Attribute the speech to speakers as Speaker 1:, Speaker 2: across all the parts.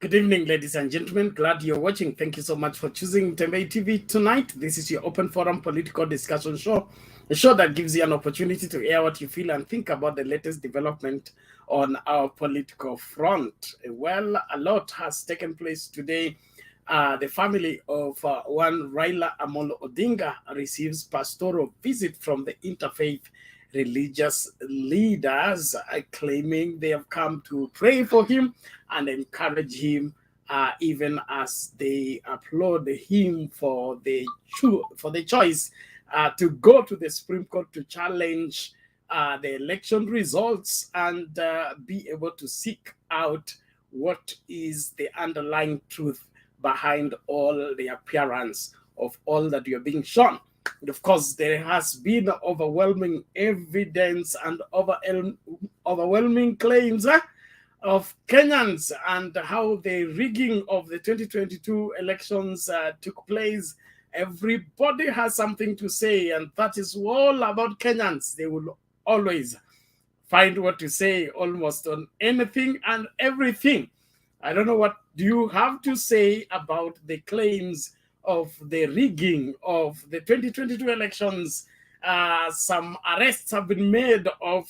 Speaker 1: Good evening, ladies and gentlemen. Glad you're watching. Thank you so much for choosing Tembe TV tonight. This is your open forum political discussion show, a show that gives you an opportunity to air what you feel and think about the latest development on our political front. Well, a lot has taken place today. The family of one RAILA Amolo Odinga receives pastoral visit from the interfaith religious leaders, claiming they have come to pray for him and encourage him, even as they applaud him for the choice to go to the Supreme Court to challenge the election results and be able to seek out what is the underlying truth behind all the appearance of all that you're being shown. And of course, there has been overwhelming evidence and overwhelming claims of Kenyans and how the rigging of the 2022 elections took place. Everybody has something to say, and that is all about Kenyans. They will always find what to say almost on anything and everything. I don't know what do you have to say about the claims of the rigging of the 2022 elections. Some arrests have been made of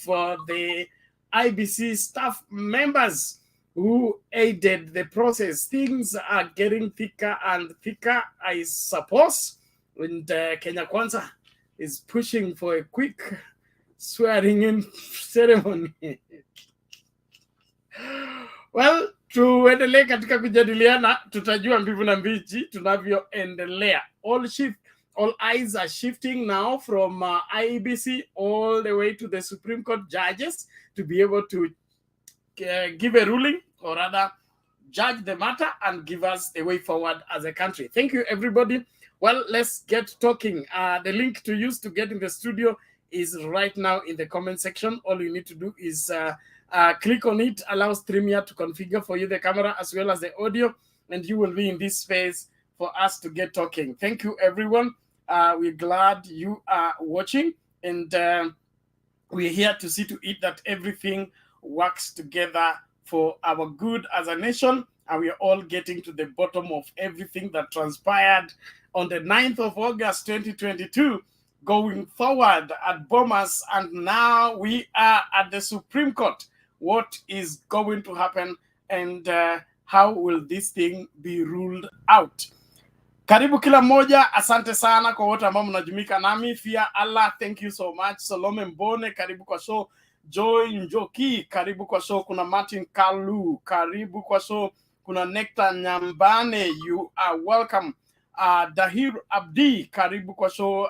Speaker 1: the IBC staff members who aided the process. Things are getting thicker and thicker, I suppose. And Kenya Kwanza is pushing for a quick swearing-in ceremony. Well, tuendelee katika kujadiliana, tutajua mbivu na mbichi tunavyoendelea. All eyes are shifting now from IEBC all the way to the Supreme Court judges to be able to give a ruling, or rather judge the matter and give us the way forward as a country. Thank you, everybody. Well, let's get talking. The link to use to get in the studio is right now in the comment section. All you need to do is click on it, allows StreamYard to configure for you the camera as well as the audio, and you will be in this space for us to get talking. Thank you, everyone. We're glad you are watching, and we're here to see to it that everything works together for our good as a nation, and we're all getting to the bottom of everything that transpired on the 9th of August 2022, going forward at Bomas, and now we are at the Supreme Court. What is going to happen, and how will this thing be ruled out? Karibu kila moja, asante sana kwa wote ambao mnajumika nami. Fia Allah, thank you so much. Salome Mbone, karibu kwa show. Joy Njoki, karibu kwa show. Kuna Martin Kalu, karibu kwa show. Kuna Nectar Nyambane, you are welcome. Dahir Abdi, karibu kwa show.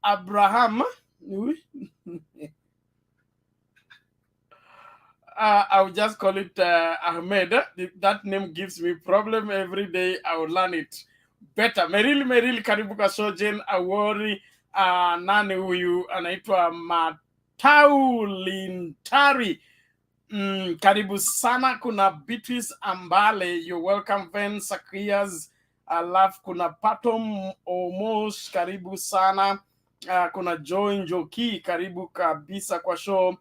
Speaker 1: Abraham, I'll just call it Ahmed. That name gives me problem every day. I will learn it better. Merili karibu kwa show. Jane Awori, nane huyu anaitwa Matau Lintari. Karibu sana. Kuna Beatrice Ambale, you're welcome. Ven Sakias, alafu kuna Patom Omos, karibu sana. Kuna Joy Njoki, karibu kabisa kwa show.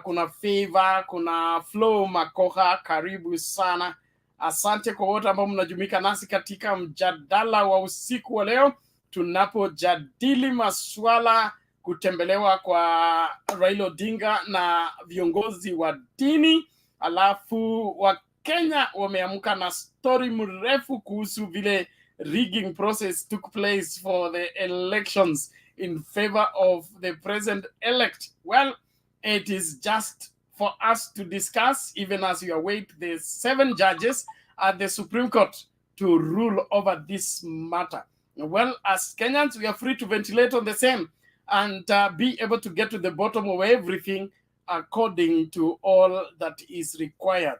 Speaker 1: Kuna Favour, kuna Flow Makoha, karibu sana. Asante kwa wote ambao mnajumika nasi katika mjadala wa usiku wa leo, tunapojadili masuala kutembelewa kwa Raila Odinga na viongozi wa dini. Alafu wa Kenya wameamka na story mrefu kuhusu vile rigging process took place for the elections in favor of the president-elect. Well, it is just for us to discuss, even as we await the 7 judges at the Supreme Court to rule over this matter. Well, as Kenyans, we are free to ventilate on the same and be able to get to the bottom of everything according to all that is required.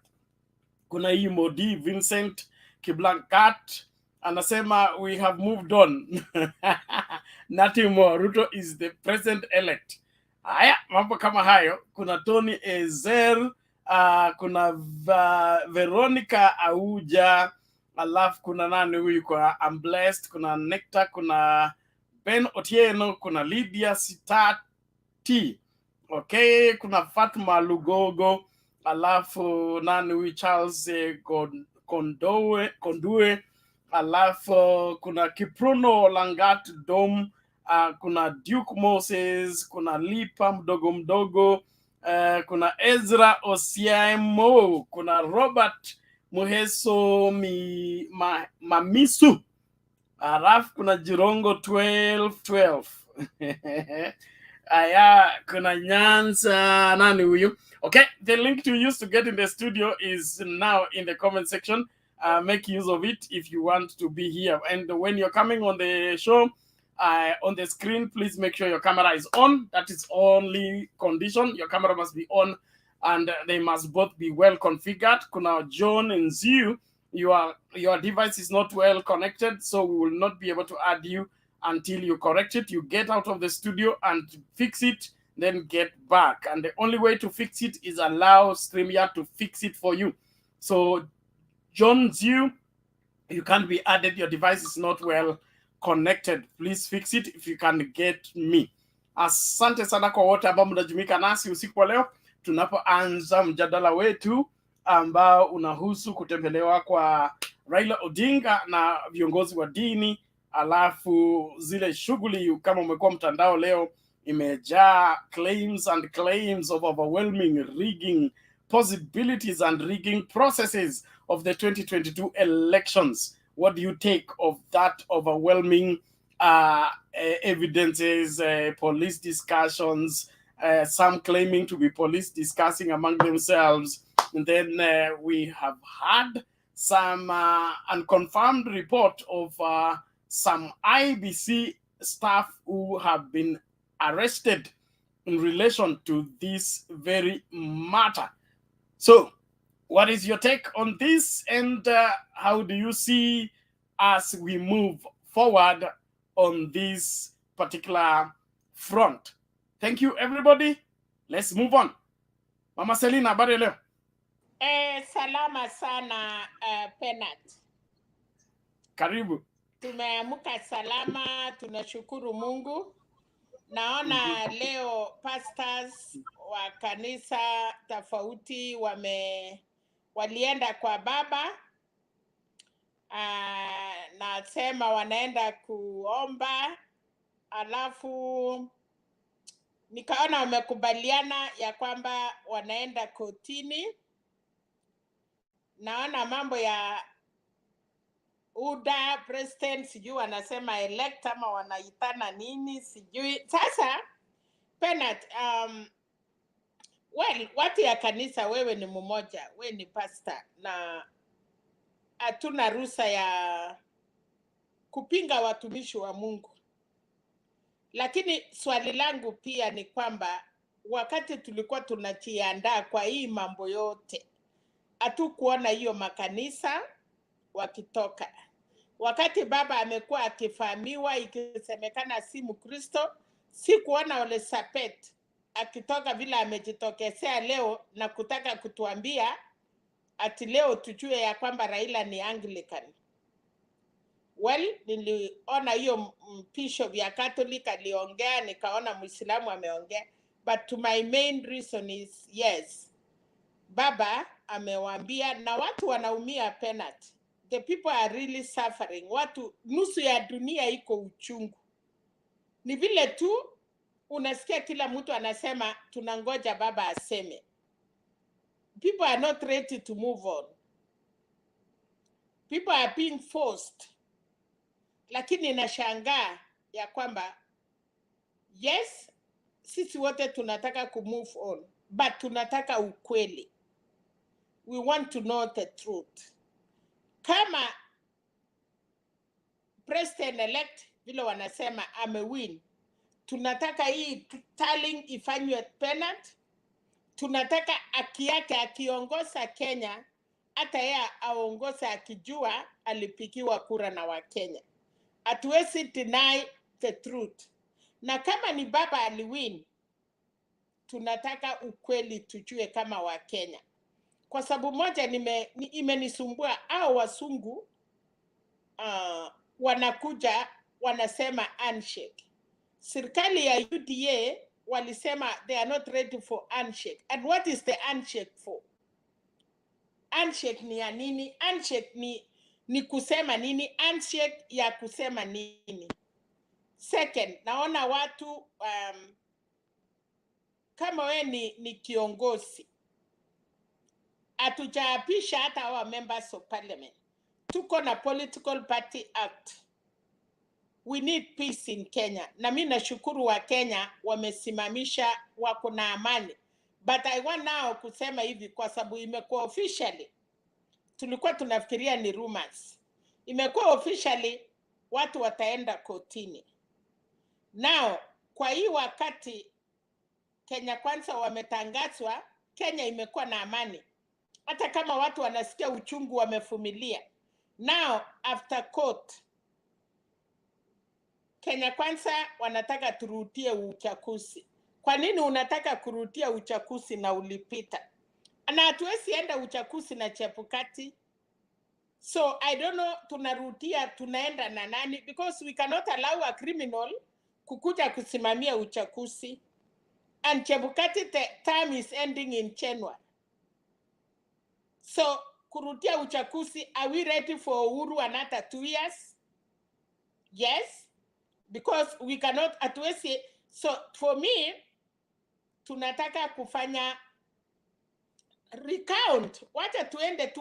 Speaker 1: Kuna hii Modi Vincent Kiblankat anasema we have moved on. Nothing more. Ruto is the president-elect. Haya, mambo kama hayo. Kuna Tony Ezer, kuna Veronica Auja, alafu kuna nani huyu kwa I'm Blessed, kuna Nectar, kuna Ben Otieno, kuna Lydia Sitati. Okay, kuna Fatma Lugogo, alafu nani huyu Charles Kondue, alafu kuna Kipruno Langat Dom, kuna Duke Moses, kuna Lipa mdogo, kuna Ezra Osiaimo, kuna Robert Muheso Mamisu, alafu kuna Jirongo 12 aya, kuna Nyanza nani huyu. Okay, the link to use to get in the studio is now in the comment section. Make use of it if you want to be here. And when you're coming on the show, on the screen, please make sure your camera is on. That is only condition. Your camera must be on, and they must both be well configured. Kuna John and Ziu, your device is not well connected, so we will not be able to add you until you correct it. You get out of the studio and fix it, then get back. And the only way to fix it is allow StreamYard to fix it for you. So, John Ziu, you can't be added. Your device is not well connected. Please fix it if you can get me. Asante sana kwa wote ambao mnajumuika nasi usiku wa leo tunapoanza mjadala wetu ambao unahusu kutembelewa kwa Raila Odinga na viongozi wa dini. Alafu zile shughuli kama umekuwa mtandao leo imejaa claims and claims of overwhelming rigging possibilities and rigging processes of the 2022 elections. What do you take of that overwhelming evidences, police discussions, some claiming to be police discussing among themselves? And then we have had some unconfirmed report of some IBC staff who have been arrested in relation to this very matter. So, what is your take on this, and how do you see as we move forward on this particular front? Thank you, everybody. Let's move on. Mama Selina, habari leo?
Speaker 2: Salama sana Penat.
Speaker 1: Karibu.
Speaker 2: Tumeamka salama, tunashukuru Mungu. Naona leo pastors wa kanisa tofauti walienda kwa baba. Nasema wanaenda kuomba, alafu nikaona wamekubaliana ya kwamba wanaenda kotini. Naona mambo ya UDA president sijui wanasema elect ama wanaitana nini sijui. Sasa Penat, watu ya kanisa, wewe ni mmoja, wewe ni pastor, na hatuna ruhusa ya kupinga watumishi wa Mungu. Lakini swali langu pia ni kwamba wakati tulikuwa tunajiandaa kwa hii mambo yote, hatukuona hiyo makanisa wakitoka. Wakati baba amekuwa akifahamiwa ikisemekana si Mkristo, si kuona Ole Sapet akitoka vile amejitokezea leo na kutaka kutuambia ati leo tujue ya kwamba Raila ni Anglican. Well, niliona hiyo bishop ya Catholic aliongea, nikaona Muislamu ameongea, but to my main reason is yes, baba amewaambia na watu wanaumia Penat. The people are really suffering. Watu nusu ya dunia iko uchungu. Ni vile tu unasikia kila mtu anasema tunangoja baba aseme. People are not ready to move on. People are being forced. Lakini nashangaa ya kwamba yes, sisi wote tunataka kumove on, but tunataka ukweli. We want to know the truth. Kama president elect vile wanasema amewin, tunataka hii tallying ifanywe Penat. Tunataka haki yake akiongoza Kenya, hata yeye aongoza akijua alipigiwa kura na Wakenya. Hatuwezi deny the truth. Na kama ni baba aliwin, tunataka ukweli tujue kama Wakenya. Kwa sababu moja imenisumbua, hao wasungu wanakuja wanasema handshake. Serikali ya UDA walisema they are not ready for handshake. And what is the handshake for? handshake ni ya nini? Handshake ni kusema nini? Handshake ya kusema nini? Second, naona watu kama we ni kiongozi, atujaapisha hata our members of parliament. Tuko na political party act. We need peace in Kenya. Na mimi nashukuru wa Kenya wamesimamisha, wako na amani. But I want now kusema hivi kwa sababu imekuwa officially. Tulikuwa tunafikiria ni rumors. Imekuwa officially watu wataenda kotini. Now, kwa hii wakati Kenya Kwanza wametangazwa, Kenya imekuwa na amani. Hata kama watu wanasikia uchungu wamefumilia. Now, after court, Kenya Kwanza wanataka turutie uchaguzi. Kwa nini unataka kurutia uchaguzi na ulipita? Na hatuwezi enda uchaguzi na Chebukati. So I don't know tunarutia tunaenda na nani, because we cannot allow a criminal kukuja kusimamia uchaguzi. And Chebukati term is ending in January. So kurutia uchaguzi, are we ready for Uhuru another 2 years? Yes, because we cannot hatuwezi. So for me, tunataka kufanya recount. Wacha tuende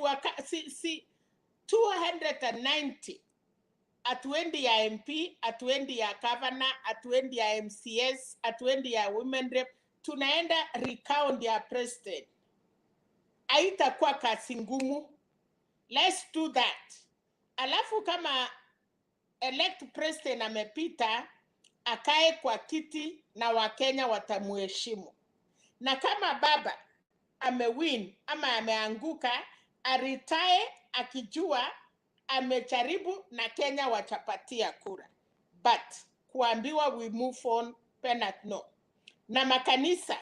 Speaker 2: si 290. Atuendi ya MP, atuendi ya governor, atuendi ya MCS, atuendi ya women rep. Tunaenda recount ya president. Haitakuwa kazi ngumu. Let's do that. Alafu kama elect president amepita, akae kwa kiti na Wakenya watamuheshimu. Na kama baba amewin ama ameanguka, aritae akijua amejaribu na Kenya wachapatia kura. But kuambiwa we move on, penat no. Na makanisa,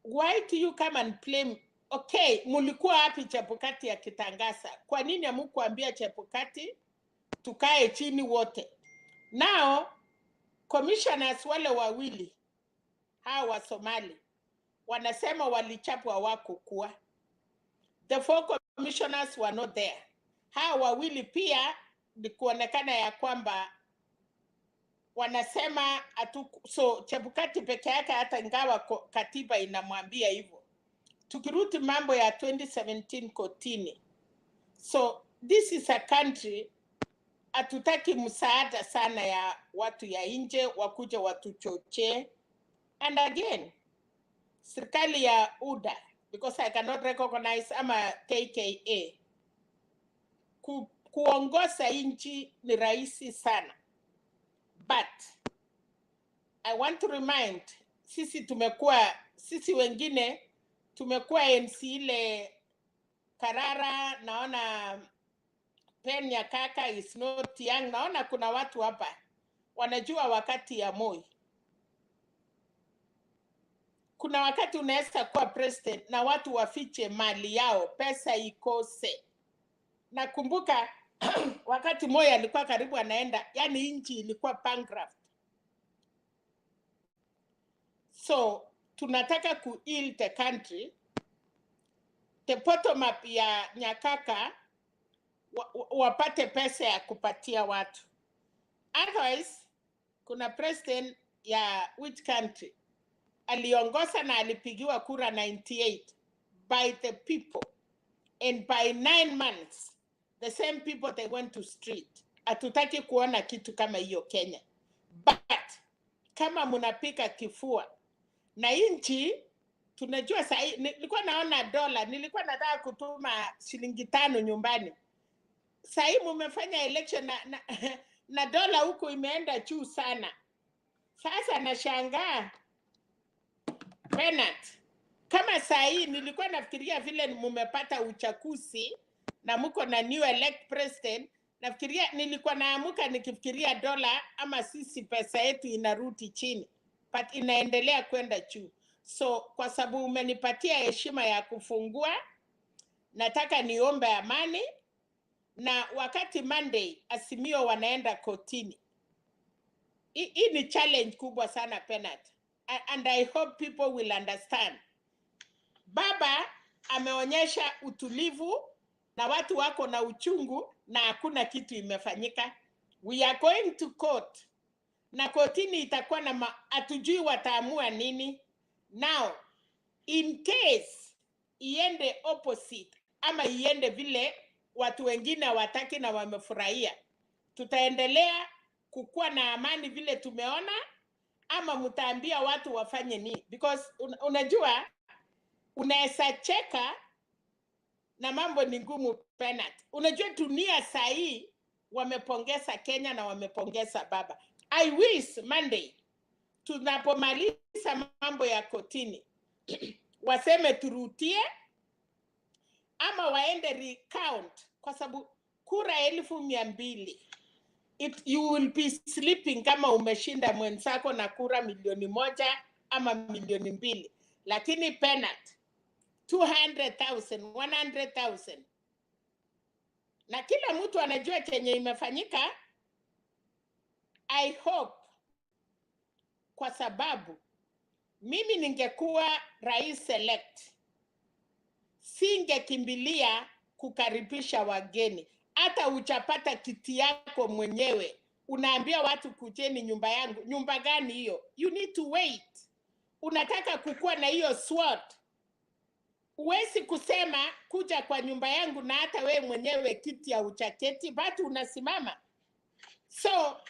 Speaker 2: why do you come and blame? Okay, mulikuwa hapi Chebukati akitangaza. Kwa nini hamkuambia Chebukati tukae chini wote? Now, commissioners wale wawili hawa wa Somali wanasema walichapwa wako kuwa. The 4 commissioners were not there. Hawa wawili pia ni kuonekana ya kwamba wanasema so Chebukati peke yake, hata ingawa katiba inamwambia hivyo. Tukiruti mambo ya 2017 kotini. So this is a country hatutaki msaada sana ya watu ya nje wakuje watuchoche. And again, serikali ya UDA, because I cannot recognize ama KKA, kuongoza nchi ni rahisi sana. But I want to remind, sisi wengine tumekuwa MC ile Karara, naona Penya Kaka is not young. Naona kuna watu hapa wanajua wakati ya Moi. Kuna wakati unaweza kuwa president na watu wafiche mali yao, pesa ikose. Nakumbuka wakati Moi alikuwa karibu anaenda, yani nchi ilikuwa bankrupt. So tunataka ku-heal the country. The bottom up ya Nyakaka wapate pesa ya kupatia watu. Otherwise, kuna president ya which country aliongoza na alipigiwa kura 98 by the people, and by 9 months the same people they went to street. Hatutaki kuona kitu kama hiyo Kenya. But kama munapika kifua na nchi, tunajua sahi, nilikuwa naona dola, nilikuwa nataka kutuma shilingi 5 nyumbani. Sahi mumefanya election na dola huko imeenda juu sana. Sasa nashangaa Penat, kama sahi nilikuwa nafikiria vile mumepata uchaguzi na mko na new elect president, nafikiria nilikuwa naamuka nikifikiria dola ama sisi pesa yetu inarudi chini, but inaendelea kwenda juu. So kwa sababu umenipatia heshima ya kufungua, nataka niombe amani, na wakati Monday Azimio wanaenda kotini. Hii ni challenge kubwa sana Penat. And I hope people will understand. Baba ameonyesha utulivu na watu wako na uchungu na hakuna kitu imefanyika. We are going to court. Na kotini itakuwa na hatujui wataamua nini. Now, in case iende opposite ama iende vile watu wengine hawataki na wamefurahia, tutaendelea kukuwa na amani vile tumeona, ama mtaambia watu wafanye nini? Because unajua unaweza cheka na mambo ni ngumu penalty. Unajua dunia saa hii wamepongeza Kenya na wamepongeza baba. I wish Monday tunapomaliza mambo ya kotini waseme turutie ama waende recount, kwa sababu kura 200,000 you will be sleeping kama umeshinda mwenzako na kura 1,000,000 ama 2,000,000, lakini penalty 200,000, 100,000, na kila mtu anajua chenye imefanyika. I hope, kwa sababu mimi ningekuwa rais elect, singekimbilia kukaribisha wageni. Hata uchapata kiti yako mwenyewe, unaambia watu kujeni nyumba yangu. Nyumba gani hiyo? You need to wait. Unataka kukua na hiyo sword, uwezi kusema kuja kwa nyumba yangu na hata we mwenyewe kiti ya uchaketi bado unasimama. So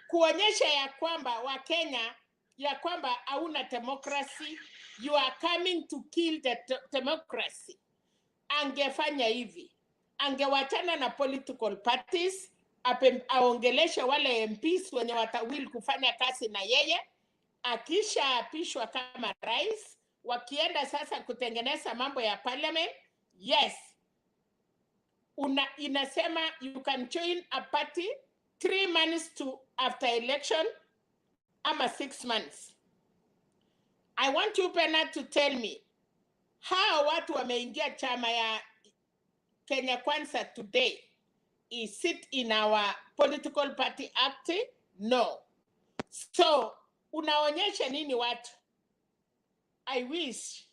Speaker 2: kuonyesha ya kwamba Wakenya ya kwamba hauna democracy, you are coming to kill the democracy. Angefanya hivi, angewachana na political parties, aongeleshe wale MPs wenye watawili kufanya kazi na yeye. Akisha apishwa kama rais, wakienda sasa kutengeneza mambo ya parliament, yes, inasema you can join a party 3 months to after election ama 6 months. I want you Bernard to tell me how watu wameingia chama ya Kenya Kwanza today. Is it in our political party act? No. So unaonyesha nini watu? I wish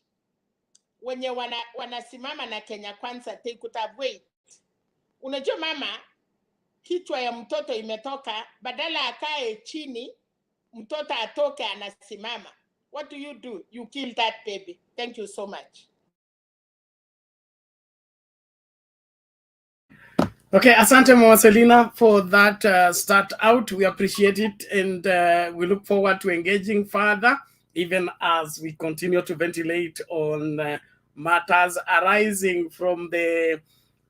Speaker 2: wenye wanasimama na Kenya Kwanza they could have wait. Unajua mama, kichwa ya mtoto imetoka, badala akae chini mtoto atoke anasimama. What do? You kill that baby. Thank you so much.
Speaker 1: Okay, asante Mama Selina for that start out. We appreciate it, and we look forward to engaging further, even as we continue to ventilate on matters arising from the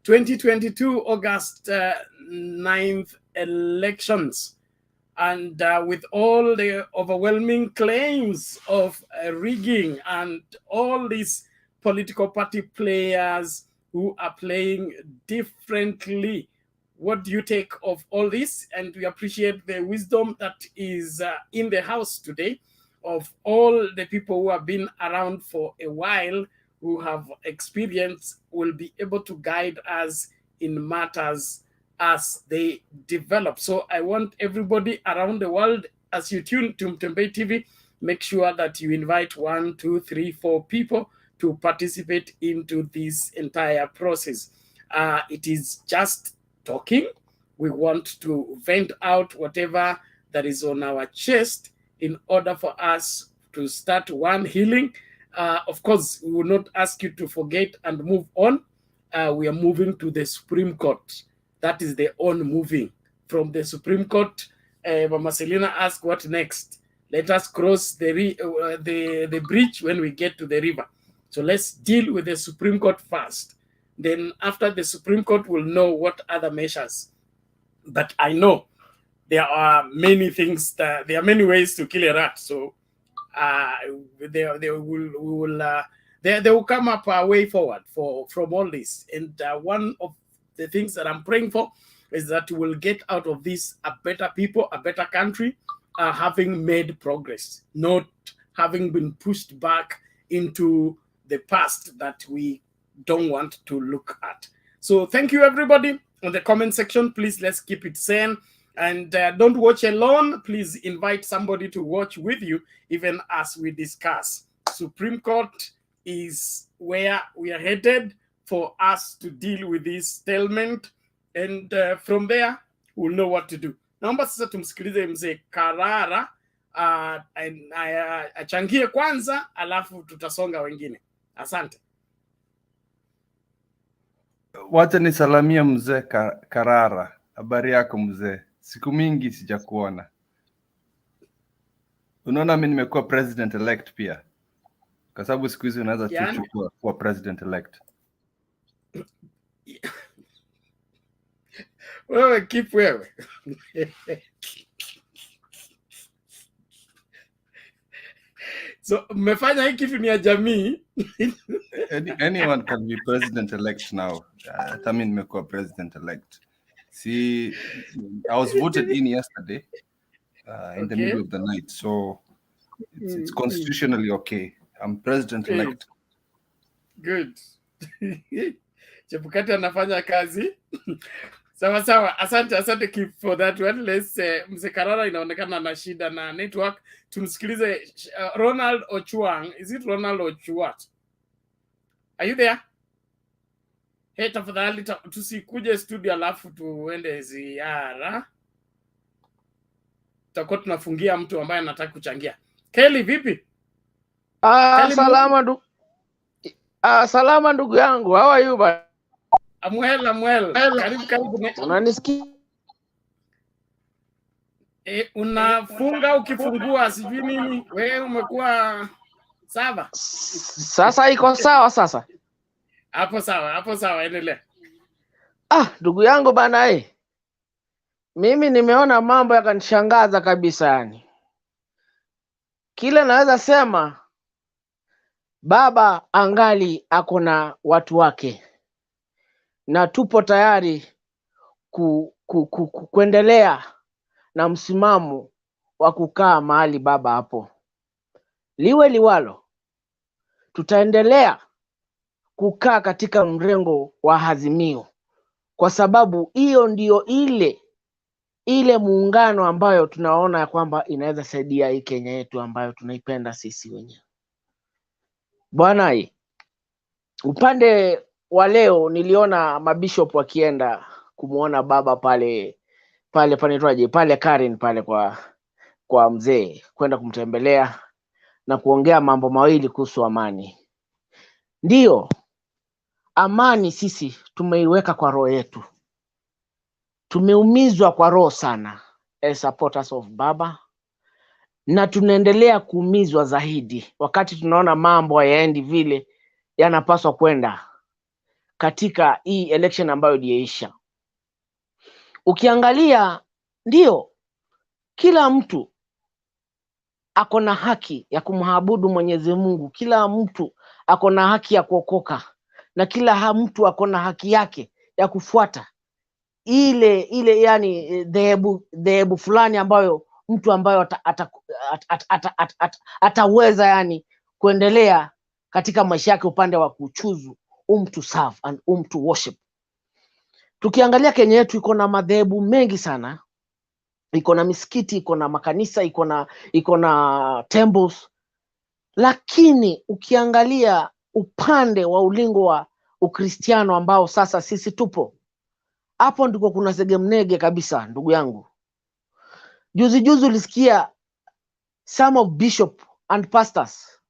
Speaker 1: 2022 August 9th elections. And with all the overwhelming claims of rigging and all these political party players who are playing differently, what do you take of all this? And we appreciate the wisdom that is in the house today of all the people who have been around for a while, who have experience, will be able to guide us in matters as they develop. So I want everybody around the world, as you tune to Mtembei TV, make sure that you invite 1, 2, 3, 4 people to participate into this entire process. It is just talking. We want to vent out whatever that is on our chest in order for us to start one healing. Of course, we will not ask you to forget and move on. We are moving to the Supreme Court. That is the on moving. From the Supreme Court, Mama Selina asked, what next? Let us cross the bridge when we get to the river. So let's deal with the Supreme Court first. Then after the Supreme Court, we'll know what other measures. But I know there are many things, there are many ways to kill a rat. So they will come up a way forward from all this. And one of the things that I'm praying for is that we'll get out of this a better people, a better country, having made progress, not having been pushed back into the past that we don't want to look at. So thank you, everybody. On the comment section, please, let's keep it sane. And don't watch alone. Please invite somebody to watch with you, even as we discuss. Supreme Court is where we are headed for us to deal with this stalemate, and from there we'll know what to do. Naomba sasa tumsikilize mzee Karara achangie kwanza, alafu tutasonga wengine. Asante.
Speaker 3: Wacha nisalamia mzee Karara. Habari yako mzee? Siku mingi sijakuona. Unaona mimi nimekuwa president elect pia. Kwa sababu siku hizi unaweza kuchukua kuwa president elect.
Speaker 1: Wewe keep wewe. So mmefanya hii kitu ni ya jamii.
Speaker 3: Anyone can be president elect now. I mean nimekuwa president elect. See, I was voted in yesterday in the middle of the night, so it's constitutionally okay. I'm president elect.
Speaker 1: Good. Chebukati anafanya kazi. Sawa sawa, asante keep for that one. Let's mzee Karara inaonekana na shida na network. Tumsikilize Ronald Ochuang. Is it Ronald Ochuat? Are you there? Hey, tafadhali tusikuje studio alafu tuende ziara. Tutakuwa tunafungia mtu ambaye anataka kuchangia. Kelly vipi?
Speaker 4: Salama ndugu yangu. How are you ba?
Speaker 1: Amwel. Karibu.
Speaker 4: Unanisikia?
Speaker 1: Unafunga ukifungua sijui nini. Wewe umekuwa sawa?
Speaker 4: Sasa iko sawa sasa.
Speaker 1: Hapo sawa, endelea.
Speaker 4: Ndugu yangu bana mimi nimeona mambo yakanishangaza kabisa yani. Kile naweza sema baba angali ako na watu wake. Na tupo tayari kuendelea na msimamo wa kukaa mahali baba hapo. Liwe liwalo, tutaendelea kukaa katika mrengo wa Azimio, kwa sababu hiyo ndio ile muungano ambayo tunaona kwamba inaweza saidia hii Kenya yetu ambayo tunaipenda sisi wenyewe. Bwana upande wa leo niliona mabishop wakienda kumuona baba pale Karen pale kwa mzee, kwenda kumtembelea na kuongea mambo mawili kuhusu amani. Ndio, amani sisi tumeiweka kwa roho yetu. Tumeumizwa kwa roho sana as supporters of baba, na tunaendelea kuumizwa zaidi wakati tunaona mambo hayaendi vile yanapaswa kwenda katika hii election ambayo iliisha. Ukiangalia, ndio kila mtu ako na haki ya kumwabudu Mwenyezi Mungu, kila mtu ako na haki ya kuokoka, na kila mtu ako na haki yake ya kufuata ile yani dhehebu fulani ambayo mtu ambayo ataweza yani kuendelea katika maisha yake upande wa kuchuzu to serve and to worship. Tukiangalia Kenya yetu iko na madhehebu mengi sana. Iko na misikiti, iko na makanisa, iko na temples. Lakini ukiangalia upande wa ulingo wa Ukristiano ambao sasa sisi tupo, hapo ndiko kuna segemnege kabisa ndugu yangu. Juzi ulisikia some of bishop and pastors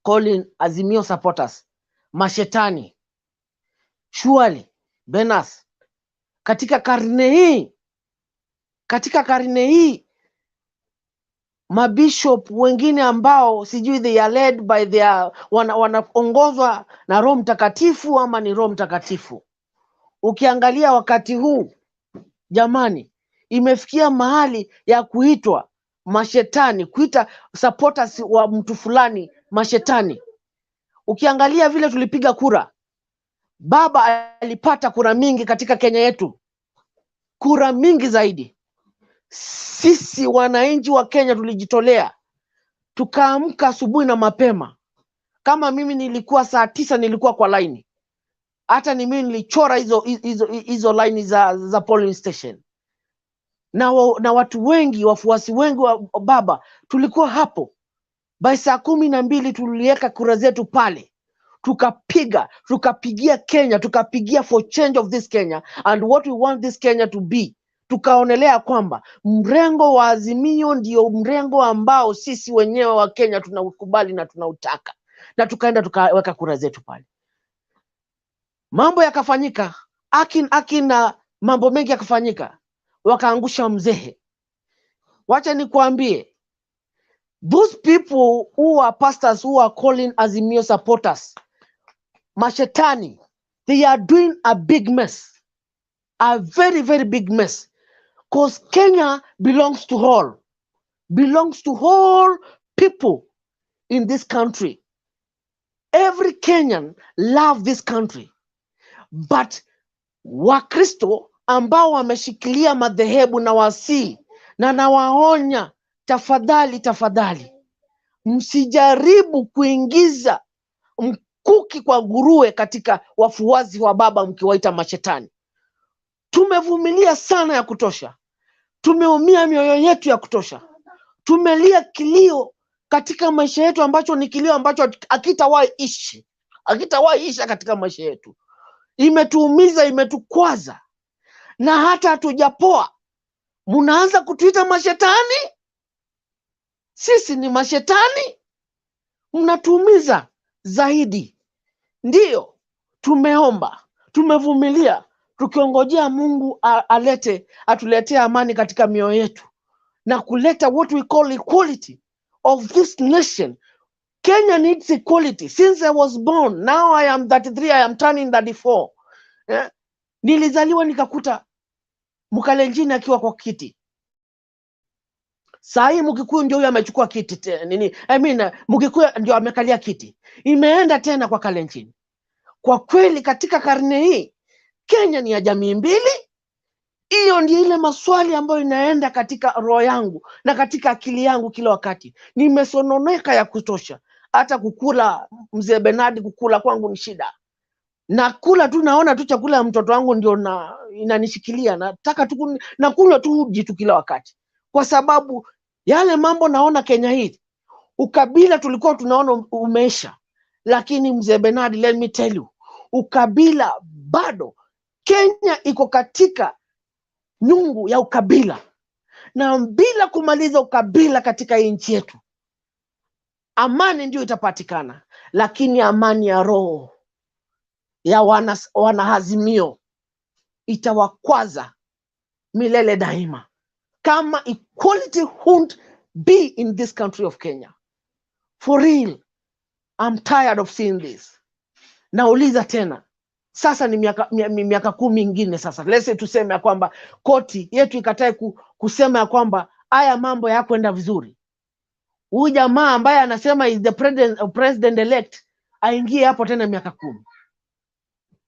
Speaker 4: calling Azimio supporters mashetani. Surely Benas, katika karne hii mabishop wengine ambao sijui they are led by their wanaongozwa na Roho Mtakatifu ama ni Roho Mtakatifu. Ukiangalia wakati huu jamani, imefikia mahali ya kuitwa mashetani, kuita supporters wa mtu fulani mashetani. Ukiangalia vile tulipiga kura, baba alipata kura mingi katika Kenya yetu, kura mingi zaidi. Sisi wananchi wa Kenya tulijitolea, tukaamka asubuhi na mapema. Kama mimi nilikuwa saa 9 nilikuwa kwa line. Hata ni mimi nilichora hizo line za polling station. Na watu wengi, wafuasi wengi wa baba tulikuwa hapo. By saa 12 tuliweka kura zetu pale. tukapigia Kenya, tukapigia for change of this Kenya and what we want this Kenya to be. Tukaonelea kwamba mrengo wa Azimio ndio mrengo ambao sisi wenyewe wa Kenya tunaukubali na tunautaka, na tukaenda tukaweka kura zetu pale. Mambo yakafanyika, akina mambo mengi yakafanyika, wakaangusha mzehe. Wacha nikuambie, those people who are pastors who are calling Azimio supporters mashetani, they are doing a big mess, a very, very big mess, because Kenya belongs to all people in this country. Every Kenyan love this country, but Wakristo ambao wameshikilia madhehebu na wasii, na nawaonya, tafadhali msijaribu kuingiza mkuki kwa nguruwe katika wafuasi wa baba mkiwaita mashetani. Tumevumilia sana ya kutosha, tumeumia mioyo yetu ya kutosha, tumelia kilio katika maisha yetu ambacho ni kilio ambacho hakitawahi isha katika maisha yetu. Imetuumiza, imetukwaza, na hata hatujapoa. Munaanza kutuita mashetani? Sisi ni mashetani? Mnatuumiza zaidi. Ndiyo, tumeomba, tumevumilia, tukiongojea Mungu atuletee amani katika mioyo yetu na kuleta what we call equality of this nation. Kenya needs equality. Since I was born, now I am 33, I am turning 34. Yeah? Nilizaliwa nikakuta Mkalenjini akiwa kwa kiti. Saa hii Mkikuyu ndio huyo amechukua kiti Mkikuyu ndio amekalia kiti. Imeenda tena kwa Kalenjini. Kwa kweli katika karne hii Kenya ni ya jamii mbili. Hiyo ndio ile maswali ambayo inaenda katika roho yangu na katika akili yangu kila wakati. Nimesononeka ya kutosha. Hata kukula, mzee Bernard, kukula kwangu ni shida. Nakula tu, naona tu chakula ya mtoto wangu ndio inanishikilia. Nataka tu nakunywa tu uji tu kila wakati. Kwa sababu yale mambo naona Kenya hii, ukabila tulikuwa tunaona umeisha. Lakini mzee Bernard, let me tell you, ukabila bado. Kenya iko katika nyungu ya ukabila. Na bila kumaliza ukabila katika nchi yetu, amani ndio itapatikana. Lakini amani ya roho ya wanaazimio itawakwaza milele daima, kama equality won't be in this country of Kenya. For real, I'm tired of seeing this. Nauliza tena, sasa ni miaka 10 ingine sasa. Let's say tuseme ya kwamba koti yetu ikatae kusema ya kwamba haya mambo yakwenda vizuri. Huyu jamaa ambaye anasema is the president elect aingie hapo tena miaka 10.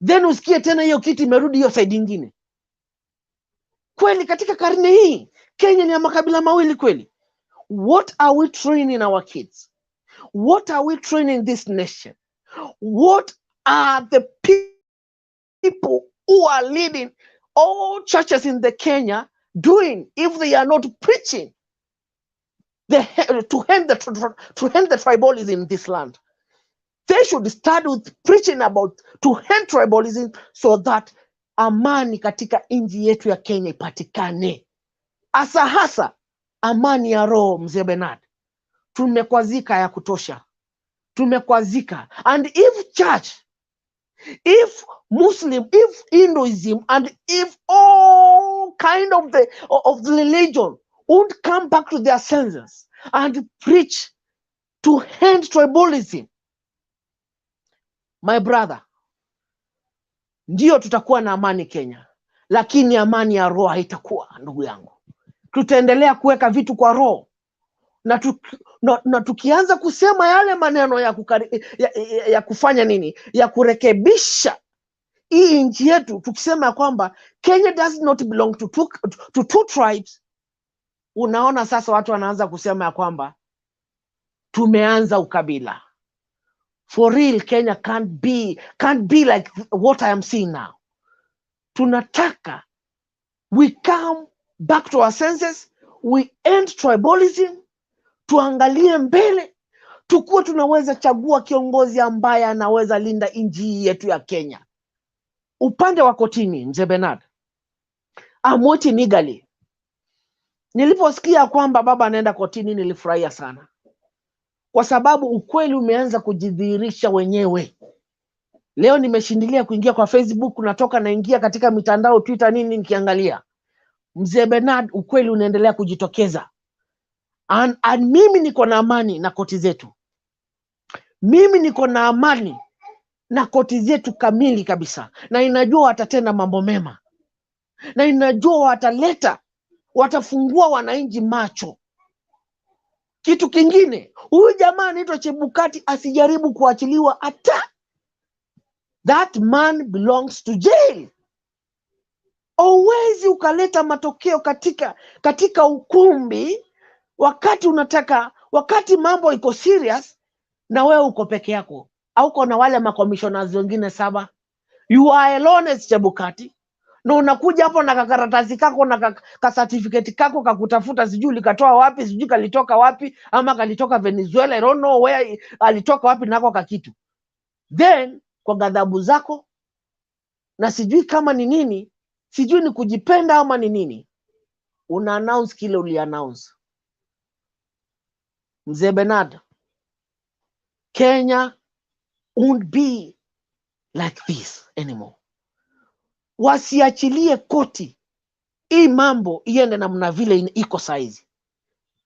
Speaker 4: Then usikie tena hiyo kiti imerudi hiyo side nyingine. Kweli katika karne hii Kenya ni ya makabila mawili kweli? What are we training our kids? What are we training this nation? What are the people who are leading all churches in the Kenya doing if they are not preaching to end the tribalism in this land? They should start with preaching about to end tribalism so that amani katika nchi yetu ya Kenya ipatikane. Hasa amani ya roho, mzee Bernard. Tumekwazika ya kutosha. Tumekwazika. And if church, if Muslim, if Hinduism, and if all kind of the religion would come back to their senses and preach to end tribalism, my brother, ndio tutakuwa na amani Kenya, lakini amani ya roho haitakuwa, ndugu yangu. Tutaendelea kuweka vitu kwa roho, na tukianza kusema yale maneno ya kufanya nini, ya kurekebisha hii nchi yetu, tukisema kwamba Kenya does not belong to two tribes, unaona sasa watu wanaanza kusema ya kwamba tumeanza ukabila. For real, Kenya can't be like what I am seeing now. Tunataka we come back to our senses, we end tribalism, tuangalie mbele, tukuwe tunaweza chagua kiongozi ambaye anaweza linda nchi yetu ya Kenya. Upande wa kotini, Mzee Bernard, I'm waiting eagerly. Niliposikia kwamba baba anaenda kotini nilifurahia sana, kwa sababu ukweli umeanza kujidhihirisha wenyewe. Leo nimeshindilia kuingia kwa Facebook, natoka naingia katika mitandao Twitter nini nikiangalia. Mzee Bernard, ukweli unaendelea kujitokeza. And mimi niko na amani na koti zetu. Mimi niko na amani na koti zetu kamili kabisa, na inajua watatenda mambo mema, na inajua watafungua wananchi macho. Kitu kingine, huyu jamaa anaitwa Chebukati asijaribu kuachiliwa hata. That man belongs to jail. Always ukaleta matokeo katika ukumbi wakati mambo iko serious, na wewe uko peke yako, au uko na wale makommissioners wengine 7. You are alone as Chebukati. Na unakuja hapo na kakaratasi kako na certificate kako kakutafuta, sijui likatoa wapi, sijui kalitoka wapi, ama kalitoka Venezuela, I don't know where alitoka wapi nako kakitu. Then kwa ghadhabu zako, na sijui kama ni nini, sijui ni kujipenda ama ni nini, una announce kile uli announce. Mzee Bernard, Kenya won't be like this anymore. Wasiachilie koti hii mambo iende namna vile iko saizi.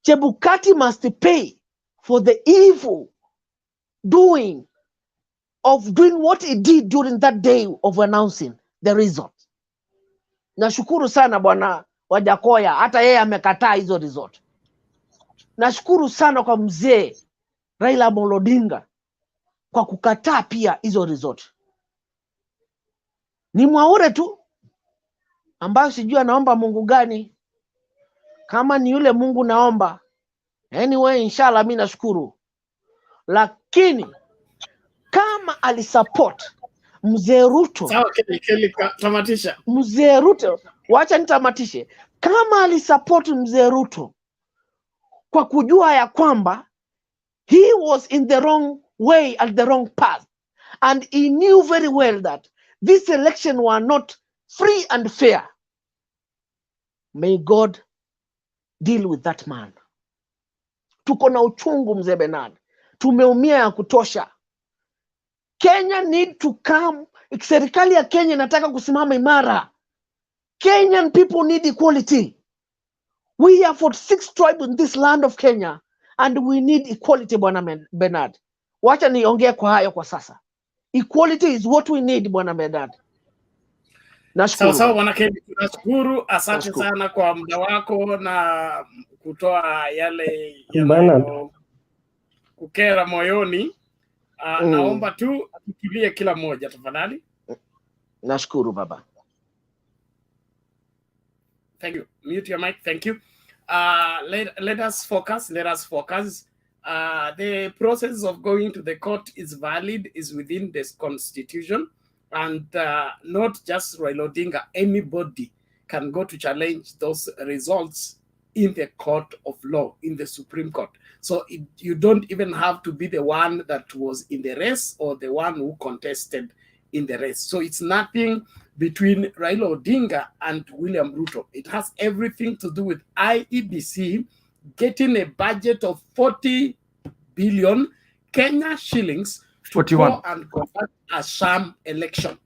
Speaker 4: Chebukati must pay for the evil doing what he did during that day of announcing the result. Nashukuru sana bwana Wajakoya, hata yeye amekataa hizo result. Nashukuru sana kwa mzee Raila Odinga kwa kukataa pia hizo result. Ni Mwaure tu ambayo sijui anaomba Mungu gani, kama ni yule Mungu naomba. Anyway, inshallah mimi nashukuru. Lakini kama alisupport mzee Ruto,
Speaker 1: sawa, tamatisha.
Speaker 4: Mzee Ruto, wacha nitamatishe. Kama alisupport mzee Ruto kwa kujua ya kwamba he was in the wrong way and the wrong path, and he knew very well that this election were not free and fair, may God deal with that man. Tuko na uchungu Mzee Bernard, tumeumia ya kutosha. Kenya need to come. Serikali ya Kenya inataka kusimama imara. Kenyan people need equality. We have 46 tribes in this land of Kenya, and we need equality, Bwana Bernard. Wacha niongee kwa hayo kwa sasa. Equality is what we need, Bwana Bernard. Nashukuru.
Speaker 1: Sawa Bwana Kedi, tunashukuru. Asante sana kwa muda wako na kutoa yale kukera moyoni. Naomba tu tutulie kila moja tafadhali.
Speaker 4: Nashukuru baba.
Speaker 1: Thank you. Mute your mic. Thank you. Let us focus. The process of going to the court is valid, is within this constitution, and not just Raila Odinga. Anybody can go to challenge those results in the court of law, in the Supreme Court. So you don't even have to be the one that was in the race or the one who contested in the race. So it's nothing between Raila Odinga and William Ruto. It has everything to do with IEBC getting a budget of 40 billion Kenya shillings to
Speaker 3: 41
Speaker 1: go and conduct a sham election.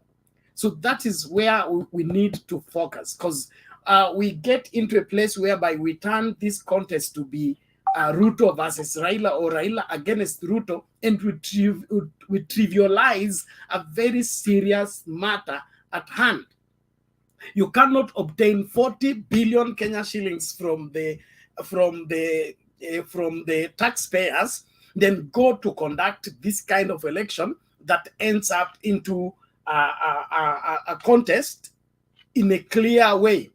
Speaker 1: So that is where we need to focus, because we get into a place whereby we turn this contest to be Ruto versus Raila, or Raila against Ruto, and we trivialize a very serious matter at hand. You cannot obtain 40 billion Kenya shillings from the taxpayers, then go to conduct this kind of election that ends up into a contest in a clear way.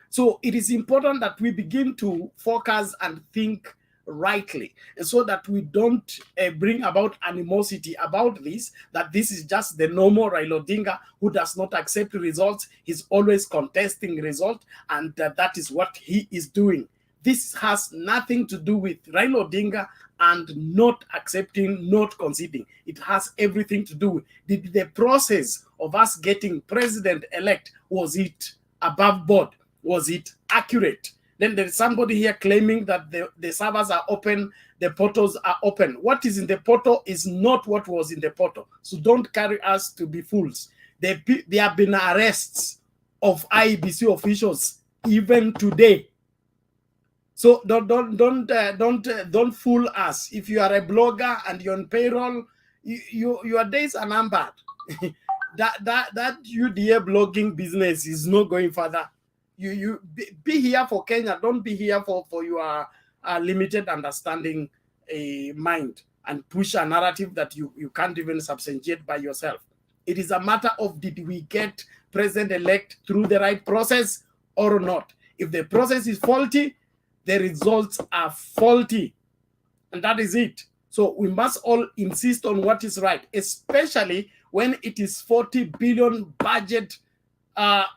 Speaker 1: So it is important that we begin to focus and think rightly, so that we don't bring about animosity about this, that this is just the normal Raila Odinga who does not accept results. He's always contesting results, and that is what he is doing. This has nothing to do with Raila Odinga and not accepting, not conceding. It has everything to do with the process of us getting president-elect. Was it above board? Was it accurate? Then there's somebody here claiming that the servers are open, the portals are open. What is in the portal is not what was in the portal. So don't carry us to be fools. There have been arrests of IEBC officials even today. So don't fool us. If you are a blogger and you're on payroll, your days are numbered. that UDA blogging business is not going further. You be here for Kenya. Don't be here for your limited understanding mind and push a narrative that you can't even substantiate by yourself. It is a matter of, did we get president-elect through the right process or not? If the process is faulty, the results are faulty. And that is it. So we must all insist on what is right, especially when it is 40 billion budget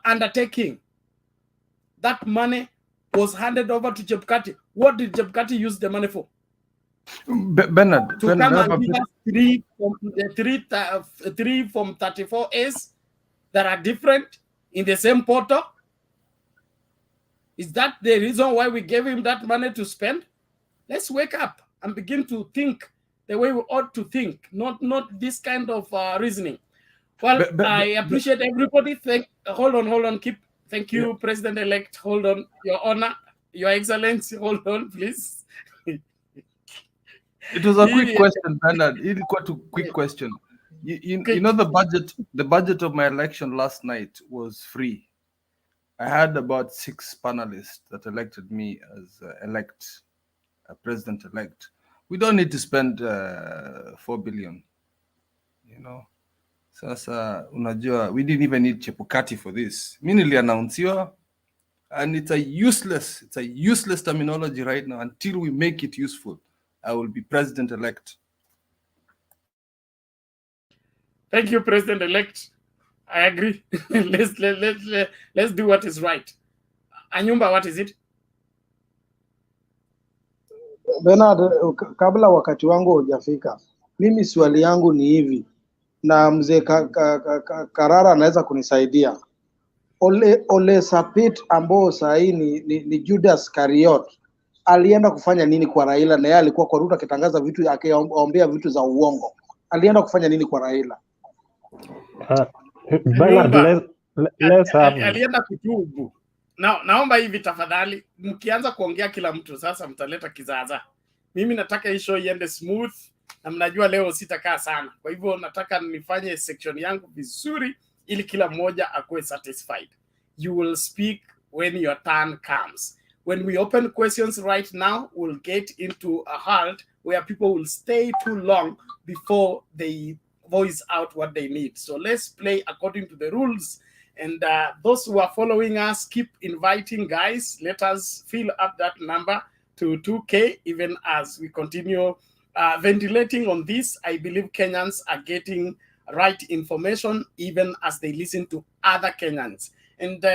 Speaker 1: undertaking. That money was handed over to Chebukati. What did Chebukati use the money for?
Speaker 3: Bernard,
Speaker 1: to come and give us three from 34As that are different in the same portal. Is that the reason why we gave him that money to spend? Let's wake up and begin to think the way we ought to think, not this kind of reasoning. Well, I appreciate everybody. Hold on. Thank you, President-elect. Hold on, Your Honor, Your Excellency. Hold on, please.
Speaker 3: It was a quick question, Bernard. It was a quick question. You know, the budget of my election last night was free. I had about 6 panelists that elected me as president-elect. We don't need to spend 4 billion. You know, sasa unajua, we didn't even need Chebukati for this. Mimi niliannouncewa, and it's a useless terminology right now. Until we make it useful, I will be president-elect.
Speaker 1: Thank you, President-elect. I agree. let's do what is right. Anyumba, what is it?
Speaker 5: Bernard, kabla wakati wangu hujafika, mimi swali yangu ni hivi, na mzee Karara anaweza kunisaidia. Ole Sapit ambao sahi ni Judas Kariot, alienda kufanya nini kwa Raila? Na yeye alikuwa kwa Ruto akitangaza vitu, akiombea vitu za uongo. Alienda kufanya nini kwa Raila?
Speaker 6: Bernard, let's have...
Speaker 1: alienda kutubu. Naomba hivi tafadhali, mkianza kuongea kila mtu sasa mtaleta kizaza. Mimi nataka hii show iende smooth, na mnajua leo sitakaa sana. Kwa hivyo nataka nifanye section yangu vizuri ili kila mmoja akuwe satisfied. You will speak when your turn comes. When we open questions right now, we'll get into a halt where people will stay too long before they voice out what they need. So let's play according to the rules. And those who are following us, keep inviting, guys. Let us fill up that number to 2K, even as we continue ventilating on this. I believe Kenyans are getting right information, even as they listen to other Kenyans. And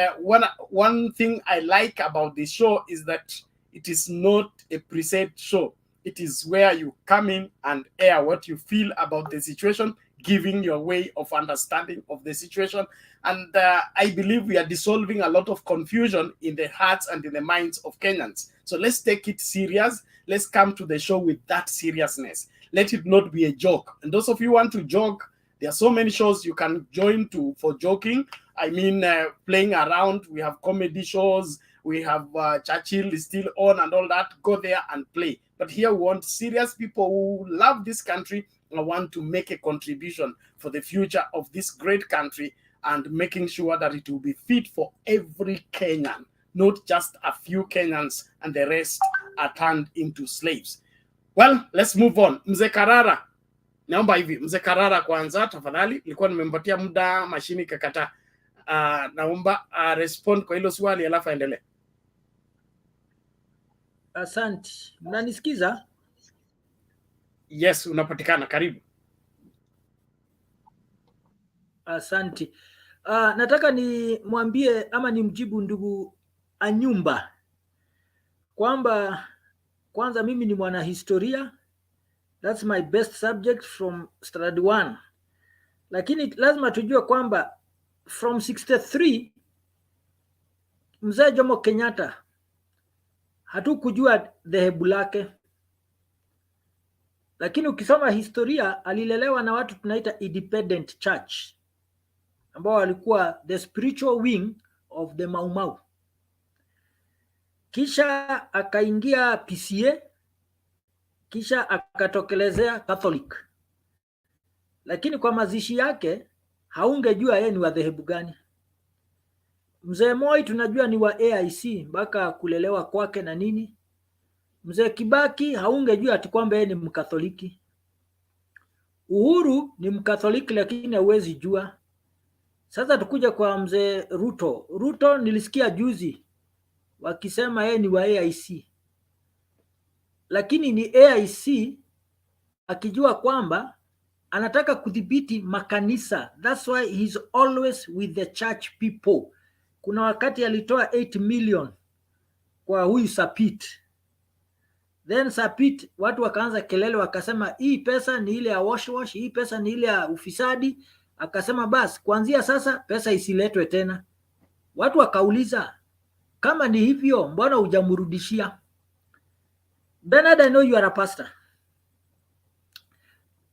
Speaker 1: one thing I like about this show is that it is not a preset show. It is where you come in and air what you feel about the situation, giving your way of understanding of the situation. And I believe we are dissolving a lot of confusion in the hearts and in the minds of Kenyans. So let's take it serious. Let's come to the show with that seriousness. Let it not be a joke. And those of you who want to joke, there are so many shows you can join to for joking. I mean, playing around. We have comedy shows. We have Churchill is still on and all that. Go there and play. But here we want serious people who love this country and want to make a contribution for the future of this great country and making sure that it will be fit for every Kenyan, not just a few Kenyans and the rest are turned into slaves. Well, let's move on. Mzee Karara, naomba hivi. Mzee Karara kwanza, tafadhali. Nilikuwa nimempatia muda, mashini kakata. Naomba respond kwa hilo swali alafu endelee.
Speaker 7: Asante. Mnanisikiza?
Speaker 1: Yes, unapatikana. Karibu.
Speaker 7: Asante. Nataka ni mwambie ama ni mjibu ndugu Anyumba kwamba kwanza mimi ni mwanahistoria, that's my best subject from standard 1, lakini lazima tujue kwamba from 63 mzee Jomo Kenyatta hatukujua dhehebu lake, lakini ukisoma historia alilelewa na watu tunaita independent church, ambao walikuwa the spiritual wing of the Mau Mau. Kisha akaingia PCA, kisha akatokelezea Catholic, lakini kwa mazishi yake haungejua yeye ni wa dhehebu gani. Mzee Moi tunajua ni wa AIC mpaka kulelewa kwake na nini. Mzee Kibaki haungejua ati kwamba yeye ni Mkatholiki. Uhuru ni Mkatholiki lakini hauwezi jua. Sasa tukuja kwa mzee Ruto. Ruto nilisikia juzi wakisema yeye ni wa AIC, lakini ni AIC akijua kwamba anataka kudhibiti makanisa. That's why he's always with the church people. Kuna wakati alitoa 8 million kwa huyu Sapit. Then Sapit watu wakaanza kelele, wakasema hii pesa ni ile ya wash, hii pesa ni ile ya ufisadi. Akasema basi kuanzia sasa pesa isiletwe tena. Watu wakauliza, kama ni hivyo mbona hujamrudishia? Bernard, I know you are a pastor,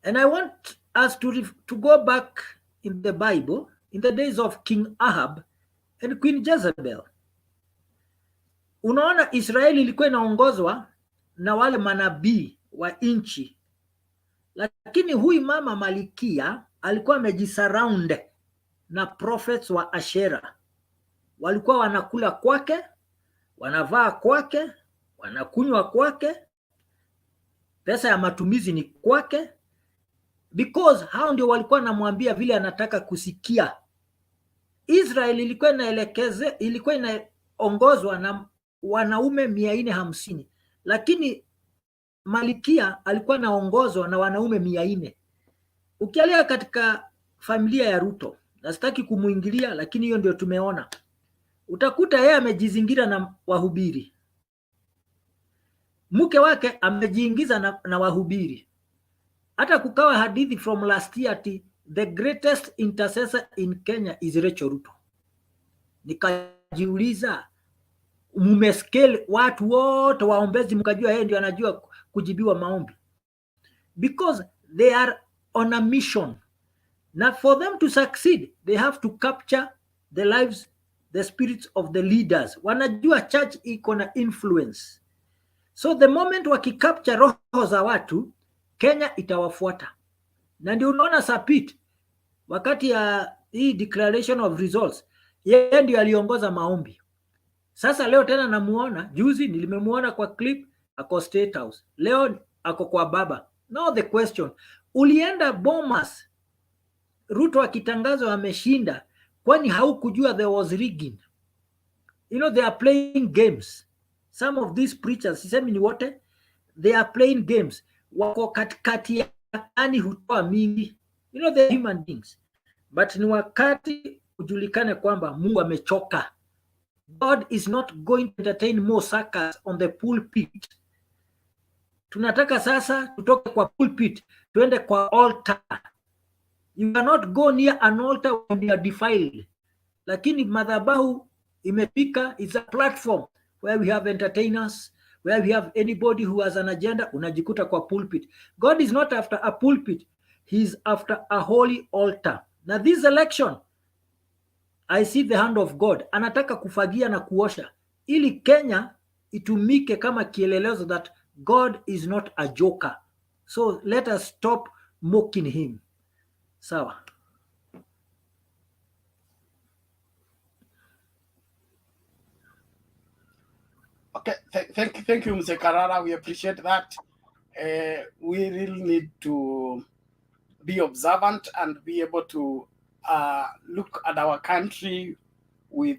Speaker 7: and I want us to go back in the Bible in the days of King Ahab and Queen Jezebel. Unaona Israeli ilikuwa inaongozwa na wale manabii wa nchi, lakini huyu mama Malikia alikuwa amejisurround na prophets wa Ashera. Walikuwa wanakula kwake, wanavaa kwake, wanakunywa kwake, pesa ya matumizi ni kwake, because hao ndio walikuwa wanamwambia vile anataka kusikia. Israel ilikuwa inaongozwa na wanaume 450, lakini Malikia alikuwa anaongozwa na wanaume 400. Ukiangalia katika familia ya Ruto, na sitaki kumuingilia, lakini hiyo ndio tumeona, utakuta yeye amejizingira na wahubiri. Mke wake amejiingiza na wahubiri. Hata kukawa hadithi from last year ati the greatest intercessor in Kenya is Rachel Ruto. Nikajiuliza, mumescale watu wote waombezi mkajua yeye ndio anajua kujibiwa maombi? Because they are on a mission. Now for them to succeed, they have to capture the lives, the spirits of the leaders. Wanajua church iko na influence. So the moment wakicapture roho za watu, Kenya itawafuata. Na ndio unaona Sapit wakati ya hii declaration of results, yeye ndio aliongoza maombi. Sasa leo tena namuona, juzi nilimemuona kwa clip ako State House, leo ako kwa baba. Now the question, ulienda Bomas Ruto akitangazwa ameshinda, kwani haukujua there was rigging? You know, they are playing games. Some of these preachers, sisemi ni wote, they are playing games. Wako katikati ya ani hutoa mingi. You know, they are human beings. But ni wakati ujulikane kwamba Mungu amechoka. God is not going to entertain more suckers on the pulpit. Tunataka sasa tutoke kwa pulpit, tuende kwa altar. You cannot go near an altar when you are defiled. Lakini madhabahu imepika, is a platform where we have entertainers, where we have anybody who has an agenda, unajikuta kwa pulpit. God is not after a pulpit, he is after a holy altar. Now this election, I see the hand of God. Anataka kufagia na kuosha ili Kenya itumike kama kielelezo that God is not a joker. So let us stop mocking him. Sawa.
Speaker 1: Okay, thank you, Mr. Karara. We appreciate that. We really need to be observant and be able to look at our country with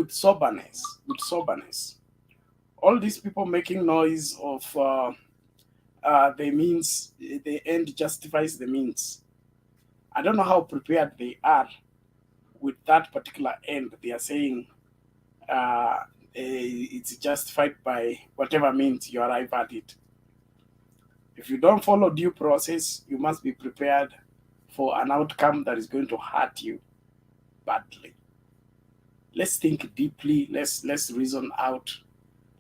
Speaker 1: soberness. All these people making noise of the means, the end justifies the means. I don't know how prepared they are with that particular end. They are saying it's justified by whatever means you arrive at it. If you don't follow due process, you must be prepared for an outcome that is going to hurt you badly. Let's think deeply. Let's reason out.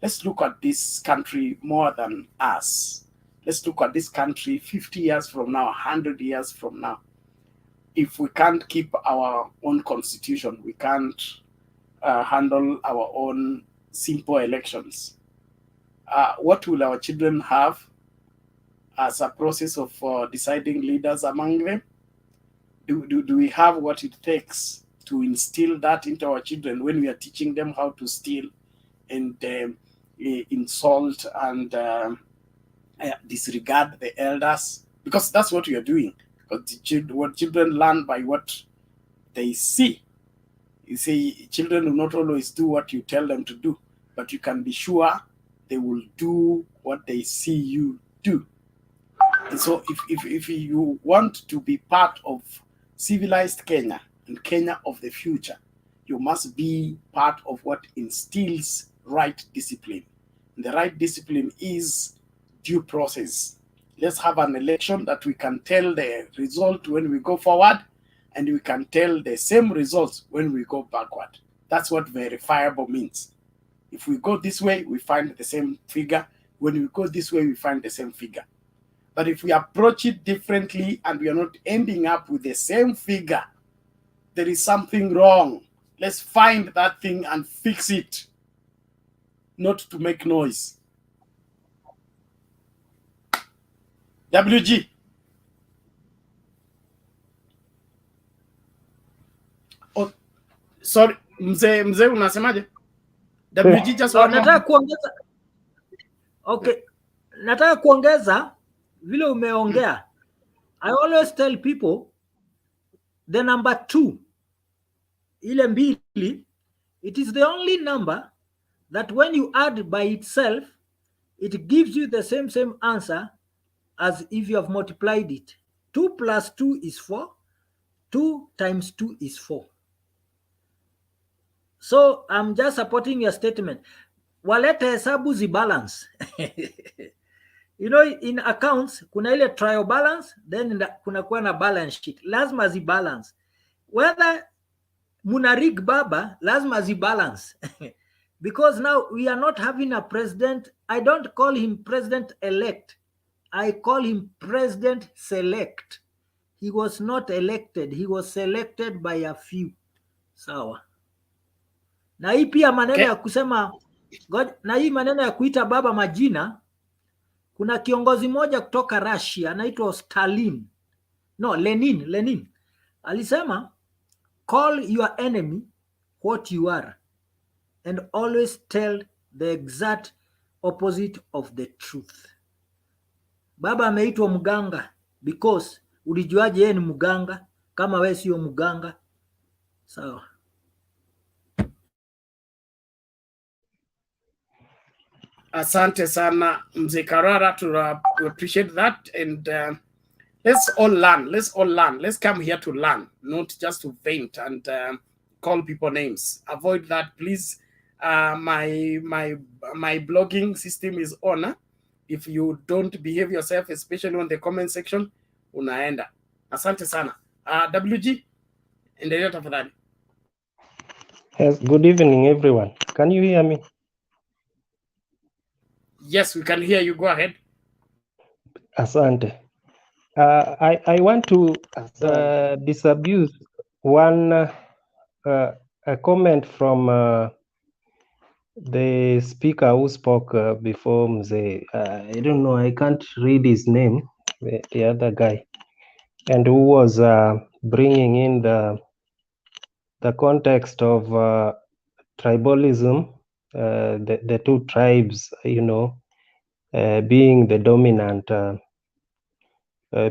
Speaker 1: Let's look at this country more than us. Let's look at this country 50 years from now, 100 years from now. If we can't keep our own constitution, we can't handle our own simple elections, what will our children have as a process of deciding leaders among them? Do we have what it takes to instill that into our children when we are teaching them how to steal and insult and disregard the elders? Because that's what we are doing. Because what children learn by what they see. You see, children will not always do what you tell them to do, but you can be sure they will do what they see you do. And so if you want to be part of civilized Kenya and Kenya of the future, you must be part of what instills right discipline. And the right discipline is due process. Let's have an election that we can tell the result when we go forward, and we can tell the same results when we go backward. That's what verifiable means. If we go this way, we find the same figure. When we go this way, we find the same figure. But if we approach it differently and we are not ending up with the same figure, there is something wrong. Let's find that thing and fix it, not to make noise. WG. Oh, sorry, mzee unasemaje? WG just one
Speaker 7: nataka kuongeza. Okay, nataka kuongeza vile umeongea. I always tell people the number 2, ile mbili, it is the only number that when you add by itself, it gives you the same answer as if you have multiplied it. 2 plus 2 is 4. 2 times 2 is 4. So I'm just supporting your statement. Walete hesabu zibalance. You know, in accounts, kuna ile trial balance, then kuna kuwa na balance sheet. Lazima zibalance. Whether munarig baba, lazima zibalance. Because now we are not having a president. I don't call him president-elect. I call him president-select. He was not elected. He was selected by a few. Sawa. Na hii pia maneno ya kusema na hii maneno ya kuita baba majina, kuna kiongozi moja kutoka Russia anaitwa Lenin alisema, call your enemy what you are and always tell the exact opposite of the truth. Baba ameitwa mganga because ulijuaje yeye ni mganga kama wewe sio mganga? Sawa.
Speaker 1: Asante sana Mzee Karara, to appreciate that, and let's all learn. Let's come here to learn, not just to faint and call people names. Avoid that, please. My blogging system is on. If you don't behave yourself, especially on the comment section, unaenda. Asante sana. WG, endelea tafadhali.
Speaker 6: Yes, good evening, everyone. Can you hear me?
Speaker 1: Yes, we can hear you. Go ahead.
Speaker 6: Asante. I want to disabuse one a comment from the speaker who spoke before Mzee. I don't know, I can't read his name, the other guy, and who was bringing in the context of tribalism, the two tribes, you know, being the dominant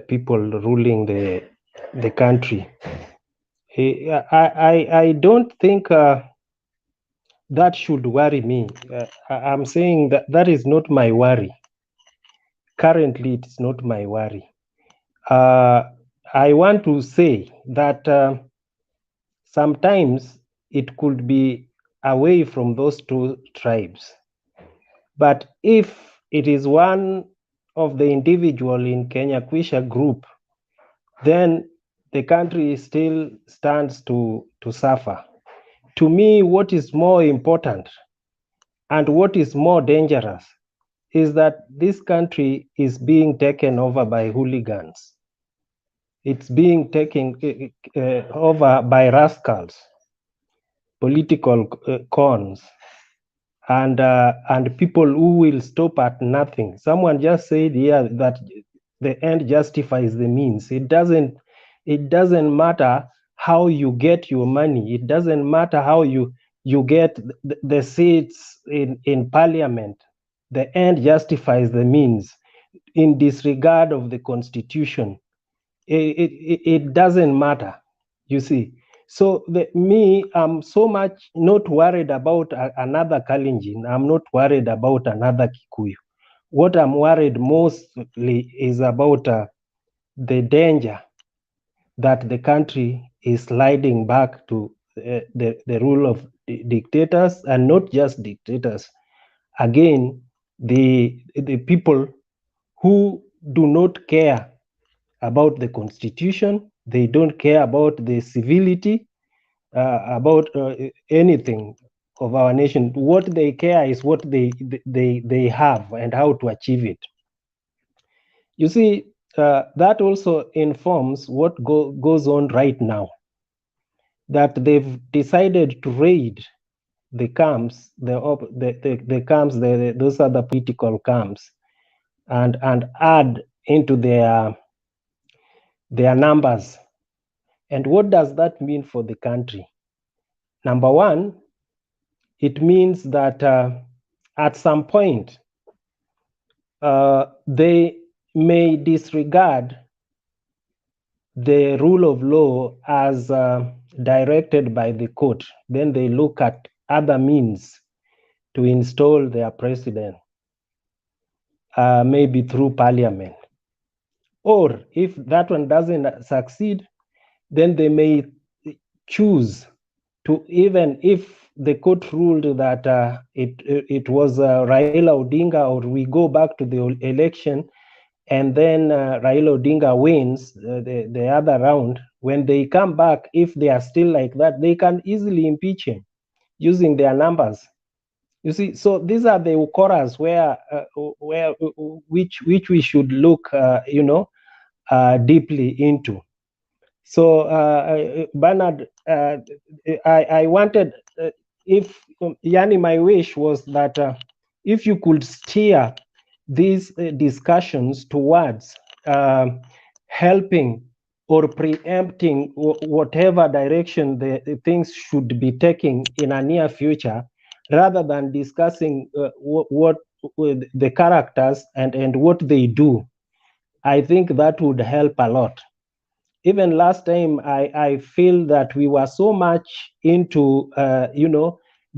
Speaker 6: people ruling the country. I don't think that should worry me. I'm saying that is not my worry. Currently, it's not my worry. I want to say that sometimes it could be away from those two tribes. But if it is one of the individual in Kenya Kwisha group, then the country still stands to suffer. To me, what is more important and what is more dangerous is that this country is being taken over by hooligans. It's being taken over by rascals, political cons, and people who will stop at nothing. Someone just said here that the end justifies the means. It doesn't matter how you get your money. It doesn't matter how you get the seats in parliament. The end justifies the means in disregard of the constitution. It doesn't matter, you see. So I'm so much not worried about another Kalenjin. I'm not worried about another Kikuyu. What I'm worried mostly is about the danger that the country is sliding back to the rule of dictators, and not just dictators. Again, the people who do not care about the constitution, they don't care about the civility, about anything of our nation. What they care is what they have and how to achieve it. You see, that also informs what goes on right now. That they've decided to raid the camps, the camps, those other political camps, and add into their numbers. And what does that mean for the country? Number one, it means that at some point, they may disregard the rule of law as directed by the court. Then they look at other means to install their president, maybe through parliament. Or if that one doesn't succeed, then they may choose to, even if the court ruled that it was Raila Odinga, or we go back to the election, and then Raila Odinga wins the other round, when they come back, if they are still like that, they can easily impeach him using their numbers. You see, so these are the ukoras which we should look, deeply into. So, Bernard, I wanted, if Yani, my wish was that if you could steer these discussions towards helping or preempting whatever direction the things should be taking in a near future, rather than discussing what the characters and what they do, I think that would help a lot. Even last time, I feel that we were so much into,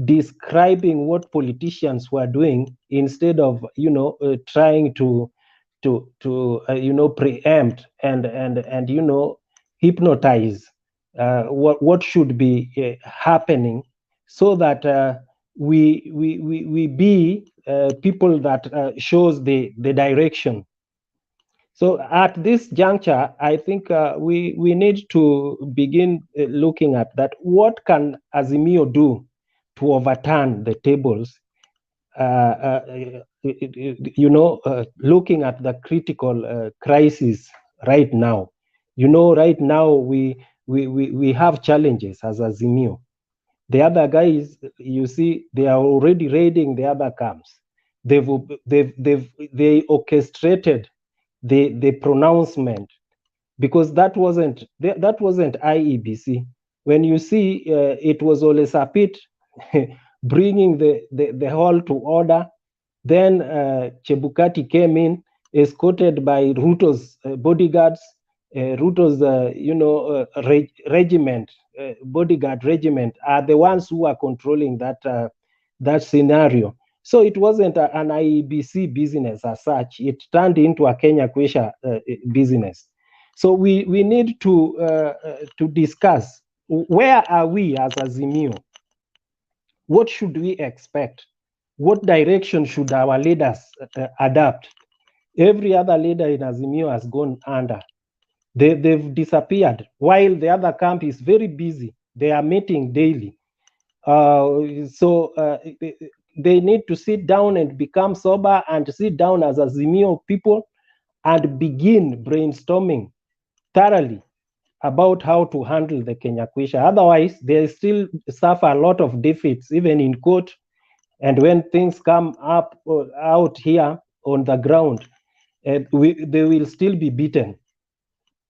Speaker 6: describing what politicians were doing, instead of, trying to preempt and hypnotize what should be happening, so that we be people that shows the direction. So at this juncture, I think we need to begin looking at that. What can Azimio do to overturn the tables? Looking at the critical crisis right now. Right now we have challenges as Azimio. The other guys, you see, they are already raiding the other camps. They orchestrated the pronouncement, because that wasn't IEBC. When you see it was Ole Sapit bringing the hall to order, then Chebukati came in, escorted by Ruto's bodyguards, Ruto's regiment, bodyguard regiment, are the ones who are controlling that scenario. So it wasn't an IEBC business as such. It turned into a Kenya Kwisha business. So we need to discuss, where are we as Azimio? what should we expect? What direction should our leaders adapt? Every other leader in Azimio has gone under. They've disappeared, while the other camp is very busy. They are meeting daily. So they need to sit down and become sober and sit down as Azimio people and begin brainstorming thoroughly about how to handle the Kenya Kwisha. Otherwise, they still suffer a lot of defeats, even in court. And when things come up out here on the ground, they will still be beaten.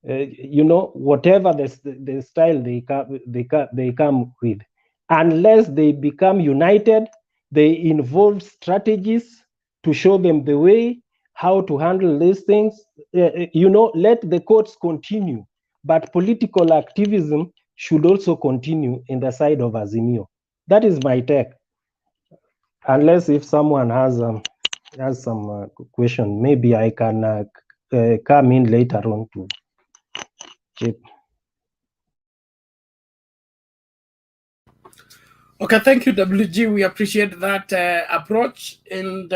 Speaker 6: You know, whatever the style they come with, unless they become united, they involve strategies to show them the way how to handle these things. You know, let the courts continue, but political activism should also continue in the side of Azimio. That is my take. Unless if someone has some question, maybe I can come in later on to chip.
Speaker 1: Okay, thank you, WG. We appreciate that approach. And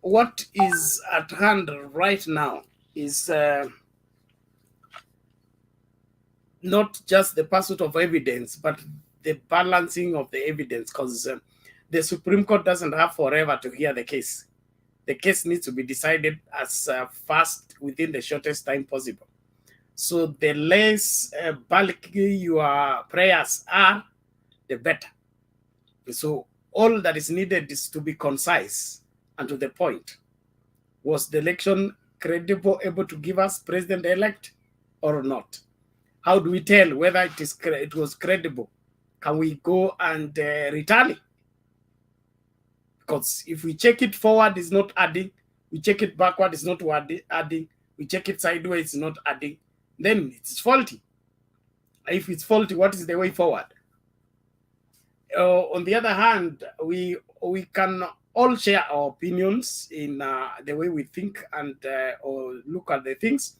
Speaker 1: what is at hand right now is not just the pursuit of evidence, but the balancing of the evidence, because the Supreme Court doesn't have forever to hear the case. The case needs to be decided as fast within the shortest time possible. So the less bulky your prayers are, the better. So all that is needed is to be concise and to the point. Was the election credible, able to give us president-elect or not? How do we tell whether it was credible? Can we go and retally? Because if we check it forward, it's not adding. We check it backward, it's not adding. We check it sideways, it's not adding. Then it's faulty. If it's faulty, what is the way forward? On the other hand, we can all share our opinions in the way we think and or look at the things.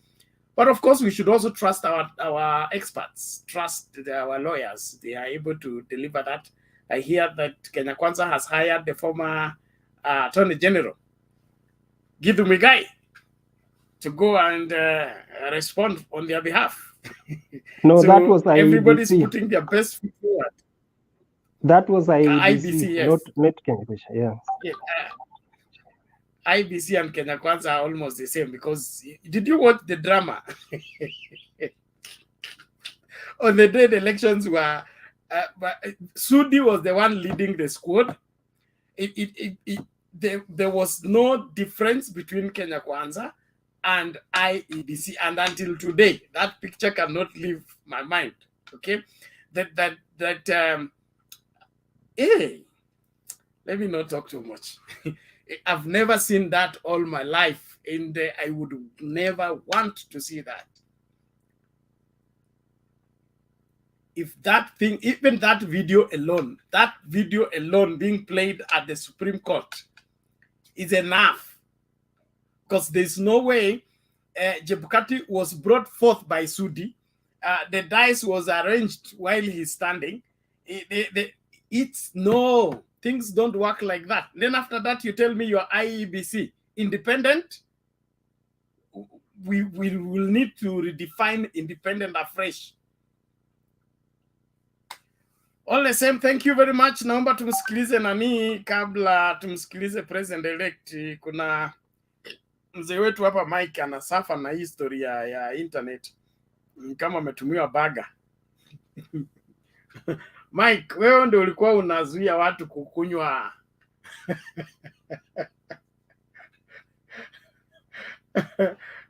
Speaker 1: But of course, we should also trust our experts, trust our lawyers. They are able to deliver that. I hear that Kenya Kwanza has hired the former Attorney General, Githu Muigai, to go and respond on their behalf.
Speaker 6: No,
Speaker 1: so
Speaker 6: that was IEBC.
Speaker 1: Everybody's putting their best foot forward.
Speaker 6: That was IEBC,
Speaker 1: IBC, yes.
Speaker 6: not Kenya Kwisha, yeah.
Speaker 1: IBC and Kenya Kwanza are almost the same, because did you watch the drama? On the day the elections were, Sudi was the one leading the squad. There was no difference between Kenya Kwanza and IEBC, and until today, that picture cannot leave my mind. Okay, hey, let me not talk too much. I've never seen that all my life, and I would never want to see that. If that thing, even that video alone being played at the Supreme Court is enough, because there's no way Chebukati was brought forth by Sudi. The dice was arranged while he's standing. No, things don't work like that. Then after that, you tell me you're IEBC independent. We will need to redefine independent afresh. All the same, thank you very much. Naomba tumsikilize nani kabla tumsikilize president elect. Kuna mzee wetu hapa Mike anasafa na historia ya internet kama ametumiwa baga. Mike, wewe ndio ulikuwa unazuia watu kukunywa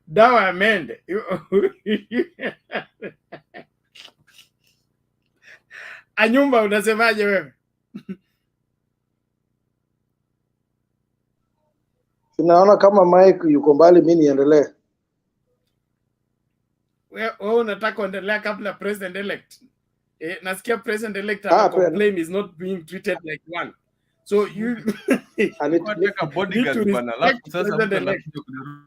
Speaker 1: dawa ya mende. Anyumba, unasemaje wewe?
Speaker 5: Sinaona kama Mike yuko mbali, mimi niendelee.
Speaker 1: Wewe unataka kuendelea kabla president elect? Nasikia president elect complain is not being treated like one. So you
Speaker 3: Anataka bodyguard bana, alafu sasa mtu anakuja kunirudi.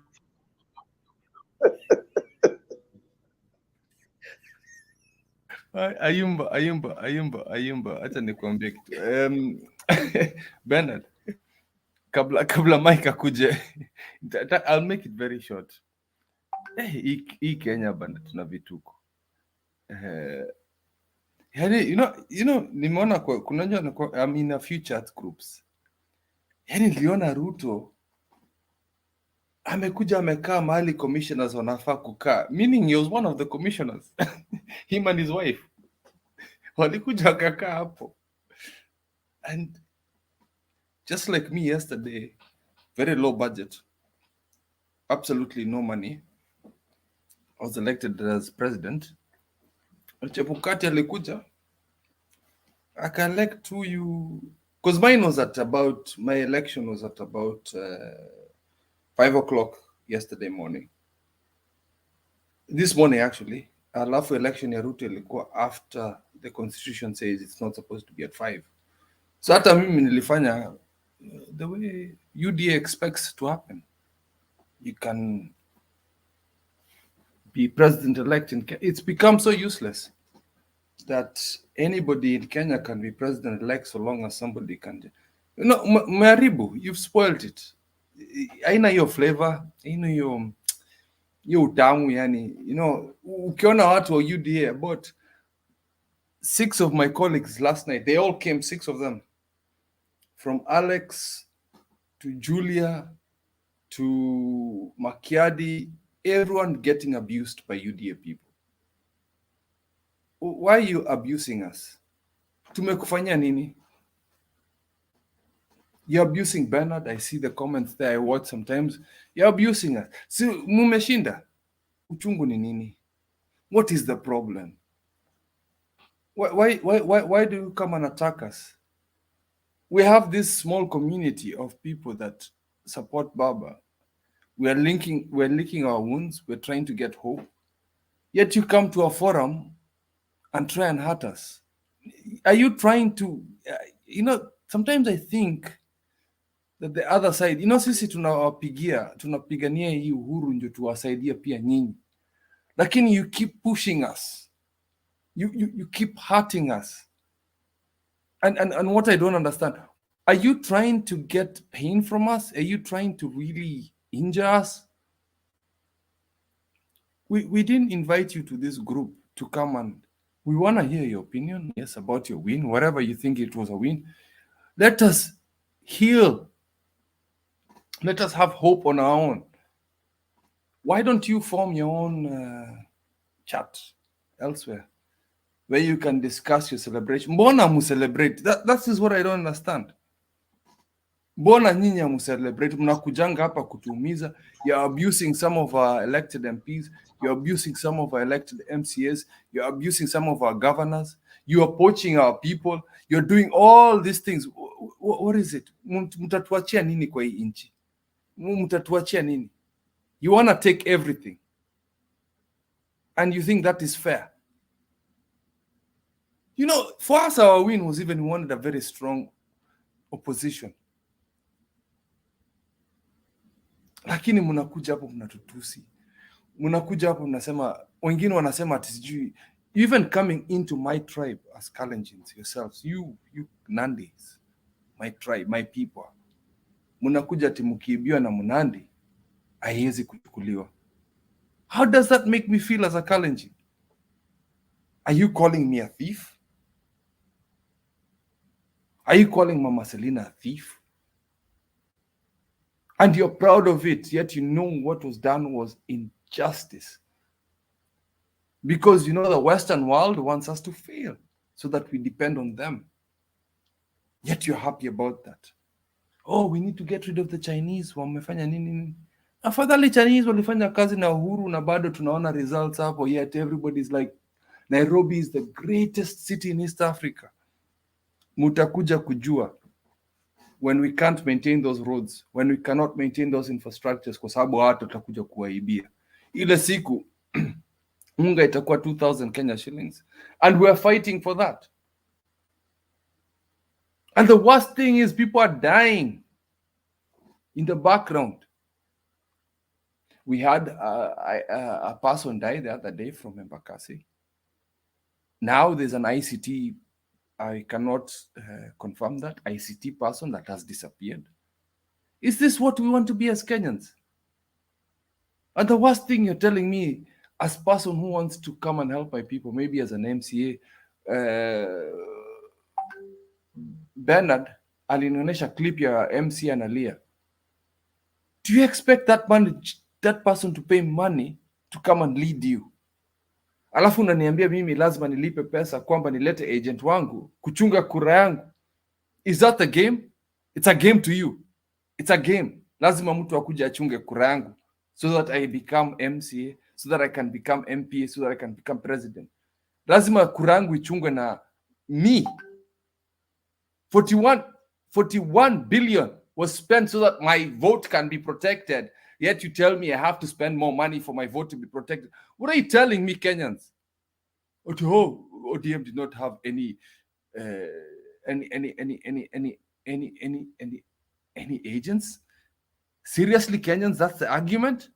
Speaker 3: Ayumba. Acha nikwambie kitu. Bernard, kabla Mike akuje, I'll make it very short. Hii Kenya bana tuna vituko. Yani, you know, nimeona I'm in a few chat groups. Yani niliona Ruto amekuja amekaa mahali commissioners wanafaa kukaa, meaning he was one of the commissioners. Him and his wife walikuja wakakaa hapo, and just like me yesterday, very low budget, absolutely no money, I was elected as president. Chebukati alikuja aka-elect you, because my election was at about 5 o'clock yesterday morning. This morning actually, alafu election ya Ruto ilikuwa after the constitution says it's not supposed to be at 5. So hata mimi nilifanya the way UDA expects to happen. You can be president-elect in Kenya. It's become so useless that anybody in Kenya can be president-elect so long as somebody can. You know, Maribu, you've spoiled it. Aina hiyo flavor, aina hiyo utamu yani. You know, ukiona watu wa UDA, about 6 of my colleagues last night, they all came, 6 of them, from Alex to Julia to Makiadi, everyone getting abused by UDA people. Why are you abusing us? Tumekufanya nini? You're abusing Bernard. I see the comments there. I watch sometimes. You're abusing us. Si mumeshinda. Uchungu ni nini? What is the problem? Why do you come and attack us? We have this small community of people that support Baba. We're licking our wounds. We're trying to get hope. Yet you come to a forum and try and hurt us. Are you trying to, sometimes I think that the other side, sisi tunapigania hii uhuru ndio tuwasaidia pia nyinyi. Lakini you keep pushing us. You keep hurting us. And what I don't understand, are you trying to get pain from us? Are you trying to really injure us? We didn't invite you to this group to come and we want to hear your opinion, yes, about your win, whatever you think it was a win. Let us heal. Let us have hope on our own. Why don't you form your own chat elsewhere where you can discuss your celebration? Mbona mu celebrate? That is what I don't understand. Mbona nyinyi mu celebrate? Mnakujanga hapa kutuumiza. You're abusing some of our elected MPs. You're abusing some of our elected MCAs. You're abusing some of our governors. You're poaching our people. You're doing all these things. What is it? Mtatuachia nini kwa hii nchi? Mtatuachia nini? You want to take everything. And you think that is fair. For us, our win was even we wanted a very strong opposition. Lakini mnakuja hapo mnatutusi. Mnakuja hapo mnasema, wengine wanasema ati sijui, even coming into my tribe as Kalenjins yourselves, you Nandis, my tribe, my people. Mnakuja ati mkiibiwa na Mnandi, haiwezi kuchukuliwa. How does that make me feel as a Kalenjin? Are you calling me a thief? Are you calling Mama Selina a thief? And you're proud of it, yet you know what was done was injustice. Because the Western world wants us to fail so that we depend on them. Yet you're happy about that. Oh, we need to get rid of the Chinese. Wamefanya nini? Afadhali Chinese walifanya kazi na uhuru na bado tunaona results hapo, yet everybody's like, Nairobi is the greatest city in East Africa. Mutakuja kujua when we can't maintain those roads, when we cannot maintain those infrastructures, kwa sababu watu watakuja kuwaibia. Ile siku unga itakuwa 2,000 Kenya shillings, and we are fighting for that. And the worst thing is people are dying in the background. We had a person die the other day from Embakasi. Now there's an ICT, I cannot confirm that, ICT person that has disappeared. Is this what we want to be as Kenyans? And the worst thing you're telling me, as person who wants to come and help my people, maybe as an MCA, Bernard alinionyesha clip ya MC analia. Do you expect that person to pay money to come and lead you? Alafu unaniambia mimi lazima nilipe pesa kwamba nilete agent wangu kuchunga kura yangu. Is that a game? It's a game to you. It's a game. Lazima mtu akuje achunge kura yangu so that I become MCA, so that I can become MPA, so that I can become president. Lazima kura yangu ichungwe na me. 41 billion was spent so that my vote can be protected. Yet you tell me I have to spend more money for my vote to be protected. What are you telling me, Kenyans? Oh, ODM did not have any agents? Seriously, Kenyans, that's the argument?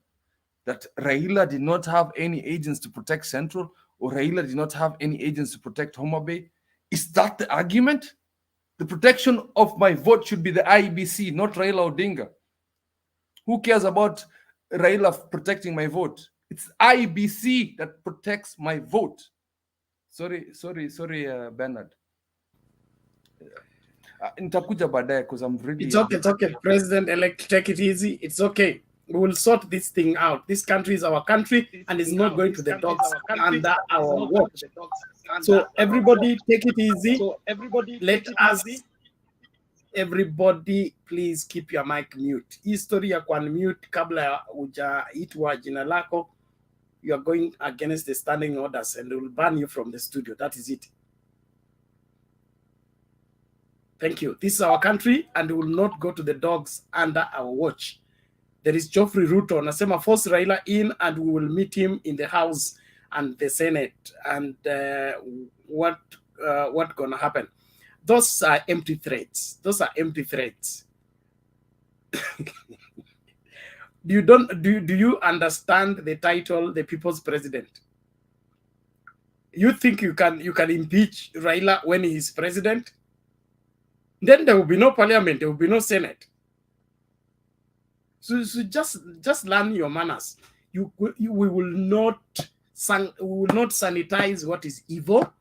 Speaker 3: That RAILA did not have any agents to protect Central, or RAILA did not have any agents to protect Homa Bay? Is that the argument? The protection of my vote should be the IBC, not Raila Odinga. Who cares about Raila protecting my vote? It's IBC that protects my vote. Sorry, Bernard. Nitakuja baadaye because I'm really...
Speaker 1: It's okay. President-elect, take it easy. It's okay. We will sort this thing out. This country is our country and it's not going to the dogs under our watch. So everybody take it easy. Everybody please keep your mic mute. History ya kwa mute kabla ya hujaitwa jina lako. You are going against the standing orders and they will ban you from the studio. That is it. Thank you. This is our country and we will not go to the dogs under our watch. There is Geoffrey Ruto. Nasema force Raila in and we will meet him in the House and the Senate. And what gonna happen? Those are empty threats. Do you understand the title, the People's President? You think you can impeach Raila when he is president? Then there will be no parliament, there will be no Senate. So just learn your manners. We will not sanitize what is evil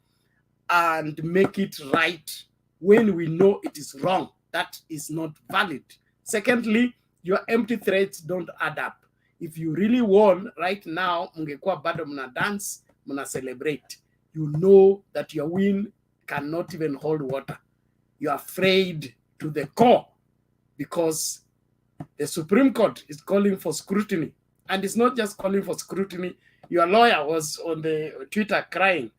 Speaker 1: and make it right when we know it is wrong. That is not valid. Secondly, your empty threats don't add up. If you really won right now, mungekuwa bado mna dance, mna celebrate. You know that your win cannot even hold water. You're afraid to the core because the Supreme Court is calling for scrutiny. And it's not just calling for scrutiny. Your lawyer was on the Twitter crying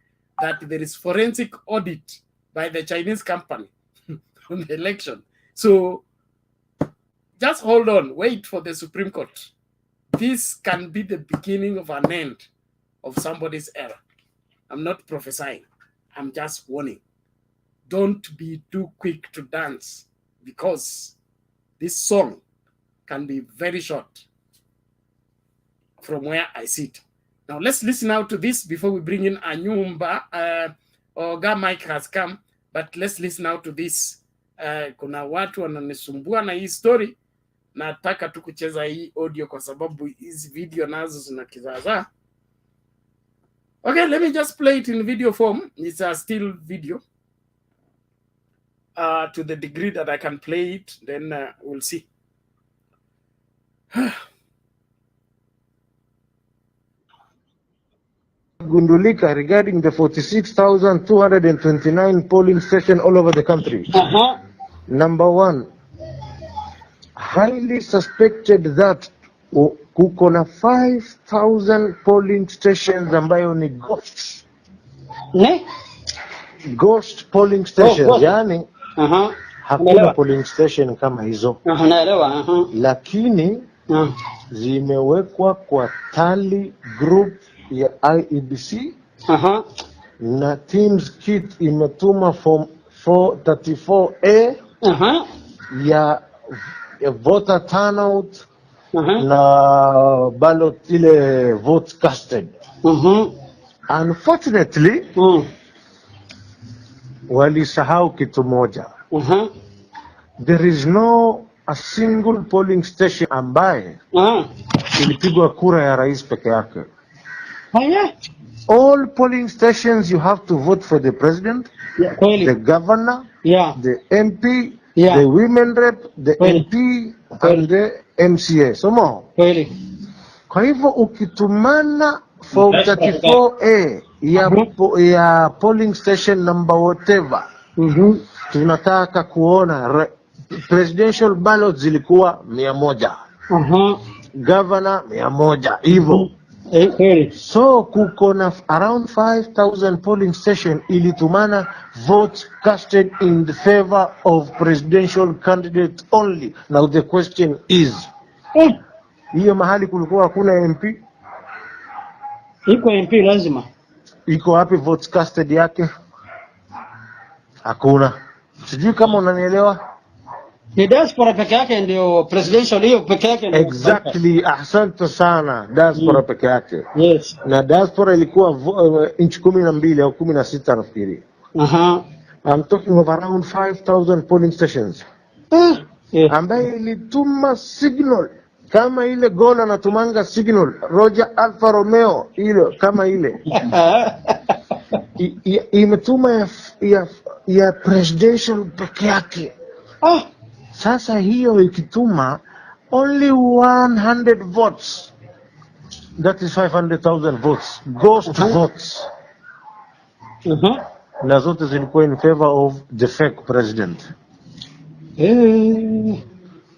Speaker 1: that there is forensic audit by the Chinese company on the election. So just hold on, wait for the Supreme Court. This can be the beginning of an end of somebody's era. I'm not prophesying. I'm just warning. Don't be too quick to dance because this song can be very short from where I sit. Now let's listen out to this before we bring in a new Oga Mike has come, but let's listen out to this. Kuna watu wananisumbua na hii story. Nataka tu kucheza hii audio kwa sababu hizi video nazo zina kizaza. Okay, let me just play it in video form. It's a still video. To the degree that I can play it, then we'll see.
Speaker 8: Gundulika regarding the 46,229 polling stations all over the country. Number one, highly suspected that kuko na 5,000 polling stations ambayo ni ghosts. Ghost polling stations, yani hakuna polling station kama hizo. Lakini zimewekwa kwa tally group ya IEBC na Teams kit imetuma form 434A ya voter turnout na ballot ile votes casted. Unfortunately, walisahau kitu moja. There is no a single polling station ambaye ilipigwa kura ya rais peke yake. All polling stations you have to vote for the president, the governor, the MP, the women rep, the MP and the MCA. Somo. Kwa hivyo ukitumana form 34A ya polling station number whatever, tunataka kuona presidential ballots zilikuwa 100, governor 100 hivyo. So kuko na around 5,000 polling station ilitumana votes casted in the favor of presidential candidate only. Now the question is, hiyo mahali kulikuwa hakuna MP?
Speaker 9: Iko MP lazima.
Speaker 8: Iko wapi votes casted yake? Hakuna. Sijui kama unanielewa.
Speaker 9: Ni diaspora peke yake ndio presidential, hiyo peke yake ndio.
Speaker 8: Exactly, asante sana. Diaspora peke yake.
Speaker 9: Yes.
Speaker 8: Na diaspora ilikuwa inchi 12 au 16 nafikiri. I'm talking of around 5,000 polling stations. Ambaye ilituma signal kama ile Gola anatumanga signal Roger Alfa Romeo ile kama ile. Imetuma ya presidential peke yake. Sasa hiyo ikituma only 100 votes, that is 500,000 votes, ghost votes. Na zote zilikuwa in favor of the fake president.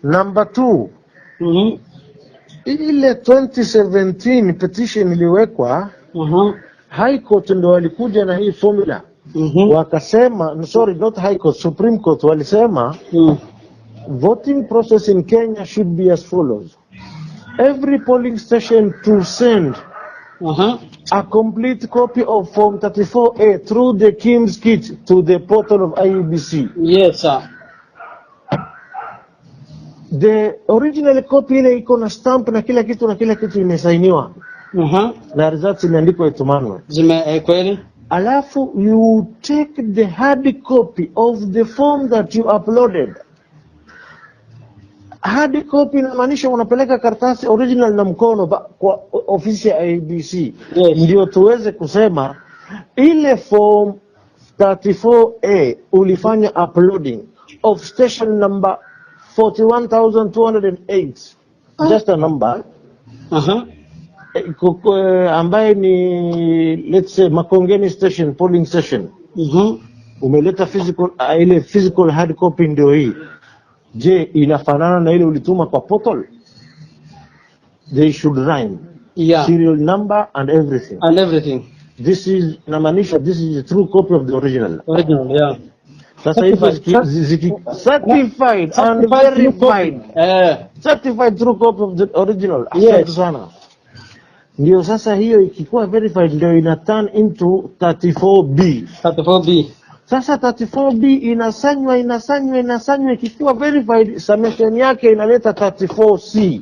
Speaker 8: Number 2, ile 2017 petition iliwekwa, High Court ndo walikuja na hii formula. Wakasema, sorry, not High Court, Supreme Court walisema, voting process in Kenya should be as follows. Every polling station to send a complete copy of Form 34A through the Kim's kit to the portal of IEBC.
Speaker 9: Yes, sir.
Speaker 8: The original copy ile iko na stamp na kila kitu imesainiwa. Na results imeandikwa itumanwe.
Speaker 9: Kweli?
Speaker 8: Alafu you take the hard copy of the form that you uploaded. Hard copy inamaanisha unapeleka karatasi original na mkono kwa ofisi ya IEBC. Ndio tuweze kusema ile form 34A ulifanya uploading of station number 41,208. Just a number. Ambaye ni let's say Makongeni station, polling station. Umeleta physical ile physical hard copy ndio hii. Je, inafanana na ile ulituma kwa portal? They should rhyme. Serial number and everything. This is namaanisha this is a true copy of the original. Sasa hivi certified and verified. Certified true copy of the original. Asante sana. Ndio sasa hiyo ikikuwa verified ndio ina turn into 34B. Sasa 34B inasanywa ikikuwa verified, summation yake inaleta 34C.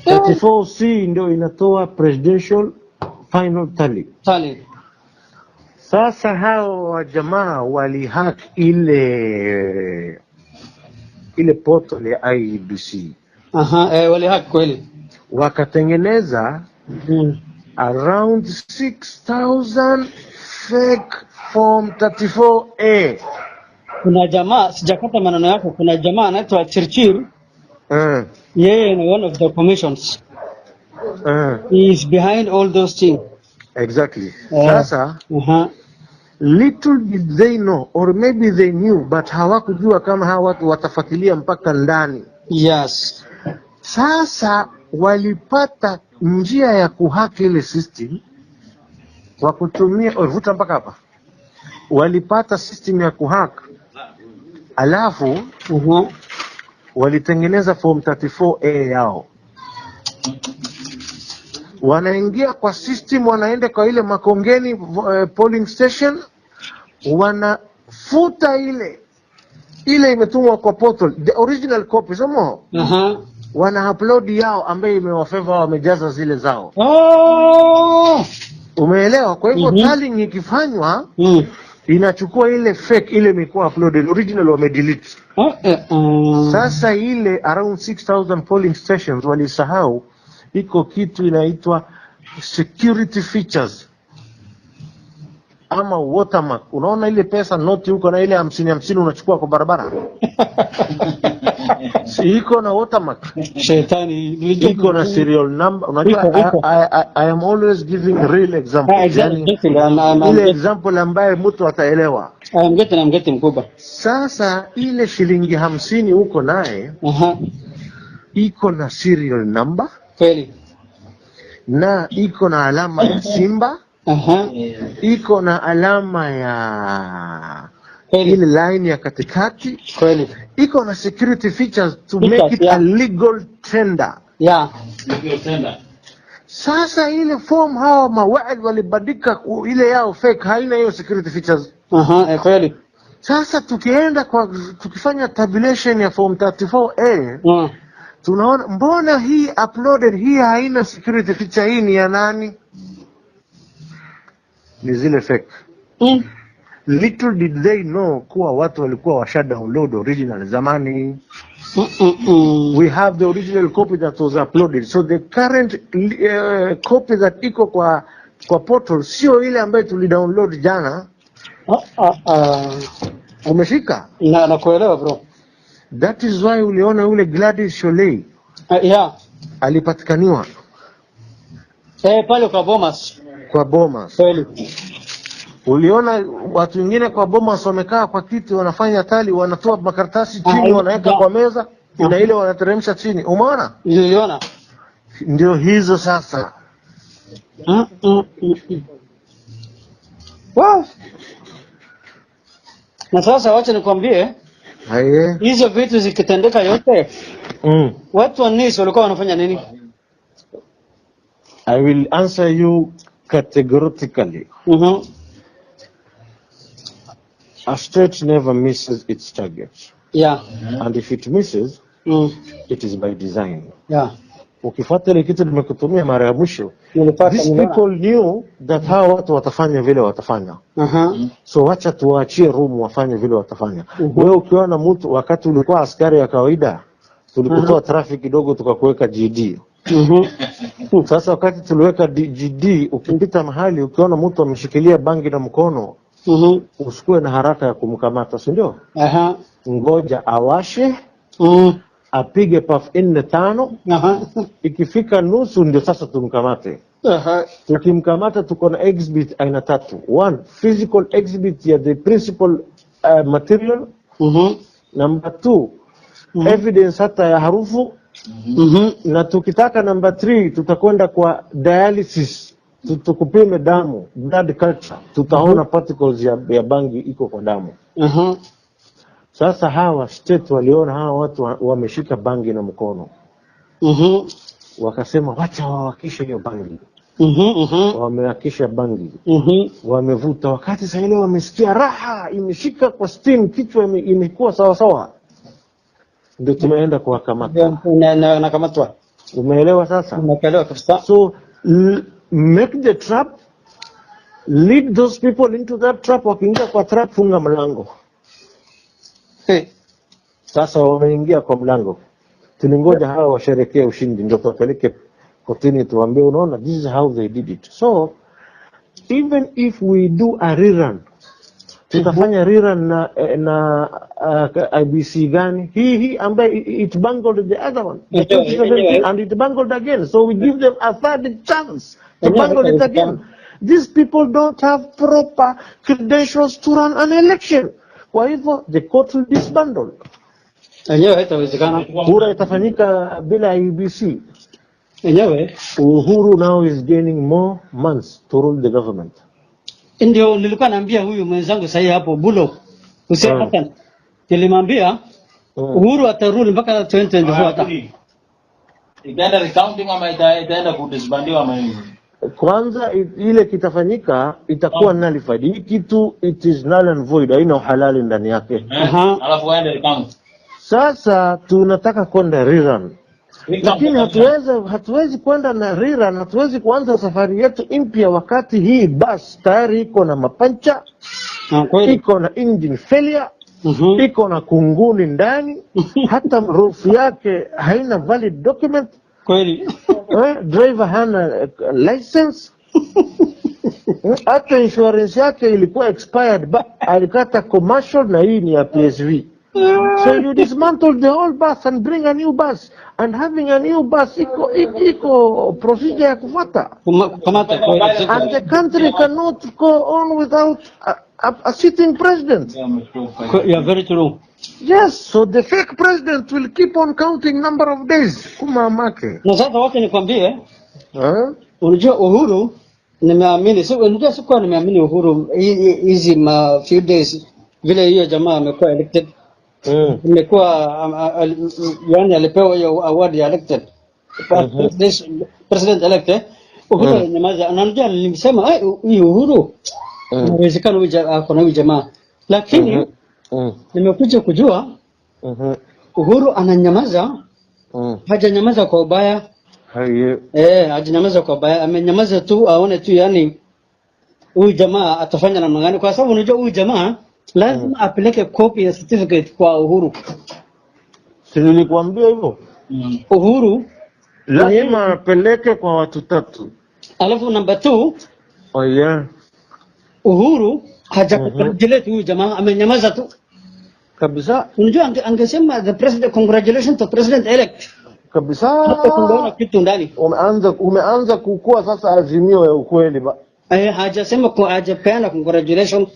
Speaker 8: 34C ndio inatoa presidential final tally. Sasa hao jamaa walihack ile portal ya IEBC.
Speaker 9: Walihack kweli.
Speaker 8: Wakatengeneza around 6,000 fake form 34A.
Speaker 9: Kuna jamaa, sijakata maneno yako, kuna jamaa anaitwa Chirchir. Yeye ni one of the commissions. He is behind all those things.
Speaker 8: Exactly. Sasa little did they know, or maybe they knew, but hawakujua kama hawa watu watafuatilia mpaka ndani.
Speaker 9: Yes.
Speaker 8: Sasa walipata njia ya kuhack ile system kwa kutumia vuta mpaka hapa. Walipata system ya kuhack. Alafu walitengeneza form 34A yao. Wanaingia kwa system, wanaenda kwa ile Makongeni polling station, wanafuta ile imetumwa kwa portal, the original copy somo. Wana upload yao ambaye imewafavor, wamejaza zile zao. Umeelewa? Kwa hivyo tallying ikifanywa inachukua ile fake, ile imekuwa uploaded, original wamedelete. Sasa ile around 6000 polling stations walisahau iko kitu inaitwa security features ama watermark. Unaona ile pesa noti huko na ile 50 unachukua kwa barabara si iko na watermark,
Speaker 9: Shetani
Speaker 8: iko na serial number. Unajua I am always giving real examples, yani ile example ambaye mtu ataelewa.
Speaker 9: I'm getting mkubwa.
Speaker 8: Sasa ile shilingi 50 huko naye iko na serial number
Speaker 9: Kweli.
Speaker 8: na iko na alama ya simba, iko na alama ya ile line ya katikati,
Speaker 9: Kweli.
Speaker 8: iko na security features to make it a legal tender.
Speaker 9: Legal tender.
Speaker 8: Sasa ile form hao mawali walibadika ile yao fake, haina hiyo security features.
Speaker 9: Kweli.
Speaker 8: Sasa tukifanya tabulation ya form 34A, tunaona mbona hii uploaded hii haina security feature, hii ni ya nani? Ni zile fake. Little did they know kuwa watu walikuwa washa download original zamani. We have the original copy that was uploaded, so the current copy that iko kwa portal sio ile ambayo tulidownload jana. Umeshika?
Speaker 9: Na kuelewa bro.
Speaker 8: That is why uliona ule Gladys Sholei alipatikaniwa
Speaker 9: pale kwa Bomas.
Speaker 8: Kwa Bomas.
Speaker 9: Kweli.
Speaker 8: Uliona watu wengine kwa Bomas wamekaa kwa kiti wanafanya tali, wanatoa makaratasi chini wanaweka kwa meza na ile wanateremsha chini. Umeona?
Speaker 9: Niliona.
Speaker 8: Ndio hizo sasa.
Speaker 9: Wow. Na sasa wacha nikwambie, hizo vitu zikitendeka yote, watu wa NIS walikuwa wanafanya nini?
Speaker 8: I will answer you categorically. A state never misses its target. And if it misses, it is by design. Ukifuata ile kitu nimekutumia mara ya mwisho, these people knew that hawa watu watafanya vile watafanya. So wacha tuwaachie room wafanye vile watafanya. Wewe ukiona mtu, wakati ulikuwa askari ya kawaida, tulikutoa traffic kidogo tukakuweka GD. Sasa wakati tuliweka GD, ukipita mahali ukiona mtu ameshikilia bangi na mkono, usikue na haraka ya kumkamata, si ndio? Ngoja awashe, apige puff 4-5, ikifika nusu ndio sasa tumkamate. Tukimkamata tuko na exhibit aina 3. 1, physical exhibit ya the principal material. Number 2, evidence hata ya harufu. Na tukitaka number 3 tutakwenda kwa dialysis, tukupime damu, blood culture, tutaona particles ya bangi iko kwa damu. Sasa hawa state waliona hawa watu wameshika bangi na mkono. Wakasema wacha wawakishe hiyo bangi. Wamewakisha bangi. Wamevuta, wakati sasa ile wamesikia raha, imeshika kwa steam, kichwa imekuwa sawa sawa. Ndio tumeenda kuwakamata.
Speaker 9: Na kamatwa.
Speaker 8: Umeelewa sasa?
Speaker 9: Umeelewa kabisa.
Speaker 8: So make the trap, lead those people into that trap. Wakiingia kwa trap, funga mlango. Sasa wameingia kwa mlango, tulingoja hawa washerekee ushindi ndio tupeleke kotini tuambie, unaona, this is how they did it. So even if we do a rerun, tutafanya rerun na IBC gani hii ambaye it bungled the other one, the 2017, and it bungled again, so we give them a third chance to bungle it again. These people don't have proper credentials to run an election. Kwa hivyo the court will disbandle.
Speaker 9: Enyewe haitawezekana.
Speaker 8: Kura itafanyika bila IBC.
Speaker 9: Enyewe
Speaker 8: Uhuru now is gaining more months to rule the government.
Speaker 9: Ndio nilikuwa naambia huyu mwenzangu sahi hapo Bulo. Hata nilimwambia Uhuru atarudi mpaka 2024 hata.
Speaker 10: Itaenda recounting ama itaenda kudisbandiwa ama nini?
Speaker 8: Kwanza ile kitafanyika itakuwa nullified. Hii kitu it is null and void, haina uhalali ndani yake.
Speaker 10: Alafu waende recount.
Speaker 8: Sasa tunataka kwenda rerun. Lakini hatuwezi kwenda na rerun, hatuwezi kuanza safari yetu mpya wakati hii bus tayari iko na mapancha, iko na engine failure, iko na kunguni ndani, hata roof yake haina valid document.
Speaker 9: Kweli.
Speaker 8: Driver hana license. Hata insurance yake ilikuwa expired, but alikata commercial na hii ni ya PSV. So you dismantle the whole bus and bring a new bus, and having a new bus iko procedure ya kufuata. And the country cannot go on without a sitting president.
Speaker 9: Yeah, very true.
Speaker 8: Yes, so the fake president will keep on counting number of days. Kumamake.
Speaker 9: Na sasa wacha nikwambie, unajua Uhuru nimeamini, unajua sikuwa nimeamini Uhuru hizi few days vile hiyo jamaa amekuwa elected. Imekuwa yani alipewa hiyo award ya elected. President elected. Uhuru nyamaza, anamjua nilimsema huyu Uhuru inawezekana huyu jamaa. Lakini nimekuja kujua Uhuru ananyamaza, hajanyamaza kwa ubaya. Hajanyamaza kwa ubaya, amenyamaza tu aone tu yani huyu jamaa atafanya namna gani, kwa sababu unajua huyu jamaa lazima apeleke copy ya certificate kwa Uhuru.
Speaker 8: Si nilikwambia hivyo?
Speaker 9: Uhuru
Speaker 8: lazima apeleke kwa watu tatu.
Speaker 9: Alafu number 2, Uhuru hajakucongratulate huyu jamaa, amenyamaza tu
Speaker 8: kabisa.
Speaker 9: Unajua angesema the president, congratulations to president elect
Speaker 8: kabisa.
Speaker 9: Hapo tungeona kitu ndani.
Speaker 8: Umeanza kukua sasa Azimio ya ukweli ba.
Speaker 9: Hajasema kwa hajapeana congratulations.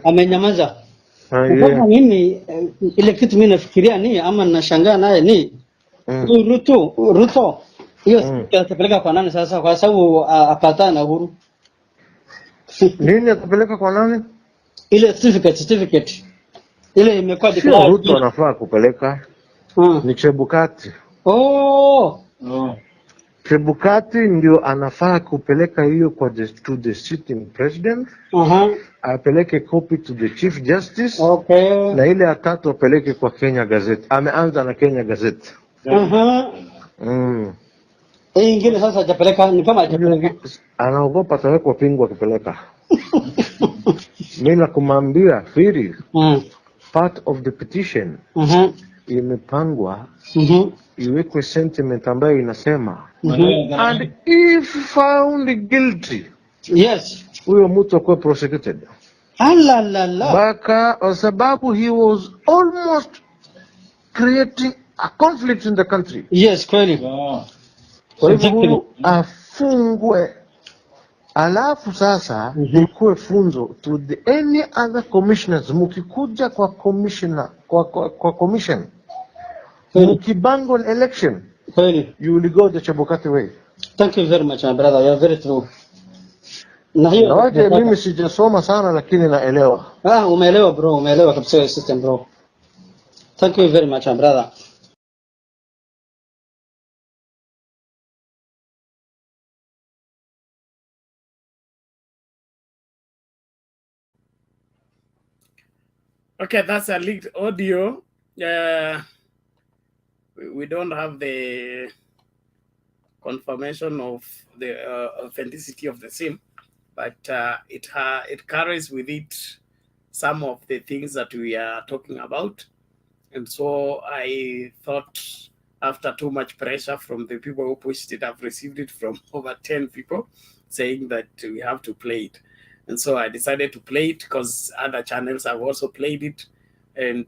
Speaker 9: Amenyamaza. Kwa mimi ile kitu mimi nafikiria ni ama nashangaa naye ni Ruto hiyo atapeleka kwa nani sasa, kwa sababu apatana na Uhuru.
Speaker 8: Nini atapeleka kwa nani?
Speaker 9: Ile certificate ile imekuwa declared.
Speaker 8: Ruto anafaa kupeleka ni Chebukati. Chebukati ndio anafaa kupeleka hiyo kwa to the sitting president. Apeleke copy to the chief justice. Na ile ya tatu apeleke kwa Kenya Gazette. Ameanza na Kenya Gazette.
Speaker 9: Ingine sasa hajapeleka, ni kama hajapeleka.
Speaker 8: Anaogopa atawekwa pingu akipeleka. Mimi nakumwambia Firi, part of the petition imepangwa iwekwe sentiment ambayo inasema and if found guilty, huyo mtu akuwe prosecuted. Baka kwa sababu he was almost creating a conflict in the country.
Speaker 9: Kweli.
Speaker 8: Kwa hivyo huyu afungwe. Alafu sasa ikuwe funzo to the any other commissioners, mukikuja kwa commissioner kwa commission mukibango election, you will go the Chebukati way.
Speaker 9: Thank you very much my brother, you are very true.
Speaker 8: Na hiyo waje mimi sijasoma sana lakini naelewa.
Speaker 9: Umeelewa bro, umeelewa kabisa system bro. Thank you very much my brother.
Speaker 1: Okay, that's a leaked audio. We don't have the confirmation of the authenticity of the same, but it carries with it some of the things that we are talking about. And so I thought, after too much pressure from the people who pushed it, I've received it from over 10 people saying that we have to play it. And so I decided to play it because other channels have also played it. And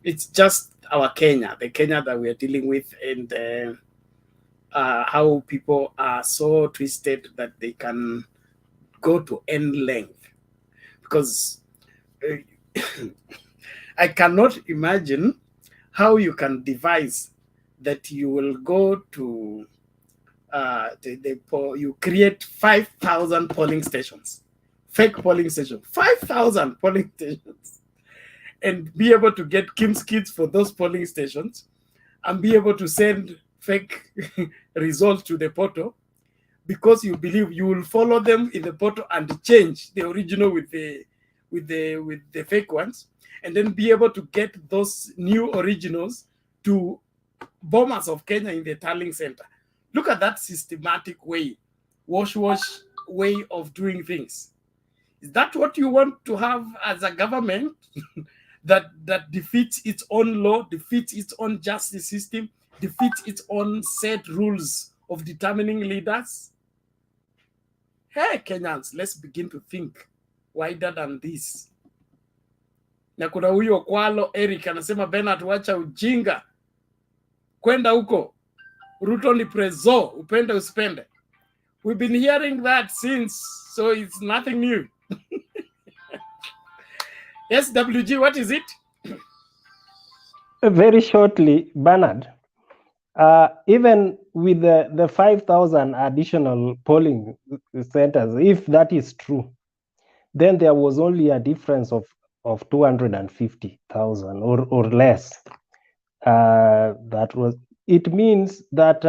Speaker 1: it's just our Kenya, the Kenya that we are dealing with, and how people are so twisted that they can go to any length. Because I cannot imagine how you can devise that you will go to you create 5,000 polling stations, fake polling stations, 5,000 polling stations, and be able to get Kim's kids for those polling stations, and be able to send fake results to the portal, because you believe you will follow them in the portal and change the original with the fake ones, and then be able to get those new originals to bombers of Kenya in the tallying center. Look at that systematic way, wash way of doing things. Is that what you want to have as a government that defeats its own law, defeats its own justice system, defeats its own set rules of determining leaders? Hey, Kenyans, let's begin to think wider than this. Na kuna huyo Kwalo Eric anasema Bernard, wacha ujinga, kwenda huko, Ruto ni prezo, upende usipende. We've been hearing that since, so it's nothing new. Yes, WG, what is it?
Speaker 6: Very shortly, Bernard, even with the 5,000 additional polling centers, if that is true, then there was only a difference of 250,000 or less. It means that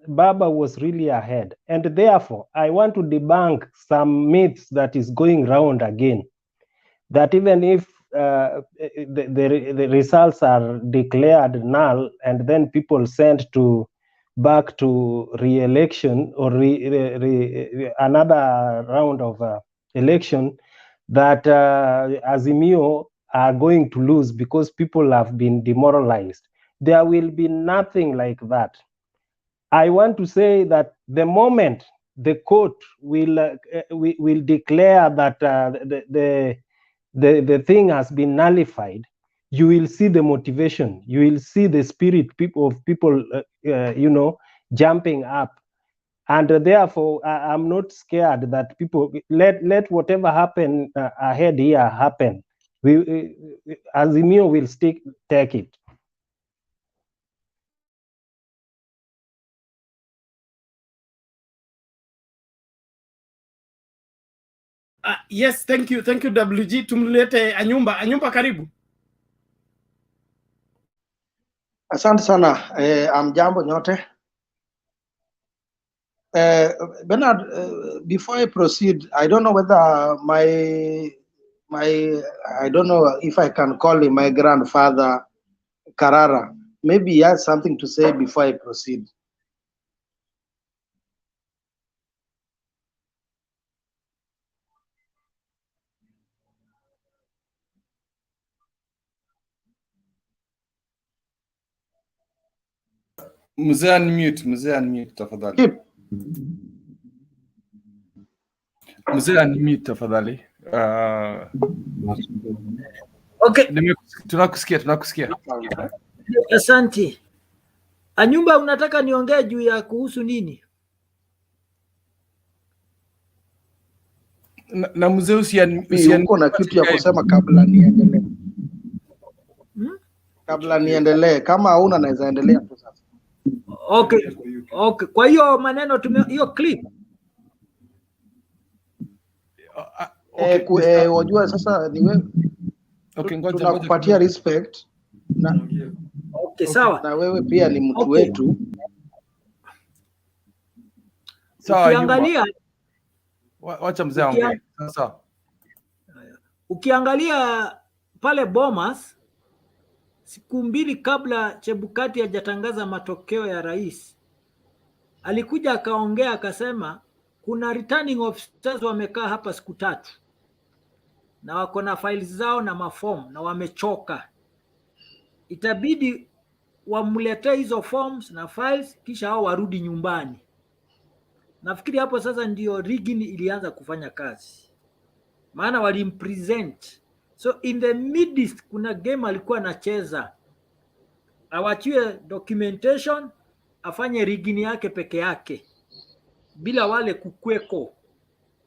Speaker 6: Baba was really ahead. And therefore, I want to debunk some myths that is going round again, that even if the results are declared null and then people sent back to re-election or another round of election, that Azimio are going to lose because people have been demoralized. There will be nothing like that. I want to say that the moment the court will declare that the thing has been nullified, you will see the motivation, you will see the spirit of people jumping up. And therefore, I'm not scared that people let whatever happen ahead here happen. Azimio will take it.
Speaker 1: Yes, thank you WG. Tumlete Anyumba, karibu.
Speaker 5: Asante sana. Amjambo nyote. Bernard, before I proceed, I don't know whether I don't know if I can call him my grandfather, Karara. Maybe he has something to say before I proceed.
Speaker 3: Mzee unmute tafadhali. Mzee unmute tafadhali.
Speaker 7: Okay.
Speaker 3: Tunakusikia.
Speaker 7: Asante. Anyumba, unataka niongee juu ya kuhusu nini?
Speaker 5: Na mzee uko na kitu ya kusema kabla niendelee? Kabla niendelee, kama hauna naweza endelea tu sasa.
Speaker 7: Okay. Kwa hiyo maneno hiyo clip.
Speaker 5: Wajua sasa ni wewe. Okay, ngoja tunakupatia respect na
Speaker 7: okay, sawa.
Speaker 5: Na wewe pia ni mtu wetu.
Speaker 7: Sawa. Ukiangalia
Speaker 3: wacha mzee aongee. Sawa.
Speaker 7: Ukiangalia pale Bomas, siku mbili kabla Chebukati hajatangaza matokeo ya rais, alikuja akaongea akasema kuna returning officers wamekaa hapa siku 3 na wako na files zao na maform na wamechoka, itabidi wamletee hizo forms na files kisha hao warudi nyumbani. Nafikiri hapo sasa ndio rigging ilianza kufanya kazi, maana walimpresent. So in the midst kuna game alikuwa anacheza, awachiwe documentation, afanye rigging yake peke yake bila wale kukweko.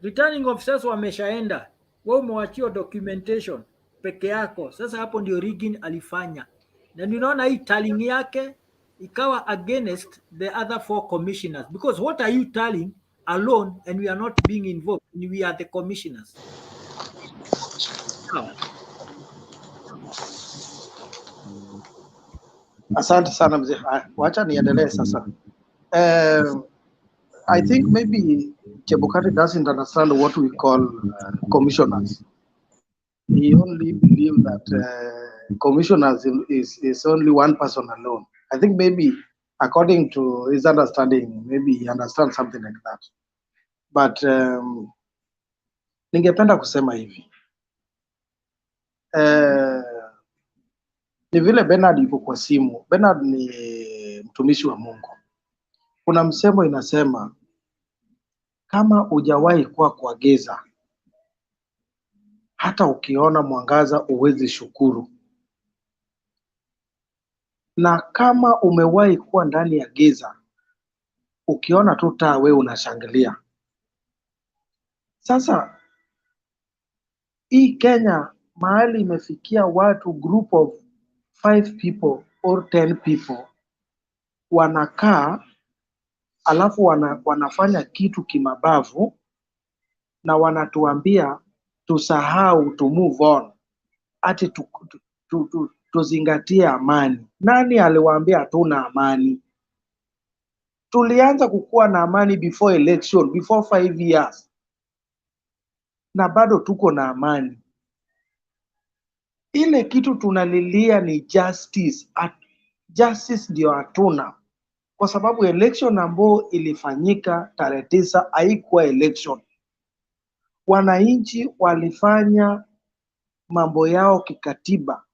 Speaker 7: Returning officers wameshaenda, wewe umewachiwa documentation peke yako. Sasa hapo ndio rigging alifanya, na ninaona hii tallying yake ikawa against the other 4 commissioners, because what are you tallying alone and we are not being involved, and we are the commissioners.
Speaker 5: Asante sana mzee. Wacha niendelee sasa. I think maybe Chebukati doesn't understand what we call commissioners. He only believes that commissioners is only one person alone. I think maybe according to his understanding, maybe he understands something like that. But ningependa kusema hivi. Ni vile Bernard yuko kwa simu. Bernard ni mtumishi wa Mungu. Kuna msemo inasema kama hujawahi kuwa kwa giza, hata ukiona mwangaza uwezi shukuru. Na kama umewahi kuwa ndani ya giza, ukiona tu taa wewe unashangilia. Sasa hii Kenya mahali imefikia watu group of 5 people or 10 people wanakaa alafu wanafanya kitu kimabavu na tusahau to move on, ati tuzingatie amani. Nani aliwaambia hatuna amani? Tulianza kukuwa na amani before election, before 5 years, na bado tuko na amani. Ile kitu tunalilia ni justice. Justice ndio hatuna, kwa sababu election ambayo ilifanyika tarehe 9 haikuwa election. Wananchi walifanya mambo yao kikatiba.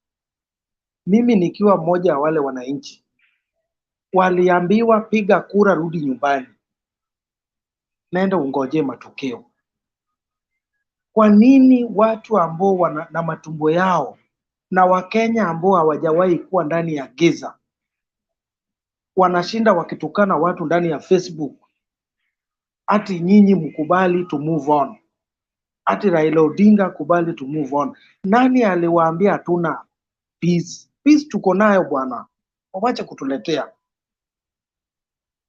Speaker 5: Mimi nikiwa mmoja wa wale wananchi, waliambiwa piga kura, rudi nyumbani, nenda ungoje matokeo. Kwa nini watu ambao na matumbo yao na Wakenya ambao hawajawahi kuwa ndani ya giza wanashinda wakitukana watu ndani ya Facebook, ati nyinyi mkubali to move on, ati Raila Odinga kubali to move on? Nani aliwaambia hatuna peace? Peace tuko nayo bwana, wawache kutuletea.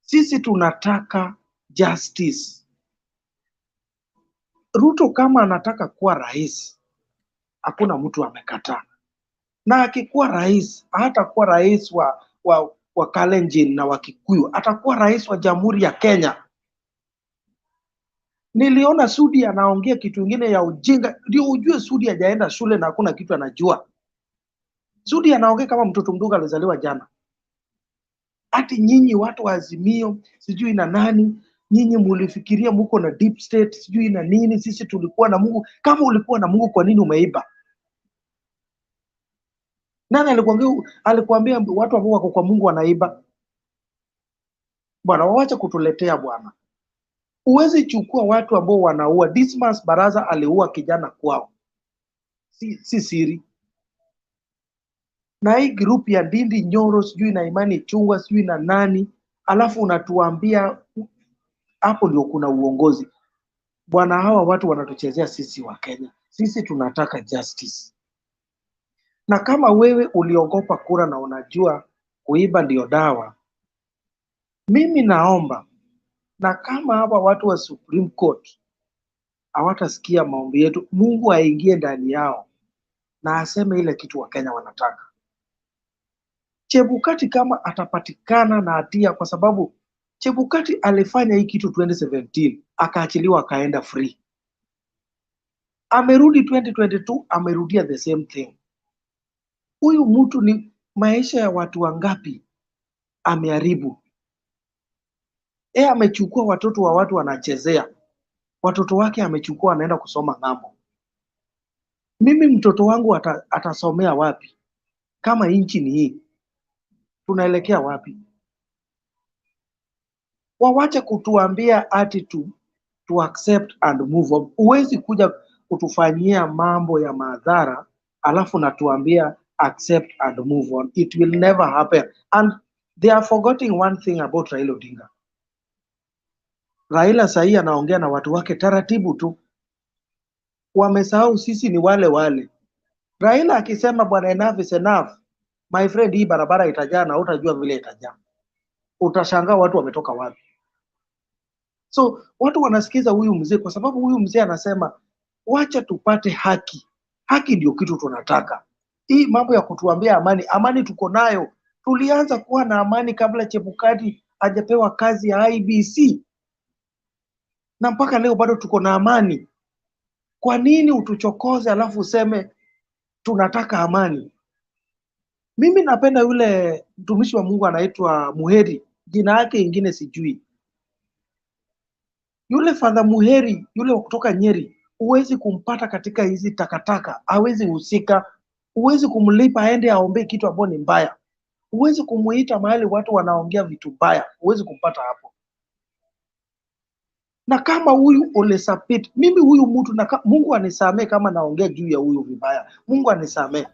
Speaker 5: Sisi tunataka justice. Ruto kama anataka kuwa rais, hakuna mtu amekataa. Na akikuwa rais, hatakuwa rais wa Kalenjin na wa Kikuyu, atakuwa rais wa Jamhuri ya Kenya. Niliona Sudi anaongea kitu kingine ya ujinga, ndio ujue Sudi hajaenda shule na hakuna kitu anajua. Sudi anaongea kama mtoto mdogo alizaliwa jana. Ati nyinyi watu wa Azimio sijui na nani, nyinyi mulifikiria muko na deep state sijui na nini, sisi tulikuwa na Mungu. Kama ulikuwa na Mungu, kwa nini umeiba? Nani alikuambia watu ambao wako kwa Mungu wanaiba? Bwana, waache kutuletea bwana. Uwezi chukua watu ambao wanaua. Dismas Baraza aliua kijana kwao, si siri. Na hii group ya Ndindi Nyoro sijui na Imani Chungwa sijui na nani, alafu unatuambia hapo ndio kuna uongozi. Bwana, hawa watu wanatuchezea sisi wa Kenya. Sisi tunataka justice. Na kama wewe uliogopa kura na unajua kuiba ndio dawa, mimi naomba, na kama hawa watu wa Supreme Court hawatasikia maombi yetu, Mungu aingie ndani yao na aseme ile kitu wa Kenya wanataka. Chebukati kama atapatikana na hatia, kwa sababu Chebukati alifanya hii kitu 2017 akaachiliwa akaenda free. Amerudi 2022 amerudia the same thing. Huyu mtu ni maisha ya watu wangapi ameharibu? Amechukua watoto wa watu wanachezea. Watoto wake amechukua anaenda kusoma ng'ambo. Mimi mtoto wangu atasomea wapi? Kama nchi ni hii, tunaelekea wapi? Wawache kutuambia ati to accept and move on. Uwezi kuja kutufanyia mambo ya madhara alafu natuambia accept and move on. It will never happen. And they are forgetting one thing about Raila Odinga. Raila sahi anaongea na watu wake taratibu tu. Wamesahau sisi ni wale wale. Raila akisema bwana enough is enough, my friend, hii barabara itajaa na utajua vile itajaa. Utashangaa watu wametoka wapi. So watu wanasikiza huyu mzee kwa sababu huyu mzee anasema wacha tupate haki. Haki ndio kitu tunataka. Hii mambo ya kutuambia amani tuko nayo. Tulianza kuwa na amani kabla Chebukati hajapewa kazi ya IBC. Na mpaka leo bado tuko na amani. Kwa nini utuchokoze alafu useme tunataka amani? Mimi napenda yule mtumishi wa Mungu anaitwa Muheri, jina yake ingine sijui. Yule Father Muheri, yule kutoka Nyeri, huwezi kumpata katika hizi takataka, hawezi husika. Huwezi kumlipa aende aombee kitu ambacho ni mbaya. Huwezi kumuita mahali watu wanaongea vitu mbaya, huwezi kumpata hapo. Na kama huyu Ole Sapit, mimi huyu mtu Mungu anisamee kama naongea juu ya huyu vibaya. Mungu anisamee.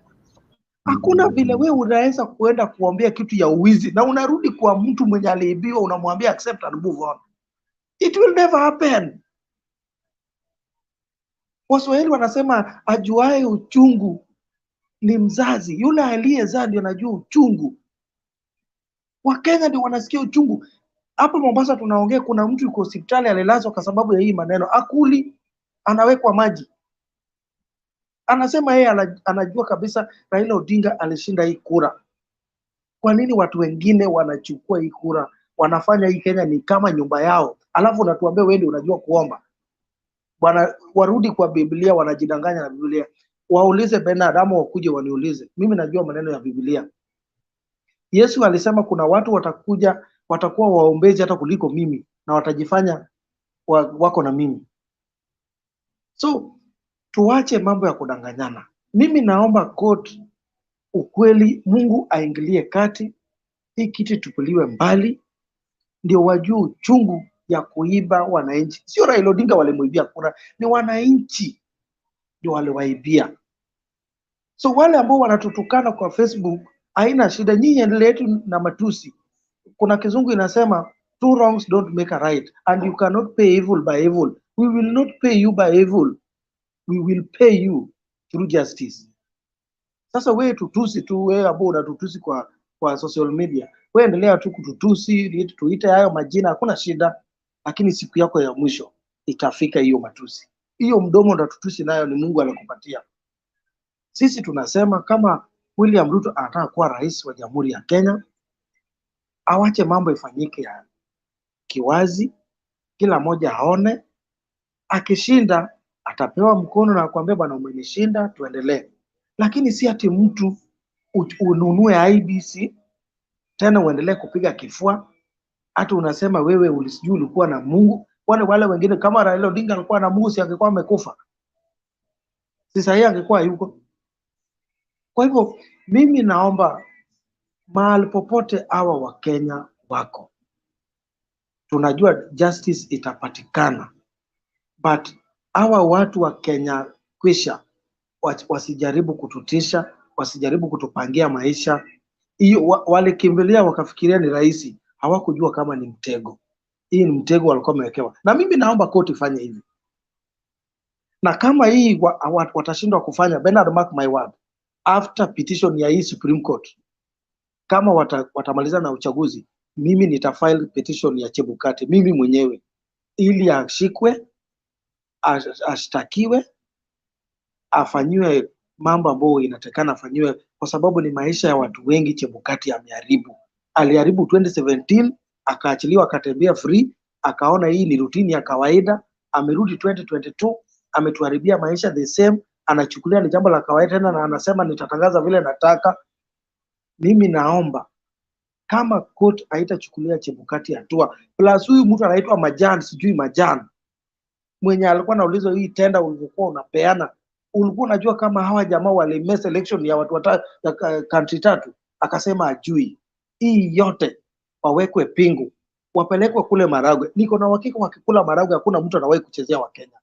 Speaker 5: Hakuna vile wewe unaweza kuenda kuombea kitu ya uwizi na unarudi kwa mtu mwenye aliibiwa unamwambia accept and move on. It will never happen. Waswahili wanasema ajuae uchungu ni mzazi. Yule aliyezaa ndio anajua uchungu. Wakenya ndio wanasikia uchungu. Hapa Mombasa tunaongea, kuna mtu yuko hospitali alilazwa kwa sababu ya hii maneno. Akuli, anawekwa maji. Anasema yeye anajua kabisa Raila Odinga alishinda hii kura. Kwa nini watu wengine wanachukua hii kura? Wanafanya hii Kenya ni kama nyumba yao. Alafu unatuambia wewe ndio unajua kuomba. Bwana, warudi kwa Biblia, wanajidanganya na Biblia. Waulize Bernard ama wakuje waniulize. Mimi najua maneno ya Biblia. Yesu alisema kuna watu watakuwa waombezi hata kuliko mimi na watajifanya wako na mimi. So tuache mambo ya kudanganyana. Mimi naomba court ukweli, Mungu aingilie kati, hii kitu tupuliwe mbali, ndio wajue uchungu ya kuiba wananchi. Sio Raila Odinga walimuibia kura, ni wananchi ndio waliwaibia. So wale ambao wanatutukana kwa Facebook, haina shida, nyinyi endelee tu na matusi. Kuna kizungu inasema two wrongs don't make a right, and you cannot pay evil by evil. We will not pay you by evil. We will pay you through justice. Sasa wewe tutusi tu, wewe ambao unatutusi kwa social media, wewe endelea tu kututusi, tuite hayo majina, hakuna shida, lakini siku yako ya mwisho itafika hiyo matusi. Hiyo mdomo unatutusi nayo ni Mungu anakupatia. Sisi tunasema kama William Ruto anataka kuwa rais wa Jamhuri ya Kenya, awache mambo ifanyike ya kiwazi, kila mmoja aone. Akishinda atapewa mkono na kuambia bwana umenishinda, tuendelee. Lakini si ati mtu ununue IBC tena uendelee kupiga kifua, hata unasema wewe ulisijui ulikuwa na Mungu. Wale wengine kama Raila Odinga alikuwa na Mungu, si angekuwa amekufa? Sasa yeye angekuwa yuko. Kwa hivyo mimi naomba mahali popote hawa wa Kenya wako, tunajua justice itapatikana, but hawa watu wa Kenya kwisha wasijaribu kututisha, wasijaribu kutupangia maisha. Hiyo walikimbilia wakafikiria ni rahisi, hawakujua kama ni mtego. Hii ni mtego walikuwa wamewekewa. Na mimi naomba koti ifanye hivi. Na kama hii watashindwa kufanya, Bernard, mark my word, after petition ya hii Supreme Court, kama watamaliza na uchaguzi, mimi nitafile petition ya Chebukati mimi mwenyewe, ili ashikwe, ashtakiwe, afanyiwe mambo ambayo inatakana afanyiwe, kwa sababu ni maisha ya watu wengi Chebukati ameharibu. Aliharibu 2017, akaachiliwa, akatembea free, akaona hii ni routine ya kawaida. Amerudi 2022, ametuharibia maisha the same, anachukulia ni jambo la kawaida tena, na anasema nitatangaza vile nataka. Mimi naomba kama court haitachukulia Chebukati hatua, plus huyu mtu anaitwa Majan, sijui Majan, mwenye alikuwa anaulizwa hii tenda ulivyokuwa unapeana, ulikuwa unajua kama hawa jamaa wali mess election ya watu ya country tatu? Akasema ajui. Hii yote wawekwe pingu, wapelekwe kule Maragwe. Niko na uhakika wakikula Maragwe hakuna mtu anawahi kuchezea wa Kenya.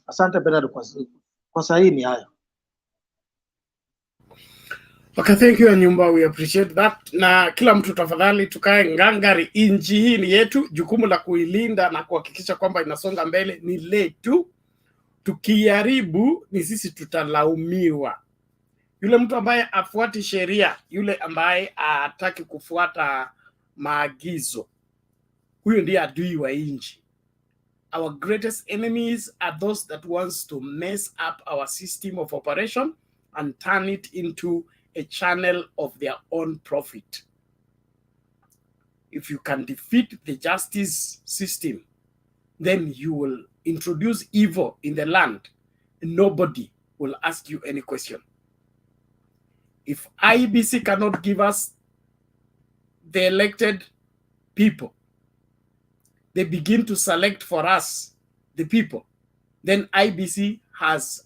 Speaker 5: Asante Bernard, kwa sahihi ni hayo.
Speaker 1: Okay, thank you Nyumba, we appreciate that. Na kila mtu tafadhali tukae ngangari, inchi hii ni yetu, jukumu la kuilinda na kuhakikisha kwamba inasonga mbele ni letu. Tukiharibu ni sisi tutalaumiwa. Yule mtu ambaye afuati sheria, yule ambaye hataki kufuata maagizo, huyo ndiye adui wa inchi. Our greatest enemies are those that wants to mess up our system of operation and turn it into a channel of their own profit. If you can defeat the justice system, then you will introduce evil in the land and nobody will ask you any question. If IBC cannot give us the elected people, they begin to select for us the people. then IBC has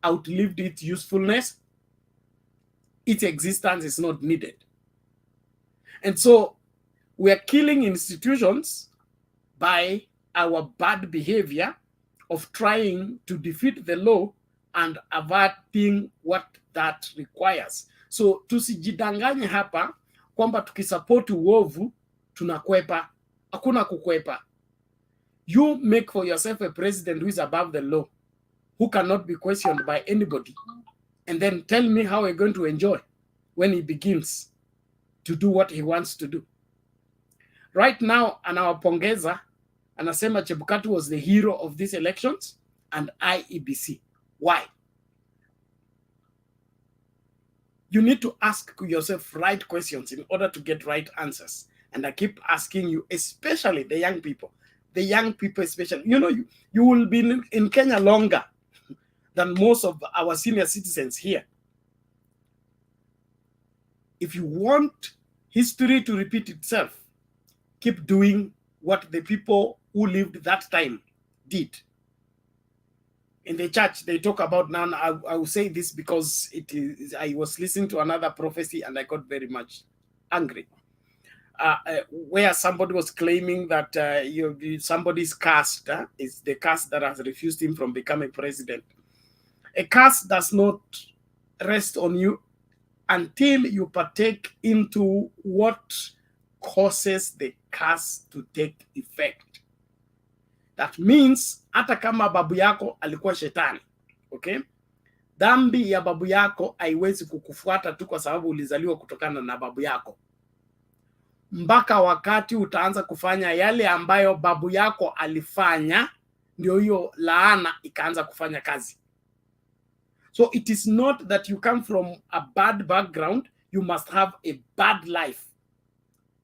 Speaker 1: outlived its usefulness. Its existence is not needed. And so we are killing institutions by our bad behavior of trying to defeat the law and averting what that requires. So tusijidanganye hapa kwamba tukisupport uovu tunakwepa. Hakuna kukwepa. You make for yourself a president who is above the law, who cannot be questioned by anybody, and then tell me how we're going to enjoy when he begins to do what he wants to do. Right now, anawapongeza, anasema Chebukati was the hero of these elections and IEBC. Why? You need to ask yourself right questions in order to get right answers. And I keep asking you, especially the young people. The young people especially. You know, you will be in Kenya longer than most of our senior citizens here. If you want history to repeat itself, keep doing what the people who lived that time did. In the church, they talk about now, I will say this because I was listening to another prophecy and I got very much angry. Where somebody was claiming that somebody's caste is the caste that has refused him from becoming president. A caste does not rest on you until you partake into what causes the curse to take effect. That means hata kama babu yako alikuwa shetani, okay? Dhambi ya babu yako haiwezi kukufuata tu kwa sababu ulizaliwa kutokana na babu yako. Mpaka wakati utaanza kufanya yale ambayo babu yako alifanya, ndio hiyo laana ikaanza kufanya kazi. So it is not that you come from a bad background, you must have a bad life.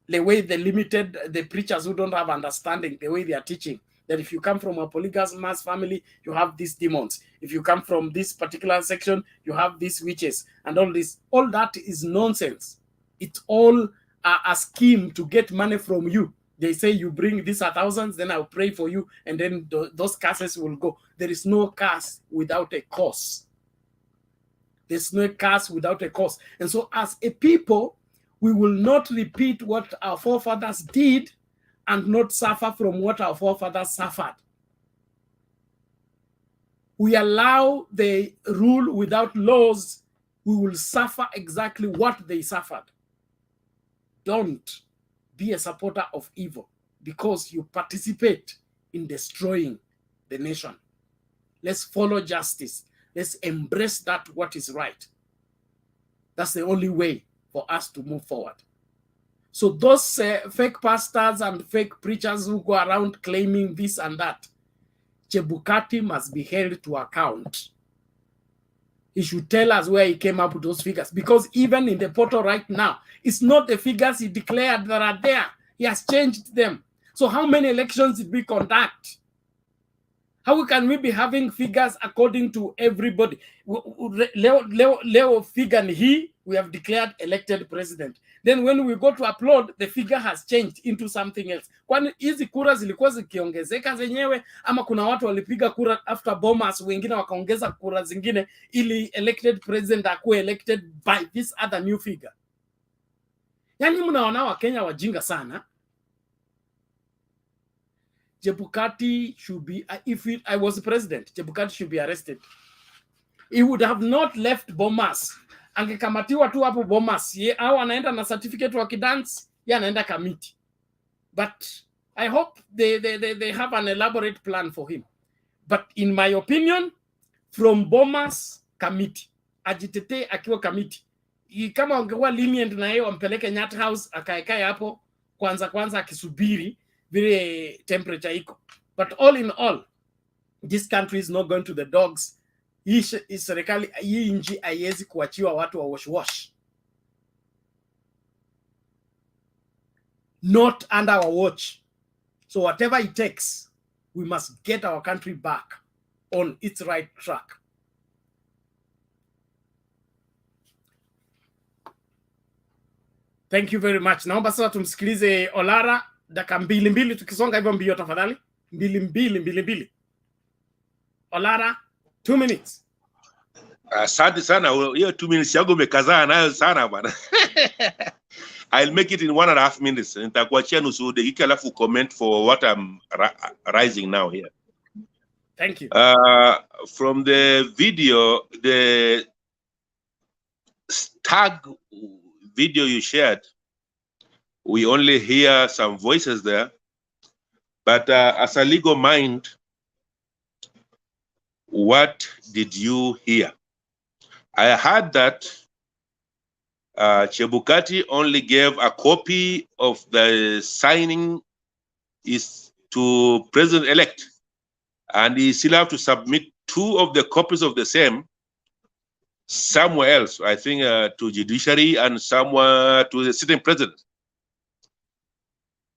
Speaker 1: The way the preachers who don't have understanding, the way they are teaching, that if you come from a polygamous family, you have these demons. If you come from this particular section, you have these witches and all this. All that is nonsense. It's all a scheme to get money from you. They say you bring these 1,000s, then I'll pray for you, and then those curses will go. There is no curse without a cause. There's no curse without a cause. And so as a people, we will not repeat what our forefathers did and not suffer from what our forefathers suffered. We allow the rule without laws, we will suffer exactly what they suffered. Don't be a supporter of evil because you participate in destroying the nation. Let's follow justice. Let's embrace that what is right. That's the only way for us to move forward. So those fake pastors and fake preachers who go around claiming this and that, Chebukati must be held to account. He should tell us where he came up with those figures, because even in the portal right now, it's not the figures he declared that are there. He has changed them. So how many elections did we conduct? How can we be having figures according to everybody? Leo figure he, we have declared elected president. Then when we go to upload, the figure has changed into something else. Kwani hizi kura zilikuwa zikiongezeka zenyewe ama kuna watu walipiga kura after bombers, wengine wakaongeza kura zingine ili elected president akuwe elected by this other new figure? Yani mnaona wa Kenya wajinga sana. Chebukati should be, if I was the president, Chebukati should be arrested. He would have not left Bomas. Angekamatiwa tu hapo Bomas. Au anaenda na certificate wa kidance, ye anaenda kamiti. But I hope they have an elaborate plan for him. But in my opinion, from Bomas, kamiti. Ajitete akiwa kamiti. Kama ungekuwa lenient na yeye wampeleke Nyat House, akaekae hapo, kwanza akisubiri, vile temperature iko. But all in all, this country is not going to the dogs. Serikali hii nchi haiwezi kuachiwa watu wa wash. Not under our watch. So whatever it takes, we must get our country back on its right track. Thank you very much. Naomba sasa tumsikilize Olara dakika mbili tukisonga hivyo mbio tafadhali. Mbili. Olara, 2 minutes.
Speaker 11: Asante sana, hiyo 2 minutes yangu umekazaa nayo sana bwana. I'll make it in 1.5 minutes. Nitakuachia nusu dakika alafu comment for what I'm rising now here.
Speaker 1: Thank you.
Speaker 11: From the video, the tag video you shared, we only hear some voices there. But as a legal mind, what did you hear? I heard that Chebukati only gave a copy of the signing is to President-elect, and he still have to submit 2 of the copies of the same somewhere else, I think to judiciary and somewhere to the sitting president.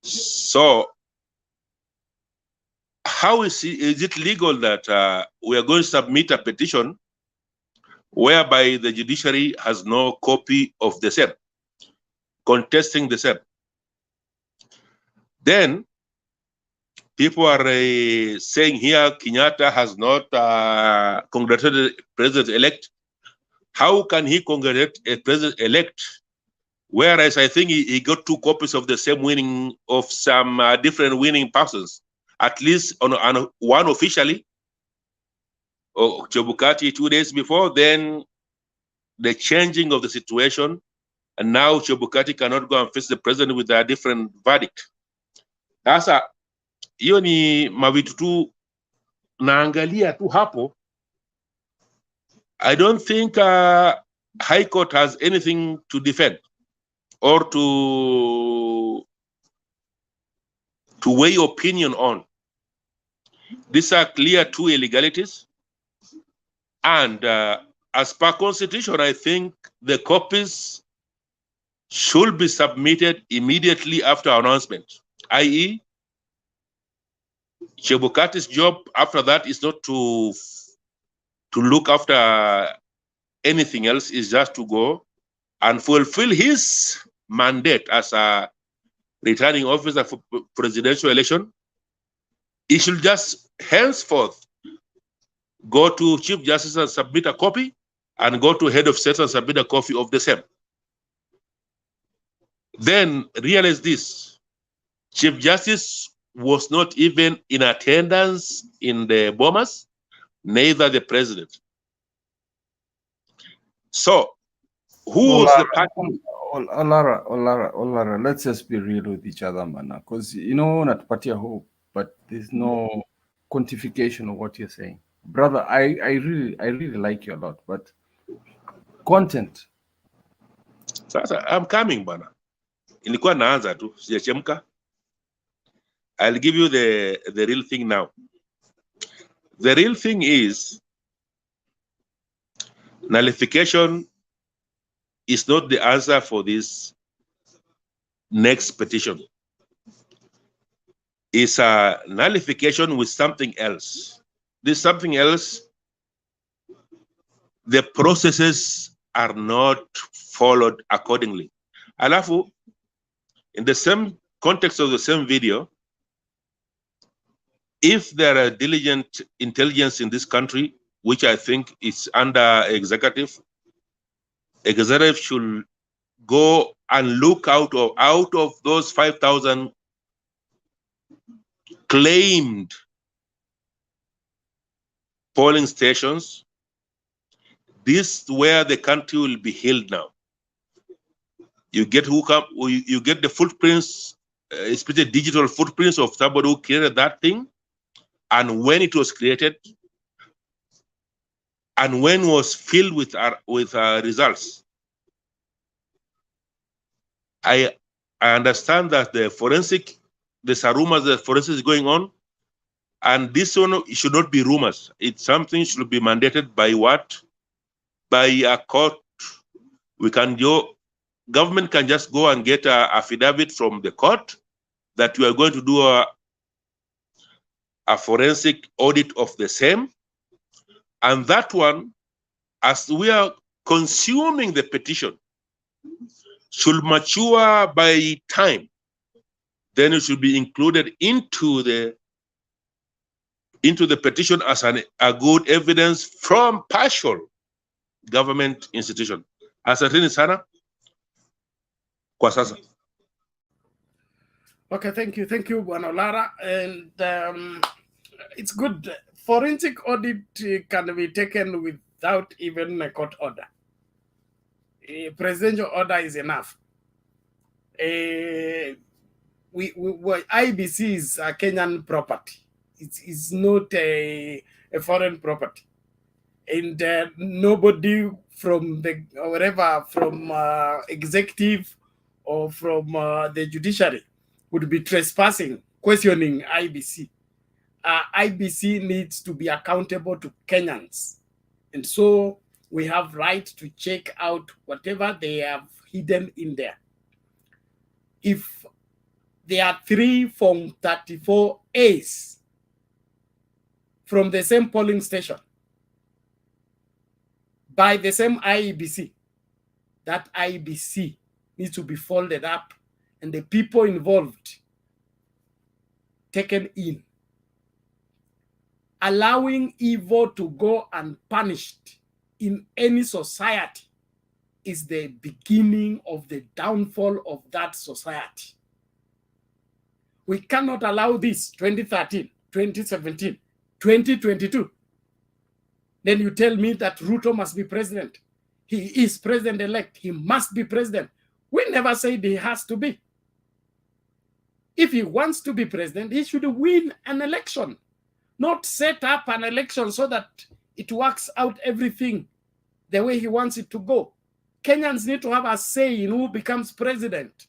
Speaker 11: So how is it legal that we are going to submit a petition whereby the judiciary has no copy of the same, contesting the same? Then people are saying here Kenyatta has not congratulated President-elect. How can he congratulate a President-elect, whereas I think he got 2 copies of the same winning of some different winning persons, at least on one officially, or Chebukati 2 days before, then the changing of the situation, and now Chebukati cannot go and face the president with a different verdict. Sasa hiyo ni mavitu tu naangalia tu hapo. I don't think High Court has anything to defend or to weigh opinion on. These are clear 2 illegalities. And as per constitution, I think the copies should be submitted immediately after announcement, i.e. Chebukati's job after that is not to look after anything else, is just to go and fulfill his mandate as a returning officer for presidential election. He should just henceforth go to Chief Justice and submit a copy, and go to Head of State and submit a copy of the same. Then realize this: Chief Justice was not even in attendance in the Bomas, neither the president. So, who was the party?
Speaker 3: Olara, let's just be real with each other, man. Because, you know, not party hope, but there's no quantification of what you're saying. Brother, I really like you a lot, but content.
Speaker 11: Sasa, I'm coming, bana. Ilikuwa naanza tu, sijachemka. I'll give you the real thing now. The real thing is nullification is not the answer for this next petition. It's a nullification with something else. This something else, the processes are not followed accordingly. Alafu, in the same context of the same video, if there are diligent intelligence in this country, which I think is under executive should go and look out of those 5,000 claimed polling stations. This is where the country will be healed now. You get you get the footprints, especially digital footprints of somebody who created that thing, and when it was created, and when was filled with results. I understand that the forensic, there's a rumors that forensic is going on, and this one should not be rumors. It's something should be mandated by what? By a court. We can go, government can just go and get an affidavit from the court that we are going to do a forensic audit of the same. And that one, as we are consuming the petition, should mature by time. Then it should be included into the into the petition as a good evidence from partial government institution. Asanteni sana kwa sasa.
Speaker 1: Okay, thank you, Bwana Lara. And it's good. Forensic audit can be taken without even a court order. A presidential order is enough. IBC is a Kenyan property. It's not a foreign property. And nobody from from executive or from the judiciary would be trespassing, questioning IBC. IBC needs to be accountable to Kenyans. And so we have right to check out whatever they have hidden in there. If there are 3 Form 34As from the same polling station by the same IEBC, that IEBC needs to be folded up and the people involved taken in. Allowing evil to go unpunished in any society is the beginning of the downfall of that society. We cannot allow this 2013, 2017, 2022. Then you tell me that Ruto must be president. He is president-elect. He must be president. We never said he has to be. If he wants to be president, he should win an election, not set up an election so that it works out everything the way he wants it to go. Kenyans need to have a say in who becomes president.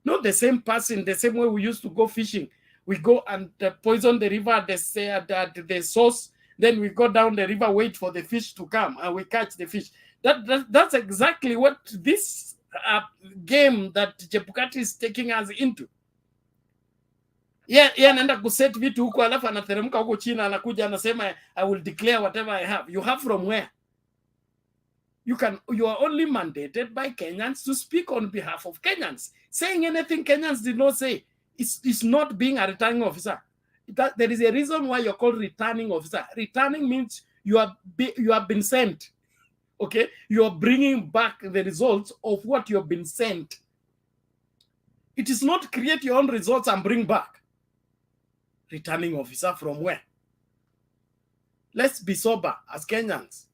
Speaker 1: Not the same person, the same way we used to go fishing. We go and poison the river at the source, then we go down the river, wait for the fish to come, and we catch the fish. That's exactly what this game that Chebukati is taking us into. Yeah, anaenda kuset vitu huko alafu anateremka huko China anakuja anasema I will declare whatever I have. You have from where? You are only mandated by Kenyans to speak on behalf of Kenyans. Saying anything Kenyans did not say is not being a returning officer. There is a reason why you're called returning officer. Returning means you have been sent. Okay, you are bringing back the results of what you have been sent. It is not create your own results and bring back. Returning officer from where? Let's be sober as Kenyans.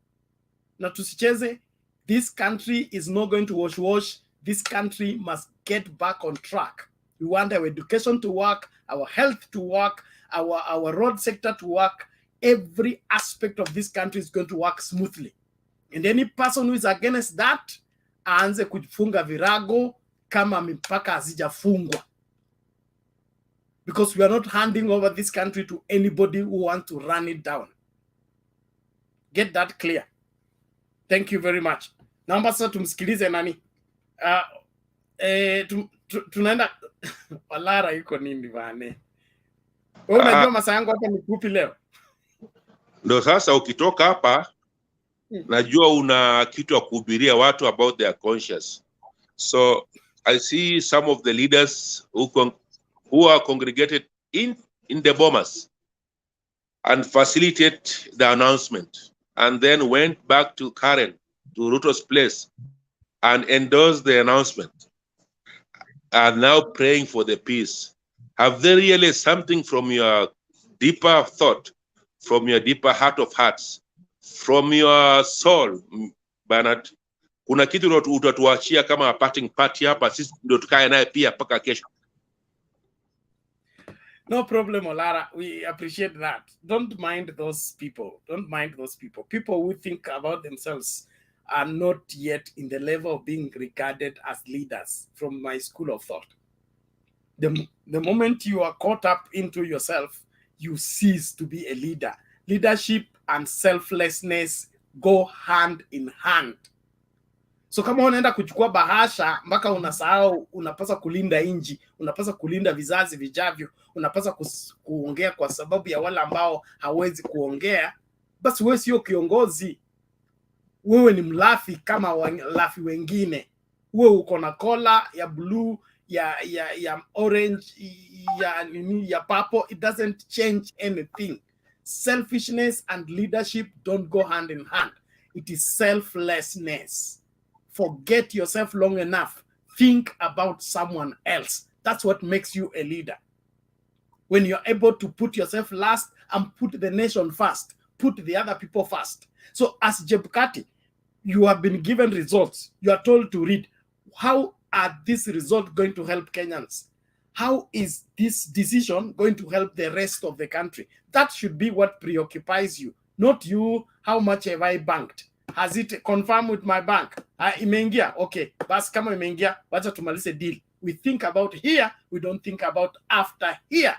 Speaker 1: Na tusicheze. This country is not going to wash. This country must get back on track. We want our education to work, our health to work, our road sector to work. Every aspect of this country is going to work smoothly. And any person who is against that, aanze kufunga virago kama mipaka hazijafungwa. Because we are not handing over this country to anybody who wants to run it down. Get that clear. Thank you very much. Naomba sasa tumsikilize nani? Tunaenda Walara yuko nini bane? Wewe unajua masaa yangu hapa ni fupi leo.
Speaker 11: Ndio sasa ukitoka hapa najua una kitu ya kuhubiria watu about their conscience. So I see some of the leaders who are congregated in the bombers and facilitate the announcement and then went back to Karen, to Ruto's place and endorsed the announcement, are now praying for the peace. Have they really something from your deeper thought, from your deeper heart of hearts, from your soul, Bernard? Kuna kitu utatuachia kama parting party hapa, sisi ndio tukae naye pia mpaka kesho.
Speaker 1: No problem, Olara. We appreciate that. Don't mind those people. Don't mind those people. People who think about themselves are not yet in the level of being regarded as leaders from my school of thought. The moment you are caught up into yourself, you cease to be a leader. Leadership and selflessness go hand in hand. So kama unaenda kuchukua bahasha mpaka unasahau unapaswa kulinda inji, unapaswa kulinda vizazi vijavyo, unapaswa kuongea kwa sababu ya wale ambao hawezi kuongea, basi wewe sio kiongozi. Wewe ni mlafi kama walafi wengine. Wewe uko na kola ya blue ya orange, ya purple, it doesn't change anything. Selfishness and leadership don't go hand in hand. It is selflessness. Forget yourself long enough. Think about someone else. That's what makes you a leader. When you're able to put yourself last and put the nation first, put the other people first. So as Chebukati, you have been given results. You are told to read. How are these results going to help Kenyans? How is this decision going to help the rest of the country? That should be what preoccupies you, not you, how much have I banked? Has it confirmed with my bank? Imeingia? Okay, bas kama imeingia, wacha tumalize deal. We think about here, we don't think about after here.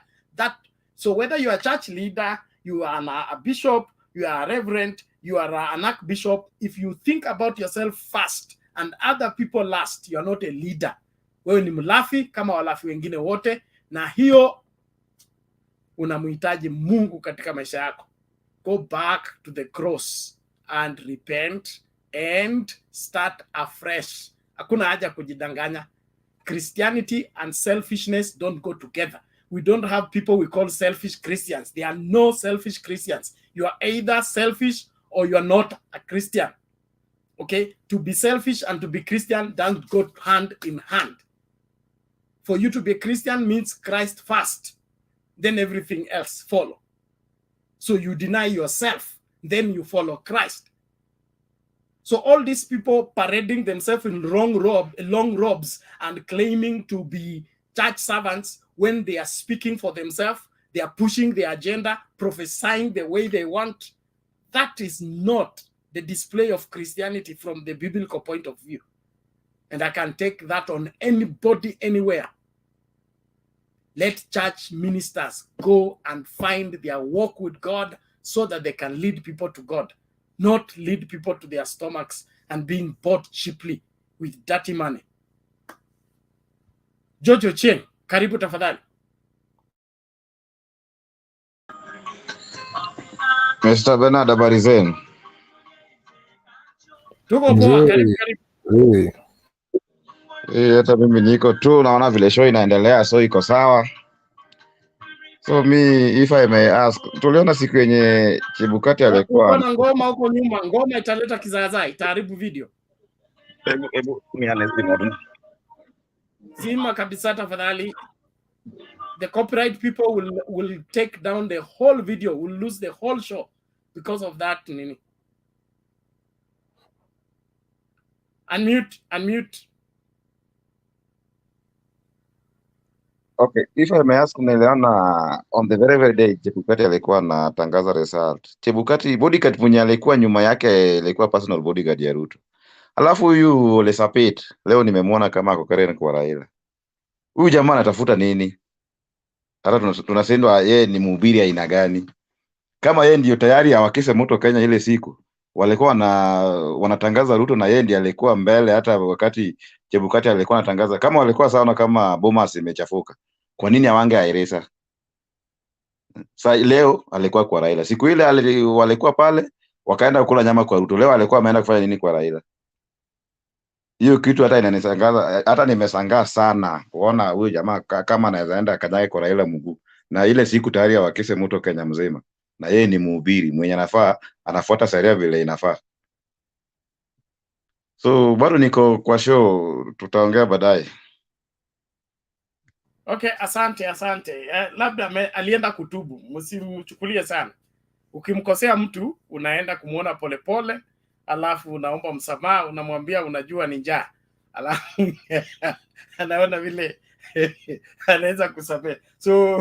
Speaker 1: So whether you are a church leader, you are a bishop, you are a reverend, you are an archbishop, if you think about yourself first and other people last, you are not a leader. Wewe ni mlafi kama walafi wengine wote, na hiyo unamhitaji Mungu katika maisha yako. Go back to the cross and repent and start afresh. Hakuna haja kujidanganya. Christianity and selfishness don't go together. We don't have people we call selfish Christians. There are no selfish Christians. You are either selfish or you are not a Christian. Okay? To be selfish and to be Christian don't go hand in hand. For you to be a Christian means Christ first, then everything else follow. So you deny yourself, then you follow Christ. So all these people parading themselves in long robes and claiming to be church servants, when they are speaking for themselves, they are pushing their agenda, prophesying the way they want. That is not the display of Christianity from the biblical point of view. And I can take that on anybody, anywhere. Let church ministers go and find their walk with God so that they can lead people to God, not lead people to their stomachs and being bought cheaply with dirty money. Jojo Chen, karibu tafadhali.
Speaker 12: Mr. Bernard, habari zenu?
Speaker 1: Tuko poa, karibu.
Speaker 12: Hata mimi niko tu, naona vile show inaendelea, so iko sawa. So me, if I may ask, tuliona siku yenye Chebukati alikuwa
Speaker 1: na ngoma huko nyuma, ngoma italeta kizaazai, itaharibu video.
Speaker 12: Hebu mianezima.
Speaker 1: Zima kabisa tafadhali. The copyright people will take down the whole video, will lose the whole show because of that. Nini? Unmute.
Speaker 12: Okay, if I may ask, niliona on the very day Chebukati alikuwa anatangaza result. Chebukati bodyguard mwenye alikuwa nyuma yake alikuwa personal bodyguard ya Ruto. Alafu huyu Ole Sapit leo nimemwona kama ako karibu kwa Raila. Huyu jamaa anatafuta nini? Hata tunasendwa yeye ni mhubiri aina gani? Kama yeye ndio tayari awakise moto Kenya ile siku, walikuwa wanatangaza Ruto na yeye ndiye alikuwa mbele hata wakati Chebukati alikuwa anatangaza. Kama walikuwa sawa kama Bomas imechafuka, kwa nini awange airesa? Sasa leo alikuwa kwa Raila. Siku ile walikuwa pale wakaenda kula nyama kwa Ruto. Leo alikuwa ameenda kufanya nini kwa Raila? Hiyo kitu hata inanishangaza, hata nimeshangaa sana kuona huyu jamaa kama anaweza enda kanyage kwa Raila mguu. Na ile siku tayari awakise moto Kenya mzima. Na yeye ni mhubiri mwenye anafuata sheria vile inafaa. So bado niko kwa show, tutaongea baadaye.
Speaker 1: Okay, asante. Labda alienda kutubu, msimchukulie sana. Ukimkosea mtu unaenda kumuona polepole, alafu unaomba msamaha, unamwambia unajua ni njaa, alafu anaona vile anaweza kusamehe. So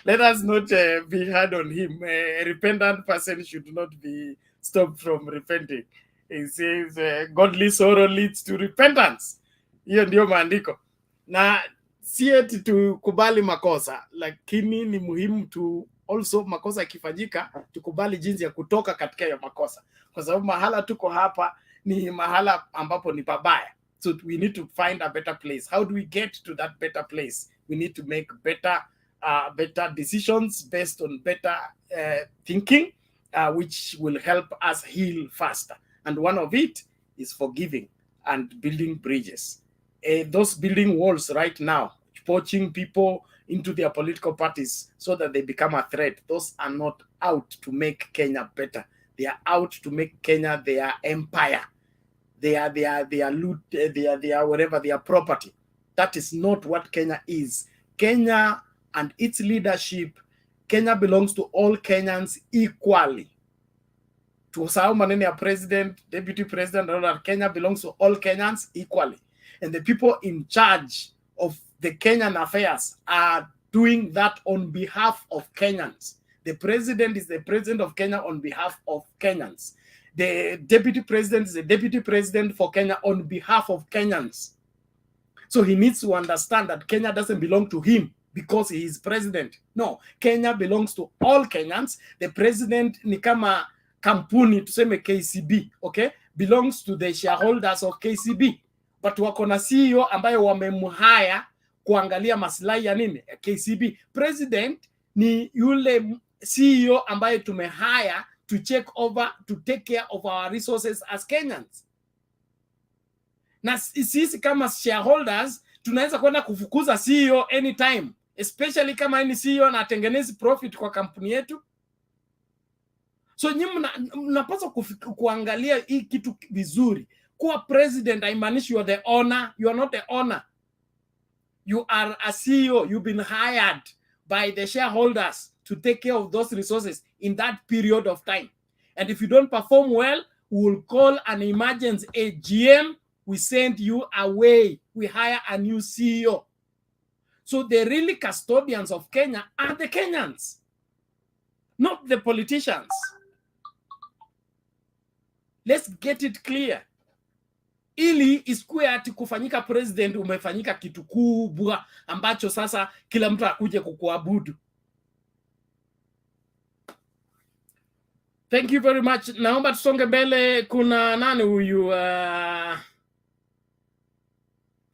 Speaker 1: let us not be hard on him. A repentant person should not be stopped from repenting. He says godly sorrow leads to repentance. Hiyo ndio maandiko. Na si eti tukubali makosa, lakini ni muhimu tu also makosa yakifanyika tukubali jinsi ya kutoka katika ya makosa, kwa sababu mahala tuko hapa ni mahala ambapo ni pabaya. So we need to find a better place. How do we get to that better place? We need to make better decisions based on better thinking, which will help us heal faster. And one of it is forgiving and building bridges. those building walls right now, poaching people into their political parties so that they become a threat. Those are not out to make Kenya better. They are out to make Kenya their empire. They are loot, they are whatever, their property. That is not what Kenya is. Kenya and its leadership, Kenya belongs to all Kenyans equally. To sao manene ya president, deputy president, Kenya belongs to all Kenyans equally. And the people in charge of the Kenyan affairs are doing that on behalf of Kenyans. The president is the president of Kenya on behalf of Kenyans. The deputy president is the deputy president for Kenya on behalf of Kenyans. So he needs to understand that Kenya doesn't belong to him because he is president. No, Kenya belongs to all Kenyans. The president ni kama kampuni, tuseme KCB, okay, belongs to the shareholders of KCB. But wako na CEO ambayo wamemhaya kuangalia maslahi ya nini? KCB. President ni yule CEO ambaye tumehaya to take care of our resources as Kenyans. Na sisi kama shareholders tunaweza kwenda kufukuza CEO anytime, especially kama ni CEO na atengenezi profit kwa kampuni yetu. So nyinyi mnapaswa kuangalia hii kitu vizuri. Kuwa president haimaanishi you are the owner. You are not the owner. You are a CEO. You've been hired by the shareholders to take care of those resources in that period of time. And if you don't perform well, we will call an emergency AGM. We send you away. We hire a new CEO. So the really custodians of Kenya are the Kenyans, not the politicians. Let's get it clear. Ili isikue ati kufanyika president umefanyika kitu kubwa ambacho sasa kila mtu akuje kukuabudu. Thank you very much. Naomba tusonge mbele. Kuna nani huyu?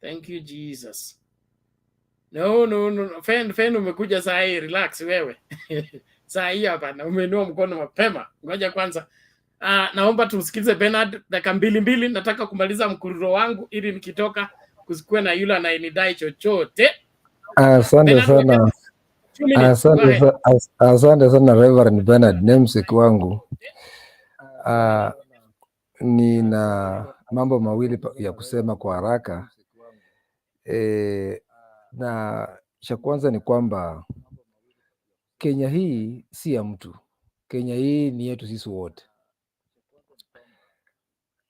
Speaker 1: Thank you Jesus. No. Fen umekuja saa hii, relax wewe. Saa hii hapa na umeinua mkono mapema. Ngoja kwanza. Naomba tumsikize Bernard dakika mbili. Nataka kumaliza mkururo wangu ili nikitoka kusikue na yule anayenidai chochote.
Speaker 13: Asante sana. Asante sana Reverend Bernard, namesake wangu. Nina mambo mawili ya kusema kwa haraka. Na cha kwanza ni kwamba Kenya hii si ya mtu. Kenya hii ni yetu sisi wote.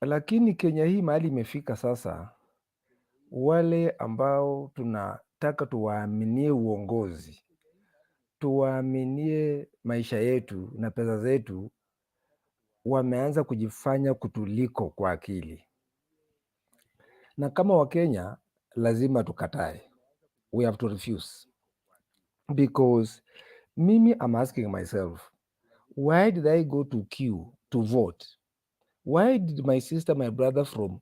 Speaker 13: Lakini Kenya hii mahali imefika sasa, wale ambao tunataka tuwaaminie uongozi, tuwaaminie maisha yetu na pesa zetu, wameanza kujifanya kutuliko kwa akili. Na kama Wakenya lazima tukatae. We have to refuse. Because mimi I'm asking myself, why did I go to queue to vote? Why did my sister, my brother from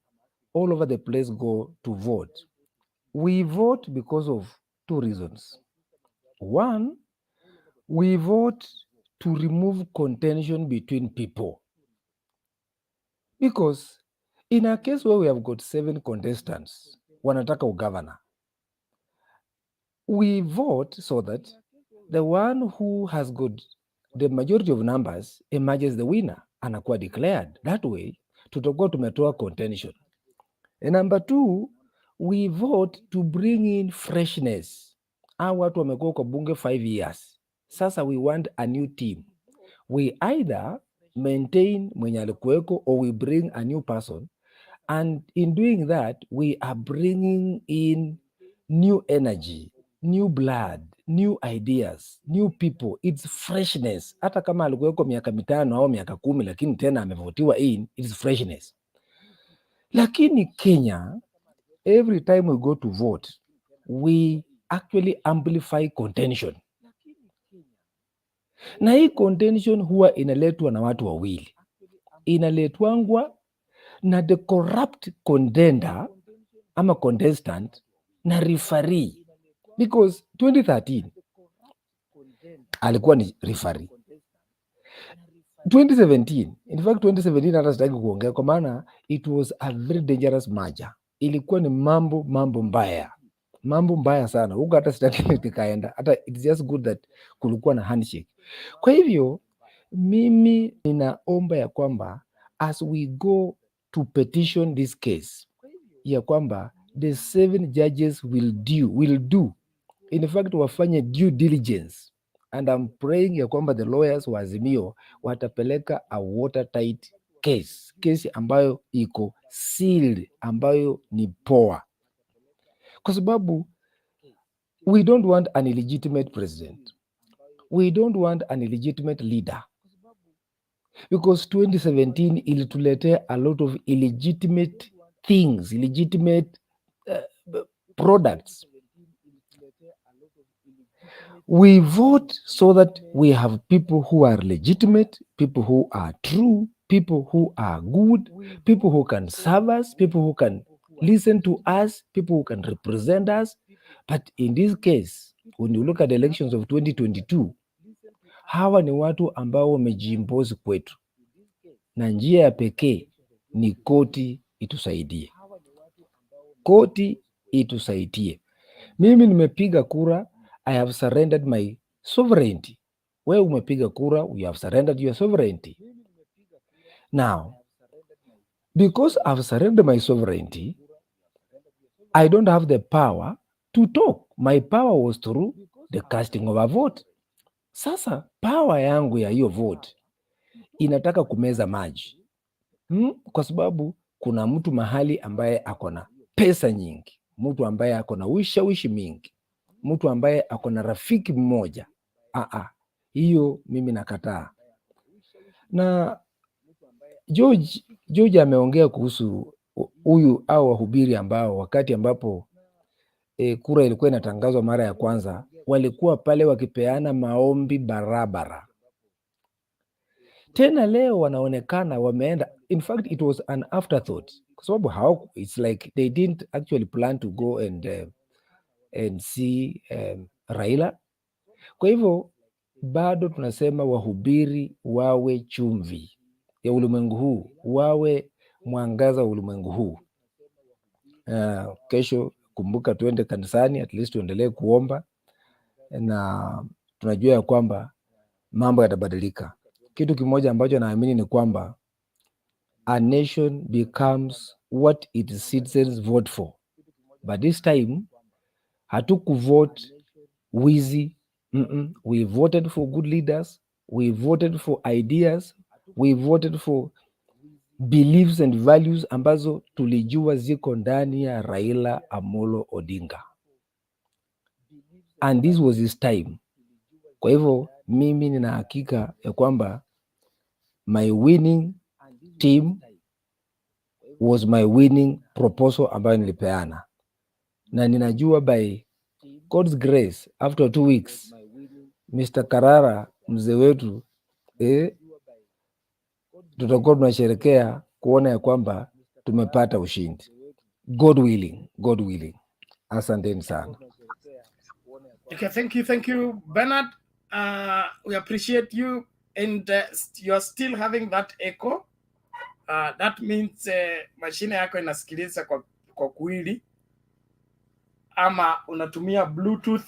Speaker 13: all over the place go to vote? We vote because of two reasons. One, we vote to remove contention between people. Because in a case where we have got 7 contestants, wanataka ugovernor, we vote so that the one who has got the majority of numbers emerges the winner, anakuwa declared. That way, tutakuwa tumetoa contention. And number 2, we vote to bring in freshness. Hawa watu wamekuwa kwa bunge 5 years. Sasa we want a new team. We either maintain mwenye alikuweko or we bring a new person. And in doing that, we are bringing in new energy, new blood, new ideas, new people. It's freshness. Hata kama alikuweko miaka 5 au miaka 10, lakini tena amevotiwa in, it's freshness. Lakini Kenya, every time we go to vote, we actually amplify contention. Na hii contention huwa inaletwa na watu wawili. Inaletwangwa na the corrupt contender ama contestant na referee. Because 2013 alikuwa ni referee. 2017, in fact 2017 hata sitaki kuongea kwa maana it was a very dangerous merger. ilikuwa ni mambo mbaya sana huko, hata sitaki nikaenda, hata it's just good that kulikuwa na handshake. Kwa hivyo mimi ninaomba ya kwamba as we go to petition this case, ya kwamba the 7 judges will do in fact wafanye due diligence, and I'm praying ya kwamba the lawyers wa Azimio watapeleka a watertight case ambayo iko sealed, ambayo ni poa, kwa sababu we don't want an illegitimate president, we don't want an illegitimate leader, because 2017 ilituletea a lot of illegitimate things, illegitimate products. We vote so that we have people who are legitimate, people who are true, people who are good, people who can serve us, people who can listen to us, people who can represent us. But in this case, when you look at the elections of 2022, hawa ni watu ambao wamejiimpozi kwetu, na njia ya pekee ni koti itusaidie. Koti itusaidie. Mimi nimepiga kura, I have surrendered my sovereignty. Wewe umepiga kura, you have surrendered your sovereignty. Now, because I've surrendered my sovereignty, I don't have the power to talk. My power was through the casting of a vote. Sasa power yangu ya hiyo vote inataka kumeza maji. Kwa sababu kuna mtu mahali ambaye akona pesa nyingi, mtu ambaye akona ushawishi mingi, mtu ambaye akona rafiki mmoja. Hiyo mimi nakataa. Na George ameongea kuhusu huyu au wahubiri ambao wakati ambapo kura ilikuwa inatangazwa mara ya kwanza, walikuwa pale wakipeana maombi barabara. Tena leo wanaonekana wameenda, in fact it was an afterthought, kwa sababu it's like they didn't actually plan to go and see RAILA. Kwa hivyo bado tunasema wahubiri wawe chumvi ya ulimwengu huu, wawe mwangaza wa ulimwengu huu. Kesho kumbuka tuende kanisani, at least tuendelee kuomba, na tunajua ya kwamba mambo yatabadilika. Kitu kimoja ambacho naamini ni kwamba a nation becomes what its citizens vote for. But this time hatukuvote wizi. We voted for good leaders, we voted for ideas, we voted for beliefs and values ambazo tulijua ziko ndani ya Raila Amolo Odinga, and this was his time. Kwa hivyo mimi nina hakika ya kwamba my winning team was my winning proposal ambayo nilipeana, na ninajua by God's grace after 2 weeks Mr. Karara mzee wetu tutakuwa tunasherekea kuona ya kwamba tumepata ushindi. God willing. Asanteni sana.
Speaker 1: Okay, thank you Bernard. We appreciate you, and you are still having that echo. That means mashine yako inasikiliza kwa kuili, ama unatumia Bluetooth,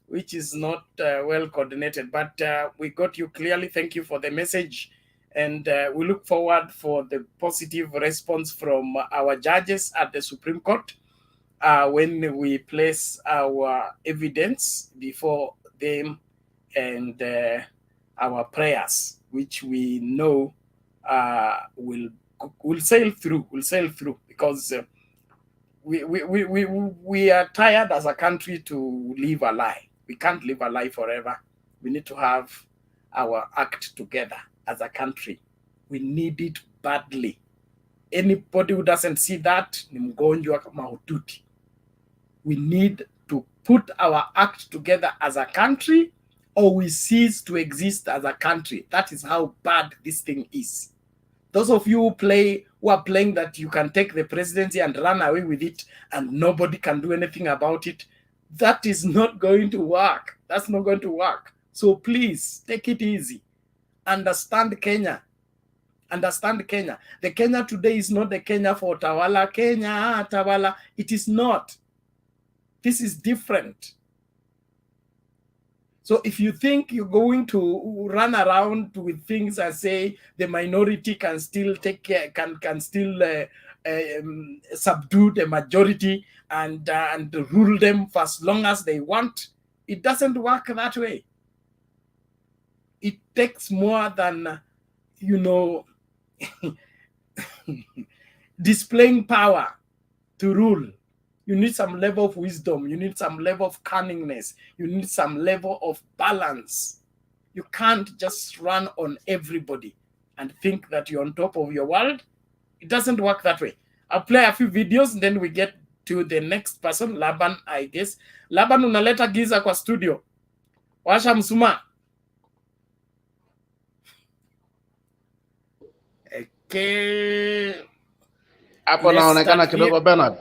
Speaker 1: which is not well coordinated, but we got you clearly. Thank you for the message, and we look forward for the positive response from our judges at the Supreme Court when we place our evidence before them, and our prayers, which we know will sail through, because we are tired as a country to live a lie. We can't live a lie forever. We need to have our act together as a country. We need it badly. Anybody who doesn't see that ni mgonjwa mahututi. We need to put our act together as a country, or we cease to exist as a country. That is how bad this thing is. Those of you who are playing that you can take the presidency and run away with it and nobody can do anything about it, that is not going to work. That's not going to work. So please, take it easy. Understand Kenya. understand Kenya. The Kenya today is not the Kenya for Tawala Kenya, Tawala. It is not. This is different. So if you think you're going to run around with things and say the minority can still take care, can still subdue the majority and rule them for as long as they want, it doesn't work that way. It takes more than, you know, displaying power to rule. You need some level of wisdom. You need some level of cunningness. You need some level of balance. You can't just run on everybody and think that you're on top of your world. It doesn't work that way. I'll play a few videos and then we get to the next person, Laban, I guess. Laban, unaleta giza kwa studio. Washa msuma. Okay.
Speaker 14: Hapo naonekana kidogo Bernard.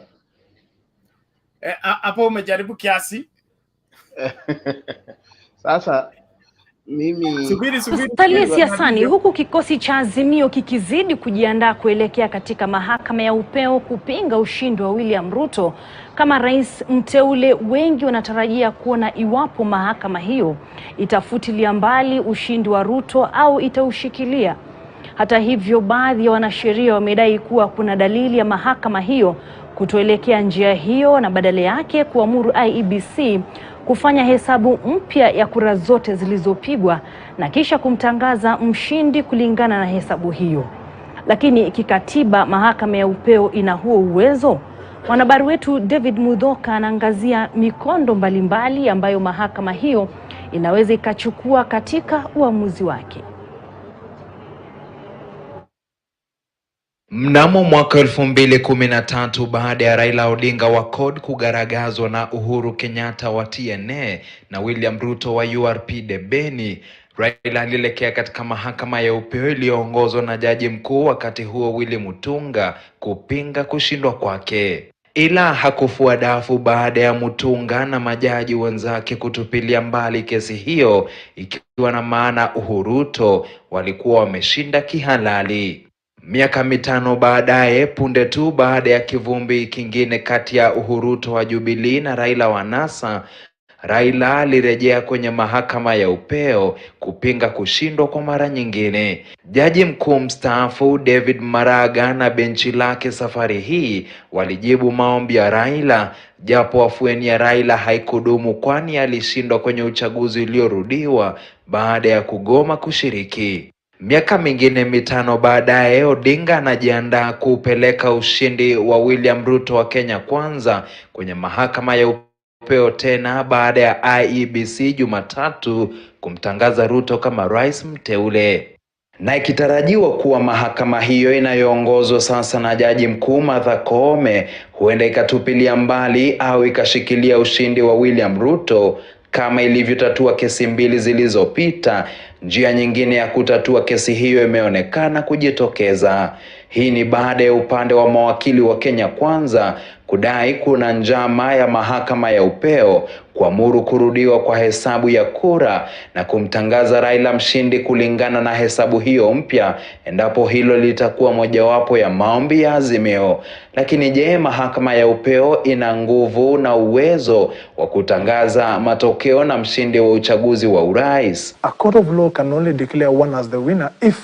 Speaker 1: Hapo umejaribu kiasi.
Speaker 14: Sasa mimi
Speaker 15: Tusalie siasani huku kikosi cha Azimio kikizidi kujiandaa kuelekea katika mahakama ya upeo kupinga ushindi wa William Ruto kama rais mteule. Wengi wanatarajia kuona iwapo mahakama hiyo itafutilia mbali ushindi wa Ruto au itaushikilia. Hata hivyo, baadhi ya wanasheria wamedai kuwa kuna dalili ya mahakama hiyo kutoelekea njia hiyo na badala yake kuamuru IEBC kufanya hesabu mpya ya kura zote zilizopigwa na kisha kumtangaza mshindi kulingana na hesabu hiyo. Lakini kikatiba mahakama ya upeo ina huo uwezo? Mwanahabari wetu David Mudhoka anaangazia mikondo mbalimbali ambayo mahakama hiyo inaweza ikachukua katika uamuzi wake.
Speaker 16: Mnamo mwaka 2013 baada ya Raila Odinga wa CORD kugaragazwa na Uhuru Kenyatta wa TNA na William Ruto wa URP debeni, Raila alielekea katika mahakama ya upeo iliyoongozwa na jaji mkuu wakati huo Willy Mutunga kupinga kushindwa kwake. Ila hakufua dafu baada ya Mutunga na majaji wenzake kutupilia mbali kesi hiyo, ikiwa na maana Ruto walikuwa wameshinda kihalali. Miaka 5 baadaye, punde tu baada ya kivumbi kingine kati ya Ruto wa Jubilee na Raila wa NASA, Raila alirejea kwenye mahakama ya upeo kupinga kushindwa kwa mara nyingine. Jaji mkuu mstaafu David Maraga na benchi lake safari hii walijibu maombi ya Raila, japo afueni ya Raila haikudumu kwani alishindwa kwenye uchaguzi uliorudiwa baada ya kugoma kushiriki. Miaka mingine 5 baadaye, Odinga anajiandaa kupeleka ushindi wa William Ruto wa Kenya Kwanza kwenye mahakama ya upeo tena baada ya IEBC Jumatatu kumtangaza Ruto kama rais mteule. Na ikitarajiwa kuwa mahakama hiyo inayoongozwa sasa na jaji mkuu Martha Koome huenda ikatupilia mbali au ikashikilia ushindi wa William Ruto kama ilivyotatua kesi mbili zilizopita. Njia nyingine ya kutatua kesi hiyo imeonekana kujitokeza. Hii ni baada ya upande wa mawakili wa Kenya Kwanza kudai kuna njama ya mahakama ya upeo kuamuru kurudiwa kwa hesabu ya kura na kumtangaza Raila mshindi kulingana na hesabu hiyo mpya, endapo hilo litakuwa mojawapo ya maombi ya Azimio. Lakini je, mahakama ya upeo ina nguvu na uwezo wa kutangaza matokeo na mshindi wa uchaguzi wa urais?
Speaker 17: A court of law can only declare one as the winner if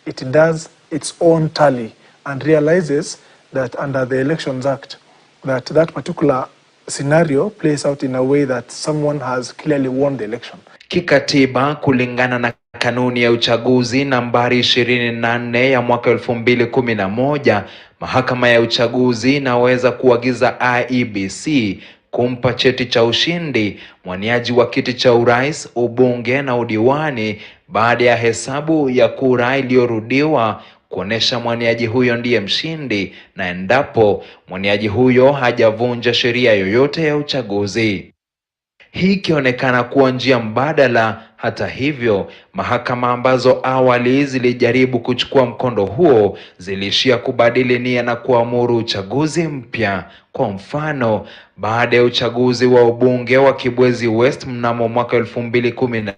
Speaker 17: it does its own tally and realizes that under the Elections Act that particular scenario plays out in a way that someone has clearly won the election.
Speaker 16: Kikatiba, kulingana na kanuni ya uchaguzi nambari 24 ya mwaka 2011, mahakama ya uchaguzi inaweza kuagiza IEBC kumpa cheti cha ushindi mwaniaji wa kiti cha urais, ubunge na udiwani baada ya hesabu ya kura iliyorudiwa kuonesha mwaniaji huyo ndiye mshindi, na endapo mwaniaji huyo hajavunja sheria yoyote ya uchaguzi. Hii ikionekana kuwa njia mbadala. Hata hivyo, mahakama ambazo awali zilijaribu kuchukua mkondo huo zilishia kubadili nia na kuamuru uchaguzi mpya. Kwa mfano, baada ya uchaguzi wa ubunge wa Kibwezi West mnamo mwaka 2010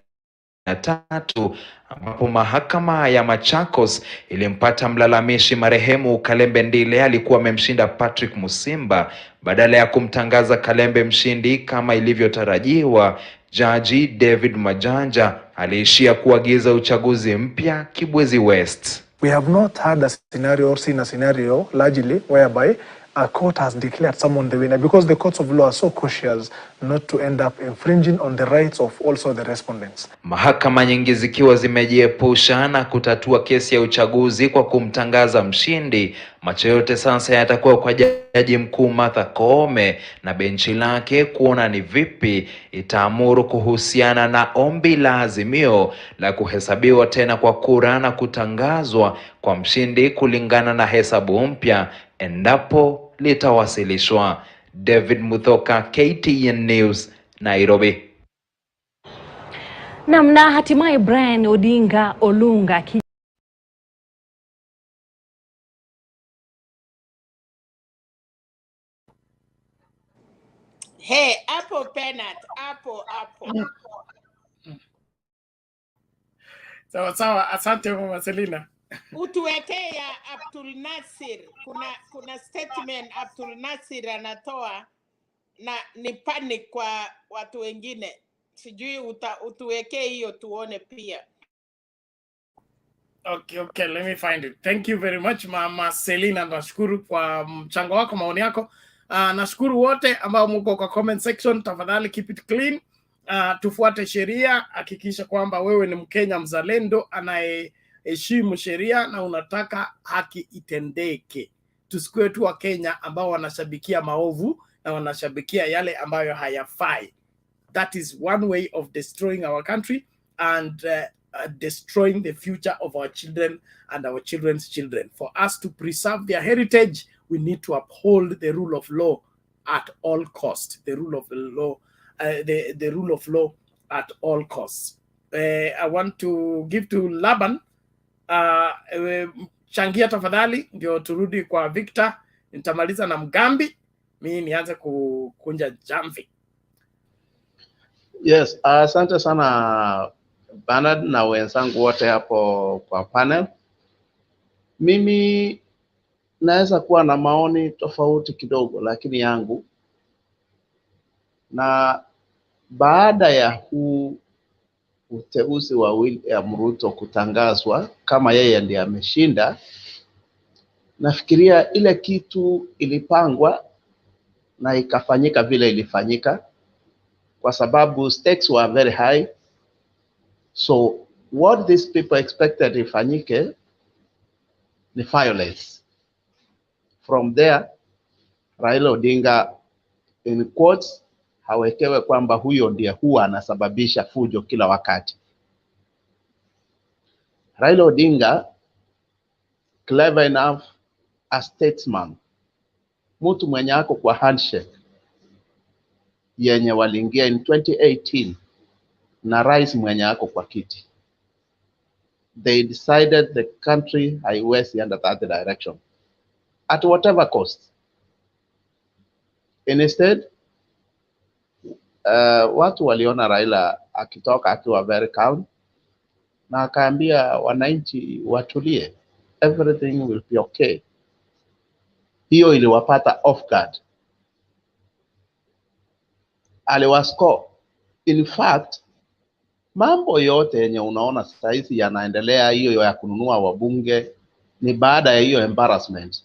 Speaker 16: 2023 ambapo mahakama ya Machakos ilimpata mlalamishi marehemu Kalembe Ndile alikuwa amemshinda Patrick Musimba. Badala ya kumtangaza Kalembe mshindi kama ilivyotarajiwa, Jaji David Majanja aliishia kuagiza uchaguzi mpya Kibwezi West.
Speaker 17: We have not had a scenario or seen a scenario largely whereby a court has declared someone the winner, because the courts of law are so cautious not to end up infringing on the rights of also the respondents.
Speaker 16: Mahakama nyingi zikiwa zimejiepusha na kutatua kesi ya uchaguzi kwa kumtangaza mshindi. Macho yote sasa yatakuwa kwa Jaji Mkuu Martha Koome na benchi lake kuona ni vipi itaamuru kuhusiana na ombi la Azimio la kuhesabiwa tena kwa kura na kutangazwa kwa mshindi kulingana na hesabu mpya endapo litawasilishwa. David Muthoka, KTN News, Nairobi.
Speaker 15: Na hatimaye Brian Odinga Olunga
Speaker 2: Hey, hapo Bernard, hapo.
Speaker 1: Sawa, asante Mama Selina.
Speaker 2: Utuwekee ya Abdul Nasir. Kuna statement Abdul Nasir anatoa na ni panic kwa watu wengine. Sijui utuwekee hiyo tuone pia.
Speaker 1: Okay, let me find it. Thank you very much Mama Selina, nashukuru kwa mchango wako, maoni yako. Nashukuru wote ambao mko kwa comment section. Tafadhali keep it clean. Tufuate sheria, hakikisha kwamba wewe ni Mkenya mzalendo anayeheshimu sheria na unataka haki itendeke. Tusikue tu wa Kenya ambao wanashabikia maovu na wanashabikia yale ambayo hayafai. That is one way of destroying our country and destroying the future of our children and our children's children. For us to preserve their heritage, we need to uphold the rule of law at all costs. The rule of the law, the rule of law at all costs. I want to give to Laban. Changia tafadhali ndio turudi kwa Victor. Nitamaliza na Mgambi. Mimi nianze kukunja jamvi.
Speaker 14: Yes, asante sana Bernard na wenzangu wote hapo kwa panel. Mimi naweza kuwa na maoni tofauti kidogo, lakini yangu, na baada ya huu uteuzi wa William Ruto kutangazwa kama yeye ndiye ameshinda, nafikiria ile kitu ilipangwa na ikafanyika vile ilifanyika, kwa sababu stakes were very high. So what these people expected ifanyike ni violence. From there, Raila Odinga in quotes hawekewe kwamba huyo ndiye huwa anasababisha fujo kila wakati. Raila Odinga, clever enough, a statesman, mtu mwenye ako kwa handshake yenye waliingia in 2018 na rais mwenye ako kwa kiti. They decided the country haiwezi under that direction at whatever cost. Instead, watu waliona Raila akitoka akiwa very calm na akaambia wananchi watulie, everything will be okay. Hiyo iliwapata off guard. Aliwascore. In fact, mambo yote yenye unaona sasa hizi yanaendelea, hiyo ya kununua wabunge, ni baada ya hiyo embarrassment.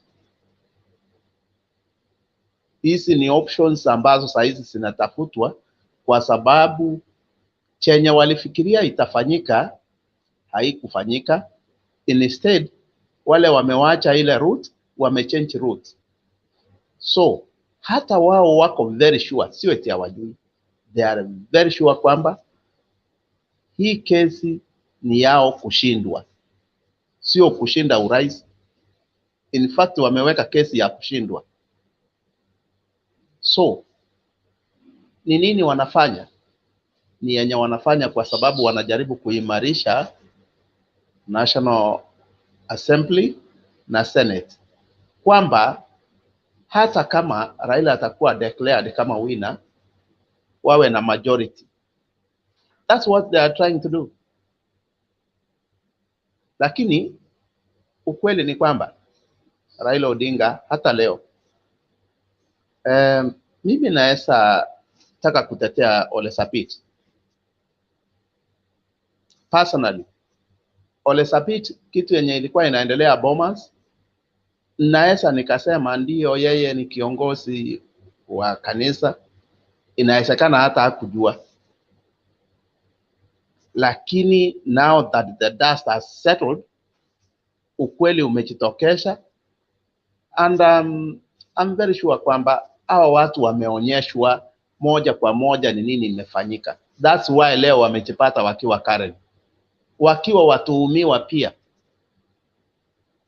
Speaker 14: Hizi ni options ambazo sasa hizi zinatafutwa, kwa sababu chenye walifikiria itafanyika haikufanyika. Instead, wale wamewacha ile route, wamechange route. So hata wao wako very sure, sio eti hawajui, they are very sure kwamba hii kesi ni yao kushindwa, sio kushinda urais. In fact, wameweka kesi ya kushindwa. So ni nini wanafanya? Ni yenye wanafanya kwa sababu wanajaribu kuimarisha National Assembly na Senate, kwamba hata kama Raila atakuwa declared kama winner, wawe na majority. That's what they are trying to do. Lakini ukweli ni kwamba Raila Odinga hata leo mimi naweza taka kutetea Ole Sapit. Personally, Ole Sapit kitu yenye ilikuwa inaendelea Bomas, naweza nikasema ndio yeye ni kiongozi wa kanisa, inawezekana hata hakujua. Lakini now that the dust has settled, ukweli umejitokesha, and I'm very sure kwamba hawa watu wameonyeshwa moja kwa moja ni nini imefanyika. That's why leo wamejipata wakiwa Karen, wakiwa watuhumiwa pia.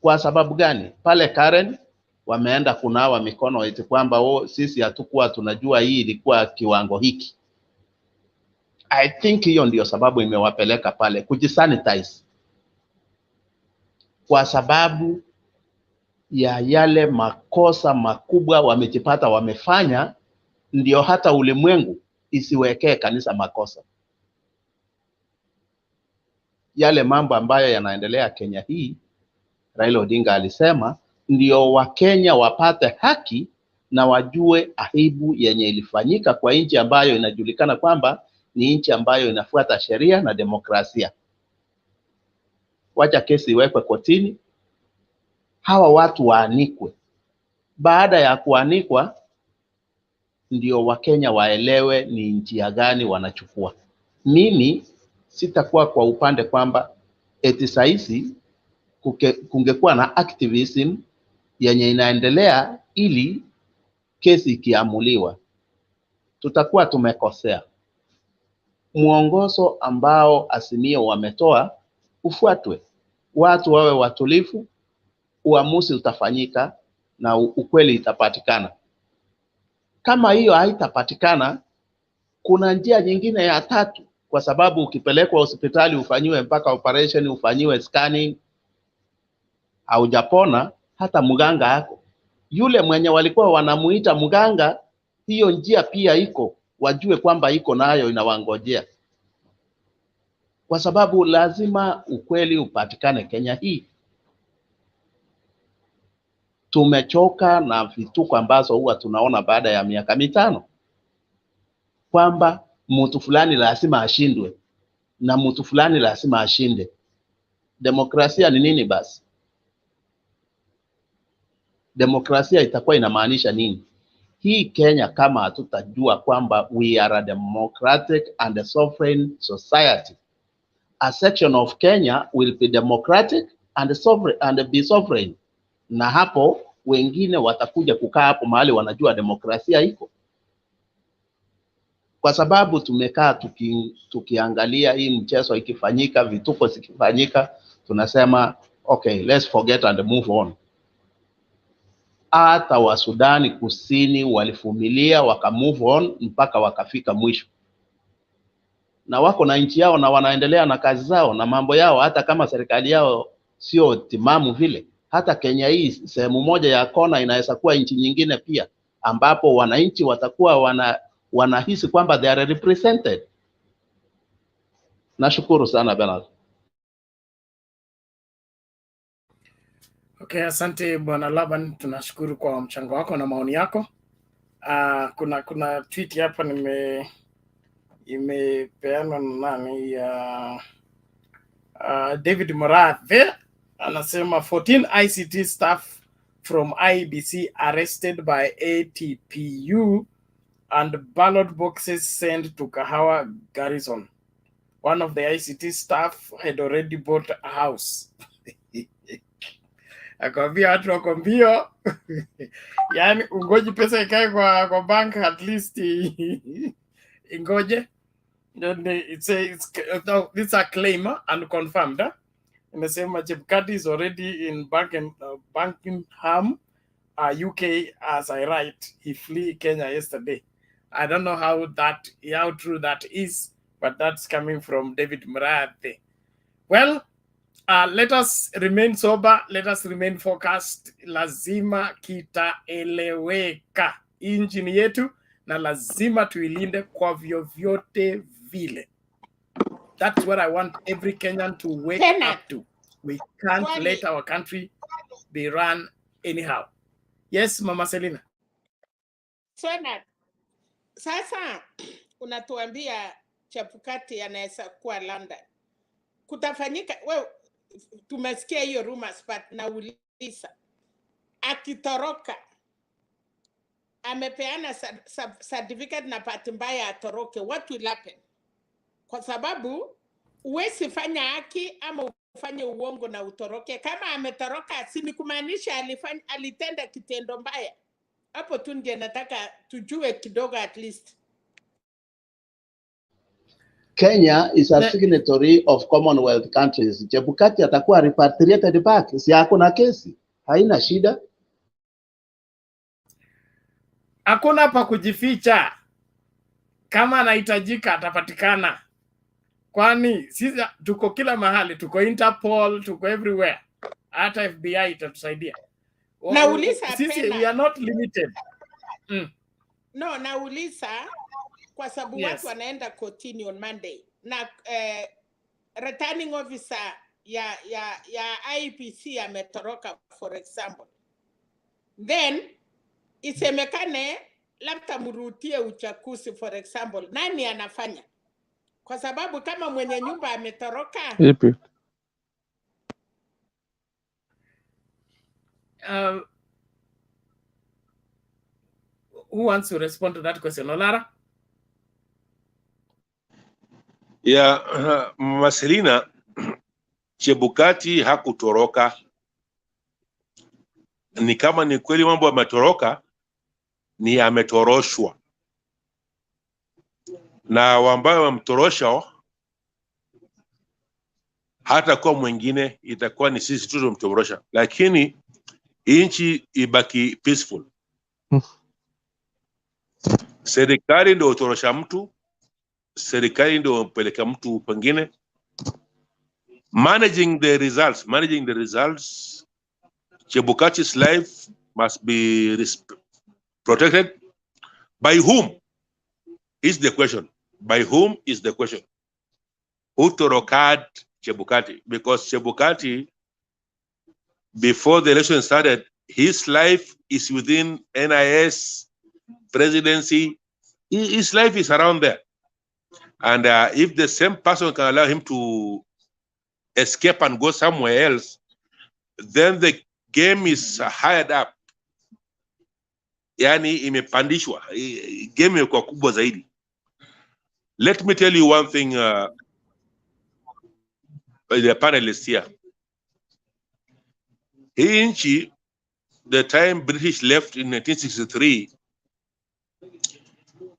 Speaker 14: Kwa sababu gani? Pale Karen wameenda kunawa mikono eti kwamba sisi hatukuwa tunajua hii ilikuwa kiwango hiki. I think hiyo ndio sababu imewapeleka pale kujisanitize, kwa sababu ya yale makosa makubwa wamejipata wamefanya, ndio hata ulimwengu isiwekee kanisa makosa. Yale mambo ambayo yanaendelea Kenya hii, Raila Odinga alisema ndio Wakenya wapate haki na wajue aibu yenye ilifanyika kwa nchi ambayo inajulikana kwamba ni nchi ambayo inafuata sheria na demokrasia. Wacha kesi iwekwe kotini, hawa watu waanikwe. Baada ya kuanikwa, ndio Wakenya waelewe ni njia gani wanachukua. Mimi sitakuwa kwa upande kwamba eti saisi kungekuwa na activism yenye inaendelea ili kesi ikiamuliwa. Tutakuwa tumekosea. Muongozo ambao Azimio wametoa ufuatwe. Watu wawe watulifu, uamuzi utafanyika na ukweli itapatikana. Kama hiyo haitapatikana, kuna njia nyingine ya tatu, kwa sababu ukipelekwa hospitali ufanyiwe mpaka operation, ufanyiwe scanning, haujapona, hata mganga hako. Yule mwenye walikuwa wanamuita mganga, hiyo njia pia iko, wajue kwamba iko nayo inawangojea. Kwa sababu lazima ukweli upatikane Kenya hii. Tumechoka na vituko ambazo huwa tunaona baada ya miaka 5. Kwamba mtu fulani lazima ashindwe na mtu fulani lazima ashinde. Demokrasia ni nini basi? Demokrasia itakuwa inamaanisha nini? Hii Kenya kama hatutajua kwamba we are a democratic and a sovereign society, a section of Kenya will be democratic and sovereign and be sovereign. Na hapo wengine watakuja kukaa hapo mahali wanajua demokrasia iko. Kwa sababu tumekaa tukiangalia hii mchezo ikifanyika, vituko zikifanyika, tunasema okay, let's forget and move on. Hata wa Sudani Kusini walivumilia waka move on mpaka wakafika mwisho. Na wako na nchi yao na wanaendelea na kazi zao na mambo yao, hata kama serikali yao sio timamu vile. Hata Kenya hii sehemu moja ya kona inaweza kuwa nchi nyingine pia, ambapo wananchi watakuwa wanahisi kwamba they are represented. Nashukuru sana Bernard.
Speaker 1: Okay, asante Bwana Laban, tunashukuru kwa mchango wako na maoni yako. Kuna tweet hapa imepeana na nani ya David Morathe, anasema 14 ICT staff from IBC arrested by ATPU and ballot boxes sent to Kahawa Garrison. One of the ICT staff had already bought a house. Akwambia watu wako mbio. Yani ungoji pesa ikae kwa bank at least ingoje. It's a claim unconfirmed. Inasema Chebukati is already in Buckingham, UK as I write. He flee Kenya yesterday. I don't know how true that is, but that's coming from David Morathe. Well, let us remain sober, let us remain focused. Lazima kitaeleweka injini yetu na lazima tuilinde kwa vyovyote vile. That's what I want every Kenyan to wake up to. We can't let our country be run anyhow. Yes, Mama Selina.
Speaker 2: Sasa unatuambia Chebukati anaweza kuwa London. Kutafanyika, tumesikia hiyo rumors, but nauliza, akitoroka amepeana certificate na bahati mbaya atoroke, what will happen? Kwa sababu uwezi fanya haki ama ufanye uongo na utoroke. Kama ametoroka, si ni kumaanisha alitenda kitendo mbaya. Hapo tu ndio nataka tujue kidogo at least.
Speaker 14: Kenya is a signatory of Commonwealth countries. Chebukati atakuwa repatriated back. Si hakuna kesi. Haina shida.
Speaker 1: Hakuna pa kujificha. Kama anahitajika atapatikana. Kwani sisi tuko kila mahali, tuko Interpol, tuko everywhere. Hata FBI itatusaidia.
Speaker 2: Nauliza
Speaker 1: sisi we are not limited.
Speaker 2: No, nauliza kwa sababu watu wanaenda kotini on Monday na returning officer ya IPC ametoroka for example. Then isemekane labda mrutie uchaguzi for example. Nani anafanya? Kwa sababu kama mwenye nyumba ametoroka.
Speaker 18: Ipi?
Speaker 1: Who wants to respond to that question? Olara?
Speaker 11: Yeah, Marcelina, Chebukati hakutoroka. Ni kama ni kweli mambo ametoroka, ni ametoroshwa. Na ambao wamtorosha hata kwa mwingine itakuwa ni sisi tu tumtorosha, lakini inchi ibaki peaceful. Serikali ndio utorosha mtu, serikali ndio mpeleka mtu pengine. Managing the results, Chebukati's life must be protected. By whom is the question? By whom is the question? Who torokad Chebukati? Because Chebukati, before the election started, his life is within NIS, presidency. His life is around there. And if the same person can allow him to escape and go somewhere else, then the game is hired up. Yani imepandishwa. Game imekuwa kubwa zaidi. Let me tell you one thing, the panelists here. Hii nchi, the time British left in 1963,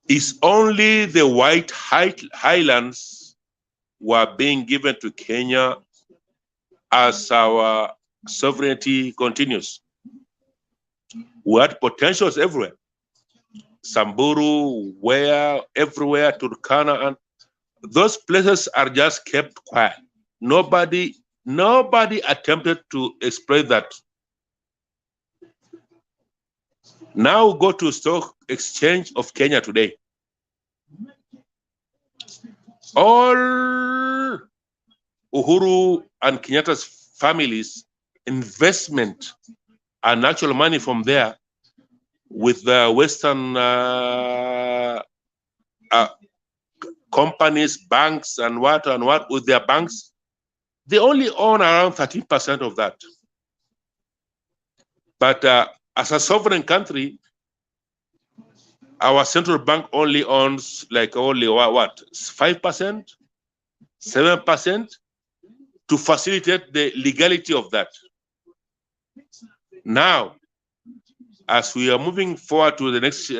Speaker 11: is only the White Highlands were being given to Kenya as our sovereignty continues. We had potentials everywhere. Samburu, everywhere, Turkana, and those places are just kept quiet. Nobody attempted to exploit that. Now go to Stock Exchange of Kenya today. All Uhuru and Kenyatta's families investment and actual money from there with the Western companies, banks, and what with their banks, they only own around 13% of that. But as a sovereign country, our central bank only owns like only what 5%, 7% to facilitate the legality of that. Now, as we are moving forward to the next,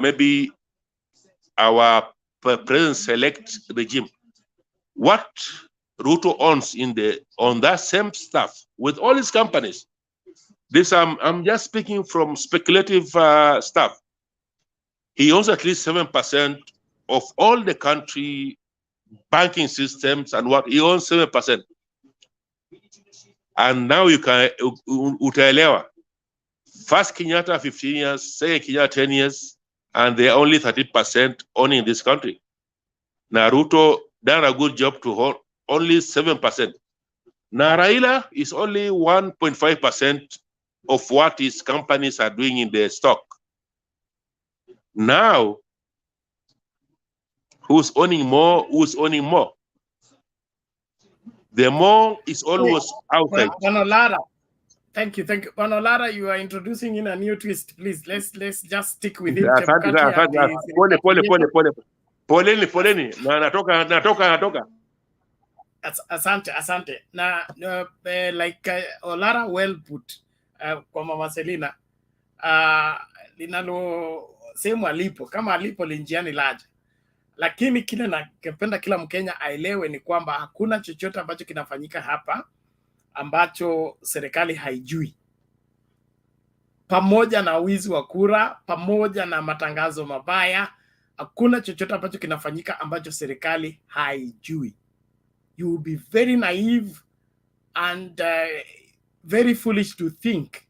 Speaker 11: maybe our president-elect regime, what Ruto owns on that same stuff with all his companies. This I'm just speaking from speculative stuff. He owns at least 7% of all the country banking systems and what he owns 7%. And now you can utaelewa. First Kenyatta 15 years, second Kenyatta 10 years, and they're only 30% owning this country. Now Ruto done a good job to hold only 7%. Now, RAILA is only 1.5% of what his companies are doing in the stock. Now, who's owning more? Who's owning more? The more is always outside.
Speaker 1: Panolara, thank you. Panolara, you are introducing in a new twist. Please, let's just stick within Chebukati and the
Speaker 11: Poleni. Natoka.
Speaker 1: Asante. Like Olara well put kwa Mama Selina, linalo sehemu alipo kama alipo linjiani laja, lakini kile nakipenda kila Mkenya aelewe ni kwamba hakuna chochote ambacho kinafanyika hapa ambacho serikali haijui, pamoja na wizi wa kura, pamoja na matangazo mabaya. Hakuna chochote ambacho kinafanyika ambacho serikali haijui. You will be very naive and very foolish to think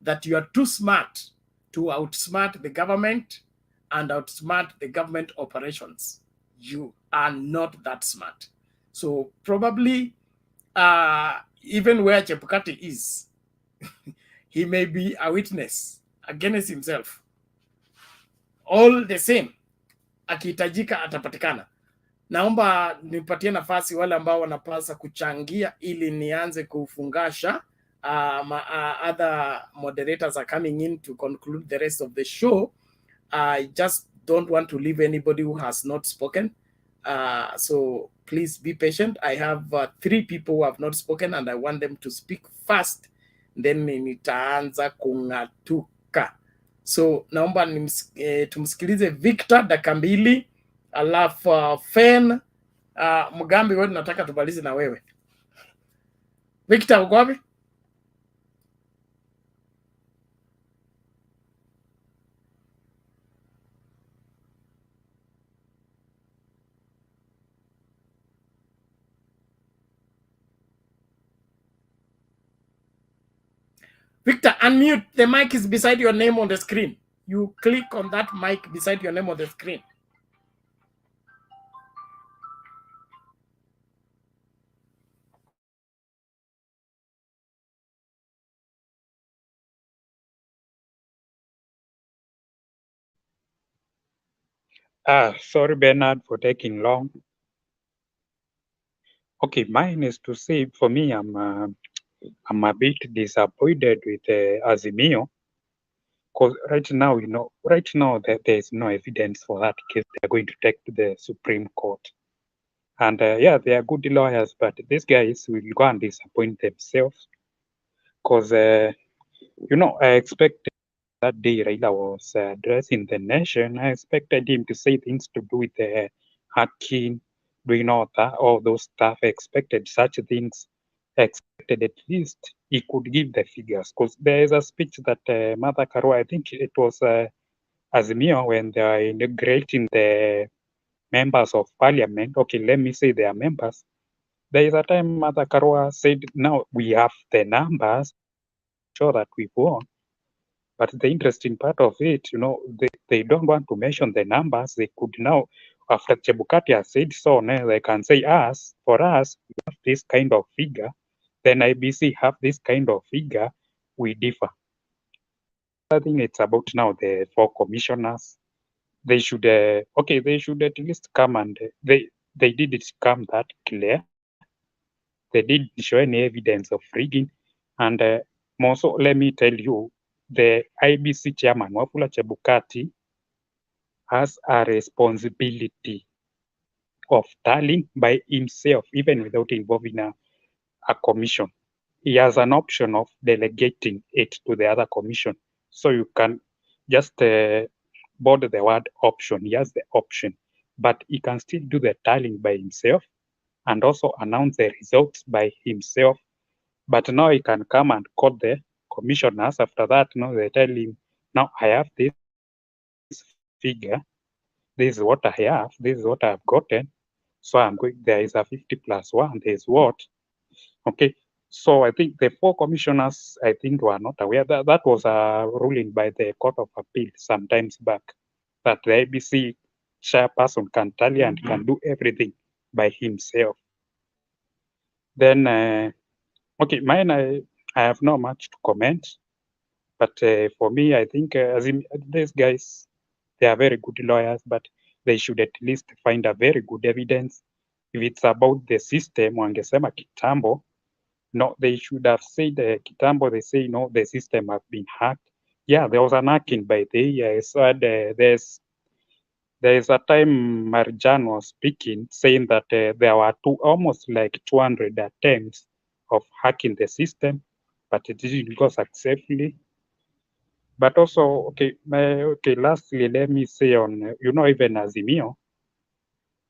Speaker 1: that you are too smart to outsmart the government and outsmart the government operations. You are not that smart. So probably even where Chebukati is, he may be a witness against himself. All the same, akihitajika atapatikana. Naomba nipatie nafasi wale ambao wanapasa kuchangia ili nianze kufungasha. Other moderators are coming in to conclude the rest of the show. I just don't want to leave anybody who has not spoken. So please be patient. I have 3 people who have not spoken and I want them to speak fast. Then nitaanza kung'atuka. So naomba tumsikilize Victor dakika 2, alafu Fen Mugambi, wewe nataka tubalize na wewe. Victor, uko wapi? Victor, unmute. The mic is beside your name on the screen. You click on that mic beside your name on the screen.
Speaker 18: Sorry, Bernard, for taking long. Okay, mine is to say, for me, I'm a bit disappointed with Azimio, because right now that there is no evidence for that case. They're going to take to the Supreme Court, and yeah, they are good lawyers, but these guys will go and disappoint themselves, because I expected that day Raila was addressing the nation. I expected him to say things to do with the hacking, doing all those stuff. I expected such things. I expected at least he could give the figures, because there is a speech that Martha Karua, I think it was Azimio, when they are integrating the members of parliament. Okay, let me say they are members. There is a time Martha Karua said, now we have the numbers, sure that we've won. But the interesting part of it, they don't want to mention the numbers. They could now, after Chebukati has said so, they can say for us, we have this kind of figure. Then IBC have this kind of figure. We differ. I think it's about now the 4 commissioners. They should, they should at least come and they didn't come that clear. They didn't show any evidence of rigging. And more so, let me tell you, the IBC chairman, Wafula Chebukati, has a responsibility of tallying by himself, even without involving a commission. He has an option of delegating it to the other commission. So you can just board the word option. He has the option, but he can still do the tallying by himself and also announce the results by himself. But now he can come and call the commissioners. After that, they tell him, now I have this figure. This is what I have. This is what I've gotten. So I'm going, there is a 50+1. There's what? Okay. So I think the 4 commissioners, I think, were not aware that that was a ruling by the Court of Appeal some times back, that the ABC chairperson can tally and can do everything by himself. Then Okay, mine, I have not much to comment, but for me, I think as in these guys, they are very good lawyers, but they should at least find a very good evidence. If it's about the system, wangesema kitambo, no, they should have said kitambo, they say, no, the system has been hacked. Yeah, there was an hacking by the there's a time Marjan was speaking, saying that there were almost like 200 attempts of hacking the system, but it didn't go successfully. But also, okay, lastly, let me say on, even Azimio,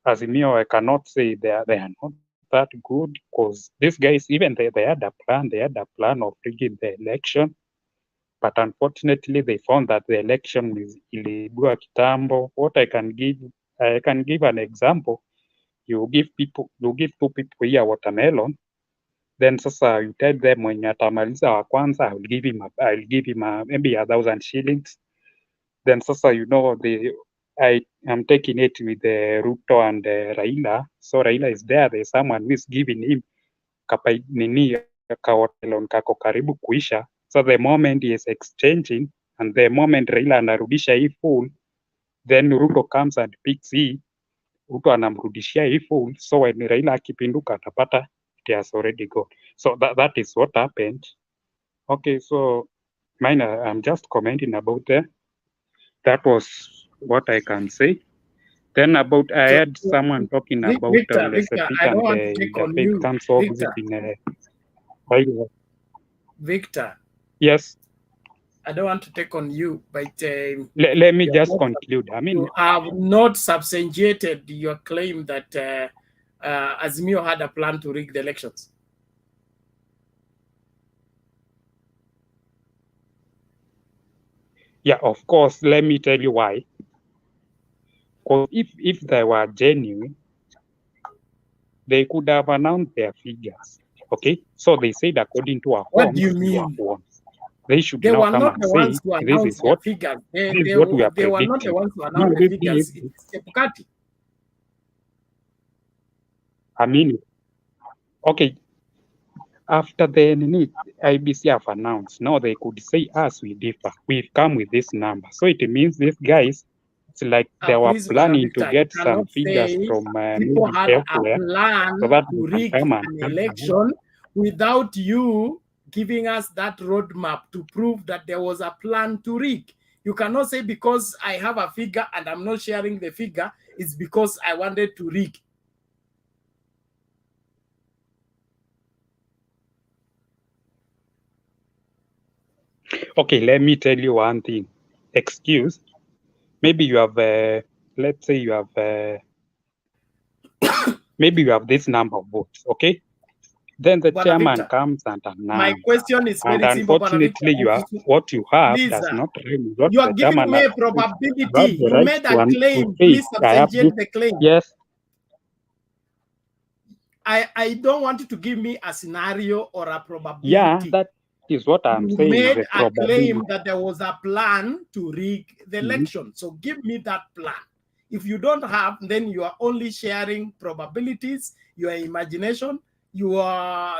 Speaker 18: I cannot say they are not that good, because these guys, even they had a plan of rigging the election, but unfortunately they found that the election is iliibua kitambo. What I can give an example. You give two people here watermelon, then sasa you tell them when atamaliza wa kwanza, I'll give him maybe 1,000 shillings. Then sasa, I am taking it with Ruto and RAILA. So RAILA is there. There's someone who is giving him kawatermelon kako karibu kuisha. So the moment he is exchanging and the moment RAILA anarudisha hii full, then Ruto comes and picks hii. Ruto anamrudishia hii full. So when RAILA akipinduka atapata, it has already gone. So that is what happened. Okay, so mine, I'm just commenting about that. That was what I can say. Then about, I had someone talking about
Speaker 1: Victor, I don't want to take on you. Victor.
Speaker 18: Yes.
Speaker 1: I don't want to take on you, but
Speaker 18: let me just conclude. I mean,
Speaker 1: you have not substantiated your claim that Azimio had a plan to rig the elections.
Speaker 18: Yeah, of course. Let me tell you why. Because if they were genuine, they could have announced their figures. Okay, so they said according to our forms,
Speaker 1: what do you mean?
Speaker 18: They should
Speaker 1: they
Speaker 18: now
Speaker 1: were
Speaker 18: come
Speaker 1: not
Speaker 18: and
Speaker 1: the
Speaker 18: say,
Speaker 1: ones who announced
Speaker 18: this is
Speaker 1: their
Speaker 18: what
Speaker 1: figures.
Speaker 18: This is what we are
Speaker 1: They were not the
Speaker 18: predicting.
Speaker 1: ones who announced the figures. It's Chebukati.
Speaker 18: I mean, okay. After the IBC have announced, now they could say, us, we differ. We've come with this number. So it means these guys, it's like they were
Speaker 1: Please,
Speaker 18: planning
Speaker 1: Victor,
Speaker 18: to get
Speaker 1: you
Speaker 18: some
Speaker 1: cannot
Speaker 18: figures
Speaker 1: say
Speaker 18: from
Speaker 1: people
Speaker 18: maybe
Speaker 1: had a
Speaker 18: elsewhere,
Speaker 1: plan
Speaker 18: so that
Speaker 1: to
Speaker 18: they can
Speaker 1: rig
Speaker 18: come and
Speaker 1: an
Speaker 18: tell us.
Speaker 1: election without you giving us that roadmap to prove that there was a plan to rig. You cannot say because I have a figure and I'm not sharing the figure, it's because I wanted to rig.
Speaker 18: Okay, let me tell you one thing. Excuse, maybe you have, let's say you have, maybe you have this number of votes, okay? Then the
Speaker 1: Bwana
Speaker 18: chairman
Speaker 1: Victor,
Speaker 18: comes and
Speaker 1: my
Speaker 18: announces.
Speaker 1: question is
Speaker 18: And
Speaker 1: very simple, Bwana Victor.
Speaker 18: unfortunately, what you have
Speaker 1: Please,
Speaker 18: does not really what
Speaker 1: you are
Speaker 18: the
Speaker 1: giving
Speaker 18: chairman
Speaker 1: me
Speaker 18: has.
Speaker 1: a probability.
Speaker 18: You have the
Speaker 1: You
Speaker 18: right
Speaker 1: made
Speaker 18: to
Speaker 1: a claim.
Speaker 18: say,
Speaker 1: Please
Speaker 18: I have this.
Speaker 1: substantiate the claim.
Speaker 18: Yes.
Speaker 1: I don't want you to give me a scenario or a probability.
Speaker 18: Yeah, that is what I'm
Speaker 1: you
Speaker 18: saying.
Speaker 1: made
Speaker 18: The
Speaker 1: a claim
Speaker 18: probability.
Speaker 1: that there was a plan to rig the election. So give me that plan. If you don't have, then you are only sharing probabilities, your imagination, you are,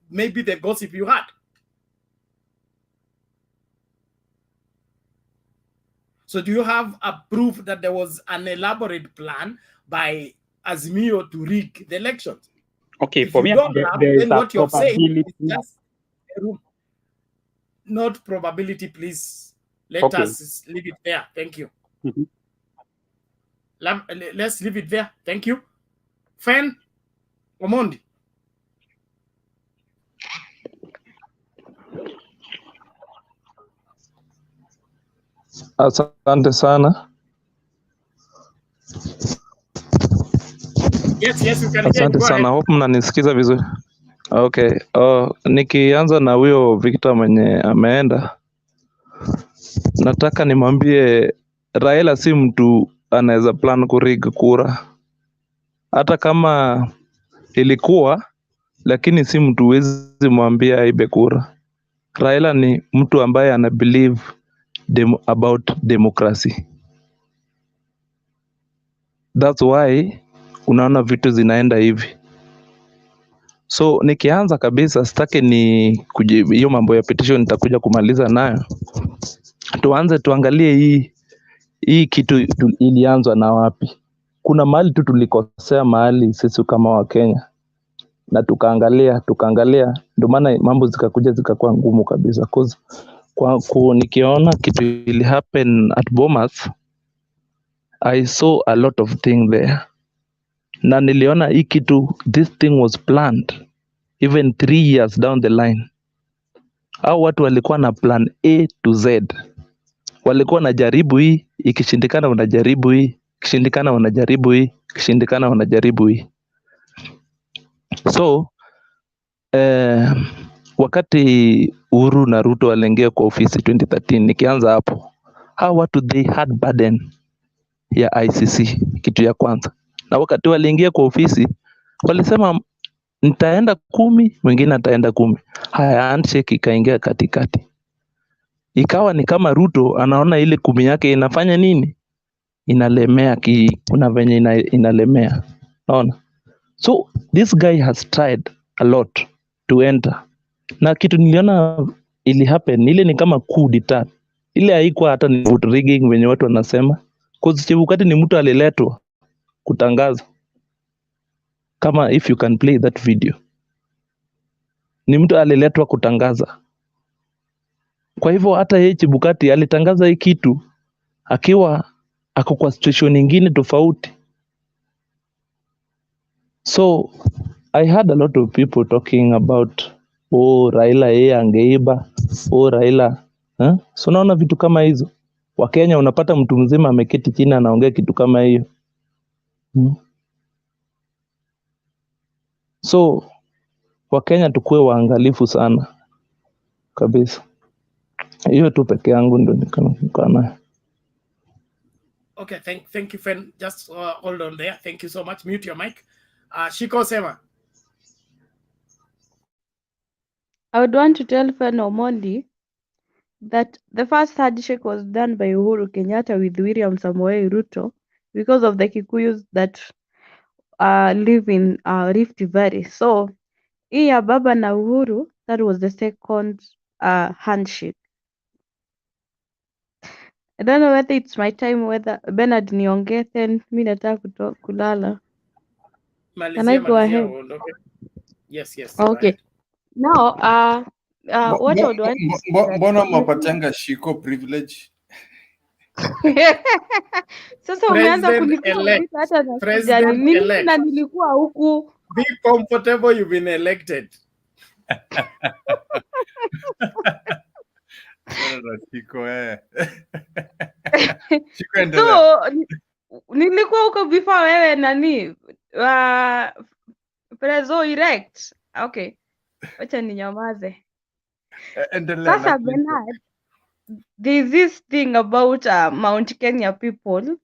Speaker 1: maybe the gossip you had. So do you have a proof that there was an elaborate plan by Azimio to rig the elections?
Speaker 18: Okay,
Speaker 1: if
Speaker 18: for
Speaker 1: you
Speaker 18: me,
Speaker 1: don't have,
Speaker 18: there is
Speaker 1: then
Speaker 18: a
Speaker 1: what you're saying
Speaker 18: probability.
Speaker 1: is just a room. Not probability, please. Let
Speaker 18: Okay.
Speaker 1: us leave it there. Thank you.
Speaker 18: Mm-hmm.
Speaker 1: Let's leave it there. Thank you. Fen Omondi.
Speaker 19: Asante sana.
Speaker 1: Yes, you can hear.
Speaker 19: Asante sana. Hope mnanisikiza vizuri. Okay. Nikianza na huyo Victor mwenye ameenda, nataka nimwambie Raila si mtu anaweza plan kurig kura. Hata kama ilikuwa, lakini si mtu huwezi mwambia aibe kura. Raila ni mtu ambaye ana believe about democracy. That's why unaona vitu zinaenda hivi. So nikianza kabisa, sitaki ni hiyo mambo ya petition nitakuja kumaliza nayo. Tuangalie hii kitu ilianzwa na wapi. Kuna mahali tu tulikosea mahali sisi kama wa Kenya, na tukaangalia, ndio maana mambo zikakuwa ngumu kabisa. Cause nikiona kitu ili happen at Bomas, I saw a lot of things there, na niliona hii kitu, this thing was planned even 3 years down the line. Au watu walikuwa na plan A to Z, walikuwa wanajaribu hii, ikishindikana wanajaribu hii, ikishindikana wanajaribu hii, ikishindikana wanajaribu hii. So wakati Uhuru na Ruto waliingia kwa ofisi 2013, nikianza hapo, hao watu they had burden ya ICC, kitu ya kwanza. Na wakati waliingia kwa ofisi walisema nitaenda 10, mwingine ataenda 10. Haya, handshake ikaingia katikati. Ikawa ni kama Ruto anaona ile 10 yake inafanya nini? Inalemea kuna venye inalemea. Naona. So this guy has tried a lot to enter. Na kitu niliona ili happen, ile ni kama coup d'etat. Ile haikuwa hata ni vote rigging wenye watu wanasema. Cause Chebukati ni mtu aliletwa kutangaza. Kama if you can play that video. Ni mtu aliletwa kutangaza. Kwa hivyo hata yeye Chebukati alitangaza hii kitu akiwa ako kwa situation nyingine tofauti. So I had a lot of people talking about Raila yeye angeiba, Raila so naona vitu kama hizo. Wakenya unapata mtu mzima ameketi chini anaongea kitu kama hiyo. So Wakenya tukue waangalifu sana kabisa. Hiyo tu peke yangu ndo nikana.
Speaker 1: Okay, thank you, Fen. Just hold on there. Thank you so much. Mute your mic. Shiko Sema.
Speaker 20: I would want to tell Fen Omondi that the first handshake was done by Uhuru Kenyatta with William Samoei Ruto because of the Kikuyus that live in Rift Valley. So, hii ya Baba na Uhuru, that was the second handshake. I don't know whether it's my time, whether Bernard niongee, then mi nataka kulala. Can I go ahead?
Speaker 1: Yes.
Speaker 20: Okay. Now, what I would want to say
Speaker 3: Mbona mapatanga Shiko privilege?
Speaker 20: Sasa umeanza kunikuuliza hata na mimi na nilikuwa huku.
Speaker 1: Be comfortable, you've been elected.
Speaker 20: So nilikuwa huko before wewe nani prezo erect. Okay, wacha ninyamaze. Sasa Bernard, there's this thing about Mount Kenya people,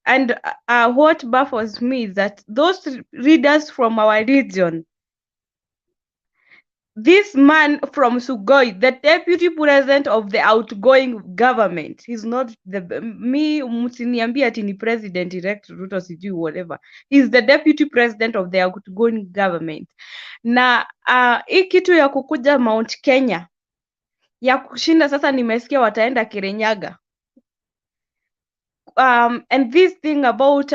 Speaker 20: and what baffles me is that those readers from our region, this man from Sugoi, the deputy president of the outgoing government, he's not musiniambia ati ni president elect Ruto sijui whatever. He's the deputy president of the outgoing government. Na hii kitu ya kukuja Mount Kenya ya kushinda sasa nimesikia wataenda Kirinyaga. And this thing about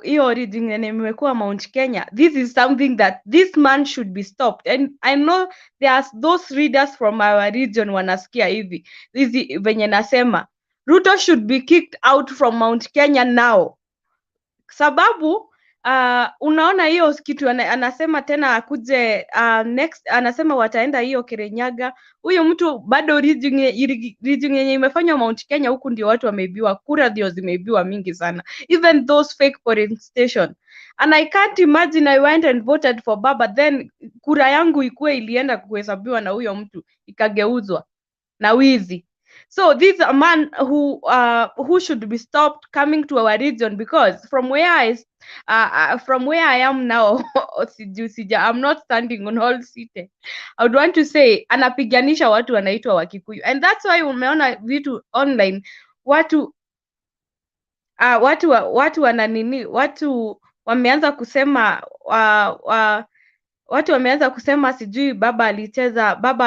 Speaker 20: hiyo reading yenye imekuwa Mount Kenya, this is something that this man should be stopped. And I know there's those readers from our region wanasikia hivi venye nasema Ruto should be kicked out from Mount Kenya now, sababu unaona hiyo kitu anasema tena akuje next, anasema wataenda hiyo Kirinyaga. Huyo mtu bado region yenye imefanywa Mount Kenya huku ndio watu wameibiwa kura, ndio zimeibiwa mingi sana, even those fake polling station. And I can't imagine I went and voted for Baba, then kura yangu ikuwe ilienda kuhesabiwa na huyo mtu ikageuzwa na wizi. So this is a man who should be stopped coming to our region, because from where I am now, I'm not standing on whole city. I would want to say anapiganisha watu wanaitwa Wakikuyu, and that's why umeona vitu online watu wananini, watu wameanza kusema watu wameanza kusema sijui baba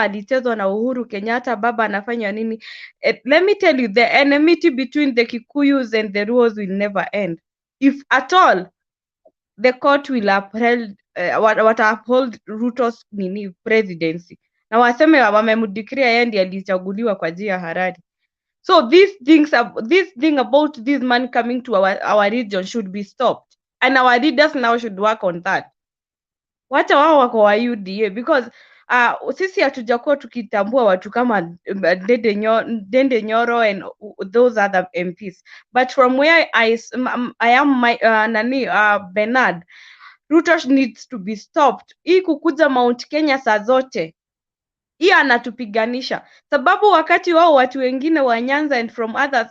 Speaker 20: alichezwa na Uhuru Kenyatta, baba anafanya nini. Let me tell you, the enmity between the Kikuyus and the Luos will never end. If at all, the court will uphold Ruto's presidency. Na waseme wamemdeclare yeye ndiye alichaguliwa kwa njia halali. So this thing about this man coming to our region should be stopped. And our leaders now should work on that. Wacha wao wako wa UDA because sisi hatujakuwa tukitambua watu kama Ndende Nyoro and those other MPs. But from where I am Bernard, Ruto needs to be stopped. Hii kukuja Mount Kenya saa zote, hii anatupiganisha. Sababu wakati wao watu wengine wa Nyanza and from others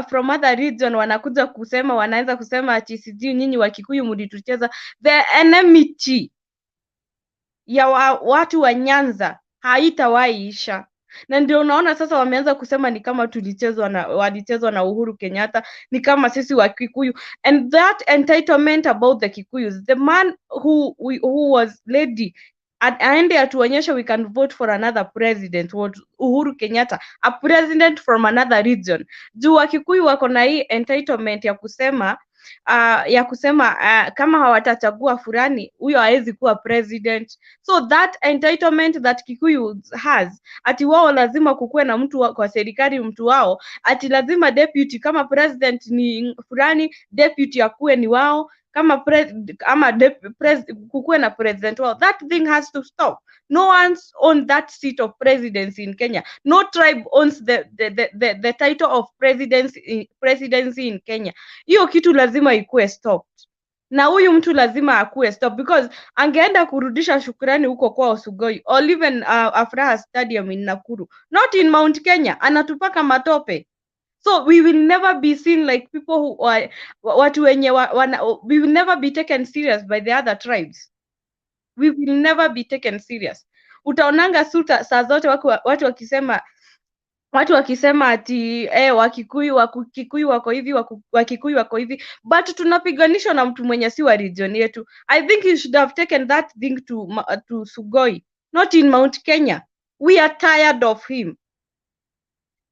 Speaker 20: from other region wanakuja kusema, wanaanza kusema ati sijui nyinyi wa Kikuyu mlitucheza. The enmity ya watu wa Nyanza haitawaisha. Na ndio unaona sasa wameanza kusema ni kama walichezwa na Uhuru Kenyatta, ni kama sisi wa Kikuyu. And that entitlement about the Kikuyus, the man who was lady aende atuonyesha we can vote for another president, Uhuru Kenyatta, a president from another region. Juu wa Kikuyu wako na hii entitlement ya kusema kama hawatachagua fulani huyo haezi kuwa president. So that entitlement that Kikuyu has, ati wao lazima kukuwe na mtu kwa serikali, mtu wao, ati lazima deputy kama president ni fulani, deputy akuwe ni wao, kama kukuwe na president wao. That thing has to stop. No one's on that seat of presidency in Kenya. No tribe owns the title of presidency in Kenya. Hiyo kitu lazima ikuwe stopped. Na huyu mtu lazima akuwe stop because angeenda kurudisha shukrani huko kwa Sugoi or even Afraha Stadium in Nakuru, not in Mount Kenya. Anatupaka matope. So we will never be seen like people who are we will never be taken serious by the other tribes. We will never be taken serious. Utaonanga saa zote watu wakisema ati Wakikuyu wako hivi, Wakikuyu wako hivi, but tunapiganishwa na mtu mwenye si wa region yetu. I think you should have taken that thing to Sugoi, not in Mount Kenya. We are tired of him.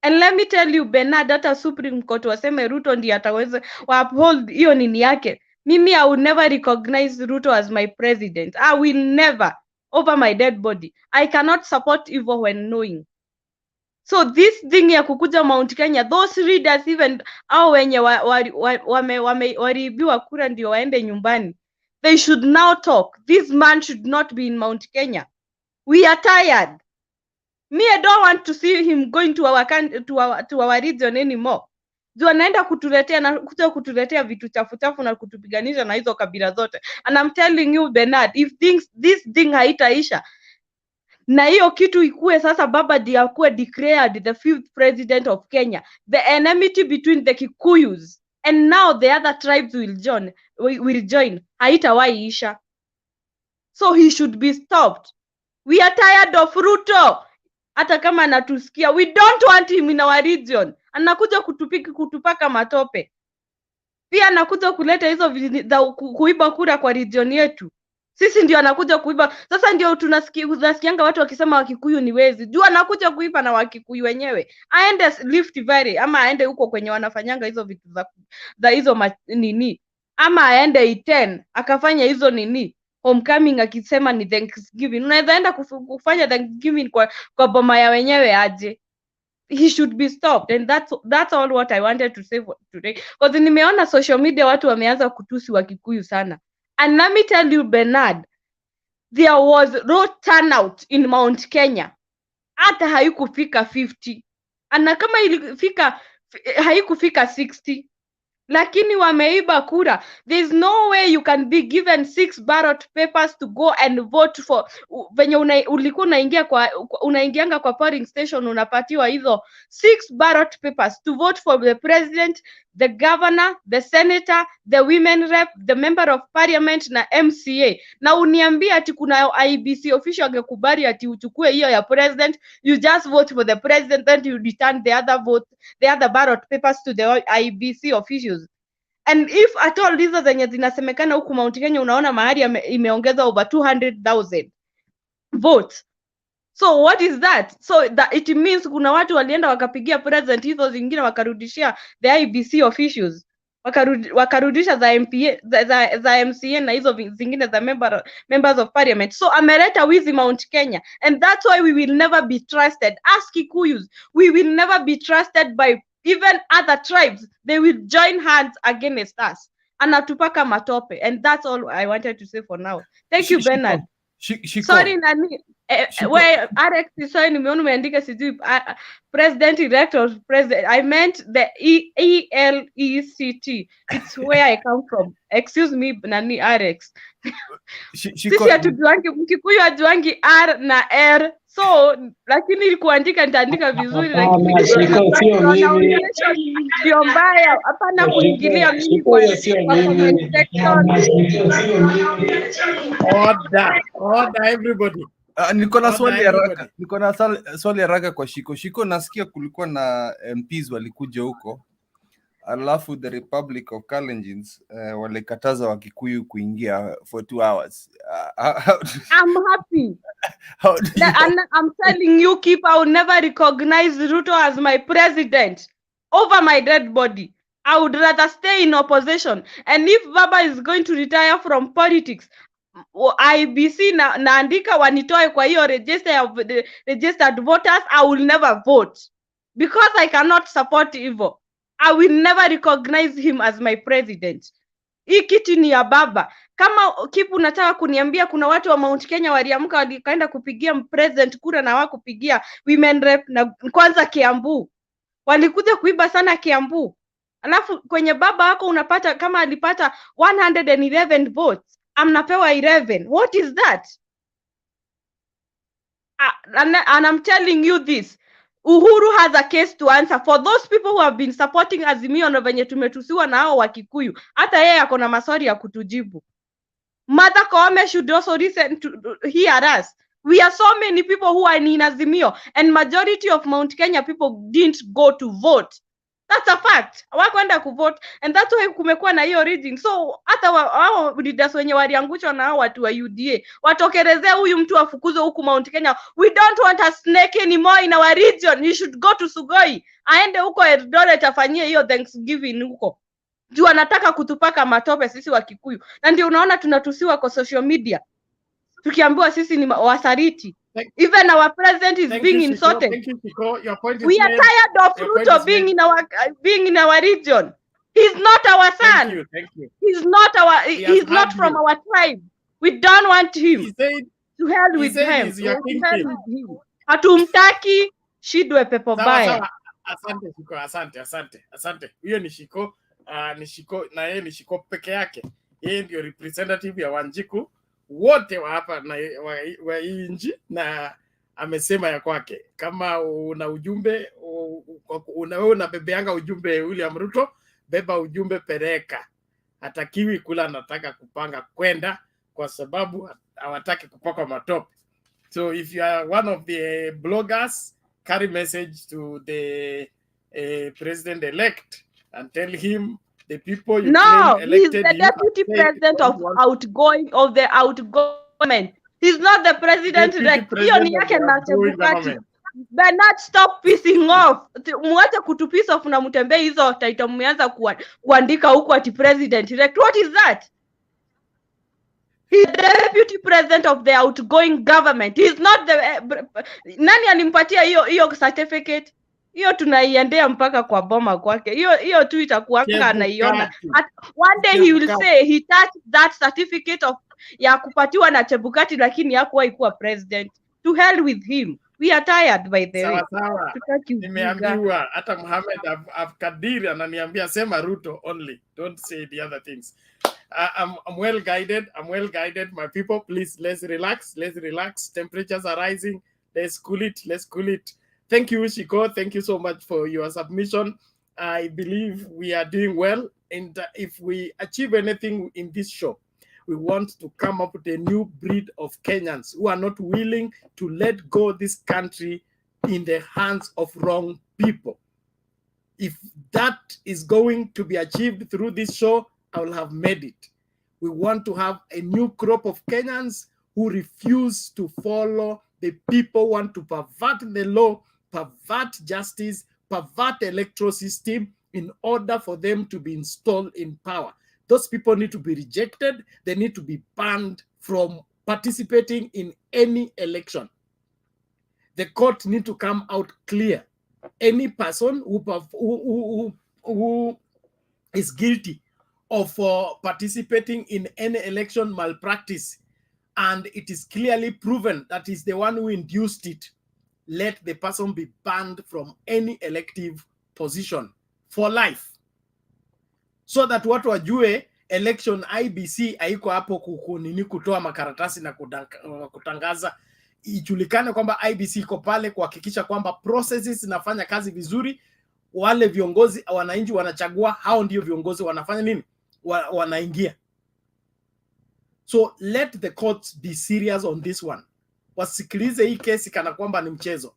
Speaker 20: And let me tell you, Bernard, hata Supreme Court waseme Ruto ndiye ataweza uphold hiyo nini yake. Mimi I will never recognize Ruto as my president. I will never, over my dead body. I cannot support evil when knowing. So this thing ya kukuja Mount Kenya, those readers even au wenye waribiwa kura ndio waende nyumbani, they should now talk. This man should not be in Mount Kenya. We are tired. Me, I don't want to see him going to our region anymore. Juu anaenda kutuletea vitu chafu na kutupiganisha na hizo kabila zote. And I'm telling you, Bernard, if this thing haitaisha, na hiyo kitu ikuwe sasa baba ndiye akuwe declared the 5th president of Kenya, the enmity between the Kikuyus and now the other tribes will join, haitawaisha. So he should be stopped. We are tired of Ruto. Hata kama anatusikia, we don't want him in our region. Anakuja kutupaka matope. Pia anakuja kuleta hizo kuiba kura kwa region yetu. Sisi ndio anakuja kuiba. Sasa ndio tunasikianga watu wakisema Wakikuyu ni wezi. Juu anakuja kuiba na Wakikuyu wenyewe. Aende Rift Valley ama aende huko kwenye wanafanyanga hizo vitu za hizo nini. Ama aende Iten akafanya hizo nini. Homecoming akisema ni Thanksgiving. Unaweza enda kufanya Thanksgiving kwa boma ya wenyewe aje. He should be stopped, and that's all what I wanted to say for today. Because nimeona social media watu wameanza kutusi Wakikuyu sana. And let me tell you, Bernard, there was low turnout in Mount Kenya. Hata haikufika 50. Ana kama haikufika 60. Lakini wameiba kura. There's no way you can be given 6 ballot papers to go and vote for. Venye ulikuwa unaingianga kwa polling station unapatiwa hizo 6 ballot papers to vote for the president, the governor, the senator, the women rep, the member of parliament na MCA. Na uniambia ati kuna IBC official angekubali ati uchukue hiyo ya president, you just vote for the president and you return the other ballot papers to the IBC officials. And if at all hizo zenye zinasemekana huku Mount Kenya unaona mahali imeongeza over 200,000 votes. So what is that? So that it means kuna watu walienda wakapigia president hizo zingine wakarudishia the IBC officials. Wakarudisha za MPA za MCA na hizo zingine za members of parliament. So ameleta wizi Mount Kenya, and that's why we will never be trusted as Kikuyus. We will never be trusted by even other tribes. They will join hands against us. Anatupaka matope, and that's all I wanted to say for now. Thank you, Bernard. Sorry nani where Alex sorry nimeona umeandika sijui president elect or president. I meant the ELECT. It's where I come from. Excuse me nani Alex. Sisi hatujuangi Mkikuyu hajuangi R na R. So lakini kuandika nitaandika vizuri, lakini ndio mbaya, hapana kuingilia mimi kwa comment section.
Speaker 1: Order everybody.
Speaker 3: Niko na swali haraka kwa Shiko. Nasikia kulikuwa na MPs walikuja huko, alafu the Republic of Kalenjins walikataza Wakikuyu kuingia for 2 hours.
Speaker 20: I'm happy. I'm telling you, I will never recognize Ruto as my president over my dead body. I would rather stay in opposition. And if Baba is going to retire from politics, IBC naandika wanitoe kwa hiyo register of the registered voters, I will never vote because I cannot support evil. I will never recognize him as my president. Hii kiti ni ya Baba. Kama Kipu unataka kuniambia kuna watu wa Mount Kenya waliamka walikaenda kupigia president kura na hawakupigia women rep na kwanza Kiambu. Walikuja kuiba sana Kiambu. Alafu kwenye Baba wako unapata kama alipata 111 votes, amnapewa 11. What is that? And I'm telling you this. Uhuru has a case to answer for those people who have been supporting Azimio na venye tumetusiwa na hao Wakikuyu. Hata yeye ako na maswali ya kutujibu. Mother Koome should also listen to hear us. We are so many people who are in Azimio, and majority of Mount Kenya people didn't go to vote. That's a fact. Hawakwenda kuvote, and that's why kumekuwa na hiyo reading. So hata wao leaders wenye waliangushwa na hao watu wa UDA watokelezea huyu mtu afukuzwe huku Mount Kenya. We don't want a snake anymore in our region. You should go to Sugoi. Aende huko Eldoret afanyie hiyo Thanksgiving huko. Juu anataka kutupaka matope sisi wa Kikuyu. Na ndio unaona tunatusiwa kwa social media. Tukiambiwa sisi ni wasariti. Even our president is being insulted. We are tired of Ruto being in our region. He's not our son.
Speaker 1: Thank you.
Speaker 20: He's not he's not from our tribe. We don't want him. To hell with him. Hatumtaki, shidwe pepo baya.
Speaker 1: Asante Shiko, asante. Huyo ni Shiko, na yeye ni Shiko peke yake. Yeye ndio representative ya Wanjiku wote wa hapa na wa inji, na amesema ya kwake. Kama una ujumbe una bebeanga ujumbe William Ruto, beba ujumbe pereka. Hatakiwi kula, anataka kupanga kwenda kwa sababu hawataki kupaka matope. So if you are one of the bloggers, carry message to the president elect and tell him the people you claim elected.
Speaker 20: He's the deputy president of the outgoing. He's not the president elect. Hiyo ni yake na Chebukati. But not stop pissing off. Mwache kutupiss off na mtembee hizo title mmeanza kuandika huko ati president elect. What is that? He's the deputy president of the outgoing government. He's not the nani alimpatia hiyo certificate? Hiyo tunaiendea mpaka kwa boma kwake. Hiyo tu itakuwa anaiona. One day he will say he touched that certificate of ya kupatiwa na Chebukati, lakini hakuwahi kuwa president. To hell with him. We are tired by the way.
Speaker 1: Sawa. Nimeambiwa hata Mohamed Abkadir ananiambia sema Ruto only. Don't say the other things. I'm well guided. My people, please let's relax. Temperatures are rising. Let's cool it. Thank you, Shiko. Thank you so much for your submission. I believe we are doing well. And if we achieve anything in this show, we want to come up with a new breed of Kenyans who are not willing to let go this country in the hands of wrong people. If that is going to be achieved through this show, I will have made it. We want to have a new crop of Kenyans who refuse to follow the people who want to pervert the law, pervert justice, pervert the electoral system in order for them to be installed in power. Those people need to be rejected. They need to be banned from participating in any election. The court need to come out clear. Any person who is guilty of participating in any election malpractice, and it is clearly proven that is the one who induced it, let the person be banned from any elective position for life, so that watu wajue election IBC haiko hapo kunini kutoa makaratasi na kutangaza. Ijulikane kwamba IBC iko pale kuhakikisha kwamba processes zinafanya kazi vizuri. Wale viongozi wananchi wanachagua, hao ndio viongozi wanafanya nini, wanaingia. So let the courts be serious on this one. Wasikilize hii kesi kana kwamba ni mchezo.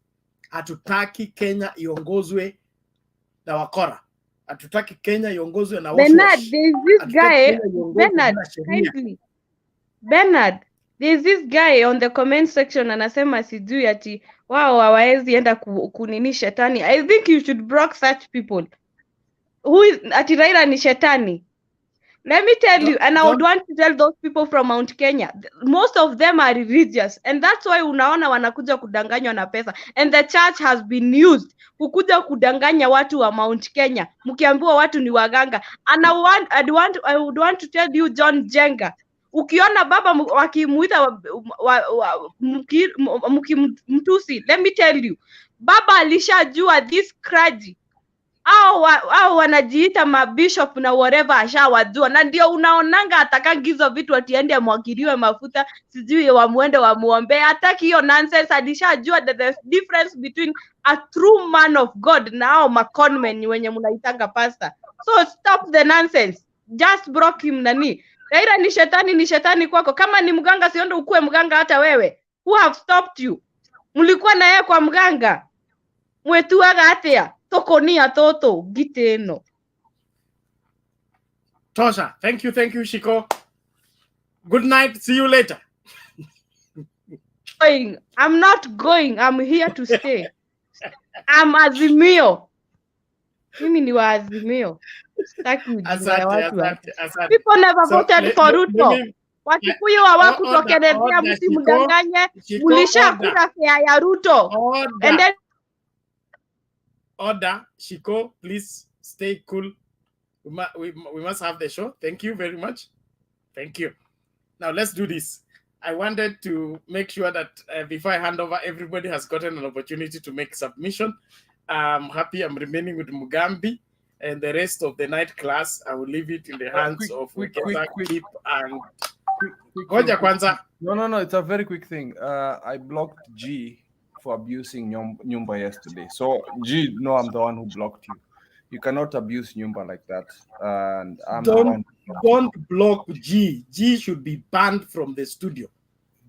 Speaker 1: Hatutaki Kenya iongozwe na wakora. Hatutaki Kenya iongozwe na
Speaker 20: Bernard, there's this guy, Bernard, kindly. Bernard, there's this guy on the comment section anasema sijui ati wao hawawezi enda kunini shetani. I think you should block such people. Who is ati Raila ni shetani? Let me tell you, and I would want to tell those people from Mount Kenya, most of them are religious, and that's why unaona wanakuja kudanganywa na pesa, and the church has been used kukuja kudanganya watu wa Mount Kenya, mkiambiwa watu ni waganga. And I would want to tell you, John Jenga, ukiona baba wakimuita mtusi, let me tell you, baba alishajua this clergy au wanajiita mabishop na whatever ashawajua, na ndio unaonanga atakangizo vitu atiende mwagiriwe mafuta sijui wamuende wamuombe. Hataki hiyo nonsense. Alishajua that there's difference between a true man of God na hao maconmen wenye mnaitanga pastor. So stop the nonsense, just block him. Nani Raila ni shetani kwako. Kama ni mganga siondo ukue mganga hata wewe. Who have stopped you? Mlikuwa na yeye kwa mganga mwetuaga atia tokonia toto giteno.
Speaker 1: Tosha, thank you Shiko. Good night, see you later.
Speaker 20: I'm not going, I'm here to stay. I'm Azimio. Mimi ni wa Azimio. People never voted for Ruto. Wakikuyu hawakutokelezea, msimdanganye. Mlishakula fare ya Ruto. And then
Speaker 1: Order, Shiko, please stay cool. We must have the show. Thank you very much. Thank you. Now let's do this. I wanted to make sure that before I hand over, everybody has gotten an opportunity to make submission. I'm happy I'm remaining with Mugambi, and the rest of the night class, I will leave it in the hands of Keep and Goja Kwanza.
Speaker 3: No, it's a very quick thing. I blocked G for abusing Nyumba yesterday. So G, no, I'm the one who blocked you. You cannot abuse Nyumba like that. And I'm
Speaker 1: don't block G. G should be banned from the studio.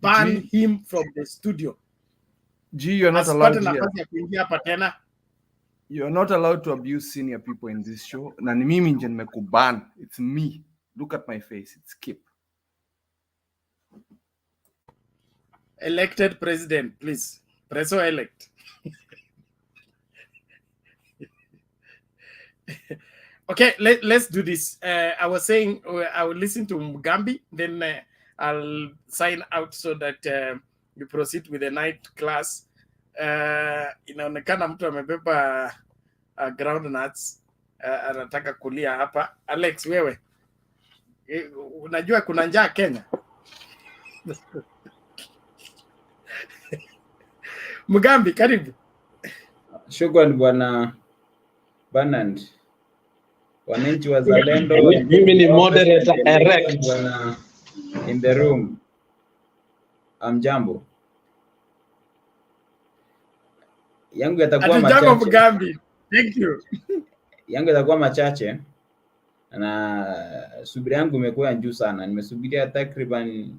Speaker 1: Ban him from the studio.
Speaker 3: G, you're not allowed here. You're not allowed to abuse senior people in this show. Na ni mimi nje nimekuban. It's me. Look at my face. It's Kip.
Speaker 1: Elected president, please. Preso elect. Okay, let's do this. I was saying I will listen to Mugambi, then I'll sign out so that we proceed with the night class. Inaonekana mtu amebeba groundnuts anataka kulia hapa. Alex, wewe unajua kuna njaa Kenya? Mugambi, karibu.
Speaker 21: Shukrani bwana Bernard. Wananchi wazalendo.
Speaker 10: Mimi ni moderator erect
Speaker 21: bwana in the room. Amjambo. Yangu yatakuwa machache.
Speaker 1: Mugambi. Thank you.
Speaker 21: Yangu yatakuwa machache. Na subira yangu imekuwa juu sana. Nimesubiria takriban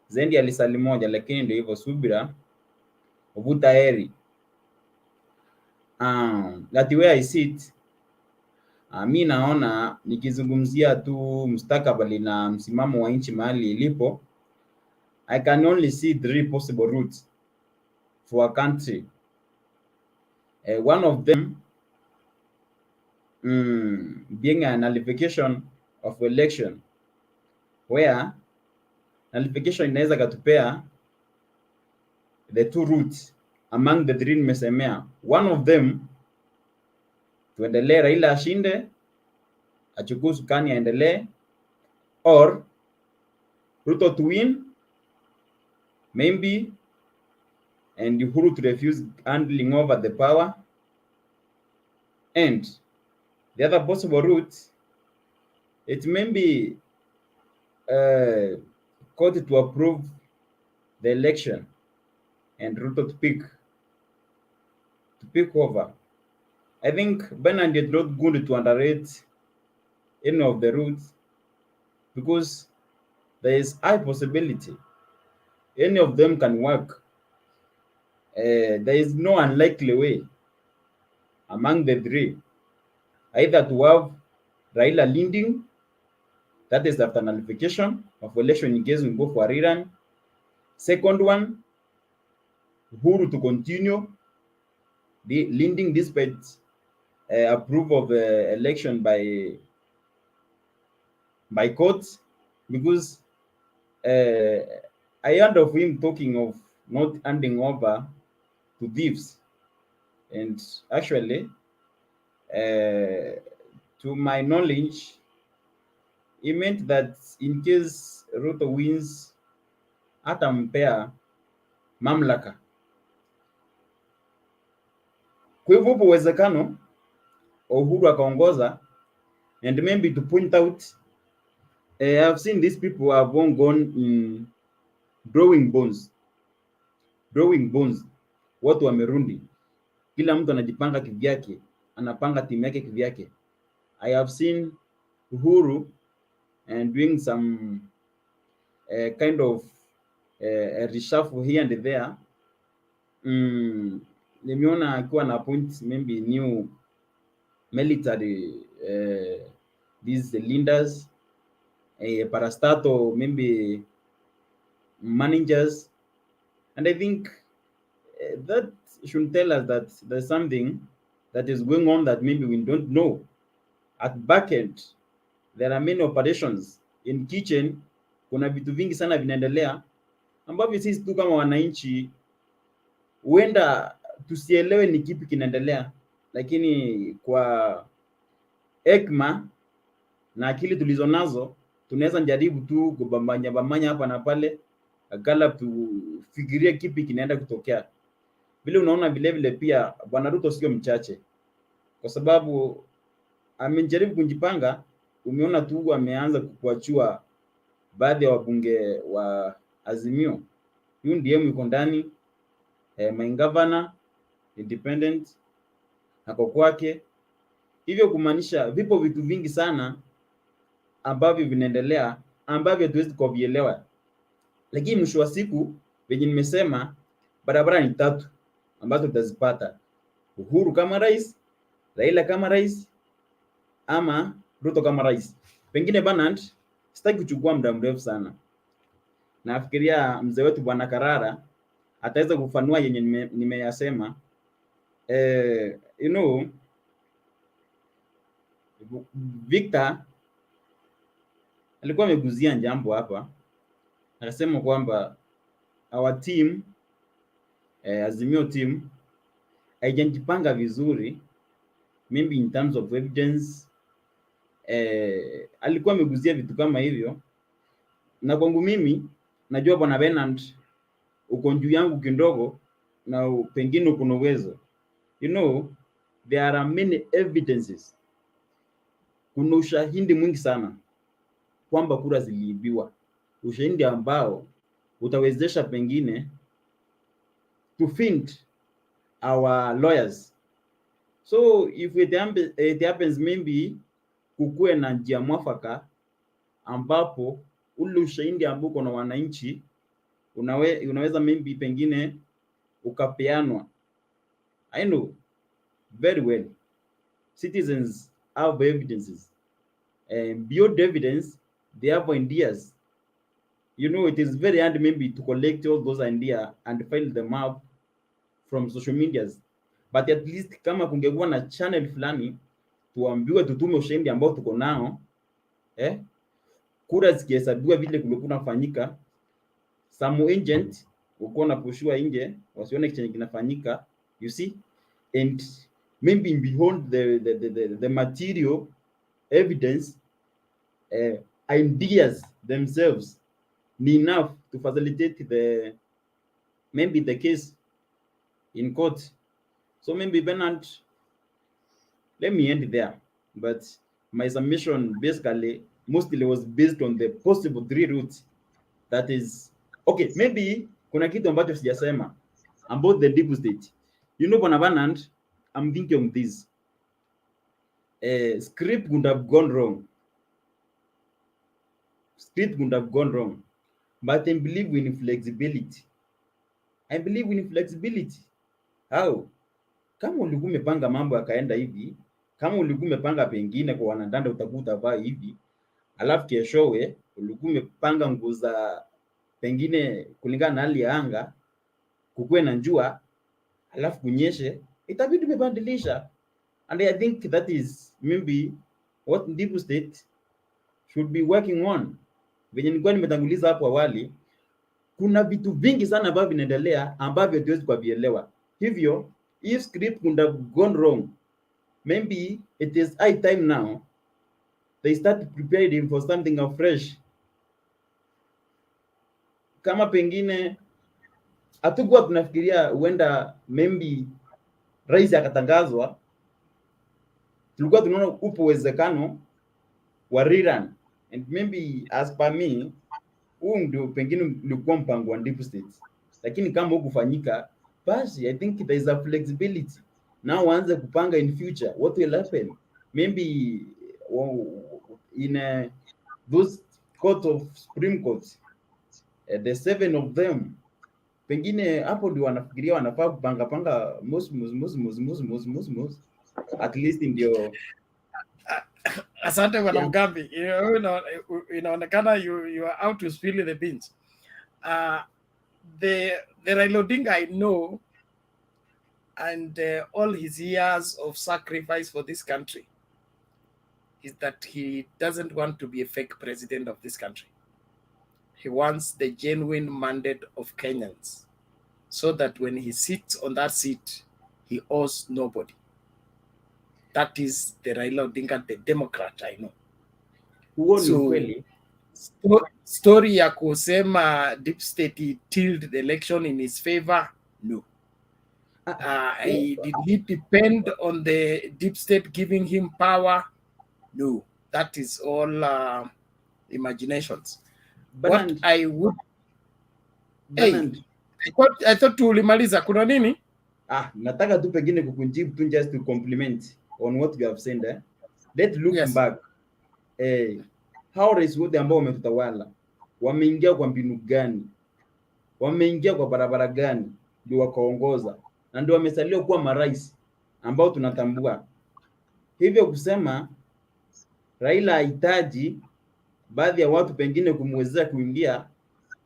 Speaker 21: zaidi ya lisali moja, lakini ndio hivyo subira uvuta heri. That way I sit, Mi naona nikizungumzia tu mustakabali na msimamo wa nchi mahali ilipo, I can only see 3 possible routes for a country. One of them being a nullification of election, where nullification inaweza katupea the 2 routes among the 3 nimesemea. One of them, tuendelee Raila ashinde, achukue usukani aendelee, or Ruto to win maybe, and Uhuru to refuse handling over the power. And the other possible route, it may be court to approve the election and Ruto to pick over. I think Bernard is not good to underrate any of the routes, because there is high possibility any of them can work. There is no unlikely way among the 3, either to have Raila leading, that is after nullification of election in case we go for a rerun. Second one, Uhuru to continue the leading despite approval of the election by courts, because I heard of him talking of not handing over to thieves, and actually to my knowledge he meant that in case Ruto wins atampea mamlaka. Kwa hivyo upo uwezekano Uhuru akaongoza, and maybe to point out, I've seen these people have gone in drawing bones. Watu wamerundi, kila mtu anajipanga kivyake, anapanga timu yake kivyake. I have seen Uhuru and doing some kind of a reshuffle here and there. Nimeona akiwa na appoint maybe new military these leaders, parastatal maybe managers, and I think that should tell us that there's something that is going on that maybe we don't know. At back end there are many operations in kitchen, kuna vitu vingi sana vinaendelea ambavyo sisi tu kama wananchi huenda tusielewe ni kipi kinaendelea, lakini kwa hekima na akili tulizonazo tunaweza jaribu tu kubambanya hapa na pale, akala tufikirie kipi kinaenda kutokea. Vile unaona vile pia Bwana Ruto sio mchache, kwa sababu amejaribu kujipanga. Umeona tu ameanza kuachua baadhi ya wabunge wa Azimio, huyu ndiye yuko ndani, main governor independent ako kwake. Hivyo kumaanisha vipo vitu vingi sana ambavyo vinaendelea ambavyo tuwezi kuvielewa, lakini mwisho wa siku venye nimesema, barabara ni 3 ambazo tutazipata: Uhuru kama rais, Raila kama rais, ama Ruto kama rais. Pengine Bernard, sitaki kuchukua muda mrefu sana, nafikiria mzee wetu Bwana Karara ataweza kufanua yenye nimeyasema. You know, Victor alikuwa ameguzia jambo hapa, akasema kwamba our team Azimio team haijajipanga vizuri maybe in terms of evidence. Alikuwa ameguzia vitu kama hivyo, na kwangu mimi najua Bwana Bernard uko juu yangu kidogo na pengine uko na uwezo. You know, there are many evidences, kuna ushahidi mwingi sana kwamba kura ziliibiwa, ushahidi ambao utawezesha pengine to find our lawyers. So if it happens maybe kukue na njia mwafaka ambapo ule ushahidi ambao uko na wananchi unaweza maybe pengine ukapeanwa. I know very well citizens have evidences. And beyond evidence, they have ideas. You know, it is very hard maybe to collect all those ideas and file them up from social medias. But at least kama kungekuwa na channel fulani tuambiwe tutume ushahidi ambao tuko nao, kura zikihesabiwa vile kulikuwa kunafanyika, some agent uko na pushua nje wasione chenye kinafanyika, you see, and maybe behind the material evidence, ideas themselves ni enough to facilitate the case in court. So maybe Bernard, let me end there. But my submission basically mostly was based on the possible 3 routes. That is, okay, maybe kuna kitu ambacho sijasema about the deep state. You know, Bwana Bernard, I'm thinking of this. Script would have gone wrong. Script would have gone wrong. But I believe in flexibility. I believe in flexibility. How? Kama ulikuwa umepanga mambo yakaenda hivi, kama ulikuwa umepanga pengine kwa wanadanda utakuta vaa hivi, alafu keshowe ulikuwa umepanga nguo za pengine kulingana na hali ya anga, kukuwe na jua, alafu kunyeshe, itabidi umebadilisha. And I think that is maybe what deep state should be working on. Venye nilikuwa nimetanguliza hapo awali, kuna vitu vingi sana ambavyo vinaendelea ambavyo hatuwezi kuvielewa. Hivyo, if script could have gone wrong, maybe it is high time now they start preparing for something afresh. Kama pengine hatukuwa tunafikiria huenda maybe rais akatangazwa, tulikuwa tunaona upo uwezekano wa rerun, and maybe as per me huu ndio pengine ulikuwa mpango wa deep state, lakini kama hukufanyika, basi I think there is a flexibility now waanze kupanga in future what will happen, maybe in those court of Supreme Court, the 7 of them, pengine hapo ndio wanafikiria wanafaa kupanga most at least ndio.
Speaker 1: Asante Bwana Mugambi, inaonekana you are out to spill the beans. The Raila Odinga I know, and all his years of sacrifice for this country, is that he doesn't want to be a fake president of this country. He wants the genuine mandate of Kenyans, so that when he sits on that seat, he owes nobody. That is the Raila Odinga, the Democrat I know. So, story ya kusema deep state tilled the election in his favor, no. Did he depend on the deep state giving him power? No. That is all imaginations. What I would... Hey, I thought tulimaliza, kuna nini?
Speaker 21: Nataka tu pengine kukunjibu tu just to compliment on what you have said. Let's look back. How rais wote ambao wametutawala wameingia kwa mbinu gani? Wameingia kwa barabara gani ndio wakaongoza? Na ndio wamesalia kuwa marais ambao tunatambua. Hivyo kusema Raila hahitaji baadhi ya watu pengine kumwezesha kuingia,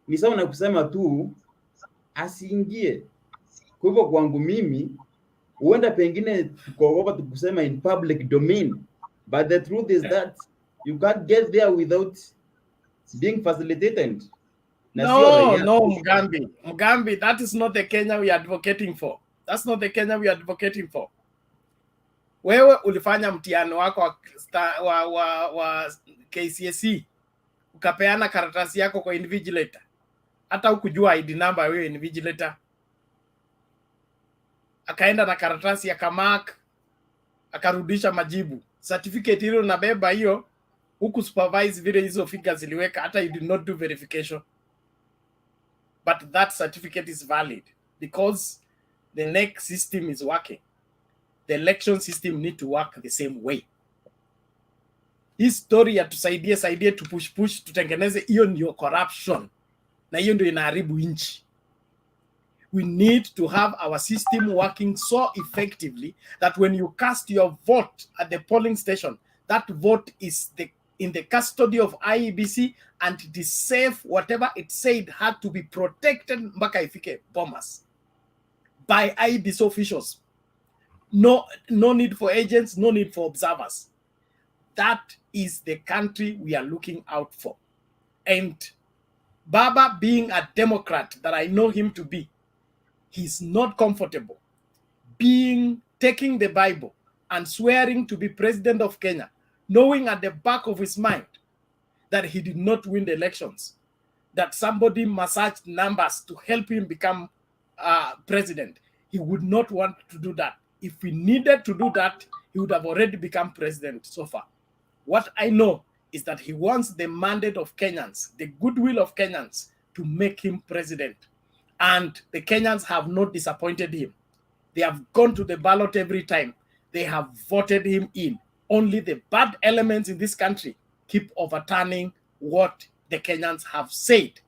Speaker 21: ni sawa na kusema tu asiingie. Kwa hivyo kwangu mimi, huenda pengine tukogopa tukusema in public domain, but the truth is that you can't get there without being facilitated.
Speaker 1: No, Mugambi, that is not the Kenya we are advocating for. That's not the Kenya we are advocating for. Wewe ulifanya mtihani wako wa KCSE, ukapeana karatasi yako kwa invigilator, hata hukujua ID number wewe invigilator, akaenda na karatasi akamark, akarudisha majibu. Certificate hilo nabeba hiyo, huku supervise vile hizo figures ziliweka, hata you did not do verification. But that certificate is valid because the NEC system is working. The election system need to work the same way. Hii story ya tusaidie tu push tutengeneze, hiyo ndio corruption. Na hiyo ndio inaharibu nchi. We need to have our system working so effectively that when you cast your vote at the polling station, that vote is in the custody of IEBC, and it is safe. Whatever it said had to be protected mpaka ifike Bomas by IEBC officials. No need for agents, no need for observers. That is the country we are looking out for. And Baba, being a Democrat that I know him to be, he's not comfortable taking the Bible and swearing to be president of Kenya, knowing at the back of his mind that he did not win the elections, that somebody massaged numbers to help him become president. He would not want to do that. If he needed to do that, he would have already become president so far. What I know is that he wants the mandate of Kenyans, the goodwill of Kenyans, to make him president. And the Kenyans have not disappointed him. They have gone to the ballot every time. They have voted him in. Only the bad elements in this country keep overturning what the Kenyans have said.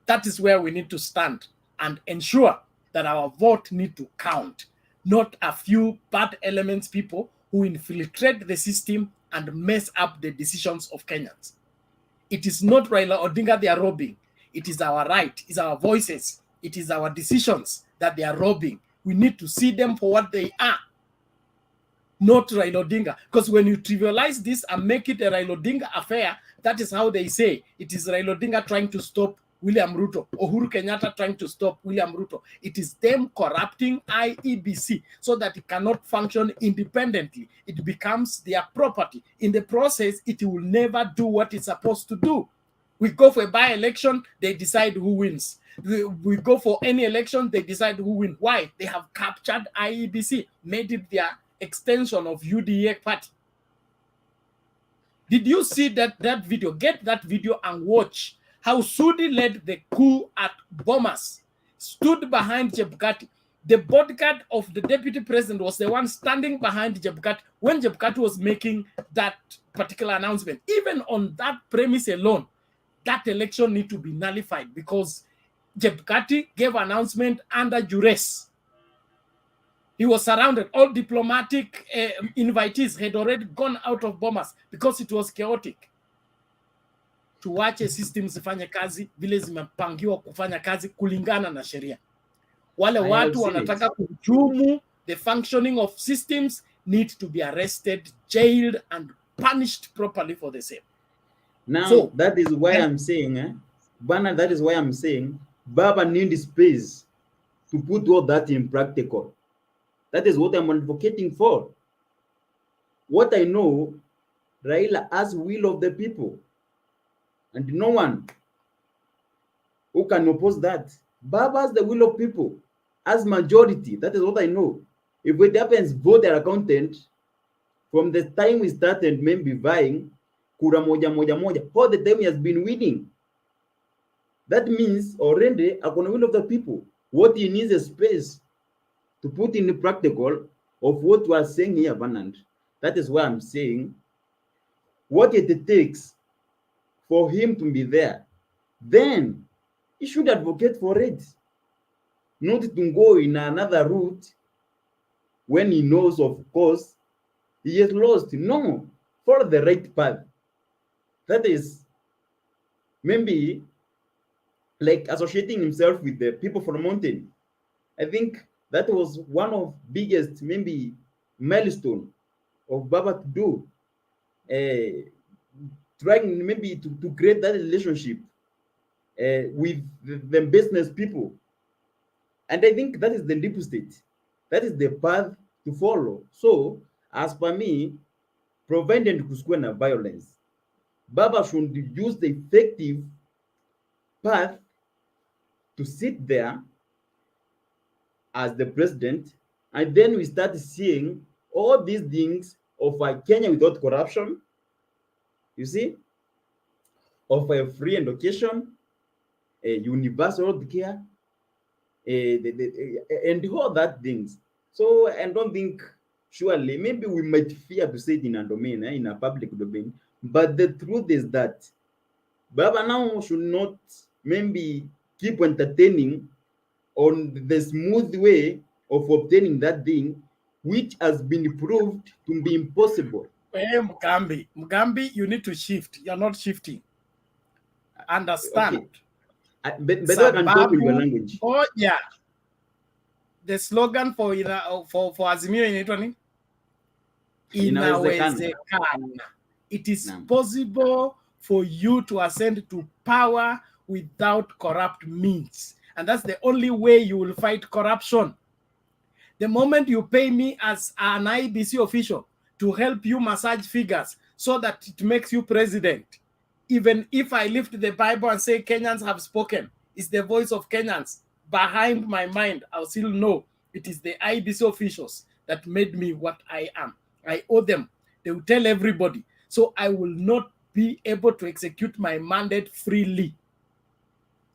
Speaker 1: That is where we need to stand and ensure that our vote need to count, not a few bad elements people who infiltrate the system and mess up the decisions of Kenyans. It is not Raila Odinga they are robbing. It is our right, it's our voices, it is our decisions that they are robbing. We need to see them for what they are, not Raila Odinga. Because when you trivialize this and make it a Raila Odinga affair, that is how they say it is Raila Odinga trying to stop William Ruto, Uhuru Kenyatta trying to stop William Ruto. It is them corrupting IEBC so that it cannot function independently. It becomes their property. In the process, it will never do what it's supposed to do. We go for a by-election, they decide who wins. We go for any election, they decide who wins. Why? They have captured IEBC, made it their extension of UDA party. Did you see that video? Get that video and watch how Sudi led the coup at Bomas, stood behind Chebukati. The bodyguard of the deputy president was the one standing behind Chebukati when Chebukati was making that particular announcement. Even on that premise alone, that election need to be nullified because Chebukati gave announcement under duress. He was surrounded. All diplomatic invitees had already gone out of Bomas because it was chaotic. Tuwache system zifanye kazi vile zimepangiwa kufanya kazi kulingana na sheria. Wale watu wanataka kuhujumu the functioning of systems need to be arrested, jailed, and punished properly for the same.
Speaker 21: Now, so, that is why I'm saying, Bana, that is why I'm saying, Baba needs space to put all that in practical. That is what I'm advocating for. What I know, Raila has will of the people. And no one who can oppose that. Baba has the will of people, as majority. That is what I know. If it happens, vote their accountant from the time we started maybe vying, kura moja moja moja, all the time he has been winning. That means already akona will of the people. What he needs is space to put in the practical of what we are saying here, Bernard. That is why I'm saying what it takes for him to be there, then he should advocate for it, not to go in another route when he knows, of course, he has lost. No, follow the right path. That is maybe like associating himself with the people from the mountain. I think that was one of biggest maybe milestone of Baba to do. Trying maybe to create that relationship with the business people. And I think that is the deep state. That is the path to follow. So, as per me, provided kusikuwe violence, Baba should use the effective path to sit there as the president, and then we start seeing all these things of a Kenya without corruption, you see, of a free education, a universal care, and all that things. So I don't think, surely, maybe we might fear to say it in a domain, in a public domain, but the truth is that Baba now should not maybe keep entertaining on the smooth way of obtaining that thing, which has been proved to be impossible.
Speaker 1: Hey, Mugambi, you need to shift. You're not shifting. Understand.
Speaker 21: Okay. But I can talk in your language.
Speaker 1: Oh, yeah. The slogan for Azimio inaitwa nini? Inawezekana. It is possible for you to ascend to power without corrupt means. And that's the only way you will fight corruption. The moment you pay me as an IBC official to help you massage figures so that it makes you president, even if I lift the Bible and say Kenyans have spoken, it's the voice of Kenyans behind my mind, I'll still know it is the IBC officials that made me what I am. I owe them. They will tell everybody. So I will not be able to execute my mandate freely.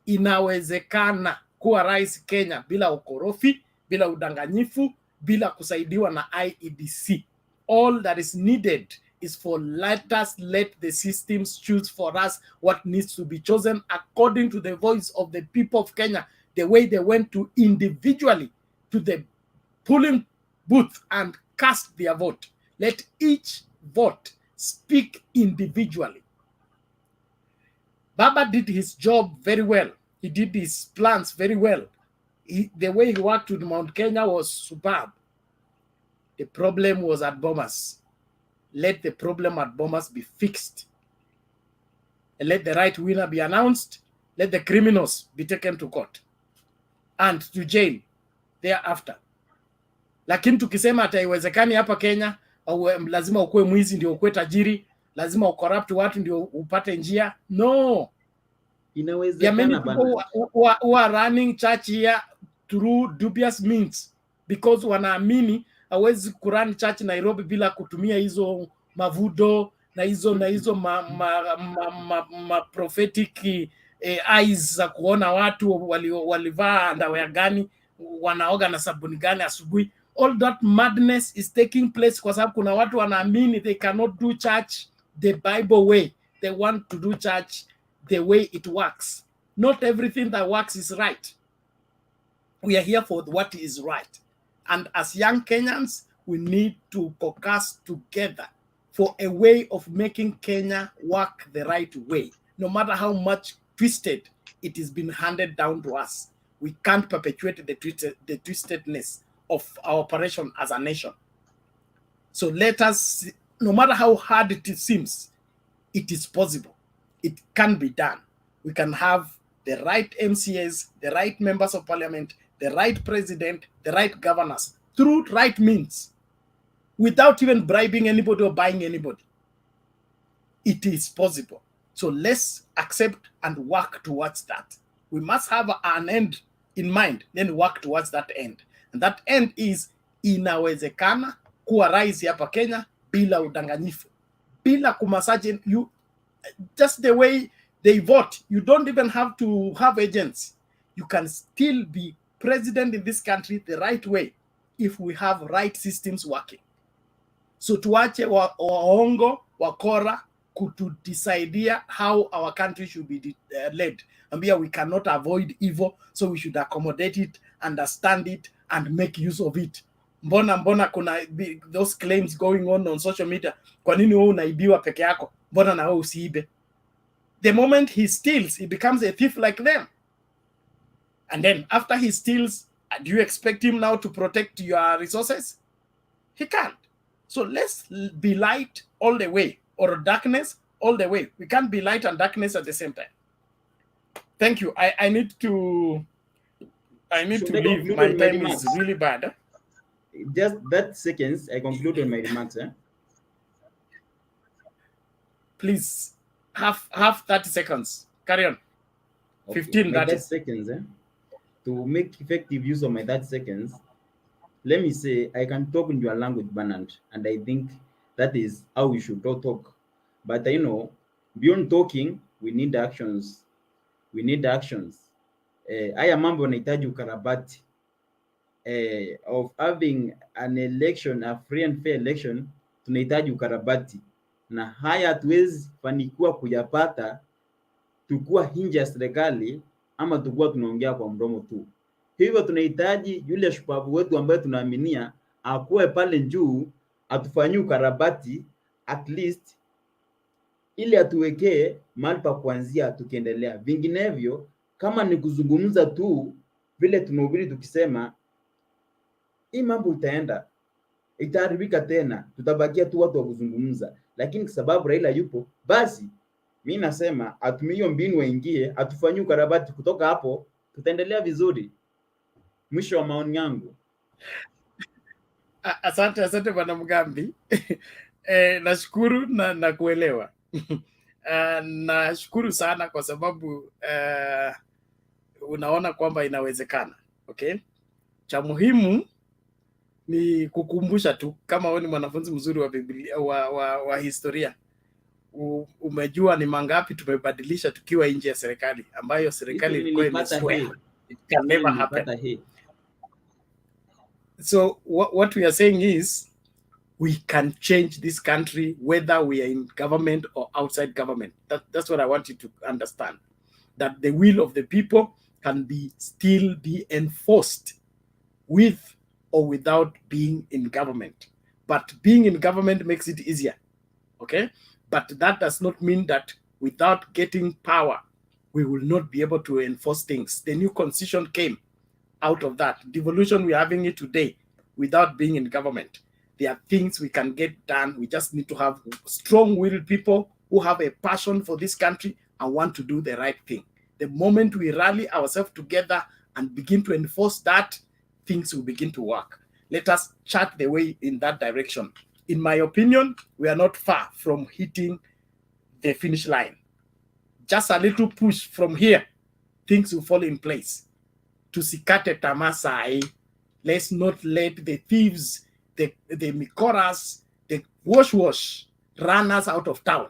Speaker 1: Inawezekana kuwa rais Kenya bila ukorofi, bila udanganyifu, bila kusaidiwa na IEBC. All that is needed is for let the systems choose for us what needs to be chosen according to the voice of the people of Kenya, the way they went to individually to the polling booth and cast their vote. Let each vote speak individually. Baba did his job very well. He did his plans very well. The way he worked with Mount Kenya was superb. The problem was at Bomas. Let the problem at Bomas be fixed. And let the right winner be announced. Let the criminals be taken to court and to jail thereafter. Lakini tukisema haiwezekani hapa Kenya, au lazima ukue mwizi ndio ukue tajiri, lazima ucorrupt watu ndio upate njia. No. There are many people who are running church here through dubious means because wanaamini hawezi kurun church Nairobi bila kutumia hizo mavudo na hizo prophetic eyes za kuona watu walivaa underwear gani, wanaoga na sabuni gani asubuhi. All that madness is taking place kwa sababu kuna watu wanaamini they cannot do church the Bible way. They want to do church the way it works. Not everything that works is right. We are here for what is right. And as young Kenyans, we need to caucus together for a way of making Kenya work the right way. No matter how much twisted it has been handed down to us, we can't perpetuate the twistedness of our operation as a nation. So let us, no matter how hard it seems, it is possible. It can be done. We can have the right MCAs, the right members of parliament, the right president, the right governors, through right means, without even bribing anybody or buying anybody. It is possible. So let's accept and work towards that. We must have an end in mind, then work towards that end. And that end is inawezekana kuwa rais hapa Kenya bila udanganyifu, bila kumasaje you. Just the way they vote, you don't even have to have agents. You can still be president in this country the right way if we have right systems working. So tuache waongo wakora kutudecidia how our country should be led. And we cannot avoid evil, so we should accommodate it, understand it, and make use of it. Mbona kuna those claims going on social media. Kwa nini wewe unaibiwa peke yako? Mbona na wewe usiibe? The moment he steals, he becomes a thief like them. And then after he steals, do you expect him now to protect your resources? He can't. So let's be light all the way, or darkness all the way. We can't be light and darkness at the same time. Thank you. I need to leave. My time is really bad.
Speaker 21: Just that seconds, I conclude on my remarks.
Speaker 1: Please, have 30 seconds. Carry on.
Speaker 21: Okay.
Speaker 1: 15,
Speaker 21: 30 seconds. To make effective use of my 30 seconds, let me say I can talk in your language, Bernard, and I think that is how we should all talk. But beyond talking, we need actions. We need actions. Haya mambo yanahitaji ukarabati. Of having an election, a free and fair election, tunahitaji ukarabati, na haya hatuwezi fanikiwa kuyapata tukuwa nje ya serikali ama tukuwa tunaongea kwa mdomo tu. Hivyo tunahitaji yule shupavu wetu ambaye tunaaminia akuwe pale juu, atufanyie ukarabati at least, ili atuwekee mahali pa kuanzia tukiendelea. Vinginevyo, kama ni kuzungumza tu vile tunahubiri tukisema, hii mambo itaharibika tena, tutabakia tu watu wa kuzungumza. Lakini kwa sababu Raila yupo, basi mimi nasema atumie hiyo mbinu, waingie, atufanyie ukarabati. Kutoka hapo tutaendelea vizuri. Mwisho wa maoni yangu.
Speaker 1: Asante Bwana Mugambi. Nashukuru na kuelewa. Nashukuru sana kwa sababu unaona kwamba inawezekana. Okay? Cha muhimu ni kukumbusha tu, kama wewe ni mwanafunzi mzuri wa Biblia, wa historia, umejua ni mangapi tumebadilisha tukiwa nje ya serikali, ambayo serikali ilikuwa imeswear it can never happen. So what we are saying is we can change this country whether we are in government or outside government. That's what I want you to understand, that the will of the people can still be enforced with or without being in government. But being in government makes it easier, okay? But that does not mean that without getting power, we will not be able to enforce things. The new constitution came out of that. Devolution, we're having it today without being in government. There are things we can get done. We just need to have strong-willed people who have a passion for this country and want to do the right thing. The moment we rally ourselves together and begin to enforce that, things will begin to work. Let us chart the way in that direction. In my opinion, we are not far from hitting the finish line. Just a little push from here, things will fall in place. Tusikate tamasai. Let's not let the thieves, the mikoras, the wash run us out of town.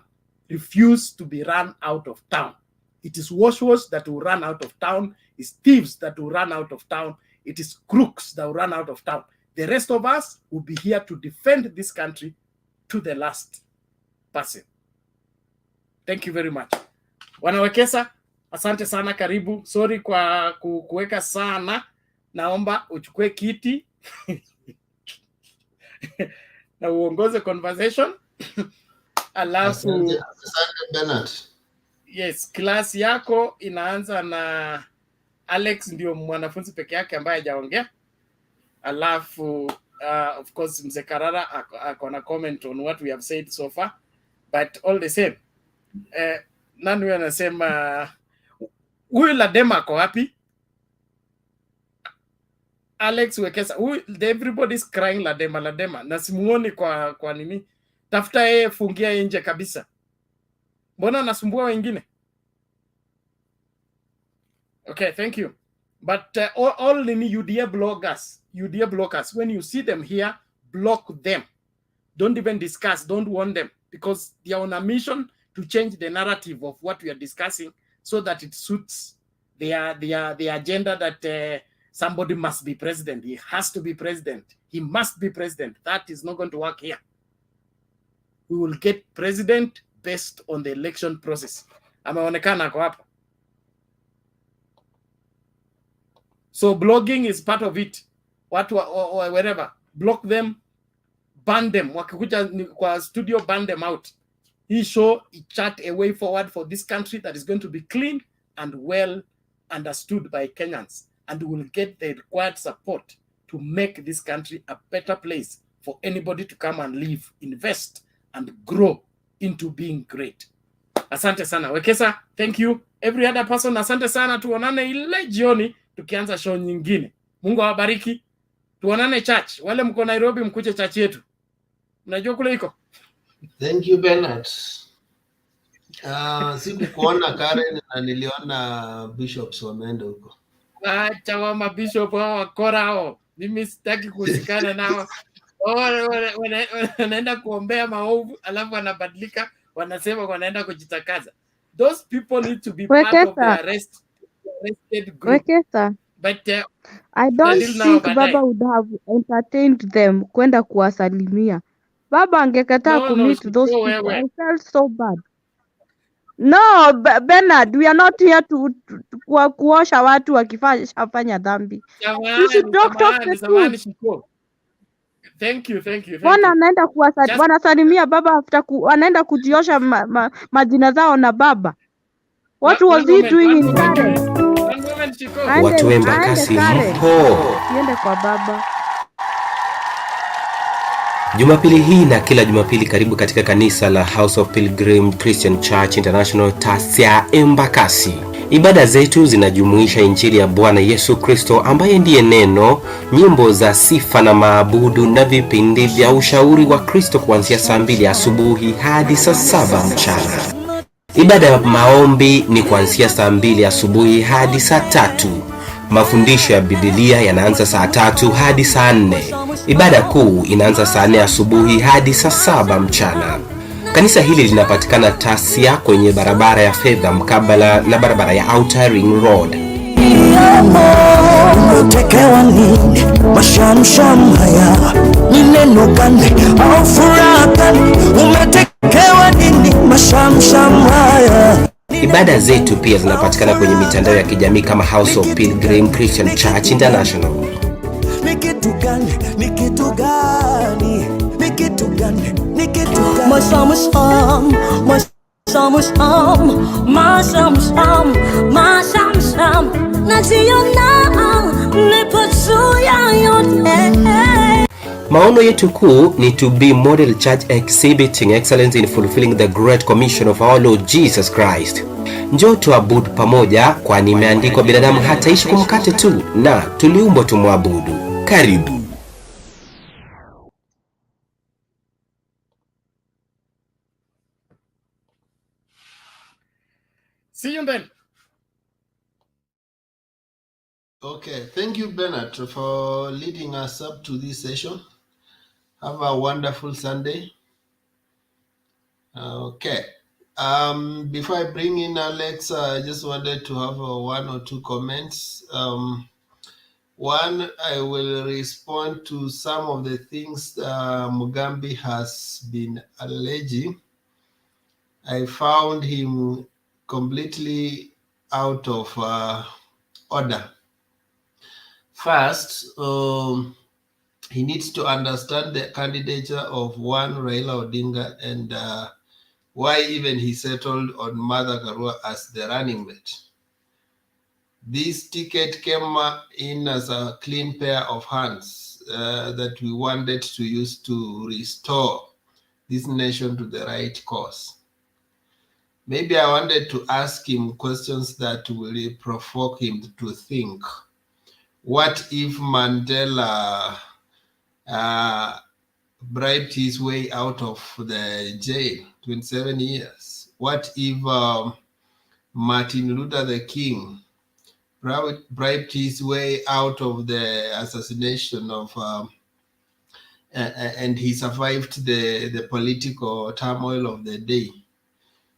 Speaker 1: Refuse to be run out of town. It is wash that will run out of town. It's thieves that will run out of town. It is crooks that will run out of town. The rest of us will be here to defend this country to the last person. Thank you very much. Wanawekesa, asante sana, karibu. Sorry kwa kuweka sana. Naomba uchukue kiti na uongoze conversation. Alafu
Speaker 4: Asante Bernard.
Speaker 1: Yes, class yako inaanza na Alex, ndio mwanafunzi peke yake ambaye hajaongea. Alafu of course Mzee Karara akona comment on what we have said so far, but all the same nani anasema huyu Ladema ako wapi? Alex Wekesa, everybody's crying Ladema na simuoni kwa nini? Tafuta yeye, fungia nje kabisa. Mbona nasumbua wengine? Okay, thank you. But all in UDA bloggers, when you see them here, block them. Don't even discuss, don't warn them, because they are on a mission to change the narrative of what we are discussing so that it suits their agenda that somebody must be president. He has to be president. He must be president. That is not going to work here. We will get president based on the election process. Ameonekana kwa hapa. So blogging is part of it. Watu or wherever, block them, ban them. Wakikuja kwa studio, ban them out. He show, he chart a way forward for this country that is going to be clean and well understood by Kenyans, and will get the required support to make this country a better place for anybody to come and live, invest, and grow into being great. Asante sana. Wekesa, thank you. Every other person, asante sana. Tuonane ile jioni tukianza show nyingine. Mungu awabariki. Tuonane church. Wale mko Nairobi, mkuje church yetu. Unajua kule iko?
Speaker 4: Thank you Bernard. Sikukuona Karen na niliona bishops wameenda huko.
Speaker 1: Acha wa mabishop hao wakora hao. Mimi sitaki kusikana nao. Wanaenda kuombea maovu alafu wanabadilika, wanasema wanaenda kujitakaza. Those people need to be part of the arrested group. But
Speaker 20: I don't think Baba would have entertained them kwenda kuwasalimia. Baba angekataa commit those people. I felt so bad. No, Bernard, we are not here to wa kuosha watu wakifanya dhambi. We should talk the truth.
Speaker 1: Shiko. Thank you.
Speaker 20: Mbona anaenda wanasalimia baba after anaenda kujiosha majina zao na baba? What was he doing in Karen?
Speaker 8: Watu wa Embakasi mpo.
Speaker 20: Niende kwa baba.
Speaker 8: Jumapili hii na kila Jumapili karibu katika kanisa la House of Pilgrim Christian Church International Tasia Embakasi. Ibada zetu zinajumuisha Injili ya Bwana Yesu Kristo ambaye ndiye neno, nyimbo za sifa na maabudu na vipindi vya ushauri wa Kristo kuanzia saa 2 asubuhi hadi saa 7 mchana. Ibada ya maombi ni kuanzia saa 2 asubuhi hadi saa 3. Mafundisho ya Biblia yanaanza saa 3 hadi saa 4. Ibada kuu inaanza saa 4 asubuhi hadi saa 7 mchana. Kanisa hili linapatikana Tasia kwenye barabara ya Favour mkabala na barabara ya Outer Ring Road.
Speaker 22: Umetekewa nini? Mashamsham haya ni neno gani au furaha gani? Umetekewa nini? Mashamsham haya.
Speaker 8: Ibada zetu pia zinapatikana kwenye mitandao ya kijamii kama House of Pilgrim Christian Church International.
Speaker 22: Ni kitu gani? Ni kitu gani? Ni kitu gani? Ni kitu gani? Mashamsham naziona nipozuya yote.
Speaker 8: Maono yetu kuu ni to be model church exhibiting excellence in fulfilling the great commission of our Lord Jesus Christ. Njoo tuabudu pamoja, kwani imeandikwa binadamu hataishi kwa mkate tu, na tuliumbwa tumwabudu. Karibu.
Speaker 1: See you then.
Speaker 4: Okay, thank you, Bernard, for leading us up to this session. Have a wonderful Sunday. Okay. Before I bring in Alex, I just wanted to have 1 or 2 comments. One, I will respond to some of the things Mugambi has been alleging. I found him completely out of order. First, he needs to understand the candidature of one Raila Odinga and why even he settled on Martha Karua as the running mate. This ticket came in as a clean pair of hands that we wanted to use to restore this nation to the right course. Maybe I wanted to ask him questions that will provoke him to think. What if Mandela bribed his way out of the jail, 27 years? What if Martin Luther the King bribed his way out of the assassination of, and he survived the political turmoil of the day?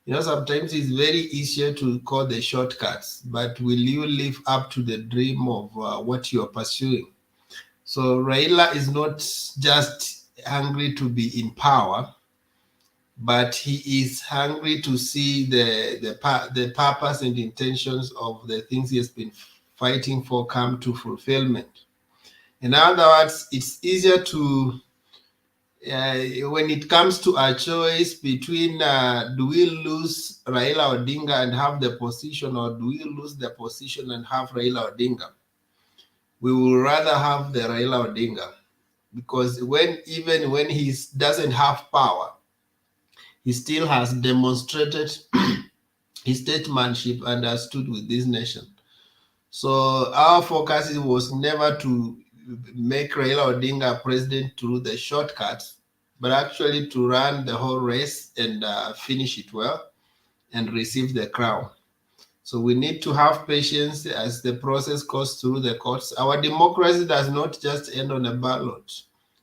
Speaker 4: You know, sometimes it's very easier to call the shortcuts, but will you live up to the dream of what you're pursuing? So Raila is not just hungry to be in power, but he is hungry to see the purpose and intentions of the things he has been fighting for come to fulfillment. In other words, it's easier to when it comes to a choice between do we lose Raila Odinga and have the position, or do we lose the position and have Raila Odinga? We will rather have the Raila Odinga, because even when he doesn't have power, he still has demonstrated his statesmanship and has stood with this nation. So our focus was never to make Raila Odinga president through the shortcuts, but actually to run the whole race and finish it well and receive the crown. So we need to have patience as the process goes through the courts. Our democracy does not just end on a ballot.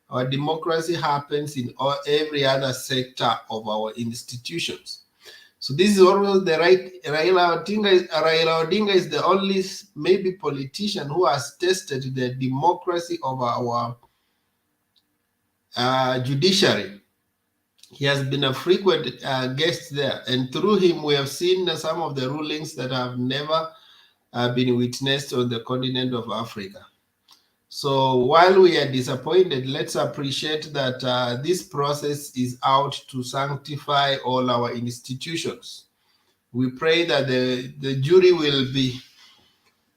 Speaker 4: Our democracy happens in every other sector of our institutions. So this is always the right. Raila Odinga is the only maybe politician who has tested the democracy of our judiciary. He has been a frequent guest there, and through him we have seen some of the rulings that have never been witnessed on the continent of Africa. So while we are disappointed, let's appreciate that this process is out to sanctify all our institutions. We pray that the jury will be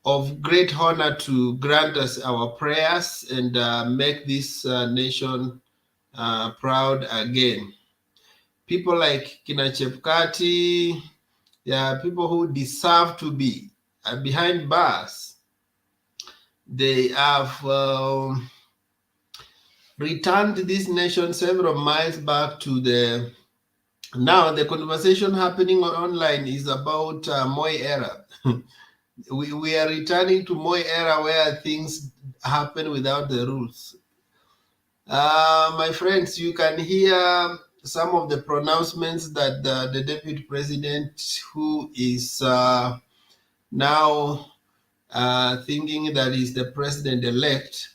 Speaker 4: of great honor to grant us our prayers and make this nation proud again. People like Kina Chepkati, people who deserve to be behind bars. They have returned this nation several miles back to the... Now the conversation happening online is about Moi era. we are returning to Moi era where things happen without the rules. My friends, you can hear some of the pronouncements that the deputy president, who is now thinking that he's the president-elect,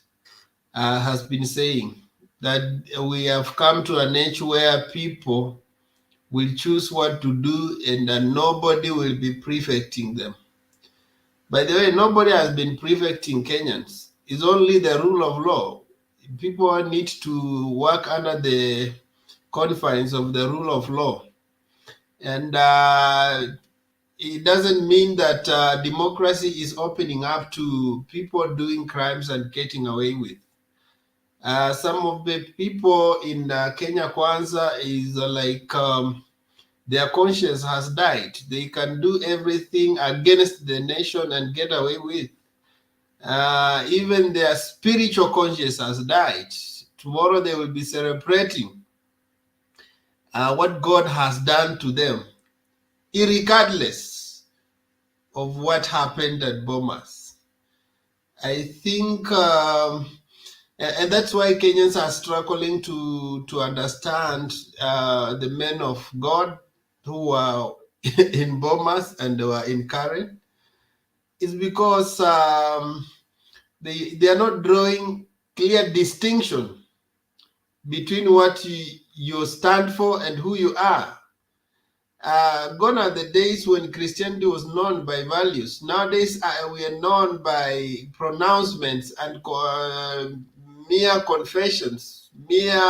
Speaker 4: has been saying that we have come to an age where people will choose what to do and that nobody will be prefecting them. By the way, nobody has been prefecting Kenyans. It's only the rule of law. People need to work under the confines of the rule of law. And it doesn't mean that democracy is opening up to people doing crimes and getting away with. Some of the people in Kenya Kwanza is like their conscience has died. They can do everything against the nation and get away with. Even their spiritual conscience has died. Tomorrow they will be celebrating what God has done to them, regardless of what happened at Bomas. I think, and that's why Kenyans are struggling to understand the men of God who are in Bomas and who are in Karen. It's because they are not drawing clear distinction between what you stand for and who you are. Gone are the days when Christianity was known by values. Nowadays, we are known by pronouncements and mere confessions, mere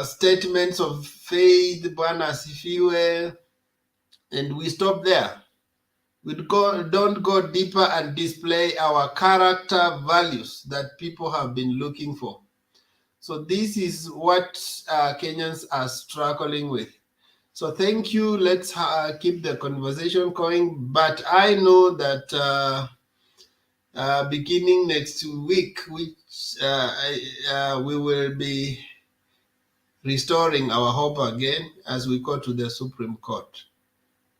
Speaker 4: statements of faith, Bwana asifiwe, and we stop there. We don't go deeper and display our character values that people have been looking for. So this is what Kenyans are struggling with. So thank you. Let's keep the conversation going. But I know that beginning next week, which we will be restoring our hope again as we go to the Supreme Court.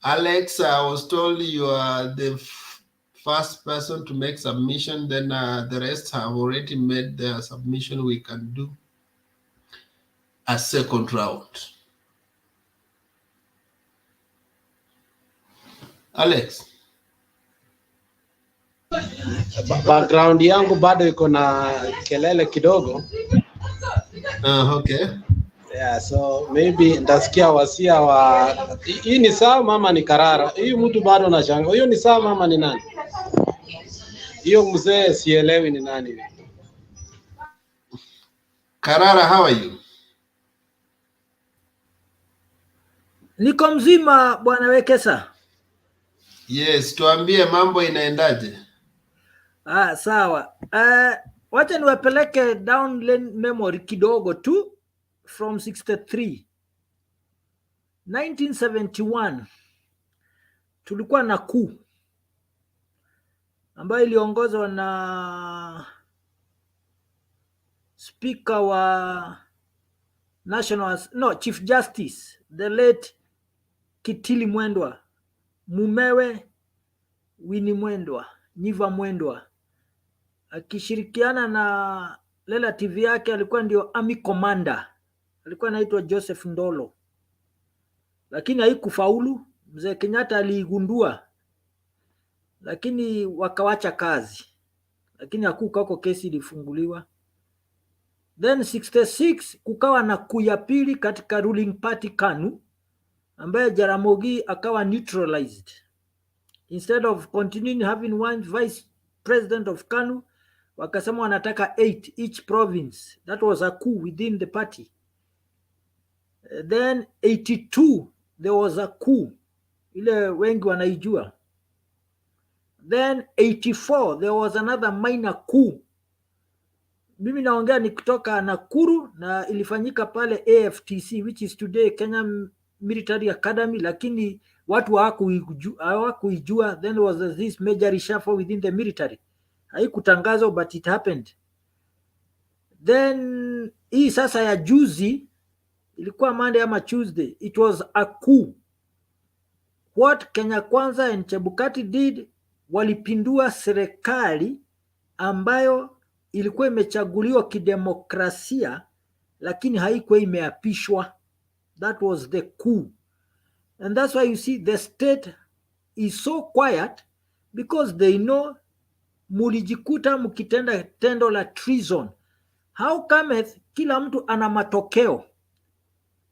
Speaker 4: Alex, I was told you are the first person to make submission, then the rest have already made their submission. We can do a second round. Alex.
Speaker 5: Background yangu bado iko na kelele kidogo.
Speaker 4: Okay.
Speaker 5: Yeah, so maybe ndasikia wasia wa hii ni sawa mama ni Karara. Hii mtu bado anashanga. Hiyo ni sawa mama ni nani? Hiyo mzee sielewi ni nani.
Speaker 4: Karara, how are you?
Speaker 7: Niko mzima bwana Wekesa.
Speaker 4: Yes, tuambie mambo inaendaje?
Speaker 7: Sawa. Wacha niwapeleke down lane memory kidogo tu. From 1971 tulikuwa na coup ambayo iliongozwa na speaker wa Chief Justice the late Kitili Mwendwa, mumewe Winnie Mwendwa, Niva Mwendwa, akishirikiana na relative yake alikuwa ndio army commander, alikuwa anaitwa Joseph Ndolo, lakini haikufaulu. Mzee Kenyatta aliigundua, lakini wakawacha kazi, lakini hakukako kesi ilifunguliwa. Then 66 kukawa na coup ya pili katika ruling party KANU, ambaye Jaramogi akawa neutralized. Instead of continuing having one vice president of KANU, wakasema wanataka 8 each province. That was a coup within the party. Then 82 there was a coup, ile wengi wanaijua. Then 84 there was another minor coup. Mimi naongea ni kutoka Nakuru na ilifanyika pale AFTC, which is today Kenya Military Academy, lakini watu hawakuijua. Then there was this major reshuffle within the military. Haikutangazwa but it happened. Then hii sasa ya juzi ilikuwa Monday ama Tuesday, it was a coup. What Kenya Kwanza and Chebukati did, walipindua serikali ambayo ilikuwa imechaguliwa kidemokrasia lakini haikuwa imeapishwa. That was the coup. And that's why you see the state is so quiet, because they know mulijikuta mkitenda tendo la treason. How cometh kila mtu ana matokeo?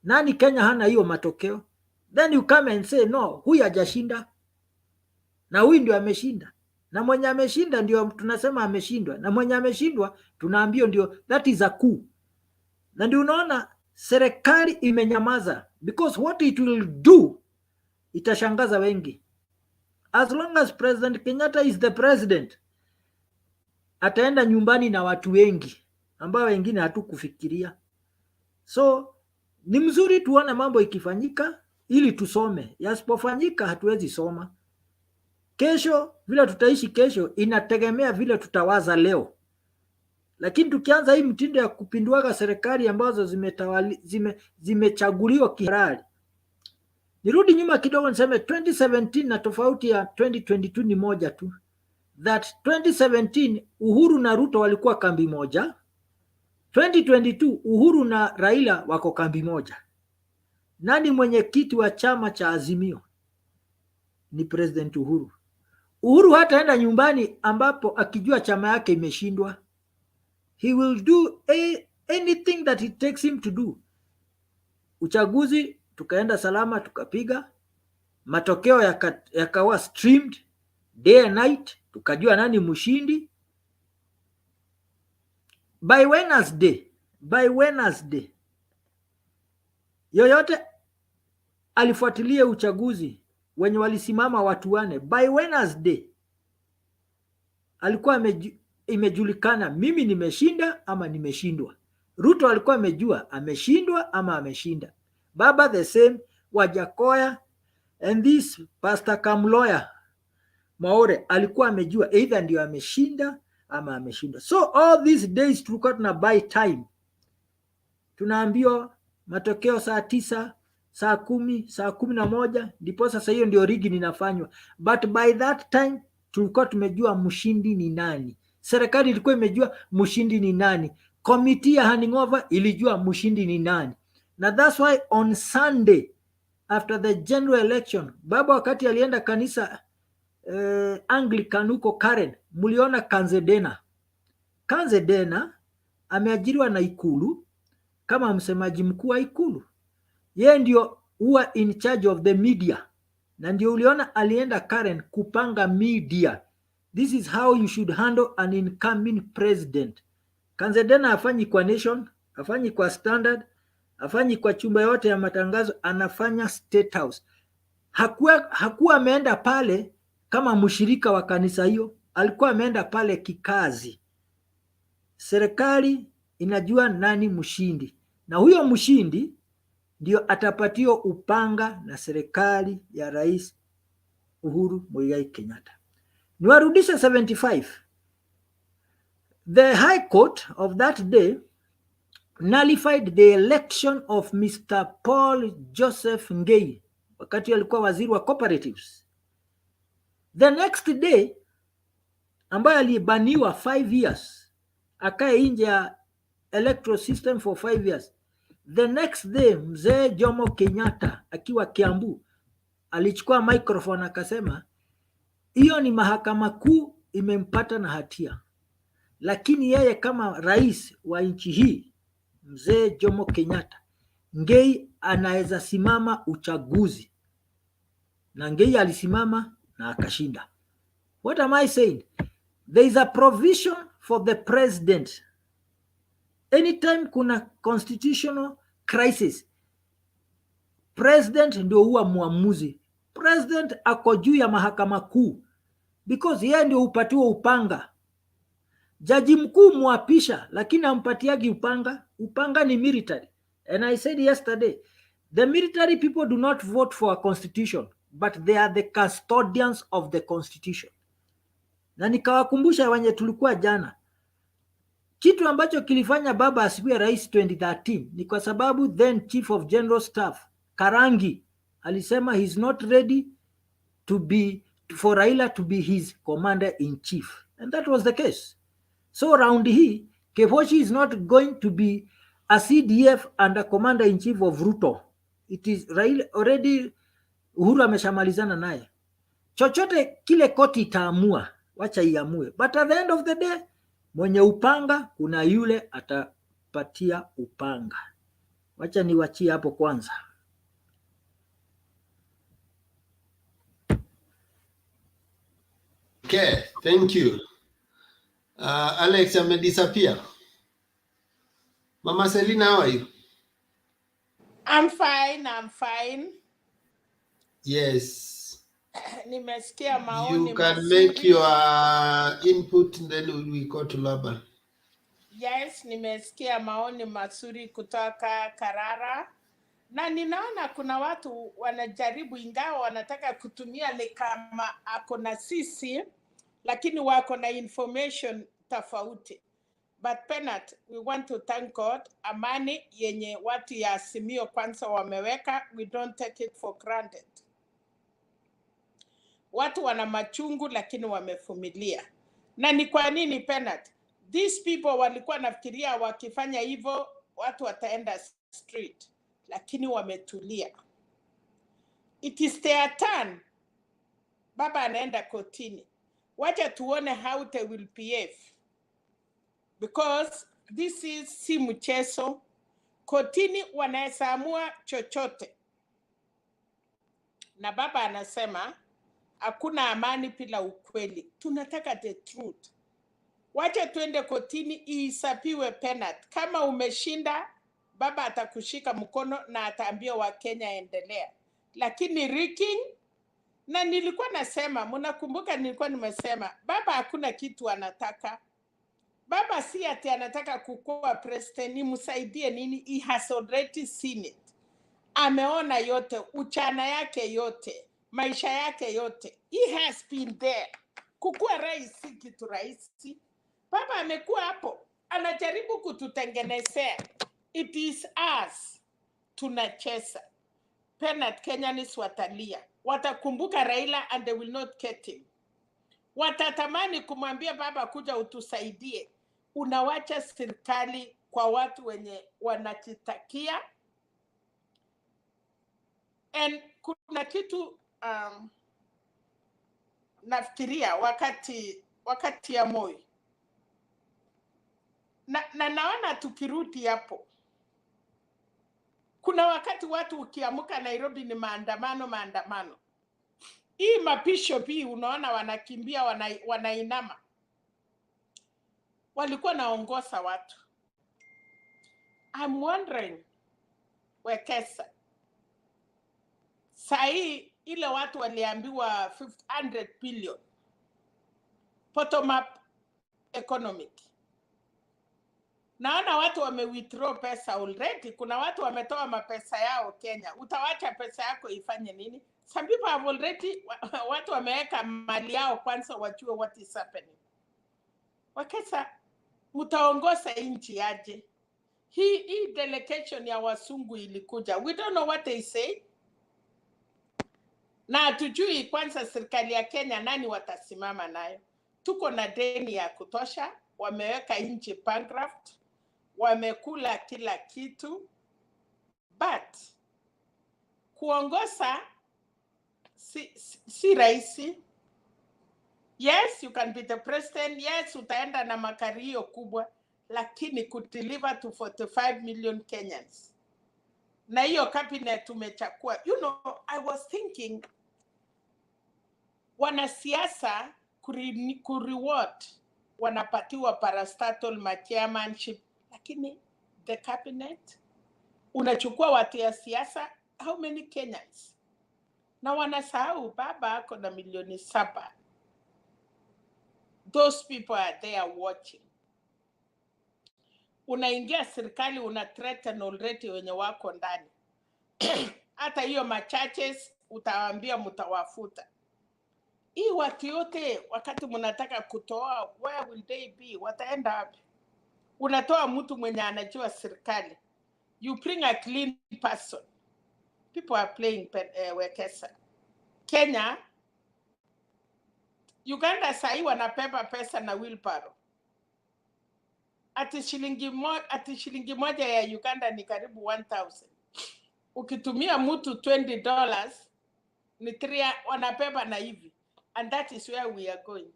Speaker 7: Nani Kenya hana hiyo matokeo? Then you come and say no, huyu hajashinda na huyu ndio ameshinda, na mwenye ameshinda ndio tunasema ameshindwa, na mwenye ameshindwa tunaambia ndio. That is a coup. Na ndio unaona serikali imenyamaza, because what it will do itashangaza wengi. As long as President Kenyatta is the president, ataenda nyumbani na watu wengi ambao wengine hatukufikiria. So ni mzuri tuone mambo ikifanyika ili tusome. Yasipofanyika hatuwezi soma. Kesho vile tutaishi kesho inategemea vile tutawaza leo. Lakini tukianza hii mtindo ya kupinduaga serikali ambazo zimechaguliwa kihalali. Nirudi nyuma kidogo niseme 2017 na tofauti ya 2022 ni moja tu. That 2017 Uhuru na Ruto walikuwa kambi moja. 2022 Uhuru na Raila wako kambi moja. Nani mwenyekiti wa chama cha Azimio? Ni President Uhuru. Uhuru hataenda nyumbani ambapo akijua chama yake imeshindwa. He will do anything that it takes him to do. Uchaguzi tukaenda salama, tukapiga. Matokeo yakawa streamed day and night, tukajua nani mshindi. By Wednesday yoyote alifuatilia uchaguzi wenye walisimama watu 4, by Wednesday alikuwa imejulikana mimi nimeshinda ama nimeshindwa. Ruto alikuwa amejua ameshindwa ama ameshinda. Baba the same, Wajakoya and this Pastor Kamloya Maore alikuwa amejua either ndio ameshinda ama ameshindwa. So all these days tulikuwa tuna buy time. Tunaambiwa matokeo saa 9, saa 10, saa 11, ndipo sasa hiyo ndio rigi ninafanywa. But by that time tulikuwa tumejua mshindi ni nani. Serikali ilikuwa imejua mshindi ni nani. Committee ya handing over ilijua mshindi ni nani. Na that's why on Sunday after the general election, baba wakati alienda kanisa Anglican huko Karen, muliona Kanzedena ameajiriwa na Ikulu kama msemaji mkuu wa Ikulu. Yeye ndio huwa in charge of the media, na ndio uliona alienda Karen kupanga media. This is how you should handle an incoming president. Kanzedena hafanyi kwa Nation, hafanyi kwa Standard, hafanyi kwa chumba yote ya matangazo, anafanya State House. Hakuwa ameenda pale kama mshirika wa kanisa hiyo, alikuwa ameenda pale kikazi. Serikali inajua nani mshindi, na huyo mshindi ndio atapatiwa upanga na serikali ya Rais Uhuru Muigai Kenyatta. Niwarudisha 75. The High Court of that day nullified the election of Mr. Paul Joseph Ngei wakati alikuwa waziri wa cooperatives. The next day ambaye alibaniwa 5 years, akae nje ya electoral system for 5 years. The next day mzee Jomo Kenyatta akiwa Kiambu alichukua microphone akasema hiyo ni mahakama kuu imempata na hatia, lakini yeye kama rais wa nchi hii mzee Jomo Kenyatta, Ngei anaweza simama uchaguzi. Na Ngei alisimama na akashinda. What am I saying? There is a provision for the president. Anytime kuna constitutional crisis, president ndio huwa muamuzi. President ako juu ya mahakama kuu because yeye ndio upatiwa upanga. Jaji mkuu muapisha, lakini ampatiagi upanga. Upanga ni military. And I said yesterday, the military people do not vote for a constitution, but they are the custodians of the constitution. Na nikawakumbusha wenye tulikuwa jana, kitu ambacho kilifanya baba asiwe rais 2013 ni kwa sababu then chief of general staff Karangi alisema he's not ready to be for Raila to be his commander in chief, and that was the case. So round hii Kevoshi is not going to be a CDF and a commander in chief of Ruto. It is Raila already. Uhuru ameshamalizana naye. Chochote kile koti itaamua, wacha iamue, but at the end of the day mwenye upanga kuna yule atapatia upanga. Wacha niwachie hapo kwanza.
Speaker 4: Okay, thank you. Alex, disappear. Mama Selina, how are you?
Speaker 2: I'm fine.
Speaker 4: Yes.
Speaker 2: Nimesikia maoni
Speaker 4: You can
Speaker 2: mazuri.
Speaker 4: make your input and then we go to Laban.
Speaker 2: Yes, nimesikia maoni mazuri kutoka Karara. Na ninaona kuna watu wanajaribu, ingawa wanataka kutumia ni kama ako na sisi, lakini wako na information tofauti. But Penat, we want to thank God. Amani yenye watu ya Azimio kwanza wameweka, we don't take it for granted. Watu wana machungu lakini wamevumilia. Na ni kwa nini Penat? These people walikuwa nafikiria wakifanya hivyo watu wataenda street, lakini wametulia. It is their turn. Baba anaenda kotini. Wacha tuone how they will behave. Because this is si mchezo. Kotini wanaweza amua chochote. Na baba anasema hakuna amani bila ukweli. Tunataka the truth. Wacha tuende kotini ihesabiwe penalty. Kama umeshinda, baba atakushika mkono na ataambia Wakenya endelea. Lakini rigging, na nilikuwa nasema, mnakumbuka nilikuwa nimesema, baba hakuna kitu anataka. Baba si ati anataka kukuwa president, ni msaidie nini? He has already seen it. Ameona yote, uchana yake yote, maisha yake yote. He has been there. Kukuwa rais si kitu rahisi. Baba amekuwa hapo, anajaribu kututengenezea. It is us. Tunacheza. Penat Kenyanis watalia. Watakumbuka Raila and they will not get him. Watatamani kumwambia baba kuja utusaidie. Unawacha serikali kwa watu wenye wanakitakia. And kuna kitu nafikiria wakati ya Moi. Na naona tukirudi hapo. Kuna wakati watu ukiamuka Nairobi ni maandamano. Hii mapisho pia unaona wanakimbia wanainama. Walikuwa naongoza watu. I'm wondering, Wekesa, sahi ile watu waliambiwa 500 billion bottom up economic. Naona watu withdraw pesa already. Kuna watu wametoa mapesa yao Kenya. Utawacha pesa yako ifanye nini? Some people have already, watu wameweka mali yao kwanza wajue what is happening. Wakesa, mtaongoza nchi aje? Hii delegation ya wasungu ilikuja. We don't know what they say. Na hatujui kwanza serikali ya Kenya nani watasimama nayo. Tuko na deni ya kutosha. Wameweka nchi bankrupt. Wamekula kila kitu. But kuongoza si rahisi. Yes, you can be the president. Yes, utaenda na makario kubwa. Lakini kudeliver to 45 million Kenyans. Na hiyo cabinet umechakua. You know, I was thinking, wanasiasa kureward wanapatiwa parastatal chairmanship, lakini the cabinet unachukua watu ya siasa, how many Kenyans? Na wanasahau baba ako na milioni 7. Those people are there watching. Unaingia serikali una threaten already wenye wako ndani. Hata hiyo machurches utawaambia mtawafuta. Hii watu yote wakati mnataka kutoa, where will they be? Wataenda wapi? Unatoa mtu mwenye anajua serikali. You bring a clean person. People are playing wekesa. Kenya, Uganda sahi wanapepa pesa na wheelbarrow. Ati shilingi moja ya Uganda ni karibu 1,000. Ukitumia mtu $20 ni 3 wanapepa na hivi. And that is where we are going.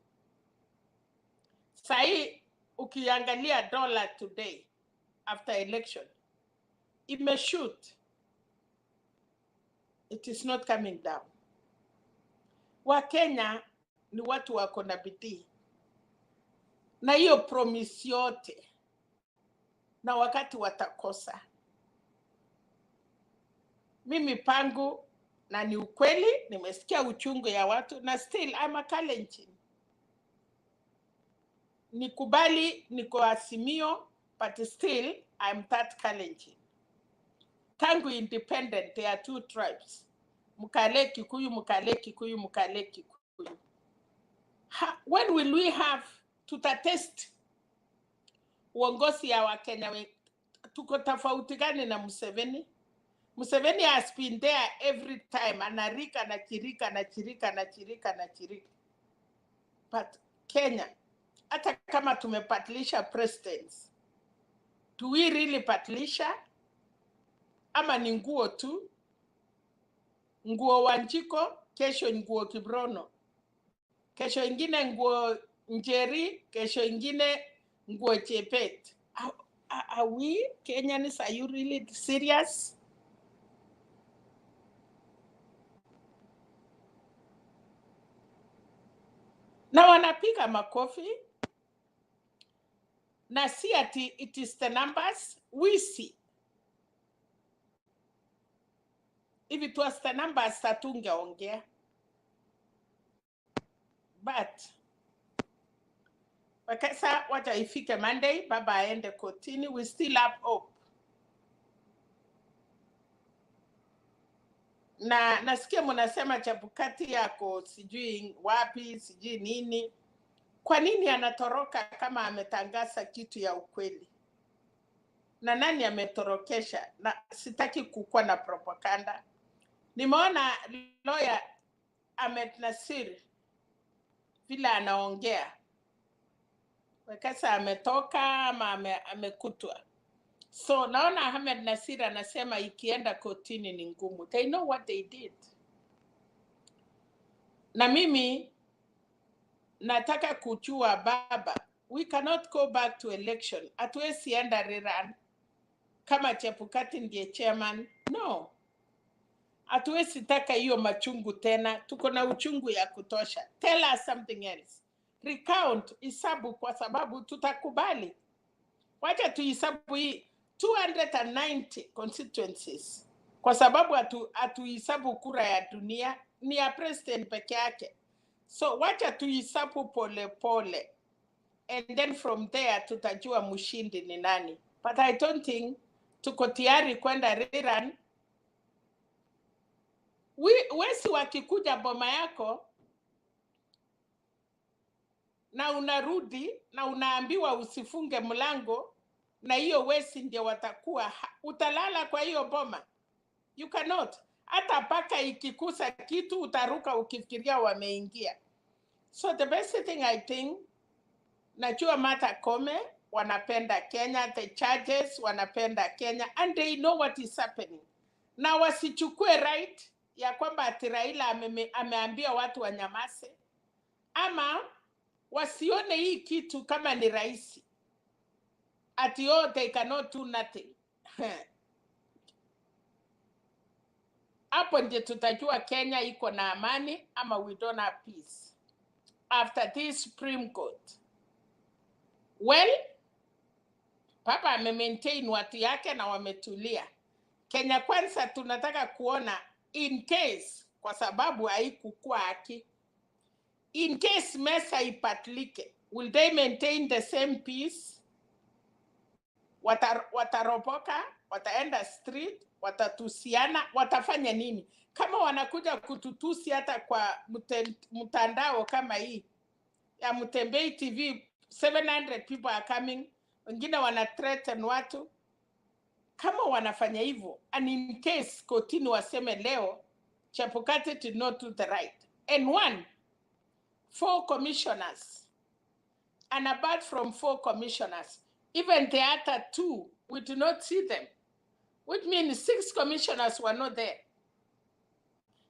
Speaker 2: Sahi ukiangalia dollar today after election, imeshoot. It is not coming down. Wakenya ni watu wako na bidii. Na hiyo promise yote na wakati watakosa. Mimi pangu na ni ukweli, nimesikia uchungu ya watu na still I'm a Kalenjin. Nikubali niko Azimio, but still I'm that Kalenjin. Tangu independent, there are 2 tribes. Mukale Kikuyu, Mukale Kikuyu, Mukale Kikuyu. When will we have tutatest uongozi ya Wakenya? Tuko tofauti gani na Museveni? Museveni has been there every time. Anarika na chirika na chirika na chirika na chirika. But Kenya, hata kama tumepatilisha presidents, do we really patilisha? Ama ni nguo tu? Nguo Wanjiko, kesho nguo Kibrono. Kesho ingine nguo Njeri, kesho ingine nguo Chepet. Are we Kenyans, are you really serious? Na wanapiga makofi. Na si ati it is the numbers we see. If it was the numbers tatungeongea. But wakasa wacha ifike Monday, baba aende kotini, we still have hope. Na nasikia mnasema Chebukati yako sijui wapi, sijui nini. Kwa nini anatoroka kama ametangaza kitu ya ukweli? Na nani ametorokesha? Na sitaki kukua na propaganda. Nimeona lawyer Ahmed Nasir vile anaongea. Wakasa ametoka ama amekutwa. So naona Ahmed Nasir anasema ikienda kotini ni ngumu. They know what they did. Na mimi nataka kujua baba, we cannot go back to election. Hatuwezi enda rerun kama Chebukati ndiye chairman. No. Hatuwezi taka hiyo machungu tena. Tuko na uchungu ya kutosha. Tell us something else. Recount, isabu kwa sababu tutakubali. Wacha tuisabu hii 290 constituencies. Kwa sababu hatuisabu kura ya dunia, ni ya president peke yake. So wacha tuisabu pole pole. And then from there tutajua mshindi ni nani. But I don't think tuko tayari kwenda rerun. Wesi wakikuja boma yako na unarudi na unaambiwa usifunge mlango, na hiyo wesi ndio watakuwa, utalala kwa hiyo boma. You cannot. Hata paka ikikusa kitu utaruka ukifikiria wameingia. So the best thing I think, najua Martha Koome wanapenda Kenya, the judges wanapenda Kenya, and they know what is happening. Na wasichukue right ya kwamba ati Raila ameambia watu wanyamase, ama wasione hii kitu kama ni rahisi. Ati they cannot do nothing. Hapo ndio tutajua Kenya iko na amani ama we don't have peace. After this Supreme Court. Well, Papa ame-maintain watu yake na wametulia. Kenya Kwanza tunataka kuona in case, kwa sababu haikukua haki, in case mesa ipatlike, will they maintain the same peace? Wataropoka, wataenda street, watatusiana, watafanya nini? Kama wanakuja kututusi hata kwa mtandao kama hii ya Mtembei TV, 700 people are coming, wengine wana threaten watu. Kama wanafanya hivyo, and in case kotini waseme leo Chebukati did not do the right, and 4 commissioners, and apart from 4 commissioners, even the other 2, we do not see them, which means 6 commissioners were not there.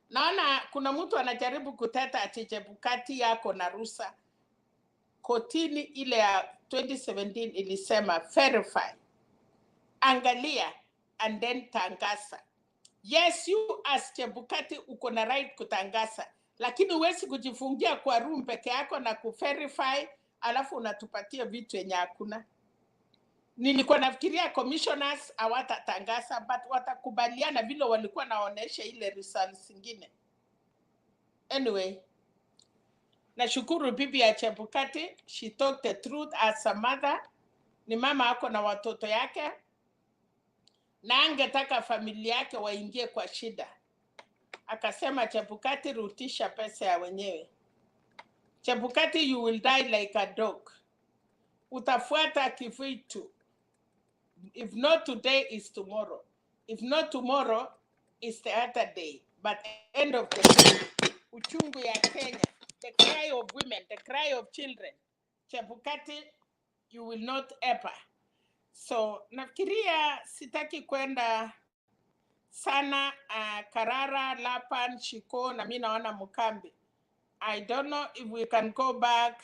Speaker 2: Naona kuna mtu anajaribu kuteta ati Chebukati yako na ruhusa. Kotini ile ya 2017 ilisema verify, angalia, and then tangaza. Yes, you as Chebukati uko na right kutangaza, lakini huwezi kujifungia kwa room peke yako na kuverify alafu unatupatia vitu yenye hakuna. Nilikuwa nafikiria commissioners hawatatangaza, but watakubaliana vile walikuwa naonesha ile results zingine. Anyway, nashukuru bibi ya Chebukati, she talked the truth as a mother. Ni mama ako na watoto yake, na angetaka familia yake waingie kwa shida. Akasema Chebukati, rutisha pesa ya wenyewe. Chebukati, you will die like a dog. Utafuata kivitu. If not today is tomorrow. If not tomorrow is the other day. But end of the day, uchungu ya Kenya, the cry of women, the cry of children, Chebukati, you will not ever. So nafikiria sitaki kwenda sana Karara, Lapan, Shiko, na mimi naona Mukambi. I don't know if we can go back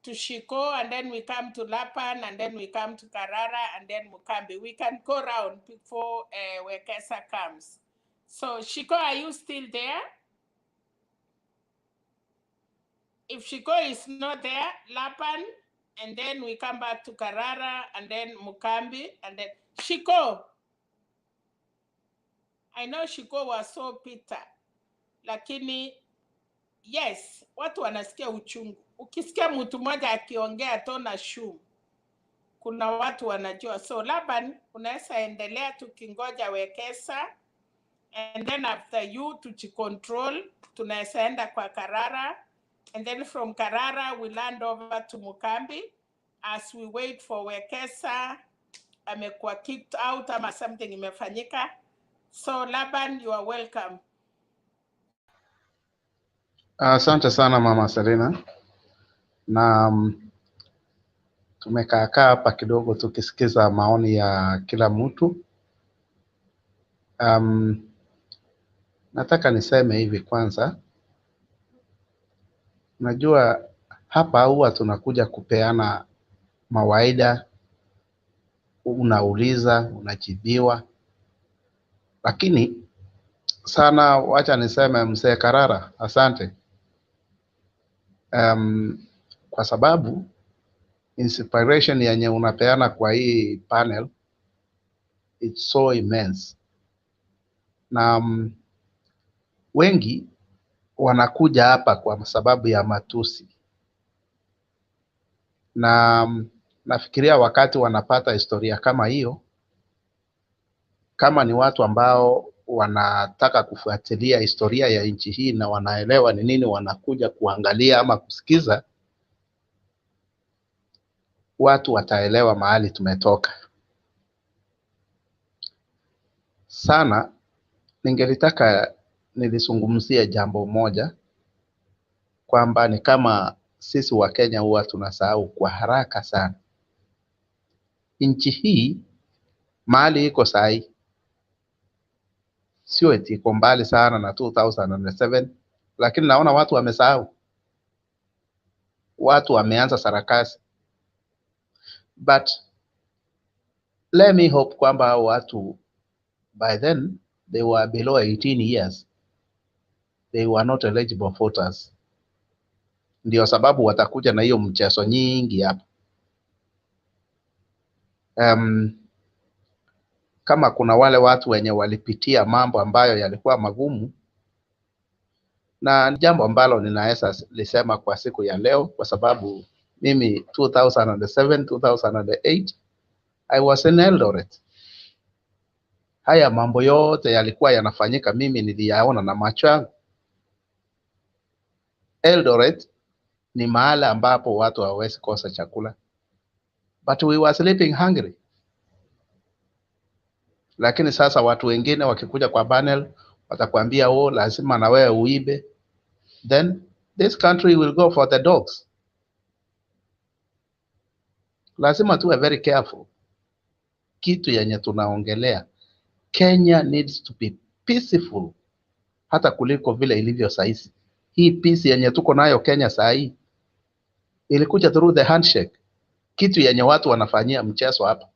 Speaker 2: to Shiko and then we come to Lapan and then we come to Karara and then Mukambi. We can go around before Wekesa comes. So Shiko, are you still there? If Shiko is not there, Lapan, and then we come back to Karara and then Mukambi and then Shiko. I know Shiko was so bitter. Lakini, yes, watu wanasikia uchungu. Ukisikia mtu mmoja akiongea tona shumu, kuna watu wanajua. So Laban, unaweza endelea tukingoja Wekesa, and then after you tujicontrol, tunaweza enda kwa Karara, and then from Karara we land over to Mukambi as we wait for Wekesa amekuwa kicked out ama something imefanyika. So Laban, you are welcome.
Speaker 14: Asante sana Mama Serena. Na tumekaa hapa kidogo tukisikiza maoni ya kila mtu. Nataka niseme hivi kwanza. Najua hapa huwa tunakuja kupeana mawaida, unauliza, unajibiwa. Lakini sana wacha niseme Mzee Karara, asante. Kwa sababu inspiration yenye unapeana kwa hii panel, it's so immense. Na wengi wanakuja hapa kwa sababu ya matusi. Na nafikiria wakati wanapata historia kama hiyo, kama ni watu ambao wanataka kufuatilia historia ya nchi hii na wanaelewa ni nini wanakuja kuangalia ama kusikiza, watu wataelewa mahali tumetoka. Sana ningelitaka nilizungumzia jambo moja, kwamba ni kama sisi wa Kenya huwa tunasahau kwa haraka sana. Nchi hii mahali iko sahi, sio eti iko mbali sana na 2007, lakini naona watu wamesahau. Watu wameanza sarakasi. But let me hope kwamba watu by then they were below 18 years, they were not eligible voters. Ndio sababu watakuja na hiyo mchezo nyingi hapa. Kama kuna wale watu wenye walipitia mambo ambayo yalikuwa magumu, na jambo ambalo ninaweza lisema kwa siku ya leo, kwa sababu mimi 2007, 2008 I was in Eldoret. Haya mambo yote yalikuwa yanafanyika, mimi niliyaona na macho yangu. Eldoret ni mahali ambapo watu hawawezi kosa chakula, but we were sleeping hungry. Lakini sasa watu wengine wakikuja kwa panel watakwambia lazima na wewe uibe, then this country will go for the dogs. Lazima tuwe very careful. Kitu yenye tunaongelea, Kenya needs to be peaceful hata kuliko vile ilivyo saizi. Hii peace yenye tuko nayo Kenya sahi ilikuja through the handshake. Kitu yenye watu wanafanyia mchezo hapa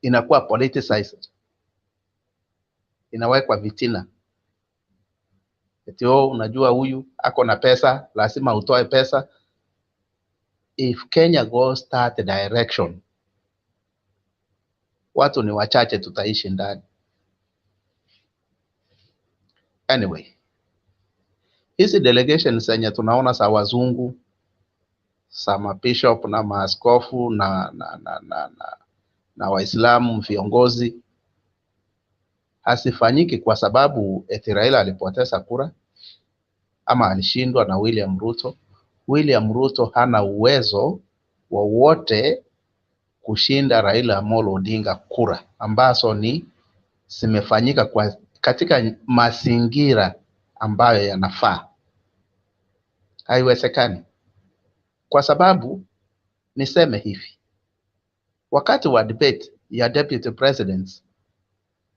Speaker 14: inakuwa politicized, inawekwa vitina. Eti unajua huyu ako na pesa, lazima utoe pesa. If Kenya goes that direction, watu ni wachache tutaishi ndani. Anyway, hizi delegations zenye tunaona za wazungu, za mabishop na maaskofu na Waislamu viongozi, hasifanyiki kwa sababu eti Raila alipoteza kura ama alishindwa na William Ruto. William Ruto hana uwezo wowote kushinda Raila Amolo Odinga kura ambazo ni zimefanyika katika mazingira ambayo yanafaa. Haiwezekani. Kwa sababu niseme hivi, wakati wa debate ya deputy presidents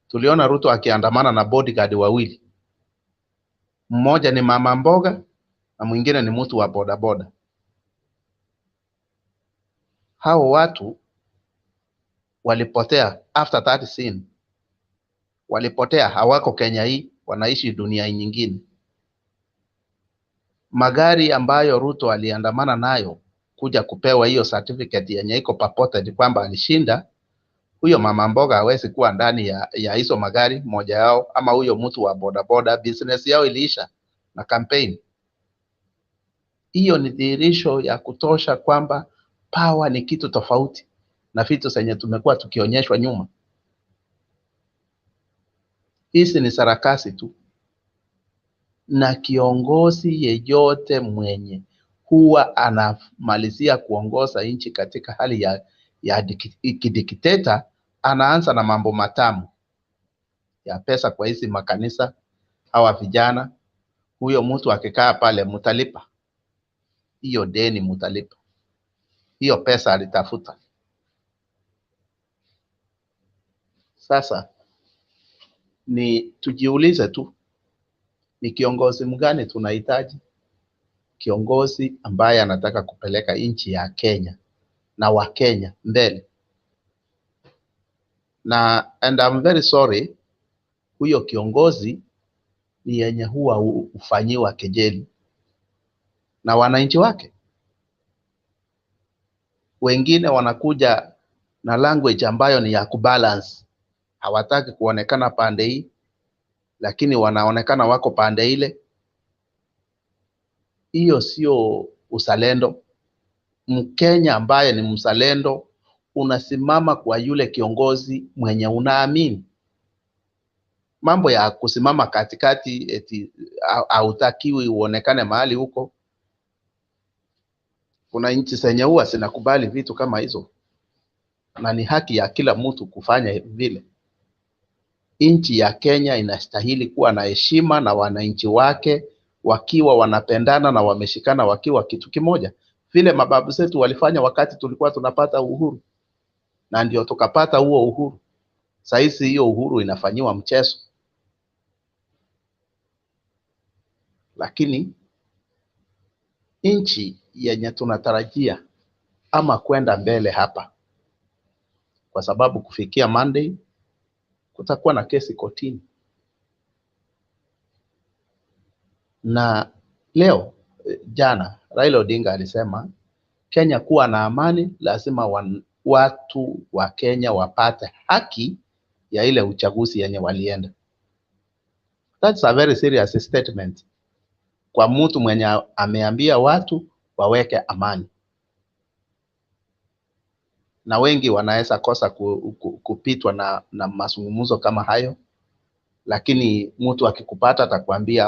Speaker 14: tuliona Ruto akiandamana na bodyguard wawili. Mmoja ni mama mboga na mwingine ni mtu wa bodaboda. Hao watu walipotea after that scene. Walipotea, hawako Kenya hii, wanaishi dunia nyingine. Magari ambayo Ruto aliandamana nayo kuja kupewa hiyo certificate yenye iko purported kwamba alishinda, huyo mama mboga hawezi kuwa ndani ya hizo magari moja yao, ama huyo mtu wa bodaboda business yao iliisha na campaign. Hiyo ni dhihirisho ya kutosha kwamba power ni kitu tofauti na vitu zenye tumekuwa tukionyeshwa nyuma. Hizi ni sarakasi tu, na kiongozi yeyote mwenye huwa anamalizia kuongoza nchi katika hali ya kidikteta anaanza na mambo matamu ya pesa kwa hizi makanisa. Hawa vijana, huyo mtu akikaa pale mutalipa hiyo deni, mutalipa hiyo pesa alitafuta. Sasa ni tujiulize tu, ni kiongozi mgani tunahitaji? Kiongozi ambaye anataka kupeleka nchi ya Kenya na wa Kenya mbele. And I'm very sorry, huyo kiongozi ni yenye huwa ufanyiwa kejeli na wananchi wake. Wengine wanakuja na language ambayo ni ya kubalance. Hawataki kuonekana pande hii, lakini wanaonekana wako pande ile. Hiyo sio uzalendo. Mkenya ambaye ni mzalendo unasimama kwa yule kiongozi mwenye unaamini. Mambo ya kusimama katikati eti hautakiwi uonekane mahali huko. Kuna nchi zenye huwa zinakubali vitu kama hizo, na ni haki ya kila mtu kufanya vile. Nchi ya Kenya inastahili kuwa na heshima na wananchi wake wakiwa wanapendana na wameshikana wakiwa kitu kimoja, vile mababu zetu walifanya wakati tulikuwa tunapata uhuru, na ndio tukapata huo uhuru. Sasa hiyo uhuru inafanyiwa mchezo. Lakini nchi yenye tunatarajia ama kwenda mbele hapa, kwa sababu kufikia Monday kutakuwa na kesi kotini. Na leo jana Raila Odinga alisema Kenya kuwa na amani lazima watu wa Kenya wapate haki ya ile uchaguzi yenye walienda. That's a very serious statement kwa mtu mwenye ameambia watu waweke amani. Na wengi wanaweza kosa kupitwa na mazungumzo kama hayo, lakini mtu akikupata atakwambia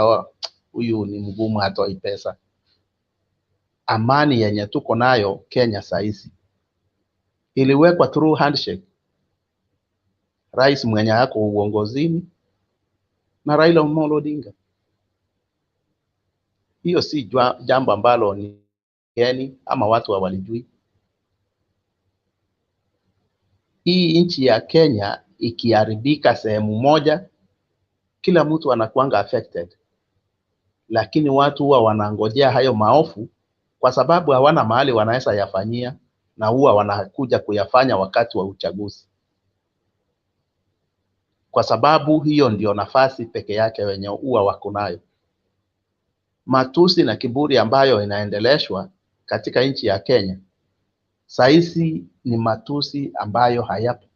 Speaker 14: huyu ni mgumu hatoi pesa. Amani yenye tuko nayo Kenya saizi iliwekwa through handshake. Rais mwenye yako uongozini na Raila Amolo Odinga. Hiyo si jambo ambalo ni geni ama watu hawalijui. Hii nchi ya Kenya ikiharibika sehemu moja, kila mtu anakuanga affected. Lakini watu huwa wanangojea hayo maofu kwa sababu hawana mahali wanaweza yafanyia, na huwa wanakuja kuyafanya wakati wa uchaguzi. Kwa sababu hiyo ndio nafasi peke yake wenye huwa wako nayo. Matusi na kiburi ambayo inaendeleshwa katika nchi ya Kenya saizi ni matusi ambayo hayapo.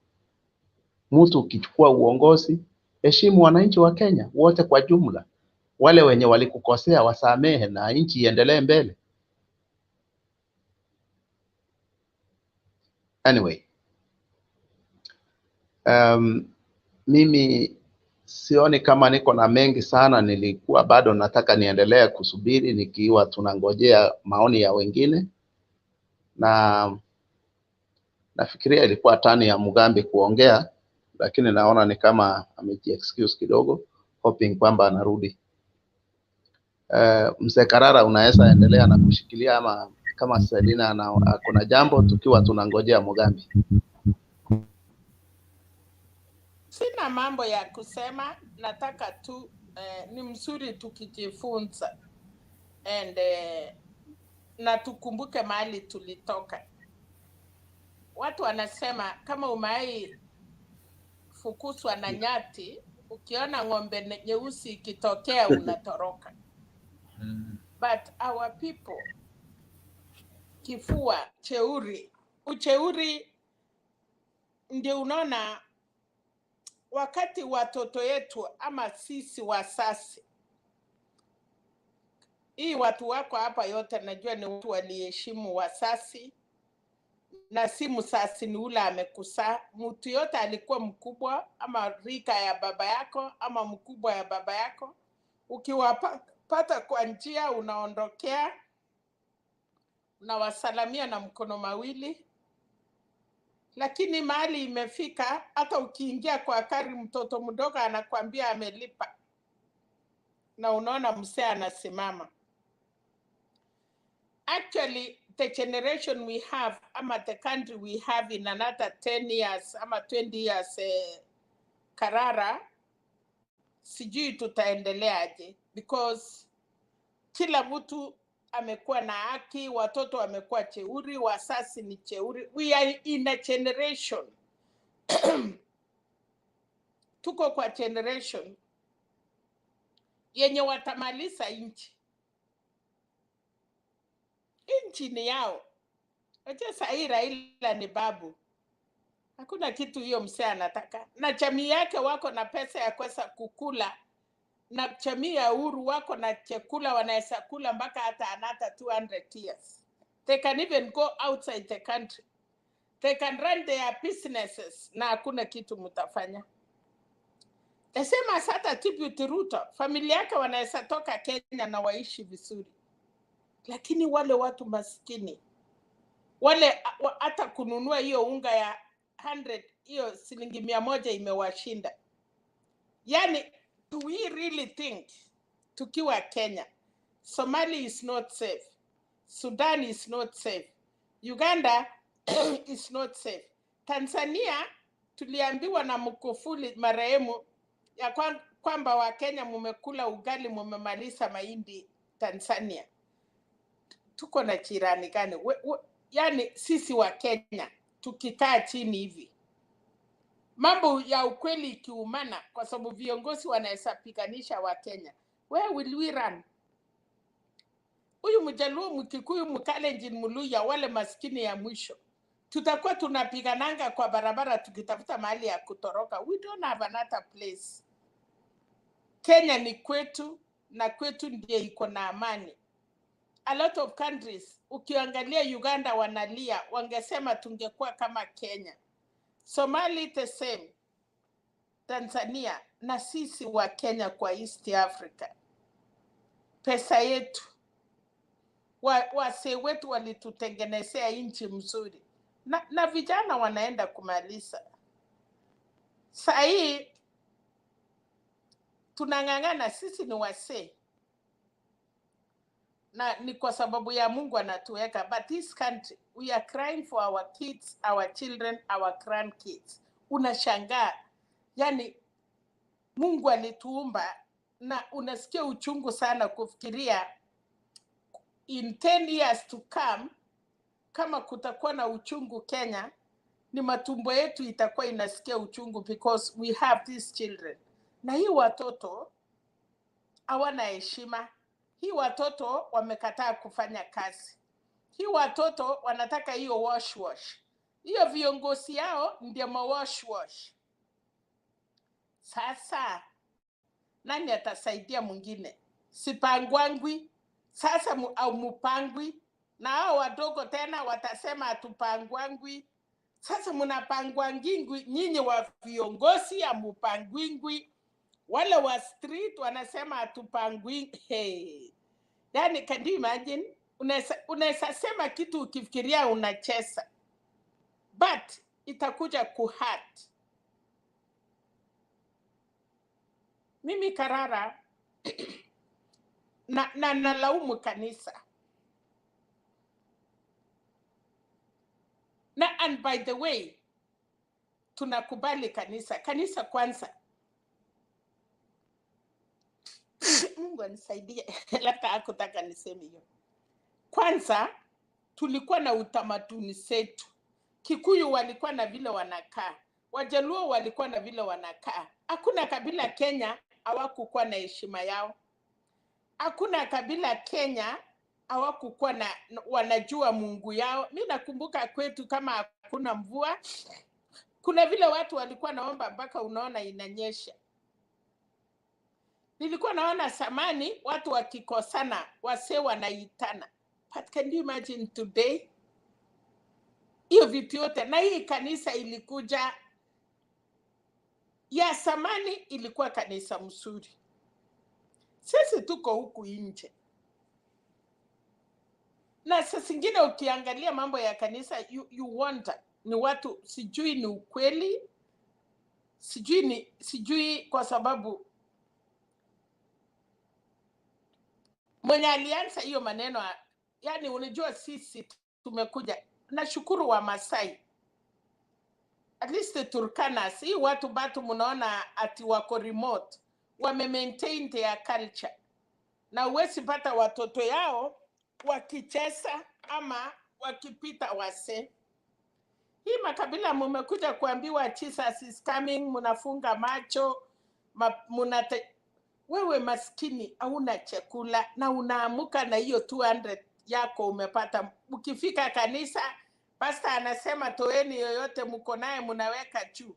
Speaker 14: Mtu ukichukua uongozi, heshimu wananchi wa Kenya wote kwa jumla. Wale wenye walikukosea wasamehe na nchi iendelee mbele. Anyway, mimi sioni kama niko na mengi sana. Nilikuwa bado nataka niendelee kusubiri nikiwa tunangojea maoni ya wengine, na nafikiria ilikuwa tani ya Mugambi kuongea, lakini naona ni kama ameji-excuse kidogo, hoping kwamba anarudi. Mzee Karara, unaweza endelea na kushikilia ama kama Selina kuna jambo tukiwa tunangojea Mugambi.
Speaker 2: Sina mambo ya kusema, nataka tu ni mzuri tukijifunza and na tukumbuke mahali tulitoka. Watu wanasema kama umai fukuzwa na nyati, ukiona ng'ombe nyeusi ikitokea unatoroka. But our people, kifua, ucheuri ndio unaona wakati watoto yetu ama sisi wasasi. Hii watu wako hapa yote najua ni watu waliheshimu wasasi, na si msasi ni ule amekusa. Mtu yote alikuwa mkubwa ama rika ya baba yako ama mkubwa ya baba yako. Ukiwapata kwa njia unaondokea, unawasalamia na mkono mawili. Lakini mahali imefika hata ukiingia kwa kari mtoto mdogo anakuambia amelipa. Na unaona msee anasimama. Actually, the generation we have, ama the country we have in another 10 years, ama 20 years, Karara, sijui tutaendeleaje. Because kila mtu amekuwa na haki, watoto wamekuwa cheuri, wasasi ni cheuri. We are in a generation. Tuko kwa generation yenye watamaliza nchi. Nchi ni yao. Acha sahi Raila ni babu. Hakuna kitu hiyo msee anataka. Na jamii yake wako na pesa ya kuweza kukula. Na jamii ya Uhuru wako na chakula wanaweza kula mpaka hata another 200 years. They can even go outside the country. They can run their businesses na hakuna kitu mtafanya. The same as hata tribute Ruto. Familia yake wanaweza toka Kenya na waishi vizuri. Lakini wale watu maskini, wale hata kununua hiyo unga ya 100, hiyo shilingi 100 imewashinda. Yani, do we really think tukiwa Kenya, Somalia is not safe, Sudan is not safe, Uganda is not safe, Tanzania tuliambiwa na Mkufuli marehemu ya kwamba wa Kenya mumekula ugali mumemaliza mahindi Tanzania. Tuko na jirani gani? Yani sisi wa Kenya tukikaa chini hivi mambo ya ukweli ikiumana, kwa sababu viongozi wanaweza piganisha wa Kenya. Where will we run? Huyu Mjaluo, Mkikuyu, Mkalenjin, Muluya, wale maskini ya mwisho, tutakuwa tunapigananga kwa barabara tukitafuta mahali ya kutoroka. We don't have another place. Kenya ni kwetu, na kwetu ndiye iko na amani. A lot of countries, ukiangalia Uganda wanalia, wangesema tungekuwa kama Kenya. Somali the same, Tanzania, na sisi wa Kenya kwa East Africa. Pesa yetu, wase wetu walitutengenezea nchi mzuri, na vijana wanaenda kumaliza. Saa hii tunang'ang'ana, sisi ni wase, na ni kwa sababu ya Mungu anatuweka. But this country, we are crying for our kids, our children, our grandkids. Unashangaa, yani Mungu alituumba, na unasikia uchungu sana kufikiria in 10 years to come, kama kutakuwa na uchungu Kenya, ni matumbo yetu itakuwa inasikia uchungu, because we have these children. Na hii watoto hawana heshima. Hii watoto wamekataa kufanya kazi. Hii watoto wanataka hiyo wash. Hiyo viongozi yao ndio wash. Sasa nani atasaidia mwingine? Sipangwangwi. Sasa au mupangwi, na hao wadogo tena watasema atupangwangwi. Sasa mnapangwangingwi nyinyi wa viongozi, ya mupangwingwi. Wale wa street wanasema atupangwi. Hey. Yani, can you imagine? Unaweza sema kitu ukifikiria unacheza, but itakuja kuhurt. Mimi Karara na nalaumu kanisa. Na and by the way, tunakubali kanisa kwanza. Mungu anisaidie, labda hakutaka niseme hiyo. Kwanza tulikuwa na utamaduni zetu. Kikuyu walikuwa na vile wanakaa, Wajaluo walikuwa na vile wanakaa. Hakuna kabila Kenya hawakukuwa na heshima yao. Hakuna kabila Kenya hawakukuwa na wanajua Mungu yao. Mimi nakumbuka kwetu, kama hakuna mvua, kuna vile watu walikuwa naomba mpaka unaona inanyesha. Nilikuwa naona samani watu wakikosana wase wanaitana. But can you imagine today? Hiyo vitu yote, na hii kanisa ilikuja ya samani, ilikuwa kanisa mzuri. Sisi tuko huku nje. Na sasa zingine ukiangalia mambo ya kanisa, you wonder, ni watu sijui ni ukweli, sijui kwa sababu mwenye alianza hiyo maneno. Yani unajua sisi tumekuja, nashukuru wa Masai, at least Turkana, si watu batu mnaona ati wako remote, wame maintain their culture, na uwezi pata watoto yao wakicheza ama wakipita wase. Hii makabila mmekuja kuambiwa Jesus is coming, mnafunga macho, wewe maskini hauna chakula, na unaamuka na hiyo 200 yako umepata. Ukifika kanisa, pastor anasema toeni yoyote mko naye mnaweka juu,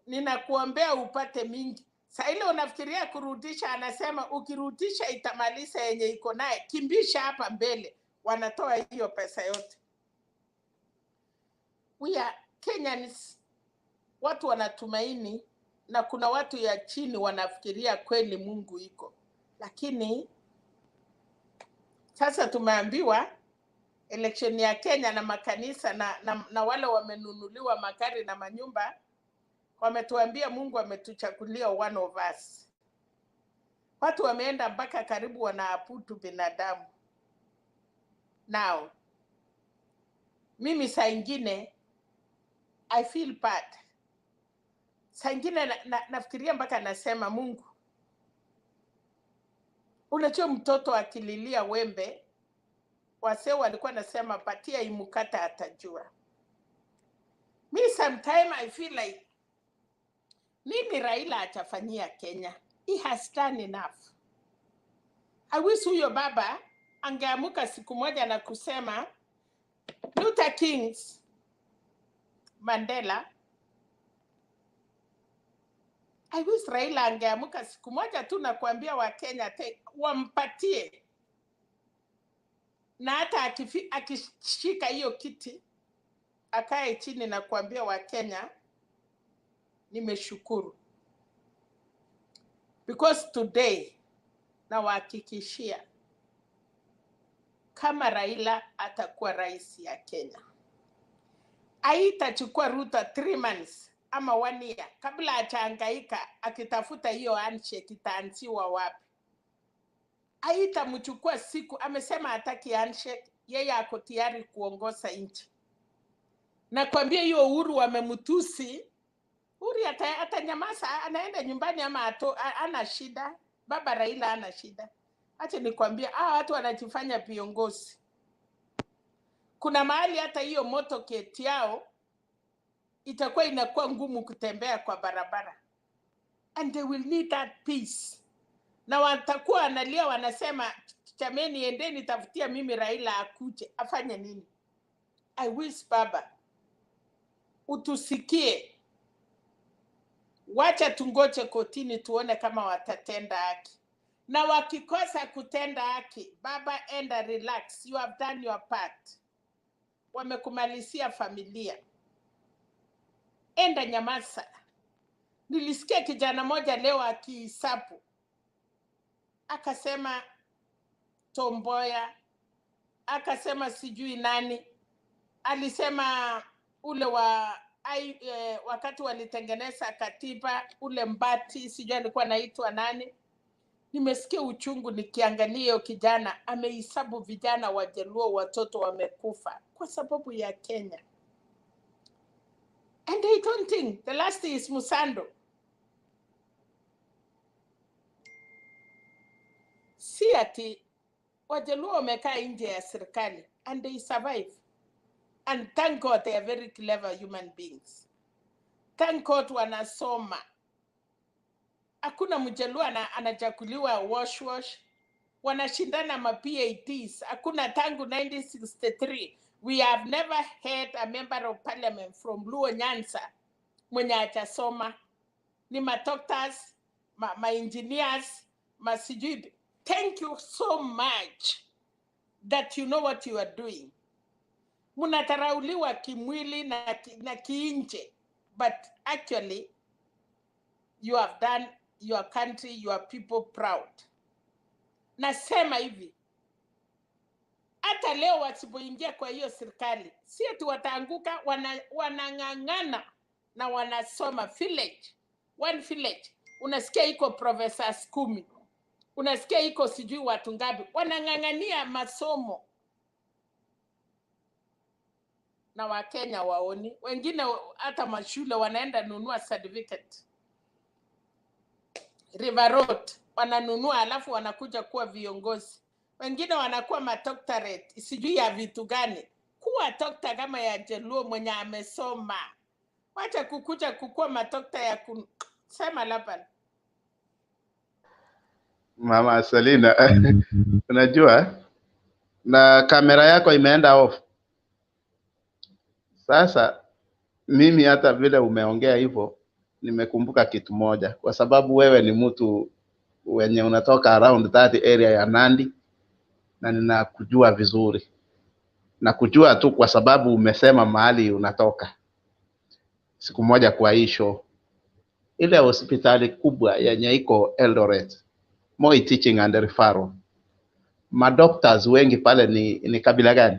Speaker 2: ninakuombea upate mingi. Sasa ile unafikiria kurudisha, anasema ukirudisha itamaliza yenye iko naye, kimbisha hapa mbele. Wanatoa hiyo pesa yote. We are Kenyans, watu wanatumaini, na kuna watu ya chini wanafikiria kweli Mungu iko. Lakini sasa tumeambiwa election ya Kenya na makanisa na wale wamenunuliwa magari na manyumba, wametuambia Mungu ametuchagulia one of us. Watu wameenda mpaka karibu wanaabudu binadamu. Now, mimi saa ingine I feel bad. Saa ingine nafikiria mpaka nasema, Mungu, unajua mtoto akililia wembe, wase walikuwa nasema patia imukata atajua. Me sometime I feel like Nini Raila atafanyia Kenya? He has done enough. I wish huyo baba angeamuka siku moja na kusema Luther Kings Mandela. I wish Raila angeamuka siku moja tu na kuambia Wakenya wampatie, na hata akishika hiyo kiti akae chini na kuambia Wakenya nimeshukuru. Because today na wahakikishia kama Raila atakuwa rais ya Kenya, haitachukua Ruto 3 months ama 1 year kabla atahangaika akitafuta hiyo handshake itaanziwa wapi. Haitamchukua siku, amesema hataki handshake, yeye ako tayari kuongoza nchi. Na kwambia hiyo Uhuru wamemtusi, Uhuru atanyamaza, anaenda nyumbani ama ana shida. Baba Raila ana shida. Acha nikwambia watu wanajifanya viongozi. Kuna mahali hata hiyo motorcade yao itakuwa inakuwa ngumu kutembea kwa barabara. And they will need that peace. Na watakuwa analia wanasema, chameni endeni tafutia mimi Raila akuje. Afanye nini? I wish baba utusikie. Wacha tungoje kotini tuone kama watatenda haki. Na wakikosa kutenda haki, baba enda relax. You have done your part. Wamekumalizia familia. Enda nyamaza. Nilisikia kijana moja leo akihesabu. Akasema Tomboya. Akasema sijui nani. Alisema ule wakati walitengeneza katiba, ule Mbati, sijui alikuwa anaitwa nani. Nimesikia uchungu nikiangalia hiyo kijana, amehesabu vijana Wajaluo watoto wamekufa kwa sababu ya Kenya. And I don't think, the last is Musando. Si ati Wajaluo wamekaa nje ya serikali and they survive. And thank God they are very clever human beings. Thank God wanasoma. Hakuna Mjaluo anachakuliwa wash. Wanashindana ma PhDs. Hakuna tangu 1963. We have never had a member of parliament from Luo Nyanza mwenye atasoma. Ni ma doctors, ma engineers, ma sijui. Thank you so much that you know what you are doing. Munatarauliwa kimwili na kiinje, but actually you have done your country, your people proud. Nasema hivi, hata leo wasipoingia kwa hiyo serikali, si eti wataanguka, wanang'ang'ana na wanasoma one village. Unasikia iko professors 10. Unasikia iko sijui watu ngapi. Wanang'ang'ania masomo. Na Wakenya waoni. Wengine hata mashule wanaenda nunua certificate. River Road wananunua alafu wanakuja kuwa viongozi. Wengine wanakuwa madoctorate, sijui ya vitu gani. Kuwa doctor kama ya Jaluo mwenye amesoma. Wacha kukuja kukuwa madoctor ya sema labda.
Speaker 14: Mama Selina, unajua na kamera yako imeenda off. Sasa mimi hata vile umeongea hivyo nimekumbuka kitu moja, kwa sababu wewe ni mtu wenye unatoka around that area ya Nandi na ninakujua vizuri. Na kujua tu kwa sababu umesema mahali unatoka. Siku moja kwa hii show, ile hospitali kubwa yenye iko Eldoret, Moi Teaching and Referral, madoctors wengi pale ni kabila gani?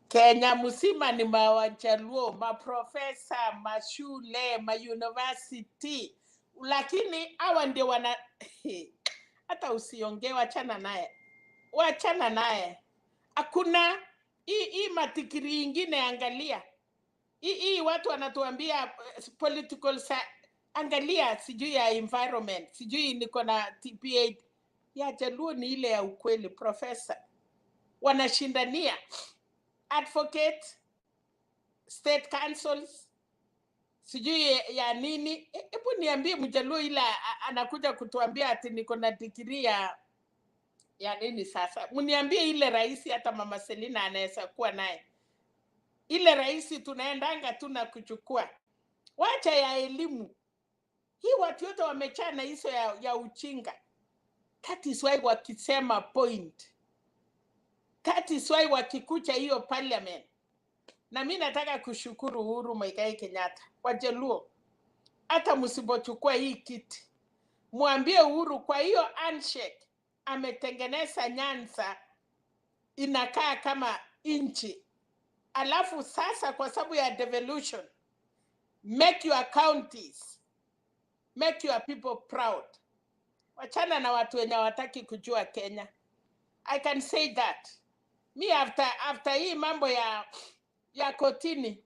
Speaker 2: Kenya mzima ni Wajaluo, maprofesa, mashule, university. Lakini hawa ndio hata usiongee, wachana naye. Hakuna hii matikiri ingine, angalia. Hii watu wanatuambia political angalia sijui ya environment, sijui niko na TPA. Ya Jaluo ni ile ya ukweli, professor. Wanashindania advocate, state councils, sijui ya nini. Hebu niambie Mjaluo ila anakuja kutuambia ati niko na degree ya nini sasa. Mniambie ile rais hata Mama Selina anaweza kuwa naye. Ile rais tunaendanga tu na kuchukua. Wacha ya elimu. Hii watu wote wamechana hizo ya uchinga. That is why wakisema point. That is why wakikucha hiyo parliament. Na mimi nataka kushukuru Uhuru Muigai Kenyatta. Wajaluo, hata msipochukua hii kiti, mwambie Uhuru kwa hiyo handshake ametengeneza Nyanza inakaa kama inchi. Alafu sasa kwa sababu ya devolution, make your counties, make your people proud. Wachana na watu wenye hawataki kujua Kenya. I can say that. Me after hii mambo ya kotini,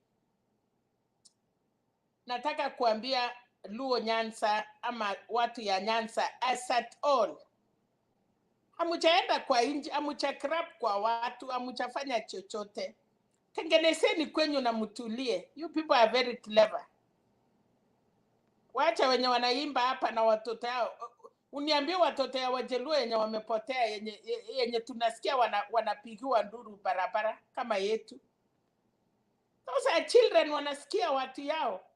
Speaker 2: nataka kuambia Luo Nyanza ama watu ya Nyanza as at all. Hamujaenda kwa inji, hamujakrap kwa watu, hamujafanya chochote. Tengenezeni kwenyu na mtulie. You people are very clever. Wacha wenye wanaimba hapa na watoto yao. Uniambie watoto ya Wajaluo yenye wamepotea, yenye tunasikia wanapigiwa nduru barabara kama yetu. Those are children wanasikia watu yao.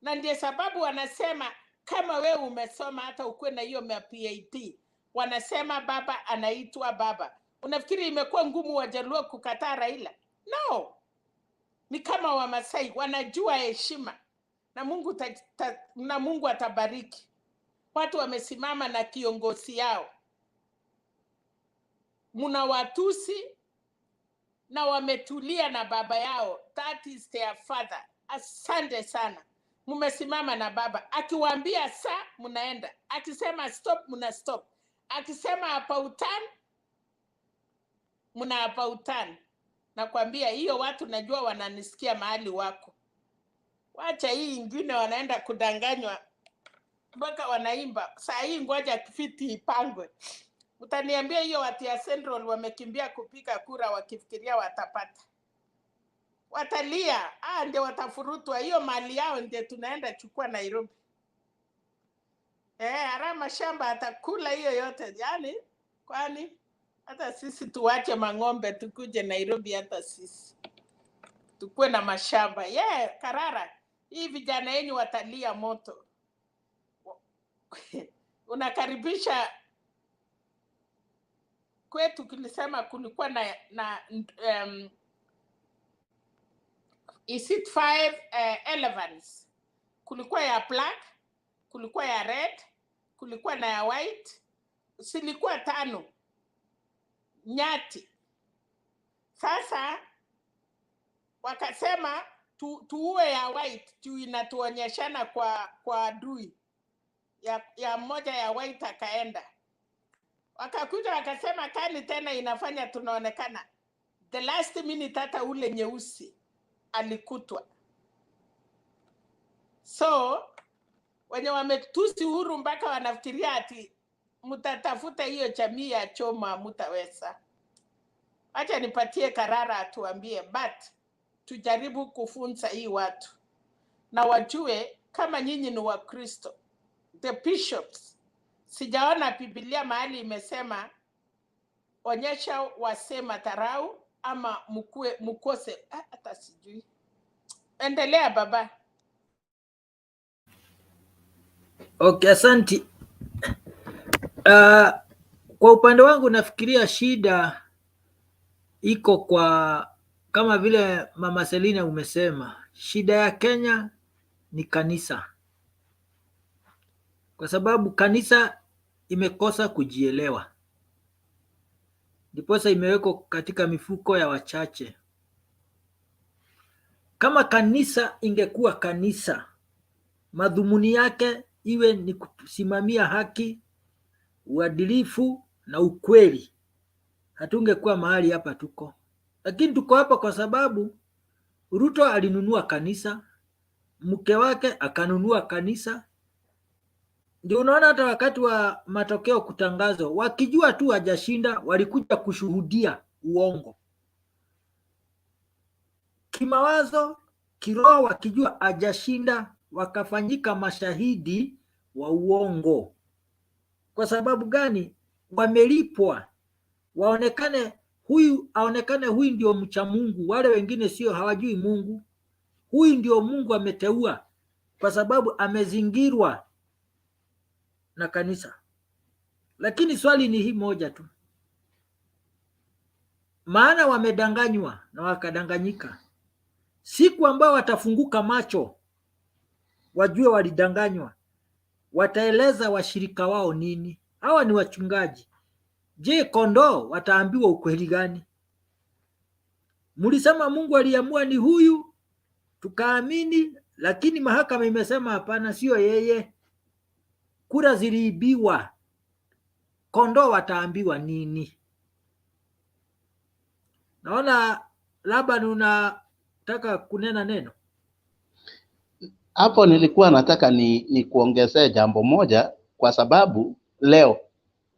Speaker 2: Na ndiye sababu wanasema kama wewe umesoma hata ukuwe na hiyo PhD, wanasema baba anaitwa baba. Unafikiri imekuwa ngumu Wajaluo kukataa Raila? No. Ni kama Wamasai wanajua heshima. Na Mungu atabariki. Watu wamesimama na kiongozi yao. Muna watusi na wametulia na baba yao. That is their father. Asante sana. Mumesimama na baba. Akiwaambia saa, munaenda. Akisema stop, muna stop. Akisema hapa utani, muna hapa utani. Nakwambia hiyo watu najua wananisikia mahali wako. Wacha hii ingine wanaenda kudanganywa. Mpaka wanaimba. Saa hii ngoja kifiti ipangwe. Utaniambia hiyo watu ya Central wamekimbia kupiga kura wakifikiria watapata. Watalia. Ndio watafurutwa. Hiyo mali yao ndio tunaenda chukua Nairobi. Harama shamba atakula hiyo yote. Yani, kwani hata sisi tuwache mang'ombe tukuje Nairobi hata sisi. Tukue na mashamba. Karara. Hii vijana yenyu watalia moto. Unakaribisha kwetu kilisema kulikuwa na is it 5 elephants? Kulikuwa ya black, kulikuwa ya red, kulikuwa na ya white, silikuwa 5 nyati. Sasa wakasema tuue ya white juu inatuonyeshana kwa adui. Ya moja ya white akaenda. Wakakuja wakasema kani tena inafanya tunaonekana. The last minute hata ule nyeusi alikutwa. So wenye wametusi Uhuru mpaka wanafikiria ati mtatafuta hiyo jamii ya choma mtaweza. Acha nipatie Karara atuambie, but tujaribu kufunza hii watu. Na wajue kama nyinyi ni Wakristo. The bishops, sijaona Biblia mahali imesema onyesha wasema tarau ama mukose. Hata sijui. Endelea baba.
Speaker 7: Okay, asante. Kwa upande wangu nafikiria shida iko kwa kama vile Mama Selina umesema, shida ya Kenya ni kanisa. Kwa sababu kanisa imekosa kujielewa. Ndiposa imewekwa katika mifuko ya wachache. Kama kanisa ingekuwa kanisa, madhumuni yake iwe ni kusimamia haki, uadilifu na ukweli, hatungekuwa mahali hapa tuko. Lakini tuko hapa kwa sababu Ruto alinunua kanisa, mke wake akanunua kanisa. Ndio unaona hata wakati wa matokeo kutangazwa, wakijua tu hajashinda, walikuja kushuhudia uongo. Kimawazo kiroho wakijua ajashinda, wakafanyika mashahidi wa uongo. Kwa sababu gani? Wamelipwa aonekane huyu ndio mcha Mungu, wale wengine sio, hawajui Mungu. Huyu ndio Mungu ameteua, kwa sababu amezingirwa na kanisa. Lakini swali ni hii moja tu, maana wamedanganywa na wakadanganyika. Siku ambao watafunguka macho wajue walidanganywa, wataeleza washirika wao nini? Hawa ni wachungaji. Je, kondoo wataambiwa ukweli gani? Mlisema Mungu aliamua ni huyu, tukaamini, lakini mahakama imesema hapana, sio yeye. Kura ziliibiwa. Kondoo wataambiwa nini? Naona labda unataka kunena neno.
Speaker 14: Hapo nilikuwa nataka ni kuongezea jambo moja, kwa sababu leo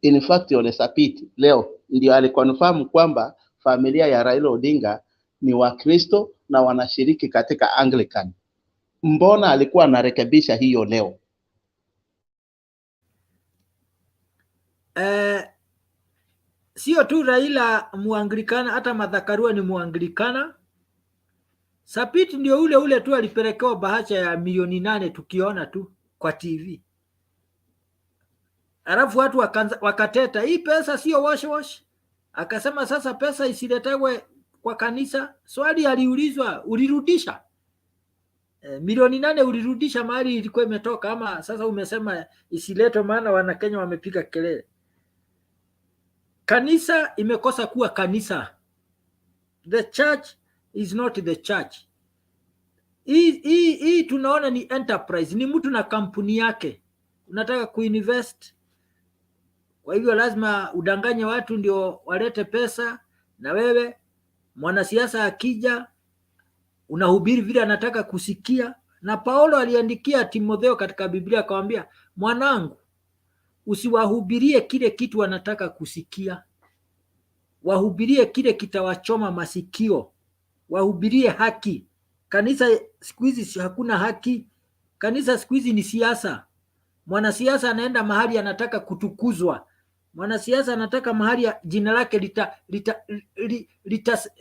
Speaker 14: in fact Ole Sapit leo ndio alikonfirm kwamba familia ya Raila Odinga ni Wakristo na wanashiriki katika Anglican. Mbona alikuwa anarekebisha hiyo leo?
Speaker 7: Sio tu Raila Muanglikana, hata Martha Karua ni Muanglikana. Sapit ndio ule tu alipelekewa bahasha ya milioni 8 tukiona tu kwa TV. Alafu watu wakateta, hii pesa sio wash. Akasema sasa pesa isiletewe kwa kanisa. Swali aliulizwa, ulirudisha? Milioni 8 ulirudisha mahali ilikuwa imetoka, ama sasa umesema isiletwe maana wana Kenya wamepiga kelele? Kanisa imekosa kuwa kanisa. The church is not the church. Hii tunaona ni enterprise, ni mtu na kampuni yake. Unataka kuinvest, kwa hivyo lazima udanganye watu ndio walete pesa, na wewe mwanasiasa akija unahubiri vile anataka kusikia. Na Paulo aliandikia Timotheo katika Biblia akamwambia, mwanangu, usiwahubirie kile kitu wanataka kusikia, wahubirie kile kitawachoma masikio, wahubirie haki. Kanisa siku hizi hakuna haki. Kanisa siku hizi ni siasa. Mwanasiasa anaenda mahali anataka kutukuzwa. Mwanasiasa anataka mahali ya jina lake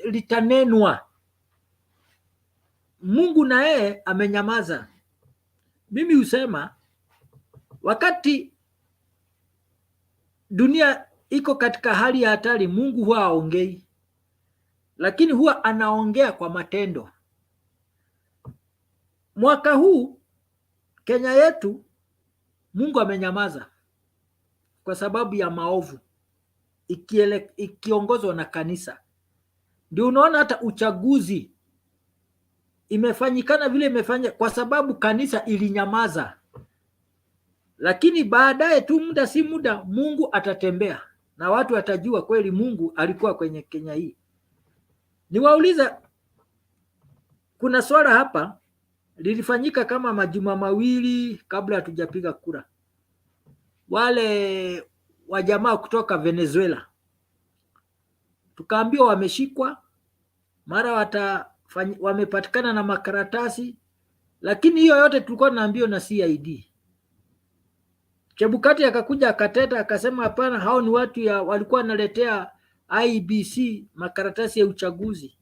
Speaker 7: litanenwa. Mungu na yeye amenyamaza. Mimi husema wakati dunia iko katika hali ya hatari, Mungu huwa haongei, lakini huwa anaongea kwa matendo. Mwaka huu Kenya yetu Mungu amenyamaza kwa sababu ya maovu ikiongozwa na kanisa. Ndio unaona hata uchaguzi imefanyikana vile imefanya kwa sababu kanisa ilinyamaza. Lakini baadaye tu, muda si muda, Mungu atatembea na watu watajua kweli Mungu alikuwa kwenye Kenya hii. Niwauliza, kuna swala hapa lilifanyika kama majuma mawili kabla hatujapiga kura. Wale wajamaa kutoka Venezuela tukaambiwa wameshikwa, mara wamepatikana na makaratasi, lakini hiyo yote tulikuwa tunaambiwa na CID. Chebukati akakuja akateta akasema hapana, hao ni watu walikuwa wanaletea IBC makaratasi ya uchaguzi.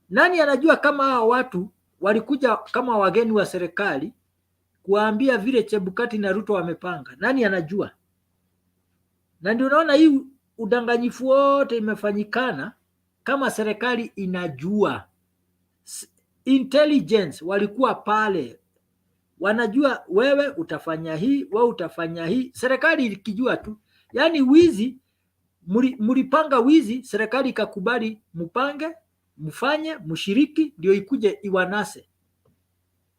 Speaker 7: Nani anajua kama hao watu walikuja kama wageni wa serikali kuambia vile Chebukati na Ruto wamepanga? Nani anajua? Na ndio unaona hii udanganyifu wote imefanyikana kama serikali inajua. Intelligence walikuwa pale, wanajua wewe utafanya hii, wewe utafanya hii. Serikali ikijua tu, yani wizi, mlipanga wizi, serikali ikakubali mpange, mfanye, mshiriki, ndio ikuje iwanase.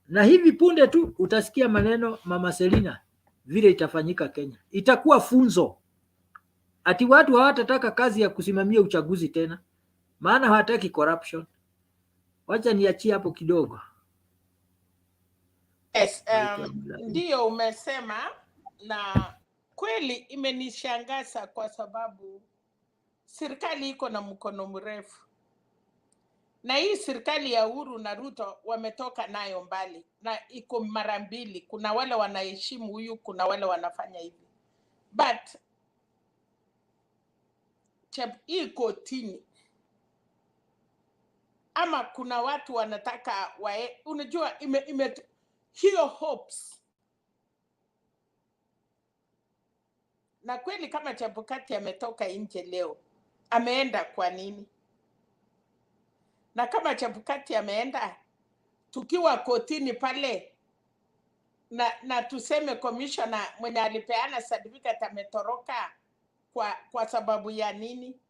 Speaker 7: Na hivi punde tu utasikia maneno Mama Selina vile itafanyika Kenya. Itakuwa funzo. Ati watu hawatataka kazi ya kusimamia uchaguzi tena, maana hawataki corruption. Wacha niachie hapo kidogo.
Speaker 2: Yes, ndio umesema, na kweli imenishangaza kwa sababu serikali iko na mkono mrefu. Na hii serikali ya Uhuru na Ruto wametoka nayo mbali, na iko mara mbili. Kuna wale wanaheshimu huyu, kuna wale wanafanya hivi. But hii kotini, ama kuna watu wanataka unajua hiyo hopes. Na kweli kama Chebukati ametoka nje leo, ameenda kwa nini? Na kama Chebukati ameenda, tukiwa kotini pale na tuseme commissioner mwenye alipeana certificate ametoroka kwa sababu ya nini?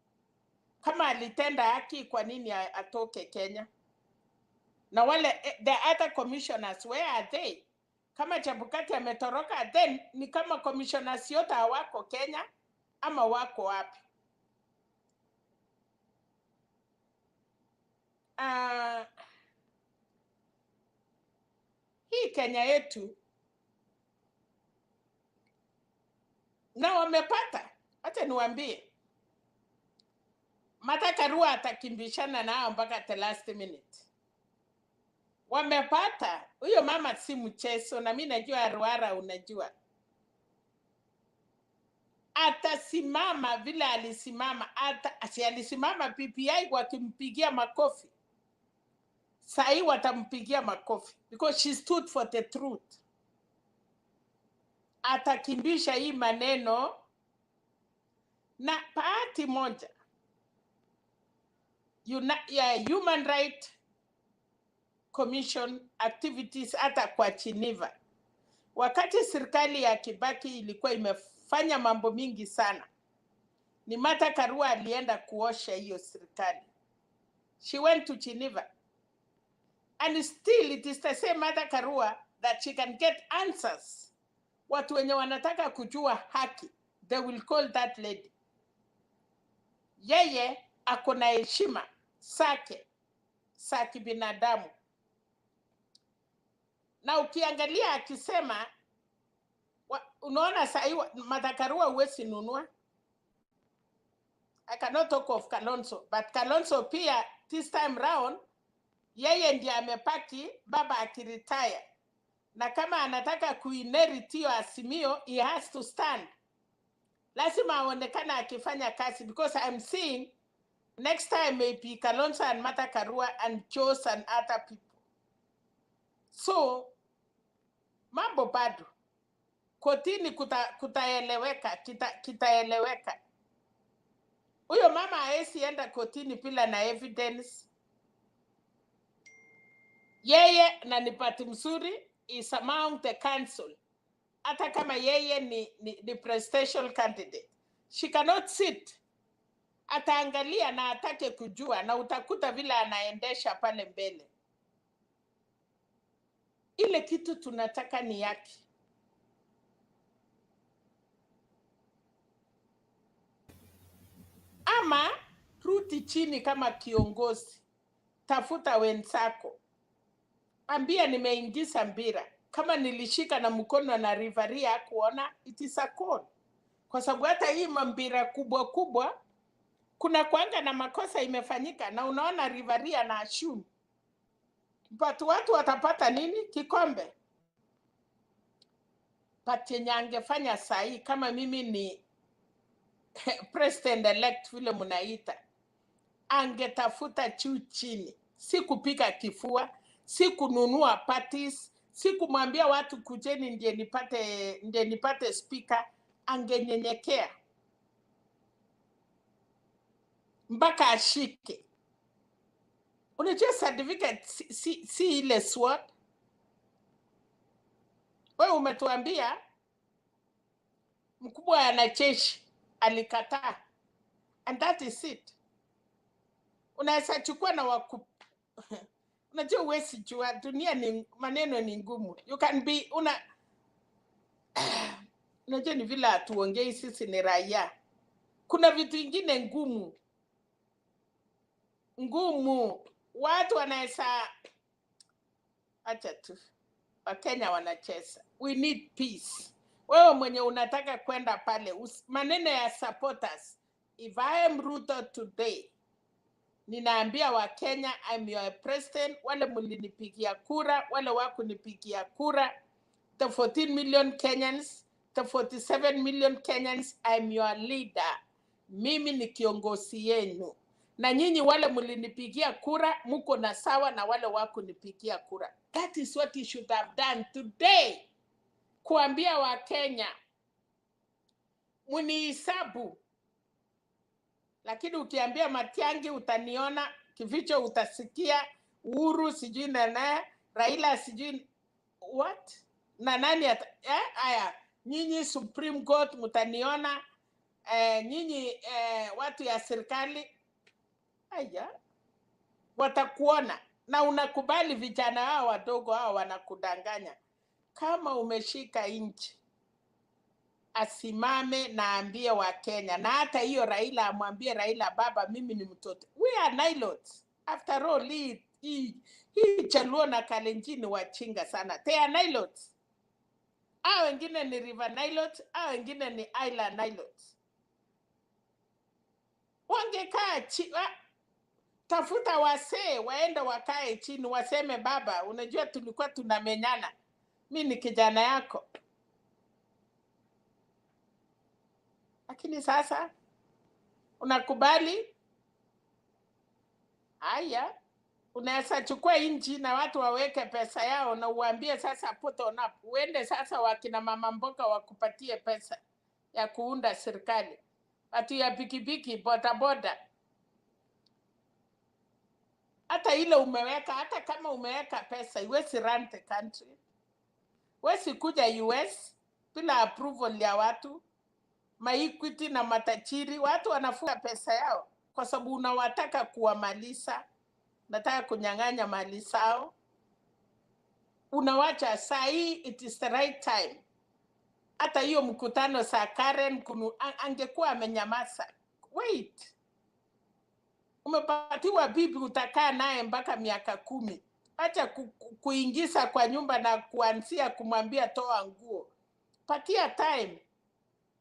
Speaker 2: Kama alitenda haki, kwa nini atoke Kenya? Na wale the other commissioners, where are they? Kama Chebukati ametoroka, then ni kama commissioners yote hawako Kenya ama wako wapi? Hii Kenya yetu na wamepata, acha niwaambie, Martha Karua atakimbishana nao mpaka the last minute. Wamepata. Huyo mama si mchezo, na mimi najua Ruara, unajua. Atasimama vile alisimama, alisimama PPI wakimpigia makofi. Sahi watampigia makofi because she stood for the truth. Atakimbisha hii maneno na party moja. Human Rights Commission activities hata kwa Geneva. Wakati serikali ya Kibaki ilikuwa imefanya mambo mingi sana, ni Martha Karua alienda kuosha hiyo serikali. She went to Geneva. And still it is the same Martha Karua that she can get answers. Watu wenye wanataka kujua haki, they will call that lady. Yeye akona heshima saki binadamu. Na ukiangalia akisema, unaona sahi Martha Karua huwezi nunua. I cannot talk of Kalonzo, but Kalonzo pia this time round, yeye ndiye amepaki baba akiretire. Na kama anataka kuinherit hiyo Azimio, he has to stand. Lazima aonekana akifanya kazi, because I'm seeing next time maybe Kalonzo and Martha Karua and Chose and other people. So mambo bado kotini kutaeleweka, kitaeleweka. Huyo mama haezi enda kotini bila na evidence. Yeye na ni party mzuri is among the council. Hata kama yeye ni presidential candidate, she cannot sit. Ataangalia na atake kujua, na utakuta vile anaendesha pale mbele. Ile kitu tunataka ni yake. Ama rudi chini kama kiongozi, tafuta wenzako, ambia nimeingiza mpira. Kama nilishika na mkono na rivaria kuona, it is a call. Kwa sababu hata hii mpira kubwa kubwa, kuna kuanga na makosa imefanyika, na unaona rivaria na assume. But watu watapata nini? Kikombe. But yenye angefanya sahi, kama mimi ni president elect vile munaita, angetafuta juu chini. Si kupika kifua, si kununua parties, si kumwambia watu kujeni ndiye nipate speaker. Angenyenyekea mpaka ashike. Unajua certificate si ile sword. Wewe umetuambia mkubwa wa wanajeshi alikataa, and that is it. Unaweza chukua na unajua huwezi jua, dunia ni maneno ni ngumu. You can be unajua ni vile hatuongei, sisi ni raia. Kuna vitu vingine ngumu. Watu wanaweza, acha tu, Wakenya wanacheza. We need peace. Wewe mwenye unataka kwenda pale, maneno ya supporters. If I am Ruto today, Ninaambia wa Kenya, I'm your president. Wale mlinipigia kura, wale wakunipigia kura, the 14 million Kenyans, the 47 million Kenyans, I'm your leader. Mimi ni kiongozi yenu. Na nyinyi wale mlinipigia kura, muko na sawa na wale wakunipigia kura. That is what you should have done today. Kuambia wa Kenya, munihisabu. Lakini ukiambia Matiang'i utaniona, Kivicho utasikia, Uhuru sijui nene, Raila sijui what? Na nani aya, nyinyi Supreme Court mutaniona, nyinyi watu ya serikali, aya, watakuona. Na unakubali vijana hao wadogo hao wanakudanganya. Kama umeshika inchi, asimame na ambie wa Kenya. Na hata hiyo Raila amwambie Raila, baba mimi ni mtoto. We are Nilots. After all, hii Chaluo na Kalenjin wachinga sana. They are Nilots. Hao wengine ni River Nilots, hao wengine ni Island Nilots. Wangekaa tafuta wasee waende wakae chini waseme, baba unajua tulikuwa tunamenyana. Mimi ni kijana yako. Lakini sasa unakubali? Haya, unaweza chukua inchi na watu waweke pesa yao na uambie sasa put on up. Uende sasa wakina mama mboga wakupatie pesa ya kuunda serikali. Watu ya pikipiki, bodaboda. Hata ile umeweka, hata kama umeweka pesa, iwezi run the country. Wesi kuja US bila approval ya watu. Maequity na matachiri, watu wanafunga pesa yao kwa sababu unawataka kuwamaliza, nataka kunyang'anya mali zao. Unawacha saa hii, it is the right time. Hata hiyo mkutano saa Karen angekuwa amenyamaza. Wait. Umepatiwa bibi utakaa naye mpaka miaka 10. Acha kuingiza kwa nyumba na kuanzia kumwambia toa nguo. Patia time.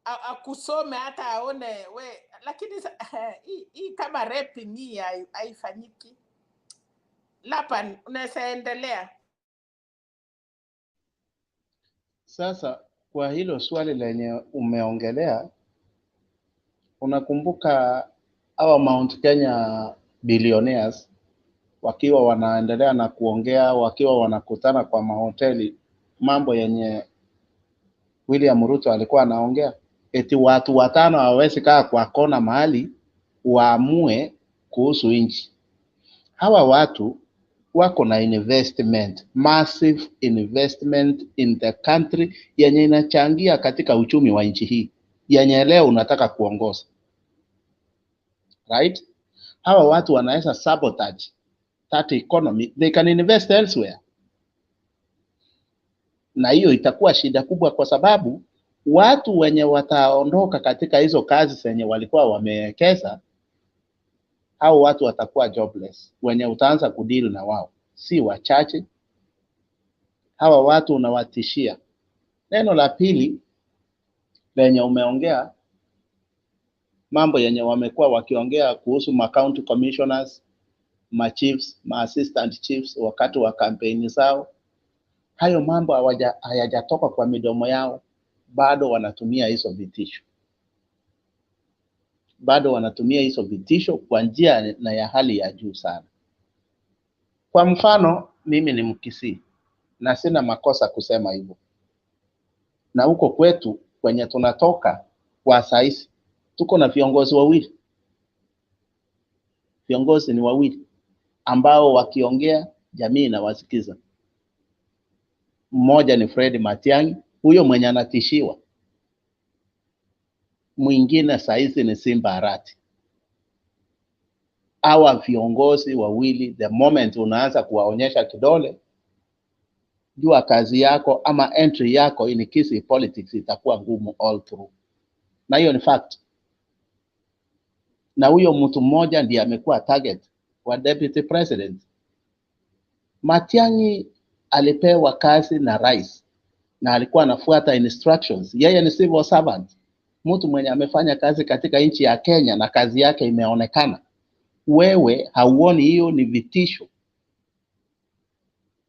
Speaker 2: Akusome hata aone we, lakini hii kama raping hii haifanyiki. Lapan, unaweza endelea.
Speaker 14: Sasa kwa hilo swali lenye umeongelea, unakumbuka hawa Mount Kenya billionaires wakiwa wanaendelea na kuongea, wakiwa wanakutana kwa mahoteli, mambo yenye William Ruto alikuwa anaongea, eti watu watano hawawezi kaa kwa kona mahali waamue kuhusu nchi. Hawa watu wako na investment, massive investment in the country yenye inachangia katika uchumi wa nchi hii yenye leo unataka kuongoza. Right? Hawa watu wanaweza sabotage that economy, they can invest elsewhere. Na hiyo itakuwa shida kubwa kwa sababu watu wenye wataondoka katika hizo kazi zenye walikuwa wamewekeza, hao watu watakuwa jobless. Wenye utaanza kudeal na wao si wachache. Hawa watu unawatishia. Neno la pili lenye umeongea, mambo yenye wamekuwa wakiongea kuhusu ma county commissioners, ma chiefs, ma assistant chiefs wakati wa kampeni zao. Hayo mambo hayajatoka kwa midomo yao, bado wanatumia hizo vitisho. Bado wanatumia hizo vitisho kwa njia na ya hali ya juu sana. Kwa mfano, mimi ni Mkisii na sina makosa kusema hivyo. Na huko kwetu kwenye tunatoka kwa saizi, tuko na viongozi wawili. Viongozi ni wawili ambao wakiongea jamii inawasikiza. Mmoja ni Fred Matiang'i, huyo mwenye anatishiwa. Mwingine saizi ni Simba Arati. Hawa viongozi wawili, the moment unaanza kuwaonyesha kidole, jua kazi yako ama entry yako in kisi politics itakuwa ngumu all through. Na hiyo ni fact. Na huyo mtu mmoja ndiye amekuwa target wa deputy president. Matiang'i alipewa kazi na rais na alikuwa anafuata instructions. Yeye ni civil servant, mtu mwenye amefanya kazi katika nchi ya Kenya na kazi yake imeonekana. wewe hauoni hiyo ni vitisho?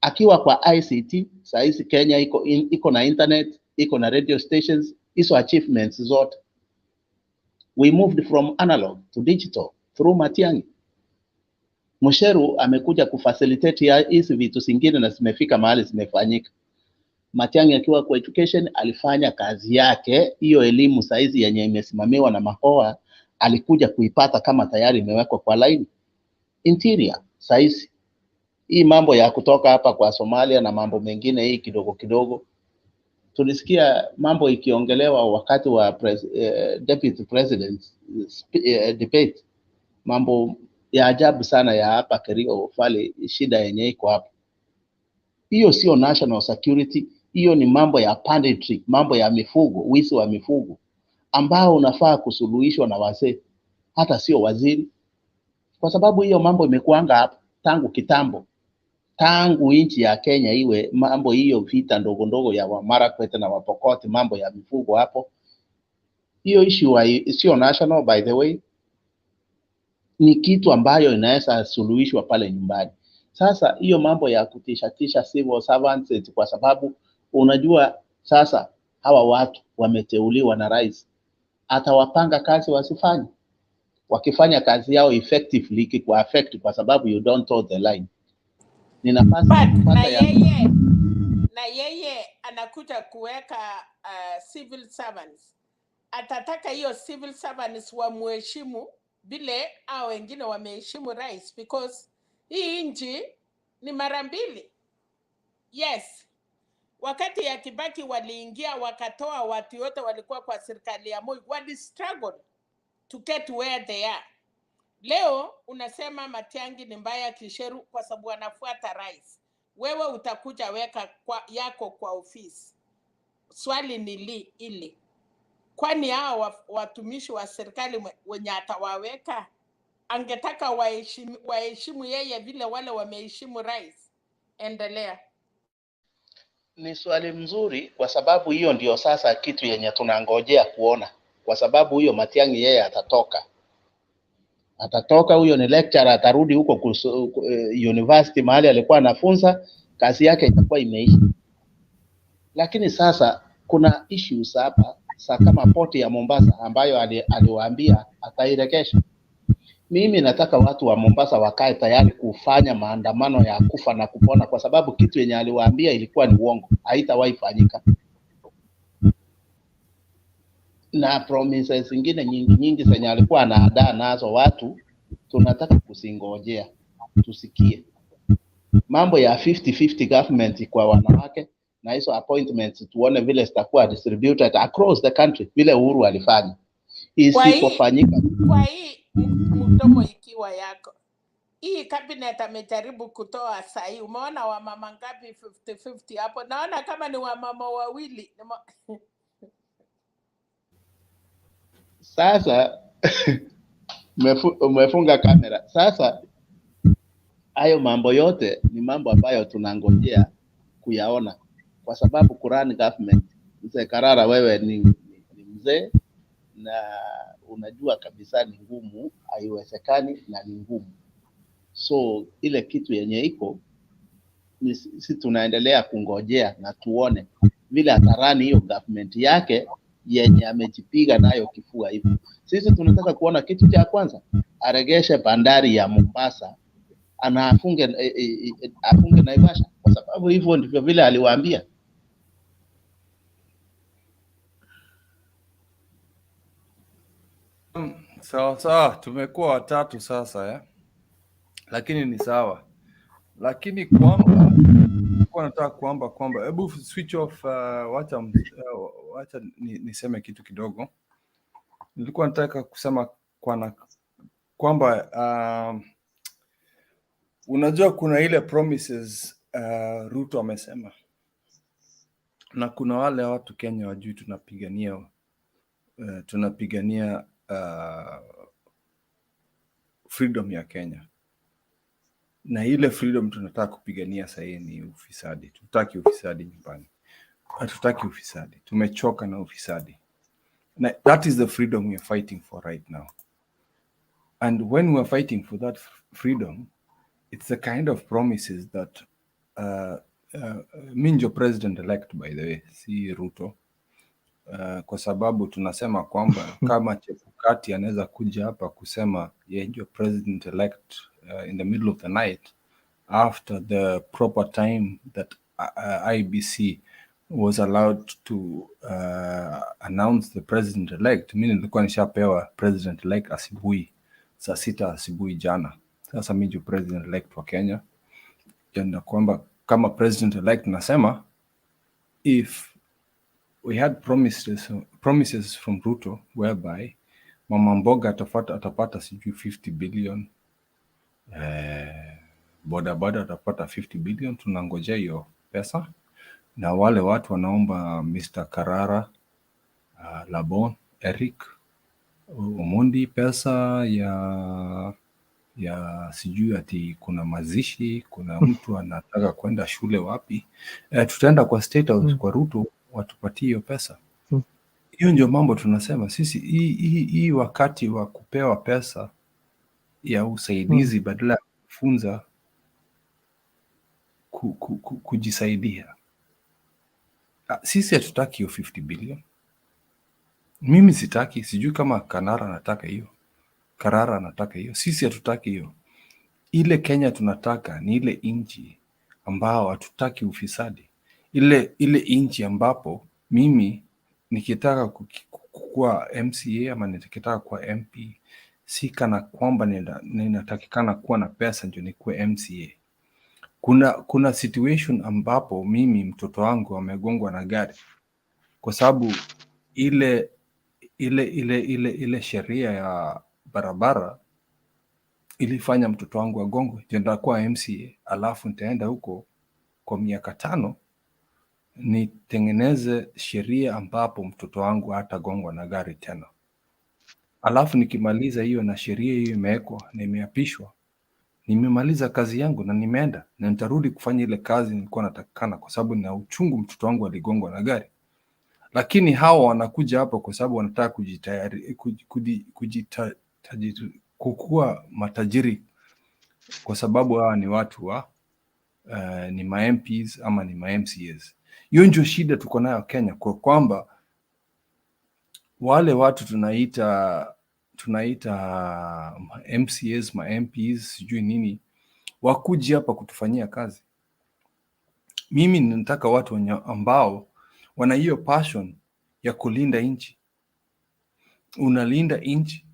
Speaker 14: Akiwa kwa ICT, saa hizi Kenya iko na internet, iko na radio stations, hizo achievements zote. We moved from analog to digital through Matiang'i. Musheru amekuja kufacilitate hizi vitu zingine na zimefika mahali zimefanyika. Matiang'i akiwa kwa education alifanya kazi yake, hiyo elimu saa hizi yenye imesimamiwa na Mahoa alikuja kuipata kama tayari imewekwa kwa line. Interior saa hizi hii mambo ya kutoka hapa kwa Somalia na mambo mengine hii kidogo kidogo tulisikia mambo ikiongelewa wakati wa deputy president debate, mambo ya ajabu sana ya hapa Kerio pale, shida yenye iko hapa. Hiyo sio national security, hiyo ni mambo ya banditry, mambo ya mifugo, wizi wa mifugo ambao unafaa kusuluhishwa na wazee, hata sio waziri, kwa sababu hiyo mambo imekuanga hapa tangu kitambo, tangu nchi ya Kenya iwe mambo hiyo vita ndogo ndogo ya Wamarakwet na Wapokot, mambo ya mifugo hapo. Hiyo issue sio national, by the way, ni kitu ambayo inaweza suluhishwa pale nyumbani. Sasa hiyo mambo ya kutishatisha civil servants, kwa sababu unajua sasa hawa watu wameteuliwa na rais, atawapanga kazi wasifanye. Wakifanya kazi yao effectively kwa affect, kwa sababu you don't toe the line. Nina
Speaker 2: na yeye anakuja kuweka civil servants, atataka hiyo civil servants wamheshimu vile hao wengine wameheshimu rais, because hii nchi ni mara mbili. Yes, wakati ya Kibaki waliingia wakatoa watu wote walikuwa kwa serikali ya Moi, wali struggle to get where they are. Leo unasema Matiang'i ni mbaya Kisheru kwa sababu anafuata rais. Wewe utakuja weka yako kwa ofisi. Swali ni ili. Kwani hao watumishi wa serikali wenye atawaweka angetaka waheshimu yeye vile wale wameheshimu rais? Endelea.
Speaker 14: Ni swali mzuri, kwa sababu hiyo ndio sasa kitu yenye tunangojea kuona, kwa sababu huyo Matiang'i yeye atatoka, huyo ni lecturer, atarudi huko university mahali alikuwa anafunza, kazi yake itakuwa imeisha. Lakini sasa kuna issues hapa kama poti ya Mombasa ambayo aliwaambia atairekesha. Mimi nataka watu wa Mombasa wakae tayari kufanya maandamano ya kufa na kupona, kwa sababu kitu yenye aliwaambia ilikuwa ni uongo, haitawahi fanyika. Na promises zingine nyingi zenye alikuwa anaadaa nazo watu, tunataka kusingojea tusikie. Mambo ya 50-50 government kwa wanawake na hizo appointments tuone vile zitakuwa distributed across the country vile Uhuru alifanya. Isipofanyika
Speaker 2: kwa hii mdomo ikiwa yako. Hii cabinet amejaribu kutoa sahi. Umeona wamama ngapi 50-50 hapo? Naona kama ni wamama wawili.
Speaker 14: Sasa umefunga kamera. Sasa hayo mambo yote ni mambo ambayo tunangojea kuyaona, kwa sababu kurani government, mzee Karara, wewe ni mzee na unajua kabisa ni ngumu, haiwezekani na ni ngumu. So ile kitu yenye iko ni sisi tunaendelea kungojea na tuone vile atarani hiyo government yake yenye amejipiga nayo kifua hivyo. Sisi tunataka kuona kitu cha kwanza aregeshe bandari ya Mombasa, afunge Naivasha, kwa sababu hivyo ndivyo vile aliwaambia.
Speaker 3: Sawa, tumekuwa watatu sasa lakini ni sawa. Lakini kwamba nataka kwamba hebu switch off, wacha niseme kitu kidogo. Nilikuwa nataka kusema kwamba unajua kuna ile promises Ruto amesema, na kuna wale watu Kenya wajui tunapigania freedom ya Kenya, na ile freedom tunataka kupigania sasa ni ufisadi. Tutaki ufisadi nyumbani, hatutaki ufisadi, tumechoka na ufisadi, na that is the freedom we are fighting for right now. And when we're fighting for that freedom, it's the kind of promises that Minjo president-elect, by the way, si Ruto. Kwa sababu tunasema kwamba kama Chebukati anaweza kuja hapa kusema yeye ndio president-elect in the middle of the night after the proper time that IBC was allowed to announce the president-elect. Mimi nilikuwa nishapewa president-elect asubuhi saa 6 asubuhi jana. Sasa mimi ndio president-elect wa Kenya. Na kwamba kama president-elect nasema if we had promises from Ruto whereby Mama Mboga atapata sijui 50 billion, bodaboda atapata 50 billion, tunangojea hiyo pesa. Na wale watu wanaomba Mr. Karara, Labon, Eric Omondi pesa ya sijui ati kuna mazishi, kuna mtu anataka kwenda shule wapi, tutaenda kwa State House kwa Ruto watupatie hiyo pesa. Hiyo ndio mambo tunasema sisi. Hii wakati wa kupewa pesa ya usaidizi badala ya kufunza kujisaidia. Sisi hatutaki hiyo 50 billion. Mimi sitaki, sijui kama Karara anataka hiyo. Sisi hatutaki hiyo. Ile Kenya tunataka ni ile inchi ambao hatutaki ufisadi. Ile inchi ambapo mimi nikitaka kuwa MCA ama nikitaka kuwa MP, si kana kwamba ninatakikana kuwa na pesa ndio nikuwe MCA. Kuna situation ambapo mimi mtoto wangu amegongwa na gari kwa sababu ile sheria ya barabara ilifanya mtoto wangu agongwe, ndio nitakuwa MCA, alafu nitaenda huko kwa miaka 5 nitengeneze sheria ambapo mtoto wangu hatagongwa na gari tena. Alafu nikimaliza hiyo na sheria hiyo imewekwa na imeapishwa, nimemaliza kazi yangu na nimeenda na nitarudi kufanya ile kazi nilikuwa natakikana, kwa sababu na uchungu mtoto wangu aligongwa na gari. Lakini hawa wanakuja hapo kwa sababu wanataka kukua matajiri, kwa sababu hawa ni watu wa ni ma MPs ama ni ma MCAs. Hiyo ndio shida tuko nayo Kenya, kwa kwamba wale watu tunaita MCAs, ma MPs, sijui nini, wakuji hapa kutufanyia kazi. Mimi nataka watu ambao wana hiyo passion ya kulinda nchi. Unalinda nchi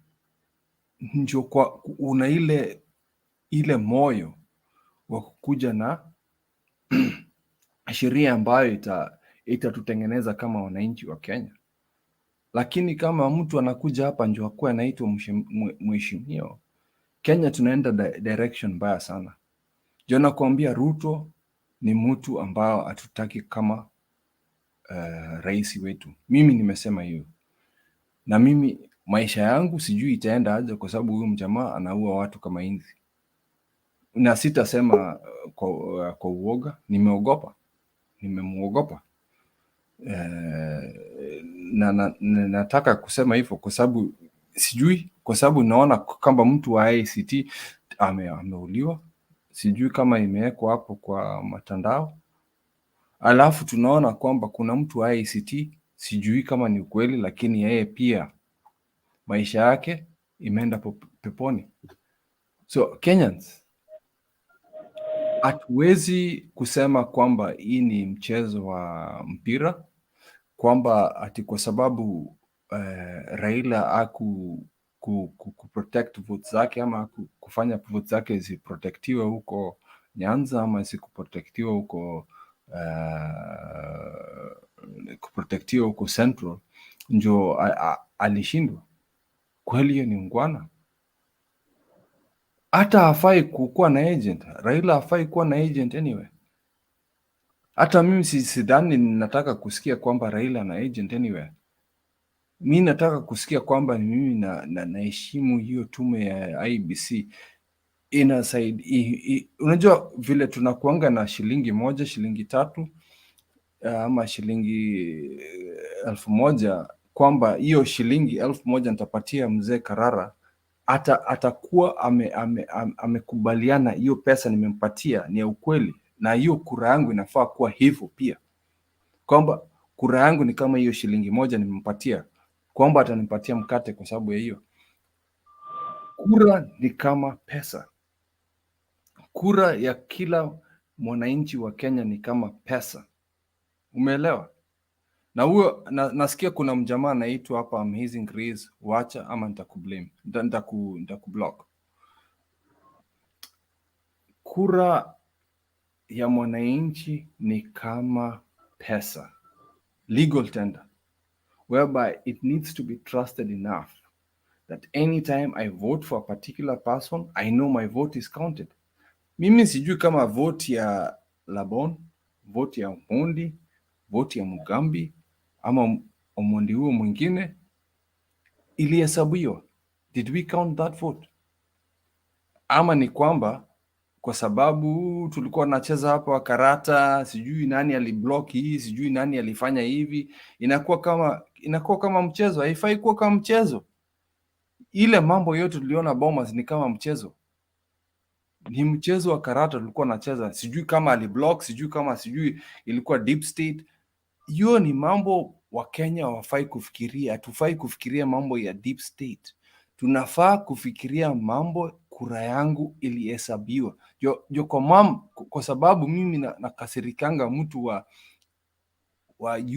Speaker 3: ndio kwa una ile moyo wa kukuja na sheria ambayo itatutengeneza kama wananchi wa Kenya. Lakini kama mtu anakuja hapa ndio akuwe anaitwa mheshimiwa, Kenya tunaenda direction mbaya sana. Ndio nakwambia Ruto ni mtu ambao hatutaki kama rais wetu. Mimi nimesema hiyo. Na mimi maisha yangu sijui itaenda aje, kwa sababu huyu mjamaa anaua watu kama inzi. Na sitasema kwa uoga, nimemuogopa. Na nataka kusema hivyo kwa sababu sijui, kwa sababu naona kama mtu wa ICT ameuliwa, sijui kama imewekwa hapo kwa matandao. Alafu tunaona kwamba kuna mtu wa ICT, sijui kama ni ukweli, lakini yeye pia maisha yake imeenda peponi. So Kenyans, hatuwezi kusema kwamba hii ni mchezo wa mpira, kwamba ati kwa sababu Raila kuprotect votes zake ama kufanya votes zake ziprotektiwe huko Nyanza ama zikuprotektiwe huko kuprotektiwa huko Central ndio alishindwa. Kweli hiyo ni ngwana? Hata hafai kukuwa na agent. Raila hafai kuwa na agent anyway. Hata mimi sidhani nataka kusikia kwamba Raila na agent anyway. Mimi nataka kusikia kwamba mimi naheshimu hiyo tume ya IBC. Unajua vile tunakuanga na shilingi 1, shilingi 3 ama shilingi 1000, kwamba hiyo shilingi 1000 nitapatia mzee Karara
Speaker 6: atakuwa amekubaliana hiyo pesa nimempatia ni ya ukweli, na hiyo kura yangu inafaa kuwa hivyo pia, kwamba kura yangu ni kama hiyo shilingi moja nimempatia, kwamba atanipatia mkate kwa sababu ya hiyo. Kura ni kama pesa. Kura ya kila mwananchi wa Kenya ni kama pesa. Umeelewa? Na huyo nasikia kuna mjamaa anaitwa hapa Amazing Grace, wacha ama nitakublame, nitakublock. Kura ya mwananchi ni kama pesa, legal tender, whereby it needs to be trusted enough that anytime I vote for a particular person, I know my vote is counted. Mimi sijui kama vote ya Labon, vote ya Omondi, vote ya Mugambi ama Omondi huo mwingine ilihesabiwa. Did we count that vote? Ama ni kwamba kwa sababu tulikuwa tunacheza hapa karata, sijui nani aliblock hii, sijui nani alifanya hivi, inakuwa kama mchezo. Haifai kuwa kama mchezo. Ile mambo yote tuliona Bomas ni kama mchezo. Ni mchezo wa karata tulikuwa tunacheza, sijui kama aliblock, sijui ilikuwa deep state. Hiyo ni mambo wa Kenya hawafai kufikiria. Hatufai kufikiria mambo ya deep state. Tunafaa kufikiria mambo kura yangu ilihesabiwa. Kwa sababu mimi nakasirikanga mtu wa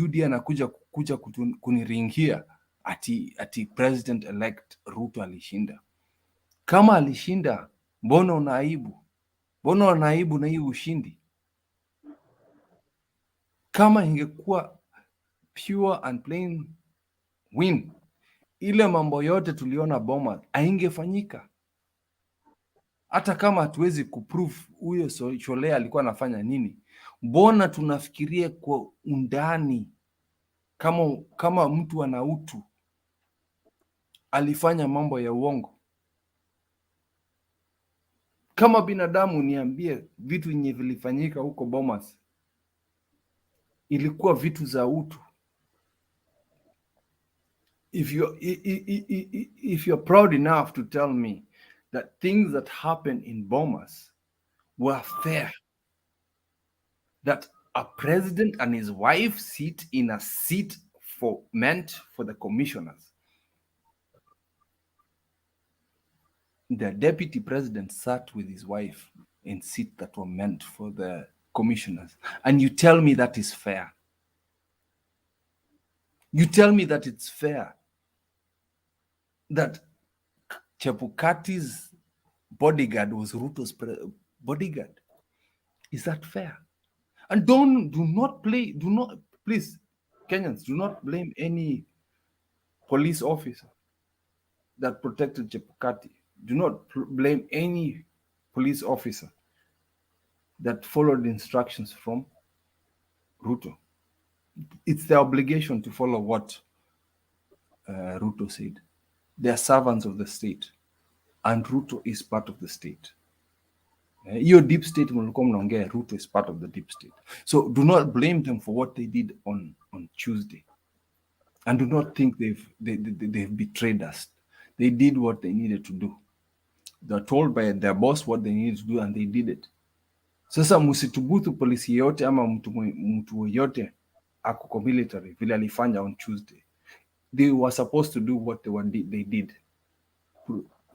Speaker 6: UDA anakuja kuniringia ati president elect Ruto alishinda. Kama alishinda, mbona unaibu? Mbona unaibu na hii ushindi? Kama ingekuwa pure and plain win, ile mambo yote tuliona Bomas haingefanyika. Hata kama hatuwezi kuprove huyo Sholea alikuwa anafanya nini, mbona tunafikiria kwa undani kama mtu ana utu alifanya mambo ya uongo? Kama binadamu niambie vitu yenye vilifanyika huko Bomas ilikuwa vitu za utu. If you're proud enough to tell me that things that happened in Bomas were fair, that a president and his wife sit in a seat meant for the commissioners, the deputy president sat with his wife in seats that were meant for the commissioners, and you tell me that is fair? You tell me that it's fair that Chebukati's bodyguard was Ruto's bodyguard? Is that fair? And please, Kenyans, do not blame any police officer that protected Chebukati. Do not blame any police officer that followed instructions from Ruto. It's their obligation to follow what Ruto said. They are servants of the state, and Ruto is part of the state. Your deep state, Ruto is part of the deep state. So do not blame them for what they did on Tuesday, and do not think they've betrayed us. They did what they needed to do. They're told by their boss what they needed to do, and they did it. Sasa musitubuthu polisi yote ama mtu yote ako military vile alifanya on Tuesday. They were supposed to do what they did.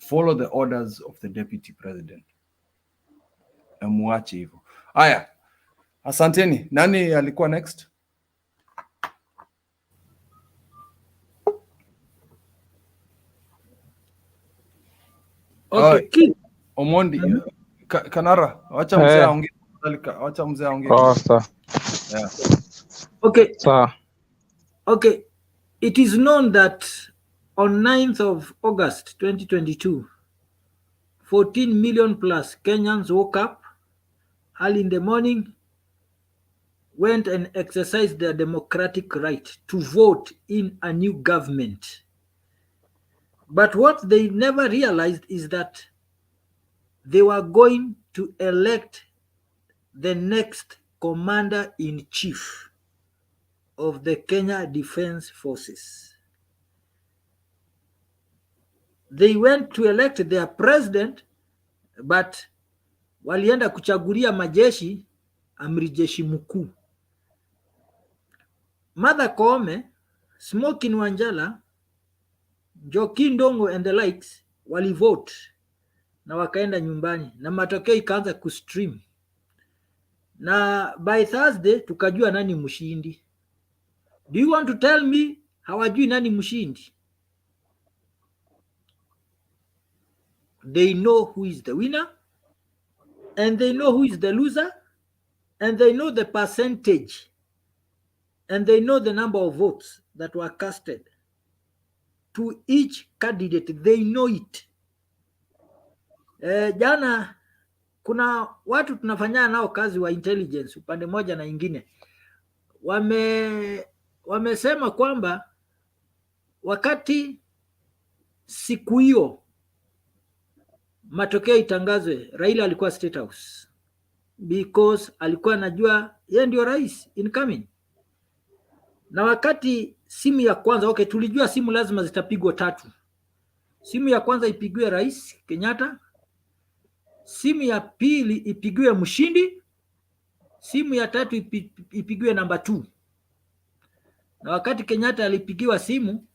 Speaker 6: Follow the orders of the deputy president. Na muache hivyo. Haya. Asanteni. Nani alikuwa next?
Speaker 7: Okay,
Speaker 6: Omondi. Kanara, wacha mzee aongee. Wacha mzee aongee.
Speaker 19: Sawa.
Speaker 6: Yeah.
Speaker 7: Okay.
Speaker 19: Sawa.
Speaker 7: Okay. It is known that on 9th of August 2022, 14 million plus Kenyans woke up early in the morning, went and exercised their democratic right to vote in a new government. But what they never realized is that they were going to elect the next commander-in-chief of the Kenya Defense Forces. they went to elect their president, but walienda kuchagulia majeshi amri jeshi mkuu. Martha Koome, Smokin Wanjala, Njoki Ndongo and the likes walivote na wakaenda nyumbani na matokeo ikaanza kustream. Na by Thursday tukajua nani mshindi. Do you want to tell me hawajui nani mshindi? They know who is the winner, and they know who is the loser, and they know the percentage, and they know the number of votes that were casted to each candidate. They know it. Jana kuna watu tunafanya nao kazi wa intelligence upande moja na ingine, wamesema kwamba wakati siku hiyo matokeo itangazwe, Raila alikuwa State House because alikuwa anajua yeye ndio rais incoming. Na wakati simu ya kwanza, okay, tulijua simu lazima zitapigwa 3. Simu ya kwanza ipigiwe Rais Kenyatta, simu ya pili ipigiwe mshindi, simu ya tatu ipigiwe number 2. Na wakati Kenyatta alipigiwa simu,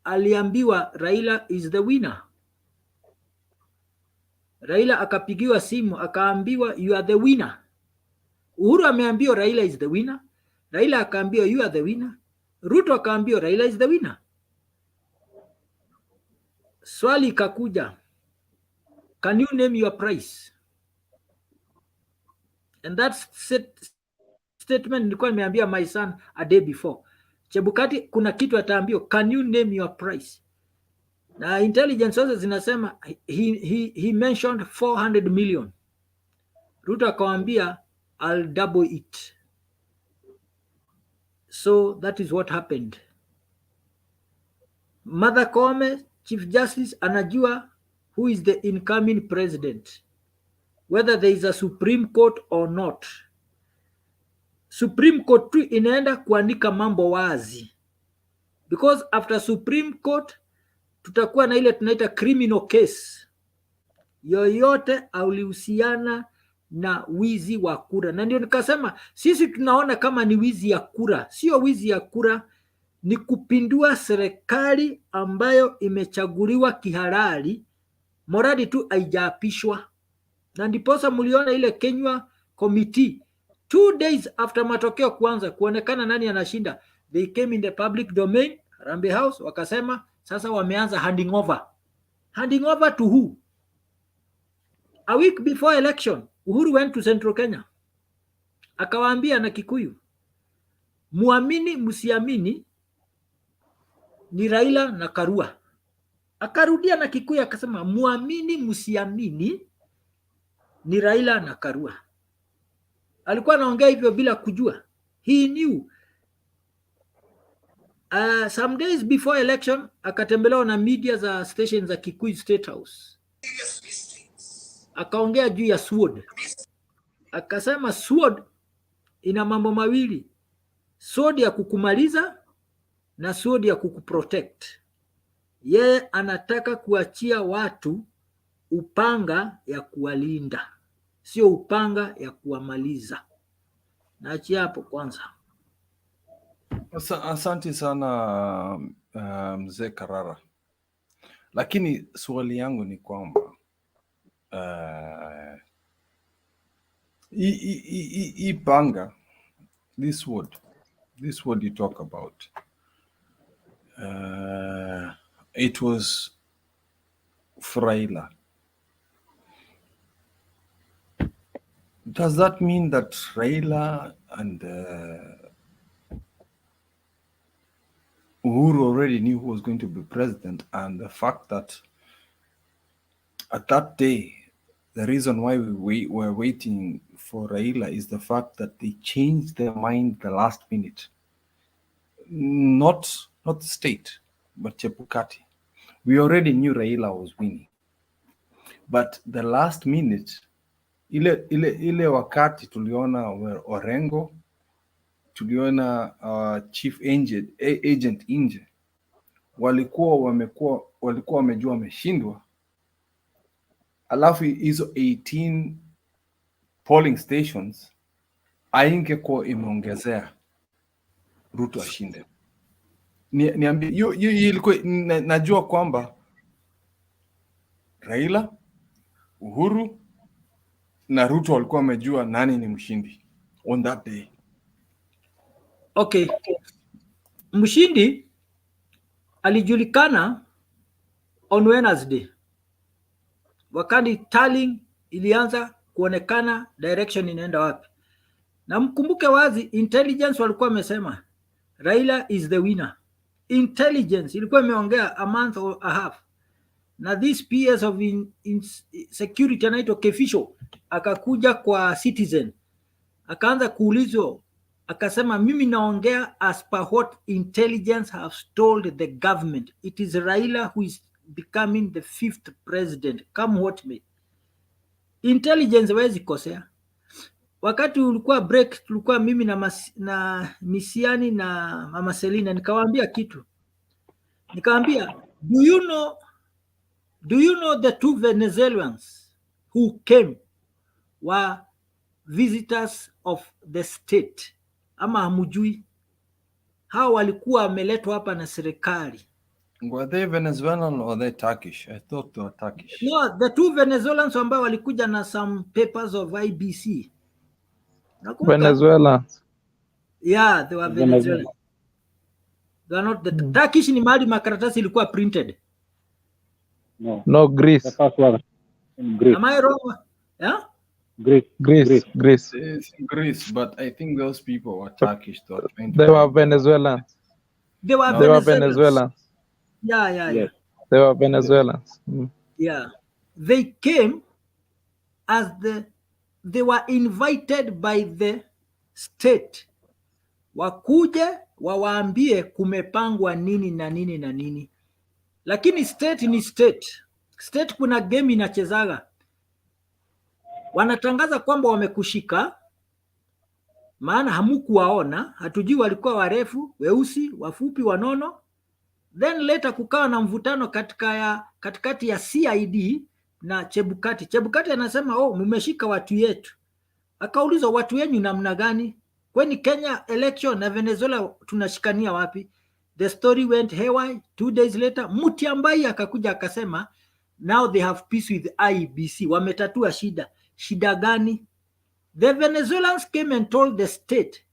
Speaker 7: aliambiwa Raila is the winner. Raila akapigiwa simu akaambiwa you are the winner. Uhuru ameambiwa Raila is the winner. Raila akaambiwa you are the winner. Ruto akaambiwa Raila is the winner. Swali ikakuja, can you name your price? And that statement nilikuwa nimeambia my son a day before. Chebukati kuna kitu ataambiwa, can you name your price? Na intelligence sources zinasema he mentioned 400 million. Ruto akamwambia I'll double it. So that is what happened. Martha Koome, Chief Justice, anajua who is the incoming president, whether there is a Supreme Court or not. Supreme Court tu inaenda kuandika mambo wazi, because after Supreme Court tutakuwa na ile tunaita criminal case. Yoyote aulihusiana na wizi wa kura. Na ndio nikasema sisi tunaona kama ni wizi ya kura. Sio wizi ya kura, ni kupindua serikali ambayo imechaguliwa kihalali, moradi tu haijaapishwa. Na ndiposa mliona ile Kenya committee 2 days after matokeo kuanza kuonekana nani anashinda, they came in the public domain, Harambee House, wakasema sasa wameanza handing over. Handing over to who? A week before election, Uhuru went to Central Kenya. Akawaambia na Kikuyu, muamini msiamini ni Raila na Karua. Akarudia na Kikuyu akasema muamini msiamini ni Raila na Karua. Alikuwa anaongea hivyo bila kujua. He knew. Some days before election akatembelewa na media za stations za Kikuyu State House. Akaongea juu ya sword. Akasema sword ina mambo mawili. Sword ya kukumaliza na sword ya kukuprotect. Yeye anataka kuachia watu upanga ya kuwalinda, sio upanga ya kuwamaliza. Naachia hapo kwanza.
Speaker 6: Asante sana mzee Karara, lakini swali yangu ni kwamba hii panga, this word you talk about, it was Raila. Does that mean that Raila and Uhuru already knew who was going to be president, and the fact that at that day, the reason why we were waiting for Raila is the fact that they changed their mind the last minute. Not the state, but Chebukati. We already knew Raila was winning, but the last minute, ile wakati tuliona Orengo, tuliona chief agent nje, walikuwa wamejua wameshindwa, alafu hizo 18 polling stations haingekuwa imeongezea Ruto ashinde. Niambie, hiyo ilikuwa najua kwamba Raila, Uhuru na Ruto walikuwa wamejua nani ni mshindi on that day.
Speaker 7: Okay. Mshindi alijulikana on Wednesday, wakati tallying ilianza kuonekana direction inaenda wapi. Na mkumbuke wazi, intelligence walikuwa wamesema Raila is the winner. Intelligence ilikuwa imeongea a month or a half, na this PS of security anaitwa Kefisho akakuja kwa Citizen akaanza kuulizwa, akasema mimi naongea as per what intelligence have told the government. It is Raila who is becoming the 5th president, come what may. Intelligence wezi kosea. Wakati ulikuwa break, tulikuwa mimi na Misiani na Mama Selina, nikawaambia kitu. Nikawaambia, do you know the 2 Venezuelans who came were visitors of the state? Ama hamujui? Hao walikuwa wameletwa hapa na serikali.
Speaker 6: Were they Venezuelan or they Turkish? I thought they were Turkish.
Speaker 7: No, the 2 Venezuelans ambao walikuja na some papers of IBC.
Speaker 19: Venezuela.
Speaker 7: Yeah, they were Venezuelan. They are not the Turkish. Ni mahali makaratasi ilikuwa printed.
Speaker 19: No, Greece.
Speaker 18: The first one in Greece.
Speaker 7: Am I wrong? Yeah?
Speaker 19: Greece.
Speaker 6: It's Greece, but I think those people were Turkish.
Speaker 19: They were Venezuelans.
Speaker 7: They were
Speaker 19: Venezuelans.
Speaker 7: Yeah.
Speaker 19: They were Venezuelans.
Speaker 7: Yeah. They came as they were invited by the state. Wakuje wawaambie kumepangwa nini na nini na nini. Lakini state ni state. State kuna game inachezaga. Wanatangaza kwamba wamekushika, maana hamukuwaona, hatujui walikuwa warefu, weusi, wafupi, wanono. Then later kukawa na mvutano katikati ya CID na Chebukati. Chebukati anasema, oh, mmeshika watu yetu. Akaulizwa, watu yenu namna gani? Kweni Kenya election na Venezuela tunashikania wapi? The story went haywire. 2 days later, Mutiambai akakuja akasema, now they have peace with IBC. Wametatua shida. Shida gani? The Venezuelans came and told the state,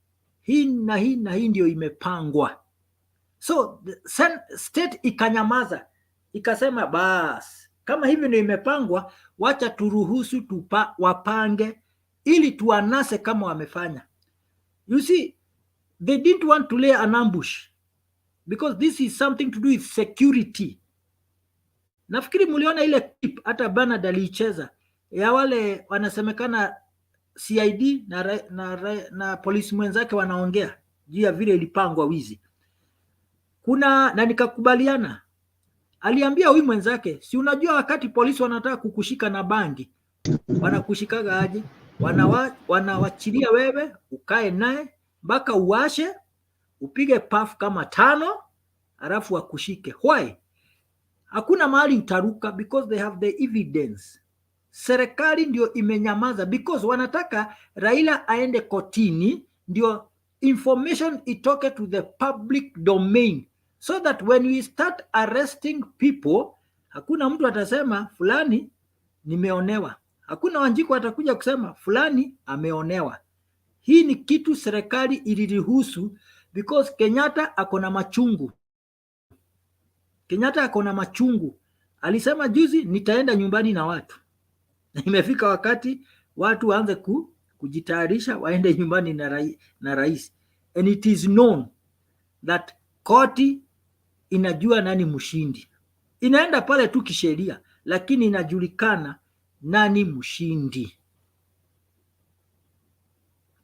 Speaker 7: hii na hii na hii ndio imepangwa. So the state ikanyamaza, ikasema bas, kama hivi ndio imepangwa, wacha turuhusu wapange ili tuanase kama wamefanya. You see, they didn't want to lay an ambush because this is something to do with security. Nafikiri muliona ile clip hata Bernard aliicheza ya wale wanasemekana CID na polisi mwenzake wanaongea juu ya vile ilipangwa wizi. Na nikakubaliana. Aliambia huyu mwenzake, si unajua wakati polisi wanataka kukushika na bangi, wanakushikaga aje? Wanawachilia wewe ukae naye mpaka uwashe, upige puff kama 5, alafu wakushike. Why? Hakuna mahali utaruka because they have the evidence. Serikali ndio imenyamaza because wanataka Raila aende kotini ndio information itoke to the public domain, so that when we start arresting people, hakuna mtu atasema fulani nimeonewa. Hakuna Wanjiku atakuja kusema fulani ameonewa. Hii ni kitu serikali iliruhusu because Kenyatta akona machungu. Kenyatta akona machungu. Alisema juzi, nitaenda nyumbani na watu. Imefika wakati watu waanze kujitayarisha waende nyumbani na rais. And it is known that koti inajua nani mshindi. Inaenda pale tu kisheria, lakini inajulikana nani mshindi.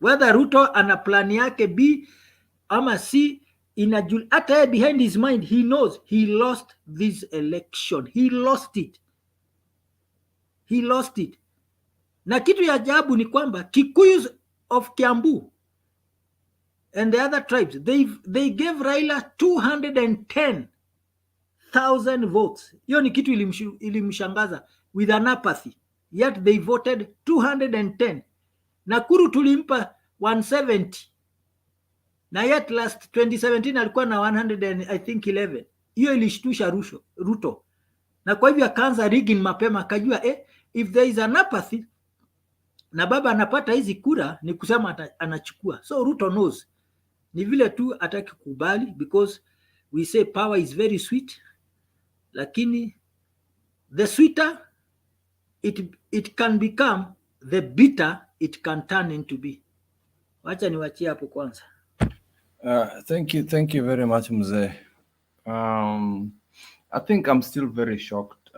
Speaker 7: Whether Ruto ana plan yake B ama C, hata behind his mind he knows he lost this election. He lost it. Na kitu ya ajabu ni kwamba Kikuyus of Kiambu and the other tribes, they gave Raila 210 1,000 votes. Hiyo ni kitu ilimshangaza, with an apathy, yet they voted 210. Nakuru tulimpa 170, na yet last 2017 alikuwa na 111. Hiyo ilishtusha Ruto, na kwa hivyo akaanza rigging mapema, akajua if there is an apathy na baba anapata hizi kura, ni kusema anachukua. So Ruto knows, ni vile tu ataki kubali, because we say power is very sweet, lakini the sweeter it can become, the bitter it can turn into be. Wacha niwachie hapo kwanza.
Speaker 6: Thank you very much, Mzee. I think I'm still very shocked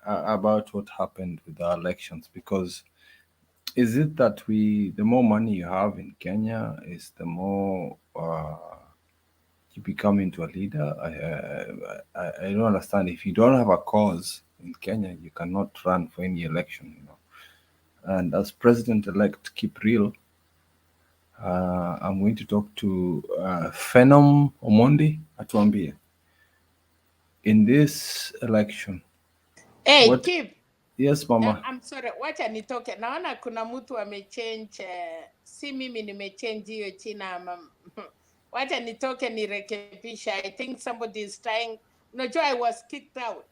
Speaker 6: about what happened with the elections, because is it that the more money you have in Kenya is the more you become into a leader? I don't understand. If you don't have a cause in Kenya, you cannot run for any election, you know. And as president-elect, keep real. I'm going to talk to Phenom Omondi atuambie, in this election.
Speaker 2: Hey, Kip.
Speaker 6: Yes, Mama.
Speaker 2: I'm sorry, wacha nitoke. Naona kuna mtu amechange, si mimi nimechange hiyo china. Wacha nitoke nirekebisha. I think somebody is trying. Unajua I was kicked out.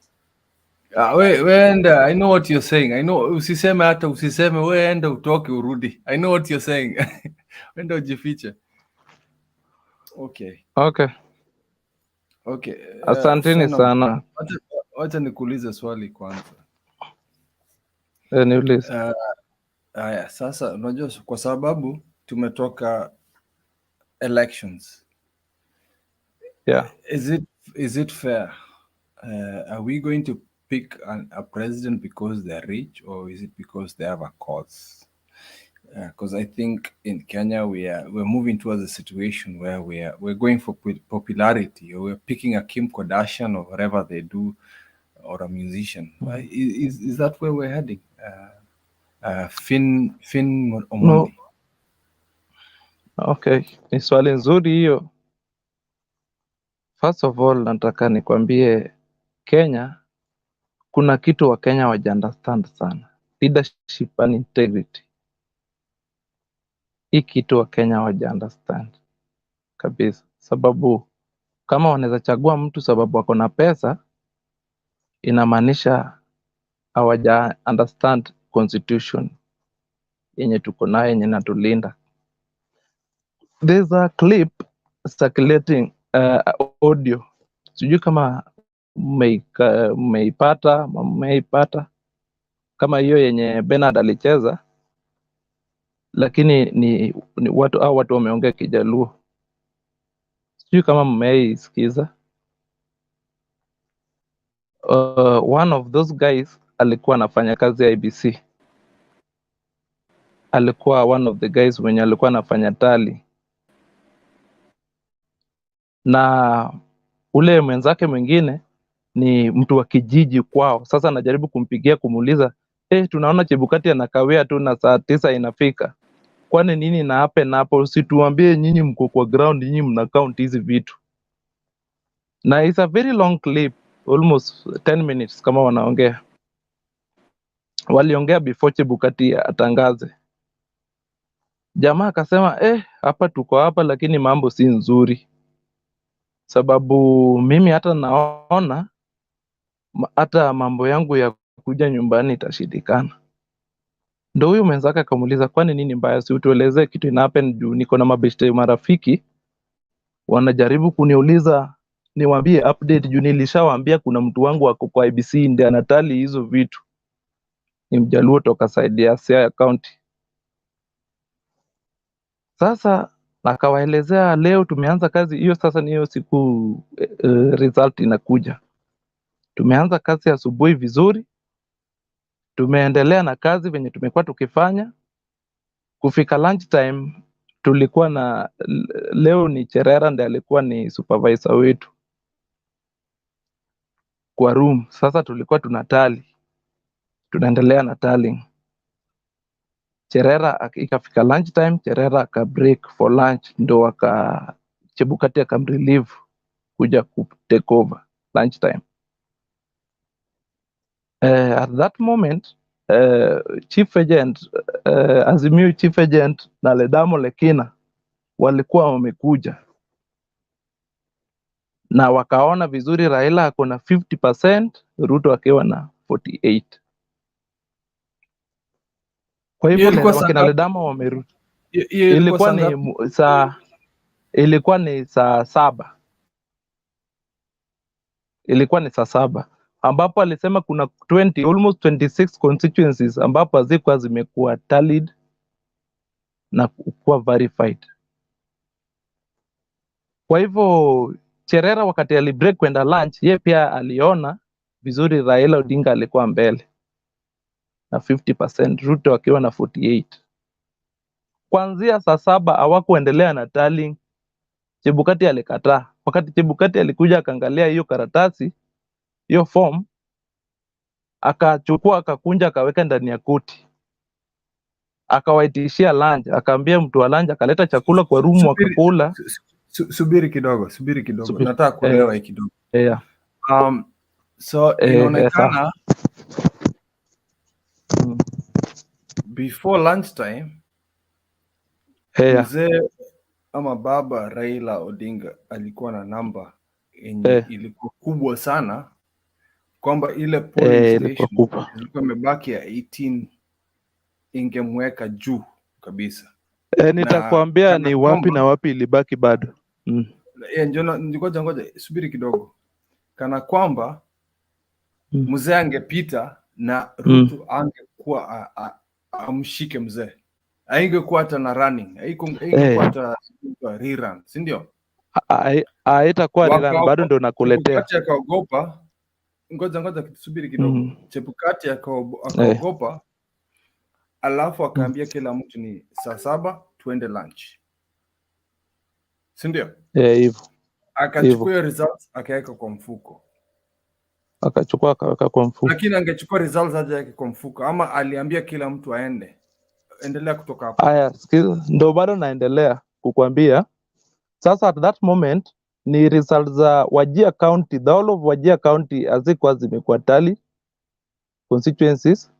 Speaker 6: Weenda, I know what you're saying. I know, usiseme hata usiseme, weenda utoke urudi. I know what you're saying. Wenda ujifiche. Okay.
Speaker 19: Asanteni sana.
Speaker 6: Wacha nikuulize swali kwanza.
Speaker 19: Niulize.
Speaker 6: Haya, sasa unajua kwa sababu tumetoka elections.
Speaker 19: Yeah.
Speaker 6: Is it fair? Are we going to pick a president because they're rich, or is it because they have a cause? Because I think in Kenya we're moving towards a situation where we're going for popularity, or we're picking a Kim Kardashian or whatever they do, or a musician. Is that where we're heading? Fin Omondi.
Speaker 19: No. Okay, ni swali nzuri hiyo. First of all, nataka nikwambie Kenya kuna kitu wa Kenya understand sana, leadership and integrity. Hii kitu wa Kenya understand kabisa, sababu kama wanaweza chagua mtu sababu wako na pesa, inamaanisha hawaja understand constitution yenye tuko nayo, yenye natulinda. There's a clip circulating audio, sijui kama mmeipata kama hiyo yenye Bernard alicheza, lakini ni watu wameongea Kijaluo. Sijui kama mmeisikiza. One of those guys alikuwa anafanya kazi ya IBC. Alikuwa one of the guys wenye alikuwa anafanya tally. Na ule mwenzake mwingine ni mtu wa kijiji kwao. Sasa anajaribu kumpigia kumuuliza, tunaona Chebukati anakawia tu na saa 9 inafika. Kwani nini na happen hapo? Usituambie nyinyi mko kwa ground, nyinyi mna count hizi vitu. Na it's a very long clip, almost 10 minutes kama wanaongea. Waliongea before Chebukati atangaze. Jamaa akasema, hapa tuko hapa lakini mambo si nzuri. Sababu mimi hata naona hata mambo yangu ya kuja nyumbani itashindikana. Ndio huyu mwenzake akamuuliza, kwani nini mbaya? Si utuelezee kitu ina happen juu niko na mabeshte marafiki wanajaribu kuniuliza niwaambie update juu nilishawaambia kuna mtu wangu wako kwa IBC ndiye anatali hizo vitu. Ni Mjaluo toka side ya Siaya County. Sasa nakawaelezea leo tumeanza kazi hiyo, sasa ni hiyo siku result inakuja. Tumeanza kazi asubuhi vizuri. Tumeendelea na kazi venye tumekuwa tukifanya. Kufika lunch time tulikuwa na leo ni Cherera ndiye alikuwa ni supervisor wetu kwa room. Sasa tulikuwa tunatali. Tunaendelea na tallying. Cherera ikafika lunch time, Cherera aka break for lunch ndo Chebukati akamrelieve kuja ku take over lunchtime. At that moment chief agent Azimio chief agent na Ledamo Lekina walikuwa wamekuja na wakaona vizuri Raila ako na 50%, Ruto akiwa na 48. Kwa hivyo wakina Ledamo wamerudi. Ilikuwa ni saa saba. Ilikuwa ni saa saba ambapo alisema kuna almost 26 constituencies ambapo hazikuwa zimekuwa tallied na kuwa verified. Kwa hivyo Cherera wakati alibreak kwenda lunch, yeye pia aliona vizuri Raila Odinga alikuwa mbele na 50%, Ruto akiwa na 48. Kuanzia saa saba hawakuendelea na tallying. Chebukati alikataa. Wakati Chebukati alikuja akaangalia hiyo karatasi, hiyo form, akachukua akakunja akaweka ndani ya koti. Akawaitishia lunch, akaambia mtu wa lunch akaleta chakula kwa room wakakula.
Speaker 6: Subiri kidogo. Nataka kuelewa hiki kidogo.
Speaker 19: Yeah.
Speaker 6: So inaonekana before lunchtime mzee ama baba Raila Odinga alikuwa na namba yenye ilikuwa kubwa sana, kwamba ile polling station ilikuwa imebaki ya 18 ingemweka juu kabisa.
Speaker 19: Nitakwambia ni wapi na wapi ilibaki bado.
Speaker 6: Ngoja subiri kidogo. Kana kwamba mzee angepita na Ruto angekuwa amshike mzee. Haingekuwa hata na running. Haingekuwa hata rerun, si ndio?
Speaker 19: Haitakuwa rerun, bado ndo nakuletea.
Speaker 6: Chebukati akaogopa. Ngoja subiri kidogo. Chebukati akaogopa. Alafu akaambia kila mtu ni saa saba tuende lunch. Si ndio?
Speaker 19: Hivyo.
Speaker 6: Akachukua results akaweka kwa mfuko.
Speaker 19: Akachukua akaweka kwa mfuko.
Speaker 6: Lakini angechukua results aje yake kwa mfuko, ama aliambia kila mtu aende. Endelea kutoka hapo.
Speaker 19: Haya, ndo bado naendelea kukwambia. Sasa at that moment ni results za Wajir County, the whole of Wajir County hazikuwa zimekuwa tally constituencies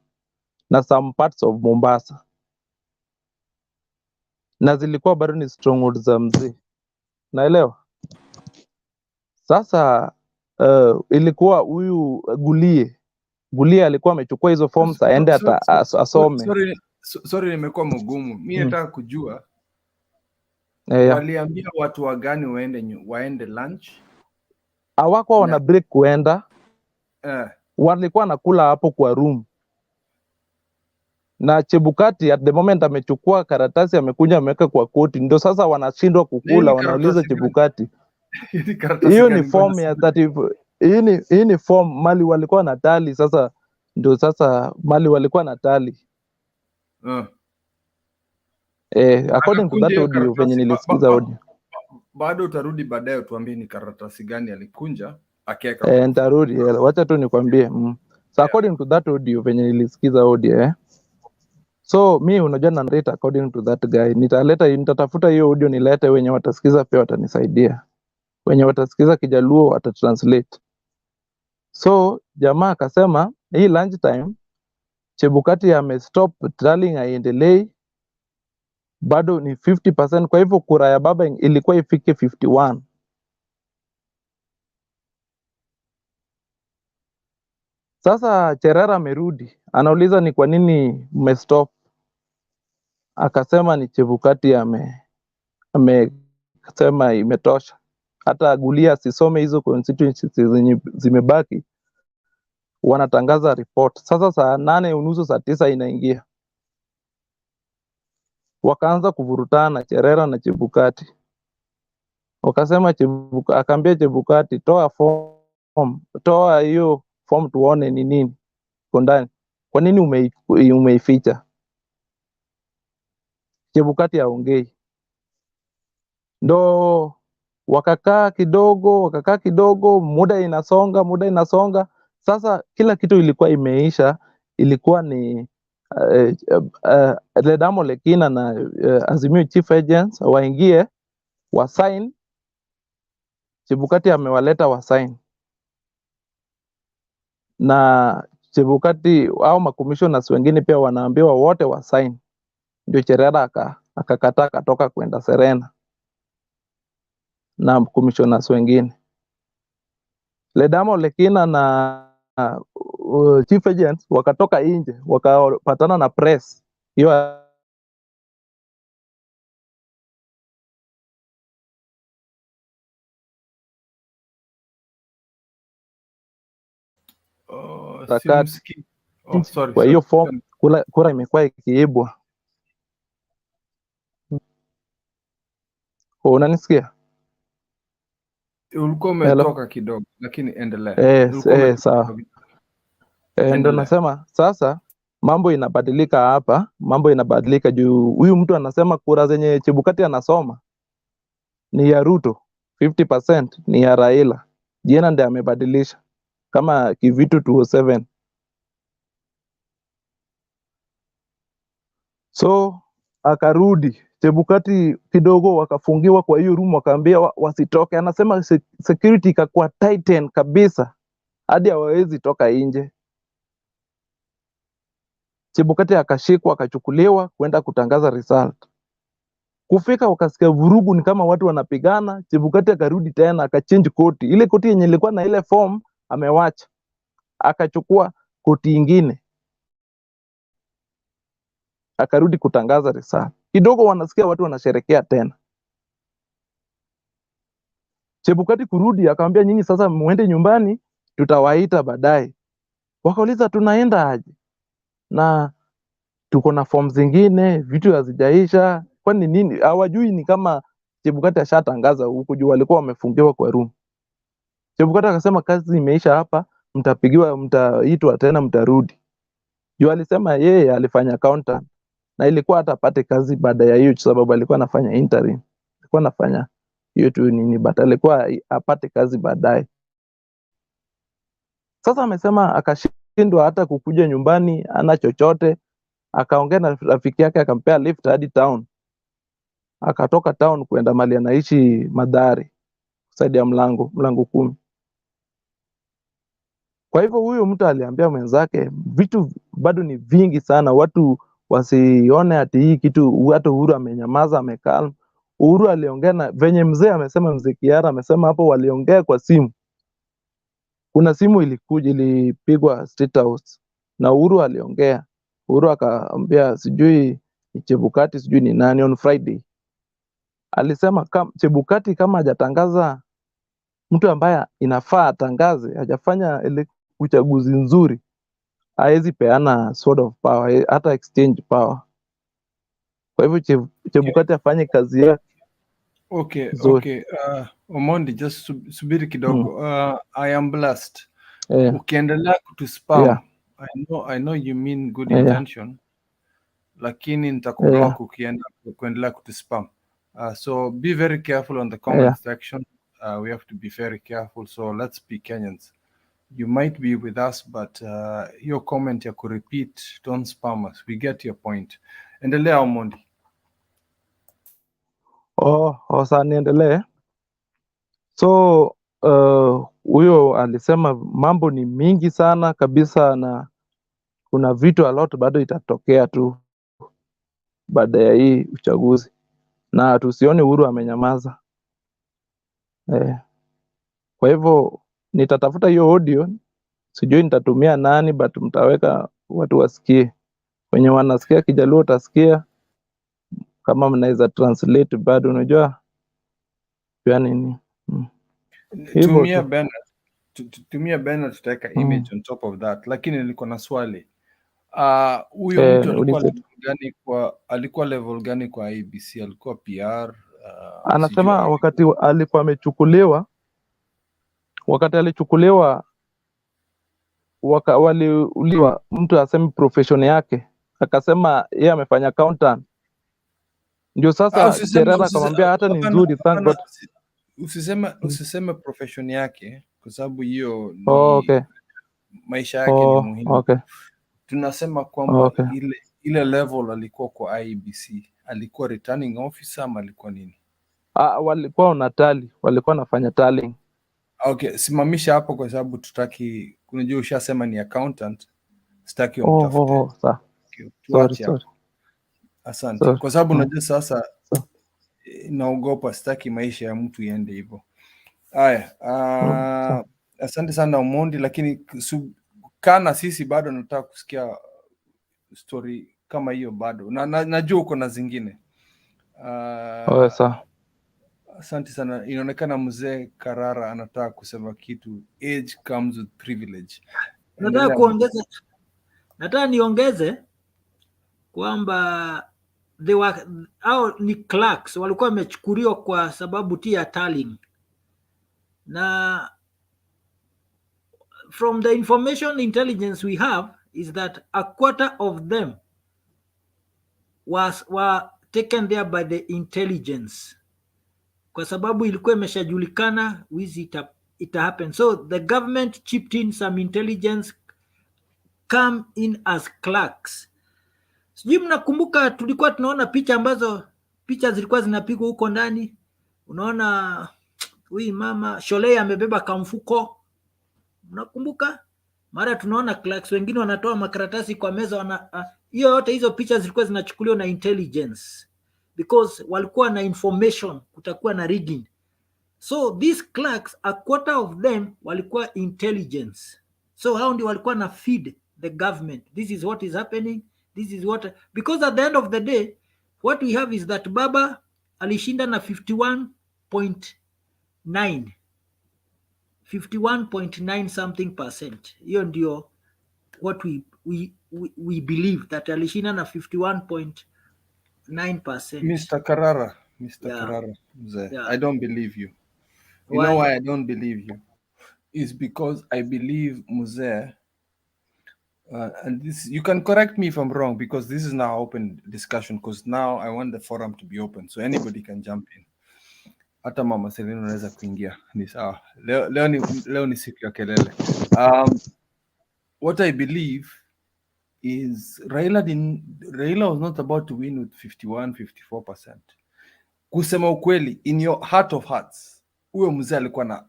Speaker 19: na some parts of Mombasa, na zilikuwa bado ni stronghold za mzee, naelewa. Sasa ilikuwa huyu Gulie alikuwa amechukua hizo forms aende asome.
Speaker 6: Sorry nimekuwa mgumu. Mimi nataka kujua waliambia watu wa gani waende lunch?
Speaker 19: Hawako wana break kuenda. Walikuwa nakula hapo kwa room. Na Chebukati at the moment amechukua karatasi amekuja ameweka kwa koti, ndio sasa wanashindwa kukula. Wanauliza Chebukati, hiyo ni form ya 30, hii ni form mali walikuwa na tali. Sasa ndio sasa mali walikuwa na tali according to that audio venye nilisikiza audio.
Speaker 6: Bado utarudi baadaye tuambie ni karatasi gani alikunja akaweka.
Speaker 19: Nitarudi, wacha tu nikwambie. So according to that audio venye nilisikiza audio so mi unajua na narrate according to that guy. Nitatafuta hiyo audio nilete, wenye watasikiza pia watanisaidia, wenye watasikiza Kijaluo watatranslate. So jamaa akasema hii lunch time Chebukati amestop tallying, aiendelei, bado ni 50%. Kwa hivyo kura ya baba ilikuwa ifike 51. Sasa Cherera amerudi, anauliza ni kwa nini mmestop. Akasema ni Chebukati amesema imetosha, hata Gulia asisome hizo constituencies zenye zimebaki, wanatangaza report. Sasa saa 8:30 saa 9 inaingia, wakaanza kuvurutana Cherera na Chebukati. Wakasema akaambia Chebukati, toa form, toa hiyo form tuone ni nini kwa ndani, kwa nini umeificha? Chebukati haongei. Ndo wakakaa kidogo, muda inasonga. Sasa kila kitu ilikuwa imeisha. Ilikuwa ni Ledamo Lekina na Azimio chief agents waingie wasign Chebukati amewaleta wasign, na Chebukati au makommissioners wengine pia wanaambiwa wote wasign, ndio Cherera akakataa akatoka kwenda Serena na commissioners wengine. Ledamo Lekina na chief agents wakatoka nje wakapatana na press hiyo
Speaker 6: Simski. Oh, sorry.
Speaker 19: Kwa hiyo form kura imekuwa ikiibwa. Unanisikia?
Speaker 6: Ulikuwa umetoka kidogo lakini endelea.
Speaker 19: Sawa. Ndio nasema sasa mambo inabadilika hapa, mambo inabadilika juu huyu mtu anasema kura zenye Chebukati anasoma ni ya Ruto, 50% ni ya Raila. Jena ndiye amebadilisha kama Kivitu 207. So akarudi Chebukati kidogo, wakafungiwa kwa hiyo room, wakaambia wasitoke. Anasema security ikakuwa tighten kabisa hadi hawawezi toka nje. Chebukati akashikwa akachukuliwa kwenda kutangaza result. Kufika wakasikia vurugu ni kama watu wanapigana. Chebukati akarudi tena akachange koti. Ile koti yenye ilikuwa na ile form amewacha. Akachukua koti ingine. Akarudi kutangaza result. Kidogo wanasikia watu wanasherekea tena. Chebukati kurudi akamwambia nyinyi sasa muende nyumbani, tutawaita baadaye. Wakauliza tunaenda aje? Na tuko na form zingine, vitu hazijaisha. Kwani nini? Hawajui ni kama Chebukati ashatangaza huko juu walikuwa wamefungiwa kwa room. Chebukati akasema kazi imeisha hapa, mtapigiwa, mtaitwa tena, mtarudi. Juu alisema yeye alifanya accountant na ilikuwa atapate kazi baada ya hiyo sababu alikuwa anafanya interim. Alikuwa anafanya hiyo tu nini, but alikuwa apate kazi baadaye. Sasa amesema akashindwa hata kukuja nyumbani, ana chochote. Akaongea na rafiki yake akampea lift hadi town. Akatoka town kwenda mali anaishi Madhari, kusaidia mlango 10. Kwa hivyo huyo mtu aliambia mwenzake vitu bado ni vingi sana, watu wasione ati hii kitu hata Uhuru amenyamaza, amekalm. Uhuru aliongea na venye mzee amesema, mzee Kiara amesema hapo, waliongea kwa simu. Kuna simu ilikuja ilipigwa State House na Uhuru aliongea. Uhuru akaambia sijui ni Chebukati sijui ni nani on Friday. Alisema Chebukati kama hajatangaza mtu ambaye inafaa atangaze, hajafanya ile uchaguzi nzuri, haezi peana sword of power, hata exchange power. Kwa hivyo Chebukati afanye kazi yake.
Speaker 6: Okay. Omondi, just subiri kidogo. I am blessed. Ukiendelea kutuspam, I know you mean good intention, lakini nitakublock ukiendelea kutuspam. So be very careful on the comment section. We have to be very careful. So let's be Kenyans. You might be with us, but your comment ya kurepeat, don't spam us. We get your point. Endelea Omondi.
Speaker 19: Sasa niendelee. So huyo alisema mambo ni mingi sana kabisa, na kuna vitu a lot bado itatokea tu baada ya hii uchaguzi, na tusione Uhuru amenyamaza. Kwa hivyo nitatafuta hiyo audio, sijui nitatumia nani, but mtaweka watu wasikie. Wenye wanasikia Kijaluo utasikia, kama mnaweza translate bado, unajua nini.
Speaker 6: Tumia banner tutaweka image on top of that. Lakini nilikuwa na swali. Huyo mtu alikuwa level gani kwa IEBC? Alikuwa PR?
Speaker 19: Anasema wakati alikuwa amechukuliwa, waliuliwa mtu aseme profession yake, akasema yeye amefanya accountant. Ndio sasa Cherera akamwambia hata ni nzuri, thank God.
Speaker 6: Usiseme profession yake kwa sababu hiyo ni maisha yake ni muhimu. Tunasema kwamba ile level alikuwa kwa IEBC, alikuwa returning officer ama alikuwa nini?
Speaker 19: walikuwa wanatali, walikuwa wanafanya tallying.
Speaker 6: Okay, simamisha hapo kwa sababu tutaki, unajua ushasema ni accountant, sitaki
Speaker 19: Oh,
Speaker 6: umtafute.
Speaker 19: oh, oh, sa.
Speaker 6: Okay,
Speaker 19: Sorry,
Speaker 6: tuache hapo.
Speaker 19: sorry.
Speaker 6: Asante.
Speaker 19: Sorry.
Speaker 6: Kwa sababu unajua sasa naogopa, sitaki maisha ya mtu iende hivyo. Haya, asante sana Omondi, lakini kana sisi bado nataka kusikia story kama hiyo bado. Najua uko na zingine. Asante sana. Inaonekana mzee Karara anataka kusema kitu. Age comes with privilege.
Speaker 7: Nataka niongeze kwamba ni clerks walikuwa wamechukuliwa kwa sababu ya tallying, na from the information intelligence we have is that a quarter of them were taken there by the intelligence, kwa sababu ilikuwa imeshajulikana wizi ita happen, so the government chipped in some intelligence come in as clerks. Sijui mnakumbuka tulikuwa tunaona picha zilikuwa zinapigwa huko ndani, unaona huyu mama Sholei amebeba kamfuko, mnakumbuka? Mara tunaona clerks wengine wanatoa makaratasi kwa meza, hiyo yote hizo picha zilikuwa zinachukuliwa na intelligence because walikuwa na information kutakuwa na rigging. So these clerks, a quarter of them walikuwa intelligence, so hao ndio walikuwa na feed the government, this is what is happening, this is what, because at the end of the day what we have is that baba alishinda na 51.9 something percent. Hiyo ndio what we believe, that alishinda na 51.9%.
Speaker 6: Mr. Karara, Karara, I don't believe you. You know why I don't believe you? Is because I believe Mzee, and this, you can correct me if I'm wrong, because this is now open discussion, because now I want the forum to be open so anybody can jump in. Hata Mama Selina unaweza kuingia, ni sawa. Leo ni siku ya kelele. What I believe is Raila was not about to win with 51-54%. Kusema ukweli, in your heart of hearts, huyo mzee alikuwa na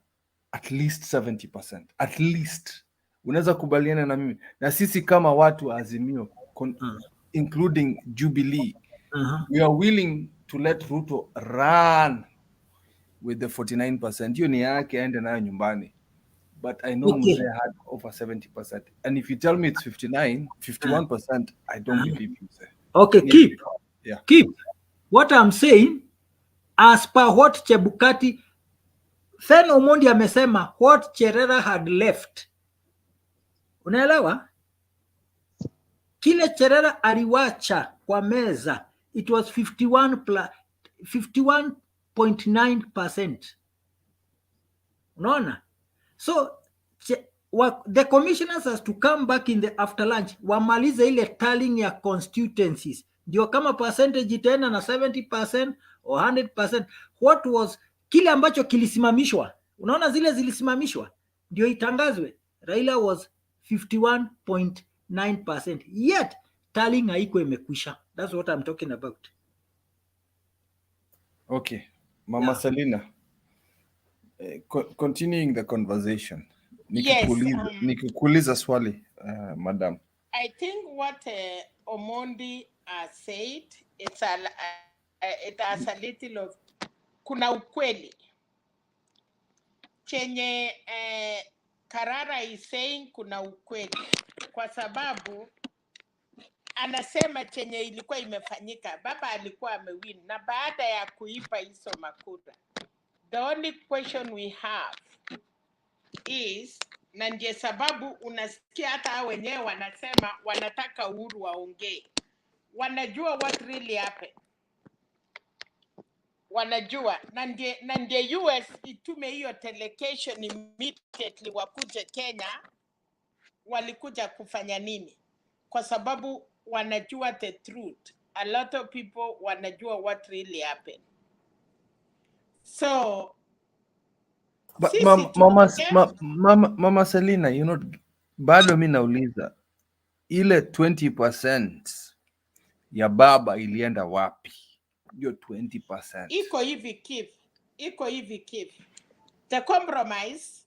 Speaker 6: at least 70%. At least. Unaweza kubaliana na mimi. Na sisi kama watu wa Azimio, including Jubilee, we are willing to let Ruto run with the 49%. Hiyo ni yake, aende nayo nyumbani. But I know Mzee had over 70%. And if you tell me it's 51%, I don't believe you, sir.
Speaker 7: Okay, keep. What I'm saying, as per what Chebukati, Fen Omondi amesema what Cherera had left. Unaelewa? Kile Cherera aliwacha kwa meza, it was 51.9%. Unaona? So the commissioners has to come back in the after lunch, wamalize ile tallying ya constituencies, ndio kama percentage itaenda na 70% or 100%. What was kile ambacho kilisimamishwa, unaona zile zilisimamishwa ndio itangazwe. Raila was 51.9%, yet tallying haiko imekwisha. That's what I'm talking about.
Speaker 6: Okay, Mama Selina, continuing the conversation. Nikikuuliza swali, madam.
Speaker 2: I think what Omondi said, it has a little of, kuna ukweli chenye Karara is saying, kuna ukweli kwa sababu anasema chenye ilikuwa imefanyika, baba alikuwa amewin, na baada ya kuipa hizo makura, the only question we have is, na ndiye sababu unasikia hata wenyewe wanasema wanataka uhuru waongee, wanajua what really happened, wanajua, na ndiye US itume hiyo delegation immediately wakuje Kenya. Walikuja kufanya nini? Kwa sababu wanajua the truth. A lot of people wanajua what really happened. So
Speaker 6: But Mama Selina, you know, bado mimi nauliza ile 20% ya baba ilienda wapi? your 20%.
Speaker 2: Iko hivi Kif. The compromise,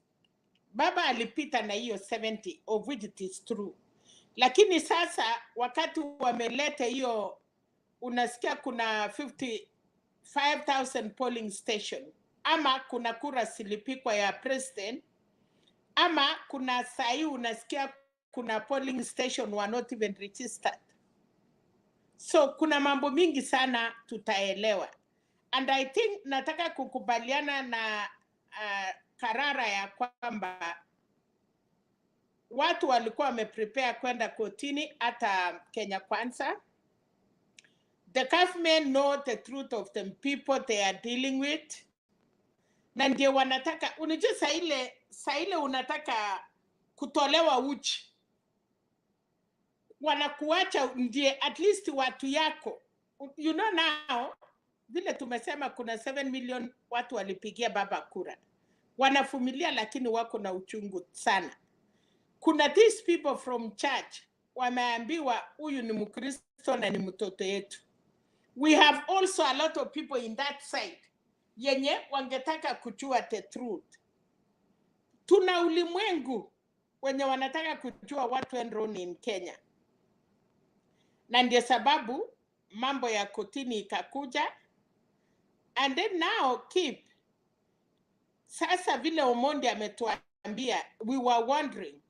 Speaker 2: baba alipita na hiyo 70, of which it is true. Lakini sasa wakati wameleta hiyo, unasikia kuna 55,000 polling station, ama kuna kura silipikwa ya president, ama kuna sahi unasikia kuna polling station were not even registered. So kuna mambo mingi sana tutaelewa. And I think nataka kukubaliana na Karara ya kwamba watu walikuwa wameprepare kwenda kotini hata Kenya Kwanza. The government know the truth of the people they are dealing with. Na ndio wanataka, unajua saa ile unataka kutolewa uchi, wanakuacha ndiye at least watu yako. You know now, vile tumesema kuna 7 million watu walipigia baba kura. Wanafumilia lakini wako na uchungu sana. Kuna these people from church wameambiwa huyu ni Mkristo na ni mtoto yetu. We have also a lot of people in that side yenye wangetaka kujua the truth. Tuna ulimwengu wenye wanataka kujua what went wrong in Kenya. Na ndio sababu mambo ya kotini ikakuja. And then now keep. Sasa vile Omondi ametuambia, we were wondering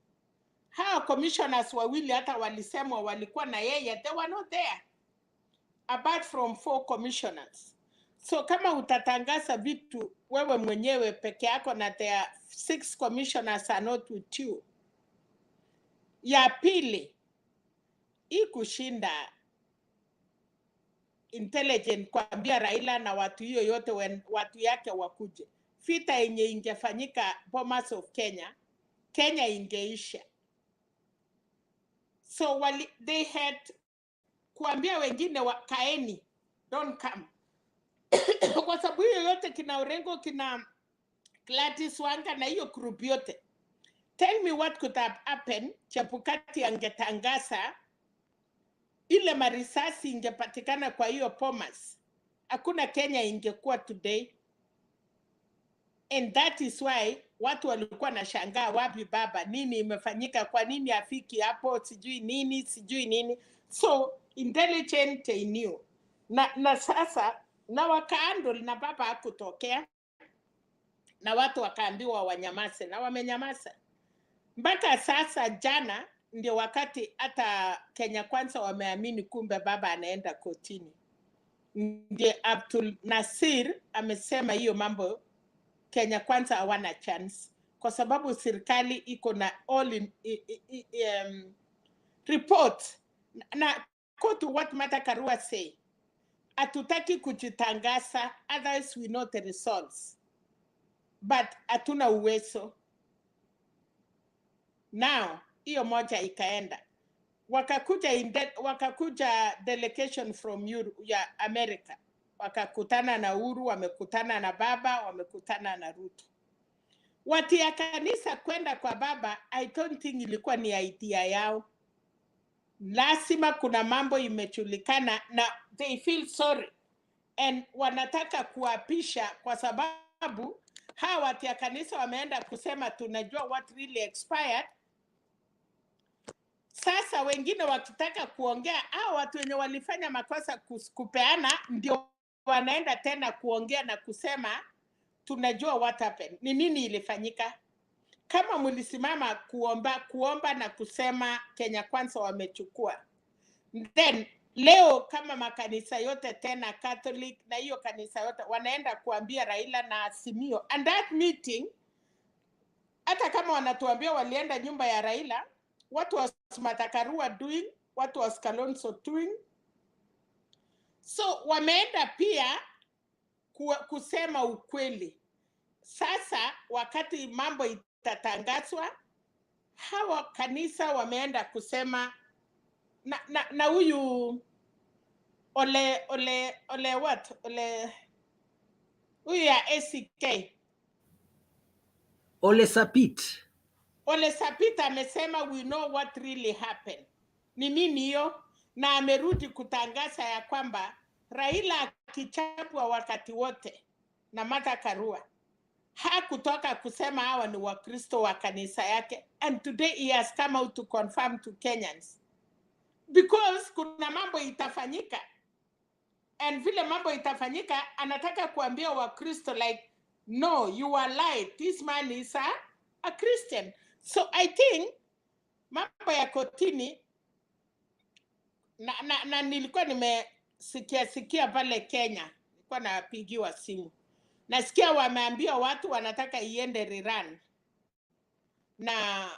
Speaker 2: how commissioners wawili hata walisemwa walikuwa na yeye, they were not there. Apart from 4 commissioners. So kama utatangaza vitu wewe mwenyewe peke yako na there are 6 commissioners are not with you. Ya pili, kushinda intelligent kuambia Raila na watu hiyo yote watu yake wakuje. Vita yenye ingefanyika Bomas of Kenya, Kenya ingeisha. So they had kuambia wengine kaeni, don't come. Kwa sababu hiyo yote kina Orengo, kina Gladys Wanga na hiyo group yote. Tell me what could have happened, Chebukati angetangaza, ile marisasi ingepatikana kwa hiyo Bomas. Hakuna Kenya ingekuwa today. And that is why watu walikuwa na shangaa wapi baba, nini imefanyika, kwa nini afiki hapo, sijui nini. So intelligent they knew. Na sasa na wakaandol na baba hakutokea, na watu wakaambiwa wanyamaze na wamenyamaza. Mpaka sasa jana ndio wakati hata Kenya Kwanza wameamini kumbe baba anaenda kotini. Ndio Abdul Nasir amesema hiyo mambo Kenya Kwanza hawana chance kwa sababu serikali iko na all report. Na quote what Martha Karua say, hatutaki kujitangaza, otherwise we know the results, but hatuna uwezo. Now hiyo moja ikaenda, wakakuja delegation from ya America, wakakutana na Uhuru, wamekutana na baba, wamekutana na Ruto. Watu ya kanisa kwenda kwa baba, I don't think ilikuwa ni idea yao. Lazima kuna mambo imechulikana na they feel sorry and wanataka kuapisha, kwa sababu hawa watu ya kanisa wameenda kusema tunajua what really expired. Sasa wengine wakitaka kuongea, hawa watu wenye walifanya makosa kupeana ndio wanaenda tena kuongea na kusema tunajua what happened. Ni nini ilifanyika? Kama mlisimama kuomba na kusema Kenya Kwanza wamechukua, then leo kama makanisa yote tena Catholic na hiyo kanisa yote wanaenda kuambia Raila na Azimio, and that meeting, hata kama wanatuambia walienda nyumba ya Raila, what was Martha Karua doing, what was Kalonzo doing? So wameenda pia kusema ukweli. Sasa wakati mambo itatangazwa, hawa kanisa wameenda kusema na huyu huyu ya ACK
Speaker 7: Ole Sapit
Speaker 2: amesema we know what really happened. Ni nini hiyo? Na amerudi kutangaza ya kwamba Raila akichapwa wakati wote na Martha Karua, hakutoka kusema hawa ni Wakristo wa kanisa yake, and today he has come out to confirm to Kenyans, because kuna mambo itafanyika, and vile mambo itafanyika anataka kuambia Wakristo like, no, you are lied, this man is a Christian. So I think mambo ya kotini na nilikuwa nimesikia pale Kenya, nilikuwa napigiwa simu, nasikia wameambia watu wanataka iende rerun, na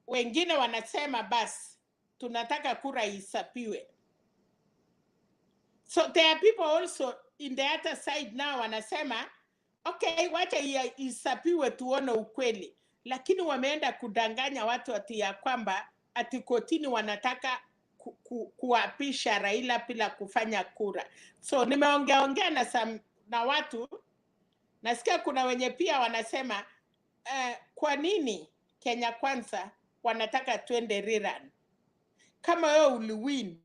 Speaker 2: wengine wanasema basi tunataka kura isapiwe. So there are people also in the other side now wanasema okay, wacha isapiwe tuone ukweli, lakini wameenda kudanganya watu ati ya kwamba ati kotini wanataka kuapisha Raila bila kufanya kura. So nimeongea na watu, nasikia kuna wenye pia wanasema kwa nini Kenya Kwanza wanataka twende rerun? Kama wewe uliwin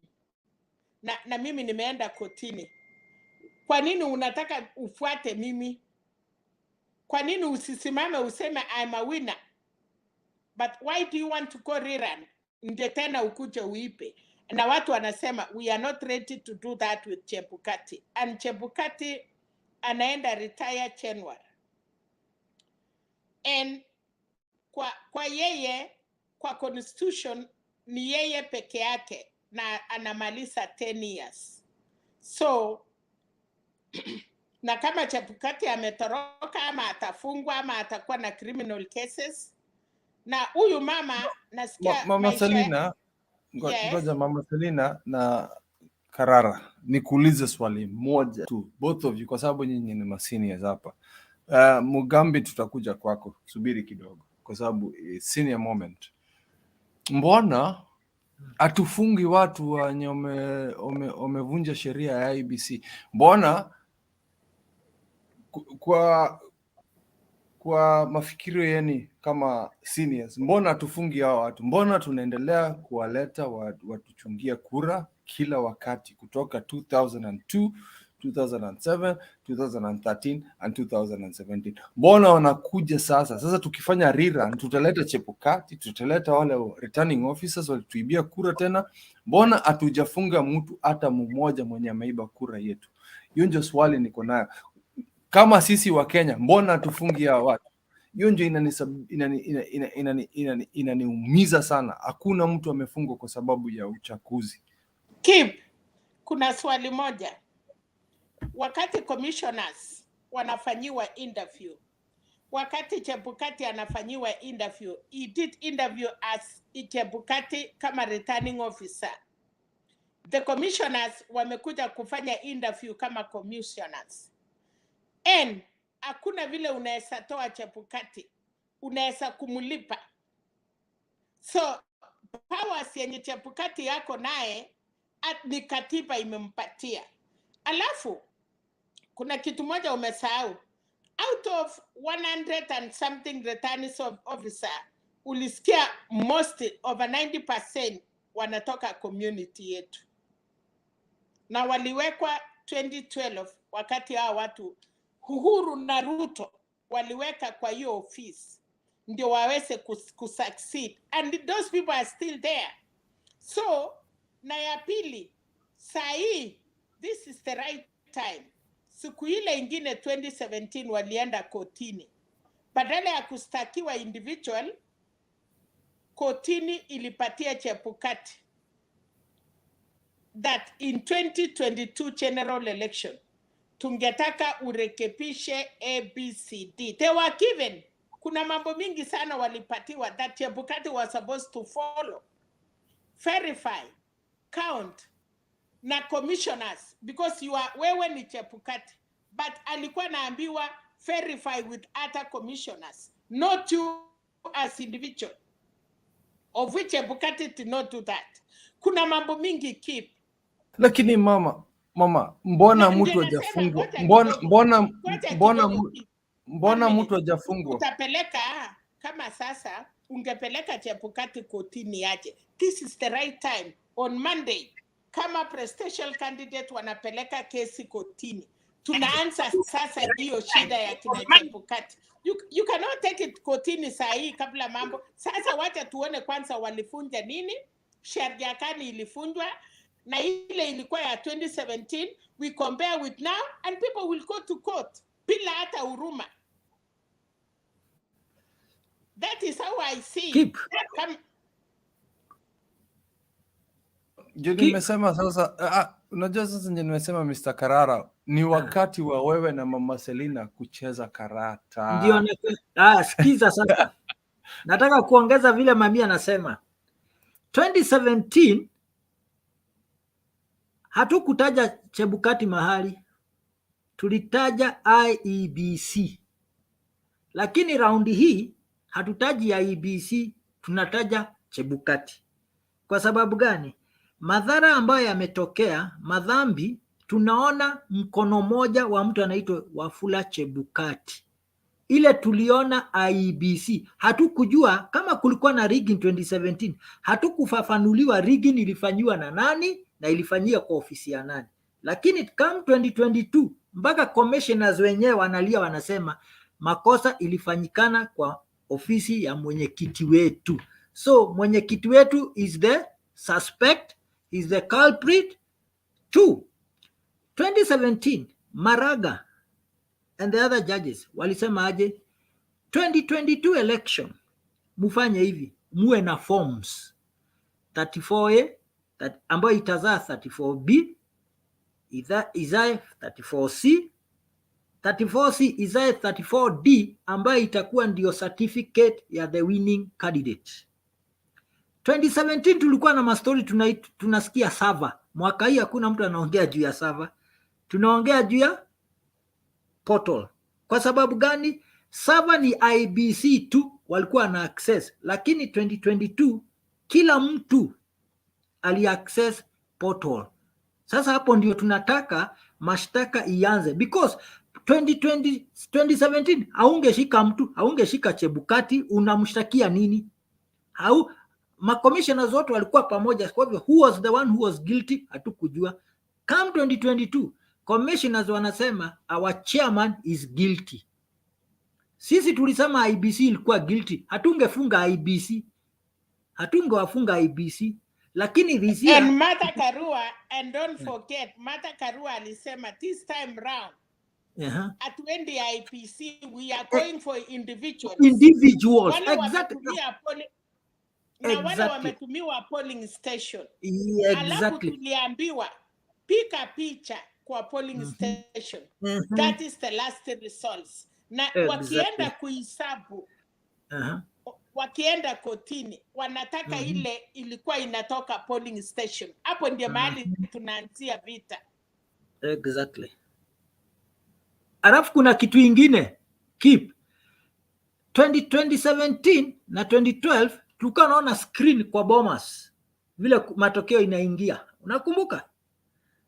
Speaker 2: na mimi nimeenda kotini, kwa nini unataka ufuate mimi? Kwa nini usisimame useme I'm a winner? But why do you want to go rerun? Ndio tena ukuje uipe. Na watu wanasema we are not ready to do that with Chebukati. And Chebukati anaenda retire January. And kwa yeye, kwa constitution ni yeye peke yake na anamaliza 10 years. So na kama Chebukati ametoroka ama atafungwa ama atakuwa na criminal cases, na huyu mama nasikia
Speaker 6: Mama Selina, ngoja Mama Selina na Karara, nikuulize swali moja tu, both of you, kwa sababu nyinyi ni maseniors hapa. Mugambi tutakuja kwako, subiri kidogo kwa sababu senior moment. Mbona atufungi watu wenye wamevunja sheria ya IBC? Mbona kwa mafikirio yeni kama seniors, mbona atufungi hao watu? Mbona tunaendelea kuwaleta watuchungia kura kila wakati kutoka 2002, 2007, 2013 and 2017? Mbona wanakuja sasa tukifanya rerun tutaleta Chebukati, tutaleta wale returning officers walituibia kura tena? Mbona hatujafunga mtu hata mmoja mwenye ameiba kura yetu? Hiyo ndio swali niko nayo. Kama sisi wa Kenya, mbona tufungi hao watu? Hiyo ndio inaniumiza sana. Hakuna mtu amefungwa kwa sababu ya uchaguzi.
Speaker 2: Kip, kuna swali moja. Wakati commissioners wanafanyiwa interview, wakati Chebukati anafanyiwa interview, he did interview as Chebukati kama returning officer. The commissioners wamekuja kufanya interview kama commissioners. And hakuna vile unaweza toa Chebukati, unaweza kumulipa. So powers yenye Chebukati yako naye ni katiba imempatia. Alafu kuna kitu moja umesahau. Out of 100 and something returning officer, ulisikia most over 90% wanatoka community yetu, na waliwekwa 2012 wakati hao watu Uhuru na Ruto waliweka kwa hiyo office ndio waweze kusucceed, and those people are still there. So na ya pili, sahi this is the right time. Siku ile ingine 2017 walienda kotini, badala ya kustakiwa individual, kotini ilipatia Chebukati that in 2022 general election tungetaka urekepishe ABCD. They were given. Kuna mambo mingi sana walipatiwa that Chebukati was supposed to follow, verify, count na commissioners, because wewe ni Chebukati, but alikuwa naambiwa verify with other commissioners, not you as individual, of which Chebukati did not do that. Kuna mambo mingi Kip.
Speaker 6: Lakini mama, mbona mtu hajafungwa? Mbona mtu hajafungwa?
Speaker 2: Utapeleka kama sasa ungepeleka Chebukati kotini aje. This is the right time on Monday. kama presidential candidate wanapeleka kesi kotini. Tunaanza sasa hiyo shida ya kina Chebukati. You cannot take it kotini saa hii kabla mambo. Sasa wacha tuone kwanza walifunja nini? Sheria gani ilifunjwa? Na ile ilikuwa ya 2017, we compare with now and people will go to court bila hata huruma. That is how I see.
Speaker 6: Ndio nimesema sasa, unajua sasa ndio nimesema Mr. Karara, ni wakati wa wewe na Mama Selina kucheza karata.
Speaker 7: Ndio sikiza sasa. Nataka kuongeza vile mami anasema. 2017 hatukutaja Chebukati mahali. Tulitaja IEBC. Lakini raundi hii hatutaji IEBC, tunataja Chebukati. Kwa sababu gani? Madhara ambayo yametokea, madhambi, tunaona mkono moja wa mtu anaitwa Wafula Chebukati. Ile tuliona IEBC, hatukujua kama kulikuwa na rigging 2017, hatukufafanuliwa rigging ilifanywa na nani na ilifanyia kwa ofisi ya nani. Lakini kama 2022 mpaka commissioners wenyewe wanalia, wanasema makosa ilifanyikana kwa ofisi ya mwenyekiti wetu. So mwenyekiti wetu is the suspect, is the culprit too. 2017 Maraga and the other judges walisema aje? 2022 election mufanye hivi, muwe na forms 34A ambayo itazaa 34B, izae 34C, 34C izae 34D ambayo itakuwa ndio certificate ya the winning candidate. 2017 tulikuwa na mastori tunasikia sava. Mwaka hii hakuna mtu anaongea juu ya sava. Tunaongea juu ya portal. Kwa sababu gani? Sava ni IBC tu walikuwa na access, lakini 2022 kila mtu ali access portal. Sasa hapo ndio tunataka mashtaka ianze, because 2017 haungeshika mtu, haungeshika Chebukati, unamshtakia nini? Commissioners wote walikuwa pamoja, kwa hivyo who was the one who was guilty hatukujua. Come 2022 commissioners wanasema our chairman is guilty. Sisi tulisema IBC ilikuwa guilty, hatungefunga IBC, hatungewafunga IBC. Lakini this year,
Speaker 2: and Martha Karua, and don't forget Martha Karua alisema this time round at when the IPC we are going for individuals.
Speaker 7: Exactly.
Speaker 2: Na wale wametumiwa polling station.
Speaker 7: Alafu
Speaker 2: tuliambiwa pika picha kwa polling station. That is the last results. Na wakienda kuhesabu, wakienda kotini, wanataka ile ilikuwa inatoka polling station. Hapo ndio mahali tunaanzia vita.
Speaker 7: Exactly. Alafu kuna kitu ingine, keep 2017 na 2012 tulikuwa naona screen kwa Bomas vile matokeo inaingia, unakumbuka?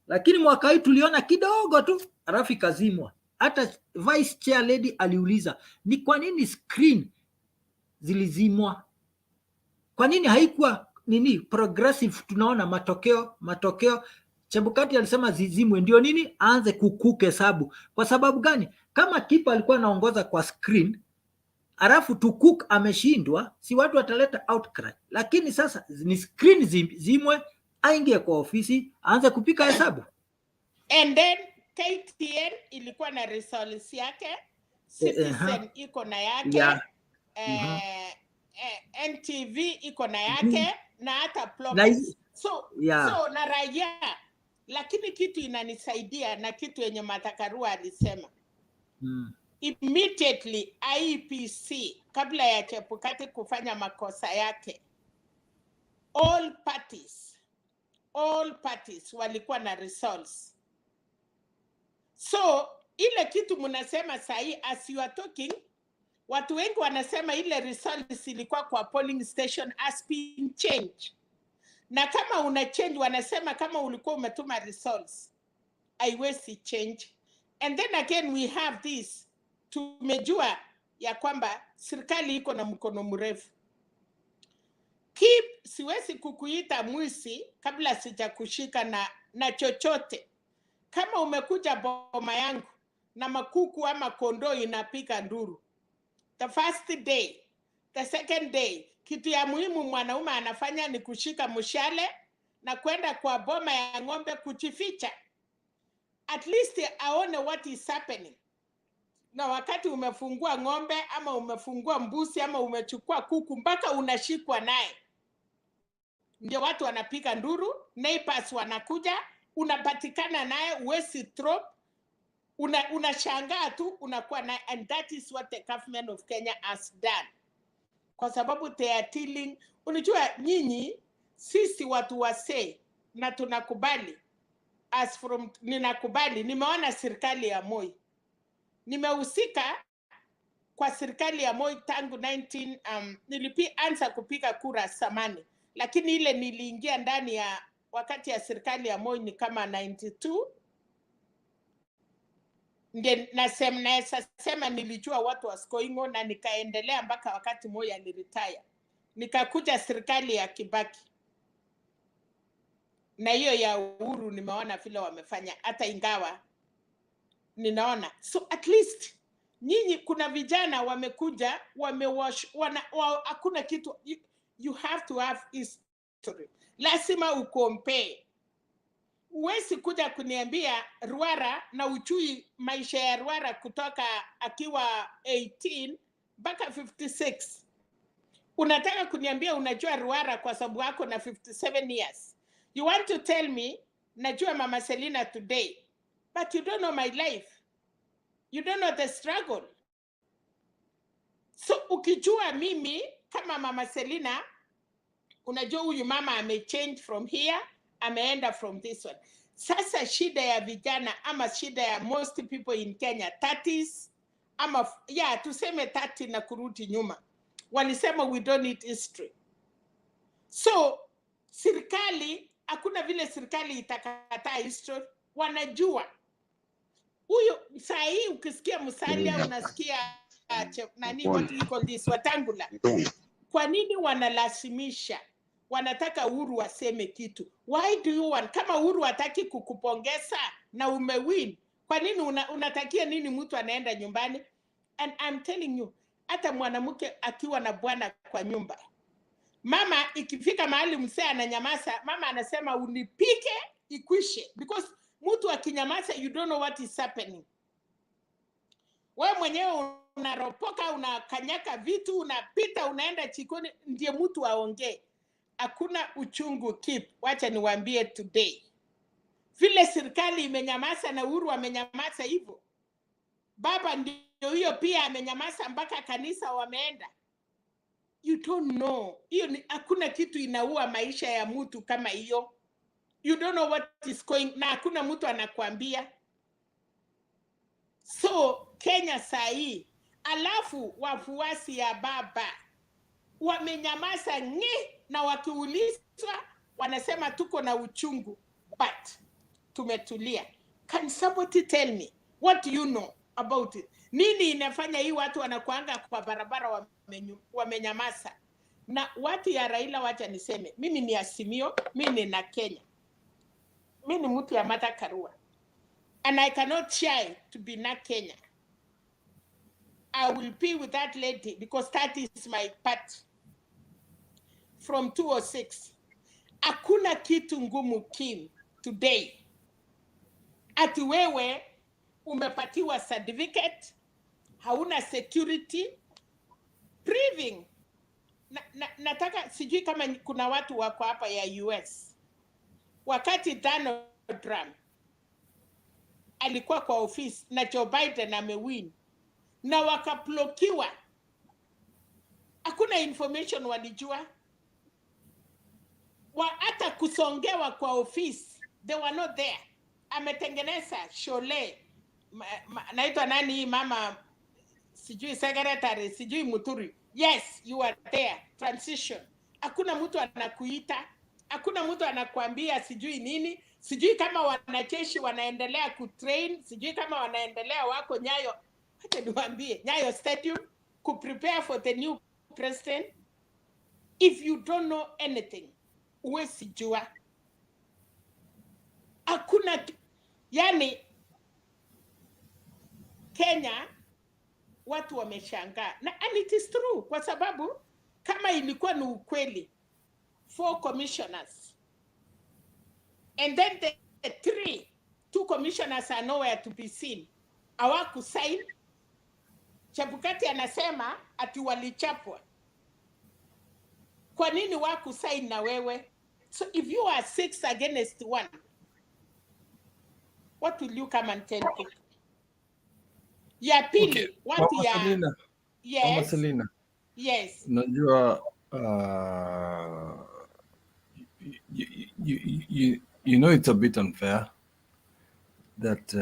Speaker 7: Lakini mwaka huu tuliona kidogo tu alafu ikazimwa. Hata vice chair lady aliuliza ni kwa nini screen zilizimwa, kwa nini haikuwa nini progressive? Tunaona matokeo. Chebukati alisema zizimwe ndio nini aanze kukuke hesabu. Kwa sababu gani? Kama kipa alikuwa anaongoza kwa screen alafu Tukuk ameshindwa, si watu wataleta outcry. Lakini sasa ni screen zimwe, aingie kwa ofisi aanze kupika hesabu.
Speaker 2: And then KTN ilikuwa na results yake, Citizen iko na yake, NTV iko na yake, na hata Plopes. So na raia. Lakini kitu inanisaidia na kitu yenye Martha Karua alisema. Immediately IEBC kabla ya Chebukati kufanya makosa yake, all parties walikuwa na results. So ile kitu mnasema sahi, as you are talking, watu wengi wanasema ile results ilikuwa kwa polling station has been changed. Na kama una change, wanasema kama ulikuwa umetuma results, haiwezi change. And then again we have this, tumejua ya kwamba serikali iko na mkono mrefu. siwezi kukuita mwisi kabla sijakushika na chochote. Kama umekuja boma yangu na makuku ama kondoo inapika nduru, the first day, the second day, kitu ya muhimu mwanaume anafanya ni kushika mshale na kwenda kwa boma ya ng'ombe kujificha. At least aone what is happening. Na wakati umefungua ng'ombe ama umefungua mbuzi ama umechukua kuku mpaka unashikwa naye, ndio watu wanapika nduru, neighbors wanakuja, unapatikana naye, uwezi throw, unashangaa tu unakuwa naye. And that is what the government of Kenya has done. Kwa sababu they are tilling. Unajua nyinyi, sisi watu wasee, na tunakubali, as from ninakubali, nimeona serikali ya Moi. Nimehusika kwa serikali ya Moi tangu nilianza kupiga kura samani, lakini ile niliingia ndani ya wakati ya serikali ya Moi ni kama 92. Ndio nasema nilijua watu wa Skoingo, na nikaendelea mpaka wakati Moi aliretire. Nikakuja serikali ya Kibaki. Na hiyo ya Uhuru nimeona vile wamefanya, hata ingawa ninaona. So at least nyinyi kuna vijana wamekuja, hakuna kitu, you have to have history. Lazima ukompare. Uwezi kuja kuniambia Ruara na uchui maisha ya Ruara kutoka akiwa 18 mpaka 56. Unataka kuniambia unajua Ruara kwa sababu wako na 57 years. You want to tell me najua Mama Selina today, but you don't know my life. You don't know the struggle. So ukijua mimi kama Mama Selina, unajua huyu mama amechange from here, ameenda from this one. Sasa shida ya vijana ama shida ya most people in Kenya 30s ama tuseme 30 na kurudi nyuma, walisema we don't need history. So serikali, hakuna vile serikali itakataa history. Wanajua huyo saa hii ukisikia Musalia unasikia nani, what we call this, Watangula. Kwa nini wanalazimisha? Wanataka Uhuru waseme kitu. Why do you want? Kama Uhuru hataki kukupongeza na umewin, kwa nini unatakia nini mtu anaenda nyumbani? And I'm telling you, hata mwanamke akiwa na bwana kwa nyumba, mama ikifika mahali msee ananyamaza, mama anasema unipike ikwishe, because mtu akinyamaza you don't know what is happening. Wewe mwenyewe unaropoka, unakanyaka vitu, unapita, unaenda chikoni, ndiye mtu aongee. Hakuna uchungu keep. Wacha niwaambie today, vile serikali imenyamaza na Uhuru amenyamaza hivyo, baba ndio hiyo pia amenyamaza mpaka kanisa wameenda. You don't know. Hiyo hakuna kitu inaua maisha ya mtu kama hiyo. You don't know what is going, na hakuna mtu anakuambia. So Kenya saa hii, alafu wafuasi ya baba wamenyamaza na wakiulizwa wanasema tuko na uchungu, but tumetulia. Can somebody tell me what do you know about it? Nini inafanya hii watu wanakuanga kwa barabara wamenyamaza? Na watu ya Raila, wacha niseme, mimi ni Azimio, mimi ni na Kenya. Mimi ni mtu ya Martha Karua, and I cannot shy to be na Kenya. I will be with that lady because that is my part from 206. Hakuna kitu ngumu Kim today. Ati wewe umepatiwa certificate, hauna security, proving. Nataka sijui kama kuna watu wako hapa ya US. Wakati Donald Trump alikuwa kwa ofisi na Joe Biden amewin na wakablokiwa, hakuna information walijua. Hata kusongewa kwa ofisi, they were not there. Ametengeneza shole, naitwa nani hii mama, sijui secretary, sijui Muturi. Yes, you are there. Transition. Hakuna mtu anakuita, hakuna mtu anakuambia sijui nini, sijui kama wanajeshi wanaendelea kutrain, sijui kama wanaendelea wako Nyayo. Acha niwaambie, Nyayo Stadium kuprepare for the new president. If you don't know anything, huwezi jua. Hakuna, yani Kenya watu wameshangaa. And it is true, kwa sababu kama ilikuwa ni ukweli, 4 commissioners, and then the 2 commissioners are nowhere to be seen, hawakusign. Chebukati anasema ati walichapwa. Kwa nini wakusign na wewe? So if you are 6 against 1, what will you come and tell people? Ya pili,
Speaker 6: Okay.
Speaker 2: watu
Speaker 6: Mama
Speaker 2: ya...
Speaker 6: Selina.
Speaker 2: Yes.
Speaker 6: Mama Selina.
Speaker 2: Yes.
Speaker 6: Najua you know it's a bit unfair that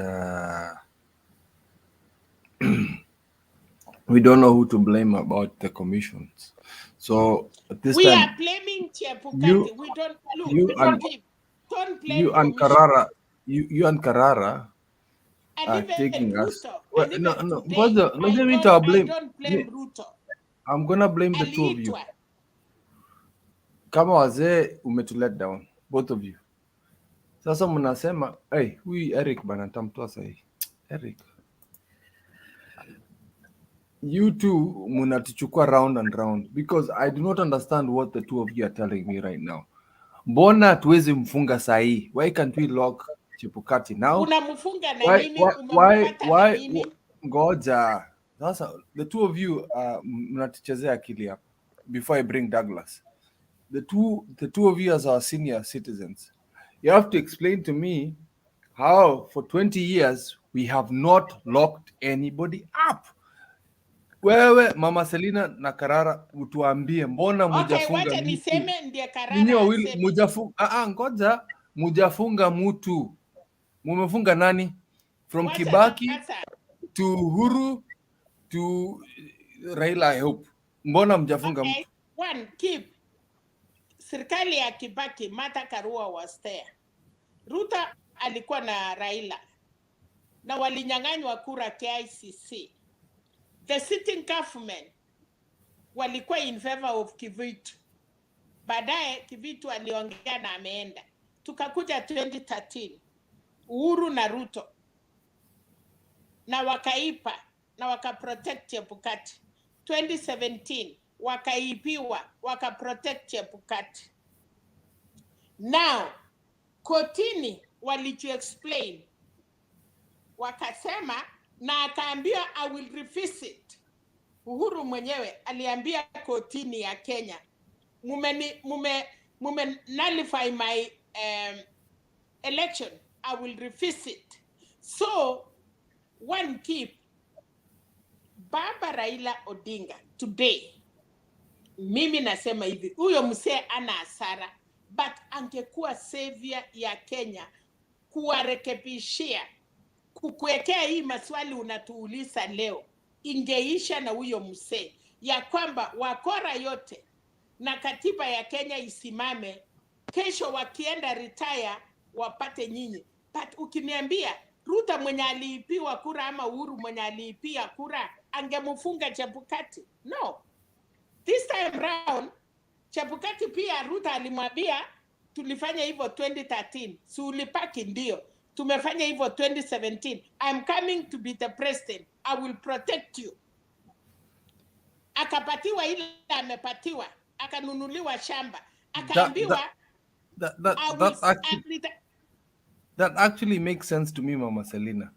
Speaker 6: we don't know who to blame about the commissions. So at this
Speaker 2: we
Speaker 6: time,
Speaker 2: are blaming Chebukati. We don't look. Don't blame
Speaker 6: you and
Speaker 2: commission.
Speaker 6: Karara, you and Karara
Speaker 2: And
Speaker 6: are
Speaker 2: even
Speaker 6: taking us.
Speaker 2: Ruto.
Speaker 6: Well,
Speaker 2: And
Speaker 6: no,
Speaker 2: even
Speaker 6: no.
Speaker 2: today,
Speaker 6: Brother,
Speaker 2: I
Speaker 6: blame.
Speaker 2: don't blame Ruto.
Speaker 6: I'm gonna blame the 2 of you.
Speaker 2: Aliitwa.
Speaker 6: Kama wazee umetulet down, both of you. Sasa mnasema, hey, huyu Eric bana tamtoa sahi. Eric. You two mnatuchukua round and round because I do not understand what the 2 of you are telling me right now. Mbona tuwezi mfunga sahi? Why can't we lock Chebukati now?
Speaker 2: Unamfunga na nini? Umempata na nini?
Speaker 6: Ngoja. Sasa the 2 of you mnatuchezea akili hapa before I bring Douglas. The two of you as our senior citizens, you have to explain to me how for 20 years we have not locked anybody up. Wewe Mama Selina na Karara utuambie mbona mujafunga
Speaker 2: wacha
Speaker 6: mtu?
Speaker 2: niseme ndiye Karara
Speaker 6: Ninyi wawili
Speaker 2: aseme.
Speaker 6: mujafunga ngoja, mujafunga mtu. Mumefunga nani? From
Speaker 2: Wacha
Speaker 6: Kibaki
Speaker 2: sasa.
Speaker 6: to Uhuru to Raila, I hope. Mbona mjafunga mtu?
Speaker 2: One, keep. Serikali ya Kibaki, Martha Karua was there. Ruto alikuwa na Raila. Na walinyang'anywa kura KICC. The sitting government walikuwa in favor of Kivitu. Baadaye Kivitu aliongea na ameenda. Tukakuja 2013. Uhuru na Ruto. Na wakaipa na wakaprotect Chebukati. 2017 wakaipiwa wakaprotect Chebukati. Now kotini walijiexplain, wakasema na akaambia I will revisit. Uhuru mwenyewe aliambia kotini ya Kenya, mume nullify my election, I will revisit. So one, keep Baba Raila Odinga today, mimi nasema hivi, huyo msee ana hasara, but angekuwa savior ya Kenya, kuwarekebishia, kukuwekea hii maswali unatuuliza leo, ingeisha na huyo msee, ya kwamba wakora yote na katiba ya Kenya isimame, kesho wakienda retire wapate nyinyi. But ukiniambia Ruto mwenye aliipiwa kura ama Uhuru mwenye aliipia kura angemfunga Chebukati, no. This time round Chebukati pia Ruto alimwambia tulifanya hivyo 2013, si ulipaki? Ndio. Tumefanya hivyo 2017. I'm coming to be the president. I will protect you. Akapatiwa ile amepatiwa, akanunuliwa shamba, akaambiwa
Speaker 6: that actually makes sense to me, Mama Selina,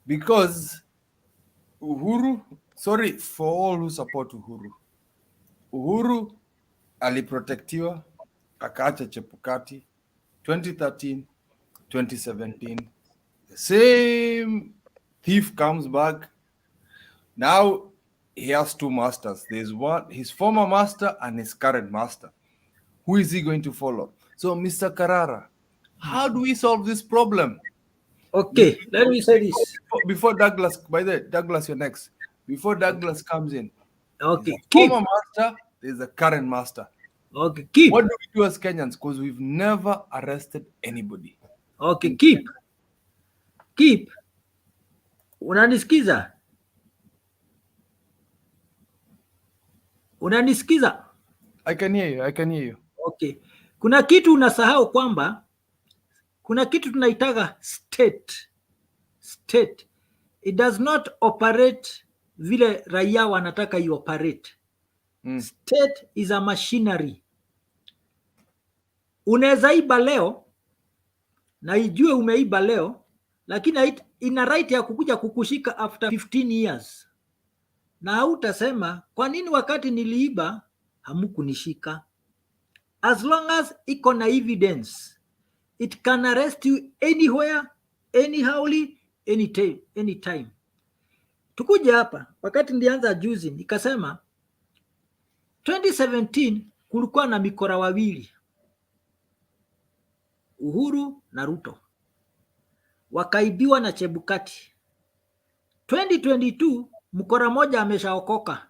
Speaker 6: because Uhuru, sorry for all who support Uhuru aliprotectiwa akaacha Chebukati 2013, 2017. The same thief comes back. Now he has 2 masters. There's one, his former master and his current master. Who is he going to follow? So, Mr. Karara, how do we solve this problem?
Speaker 7: Okay, let me say this.
Speaker 6: Before Douglas, by the way, Douglas, you're next. Before Douglas comes in,
Speaker 7: okay,
Speaker 6: former master, there's a current master.
Speaker 7: Okay, keep.
Speaker 6: What do we do as Kenyans? Because we've never arrested anybody.
Speaker 7: Okay, keep. Unanisikiza?
Speaker 6: I can hear you. I can hear you.
Speaker 7: Okay. Kuna kitu unasahau kwamba kuna kitu tunaitaga state. State. It does not operate vile raia wanataka ioperate. State is a machinery. Unaweza iba leo na ijue umeiba leo, lakini ina right ya kukuja kukushika after 15 years. Na hautasema kwa nini wakati niliiba hamukunishika. As long as iko na evidence, it can arrest you anywhere, anyhowly, anytime. Tukuja hapa, wakati nilianza juzi, nikasema 2017 kulikuwa na mikora wawili, Uhuru na Ruto. Wakaibiwa na Chebukati. 2022 mkora moja ameshaokoka.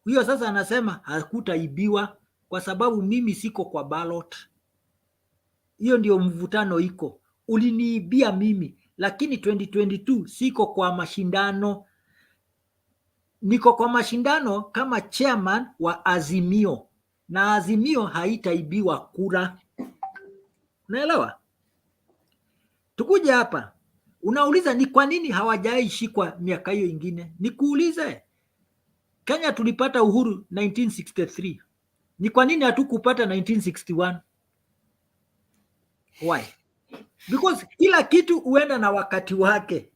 Speaker 7: Huyo sasa anasema hakutaibiwa kwa sababu mimi siko kwa ballot. Hiyo ndio mvutano iko. Uliniibia mimi, lakini 2022 siko kwa mashindano. Niko kwa mashindano kama chairman wa Azimio. Na Azimio haitaibiwa kura. Unaelewa? Tukuja hapa. Unauliza ni kwa nini hawajaishikwa miaka hiyo ingine? Nikuulize. Kenya tulipata uhuru 1963. Ni kwa nini hatukupata 1961? Why? Because kila kitu huenda na wakati wake.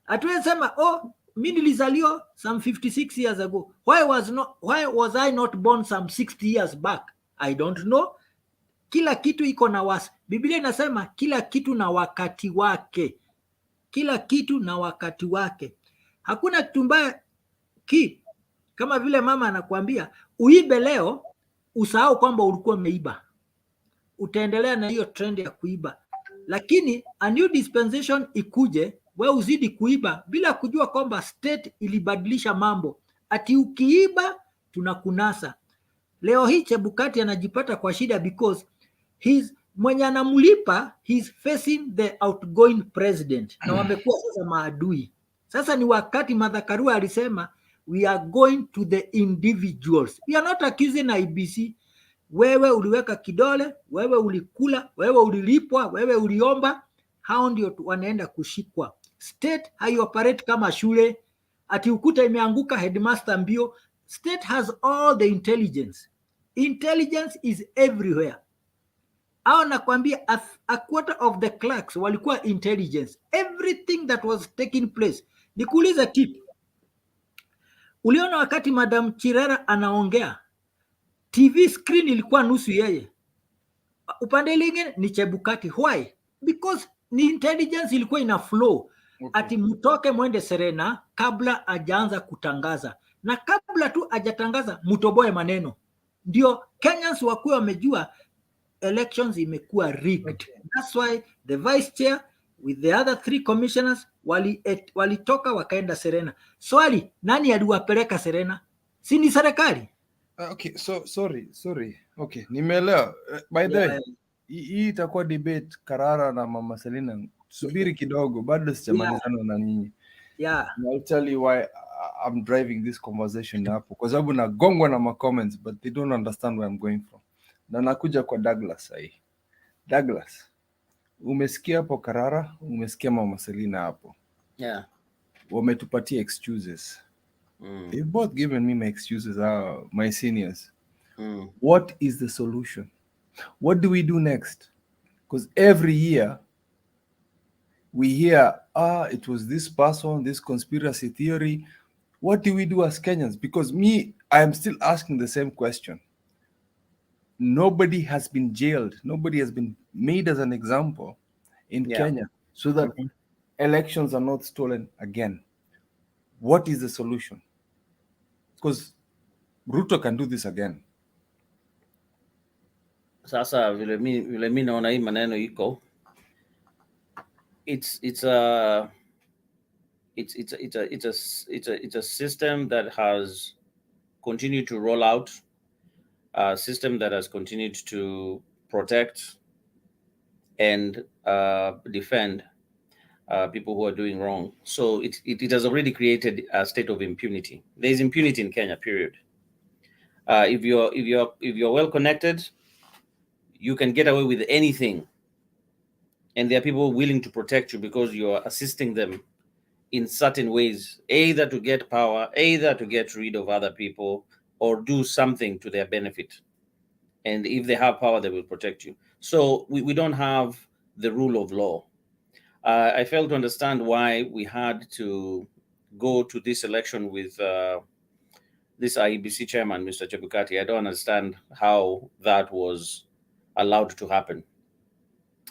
Speaker 7: Hatuwezi sema mimi nilizaliwa some 56 years ago. Why was I not born some 60 years back? I don't know. Kila kitu iko na Biblia inasema kila kitu na wakati wake. Kila kitu na wakati wake. Hakuna kitu mbaya kama vile mama anakuambia uibe leo, usahau kwamba ulikuwa umeiba. Utaendelea na hiyo trend ya kuiba. Lakini a new dispensation ikuje, wewe uzidi kuiba bila kujua kwamba state ilibadilisha mambo. Ati ukiiba tunakunasa. Leo hii Chebukati anajipata kwa shida because mwenye anamlipa he's facing the outgoing president. Na wamekuwa sasa maadui. Sasa ni wakati Martha Karua alisema we are going to the individuals. We are not accusing IBC. Wewe uliweka kidole, wewe ulikula, wewe ulilipwa, wewe uliomba. Hao ndio wanaenda kushikwa. State haioperate kama shule. Ati ukuta imeanguka headmaster mbio. State has all the intelligence. Intelligence is everywhere. Hao nakwambia a quarter of the clerks walikuwa intelligence. Everything that was taking place. Nikuuliza kitu. Uliona wakati Madam Chirera anaongea, TV screen ilikuwa nusu yeye. Upande lingine ni Chebukati. Why? Because ni intelligence ilikuwa ina flow. Ati mtoke mwende Serena kabla ajaanza kutangaza. Na kabla tu ajatangaza mutoboe maneno. Ndio Kenyans wakuwa wamejua elections imekuwa rigged. That's why the vice chair with the other 3 commissioners walitoka wakaenda Serena. Swali, nani aliwapeleka Serena? Si ni serikali?
Speaker 6: Okay, sorry. Okay, nimeelewa. By the way, hii itakuwa debate Karara na Mama Selina. Subiri kidogo, bado sijamalizana na nyinyi. I'll tell you why I'm driving this conversation hapo. Kwa sababu nagongwa na ma comments but they don't understand where I'm going from. Na nakuja kwa Douglas sahi. Douglas, umesikia hapo Karara, umesikia Mama Selina hapo. Wametupatia excuses. They've both given me my excuses, my seniors. What is the solution? What do we do next? Because every year we hear, it was this person, this conspiracy theory. What do we do as Kenyans? Because I am still asking the same question. Nobody has been jailed. Nobody has been made as an example in Kenya so that elections are not stolen again. What is the solution? Because Ruto can do this again.
Speaker 9: Sasa vile mi naona hii maneno iko, it's a system that has continued to roll out, a system that has continued to protect and defend people who are doing wrong. So it has already created a state of impunity. There is impunity in Kenya, period. If you're well connected, you can get away with anything, and there are people willing to protect you because you are assisting them in certain ways, either to get power, either to get rid of other people, or do something to their benefit. And if they have power, they will protect you. So we don't have the rule of law. I failed to understand why we had to go to this election with this IEBC chairman, Mr. Chebukati. I don't understand how that was allowed to happen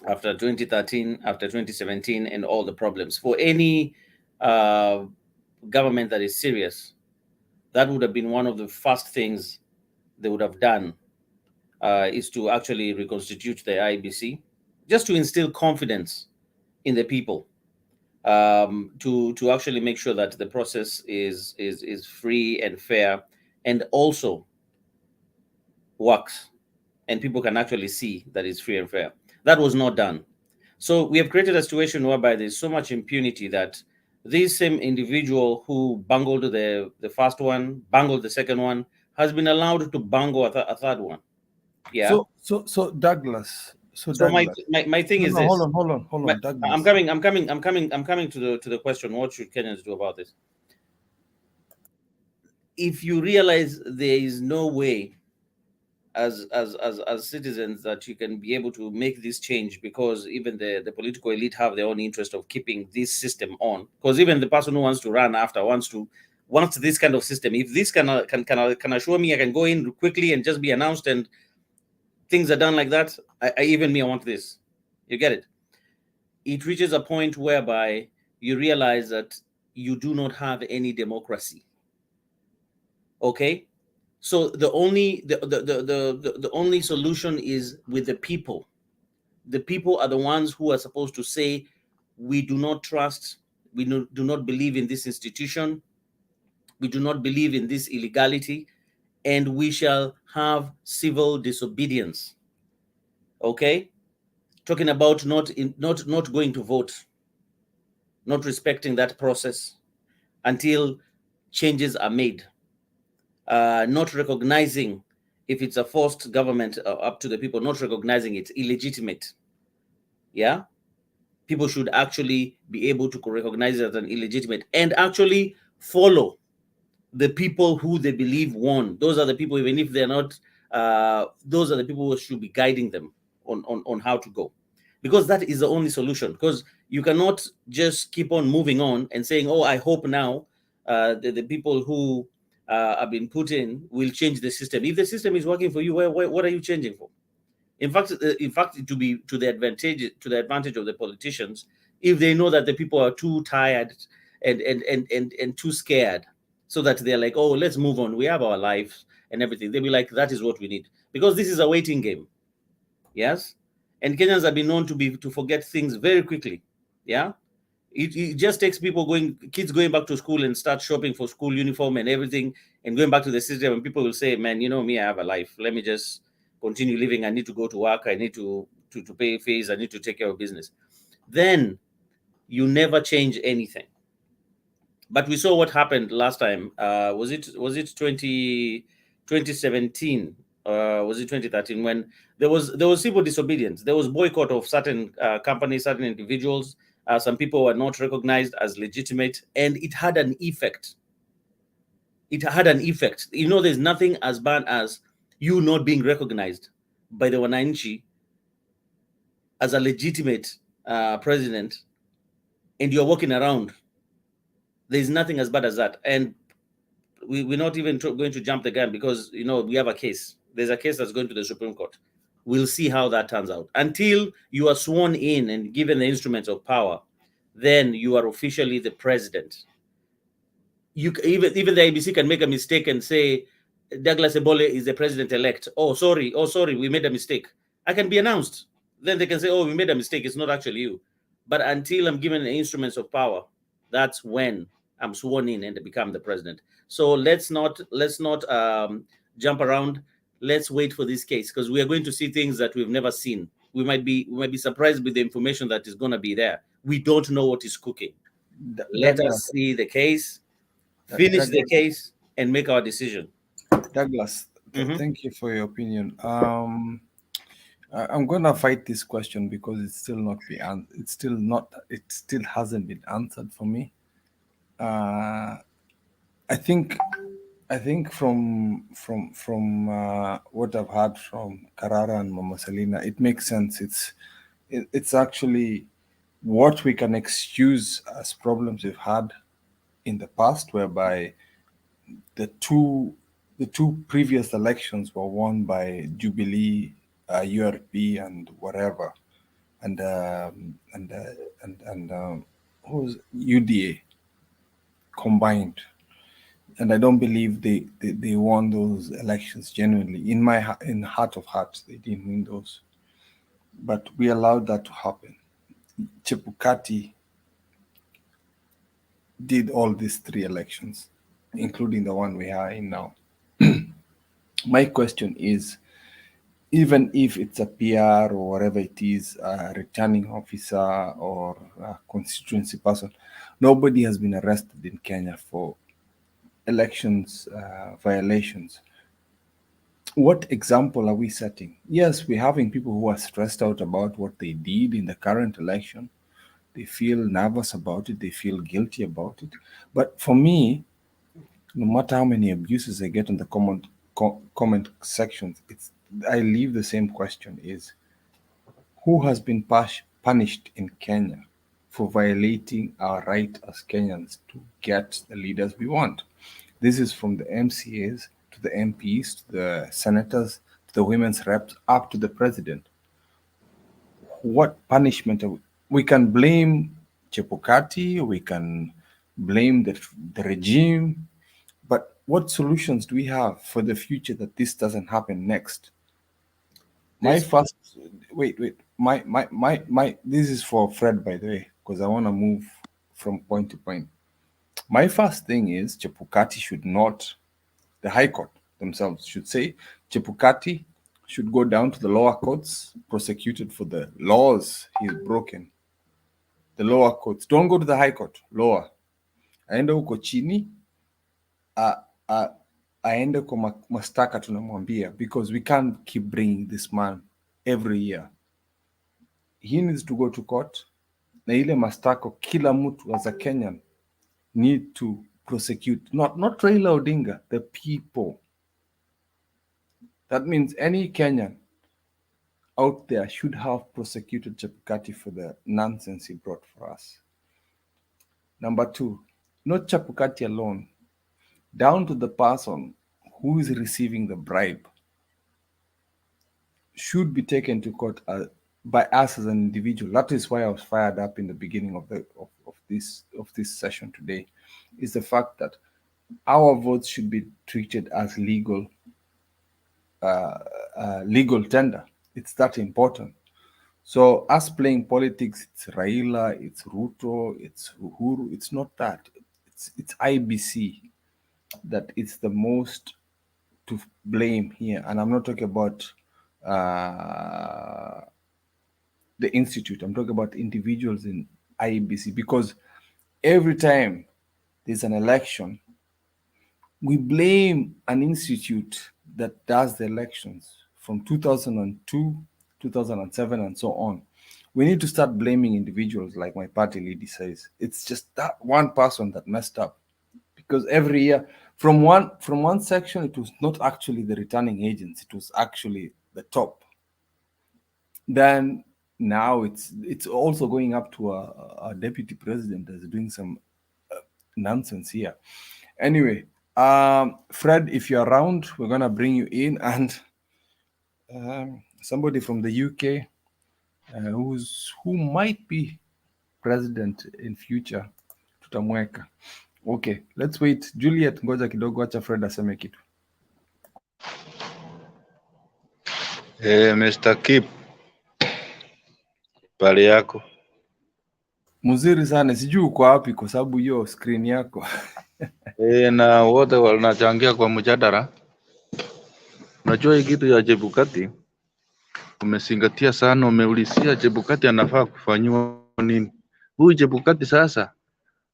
Speaker 9: after 2013, after 2017, and all the problems. For any government that is serious, that would have been one of the first things they would have done, is to actually reconstitute the IEBC, just to instill confidence in the people, to actually make sure that the process is free and fair, and also works, and people can actually see that it's free and fair. That was not done. So we have created a situation whereby there's so much impunity that this same individual who bungled the first one, bungled the second one, has been allowed to bungle a third one. Yeah.
Speaker 6: So Douglas.
Speaker 9: So my thing is this.
Speaker 6: Hold on, Douglas.
Speaker 9: I'm coming to the question. What should Kenyans do about this? If you realize there is no way as citizens that you can be able to make this change, because even the political elite have their own interest of keeping this system on, because even the person who wants to run after wants this kind of system. If this can assure me I can go in quickly and just be announced and things are done like that, I want this. You get it? It reaches a point whereby you realize that you do not have any democracy. Okay? So the only solution is with the people. The people are the ones who are supposed to say, we do not trust, we do not believe in this institution, we do not believe in this illegality, and we shall have civil disobedience. Okay? Talking about not going to vote, not respecting that process until changes are made. Not recognizing if it's a forced government up to the people, not recognizing it's illegitimate. Yeah, people should actually be able to recognize it as an illegitimate and actually follow the people who they believe won. Those are the people, even if they're not, those are the people who should be guiding them on how to go, because that is the only solution. Because you cannot just keep on moving on and saying, oh, I hope now the people who have been put in will change the system. If the system is working for you, what are you changing for? In fact, to be to the advantage of the politicians, if they know that the people are too tired and too scared, so that they're like, oh, let's move on, we have our lives and everything, they'll be like, that is what we need, because this is a waiting game. Yes, and Kenyans have been known to forget things very quickly. Yeah. It just takes kids going back to school and start shopping for school uniform and everything and going back to the system, and people will say, man, you know me, I have a life. Let me just continue living. I need to go to work. I need to pay fees. I need to take care of business. Then you never change anything. But we saw what happened last time. Was it 2017? Was it 2013 when there was civil disobedience? There was boycott of certain companies, certain individuals. Some people were not recognized as legitimate, and it had an effect. It had an effect. You know, there's nothing as bad as you not being recognized by the Wananchi as a legitimate president, and you're walking around. There's nothing as bad as that. And we're not even going to jump the gun, because, you know, we have a case. There's a case that's going to the Supreme Court. We'll see how that turns out. Until you are sworn in and given the instruments of power, then you are officially the president. Even the IBC can make a mistake and say, Douglas Ebole is the president-elect. Oh, sorry, we made a mistake. I can be announced. Then they can say, oh, we made a mistake. It's not actually you. But until I'm given the instruments of power, that's when I'm sworn in and become the president. So let's not jump around. Let's wait for this case, because we are going to see things that we've never seen. We might be surprised with the information that is going to be there. We don't know what is cooking. Let us see the case, finish the case, and make our decision.
Speaker 6: Douglas, Thank you for your opinion. I'm gonna fight this question because it's still it still hasn't been answered for me. I think from what I've heard from Karara and Mama Selina, it makes sense. It's actually what we can excuse as problems we've had in the past, whereby the two previous elections were won by Jubilee, URP, and whatever, and who was UDA combined. And I don't believe they won those elections genuinely. In heart of hearts, they didn't win those. But we allowed that to happen. Chebukati did all these 3 elections, including the one we are in now. My question is, even if it's a PR or whatever it is, a returning officer or a constituency person, nobody has been arrested in Kenya for elections violations. What example are we setting? Yes, we're having people who are stressed out about what they did in the current election. They feel nervous about it. They feel guilty about it. But for me, no matter how many abuses I get in the comment sections, I leave the same question: is who has been punished in Kenya for violating our right as Kenyans to get the leaders we want? This is from the MCAs to the MPs, to the senators, to the women's reps, up to the president. What punishment? We can blame Chebukati, we can blame the regime, but what solutions do we have for the future that this doesn't happen next? This is for Fred, by the way, because I want to move from point to point. My first thing is Chebukati should not, the High Court themselves should say Chebukati should go down to the lower courts, prosecuted for the laws he's broken. The lower courts. Don't go to the High Court, lower. Aende huko chini, aende kwa mastaka tunamwambia, because we can't keep bringing this man every year. He needs to go to court. Na ile mastako kila mtu as a Kenyan need to prosecute, not Raila Odinga, the people. That means any Kenyan out there should have prosecuted Chebukati for the nonsense he brought for us. Number 2, not Chebukati alone, down to the person who is receiving the bribe should be taken to court by us as an individual. That is why I was fired up in the beginning of this session today, is the fact that our votes should be treated as legal tender. It's that important. So us playing politics, it's RAILA, it's Ruto, it's Uhuru, it's not that. It's IBC that it's the most to blame here. And I'm not talking about the institute. I'm talking about individuals in IBC, because every time there's an election, we blame an institute that does the elections from 2002, 2007, and so on. We need to start blaming individuals, like my party leader says. It's just that one person that messed up. Because every year, from one section, it was not actually the returning agents, it was actually the top. Then now it's also going up to a deputy president that's doing some nonsense here. Anyway, Fred, if you're around, we're gonna bring you in, and somebody from the UK who might be president in future, tutamweka. Okay, let's wait. Juliet, ngoja kidogo, acha Fred aseme kitu.
Speaker 12: Mr. Kip, pale yako
Speaker 6: mzuri sana, sijui uko wapi kwa sababu hiyo screen yako.
Speaker 12: Na wote wanachangia kwa mjadala. Unajua hii kitu ya Chebukati umezingatia sana, umeulizia Chebukati anafaa kufanywa nini. Huyu Chebukati sasa,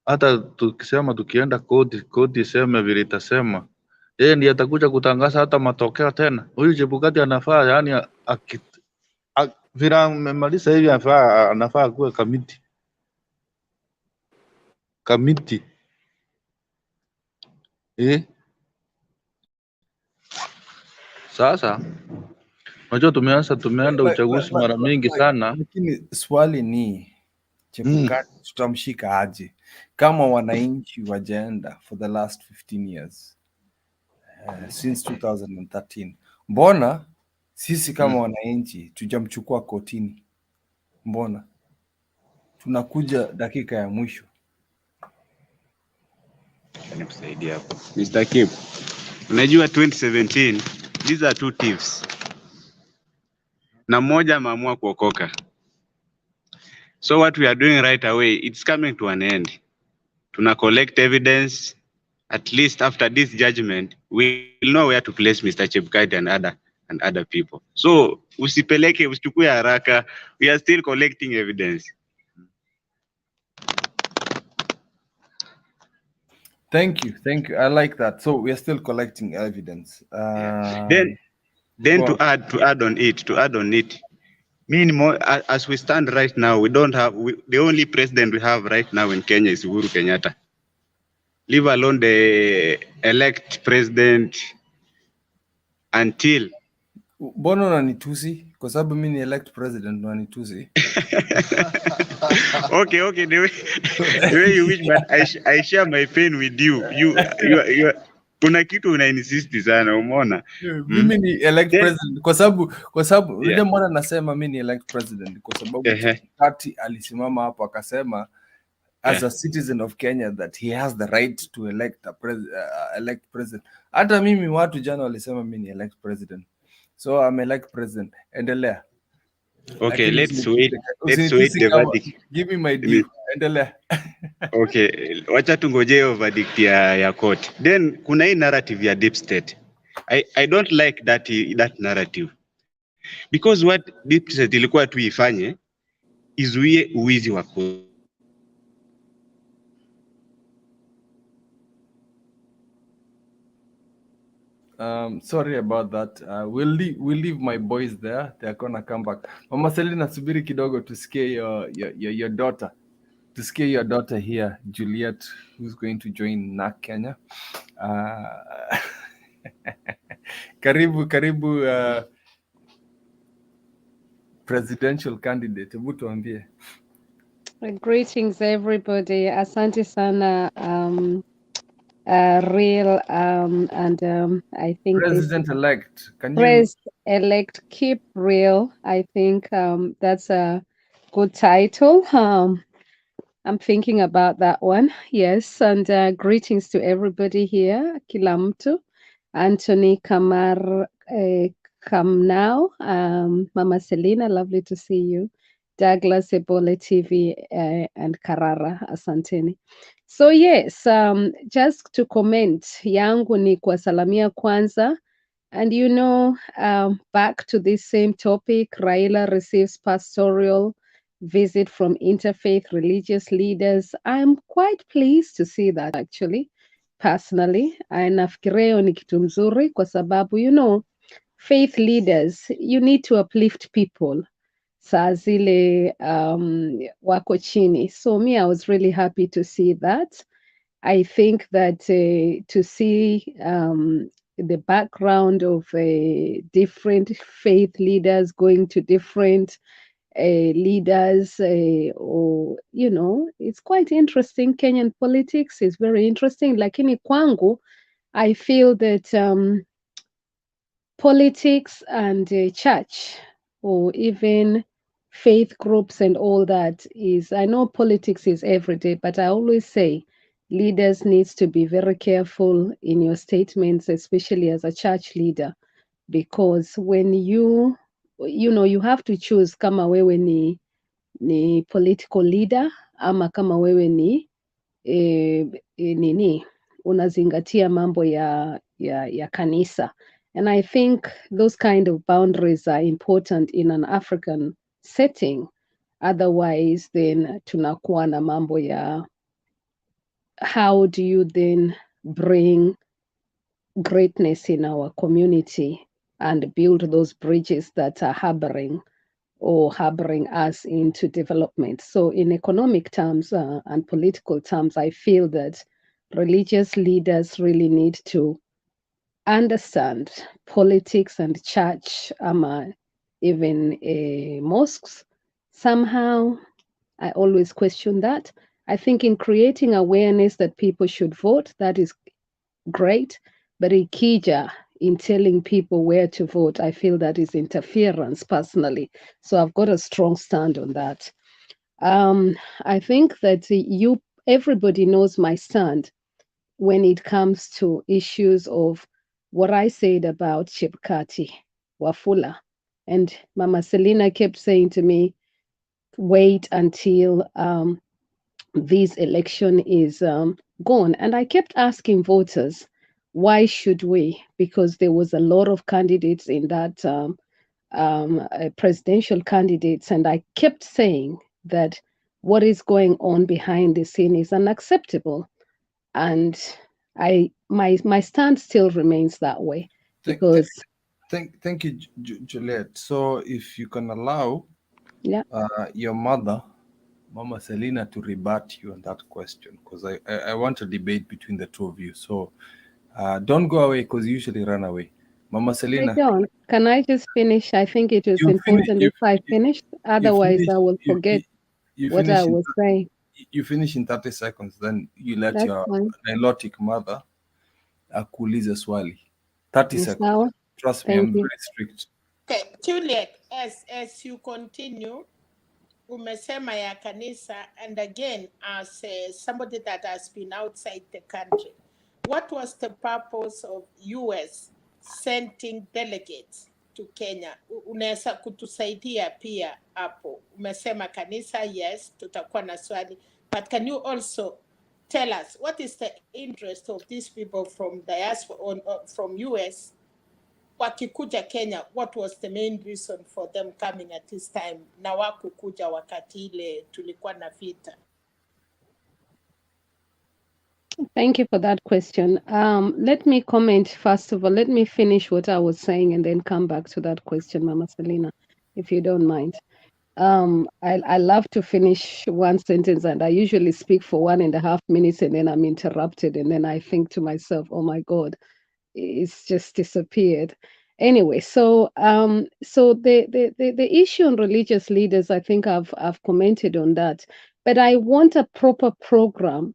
Speaker 12: hata tukisema tukienda koti sema vile itasema, yeye ndiye atakuja kutangaza hata matokeo tena. Huyu Chebukati anafaa yani vile amemaliza hivi anafaa kuwe kamiti Sasa unajua tumeenda uchaguzi mara mingi sana,
Speaker 6: lakini swali ni Chebukati tutamshika aje kama wananchi wajaenda for the last 15 years since 2013? Mbona sisi kama wananchi tujamchukua kotini? Mbona tunakuja dakika ya mwisho?
Speaker 13: Nikusaidia hapo Mr. Kim. Unajua 2017 these are two thieves na mmoja ameamua kuokoka. So what we are doing right away, it's coming to an end. Tuna collect evidence. At least after this judgment, we will know where to place Mr. Chebukati and other people. So usichukue haraka. We are still collecting evidence.
Speaker 6: Thank you. I like that. So we are still collecting evidence.
Speaker 13: Then to add on it, mean as we stand right now, we don't have the only president we have right now in Kenya is Uhuru Kenyatta. Leave alone the elect president until.
Speaker 6: Mbona unanitusi? Kwa sababu mimi ni elect president unanitusi.
Speaker 13: Okay, the way you wish, but I share my pain with you. You kuna kitu una insist sana, umeona?
Speaker 6: Mimi ni elect president kwa sababu unajua mbona nasema mimi ni elect president kwa sababu Chebukati alisimama hapo akasema as a citizen of Kenya that he has the right to elect president. Hata mimi watu jana walisema mimi ni elect president. So I'm elect president. Endelea.
Speaker 13: Okay, let's wait the verdict.
Speaker 6: Give me my due. Endelea.
Speaker 13: Okay, wacha tungojee verdict ya court. Then kuna hii narrative ya deep state. I don't like that narrative. Because what deep state ilikuwa tu ifanye izuie uwizi wa kura.
Speaker 6: Sorry about that. We'll leave my boys there. They're gonna come back. Mama Selina, subiri kidogo tusikie your daughter. Tusikie your daughter here, Juliet, who's going to join NAC Kenya. Karibu presidential candidate. Hebu tuambie.
Speaker 17: Greetings everybody. Asante sana. Real and I think
Speaker 6: President-elect.
Speaker 17: President-elect, keep real. I think that's a good title. I'm thinking about that one. Yes, and greetings to everybody here. Kila mtu, Anthony Kamau, Mama Selina, lovely to see you. Douglas, Ebola TV, and Karara, asanteni. So yes, just to comment, yangu ni kuwasalamia kwanza, and back to this same topic, Raila receives pastoral visit from interfaith religious leaders. I'm quite pleased to see that actually, personally. Nafikiria ni kitu mzuri kwa sababu, faith leaders, you need to uplift people. Saa zile wako chini. So me, I was really happy to see that. I think that to see the background of different faith leaders going to different leaders, or it's quite interesting. Kenyan politics is very interesting. Lakini kwangu, I feel that politics and church, or even faith groups and all that I know politics is every day, but I always say leaders needs to be very careful in your statements, especially as a church leader, because when you have to choose kama wewe ni political leader ama kama wewe ni unazingatia mambo ya kanisa. And I think those kind of boundaries are important in an African setting. Otherwise, then tunakuwa na mambo ya how do you then bring greatness in our community and build those bridges that are harboring us into development. So in economic terms and political terms, I feel that religious leaders really need to understand politics and church, even mosques. Somehow, I always question that. I think in creating awareness that people should vote, that is great, but ikija in telling people where to vote, I feel that is interference personally. So I've got a strong stand on that. I think that everybody knows my stand when it comes to issues of what I said about Chebukati, Wafula. And Mama Selina kept saying to me, wait until this election is gone. And I kept asking voters, why should we? Because there was a lot of candidates in that presidential candidates. And I kept saying that what is going on behind the scene is unacceptable. And my stand still remains that way because
Speaker 6: Thank you, Juliet. So if you can allow your mother, Mama Selina, to rebut you on that question, because I want a debate between the two of you. So don't go away, because you usually run away. Mama Selina.
Speaker 17: John, can I just finish? I think it is important if I finish. Otherwise, I will forget what I was saying.
Speaker 6: You finish in 30 seconds, then you let
Speaker 17: That's
Speaker 6: your
Speaker 17: fine.
Speaker 6: nilotic mother akuulize swali. 30 seconds.
Speaker 17: Now,
Speaker 6: Trust me, I'm very strict.
Speaker 2: Okay, Juliet, as you continue, umesema ya kanisa, and again, as somebody that has been outside the country, what was the purpose of US sending delegates to Kenya? Unaweza kutusaidia pia hapo. Umesema kanisa, yes, tutakuwa na swali, but can you also tell us what is the interest of these people from diaspora, from US, wakikuja Kenya? What was the main reason for them coming at this time? Na wakukuja wakati ile tulikuwa na vita.
Speaker 17: Thank you for that question. Let me comment first of all. Let me finish what I was saying and then come back to that question, Mama Selina, if you don't mind. I love to finish one sentence, and I usually speak for 1.5 minutes and then I'm interrupted, and then I think to myself, oh my God, it's just disappeared. Anyway, so the issue on religious leaders, I think I've commented on that, but I want a proper program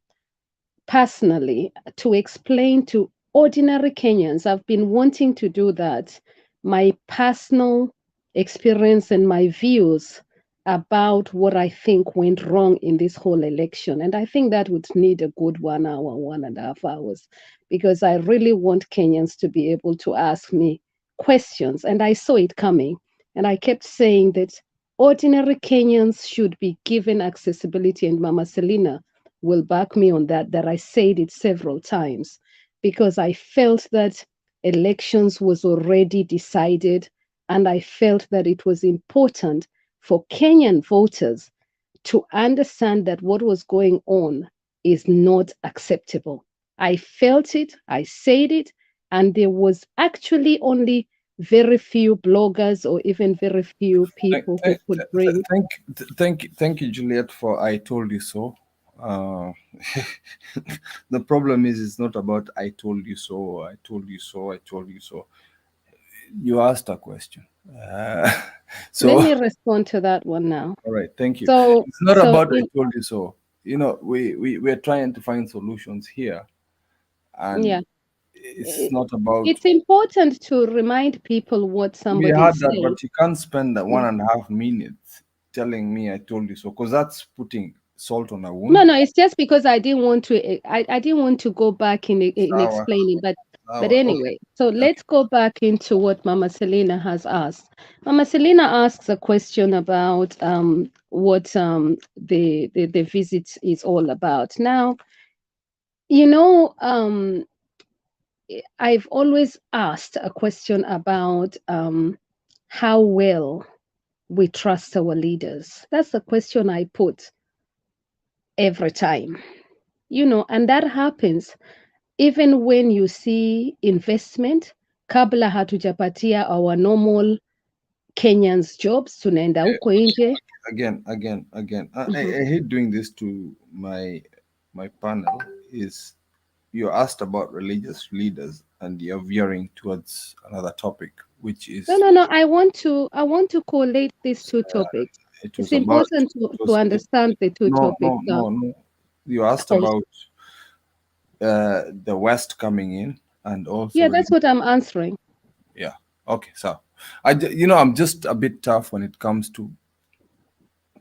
Speaker 17: personally to explain to ordinary Kenyans. I've been wanting to do that, my personal experience and my views about what I think went wrong in this whole election. And I think that would need a good 1 hour, 1.5 hours, because I really want Kenyans to be able to ask me questions. And I saw it coming. And I kept saying that ordinary Kenyans should be given accessibility. And Mama Selina will back me on that I said it several times, because I felt that elections was already decided, and I felt that it was important for Kenyan voters to understand that what was going on is not acceptable. I felt it, I said it, and there was actually only very few bloggers or even very few people who could bring.
Speaker 6: Thank you, Juliet, for I told you so. The problem is, it's not about I told you so, I told you so, I told you so. You asked a question. So
Speaker 17: let me respond to that one now.
Speaker 6: All right, thank you.
Speaker 17: So
Speaker 6: it's not about I told you so. You know, we're trying to find solutions here, and it's not about.
Speaker 17: It's important to remind people what somebody
Speaker 6: we had
Speaker 17: said.
Speaker 6: that, but you can't spend that 1.5 minutes telling me I told you so, because that's putting salt on a wound.
Speaker 17: No, it's just because I didn't want to. I didn't want to go back in explaining, but anyway. So let's go back into what Mama Selina has asked. Mama Selina asks a question about what the visit is all about. Now, you know, I've always asked a question about how well we trust our leaders. That's the question I put every time, you know, and that happens even when you see investment, kabla hatujapatia our normal Kenyans jobs, tunaenda huko nje.
Speaker 6: Again. I hate doing this to my panel. Is you asked about religious leaders and you're veering towards another topic, which is
Speaker 17: No. I want to collate these two topics.
Speaker 6: it
Speaker 17: It's
Speaker 6: was about
Speaker 17: important to understand the two topics.
Speaker 6: No. You asked about the West coming in and also
Speaker 17: Yeah, that's what I'm answering.
Speaker 6: Yeah. Okay. So I'm just a bit tough when it comes to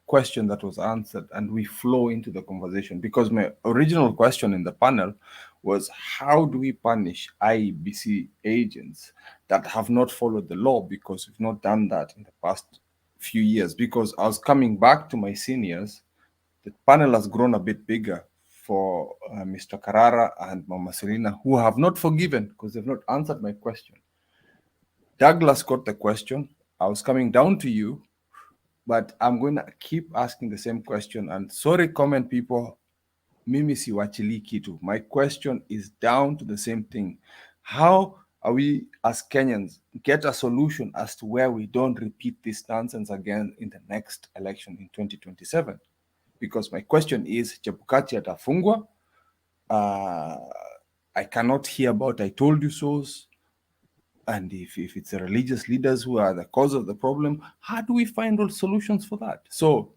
Speaker 6: question that was answered and we flow into the conversation, because my original question in the panel was, how do we punish IEBC agents that have not followed the law, because we've not done that in the past few years? Because I was coming back to my seniors, the panel has grown a bit bigger for Mr. Karara and Mama Selina, who have not forgiven because they've not answered my question. Douglas got the question. I was coming down to you, but I'm going to keep asking the same question. And sorry, comment people, mimi siwachili kitu. My question is down to the same thing. How are we as Kenyans get a solution as to where we don't repeat this nonsense again in the next election in 2027? Because my question is, Chebukati atafungwa. I cannot hear about I told you so's. And if it's the religious leaders who are the cause of the problem, how do we find all solutions for that? So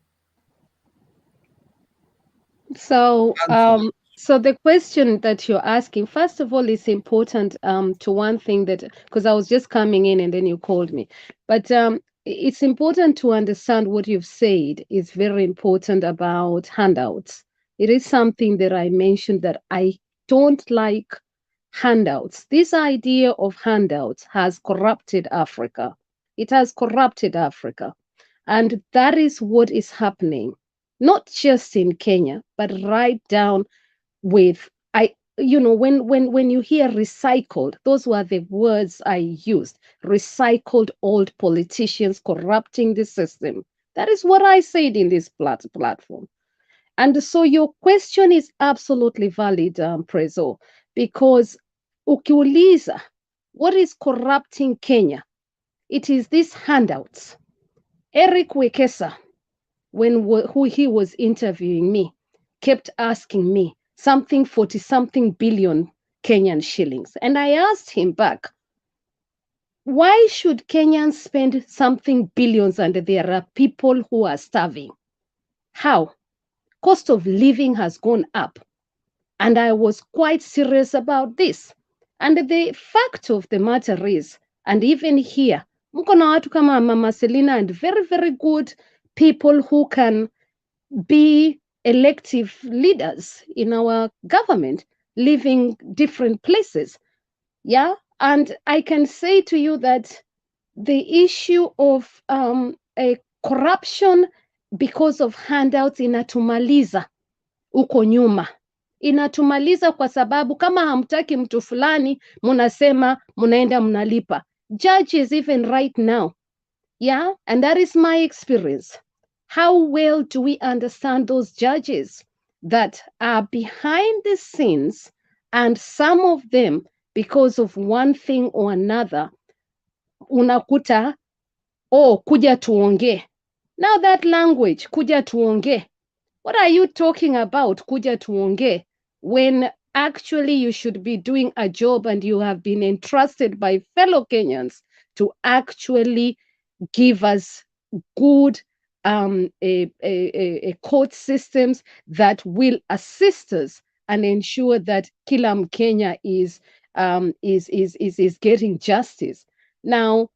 Speaker 17: the question that you're asking, first of all, is important to one thing, that because I was just coming in and then you called me, but it's important to understand what you've said is very important about handouts. It is something that I mentioned, that I don't like handouts. This idea of handouts has corrupted Africa. It has corrupted Africa. And that is what is happening, not just in Kenya, but right down with, when you hear recycled, those were the words I used, recycled old politicians corrupting the system. That is what I said in this platform. And so your question is absolutely valid, Prezo, because ukiuliza, what is corrupting Kenya? It is these handouts. Eric Wekesa, who he was interviewing me, kept asking me 40-something billion Kenyan shillings. And I asked him back, why should Kenyans spend something billions and there are people who are starving? How? Cost of living has gone up. And I was quite serious about this. And the fact of the matter is, and even here, mko na watu kama Mama Selina and very, very good people who can be elective leaders in our government, living different places. Yeah. And I can say to you that the issue of a corruption because of handouts inatumaliza uko nyuma. Inatumaliza kwa sababu kama hamtaki mtu fulani, munasema munaenda mnalipa. Judges even right now. Yeah. And that is my experience. How well do we understand those judges that are behind the scenes, and some of them, because of one thing or another, unakuta, kuja tuonge. Now that language, kuja tuonge. What are you talking about, kuja tuonge, when actually you should be doing a job and you have been entrusted by fellow Kenyans to actually give us good court systems that will assist us and ensure that kila Mkenya is getting justice. Now,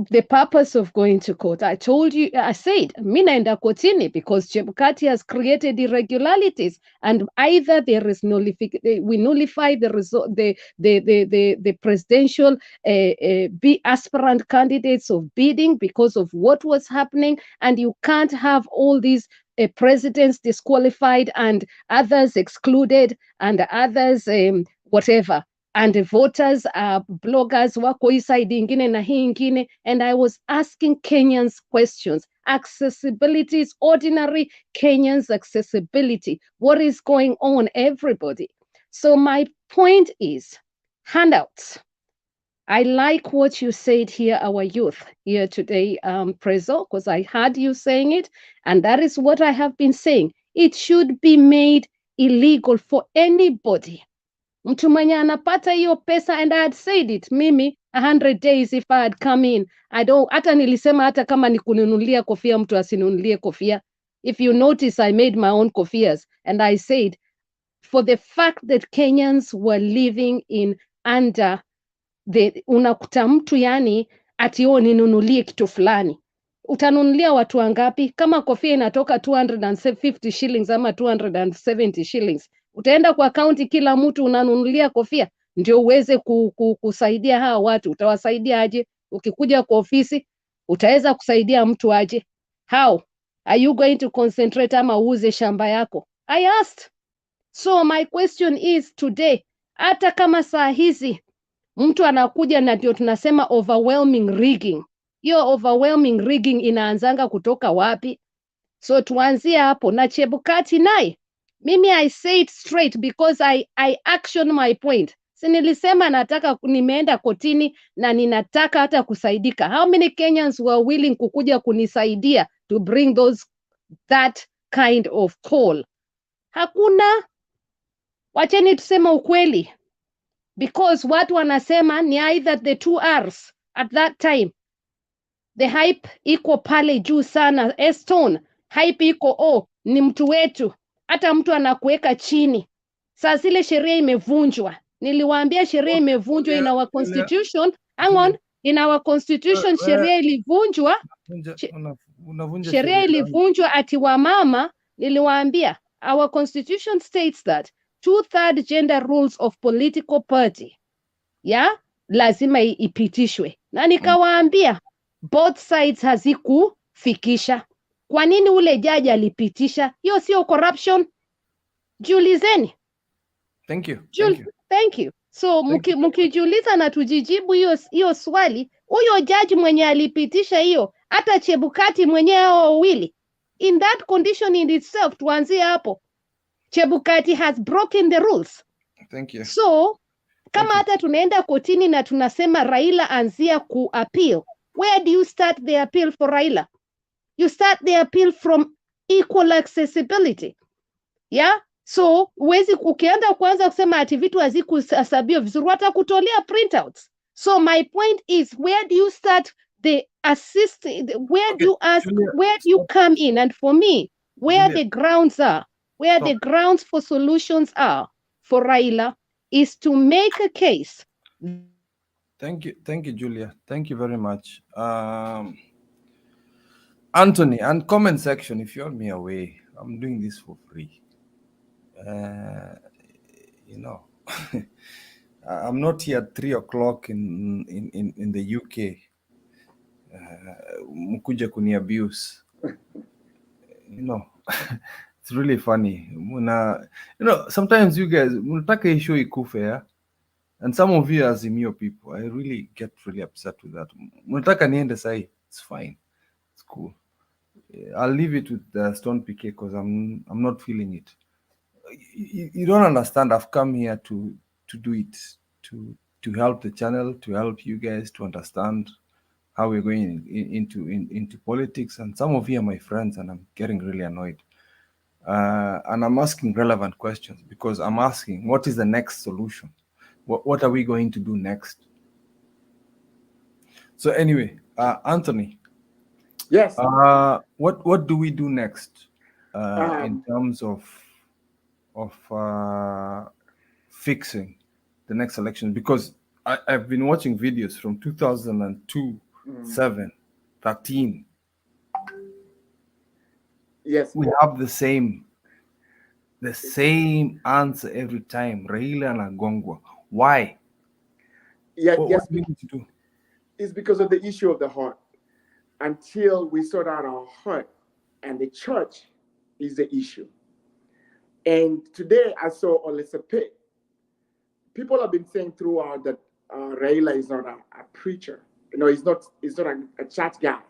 Speaker 17: the purpose of going to court, I said, mina enda kotini because Chebukati has created irregularities, and either there is we nullify the result, the presidential aspirant candidates of bidding because of what was happening, and you can't have all these presidents disqualified and others excluded and others whatever. And the voters are bloggers, wako hii side ingine na hii ingine. And I was asking Kenyans questions. Accessibility is ordinary Kenyans accessibility. What is going on, everybody? So my point is handouts. I like what you said here, our youth here today, Prezo, because I heard you saying it, and that is what I have been saying. It should be made illegal for anybody. Mtu mwenye anapata hiyo pesa, and I had said it, mimi 100 days if I had come in, hata nilisema hata kama ni kununulia kofia, mtu asinunulie kofia. If you notice, I made my own kofias, and I said, for the fact that Kenyans were living in under unakuta mtu yani ati ninunulie kitu fulani. Utanunulia watu wangapi? Kama kofia inatoka 250 shillings ama 270 shillings, utaenda kwa kaunti kila mtu unanunulia kofia ndio uweze kusaidia hawa watu. Utawasaidia aje? Ukikuja kwa ofisi utaweza kusaidia mtu aje? How are you going to concentrate ama uuze shamba yako? I asked. So my question is today, hata kama saa hizi mtu anakuja na ndio tunasema overwhelming rigging. Hiyo overwhelming rigging inaanzanga kutoka wapi? So tuanzie hapo. Na Chebukati naye, mimi I say it straight because I action my point. Si nilisema nataka, nimeenda kotini na ninataka hata kusaidika. How many Kenyans were willing kukuja kunisaidia to bring that kind of call? Hakuna. Wacheni tusema ukweli. Because watu wanasema ni either the 2 R's at that time. The hype iko pale juu sana. Estone, hype iko ni mtu wetu. Hata mtu anakuweka chini. Saa zile sheria imevunjwa. Niliwaambia sheria imevunjwa in our constitution. Hang on. In our constitution sheria ilivunjwa. Sheria ilivunjwa ati wamama, niliwaambia our constitution states that 2/3 gender rules of political party lazima ipitishwe, na nikawaambia both sides hazikufikisha. Kwa nini ule jaji alipitisha? Hiyo sio corruption? Jiulizeni.
Speaker 6: Thank you.
Speaker 17: Thank you. So mkijiuliza na tujijibu hiyo swali, huyo jaji mwenye alipitisha hiyo, hata Chebukati mwenye hao wawili, in that condition in itself, tuanzie hapo. Chebukati has broken the rules.
Speaker 6: Thank you.
Speaker 17: So kama hata tunaenda kotini na tunasema Raila anzia ku-appeal, where do you start the appeal for Raila? You start the appeal from equal accessibility. So ukienda kwanza kusema ati vitu hazikuhesabiwa vizuri, watakutolea printouts. So my point is, where do you start the where do you ask, where do you come in? And for me, where the grounds are, the grounds for solutions are for Raila is to make a case.
Speaker 6: Thank you, Julia. Thank you very much. Anthony, and comment section, if you're me away, I'm doing this for free. I'm not here at 3 o'clock in the UK. Mkuja kuni abuse. It's really funny. Sometimes you guys, munataka issue ikufe, and some of you Azimio people, I really get really upset with that. Munataka niende sahi, it's fine, it's cool. I'll leave it with the Stone PK because I'm not feeling it. You don't understand. I've come here to do it, to help the channel, to help you guys to understand how we're going into politics. And some of you are my friends, and I'm getting really annoyed. And I'm asking relevant questions because I'm asking, what is the next solution? What are we going to do next? So anyway, Anthony.
Speaker 1: Yes.
Speaker 6: What do we do next in terms of fixing the next election? Because I've been watching videos from 2002, 7, 13.
Speaker 1: Yes.
Speaker 6: We have the same answer every time. Raila and Agongwa. Why?
Speaker 1: Yes.
Speaker 6: What do we need to do?
Speaker 1: It's because of the issue of the heart. Until we sort out our heart, and the church is the issue. And today I saw Olesepe. People have been saying throughout that Raila is not a preacher. He's not a church guy.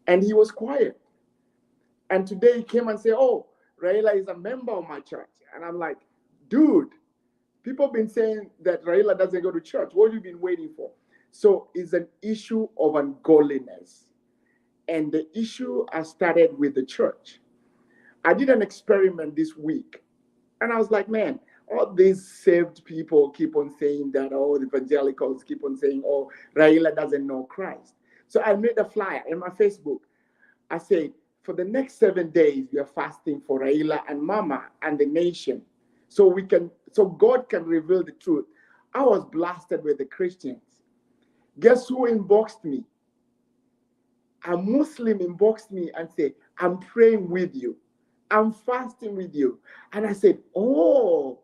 Speaker 1: And he was quiet. And today he came and said, oh, Raila is a member of my church. And I'm like, dude,
Speaker 15: People have been saying that Raila doesn't go to church. What have you been waiting for? So it's an issue of ungodliness. And the issue has started with the church. I did an experiment this week. And I was like, man, all these saved people keep on saying that, oh, the evangelicals keep on saying, oh, Raila doesn't know Christ. So I made a flyer in my Facebook. I said, for the next 7 days, we are fasting for Raila and Mama and the nation. So God can reveal the truth. I was blasted with the Christians. Guess who inboxed me? A Muslim inboxed me and said, I'm praying with you. I'm fasting with you. And I said, oh,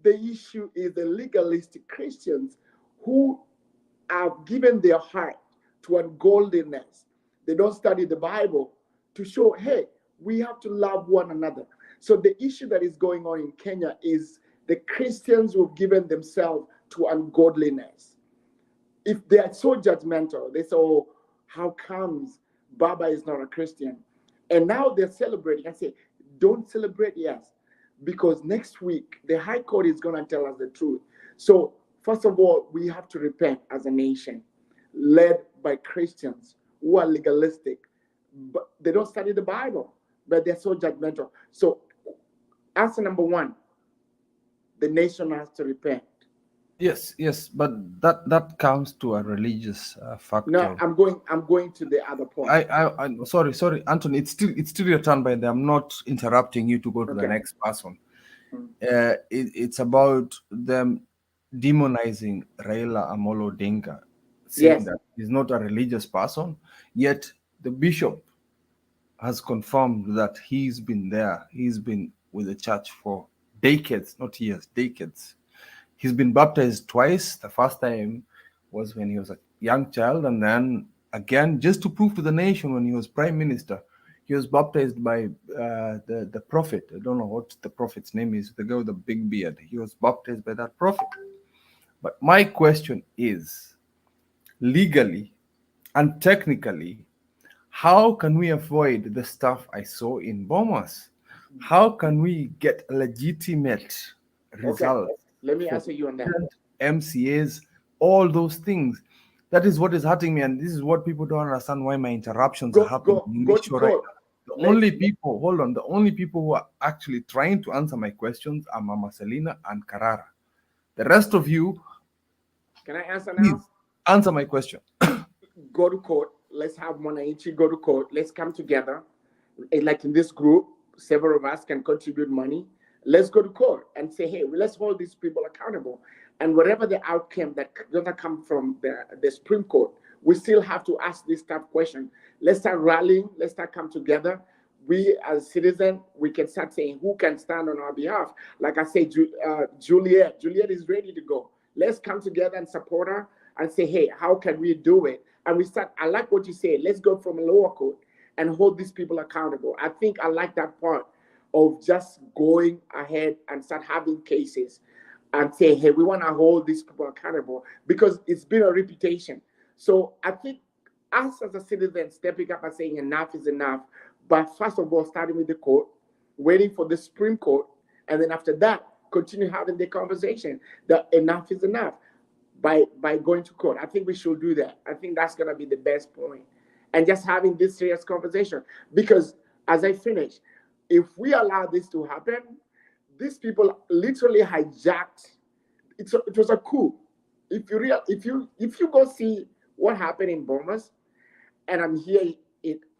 Speaker 15: the issue is the legalistic Christians who have given their heart to ungodliness. They don't study the Bible to show, hey, we have to love one another. So the issue that is going on in Kenya is the Christians who have given themselves to ungodliness. If they are so judgmental, they say, oh, how comes Baba is not a Christian? And now they're celebrating. I say, don't celebrate, yes, because next week the High Court is going to tell us the truth. So first of all, we have to repent as a nation, led by Christians who are legalistic, but they don't study the Bible, but they're so judgmental. So answer number one, the nation has to repent.
Speaker 6: Yes, but that comes to a religious factor.
Speaker 15: No, I'm going to the other point.
Speaker 6: I'm sorry, Anthony. It's still your turn, by the way. I'm not interrupting you to go to the next person. It's about them demonizing Raila Amolo Odinga, saying that he's not a religious person. Yet the bishop has confirmed that he's been there. He's been with the church for decades, not years, decades. He's been baptized twice. The first time was when he was a young child, and then again, just to prove to the nation, when he was prime minister, he was baptized by the prophet. I don't know what the prophet's name is, the guy with the big beard. He was baptized by that prophet. But my question is, legally and technically, how can we avoid the stuff I saw in Bomas? How can we get legitimate results?
Speaker 15: Let me answer you on that.
Speaker 6: MCAs, all those things. That is what is hurting me, and this is what people don't understand, why my interruptions are happening in this show right now. The only people who are actually trying to answer my questions are Mama Selina and Karara. The rest of you,
Speaker 15: can I answer now?
Speaker 6: Answer my question.
Speaker 15: Go to court. Let's have Monaichi go to court. Let's come together. Like in this group, several of us can contribute money. Let's go to court and say, hey, let's hold these people accountable. And whatever the outcome that doesn't come from the Supreme Court, we still have to ask this tough question. Let's start rallying. Let's start come together. We as citizens, we can start saying who can stand on our behalf. Like I say, Juliet is ready to go. Let's come together and support her and say, hey, how can we do it? And we start, I like what you say, let's go from a lower court and hold these people accountable. I think I like that part of just going ahead and start having cases and say, hey, we want to hold these people accountable because it's been a reputation. So I think us as a citizen stepping up and saying enough is enough, but first of all, starting with the court, waiting for the Supreme Court, and then after that, continue having the conversation that enough is enough by going to court. I think we should do that. I think that's going to be the best point. And just having this serious conversation, because as I finish, if we allow this to happen, these people literally hijacked. It was a coup. If you go see what happened in Bomas, and I'm here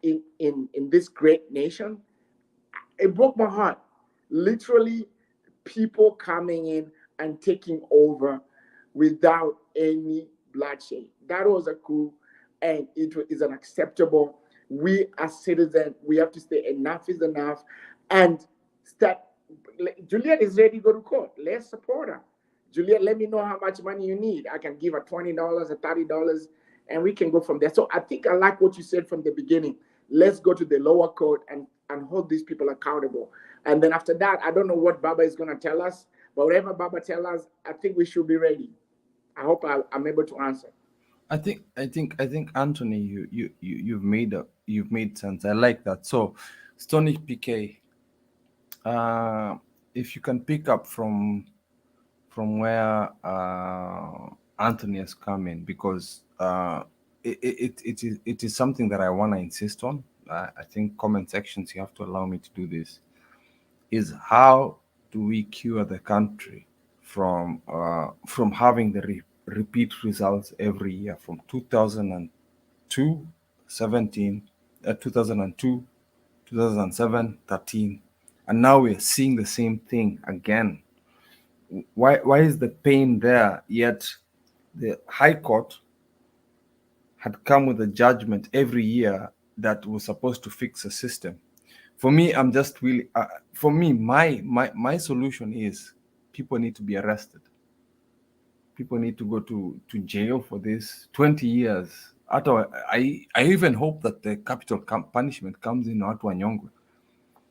Speaker 15: in this great nation, it broke my heart. Literally, people coming in and taking over without any bloodshed. That was a coup, and it is unacceptable. We as citizens, we have to say enough is enough and start. Juliet is ready to go to court. Let's support her. Juliet, let me know how much money you need. I can give her $20 or $30, and we can go from there. So I think I like what you said from the beginning. Let's go to the lower court and hold these people accountable. And then after that, I don't know what Baba is going to tell us, but whatever Baba tells us, I think we should be ready. I hope I'm able to answer.
Speaker 6: I think Anthony, you've made sense. I like that. So, Stony PK, if you can pick up from from where Anthony has come in, because it is something that I want to insist on. I think comment sections, you have to allow me to do this, is how do we cure the country from having the repeat results every year from 2002, 17, 2002, 2007, 13, and now we're seeing the same thing again. Why is the pain there, yet the High Court had come with a judgment every year that was supposed to fix a system? For me, I'm just really, for me, my solution is people need to be arrested. People need to go to jail for this 20 years. I even hope that the capital punishment comes in watu wanyongwe,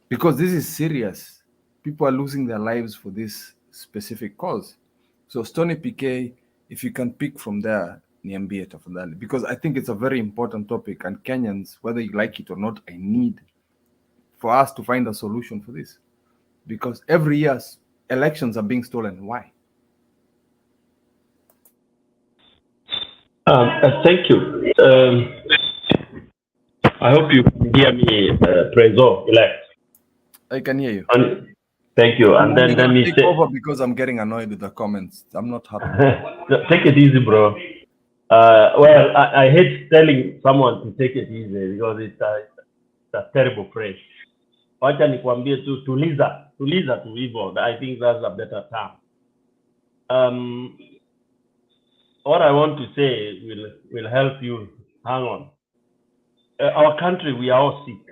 Speaker 6: because this is serious. People are losing their lives for this specific cause. So Stony PK, if you can pick from there, niambie tafadhali, because I think it's a very important topic, and Kenyans, whether you like it or not, I need for us to find a solution for this, because every year elections are being stolen. Why?
Speaker 11: Thank you. I hope you can hear me, Prezo elect.
Speaker 6: I can hear you.
Speaker 11: Thank you. And then let me
Speaker 6: take over, because I'm getting annoyed with the comments. I'm not happy.
Speaker 11: Take it easy, bro. Well, I hate telling someone to take it easy because it's a terrible phrase. Wacha nikwambie tu tuliza tu hivyo. I think that's a better term. What I want to say will help you hang on. Our country, we are all sick.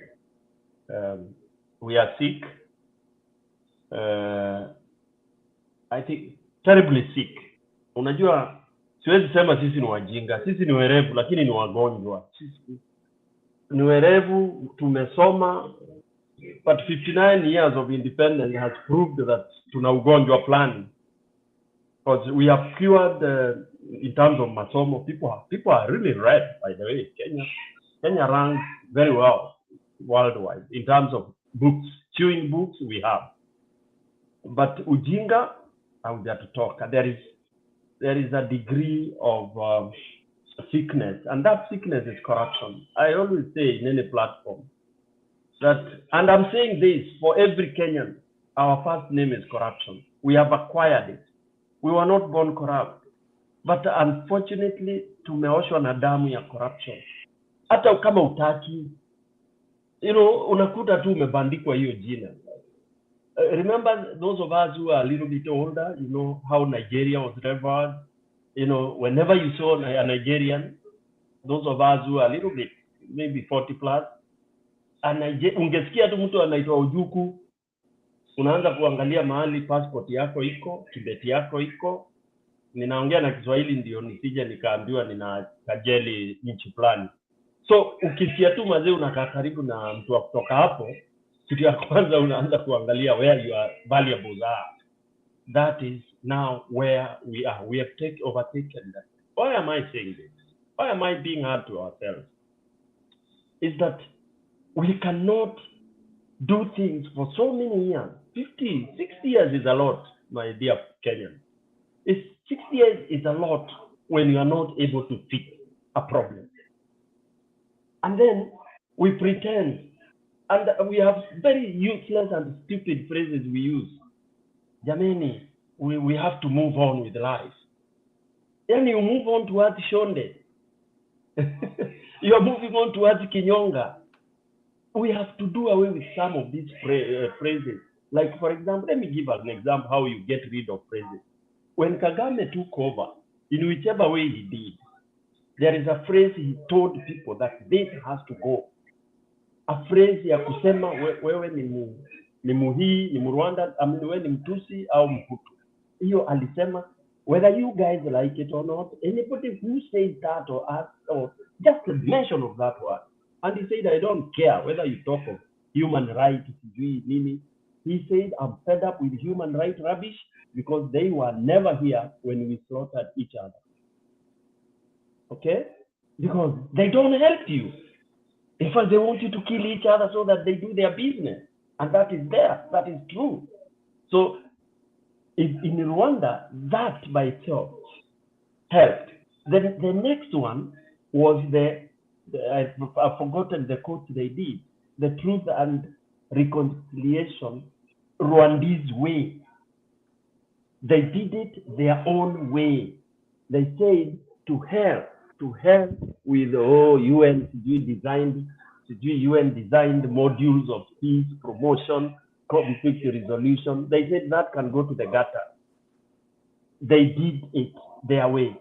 Speaker 11: We are sick. I think terribly sick. Unajua, siwezi sema sisi ni wajinga, sisi ni werevu, lakini ni wagonjwa. Sisi ni werevu, tumesoma, but 59 years of independence has proved that tuna ugonjwa fulani. Because we have cured in terms of masomo, people are really read, by the way. Kenya ranks very well worldwide in terms of books, chewing books we have. But ujinga, I would have to talk. There is a degree of sickness, and that sickness is corruption. I always say in any platform that, and I'm saying this for every Kenyan, our first name is corruption. We have acquired it. We were not born corrupt, but unfortunately tumeoshwa na damu ya corruption. Hata kama utaki, unakuta tu umebandikwa hiyo jina. Remember those of us who are a little bit older, how Nigeria was revered. Whenever you saw a Nigerian, those of us who are a little bit, maybe 40 plus, ungesikia tu mtu anaitwa Ojuku, unaanza kuangalia mahali passport yako iko, kibeti yako iko. Ninaongea na Kiswahili ndio nisije nikaambiwa nina kajeli nchi fulani. So ukisikia tu mazee unakaa karibu na mtu wa kutoka hapo, kitu ya kwanza unaanza kuangalia where your valuables are. That is now where we are. We have overtaken that. Why am I saying this? Why am I being hard to ourselves? Is that we cannot do things for so many years. 50, 60 years is a lot, my dear Kenyan. 60 years is a lot when you are not able to fix a problem. And then we pretend, and we have very useless and stupid phrases we use. Jameni, we have to move on with life. Then you move on towards Shonde. You are moving on towards Kinyonga. We have to do away with some of these phrases. Like, for example, let me give an example how you get rid of phrases. When Kagame took over, in whichever way he did, there is a phrase he told people that this has to go. A phrase ya kusema wewe ni muhii, ni Mrwanda, wewe ni Mtusi au Mhutu. Hiyo alisema, whether you guys like it or not, anybody who says that or just a mention of that word. And he said, I don't care whether you talk of human rights, he said, I'm fed up with human rights rubbish because they were never here when we slaughtered each other. Okay? Because they don't help you. In fact, they want you to kill each other so that they do their business. And that is there. That is true. So in Rwanda, that by itself helped. Then the next one was I've forgotten the quote they did, the Truth and Reconciliation Rwandese way. They did it their own way. They said to hell with UN designed modules of peace, promotion, conflict resolution. They said that can go to the gutter. They did it their way.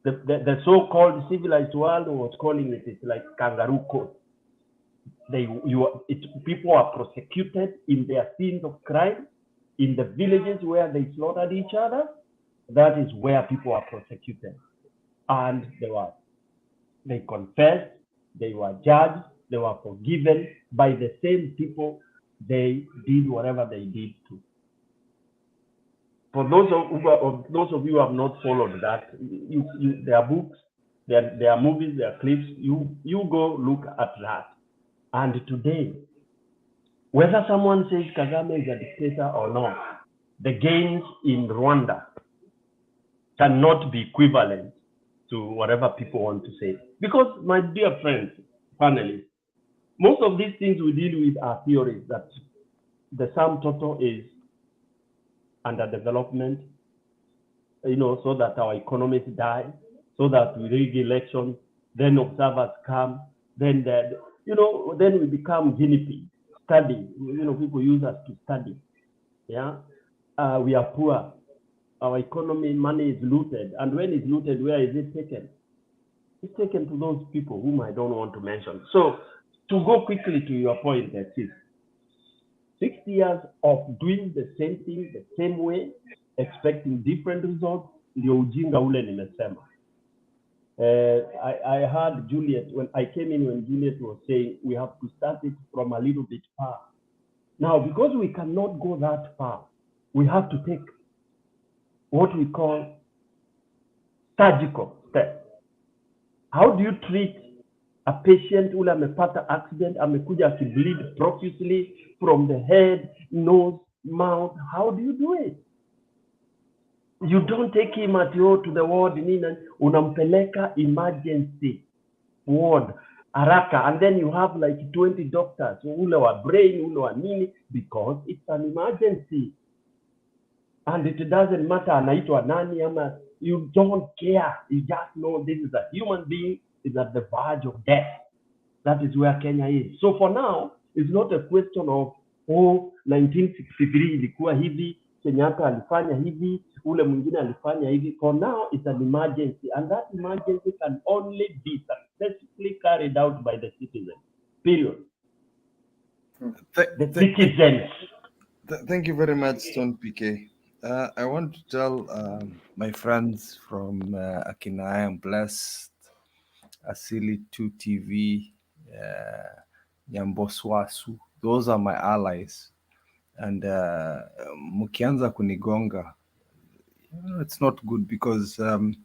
Speaker 11: The so-called civilized world was calling it, it's like kangaroo court. People are prosecuted in their scenes of crime, in the villages where they slaughtered each other. That is where people are prosecuted. And they confessed, they were judged, they were forgiven by the same people they did whatever they did to. For those of you who have not followed that, there are books, there are movies, there are clips. You go look at that. And today, whether someone says Kagame is a dictator or not, the gains in Rwanda cannot be equivalent to whatever people want to say. Because, my dear friends, panelists, most of these things we deal with are theories that the sum total is underdevelopment, so that our economies die, so that we rig elections, then observers come, then then we become guinea pigs, study. People use us to study. Yeah, we are poor. Our economy, money is looted, and when it's looted, where is it taken? It's taken to those people whom I don't want to mention. So, to go quickly to your point, that's it. 60 years of doing the same thing, the same way, expecting different results, ndio ujinga ule nimesema. I heard Juliet, when I came in, when Juliet was saying, we have to start it from a little bit far. Now, because we cannot go that far, we have to take what we call surgical steps. How do you treat a patient ule amepata accident, amekuja akibleed profusely from the head, nose, mouth? How do you do it? You don't take him to the ward, unampeleka emergency ward, haraka, and then you have like 20 doctors, ule wa brain, ule wa nini, because it's an emergency. And it doesn't matter anaitwa nani ama, you don't care. You just know this is a human being, is at the verge of death. That is where Kenya is. So for now, it's not a question of 1963 ilikuwa hivi, Kenyatta alifanya hivi, ule mwingine alifanya hivi. For now, it's an emergency, and that emergency can only be successfully carried out by the citizens. Period. The citizens.
Speaker 6: Thank you very much, Stone PK. I want to tell my friends from Akina I Am Blessed, Asili 2 TV, Nyamboswasu, those are my allies. And mukianza kunigonga, it's not good, because I'm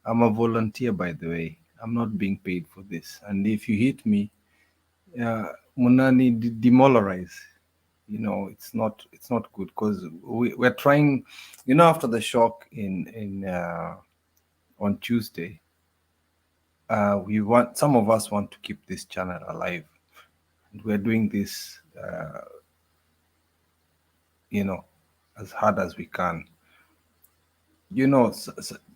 Speaker 6: a volunteer, by the way. I'm not being paid for this. And if you hit me, munani demoralize. It's not good, because we're trying, after the shock on Tuesday, some of us want to keep this channel alive, and we're doing this as hard as we can.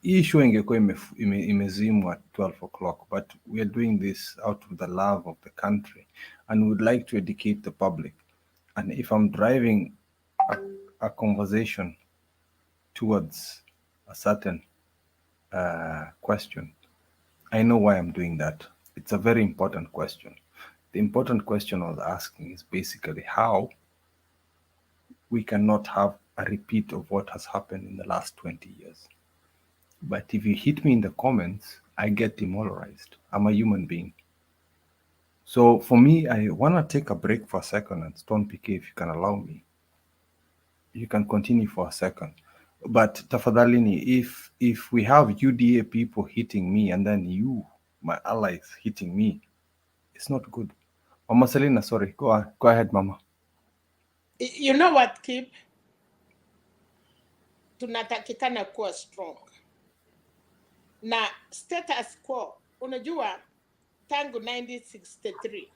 Speaker 6: Hii show ingekuwa imezimwa at 12 o'clock, but we are doing this out of the love of the country, and would like to educate the public. And if I'm driving a conversation towards a certain question, I know why I'm doing that. It's a very important question. The important question I was asking is basically how we cannot have a repeat of what has happened in the last 20 years. But if you hit me in the comments, I get demoralized. I'm a human being. So for me, I want to take a break for a second, and Stone PK, if you can allow me, you can continue for a second. But tafadhalini, if we have UDA people hitting me and then you, my allies, hitting me, it's not good. Mama Selina, sorry, go ahead, Mama.
Speaker 2: You know what, Kip? tunatakikana kuwa strong. Na status quo, unajua tangu 1963,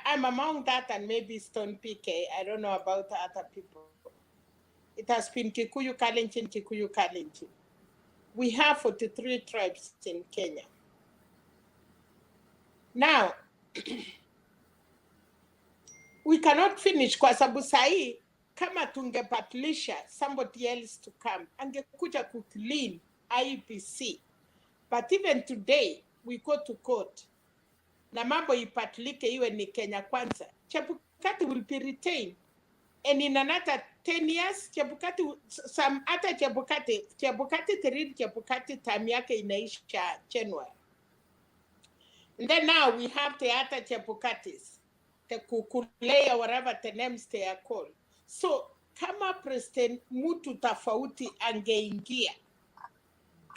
Speaker 2: I'm among that and maybe Stone PK. I don't know about other people. It has been Kikuyu Kalenjin, Kikuyu Kalenjin. We have 43 tribes in Kenya. Now, we cannot finish kwa sababu sahi kama tungebatilisha somebody else to come, angekuja ku clean IEBC. But even today, we go to court. Na mambo ipatilike iwe ni Kenya Kwanza. Chebukati will be retained. And in another 10 years, Chebukati, some other Chebukati time yake inaisha January. And then now we have the other Chebukatis, the Kukule or whatever the names they are called. So, kama President Mutu tofauti angeingia,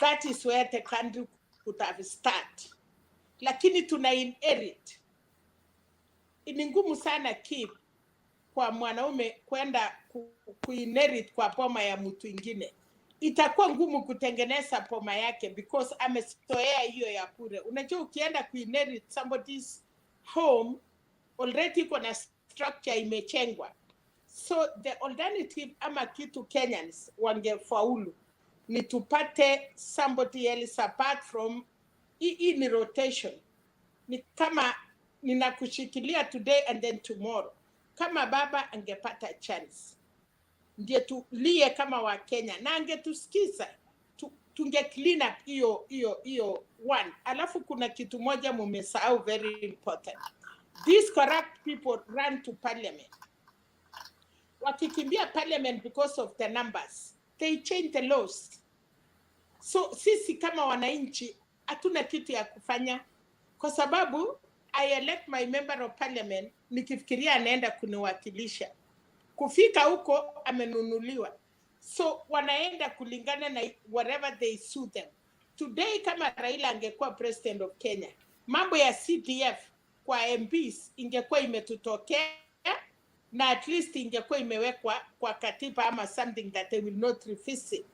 Speaker 2: that is where the country could have started. Lakini tuna inherit. Ni ngumu sana keep kwa mwanaume kwenda kuinherit kwa poma ya mtu ingine. Itakuwa ngumu kutengeneza poma yake because amezoea hiyo ya kure. Unajua ukienda kuinherit somebody's home, already kuna structure imechengwa. So the alternative ama kitu Kenyans wangefaulu ni tupate somebody else apart from hii ni rotation. Ni kama ninakushikilia today and then tomorrow. Kama baba angepata chance, ndiye tulie kama wa Kenya na angetusikiza, tunge clean up hiyo one. Alafu kuna kitu moja mumesahau very important. These corrupt people run to parliament. Wakikimbia parliament because of the numbers, they change the laws. So sisi kama wananchi hatuna kitu ya kufanya kwa sababu I elect my member of parliament nikifikiria anaenda kuniwakilisha. Kufika huko amenunuliwa. So wanaenda kulingana na whatever they suit them. Today kama Raila angekuwa president of Kenya, mambo ya CDF kwa MPs ingekuwa imetutokea na at least ingekuwa imewekwa kwa katiba ama something that they will not revisit.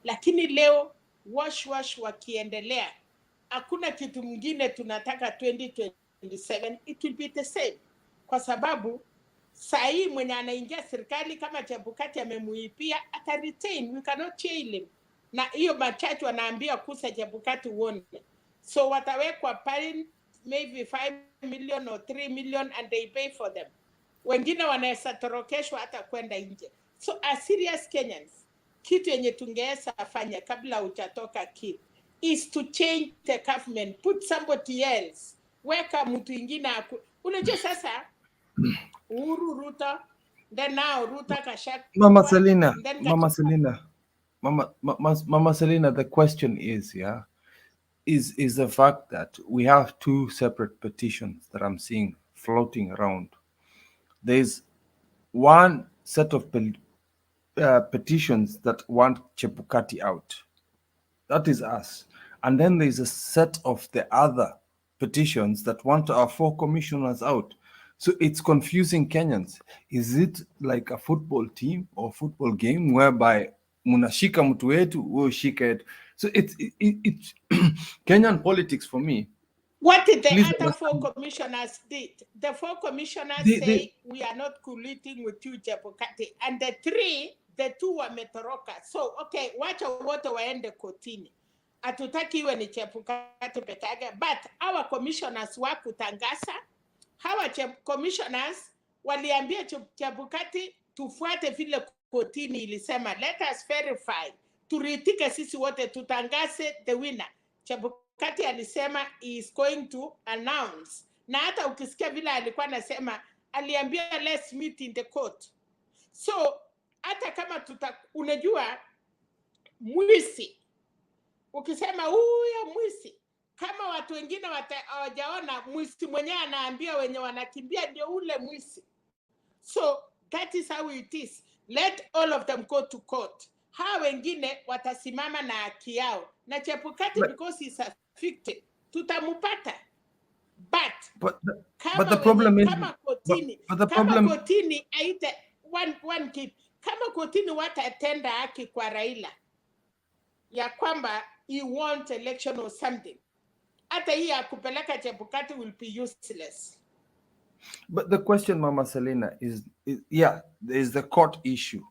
Speaker 2: Lakini leo wash wakiendelea, hakuna kitu mwingine tunataka 2027, it will be the same. Kwa sababu sahi mwenye anaingia serikali kama Chebukati amemuipia ata retain, we cannot jail him. Na hiyo machachu wanaambia kusa Chebukati uone. So watawekwa pale maybe 5 million or 3 million and they pay for them. Wengine wanaweza torokeshwa hata kwenda nje. So as serious Kenyans, kitu yenye tungeweza afanya kabla hujatoka kill is to change the government, put somebody else, weka mtu ingine. Unajua sasa Ruto, then now Ruto kashak.
Speaker 6: Mama Selina, the question is, is the fact that we have two separate petitions that I'm seeing floating around. There's one set of petitions that want Chebukati out. That is us. And then there's a set of the other petitions that want our 4 commissioners out. So it's confusing Kenyans. Is it like a football team or football game whereby munashika mtu wetu, ushika yetu? So it's Kenyan politics for me.
Speaker 2: What did the other 4 commissioners did? The 4 commissioners say we are not colluding with you, Chebukati. And the 2 wametoroka. So, okay, wacha wote waende kotini. Hatutaki iwe ni Chebukati peke yake. But our commissioners wakutangaza, hawa commissioners waliambia Chebukati tufuate vile kotini ilisema. Let us verify. Turitike sisi wote tutangaze the winner. Chebukati alisema he is going to announce. Na hata ukisikia vile alikuwa anasema, aliambia let's meet in the court. So, hata kama unajua mwisi, ukisema huyo mwisi, kama watu wengine hawajaona mwisi mwenyewe anaambia wenye wanakimbia ndio ule mwisi. So that is how it is. Let all of them go to court. Hawa wengine watasimama na haki yao. Na Chebukati because he's a victim, tutamupata. But
Speaker 6: the problem is,
Speaker 2: kama kotini aite one kid. kama kotini watatenda haki kwa Raila ya kwamba he wants election or something, hata hii ya kupeleka Chebukati will be useless.
Speaker 6: But the question, Mama Selena, is yeah, there is the court issue.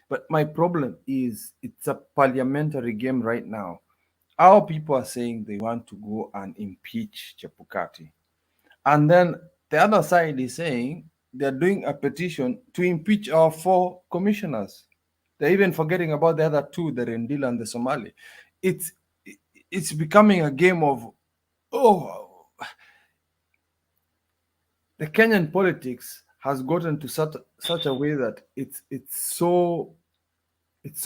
Speaker 6: But my problem is it's a parliamentary game right now. Our people are saying they want to go and impeach Chebukati. And then the other side is saying they're doing a petition to impeach our 4 commissioners. They're even forgetting about the other 2, the Rendila and the Somali. It's becoming a game of, the Kenyan politics has gotten to such a way that it's so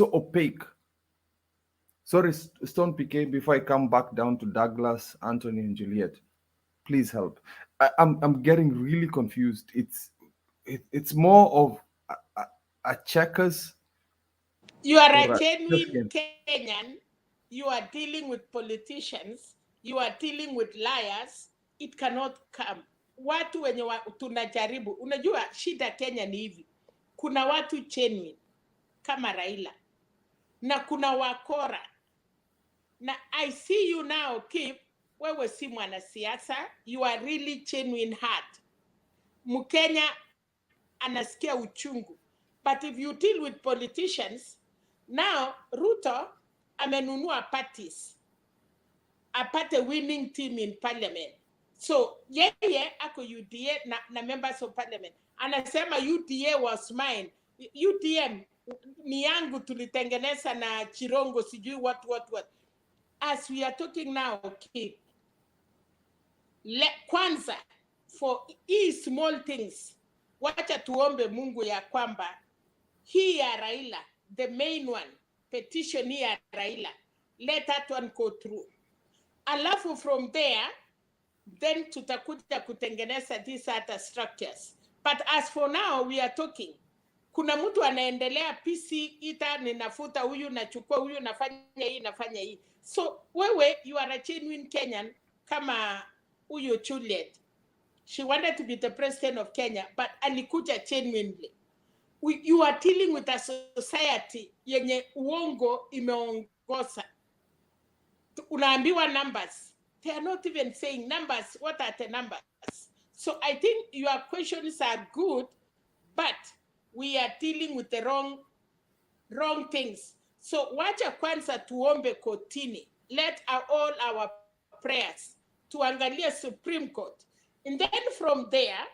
Speaker 6: opaque. Sorry, Stone PK, before I come back down to Douglas, Anthony, and Juliet, please help. I'm getting really confused. It's more of a checkers.
Speaker 2: You are a genuine Kenyan. You are dealing with politicians. You are dealing with liars. It cannot come. Watu wenye tunajaribu. Unajua shida Kenya ni hivi. Kuna watu genuine kama Raila. Na kuna wakora. Na I see you now, Kip. Wewe si mwanasiasa. You are really genuine heart. Mkenya anasikia uchungu. But if you deal with politicians, now Ruto amenunua parties. Apate winning team in parliament. So yeye ako UDA na members of parliament. Anasema UDA was mine. UDM ni yangu tulitengeneza na Chirongo sijui what. As we are talking now, okay. Kwanza for these small things, wacha tuombe Mungu ya kwamba hii ya Raila, the main one, petition hii ya Raila, let that one go through. Alafu from there, then tutakuja kutengeneza these other structures. But as for now, we are talking. Kuna mtu anaendelea PC ita ninafuta huyu nachukua huyu nafanya hii. So wewe, you are a genuine Kenyan kama huyu Juliet. She wanted to be the president of Kenya, but alikuja genuinely. You are dealing with a society yenye uongo imeongoza. Unaambiwa numbers. They are not even saying numbers. What are the numbers? So I think your questions are good, but we are dealing with the wrong things. So wacha kwanza tuombe kotini. Let all our prayers tuangalie Supreme Court. And then from there,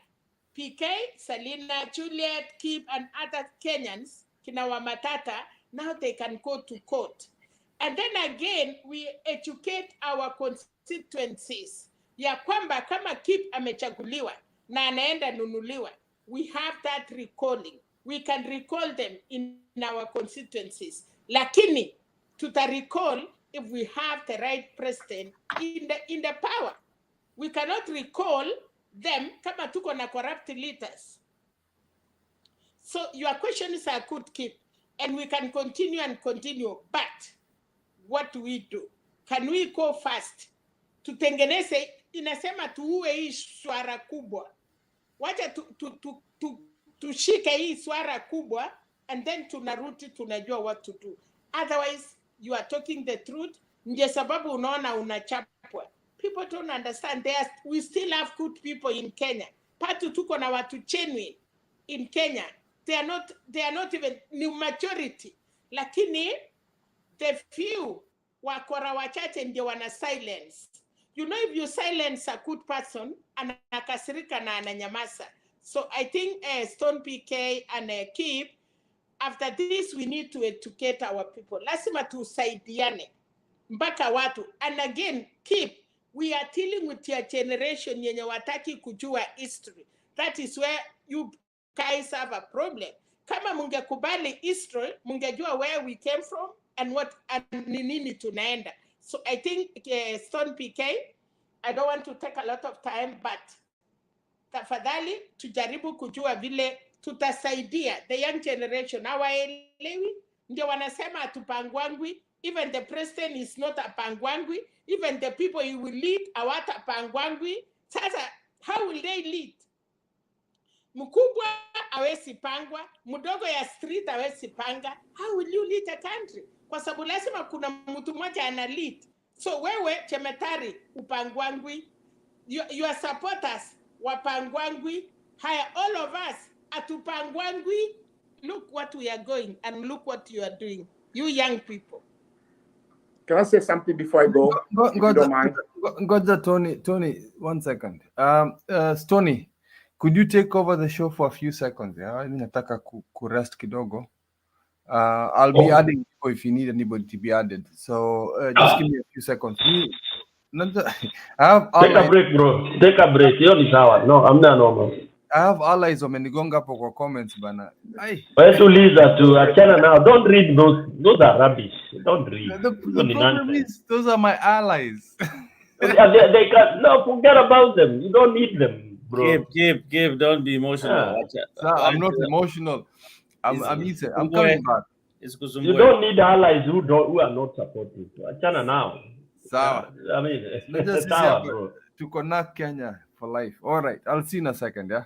Speaker 2: PK, Selina, Juliet, Kip, and other Kenyans, Kinawa Matata, now they can go to court. And then again, we educate our constituencies. Ya kwamba kama Kip amechaguliwa na anaenda nunuliwa, we have that recalling. We can recall them in our constituencies. Lakini, tuta recall if we have the right president in the power. We cannot recall them kama tuko na corrupt leaders. So your questions are good, Kip, and we can continue and continue. But what do we do? Can we go fast? Tutengeneze, inasema tuue hii swara kubwa. Wacha tushike hii swara kubwa, and then tunarudi tunajua what to do. Otherwise, you are talking the truth. Ndio sababu unaona unachapwa. People don't understand. We still have good people in Kenya. Patu tuko na watu genuine in Kenya. They are not even new majority. Lakini the few wakora wachache ndio wana silence. You know, if you silence a good person, anakasirika na ananyamaza. So I think Stone PK and Kip, after this we need to educate our people. Lazima tusaidiane mpaka watu. And again, Kip, we are dealing with your generation yenye wataki kujua history. That is where you guys have a problem. Kama mungekubali history, mungejua where we came from and what nini tunaenda. So I think Stone PK, I don't want to take a lot of time, but tafadhali tujaribu kujua vile tutasaidia the young generation. Hawaelewi, ndio wanasema atupangwangwi. Even the president is not a pangwangwi. Even the people he will lead awata pangwangwi. Sasa, how will they lead? Mkubwa hawezi pangwa, mdogo ya street hawezi panga. How will you lead a country? Kwa sababu lazima kuna mtu mmoja ana lead. So wewe Chemetari upangwangwi, your supporters wapangwangwi, haya all of us atupangwangwi. Look what we are going and look what you are doing, you young people.
Speaker 15: Can I say something before I go? If you don't mind.
Speaker 6: Tony, 1 second. Tony, could you take over the show for a few seconds? Yeah, mimi nataka kurest kidogo. I'll be adding people if you need anybody to be added. So just give me a few seconds. I have
Speaker 11: Take a break, bro. Take a break. Hiyo ni sawa. No, hamna noma.
Speaker 6: I have allies wamenigonga hapo kwa comments bana.
Speaker 11: Wewe tuliza tu, achana now. Don't read those. Those are rubbish. Don't read.
Speaker 6: The problem is those are my allies.
Speaker 11: they can no forget about them. You don't need them, bro.
Speaker 9: Give. Don't be emotional.
Speaker 6: I'm not emotional. I'm coming back.
Speaker 11: You don't need allies who are not supportive. Achana now.
Speaker 6: Sawa.
Speaker 11: I mean,
Speaker 6: sawa, bro. To connect Kenya for life. All right. I'll see you in a second. Yeah.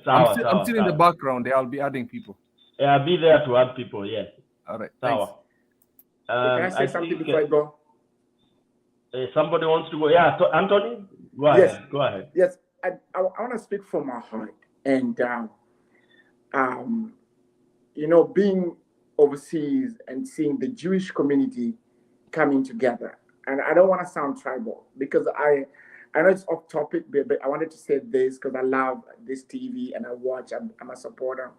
Speaker 6: I'm still in the background. I'll be adding people.
Speaker 11: Yeah, I'll be there to add people. Yes.
Speaker 6: All right.
Speaker 11: Thanks.
Speaker 15: Can I say something before I go?
Speaker 11: Somebody wants to go. Yeah, Anthony. Go ahead. Go ahead.
Speaker 15: Yes, I want to speak from my heart, and being overseas and seeing the Jewish community coming together. And I don't want to sound tribal because I know it's off topic, but I wanted to say this because I love this TV and I watch. I'm a supporter.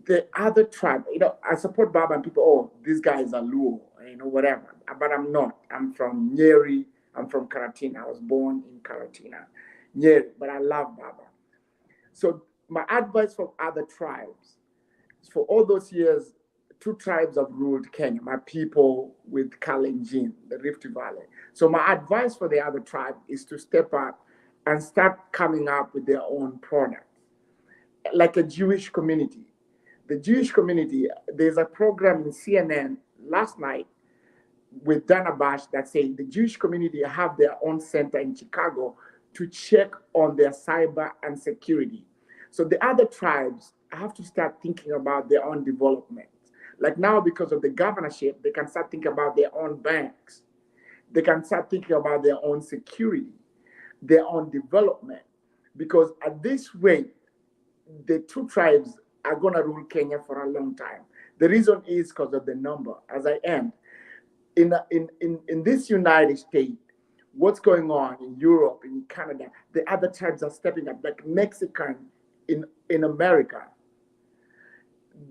Speaker 15: The other tribe, I support Baba and people. Oh, these guys are Luo, whatever. But I'm not. I'm from Nyeri. I'm from Karatina. I was born in Karatina, Nyeri. But I love Baba. So my advice for other tribes is for all those years. 2 tribes have ruled Kenya, my people with Kalenjin, the Rift Valley. So my advice for the other tribe is to step up and start coming up with their own product. Like a Jewish community. The Jewish community, there's a program in CNN last night with Dana Bash that said the Jewish community have their own center in Chicago to check on their cyber and security. So the other tribes have to start thinking about their own development. Like now, because of the governorship, they can start thinking about their own banks. They can start thinking about their own security, their own development. Because at this rate, the 2 tribes are going to rule Kenya for a long time. The reason is because of the number. As I end, in this United States, what's going on in Europe, in Canada, the other tribes are stepping up, like Mexican in America.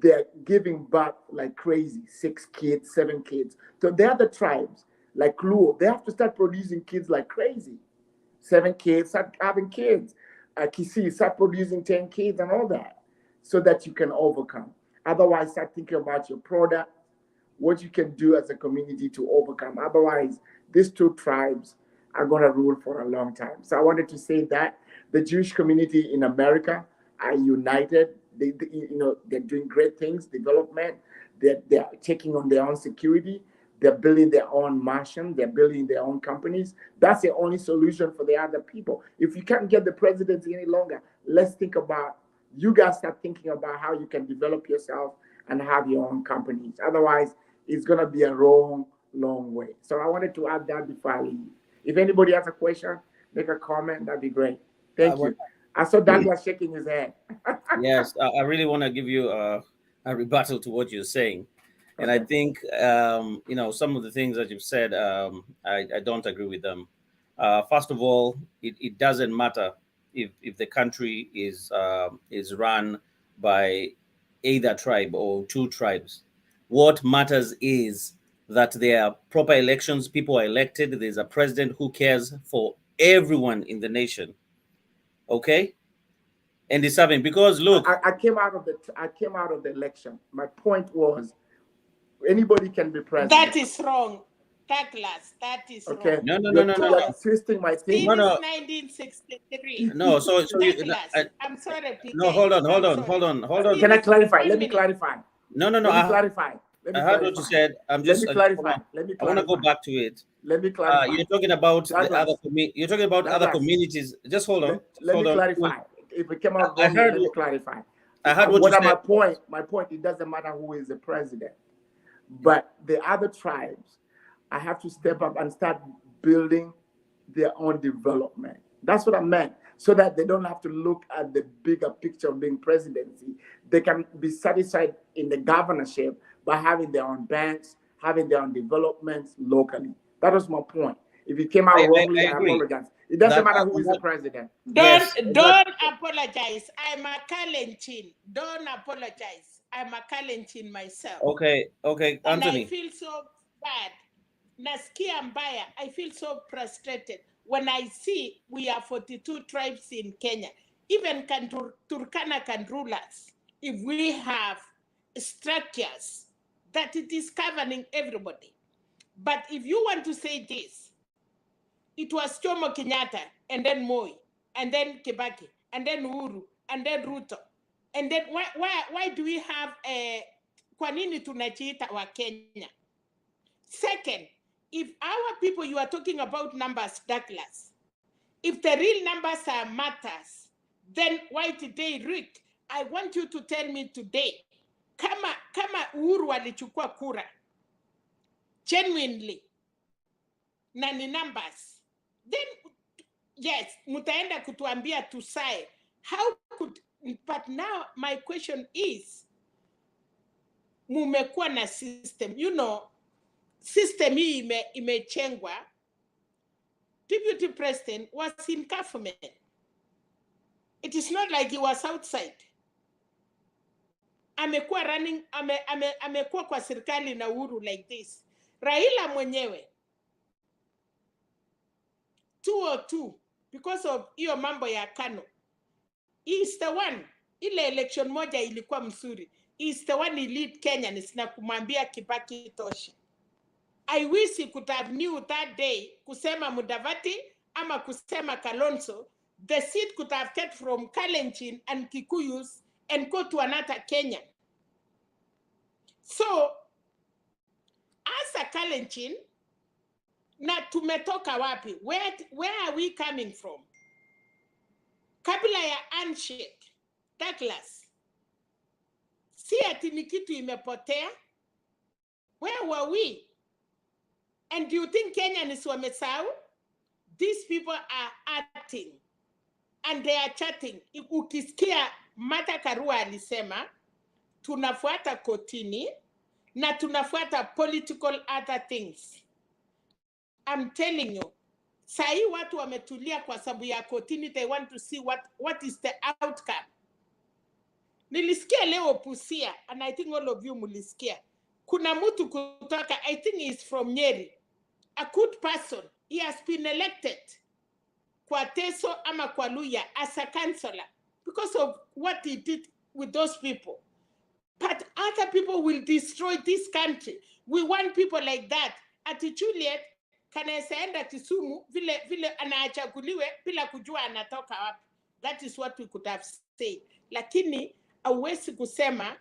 Speaker 15: They're giving birth like crazy, 6 kids, 7 kids. So the other tribes, like Luo, they have to start producing kids like crazy. 7 kids, start having kids. Kisii, start producing 10 kids and all that, so that you can overcome. Otherwise, start thinking about your product, what you can do as a community to overcome. Otherwise, these 2 tribes are going to rule for a long time. So I wanted to say that the Jewish community in America are united. They're doing great things, development. They're taking on their own security. They're building their own mansion. They're building their own companies. That's the only solution for the other people. If you can't get the presidency any longer, let's think about, you guys start thinking about how you can develop yourself and have your own companies. Otherwise, it's going to be a long way. So I wanted to add that before I leave. If anybody has a question, make a comment. That'd be great. Thank you. I saw Douglas shaking his head.
Speaker 9: Yes, I really want to give you a rebuttal to what you're saying. And I think, some of the things that you've said, I don't agree with them. First of all, it doesn't matter if the country is run by either tribe or 2 tribes. What matters is that there are proper elections, people are elected, there's a president who cares for everyone in the nation. Okay, and it's happening because look,
Speaker 15: I came out of the election. My point was, anybody can be president.
Speaker 2: That is wrong, Douglas. That is
Speaker 15: okay.
Speaker 2: Wrong.
Speaker 15: No. Twisting my thing.
Speaker 2: Since 1963.
Speaker 9: No, so
Speaker 2: I'm sorry, PK.
Speaker 9: No, hold on.
Speaker 15: Can I clarify? Let me clarify.
Speaker 9: No.
Speaker 15: Let me clarify.
Speaker 9: I heard what you said.
Speaker 15: Let me clarify.
Speaker 9: I want to go back to it.
Speaker 15: Let me clarify.
Speaker 9: You're talking about the other. You're talking about other communities. Just hold on.
Speaker 15: Let me clarify. if it came out
Speaker 9: I
Speaker 15: wrong,
Speaker 9: heard
Speaker 15: let me clarify.
Speaker 9: I heard what you
Speaker 15: What
Speaker 9: said.
Speaker 15: my point, it doesn't matter who is the president. But the other tribes, I have to step up and start building their own development. That's what I meant. So that they don't have to look at the bigger picture of being presidency. They can be satisfied in the governorship by having their own banks, having their own developments locally. That was my point. If it came out wrongly, I
Speaker 9: agree.
Speaker 15: apologize. It doesn't matter who is the president.
Speaker 2: Don't apologize. I'm a Kalenjin. Don't apologize. I'm a Kalenjin myself.
Speaker 9: Okay,
Speaker 2: And
Speaker 9: Anthony.
Speaker 2: I feel so bad. Nasikia mbaya. I feel so frustrated when I see we are 42 tribes in Kenya. Even Turkana can rule us if we have structures that it is governing everybody. But if you want to say this, it was Jomo Kenyatta, and then Moi, and then Kibaki, and then Uhuru, and then Ruto. And then why do we have kwa nini tunajiita wa Kenya? Second, if our people, you are talking about numbers, Douglas, if the real numbers are matters, then why did they read? I want you to tell me today, kama Uhuru alichukua kura, genuinely, na ni numbers, then yes, mutaenda kutuambia tusae. How could, but now my question is, mumekuwa na system, you know, system hii imechengwa. Deputy President was in government. It is not like he was outside. Amekuwa running, amekuwa kwa serikali na Uhuru like this. Raila mwenyewe 202 because of hiyo mambo ya Kano. He is the one, ile election moja ilikuwa mzuri. He is the one he lead Kenyans na kumwambia Kibaki tosha. I wish he could have knew that day kusema Mudavadi ama kusema Kalonzo, the seat could have kept from Kalenjin and Kikuyus and go to another Kenyan. So, as a Kalenjin, na tumetoka wapi? Where are we coming from? Kabla ya handshake, Douglas, si ati ni kitu imepotea? Where were we? And do you think Kenyans wamesahau? These people are acting and they are chatting. Ukisikia Martha Karua alisema, tunafuata kotini na tunafuata political other things. I'm telling you, sahi watu wametulia kwa sababu ya kotini, they want to see what is the outcome. Nilisikia leo Pusia, and I think all of you mulisikia. Kuna mtu kutoka, I think he's from Nyeri, a good person. He has been elected kwa Teso ama kwa Luya as a councillor because of what he did with those people. But other people will destroy this country. We want people like that. Ati Juliet kanaweza enda Kisumu vile anaachaguliwe bila kujua anatoka wapi. That is what we could have said. Lakini hauwezi kusema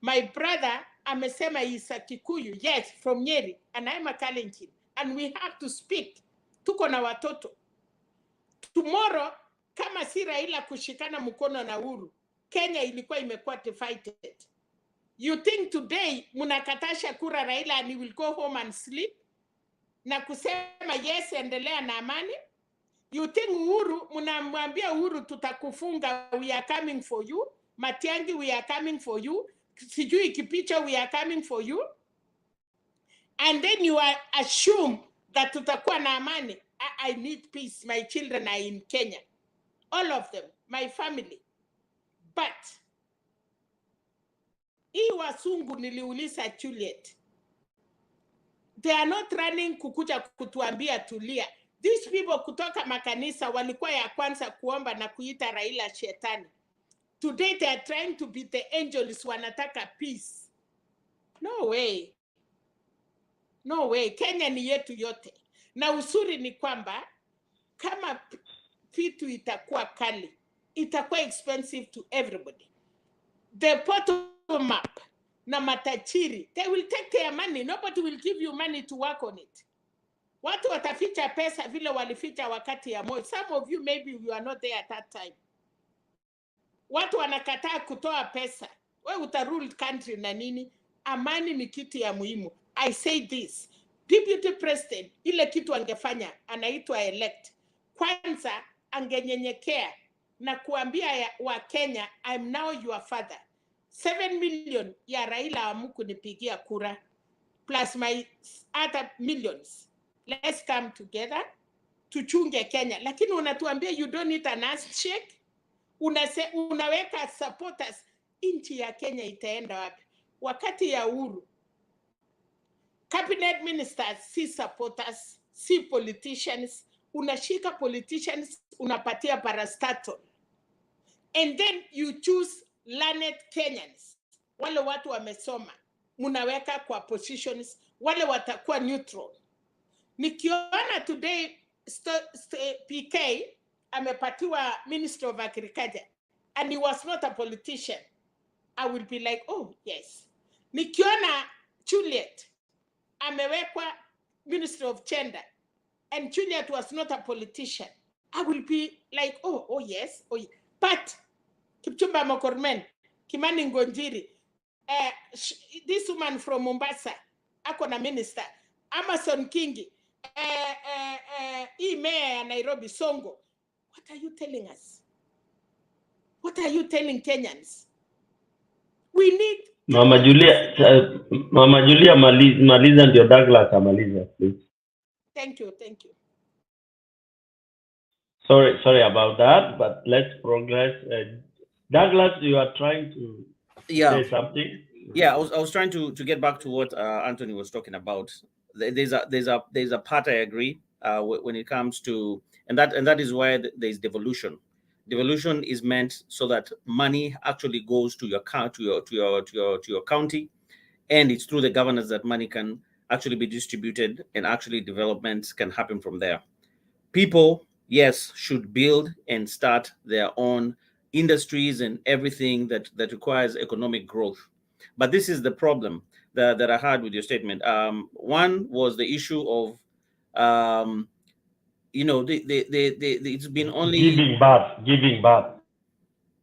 Speaker 2: my brother amesema is a Kikuyu, yes, from Nyeri, and I'm a Kalenjin, and we have to speak. Tuko na watoto. Tomorrow, kama si Raila kushikana mkono na Uhuru, Kenya ilikuwa imekuwa divided. You think today munakatasha kura Raila and he will go home and sleep? Na kusema yes, endelea na amani? You think Uhuru, munamwambia Uhuru tutakufunga, we are coming for you? Matiangi, we are coming for you? Sijui Kipicha, we are coming for you? And then you are assume that tutakuwa na amani. I need peace. My children are in Kenya. All of them, my family. But hii wasungu niliuliza Juliet. They are not running kukuja kutuambia tulia. These people kutoka makanisa walikuwa ya kwanza kuomba na kuita Raila shetani. Today they are trying to be the angels, wanataka peace. No way. No way. Kenya ni yetu yote. Na usuri ni kwamba kama vitu itakuwa kali, itakuwa expensive to everybody. The bottom up na matajiri, they will take their money. Nobody will give you money to work on it. Watu wataficha pesa vile walificha wakati ya Moi. Some of you maybe you are not there at that time. watu wanakataa kutoa pesa, we utarule country na nini? Amani ni kitu ya muhimu. I say this, deputy president, ile kitu angefanya, anaitwa elect, kwanza angenyenyekea na kuambia wa Kenya, I'm now your father. 7 million ya Raila hamkunipigia kura, plus my other millions. Let's come together, tuchunge Kenya. Lakini unatuambia you don't need an ass shake. Unaweka supporters, nchi ya Kenya itaenda wapi? Wakati ya Uhuru, cabinet ministers si supporters, si politicians. Unashika politicians, unapatia parastatal. And then you choose learned Kenyans. Wale watu wamesoma, munaweka kwa positions, wale watakuwa neutral. Nikiona today PK amepatiwa Minister of Agriculture and he was not a politician, I will be like, oh yes. Nikiona Juliet amewekwa Minister of Gender and Juliet was not a politician, I will be like, oh yes, oh yes. But Kipchumba Mokormen, Kimani Ngonjiri, this woman from Mombasa, ako na minister, Amason Kingi, mayor ya Nairobi, Songo. What are you telling us? What are you telling Kenyans? We need...
Speaker 11: Mama Julia, maliza ndio Douglas amaliza, please.
Speaker 2: Thank you.
Speaker 11: Sorry about that, but let's progress. Douglas, you are trying to say something.
Speaker 9: Yeah, I was trying to get back to what Anthony was talking about. There's a part I agree when it comes to, and that is why there's devolution. Devolution is meant so that money actually goes to your county, and it's through the governors that money can actually be distributed, and actually development can happen from there. People, yes, should build and start their own industries and everything that requires economic growth. But this is the problem that I had with your statement. One was the issue of, it's been only
Speaker 11: giving back.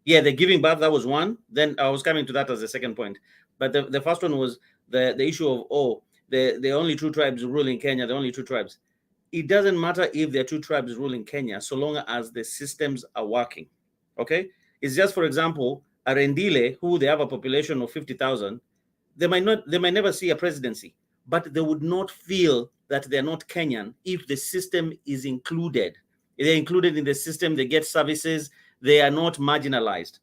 Speaker 9: Yeah, the giving back, that was one. Then I was coming to that as a second point. But the first one was the issue of, the only two tribes ruling Kenya, the only two tribes. It doesn't matter if there are two tribes ruling Kenya, so long as the systems are working. Okay? It's just, for example, Arendile, who they have a population of 50,000, they might never see a presidency, but they would not feel that they're not Kenyan if the system is included. If they're included in the system, they get services, they are not marginalized.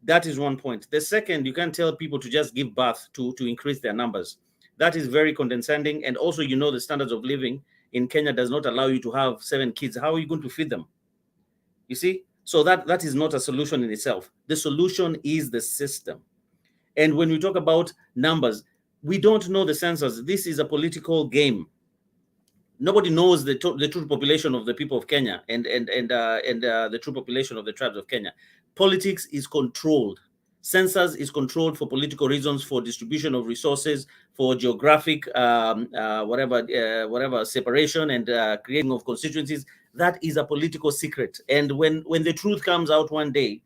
Speaker 9: That is one point. The second, you can't tell people to just give birth to increase their numbers. That is very condescending. And also, the standards of living in Kenya does not allow you to have 7 kids. How are you going to feed them? You see? So that is not a solution in itself. The solution is the system. And when we talk about numbers, we don't know the census. This is a political game. Nobody knows the true population of the people of Kenya and the true population of the tribes of Kenya. Politics is controlled. Census is controlled for political reasons, for distribution of resources, for geographic whatever separation and creating of constituencies. That is a political secret. And when the truth comes out one day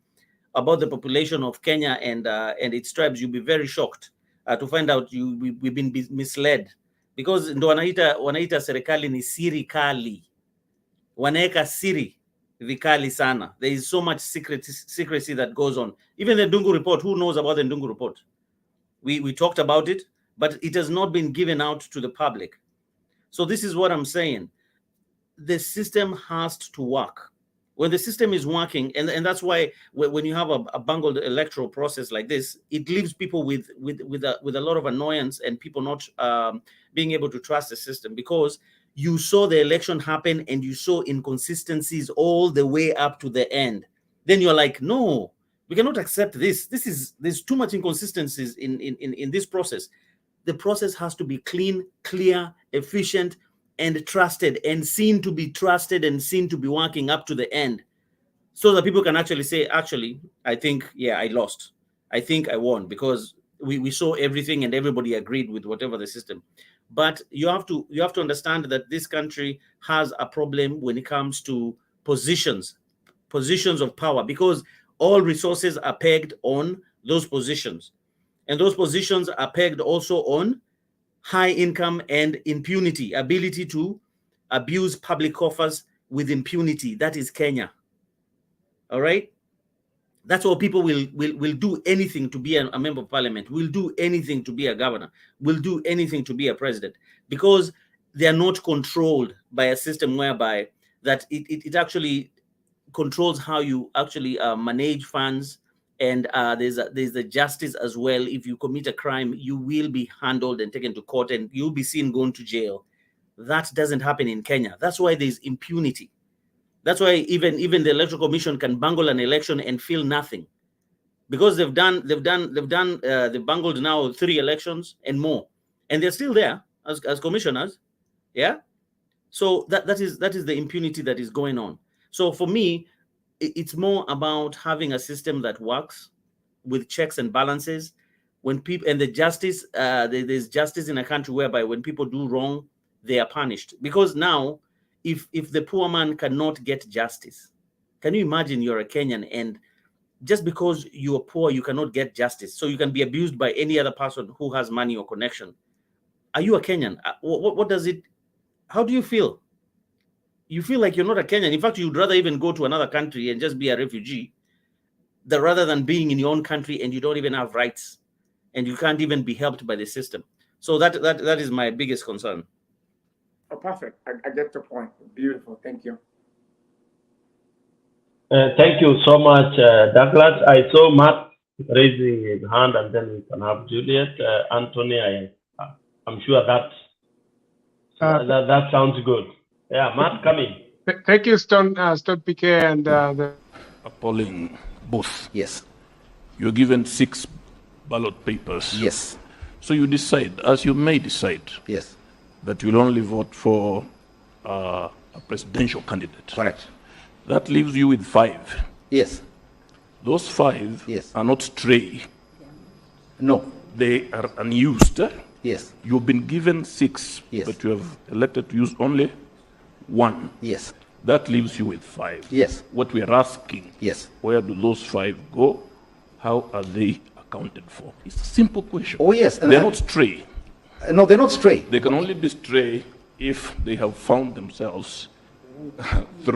Speaker 9: about the population of Kenya and its tribes, you'll be very shocked to find out we've been misled, because ndo wanaita serikali ni siri kali, wanaeka siri vikali sana. There is so much secrecy that goes on. Even the Ndungu report, who knows about the Ndungu report? We talked about it, but it has not been given out to the public. So this is what I'm saying. The system has to work. When the system is working, and that's why when you have a bungled electoral process like this, it leaves people with a lot of annoyance and people not being able to trust the system, because you saw the election happen and you saw inconsistencies all the way up to the end. Then you're like, no, we cannot accept this. There's too much inconsistencies in this process. The process has to be clean, clear, efficient, and trusted, and seen to be trusted and seen to be working up to the end, so that people can actually say, actually, I think, yeah, I lost. I think I won, because we saw everything and everybody agreed with whatever the system. But you have to understand that this country has a problem when it comes to positions of power, because all resources are pegged on those positions. And those positions are pegged also on high income and impunity, ability to abuse public coffers with impunity. That is Kenya. All right? That's why people will do anything to be a member of parliament, will do anything to be a governor, will do anything to be a president, because they are not controlled by a system whereby that it actually controls how you actually manage funds. And there's the justice as well. If you commit a crime, you will be handled and taken to court and you'll be seen going to jail. That doesn't happen in Kenya. That's why there's impunity. That's why even the Electoral Commission can bungle an election and feel nothing, because they've bungled now 3 elections and more, and they're still there as commissioners. Yeah. So that is the impunity that is going on. So for me, it's more about having a system that works with checks and balances. When people and the justice, there's justice in a country whereby when people do wrong, they are punished. Because now, if the poor man cannot get justice, can you imagine you're a Kenyan and just because you are poor, you cannot get justice, so you can be abused by any other person who has money or connection? Are you a Kenyan? What does it? How do you feel? You feel like you're not a Kenyan. In fact, you'd rather even go to another country and just be a refugee, rather than being in your own country and you don't even have rights and you can't even be helped by the system. So that is my biggest concern.
Speaker 15: Oh, perfect. I get the point. Beautiful. Thank you.
Speaker 11: Thank you so much, Douglas. I saw Matt raising his hand, and then we can have Juliet. Anthony, I'm sure that sounds good. Yeah, Matt, come in.
Speaker 10: Thank you, Stone PK, and the
Speaker 16: polling booth.
Speaker 23: Yes.
Speaker 16: You're given 6 ballot papers.
Speaker 23: Yes.
Speaker 16: So you decide, as you may decide.
Speaker 23: Yes.
Speaker 16: That you'll only vote for a presidential candidate.
Speaker 23: Correct.
Speaker 16: That leaves you with 5.
Speaker 23: Yes.
Speaker 16: Those 5 are not stray.
Speaker 23: No.
Speaker 16: They are unused.
Speaker 23: Yes.
Speaker 16: You've been given 6, but you have elected to use only 1.
Speaker 23: Yes.
Speaker 16: That leaves you with 5.
Speaker 23: Yes.
Speaker 16: What we are asking, where do those 5 go? How are they accounted for? It's a simple question.
Speaker 23: Oh, yes.
Speaker 16: They're not stray.
Speaker 23: No, they're not stray.
Speaker 16: They can only be stray if they have found themselves in the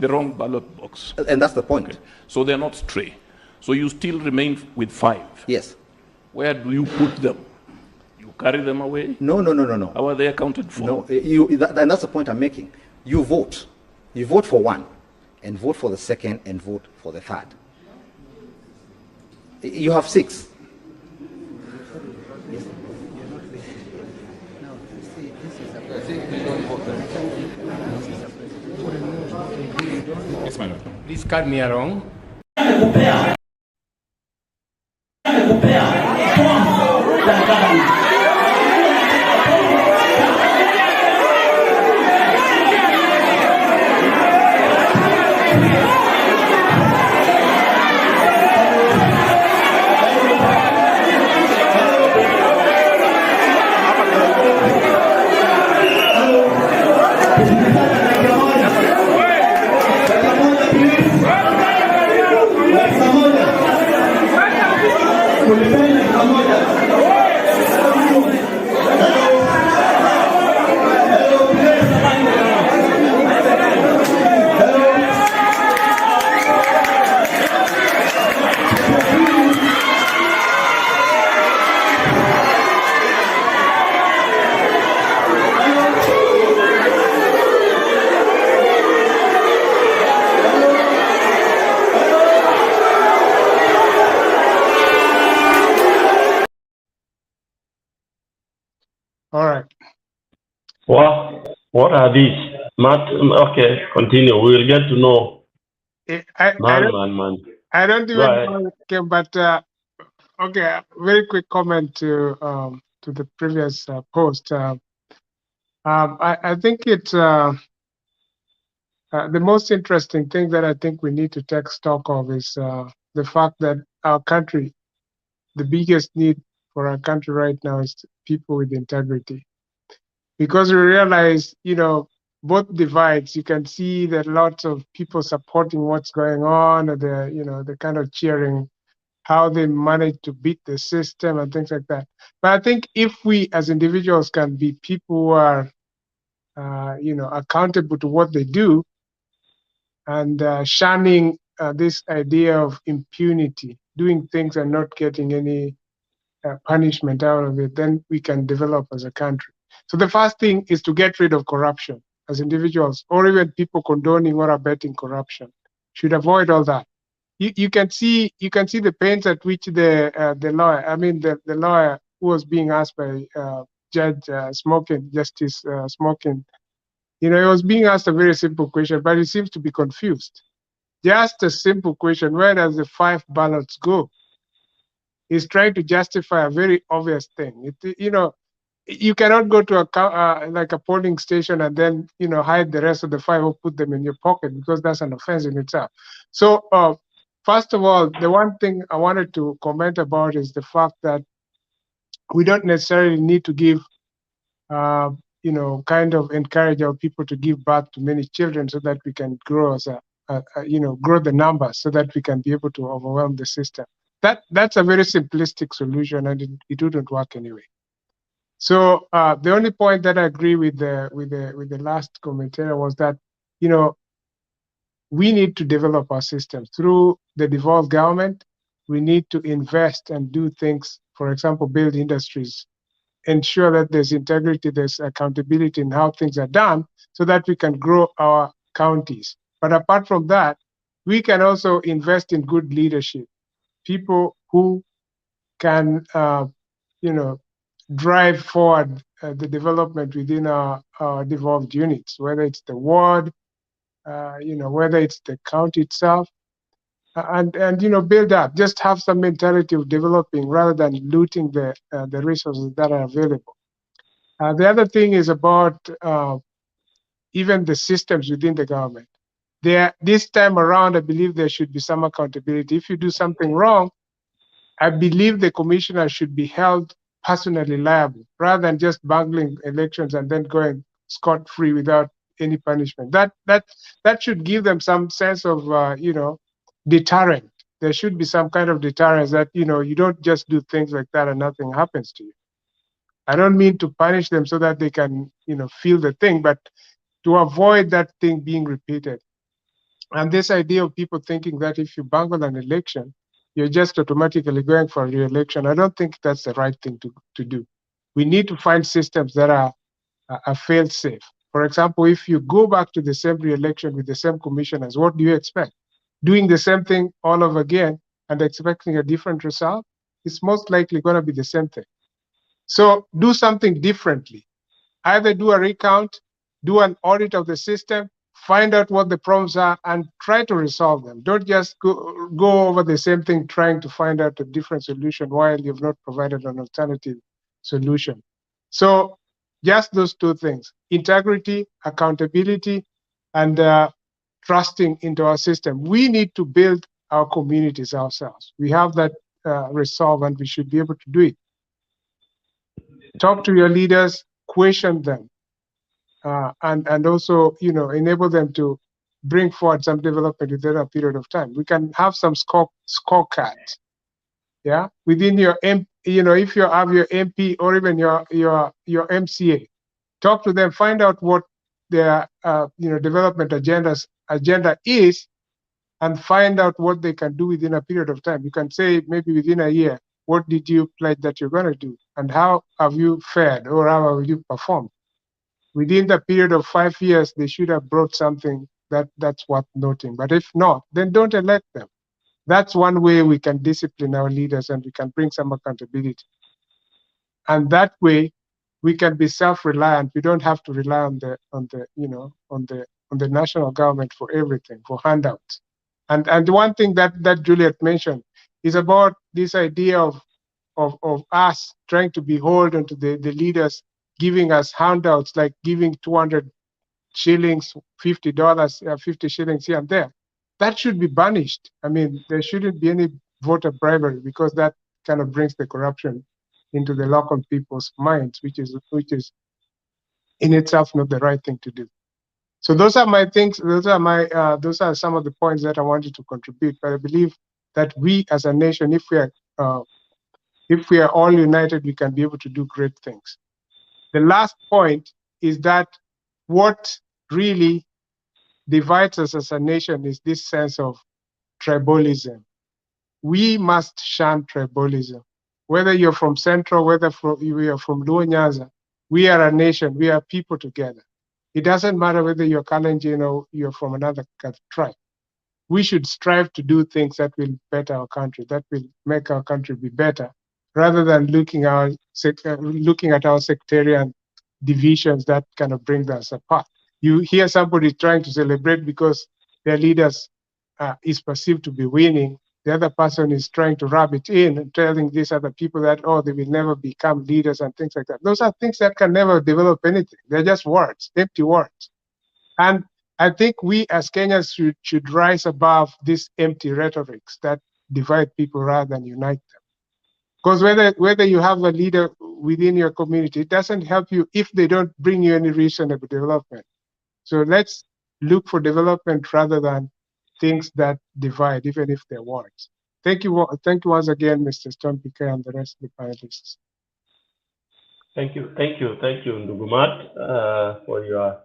Speaker 16: wrong ballot box.
Speaker 23: And that's the point.
Speaker 16: Okay. So they're not stray. So you still remain with 5.
Speaker 23: Yes.
Speaker 16: Where do you put them? You carry them away?
Speaker 23: No.
Speaker 16: How are they accounted for?
Speaker 23: No, and that's the point I'm making. You vote. You vote for 1, and vote for the 2nd, and vote for the 3rd. You have 6.
Speaker 24: Yes, my lord. Please cut me along.
Speaker 10: All right.
Speaker 11: What are these? Matt, okay, continue. We will get to know.
Speaker 10: I don't even
Speaker 11: Right.
Speaker 10: know, okay, but okay, very quick comment to the previous post. I think it's the most interesting thing that I think we need to take stock of is the fact that our country, the biggest need for our country right now is people with integrity. Because we realize, both divides. You can see that lots of people supporting what's going on, and the kind of cheering how they manage to beat the system and things like that. But I think if we as individuals can be people who are accountable to what they do, and shunning this idea of impunity, doing things and not getting any punishment out of it, then we can develop as a country. So the first thing is to get rid of corruption as individuals, or even people condoning or abetting corruption. Should avoid all that. You can see the pains at which the lawyer who was being asked by Judge Justice Smokin, he was being asked a very simple question, but he seems to be confused. Just a simple question: where does the 5 ballots go? He's trying to justify a very obvious thing. You cannot go to a polling station and then hide the rest of the 5 or put them in your pocket, because that's an offense in itself. So first of all, the one thing I wanted to comment about is the fact that we don't necessarily need to give kind of encourage our people to give birth to many children so that we can grow as grow the numbers so that we can be able to overwhelm the system. That's a very simplistic solution, and it wouldn't work anyway. So the only point that I agree with the last commentator was that we need to develop our system through the devolved government. We need to invest and do things, for example, build industries, ensure that there's integrity, there's accountability in how things are done, so that we can grow our counties. But apart from that, we can also invest in good leadership, people who can, drive forward the development within our devolved units, whether it's the ward, whether it's the county itself, and build up. Just have some mentality of developing rather than looting the resources that are available. The other thing is about even the systems within the government. This time around, I believe there should be some accountability. If you do something wrong, I believe the commissioner should be held personally liable, rather than just bungling elections and then going scot-free without any punishment. That should give them some sense of deterrent. There should be some kind of deterrence that you don't just do things like that and nothing happens to you. I don't mean to punish them so that they can feel the thing, but to avoid that thing being repeated. And this idea of people thinking that if you bungle an election, you're just automatically going for re-election, I don't think that's the right thing to do. We need to find systems that are fail-safe. For example, if you go back to the same re-election with the same commissioners, what do you expect? Doing the same thing all over again and expecting a different result? It's most likely going to be the same thing. So do something differently. Either do a recount, do an audit of the system, find out what the problems are, and try to resolve them. Don't just go over the same thing trying to find out a different solution while you've not provided an alternative solution. So just those 2 things: integrity, accountability, and trusting into our system. We need to build our communities ourselves. We have that resolve, and we should be able to do it. Talk to your leaders, question them, and also enable them to bring forward some development within a period of time. We can have some scorecards, within your if you have your MP or even your MCA, talk to them, find out what their development agenda is, and find out what they can do within a period of time. You can say maybe within a year, what did you pledge that you're going to do, and how have you fared, or how have you performed? Within the period of 5 years, they should have brought something that's worth noting. But if not, then don't elect them. That's one way we can discipline our leaders, and we can bring some accountability. And that way, we can be self-reliant. We don't have to rely on the national government for everything, for handouts. And one thing that Juliet mentioned is about this idea of us trying to be beholden to the leaders giving us handouts, like giving 200 shillings, $50, 50 shillings here and there. That should be banished. I mean, there shouldn't be any voter bribery, because that kind of brings the corruption into the local people's minds, which is in itself not the right thing to do. So those are my things. Those are some of the points that I wanted to contribute. But I believe that we as a nation, if we are all united, we can be able to do great things. The last point is that what really divides us as a nation is this sense of tribalism. We must shun tribalism. Whether you're from Central, whether you are from Luo Nyanza, we are a nation, we are people together. It doesn't matter whether you're Kalenjin or you're from another tribe. We should strive to do things that will better our country, that will make our country be better, rather than looking at our sectarian divisions that kind of bring us apart. You hear somebody trying to celebrate because their leaders is perceived to be winning. The other person is trying to rub it in and telling these other people that, oh, they will never become leaders and things like that. Those are things that can never develop anything. They're just words, empty words. And I think we as Kenyans should rise above these empty rhetorics that divide people rather than unite them. Because whether you have a leader within your community, it doesn't help you if they don't bring you any reasonable development. So let's look for development rather than things that divide, even if they're words. Thank you once again, Mr. Stone PK and the rest of the panelists.
Speaker 11: Thank you, Ndugumat, for your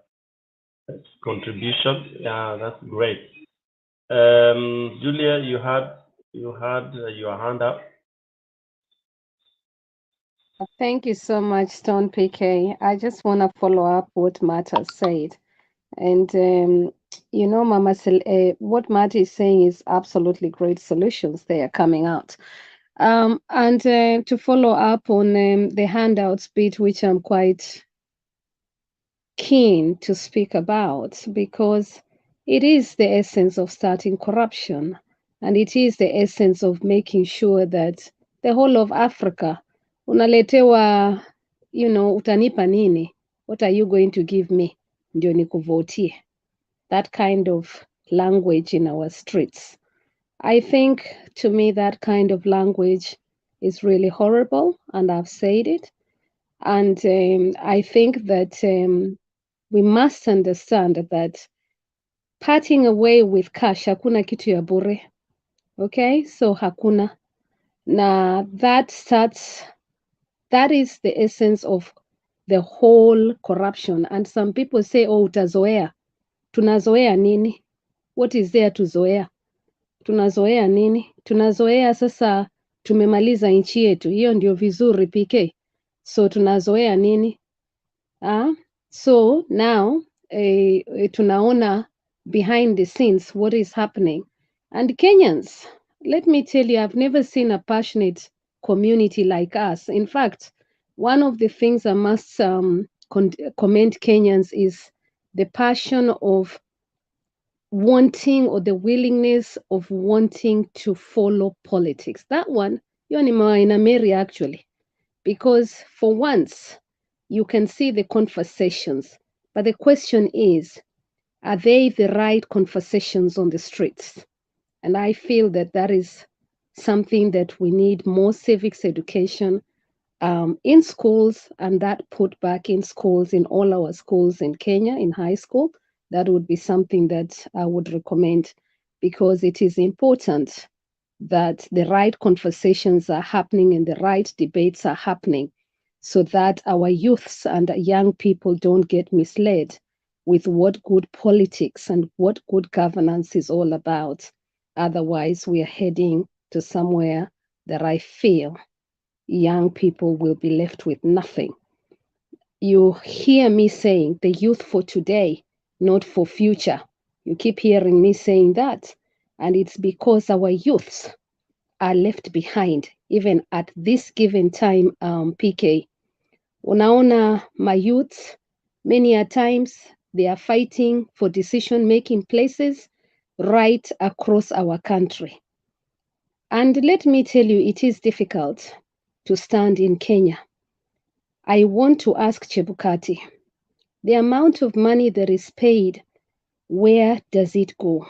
Speaker 11: contribution. Yeah, that's great. Julia, you had your hand up.
Speaker 17: Thank you so much, Stone PK. I just want to follow up what Matt has said. And, you know, what Matt is saying is absolutely great solutions they are coming out. And to follow up on the handouts bit, which I'm quite keen to speak about, because it is the essence of starting corruption, and it is the essence of making sure that the whole of Africa, unaletewa, you know, utanipa nini? What are you going to give me? Ndio nikuvotie. That kind of language in our streets. I think, to me, that kind of language is really horrible, and I've said it. And I think that we must understand that parting away with cash, hakuna kitu ya bure. Okay, so hakuna. Na that is the essence of the whole corruption. And some people say, oh, utazoea. Tunazoea nini? What is there to zoea? Tunazoea nini? Tunazoea sasa tumemaliza nchi yetu. Hiyo ndio vizuri PK. So tunazoea nini? So now tunaona behind the scenes what is happening. And Kenyans, let me tell you, I've never seen a passionate community like us. In fact, one of the things I must commend Kenyans is the passion of wanting, or the willingness of wanting to follow politics. That one, you're in a Mary actually, because for once you can see the conversations, but the question is, are they the right conversations on the streets? And I feel that that is something that we need more civics education in schools, and that put back in schools, in all our schools in Kenya, in high school. That would be something that I would recommend, because it is important that the right conversations are happening and the right debates are happening, so that our youths and young people don't get misled with what good politics and what good governance is all about. Otherwise, we are heading to somewhere that I feel young people will be left with nothing. You hear me saying the youth for today, not for future. You keep hearing me saying that. And it's because our youths are left behind, even at this given time, PK. Unaona, my youths, many a times, they are fighting for decision-making places right across our country. And let me tell you, it is difficult to stand in Kenya. I want to ask Chebukati, the amount of money that is paid, where does it go?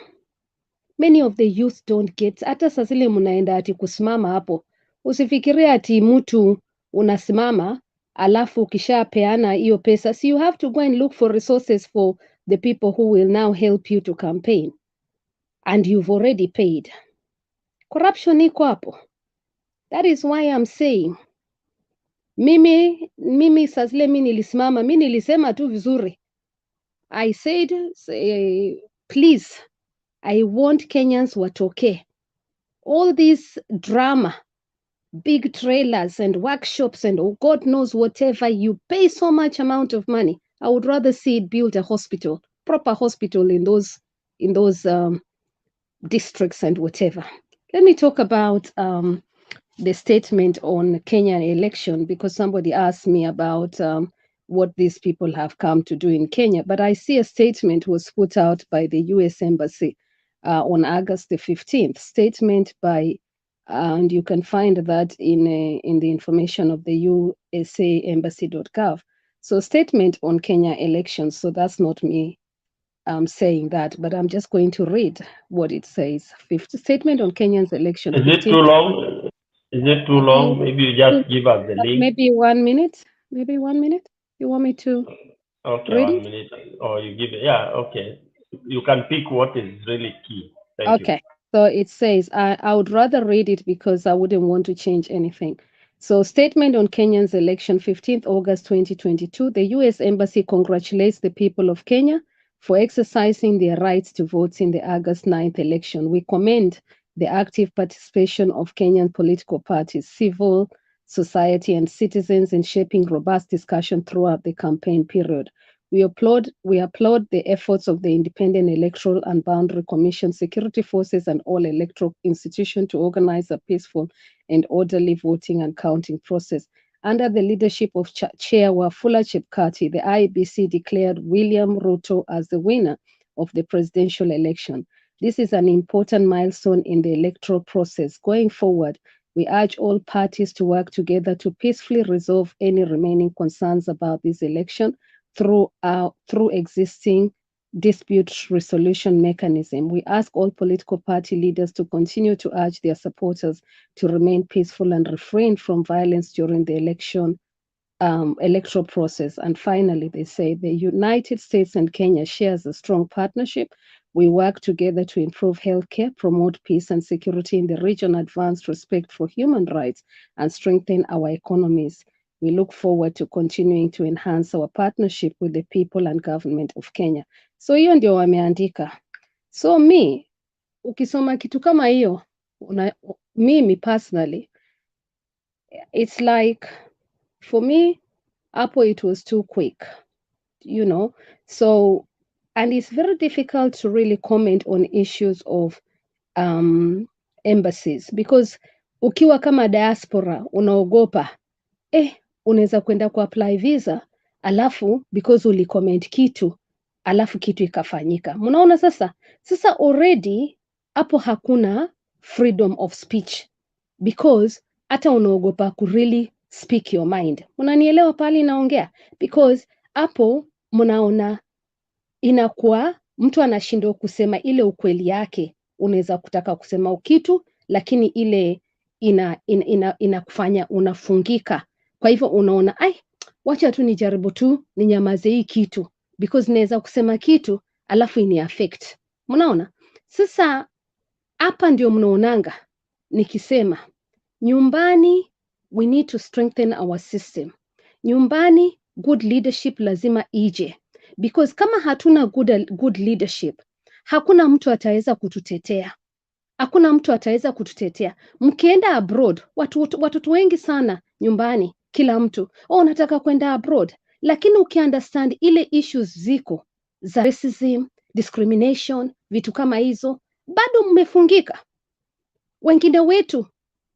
Speaker 17: Many of the youth don't get, hata saa zile mnaenda ati kusimama hapo, usifikiria ati mtu unasimama, alafu ukishapeana hiyo pesa. So you have to go and look for resources for the people who will now help you to campaign, and you've already paid. Corruption iko hapo. That is why I'm saying, mimi sasa mimi nilisimama, mimi nilisema tu vizuri. I said, please, I want Kenyans watoke. All this drama, big trailers and workshops and God knows whatever, you pay so much amount of money. I would rather see it build a hospital, proper hospital in those districts and whatever. Let me talk about the statement on Kenyan election, because somebody asked me about what these people have come to do in Kenya. But I see a statement was put out by the US Embassy on August the 15th. Statement by, and you can find that in the information of the usaembassy.gov. So statement on Kenya elections. So that's not me saying that, but I'm just going to read what it says. Statement on Kenyan's election.
Speaker 11: Is it too long? Is it too long? Maybe you just give us the link.
Speaker 17: Maybe 1 minute. Maybe 1 minute. You want me to
Speaker 11: Okay,
Speaker 17: read
Speaker 11: 1
Speaker 17: it?
Speaker 11: minute. Or you give it. Yeah, okay. You can pick what is really key. Thank you.
Speaker 17: Okay. So it says, I would rather read it because I wouldn't want to change anything. So statement on Kenyan's election, 15th August 2022. The US Embassy congratulates the people of Kenya for exercising their rights to vote in the August 9th election. We commend the active participation of Kenyan political parties, civil society, and citizens in shaping robust discussion throughout the campaign period. We applaud the efforts of the Independent Electoral and Boundary Commission, security forces, and all electoral institutions to organize a peaceful and orderly voting and counting process. Under the leadership of Chair Wafula Chebukati, the IEBC declared William Ruto as the winner of the presidential election. This is an important milestone in the electoral process. Going forward, we urge all parties to work together to peacefully resolve any remaining concerns about this election through existing dispute resolution mechanism. We ask all political party leaders to continue to urge their supporters to remain peaceful and refrain from violence during the electoral process. And finally, they say the United States and Kenya shares a strong partnership. We work together to improve healthcare, promote peace and security in the region, advance respect for human rights, and strengthen our economies. We look forward to continuing to enhance our partnership with the people and government of Kenya. So hiyo ndio wameandika. So ukisoma kitu kama hiyo, mimi personally, it's like, for me, hapo it was too quick, you know. So, and it's very difficult to really comment on issues of embassies, because ukiwa kama diaspora, unaogopa, unaweza kwenda kuapply visa, alafu because ulicomment kitu, alafu kitu ikafanyika. Mnaona sasa already hapo hakuna freedom of speech, because hata unaogopa ku really speak your mind. Mnanielewa pale naongea? Because hapo mnaona inakuwa mtu anashindwa kusema ile ukweli yake. Unaweza kutaka kusema kitu, lakini ile inakufanya unafungika. Kwa hivyo unaona, wacha tu nijaribu tu ninyamaze hii kitu, because naweza kusema kitu alafu ini affect. Mnaona? Sasa hapa ndio mnaonanga nikisema nyumbani we need to strengthen our system. Nyumbani good leadership lazima ije, because kama hatuna good leadership, hakuna mtu ataweza kututetea. Hakuna mtu ataweza kututetea. Mkienda abroad, watoto wengi sana nyumbani, kila mtu, nataka kwenda abroad. Lakini ukiunderstand ile issues ziko za racism, discrimination, vitu kama hizo, bado mmefungika. Wengine wetu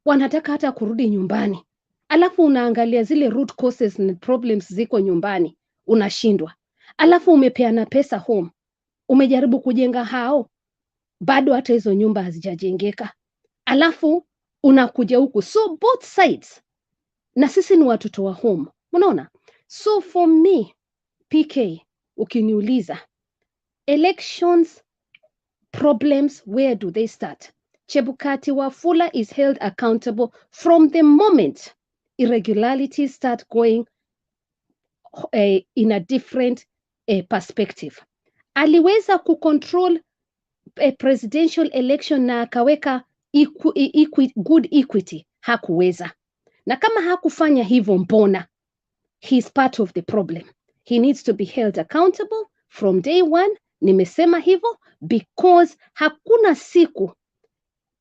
Speaker 17: wanataka hata kurudi nyumbani. Alafu unaangalia zile root causes and problems ziko nyumbani, unashindwa. Alafu umepeana pesa home, umejaribu kujenga hao, bado hata hizo nyumba hazijajengeka. Alafu unakuja huku. So both sides, na sisi ni watoto wa home. Unaona? So for me, PK, ukiniuliza, elections problems, where do they start? Chebukati Wafula is held accountable from the moment irregularities start going in a different perspective. aliweza kucontrol a presidential election na akaweka good equity? Hakuweza. Na kama hakufanya hivyo, mbona? He's part of the problem. He needs to be held accountable from day one. Nimesema hivyo because hakuna siku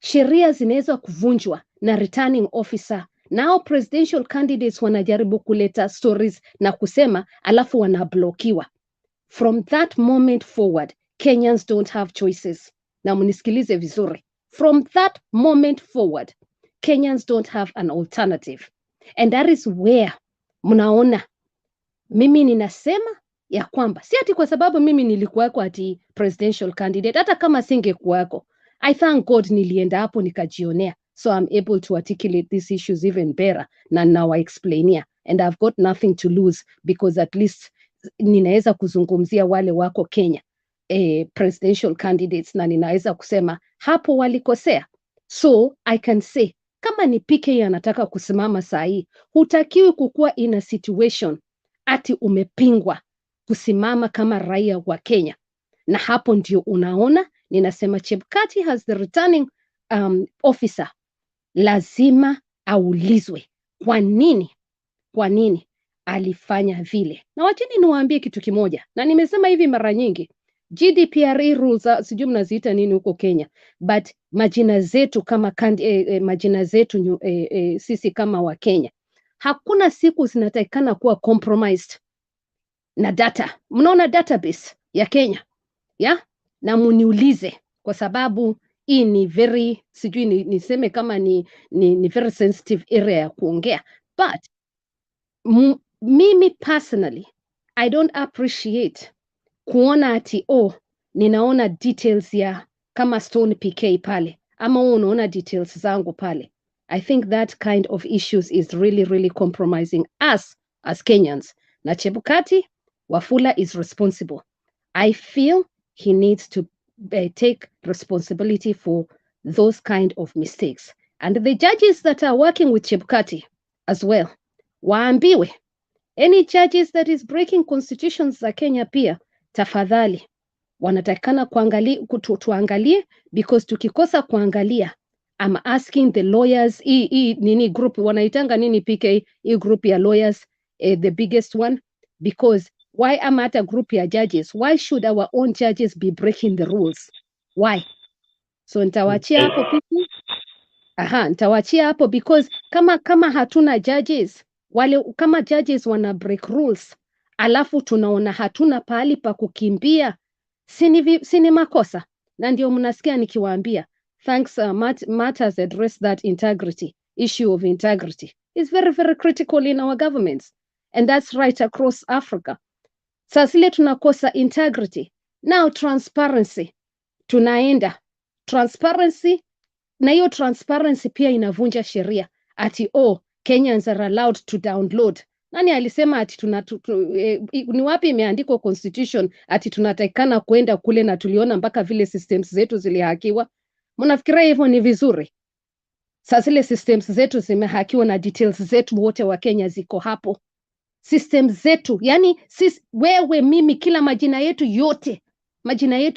Speaker 17: sheria zinaweza kuvunjwa na returning officer. Now presidential candidates wanajaribu kuleta stories na kusema alafu wanablokiwa. From that moment forward, Kenyans don't have choices. Na munisikilize vizuri. From that moment forward, Kenyans don't have an alternative. And that is where mnaona mimi ninasema ya kwamba si ati kwa sababu mimi nilikuwako ati presidential candidate, hata kama singekuwako, I thank God nilienda hapo nikajionea, so I'm able to articulate these issues even better na now I explainia, and I've got nothing to lose because at least ninaweza kuzungumzia wale wako Kenya presidential candidates na ninaweza kusema hapo walikosea. So I can say kama ni PK anataka kusimama saa hii, hutakiwi kukua in a situation ati umepingwa kusimama kama raia wa Kenya. Na hapo ndio unaona ninasema Chebukati has the returning officer, lazima aulizwe kwa nini alifanya vile. Na wacheni niwaambie kitu kimoja, na nimesema hivi mara nyingi, GDPR rules sijui mnaziita nini huko Kenya, but majina zetu kama majina zetu sisi kama wa Kenya, hakuna siku zinatakikana kuwa compromised na data. Mnaona database ya Kenya na muniulize, kwa sababu hii ni very, sijui niseme kama ni very sensitive area ya kuongea, but mimi personally I don't appreciate kuona ati ninaona details ya kama Stone PK pale, ama unaona details zangu pale. I think that kind of issues is really, really compromising us as Kenyans. Na Chebukati Wafula is responsible. I feel he needs to take responsibility for those kind of mistakes. And the judges that are working with Chebukati as well, waambiwe, any judges that is breaking constitutions za Kenya pia, tafadhali wanatakana tuangalie, because tukikosa kuangalia, I'm asking the lawyers, nini group wanaitanga nini PK, group ya lawyers, the biggest one, because why am at a group ya judges? Why should our own judges be breaking the rules? Why? So nitawachia hapo PK. Nitawachia hapo because kama hatuna judges, wale kama judges wana break rules, alafu tunaona hatuna pahali pa kukimbia, sini makosa. Na ndio mnasikia nikiwaambia, thanks Matt has addressed that issue of integrity. It's very, very critical in our governments. And that's right across Africa. Sasa ile tunakosa integrity. Now transparency. Tunaenda. Transparency, na hiyo transparency pia inavunja sheria. Ati Kenyans are allowed to download. Nani alisema ati ni wapi imeandikwa constitution ati tunatakikana kuenda kule, na tuliona mpaka vile systems zetu zilihakiwa? Mnafikiria hivyo ni vizuri? Sasa zile systems zetu zimehakiwa na details zetu wote wa Kenya ziko hapo. Systems zetu, yani wewe, mimi, kila majina yetu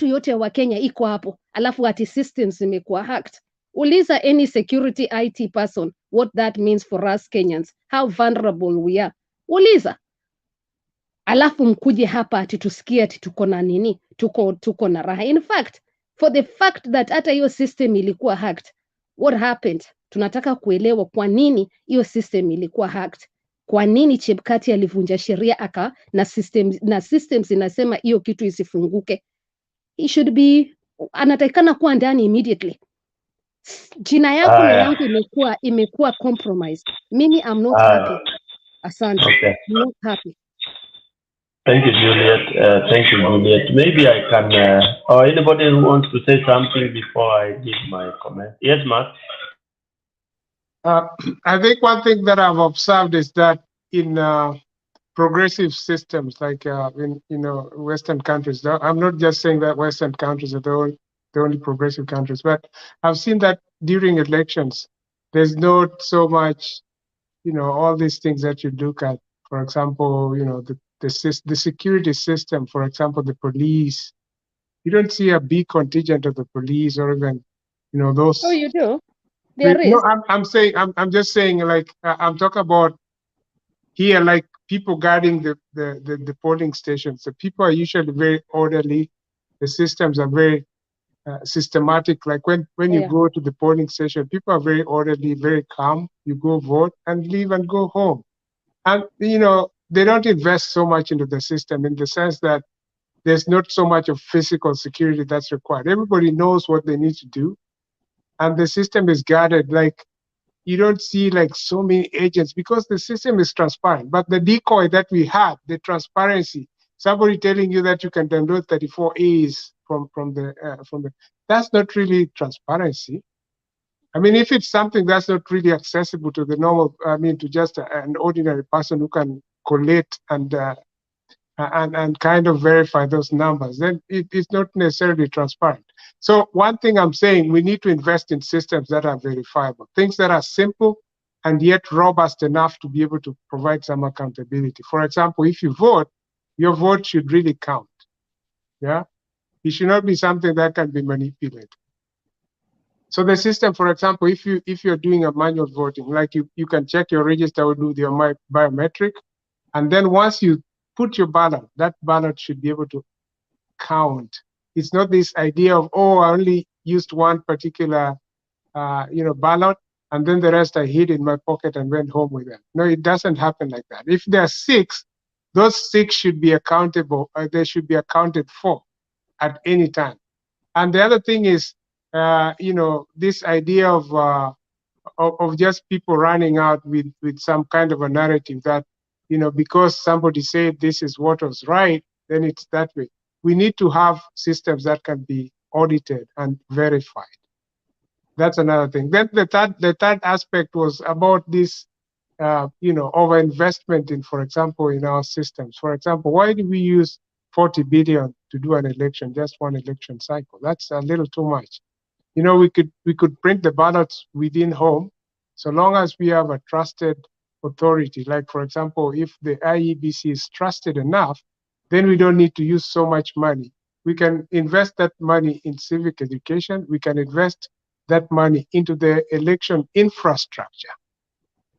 Speaker 17: yote wa Kenya iko hapo. Alafu ati systems zimekuwa hacked. Uliza any security IT person what that means for us Kenyans, how vulnerable we are. Uliza. Alafu mkuje hapa ati tusikie ati tuko na nini, tuko na raha. In fact, for the fact that hata hiyo system ilikuwa hacked, what happened? Tunataka kuelewa kwa nini hiyo system ilikuwa hacked. Kwa nini Chebukati alivunja sheria na systems inasema hiyo kitu isifunguke? He should be, anatakikana kuwa ndani immediately. Jina yako na yangu imekuwa compromised. Mimi I'm not happy. Asante.
Speaker 11: Okay.
Speaker 17: I'm not happy.
Speaker 11: Thank you, Juliet. Maybe I can, or anybody who wants to say something before I give my comment. Yes, Mark.
Speaker 10: I think one thing that I've observed is that in progressive systems, like in Western countries, I'm not just saying that Western countries are the only progressive countries, but I've seen that during elections, there's not so much, all these things that you look at. For example, the security system, for example, the police, You don't see a big contingent of the police or even, you know, those.
Speaker 17: Oh, you do? There
Speaker 10: No,
Speaker 17: is.
Speaker 10: I'm just saying, like, I'm talking about here, like people guarding the polling stations. The people are usually very orderly. The systems are very systematic. Like when you
Speaker 17: Yeah.
Speaker 10: go to the polling station, people are very orderly, very calm. You go vote and leave and go home. And, you know, they don't invest so much into the system in the sense that there's not so much of physical security that's required. Everybody knows what they need to do. And the system is guarded. Like, you don't see like so many agents because the system is transparent. But the decoy that we had, the transparency, somebody telling you that you can download 34 A's from the that's not really transparency. I mean, if it's something that's not really accessible to the normal, I mean, to just an ordinary person who can collate and kind of verify those numbers, then it's not necessarily transparent. So one thing I'm saying, we need to invest in systems that are verifiable, things that are simple and yet robust enough to be able to provide some accountability. For example, if you vote, your vote should really count. Yeah, it should not be something that can be manipulated. So the system, for example, if you're doing a manual voting, like you can check your register or do your biometric, and then once you put your ballot, that ballot should be able to count. It's not this idea of, oh, I only used one particular ballot, and then the rest I hid in my pocket and went home with them. No, it doesn't happen like that. If there are 6, those 6 should be accountable. They should be accounted for at any time. And the other thing is, this idea of just people running out with some kind of a narrative that, because somebody said this is what was right, then it's that way. We need to have systems that can be audited and verified. That's another thing. Then the third aspect was about this, overinvestment in, for example, in our systems. For example, why do we use 40 billion to do an election, just one election cycle? That's a little too much. We could print the ballots within home, so long as we have a trusted authority. Like, for example, if the IEBC is trusted enough, then we don't need to use so much money. We can invest that money in civic education. We can invest that money into the election infrastructure.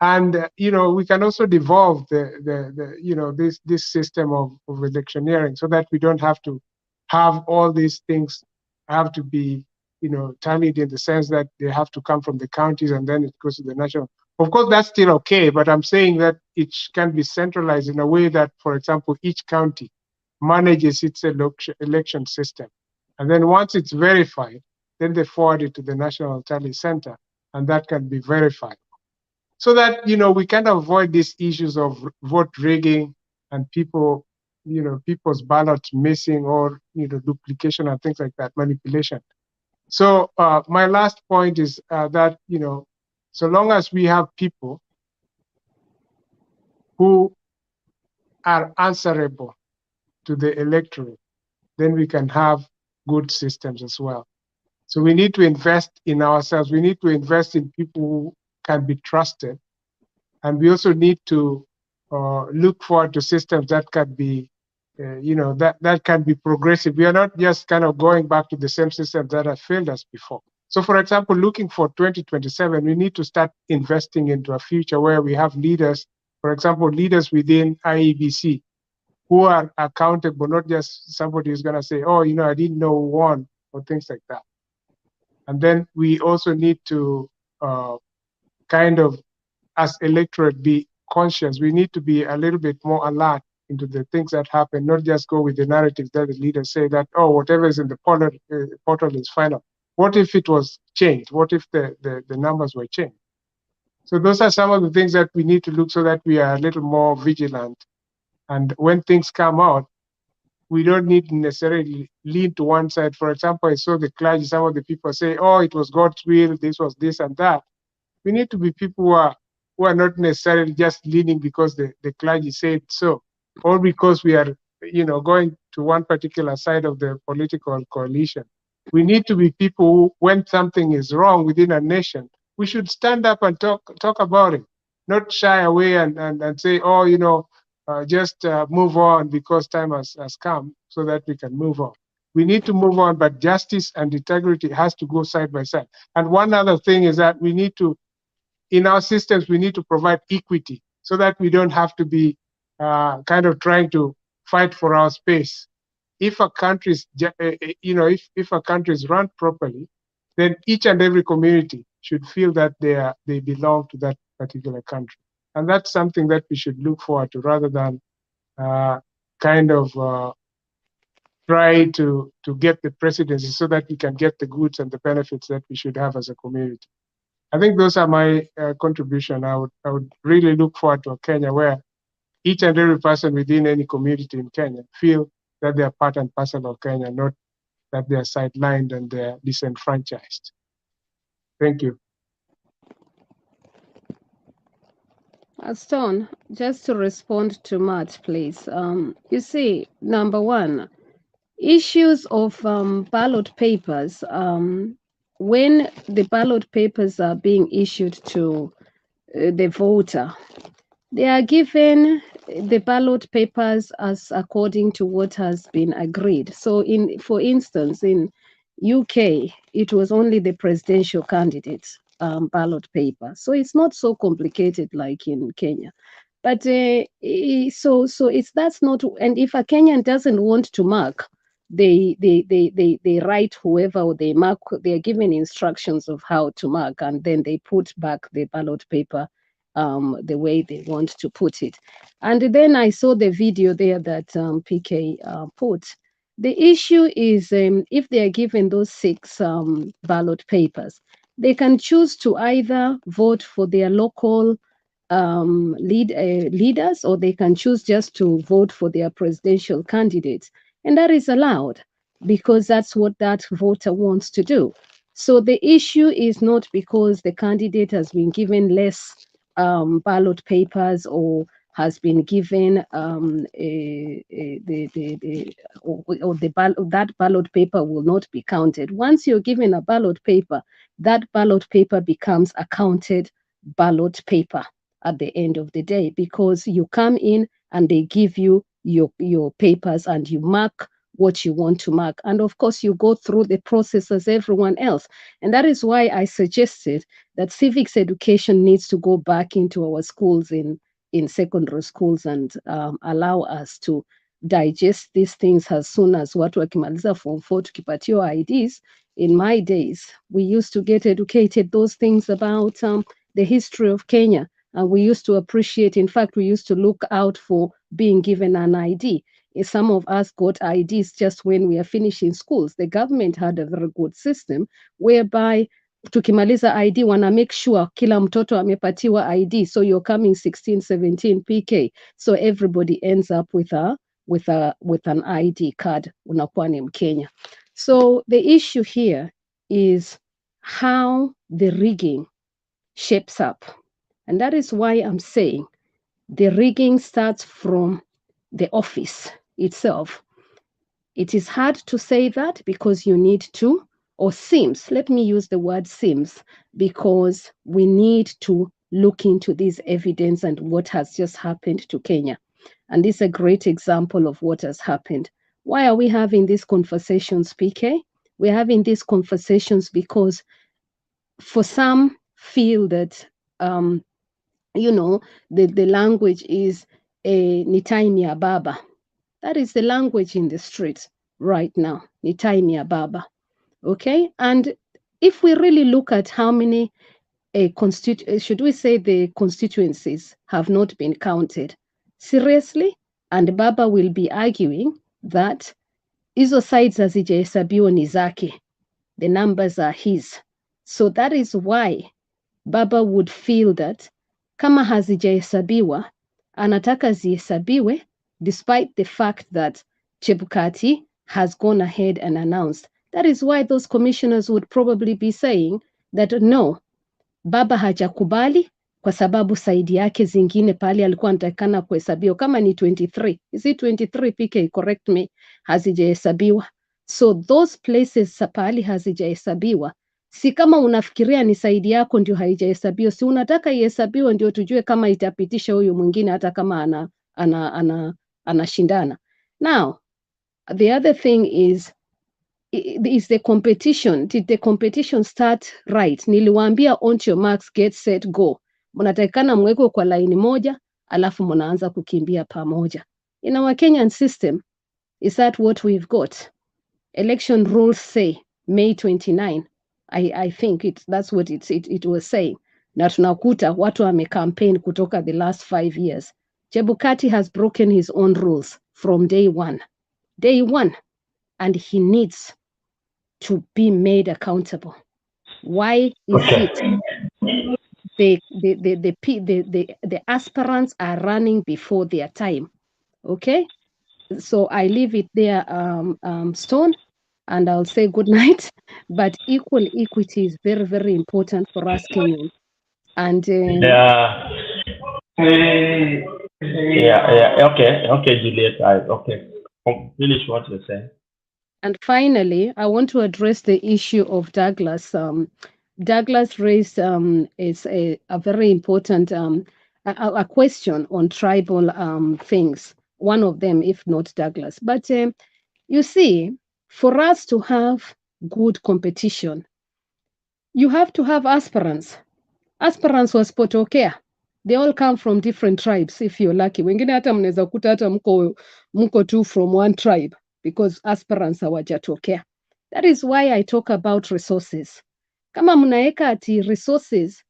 Speaker 10: And we can also devolve this system of electioneering, so that we don't have to have all these things have to be tallied in the sense that they have to come from the counties and then it goes to the national. Of course, that's still okay, but I'm saying that it can be centralized in a way that, for example, each county manages its election system. And then once it's verified, then they forward it to the National Tally Center, and that can be verified. So that, we can avoid these issues of vote rigging and people's ballots missing or, duplication and things like that, manipulation. So my last point is that, so long as we have people who are answerable to the electorate, then we can have good systems as well. So we need to invest in ourselves. We need to invest in people who can be trusted. And we also need to look forward to systems that can be that can be progressive. We are not just kind of going back to the same systems that have failed us before. So, for example, looking for 2027, we need to start investing into a future where we have leaders, for example, leaders within IEBC who are accountable, not just somebody who's going to say, oh, I didn't know who won, or things like that. And then we also need to kind of, as electorate, be conscious. We need to be a little bit more alert into the things that happen, not just go with the narrative that the leaders say that, oh, whatever is in the portal is final. What if it was changed? What if the numbers were changed? So those are some of the things that we need to look, so that we are a little more vigilant. And when things come out, we don't need to necessarily lean to one side. For example, I saw the clergy, some of the people say, oh, it was God's will, this was this and that. We need to be people who are not necessarily just leaning because the clergy said so, or because we are, going to one particular side of the political coalition. We need to be people who, when something is wrong within a nation, we should stand up and talk about it, not shy away and say, oh, just move on because time has come, so that we can move on. we need to move on, but justice and integrity has to go side by side. And one other thing is that we need to, in our systems, we need to provide equity so that we don't have to be kind of trying to fight for our space. If a country's, if a country is run properly, then each and every community should feel that they belong to that particular country. And that's something that we should look forward to, rather than try to get the presidency so that we can get the goods and the benefits that we should have as a community. I think those are my contribution. I would really look forward to a Kenya where each and every person within any community in Kenya feel that they are part and parcel of Kenya, not that they are sidelined and they're disenfranchised. Thank you.
Speaker 17: Stone, just to respond to Matt, please. You see, number one, issues of ballot papers, when the ballot papers are being issued to the voter, they are given the ballot papers as according to what has been agreed. So for instance, in UK, it was only the presidential candidates ballot paper. So it's not so complicated like in Kenya. But that's not, and if a Kenyan doesn't want to mark, they write whoever, or they mark, they're given instructions of how to mark, and then they put back the ballot paper the way they want to put it. And then I saw the video there that PK put. The issue is if they are given those 6 ballot papers, they can choose to either vote for their local leaders, or they can choose just to vote for their presidential candidates. And that is allowed because that's what that voter wants to do. So the issue is not because the candidate has been given less ballot papers or has been given that ballot paper will not be counted. Once you're given a ballot paper, that ballot paper becomes a counted ballot paper at the end of the day, because you come in and they give you your papers and you mark what you want to mark. And of course, you go through the process as everyone else. And that is why I suggested that civics education needs to go back into our schools in secondary schools and allow us to digest these things as soon as watu wakimaliza form 4 tukipatiwa IDs. In my days, we used to get educated those things about the history of Kenya. And we used to appreciate, in fact, we used to look out for being given an ID. Some of us got IDs just when we are finishing schools. The government had a very good system whereby tukimaliza ID wana make sure kila mtoto amepatiwa ID. So you're coming 16, 17 PK. So everybody ends up with an ID card. Unakuwa ni Mkenya. So the issue here is how the rigging shapes up. And that is why I'm saying the rigging starts from the office itself. It is hard to say that because you need to, or seems, let me use the word seems, because we need to look into this evidence and what has just happened to Kenya. And this is a great example of what has happened. Why are we having these conversations, PK? We're having these conversations because for some feel that the language is ni time ya baba. That is the language in the streets right now, ni time ya baba. Okay, and if we really look at how many should we say the constituencies have not been counted, seriously, and Baba will be arguing that hizo sides hazijahesabiwa ni zake, the numbers are his. So that is why Baba would feel that kama hazijahesabiwa, anataka zihesabiwe, despite the fact that Chebukati has gone ahead and announced. That is why those commissioners would probably be saying that no, Baba hajakubali kwa sababu saidi yake zingine pale alikuwa anatakana kuhesabiwa kama ni 23. Is it 23 PK? Correct me. Hazijahesabiwa. So those places pale hazijahesabiwa. Si kama unafikiria ni saidi yako ndio haijahesabiwa. Si unataka ihesabiwe ndio tujue kama itapitisha huyu mwingine hata kama anashindana. Now, the other thing is is the competition. Did the competition start right? Niliwaambia on your marks, get set, go. Mnatakikana mweko kwa laini moja, alafu mnaanza kukimbia pamoja. In our Kenyan system, is that what we've got? Election rules say May 29. I think that's what it was saying. Na tunakuta watu wamecampaign kutoka the last 5 years. Chebukati has broken his own rules from day one. Day one. And he needs to be made accountable. Why is it the aspirants are running before their time? Okay, so I leave it there, Stone, and I'll say good night. But equal equity is very, very important for us Kenyans. And
Speaker 11: okay, Juliet. Okay, finish what you're saying.
Speaker 17: And finally, I want to address the issue of Douglas. Douglas raised is a very important a question on tribal things. One of them, if not Douglas. But you see, for us to have good competition, you have to have aspirants. Aspirants wasipotokea, they all come from different tribes if you're lucky. Wengine hata mnaweza kuta hata mko tu from one tribe because aspirants hawajatokea. That is why I talk about resources. Kama mnaeka ati resources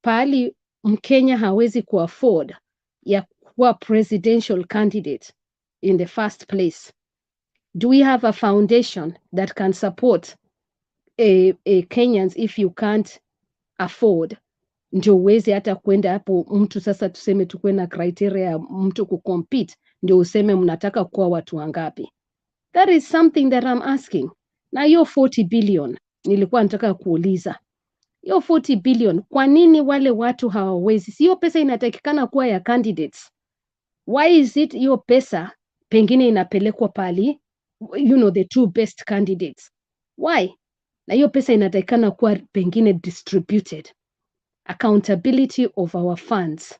Speaker 17: pahali Mkenya hawezi kuafford ya kuwa presidential candidate in the first place, do we have a foundation that can support a Kenyans if you can't afford? Ndio uweze hata kwenda hapo mtu sasa tuseme tukue na criteria ya mtu kucompete ndio useme mnataka kuwa watu wangapi. That is something that I'm asking. Na hiyo 40 billion nilikuwa nataka kuuliza. Hiyo 40 billion kwa nini wale watu hawawezi? Hiyo pesa inatakikana kuwa ya candidates. Why is it hiyo pesa pengine inapelekwa pali, you know, the two best candidates? Why? Na hiyo pesa inatakikana kuwa pengine distributed. Accountability of our funds.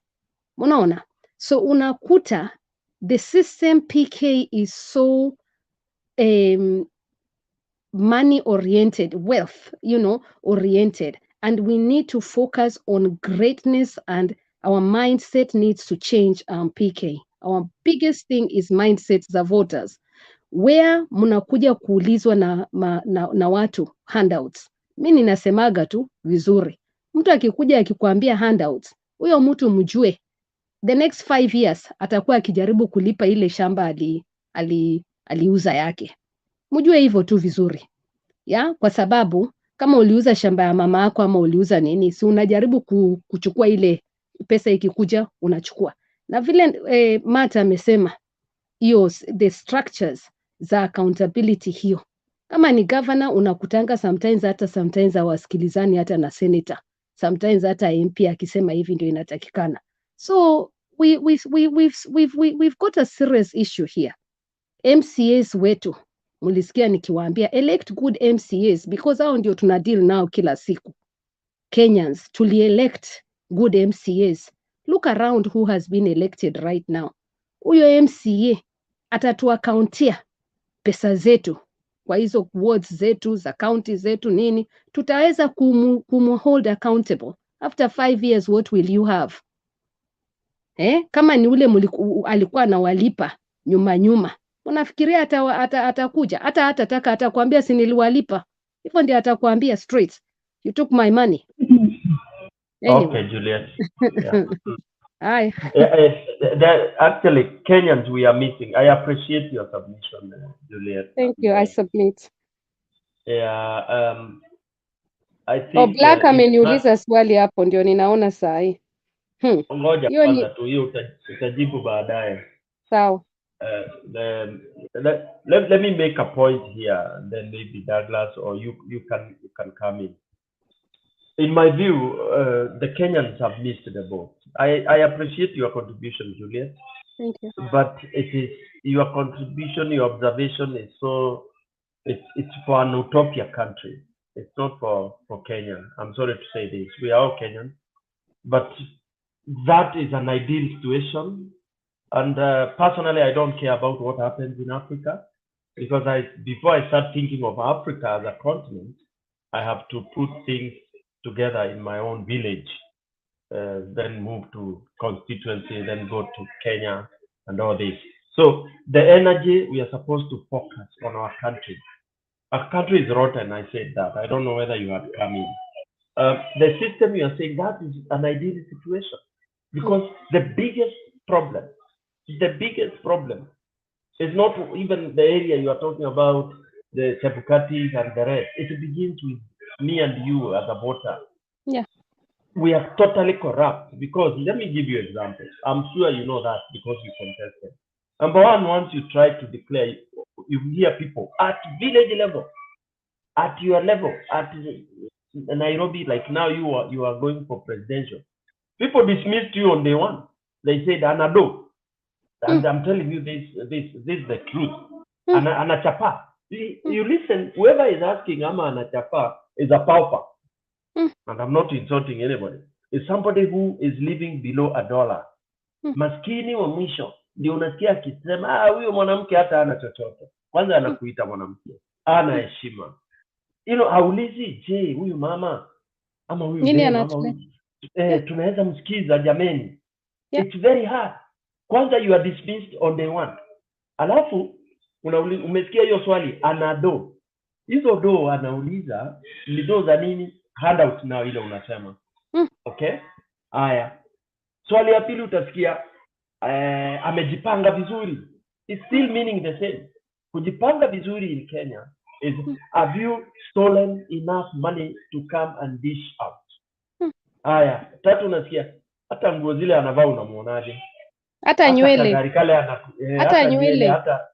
Speaker 17: Unaona? So unakuta the system PK is so money oriented, wealth, you know, oriented, and we need to focus on greatness, and our mindset needs to change. PK, our biggest thing is mindsets za voters, where mnakuja kuulizwa na watu handouts. Mimi ninasemaga tu vizuri, mtu akikuja akikwambia handouts, huyo mtu mjue the next 5 years atakuwa akijaribu kulipa ile shamba aliuza yake. Mjue hivyo tu vizuri. Ya, kwa sababu kama uliuza shamba ya mama yako ama uliuza si unajaribu kuchukua ile pesa ikikuja unachukua. Na vile Mata amesema hiyo the structures za accountability hiyo. Kama ni governor unakutanga sometimes hawasikilizani hata na senator. Sometimes hata MP akisema hivi ndio inatakikana. So we've got a serious issue here. MCAs wetu, mulisikia nikiwaambia elect good MCAs because hao ndio tuna deal nao kila siku. Kenyans elect good MCAs. Look around who has been elected right now. Huyo MCA atatuakauntia pesa zetu kwa hizo wards zetu za county zetu nini, tutaweza kumhold accountable. After 5 years what will you have? Kama ni ule alikuwa anawalipa nyuma, unafikiria atakuja hata atakwambia si niliwalipa? Hivyo ndio atakwambia straight, you took my money. Anyway.
Speaker 11: Okay, Juliet.
Speaker 17: Hi.
Speaker 11: Actually, Kenyans we are missing. I appreciate your submission, Juliet.
Speaker 17: Thank you. I submit.
Speaker 11: Yeah. I think.
Speaker 17: Black ameniuliza swali hapo ndio ninaona saa hii.
Speaker 11: Ngoja kwanza tu hiyo utajibu baadaye.
Speaker 17: Sawa.
Speaker 11: Let me make a point here, and then maybe Douglas or you can come in. In my view, the Kenyans have missed the boat. I appreciate your contribution, Juliet.
Speaker 17: Thank you.
Speaker 11: But it is your contribution, your observation is so it's for an utopia country. It's not for Kenya. I'm sorry to say this. We are all Kenyan, but that is an ideal situation. And personally, I don't care about what happens in Africa. because before I start thinking of Africa as a continent, I have to put things together in my own village, then move to constituency, then go to Kenya and all this. So the energy, we are supposed to focus on our country. Our country is rotten, I said that. I don't know whether you have come in. The system you are saying, that is an ideal situation. Because the biggest problem is not even the area you are talking about, the Chebukatis and the rest. It begins with me and you as a voter.
Speaker 17: Yeah.
Speaker 11: We are totally corrupt because, let me give you examples. I'm sure you know that because you contested. Number one, once you try to declare, you hear people at village level, at your level, at Nairobi, like now you are going for presidential. People dismissed you on day one. They said, Anado. And I'm telling you this is the truth. Anachapa. You listen, whoever is asking Ama Anachapa is a pauper. And I'm not insulting anybody. It's somebody who is living below $1. Maskini wa mwisho ndio unasikia akisema huyo mwanamke hata hana chochote. Kwanza anakuita mwanamke. Ana heshima. Haulizi je, huyu mama ama huyu demu ama huyu tunaweza msikiza jameni. It's very hard. Kwanza you are dismissed on day one. Alafu umesikia hiyo swali anado. Hizo do anauliza ni do za nini? Handout na ile unasema. Okay? Haya. Swali ya pili utasikia amejipanga vizuri. It's still meaning the same. Kujipanga vizuri in Kenya is have you stolen enough money to come and dish out? Haya, tatu unasikia hata nguo zile anavaa unamuonaje?
Speaker 17: Hata nywele.
Speaker 11: Hata nywele hata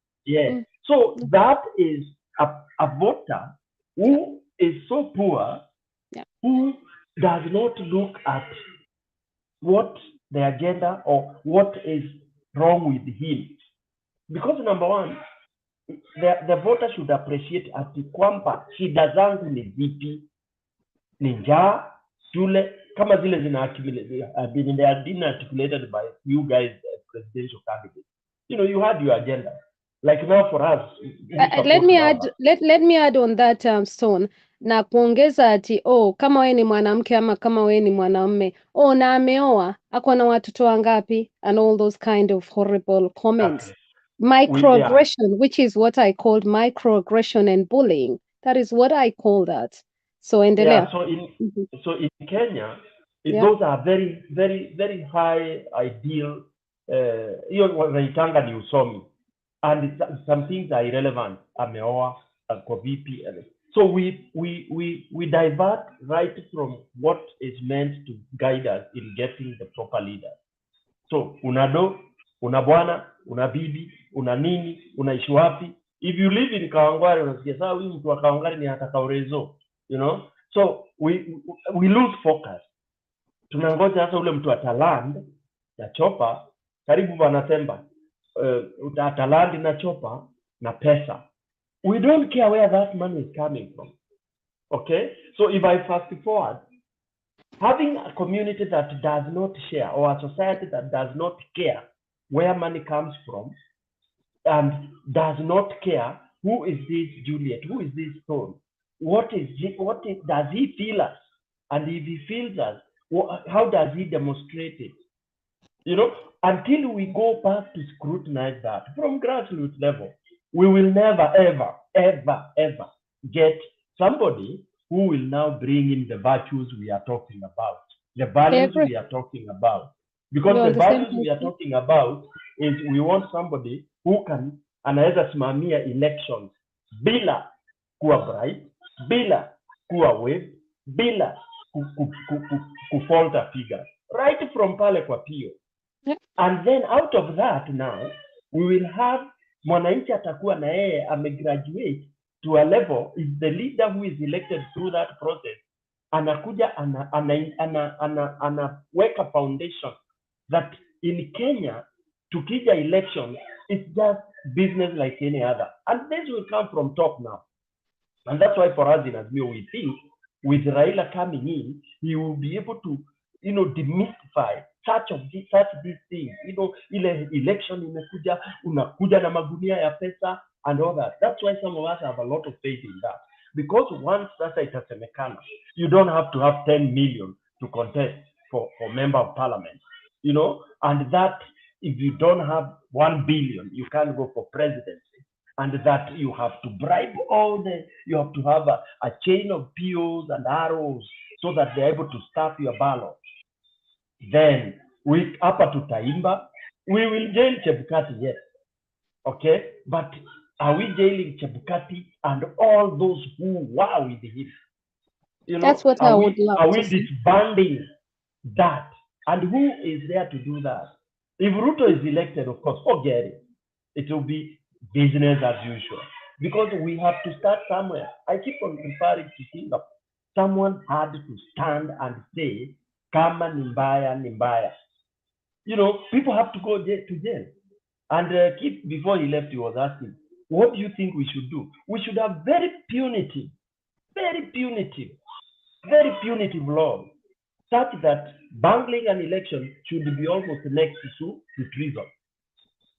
Speaker 11: So that is a voter who is so poor, who does not look at what the agenda or what is wrong with him. Because number one, the voter should appreciate ati kwamba shida zangu ni zipi, ni njaa, shule, kama zile zina been articulated by you guys as presidential candidates. You had your agenda. Like now for us,
Speaker 17: let me add on that Stone, na kuongeza ati kama we ni mwanamke ama kama we ni mwanamume na ameoa ako na watoto wangapi and all those kind of horrible comments. Microaggression, which is what I called microaggression and bullying. That is what I call that. So endelea.
Speaker 11: So in Kenya, those are very, very, very high ideal. Hiyo wanaitanga ni usomi. And some things are irrelevant. Ameoa, ako vipi. So we divert right from what is meant to guide us in getting the proper leader. So unado, una bwana, una bibi, una nini, unaishi wapi. If you live in Kawangware, unasikia sasa huyu mtu wa Kawangware ni ataka urezo, So we lose focus. Tunangoja sasa ule mtu ataland ya chopa karibu wanatemba. Utatalandi na chopa na pesa. We don't care where that money is coming from. Okay? So if I fast forward, having a community that does not share, or a society that does not care where money comes from, and does not care who is this Juliet, who is this Stone, does he feel us? And if he feels us, how does he demonstrate it? Until we go back to scrutinize that from grassroots level, we will never, ever, ever, ever get somebody who will now bring in the virtues we are talking about, the values we are talking about. Because the values we are talking about is we want somebody who anaweza simamia elections bila kuwa bright, bila kuwa wave, bila kufolta figure. Right from pale kwa pio. And then out of that now, we will have mwananchi atakuwa na yeye amegraduate to a level, is the leader who is elected through that process. Anakuja anaweka foundation that in Kenya, tukija election, it's just business like any other. And this will come from top now. And that's why for us in Azimio, we think with Raila coming in, he will be able to, demystify such these things. Ile election imekuja, unakuja na magunia ya pesa, and all that. That's why some of us have a lot of faith in that. Because once sasa itasemekana, you don't have to have 10 million to contest for member of parliament, you know, and that if you don't have 1 billion, you can't go for presidency. And that you have to bribe you have to have a chain of POs and arrows so that they're able to staff your ballot. Then we up to Taimba, we will jail Chebukati, yes. Okay, but are we jailing Chebukati and all those who were with him? You know,
Speaker 17: That's what I would love
Speaker 11: are we
Speaker 17: to see.
Speaker 11: disbanding that? And who is there to do that? If Ruto is elected, of course, forget it. It will be business as usual. Because we have to start somewhere. I keep on referring to Singapore. Someone had to stand and say, Kama Nimbaya, Nimbaya. You know, people have to go to jail. And before he left, he was asking, what do you think we should do? We should have very punitive laws, such that bungling an election should be almost next to treason.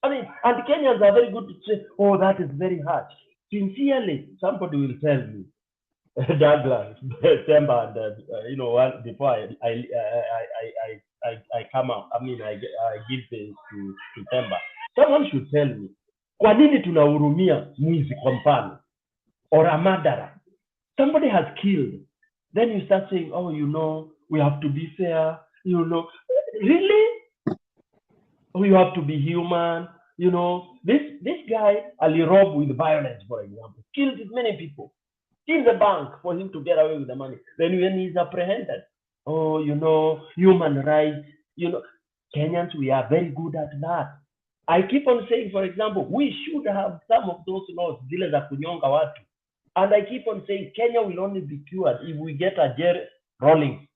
Speaker 11: I mean, and Kenyans are very good to say, oh, that is very hard. Sincerely, somebody will tell me, Douglas, December, and you know, before I come out, I mean, I give this to September. Someone should tell me, kwa nini tunahurumia mwizi kwa mfano, or a murderer? Somebody has killed. Then you start saying, oh, you know, we have to be fair, you know. Really? Oh, you have to be human, you know. This guy, Ali robbed with violence, for example, killed many people in the bank for him to get away with the money. Then when he's apprehended, oh, you know, human rights, you know, Kenyans, we are very good at that. I keep on saying, for example, we should have some of those laws, zile za kunyonga watu. And I keep on saying, Kenya will only be cured if we get a jail rolling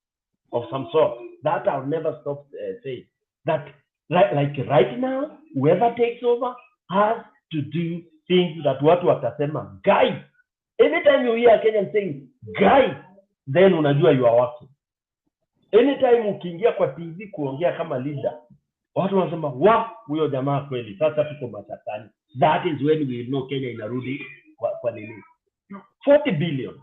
Speaker 11: of some sort. That I'll never stop saying. That like right now, whoever takes over has to do things that watu watasema, guy. Anytime you hear a Kenyan saying, guy, then unajua you are working. Anytime ukiingia kwa TV kuongea kama leader, watu wanasema, wa, huyo jamaa kweli, sasa tuko matatani. That is when we know Kenya inarudi kwa nini. 40 billion.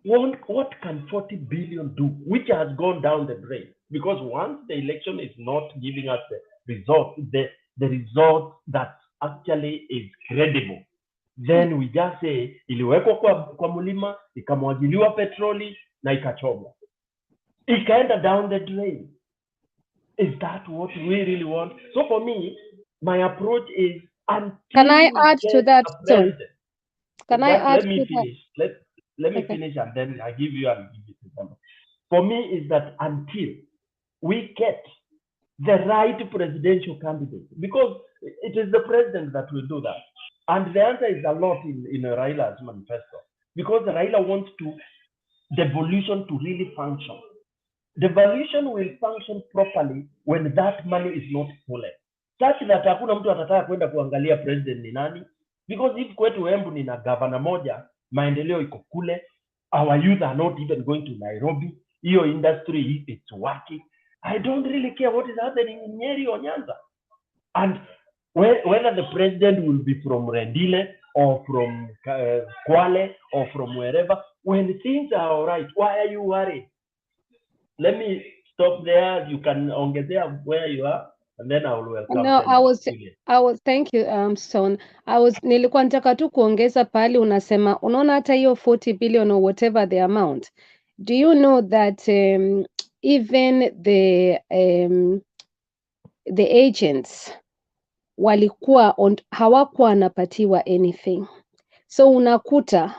Speaker 11: What can 40 billion do, which has gone down the drain? Because once the election is not giving us the result, the result that actually is credible, then we just say, iliwekwa kwa mulima, ikamwagiliwa petroli, na ikachomwa. Ikaenda down the drain. Is that what we really want? So for me, my approach is,
Speaker 17: can I add to that, John? Can I add
Speaker 11: let me finish. Let me finish, and then I give you an example. For me, is that until we get the right presidential candidate, because it is the president that will do that. And the answer is a lot in Raila's manifesto, because Raila wants devolution to really function. Devolution will function properly when that money is not stolen. Such that hakuna mtu atataka kwenda kuangalia president ni nani, because if kwetu Embu nina governor moja, maendeleo iko kule, our youth are not even going to Nairobi, hiyo industry it's working. I don't really care what is happening in Nyeri or Nyanza. And whether the president will be from Rendile or from Kwale or from wherever, when things are all right, why are you worried? Let me stop there. You can ongezea where you are, and then I will welcome.
Speaker 17: No, I was thank you, Son. Nilikuwa nataka tu kuongeza pale unasema, unaona hata hiyo 40 billion or whatever the amount. Do you know that even the agents hawakuwa wanapatiwa anything. So unakuta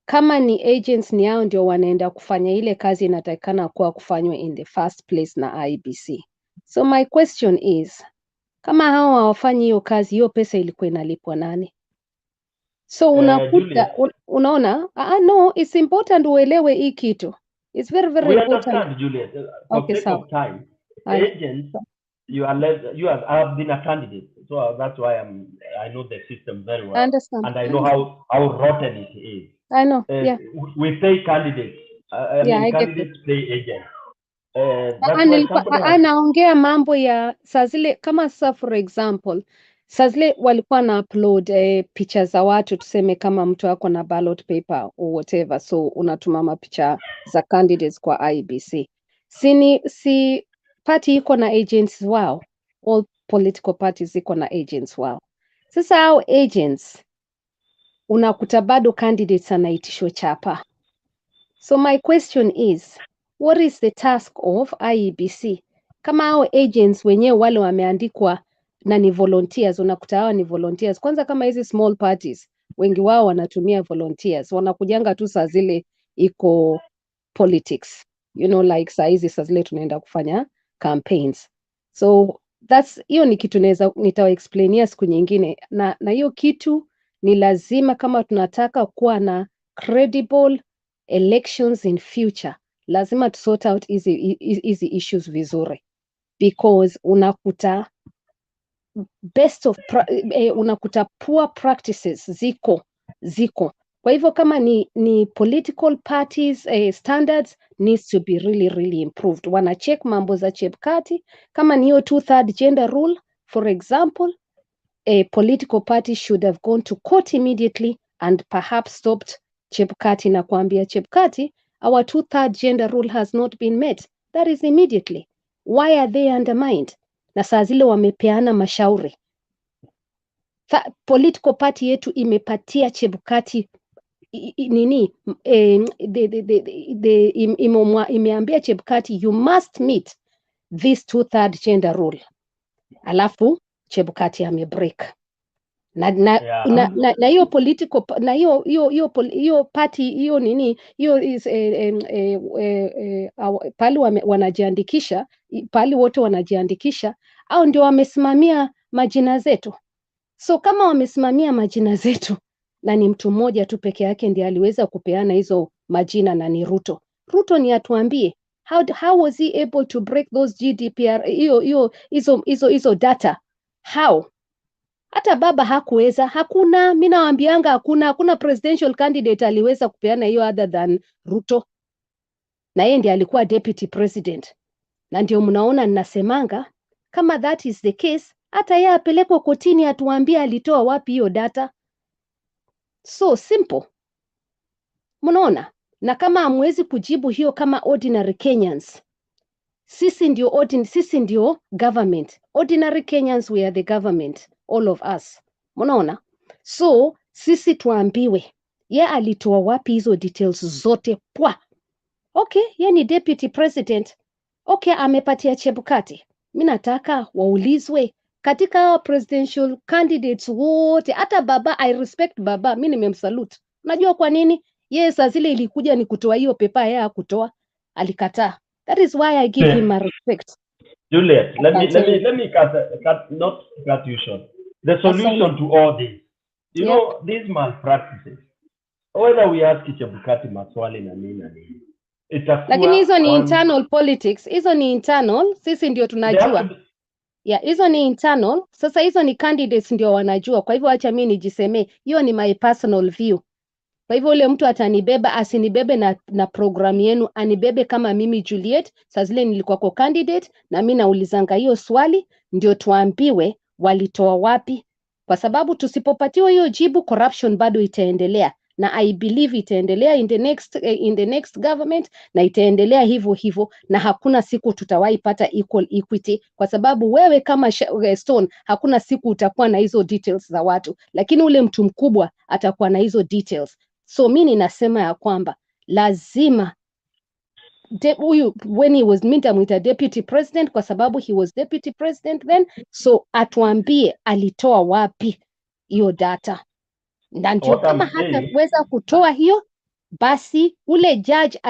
Speaker 17: kama ni agents ni hao ndio wanaenda kufanya ile kazi inatakikana kuwa kufanywa in the first place na IEBC. So my question is, kama hao hawafanyi hiyo kazi, hiyo pesa ilikuwa inalipwa nani? So unakuta unaona, no, it's important uelewe hii kitu. It's very very important.
Speaker 11: We understand, Juliet. For sake of time, agents, you have been a candidate, so that's why I know the system very well.
Speaker 17: I understand.
Speaker 11: And I know how rotten it is.
Speaker 17: I know. Yeah.
Speaker 11: We pay candidates. I mean, candidates pay agents.
Speaker 17: Anaongea mambo ya saa zile kama for example, Sazile walikuwa na upload picha za watu, tuseme kama mtu wako na ballot paper or whatever, so unatuma mapicha za candidates kwa IEBC. Si party iko na agents wao, all political parties iko na agents wao. Sasa hao agents unakuta bado candidates anaitishwa chapa. So my question is, what is the task of IEBC? Kama hao agents wenyewe wale wameandikwa na ni volunteers, unakuta hao ni volunteers. Kwanza kama hizi small parties, wengi wao wanatumia volunteers. Wanakujanga tu saa zile iko politics. You know, like saa hizi saa zile tunaenda kufanya campaigns. So that's, hiyo ni kitu nitawa-explainia siku nyingine. Na hiyo kitu ni lazima kama tunataka kuwa na credible elections in future. Lazima to sort out easy issues vizuri. Because unakuta unakuta poor practices ziko. Kwa hivyo kama ni political parties standards needs to be really improved. Wana check mambo za Chebukati. Kama ni hiyo 2/3 gender rule, for example, a political party should have gone to court immediately and perhaps stopped Chebukati na kuambia Chebukati, our 2/3 gender rule has not been met. That is immediately. Why are they undermined? Na saa zile wamepeana mashauri. Political party yetu imepatia Chebukati imeambia Chebukati, you must meet this 2/3 gender rule. Alafu Chebukati amebreak. Na hiyo political na hiyo party hiyo is pali wanajiandikisha, pali wote wanajiandikisha, au ndio wamesimamia majina zetu. So kama wamesimamia majina zetu na ni mtu mmoja tu peke yake ndiye aliweza kupeana hizo majina na ni Ruto. Ruto ni atuambie how was he able to break those GDPR hizo data? How? Hata baba hakuweza. Hakuna, mimi nawaambianga hakuna presidential candidate aliweza kupeana hiyo other than Ruto. Na yeye ndiye alikuwa deputy president. Na ndio mnaona ninasemanga kama that is the case, hata yeye apelekwe kotini atuambie alitoa wapi hiyo data. So simple. Mnaona? Na kama hamwezi kujibu hiyo kama ordinary Kenyans, sisi ndio government. Ordinary Kenyans, we are the government, all of us. Mnaona? So sisi tuambiwe ye alitoa wapi hizo details zote kwa. Okay, ye ni deputy president. Okay, amepatia Chebukati. Mimi nataka waulizwe katika presidential candidates wote, hata baba, I respect baba, mimi nimemsalute. Unajua kwa nini? Yeye saa zile ilikuja ni kutoa hiyo pepa, yeye hakutoa, alikataa. That is why I give him my respect.
Speaker 11: Juliet, let me not cut you short. The solution to all this, you know, these malpractices, whether we ask Chebukati maswali na nini,
Speaker 17: lakini hizo ni internal politics. Hizo ni internal, sisi ndio tunajua. Hizo ni internal. Sasa hizo ni candidates ndio wanajua. Kwa hivyo acha mimi nijisemee, hiyo ni my personal view. Kwa hivyo ule mtu atanibeba, asinibebe na program yenu, anibebe kama mimi Juliet. Sasa zile nilikuwa kwa candidate na mimi naulizanga hiyo swali, ndio tuambiwe walitoa wapi. Kwa sababu tusipopatiwa hiyo jibu, corruption bado itaendelea. Na I believe itaendelea in the next government, na itaendelea hivyo na hakuna siku tutawahi pata equal equity, kwa sababu wewe kama Stone hakuna siku utakuwa na hizo details za watu, lakini ule mtu mkubwa atakuwa na hizo details. So mimi ninasema ya kwamba lazima huyu when he was minta deputy president, kwa sababu he was deputy president then, so atuambie alitoa wapi hiyo data. Na ndio kama hataweza kutoa hiyo, basi ule judge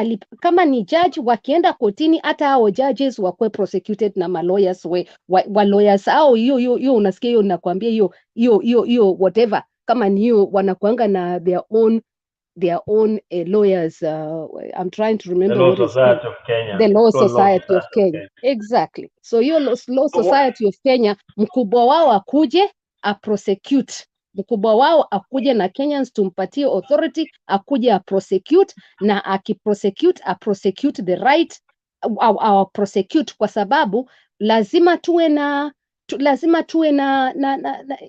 Speaker 17: kama ni judge wakienda kotini, hata hao judges wakwe prosecuted na lawyers wa lawyers au hiyo unasikia hiyo, nakwambia hiyo whatever, kama ni hiyo wanakuanga na their own lawyers. I'm trying to remember
Speaker 11: the Law Society of Kenya.
Speaker 17: The Law Society of Kenya. Exactly. So hiyo Law Society of Kenya, mkubwa wao akuje prosecute. Mkubwa wao akuje na Kenyans tumpatie authority, akuje prosecute, na prosecute the right, prosecute, kwa sababu lazima tuwe lazima tuwe na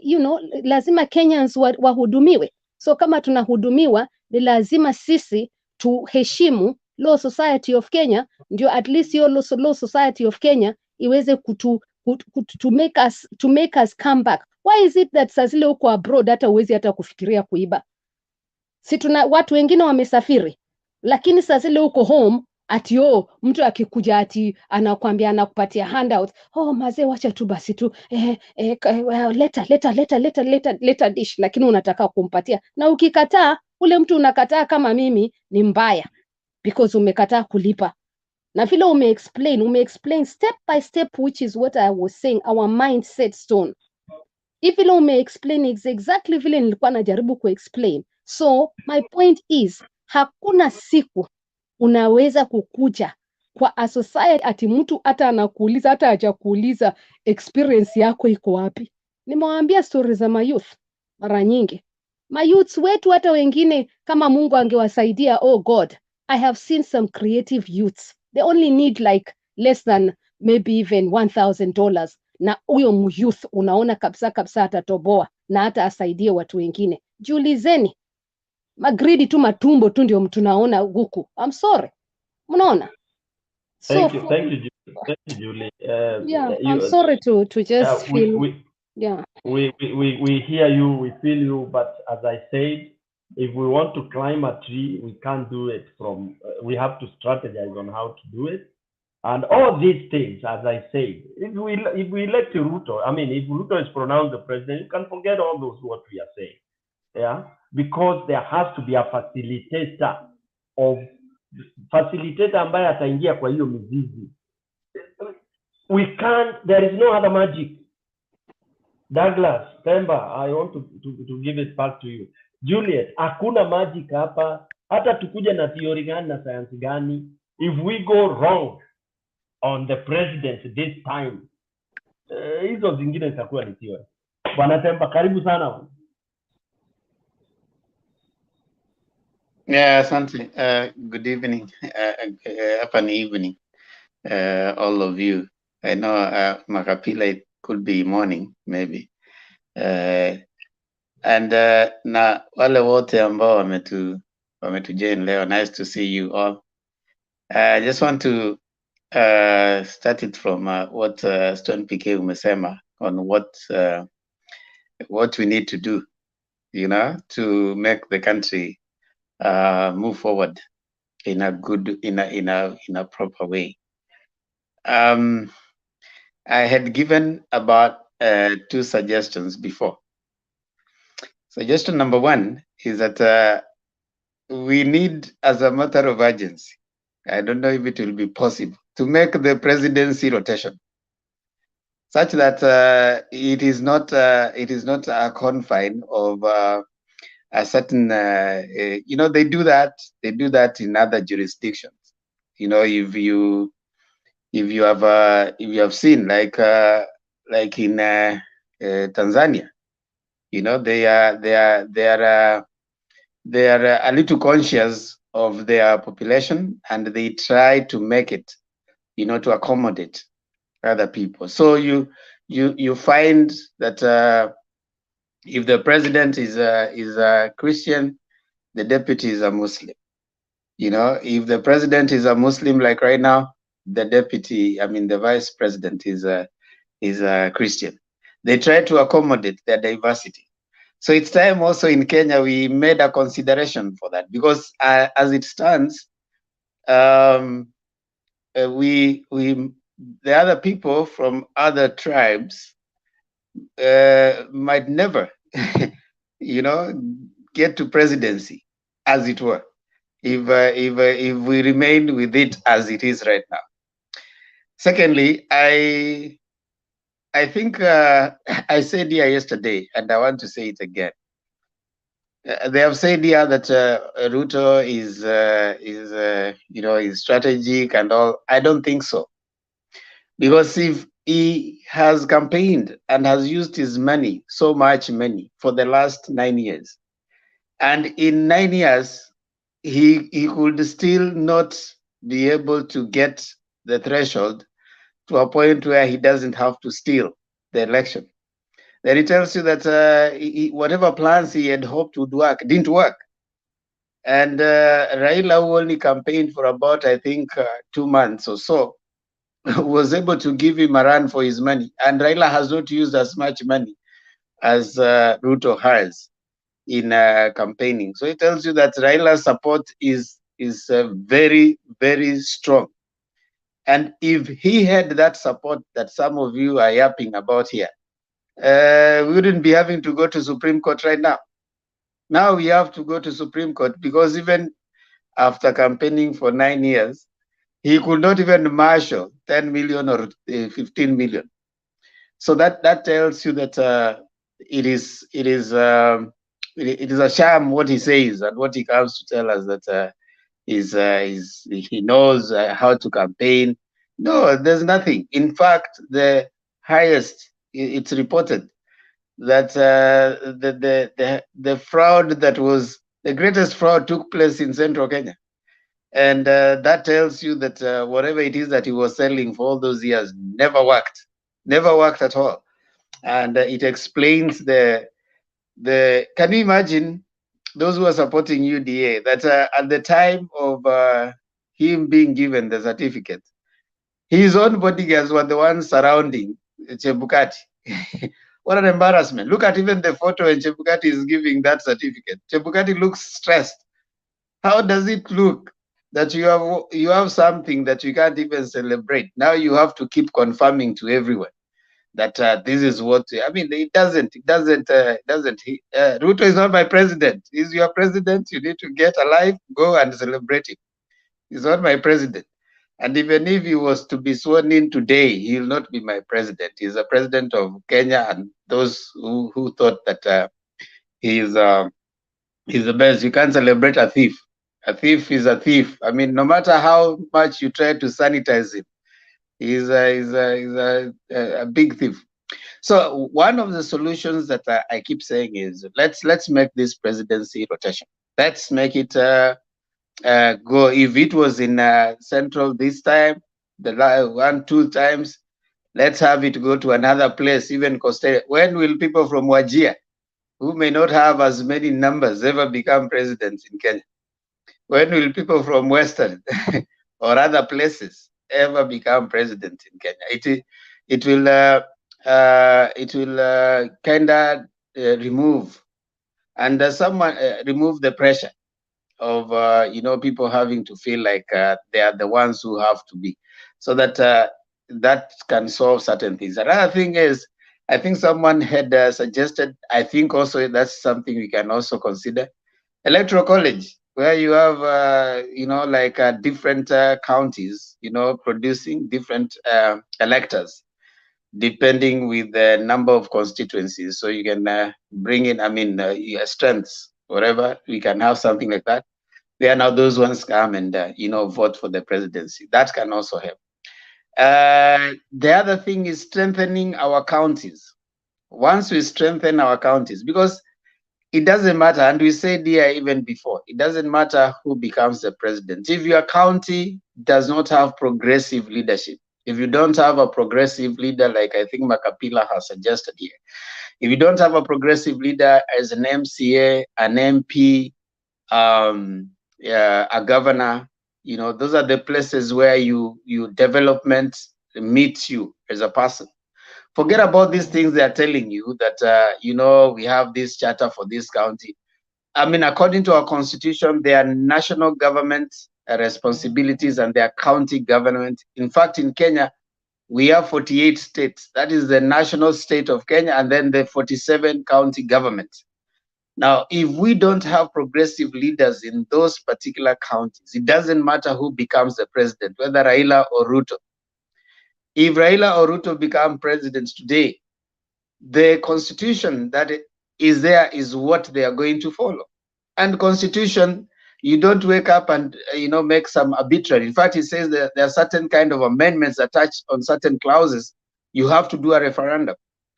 Speaker 17: you know, lazima Kenyans wahudumiwe. So kama tunahudumiwa, ni lazima sisi tuheshimu Law Society of Kenya, ndio at least hiyo Law Society of Kenya iweze to make us come back. Why is it that saa zile uko abroad hata uwezi hata kufikiria kuiba? Si tuna watu wengine wamesafiri, lakini saa zile uko home ati mtu akikuja ati anakuambia anakupatia handout, mazee wacha tu basi tu leta dish, lakini unataka kumpatia, na ukikataa, ule mtu unakataa kama mimi ni mbaya because umekataa kulipa. Na vile umeexplain step by step, which is what I was saying, our mindset stone. If vile umeexplain exactly vile nilikuwa najaribu kuexplain. So my point is, hakuna siku unaweza kukuja kwa a society ati mtu hata anakuuliza, hata hajakuuliza experience yako iko wapi. Nimewaambia stories za mayouth mara nyingi. Mayouths wetu hata wengine kama Mungu angewasaidia, oh God, I have seen some creative youths. They only need like less than maybe even $1,000. Na huyo youth unaona kabisa atatoboa na hata asaidie watu wengine. Jiulizeni. Magridi tu matumbo tu ndio tunaona huku. I'm sorry. Mnaona? So
Speaker 11: Thank you, Julie.
Speaker 17: I'm sorry to just feel.
Speaker 11: We hear you, we feel you, but as I said, if we want to climb a tree, we can't do it from. We have to strategize on how to do it, and all these things, as I said, if we elect Ruto, I mean, if Ruto is pronounced the president, you can forget all those what we are saying. Yeah, because there has to be a facilitator ambaye ataingia kwa hiyo mizizi. We can't, there is no other magic. Douglas, Pemba, I want to give it back to you. Juliet, hakuna magic hapa, hata tukuja na theory gani na science gani. If we go wrong on the president this time, hizo zingine zitakuwa ni theory. Bwana Pemba, karibu sana.
Speaker 8: Yeah, asante. Good evening. Happen evening, all of you. I know Makapila, it could be morning maybe. And na wale wote ambao wametujoin leo, nice to see you all. I just want to start it from what Stone PK umesema on what we need to do, you know, to make the country move forward in a good, in a proper way. I had given about 2 suggestions before. Suggestion number 1 is that we need, as a matter of urgency, I don't know if it will be possible, to make the presidency rotation such that it is not a confine of a certain, you know, they do that in other jurisdictions. You know, if you have seen, like in Tanzania, you know, they are a little conscious of their population, and they try to make it, you know, to accommodate other people. So you find that if the president is a Christian, the deputy is a Muslim. You know, if the president is a Muslim, like right now, the deputy, I mean, the vice president is a Christian. They try to accommodate their diversity. So it's time also in Kenya we made a consideration for that, because as it stands, the other people from other tribes might never, you know, get to presidency, as it were, if we remain with it as it is right now. Secondly, I think I said here yesterday, and I want to say it again. They have said here that Ruto is you know, is strategic and all. I don't think so, because if he has campaigned and has used his money, so much money, for the last 9 years, and in 9 years he could still not be able to get the threshold to a point where he doesn't have to steal the election. Then it tells you that whatever plans he had hoped would work didn't work. And Raila, who only campaigned for about, I think, 2 months or so, was able to give him a run for his money. And Raila has not used as much money as Ruto has in campaigning. So it tells you that Raila's support is very, very strong. And if he had that support that some of you are yapping about here, we wouldn't be having to go to Supreme Court right now. Now we have to go to Supreme Court because even after campaigning for 9 years, he could not even marshal 10 million or 15 million. So that tells you that it is a sham what he says and what he comes to tell us that he knows how to campaign. No, there's nothing. In fact, the highest, it's reported that the fraud that was the greatest fraud took place in central Kenya. And that tells you that whatever it is that he was selling for all those years never worked at all. And it explains the can you imagine those who are supporting UDA that at the time of him being given the certificate, his own bodyguards were the ones surrounding Chebukati. What an embarrassment. Look at even the photo when Chebukati is giving that certificate. Chebukati looks stressed. How does it look that you have something that you can't even celebrate? Now you have to keep confirming to everyone that this is what, I mean, it doesn't. Ruto is not my president. He's your president. You need to get alive, go and celebrate him. He's not my president. And even if he was to be sworn in today, he will not be my president. He's the president of Kenya, and those who thought that he's the best, you can't celebrate a thief. A thief is a thief. I mean, no matter how much you try to sanitize him, he's a big thief. So one of the solutions that I keep saying is let's make this presidency rotation. Let's make it go. If it was in Central this time, the 1-2 times, let's have it go to another place, even Costa. When will people from Wajir, who may not have as many numbers, ever become presidents in Kenya? When will people from Western or other places ever become president in Kenya? It will kind of remove and remove the pressure of people having to feel like they are the ones who have to be, so that that can solve certain things. Another thing is, I think someone had suggested, I think also that's something we can also consider, electoral college, where you have like different counties producing different electors depending with the number of constituencies. So you can bring in, your strengths, whatever, we can have something like that. Where now those ones come and, vote for the presidency. That can also help. The other thing is strengthening our counties. Once we strengthen our counties, because it doesn't matter, and we said here even before, it doesn't matter who becomes the president. If your county does not have progressive leadership, if you don't have a progressive leader, like I think Makapila has suggested here, if you don't have a progressive leader as an MCA, an MP, a governor, those are the places where development meets you as a person. Forget about these things they are telling you that, we have this charter for this county. According to our constitution, there are national government responsibilities and there are county government. In fact, in Kenya, we have 48 states. That is the national state of Kenya, and then the 47 county governments. Now, if we don't have progressive leaders in those particular counties, it doesn't matter who becomes the president, whether Raila or Ruto. If Raila or Ruto become presidents today, the constitution that is there is what they are going to follow. And constitution, you don't wake up and make some arbitrary. In fact, it says that there are certain kind of amendments attached on certain clauses. You have to do a referendum.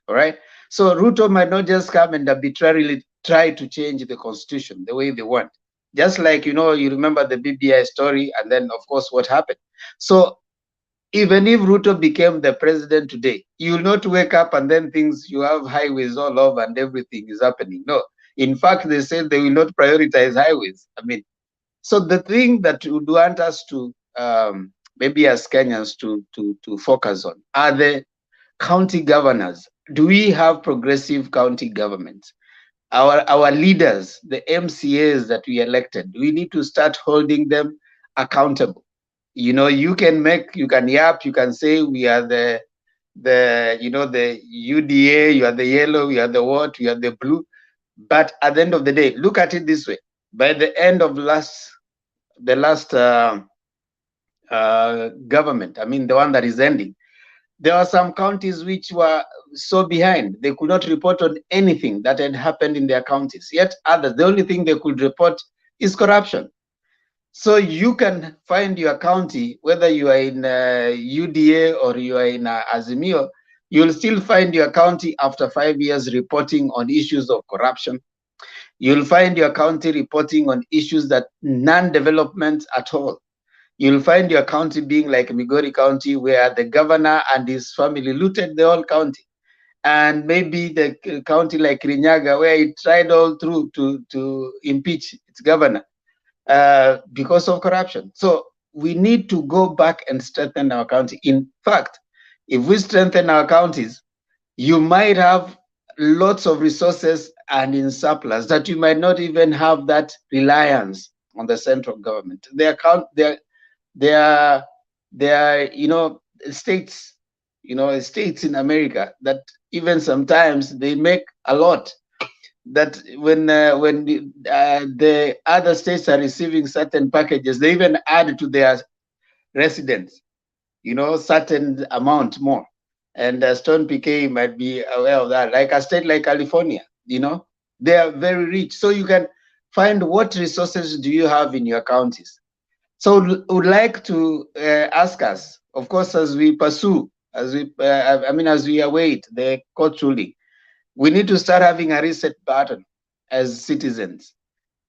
Speaker 8: All right. So Ruto might not just come and arbitrarily try to change the constitution the way they want. Just like you remember the BBI story, and then of course what happened. So Even if Ruto became the president today, you will not wake up and then things, you have highways all over and everything is happening. No. In fact, they said they will not prioritize highways. I mean, so the thing that would want us to, maybe as Kenyans to focus on are the county governors. Do we have progressive county governments? Our leaders, the MCAs that we elected, we need to start holding them accountable. You know, you can yap, you can say we are the UDA, you are the yellow, we are the what, we are the blue. But at the end of the day, look at it this way. By the end of the last government, I mean the one that is ending, there are some counties which were so behind, they could not report on anything that had happened in their counties. Yet others, the only thing they could report is corruption. So you can find your county, whether you are in UDA or you are in Azimio, you'll still find your county after 5 years reporting on issues of corruption. You'll find your county reporting on issues that non-development at all. You'll find your county being like Migori County, where the governor and his family looted the whole county. And maybe the county like Kirinyaga, where it tried all through to impeach its governor because of corruption. So we need to go back and strengthen our county. In fact, if we strengthen our counties, you might have lots of resources and in surplus that you might not even have that reliance on the central government. There are states, states in America that even sometimes they make a lot. That when the other states are receiving certain packages, they even add to their residents, certain amount more. And Stone PK might be aware of that. Like a state like California, they are very rich. So you can find what resources do you have in your counties. So would like to ask us, of course, as we pursue, as we await the court ruling, we need to start having a reset button as citizens.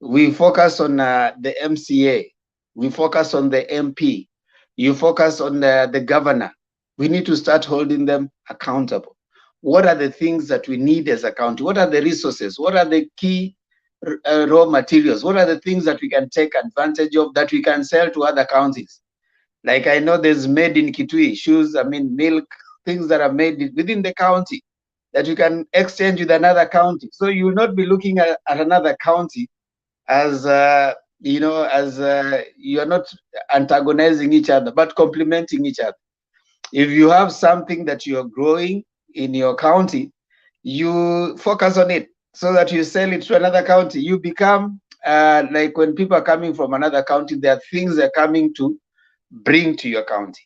Speaker 8: We focus on the MCA. We focus on the MP. You focus on the governor. We need to start holding them accountable. What are the things that we need as a county? What are the resources? What are the key raw materials? What are the things that we can take advantage of that we can sell to other counties? Like I know there's made in Kitui, shoes, milk, things that are made within the county that you can exchange with another county. So you will not be looking at another county as you are not antagonizing each other, but complementing each other. If you have something that you're growing in your county, you focus on it so that you sell it to another county. You become like when people are coming from another county, there are things they're coming to bring to your county.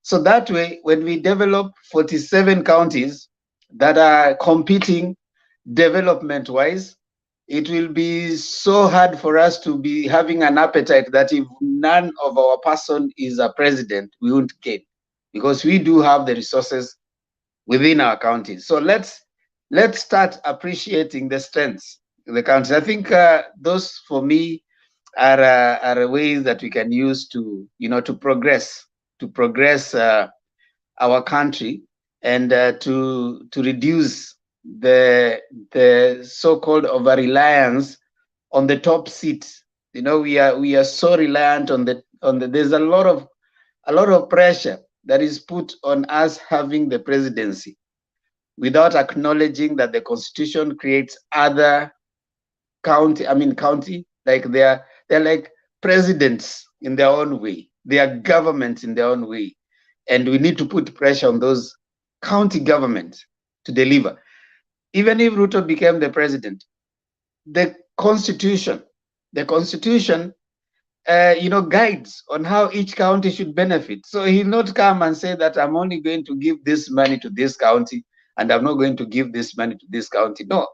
Speaker 8: So that way, when we develop 47 counties that are competing development-wise, it will be so hard for us to be having an appetite that if none of our person is a president, we won't gain, because we do have the resources within our counties. So let's start appreciating the strengths of the counties. I think those for me are ways that we can use to progress our country and to reduce the so-called over-reliance on the top seat. We are so reliant on the there's a lot of pressure that is put on us having the presidency without acknowledging that the constitution creates other county, like they're like presidents in their own way. They are governments in their own way. And we need to put pressure on those county governments to deliver. Even if Ruto became the president, the constitution guides on how each county should benefit. So he'll not come and say that I'm only going to give this money to this county and I'm not going to give this money to this county. No,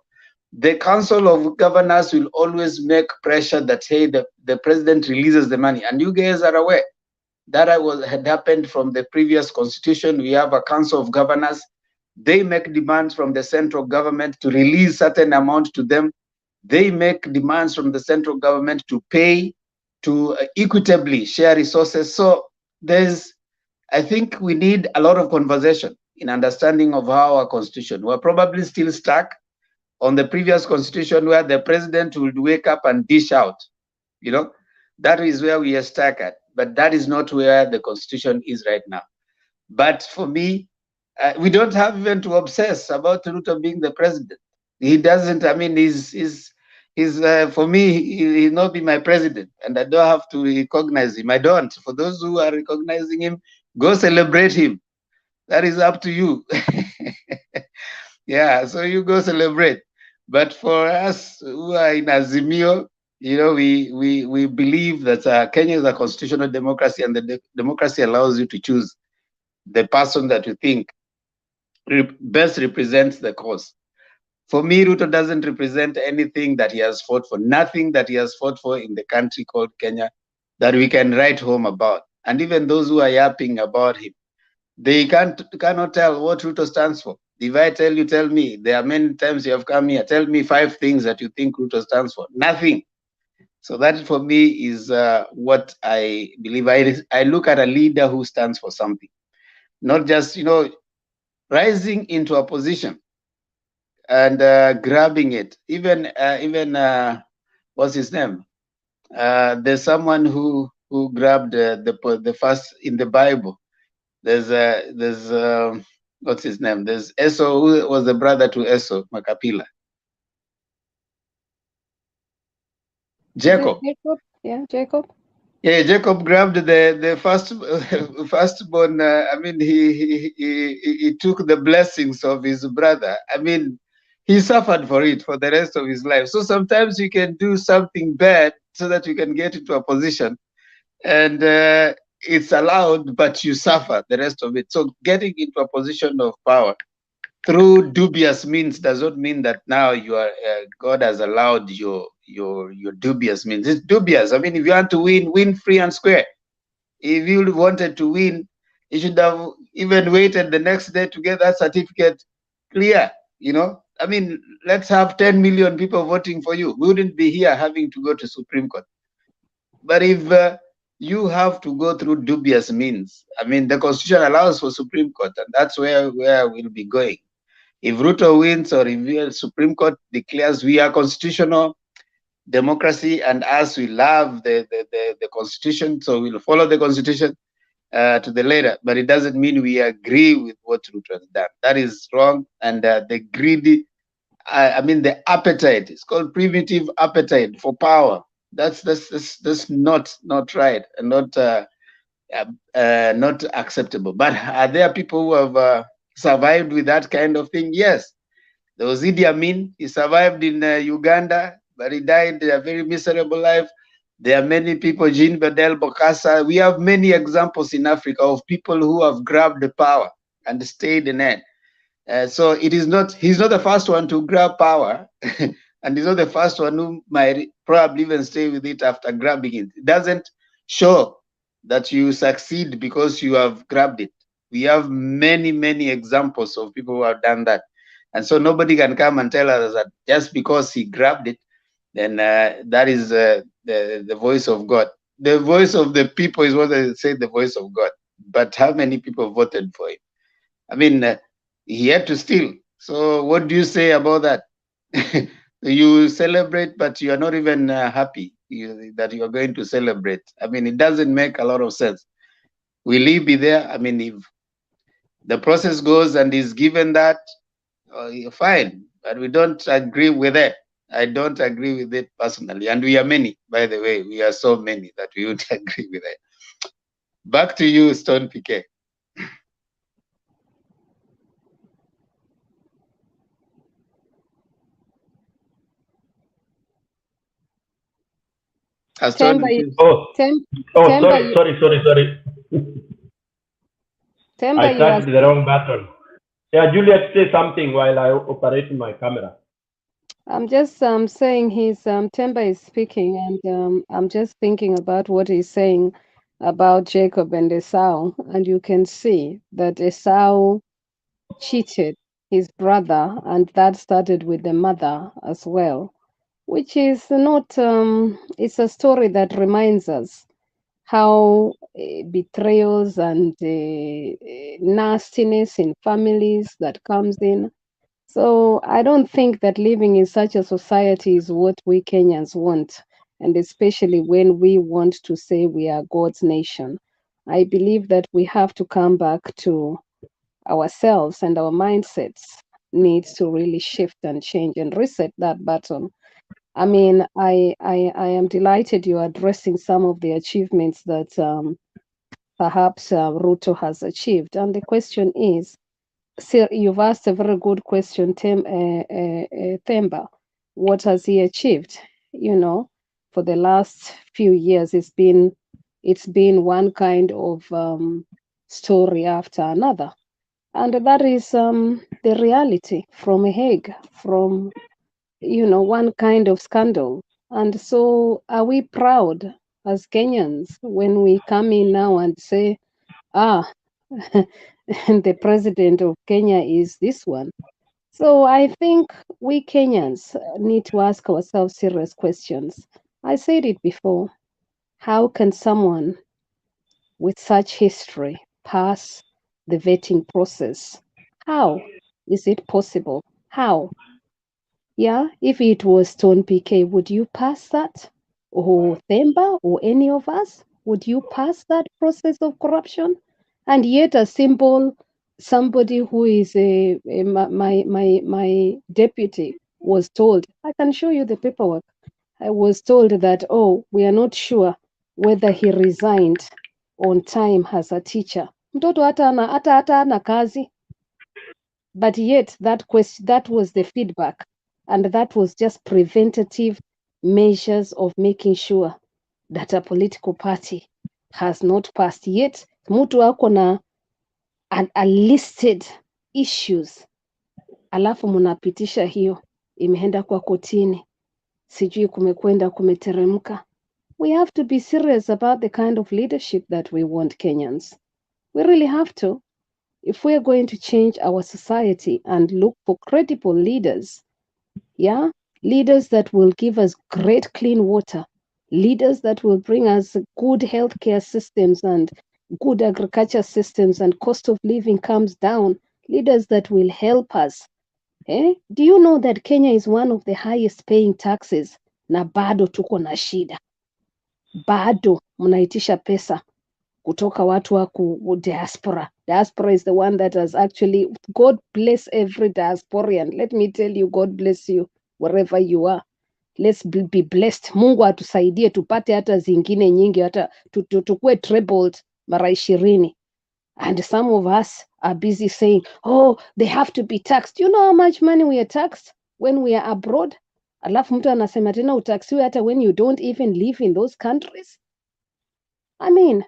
Speaker 8: the Council of Governors will always make pressure that, hey, the president releases the money. And you guys are aware that had happened from the previous constitution. We have a Council of Governors. They make demands from the central government to release certain amount to them. They make demands from the central government to pay, to equitably share resources. So there's I think we need a lot of conversation in understanding of our constitution. We're probably still stuck on the previous constitution where the president would wake up and dish out. You know, that is where we are stuck at. But that is not where the constitution is right now. But for me, we don't have even to obsess about Ruto being the president. He doesn't. I mean, he's for me, he'll not be my president, and I don't have to recognize him. I don't. For those who are recognizing him, go celebrate him. That is up to you. Yeah, so you go celebrate. But for us who are in Azimio, you know, we believe that Kenya is a constitutional democracy, and the democracy allows you to choose the person that you think best represents the cause. For me, Ruto doesn't represent anything that he has fought for, nothing that he has fought for in the country called Kenya that we can write home about. And even those who are yapping about him, they cannot tell what Ruto stands for. If I tell you, tell me. There are many times you have come here. Tell me 5 things that you think Ruto stands for. Nothing. So that for me is what I believe. I look at a leader who stands for something, not just, you know, rising into a position and grabbing it. Even what's his name? There's someone who grabbed the first in the Bible. There's what's his name? There's Esau, who was the brother to Esau, Makapila. Jacob.
Speaker 17: Yeah, Jacob.
Speaker 8: Yeah, Jacob grabbed the firstborn. I mean, he took the blessings of his brother. I mean, he suffered for it for the rest of his life. So sometimes you can do something bad so that you can get into a position, and it's allowed, but you suffer the rest of it. So getting into a position of power through dubious means does not mean that now you are God has allowed your dubious means. It's dubious. I mean, if you want to win free and square. If you wanted to win, you should have even waited the next day to get that certificate clear. You know, I mean, let's have 10 million people voting for you. We wouldn't be here having to go to Supreme Court. But if you have to go through dubious means, I mean, the Constitution allows for Supreme Court, and that's where we'll be going. If Ruto wins, or if the Supreme Court declares we are constitutional democracy, and as we love the Constitution, so we'll follow the Constitution to the letter, but it doesn't mean we agree with what Ruto has done. That is wrong, and the greedy, I mean, the appetite, it's called primitive appetite for power. That's not right, and not acceptable. But are there people who have survived with that kind of thing? Yes. There was Idi Amin. He survived in Uganda, but he died a very miserable life. There are many people, Jean Bedel Bokassa. We have many examples in Africa of people who have grabbed the power and stayed in it. So he's not the first one to grab power, and he's not the first one who might probably even stay with it after grabbing it. It doesn't show that you succeed because you have grabbed it. We have many, many examples of people who have done that. And so nobody can come and tell us that just because he grabbed it, then that is the voice of God. The voice of the people is what they say, the voice of God. But how many people voted for him? I mean, he had to steal. So what do you say about that? You celebrate, but you are not even happy that you are going to celebrate. I mean, it doesn't make a lot of sense. Will he be there? I mean, if the process goes and is given that, fine, but we don't agree with it. I don't agree with it personally, and we are many, by the way. We are so many that we would agree with it. Back to you, Stone PK.
Speaker 17: Temba,
Speaker 11: sorry.
Speaker 17: Temba,
Speaker 11: I touched the wrong button. Yeah, Juliet, say something while I operate my camera.
Speaker 17: I'm just saying Temba is speaking, and I'm just thinking about what he's saying about Jacob and Esau, and you can see that Esau cheated his brother, and that started with the mother as well, which is not, it's a story that reminds us how betrayals and nastiness in families that comes in. So I don't think that living in such a society is what we Kenyans want, and especially when we want to say we are God's nation. I believe that we have to come back to ourselves, and our mindsets needs to really shift and change and reset that button. I mean, I am delighted you're addressing some of the achievements that perhaps Ruto has achieved. And the question is, sir, you've asked a very good question, Themba. What has he achieved? You know, for the last few years, it's been one kind of story after another. And that is the reality from a Hague, from, you know, one kind of scandal. And so are we proud as Kenyans when we come in now and say, the president of Kenya is this one? So I think we Kenyans need to ask ourselves serious questions. I said it before. How can someone with such history pass the vetting process? How is it possible? How? Yeah, if it was Stone PK, would you pass that? Or Themba or any of us? Would you pass that process of corruption? And yet a simple somebody who is my deputy was told, I can show you the paperwork. I was told that, oh, we are not sure whether he resigned on time as a teacher. Mtoto hata ana kazi. But yet that was the feedback, and that was just preventative measures of making sure that a political party has not passed. Yet mtu ako na a listed issues, alafu mnapitisha hiyo, imeenda kwa kotini, sijui kumekwenda kumeteremka. We have to be serious about the kind of leadership that we want, Kenyans. We really have to. If we're going to change our society and look for credible leaders, yeah, leaders that will give us great clean water, leaders that will bring us good healthcare systems and good agriculture systems and cost of living comes down, leaders that will help us. Do you know that Kenya is one of the highest paying taxes? Na bado tuko na shida. Bado mnaitisha pesa kutoka watu wa diaspora. Diaspora is the one that has actually, God bless every diasporian. Let me tell you, God bless you wherever you are. Let's be blessed. Mungu atusaidie tupate hata zingine nyingi, hata tukue trebled mara 20. And some of us are busy saying, oh, they have to be taxed. You know how much money we are taxed when we are abroad? Alafu mtu anasema tena utaxiwe hata when you don't even live in those countries. I mean,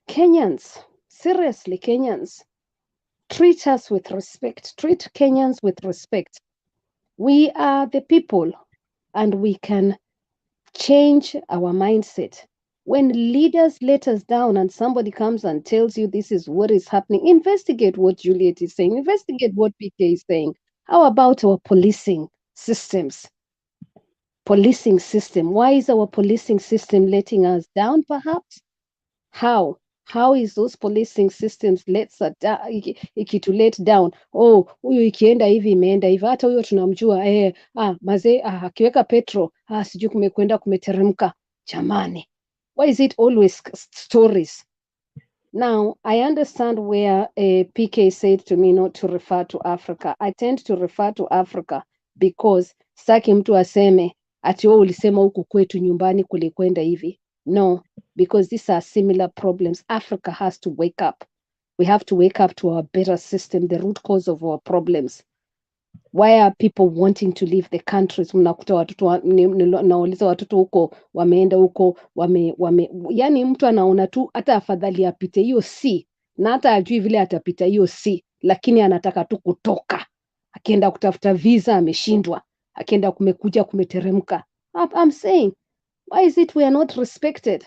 Speaker 17: Kenyans, seriously, Kenyans, treat us with respect. Treat Kenyans with respect. We are the people, and we can change our mindset. When leaders let us down and somebody comes and tells you this is what is happening, investigate what Juliet is saying, investigate what PK is saying. How about our policing systems? Policing system. Why is our policing system letting us down, perhaps? How? How is those policing systems ikitu let down? Oh, huyu ikienda hivi imeenda hivi, hata huyo tunamjua mazee akiweka petro sijui kumekwenda kumeteremka. Jamani, why is it always stories? Now I understand where PK said to me not to refer to Africa. I tend to refer to Africa because saki mtu aseme ati wewe ulisema huku kwetu nyumbani kulikwenda hivi. No, because these are similar problems. Africa has to wake up. We have to wake up to our better system, the root cause of our problems. Why are people wanting to leave the countries? Mnakuta watoto nauliza watoto huko wameenda huko yani mtu anaona tu hata afadhali apite hiyo C na hata ajui vile atapita hiyo C, lakini anataka tu kutoka. Akienda kutafuta visa ameshindwa, akienda kumekuja kumeteremka. I'm saying, why is it we are not respected?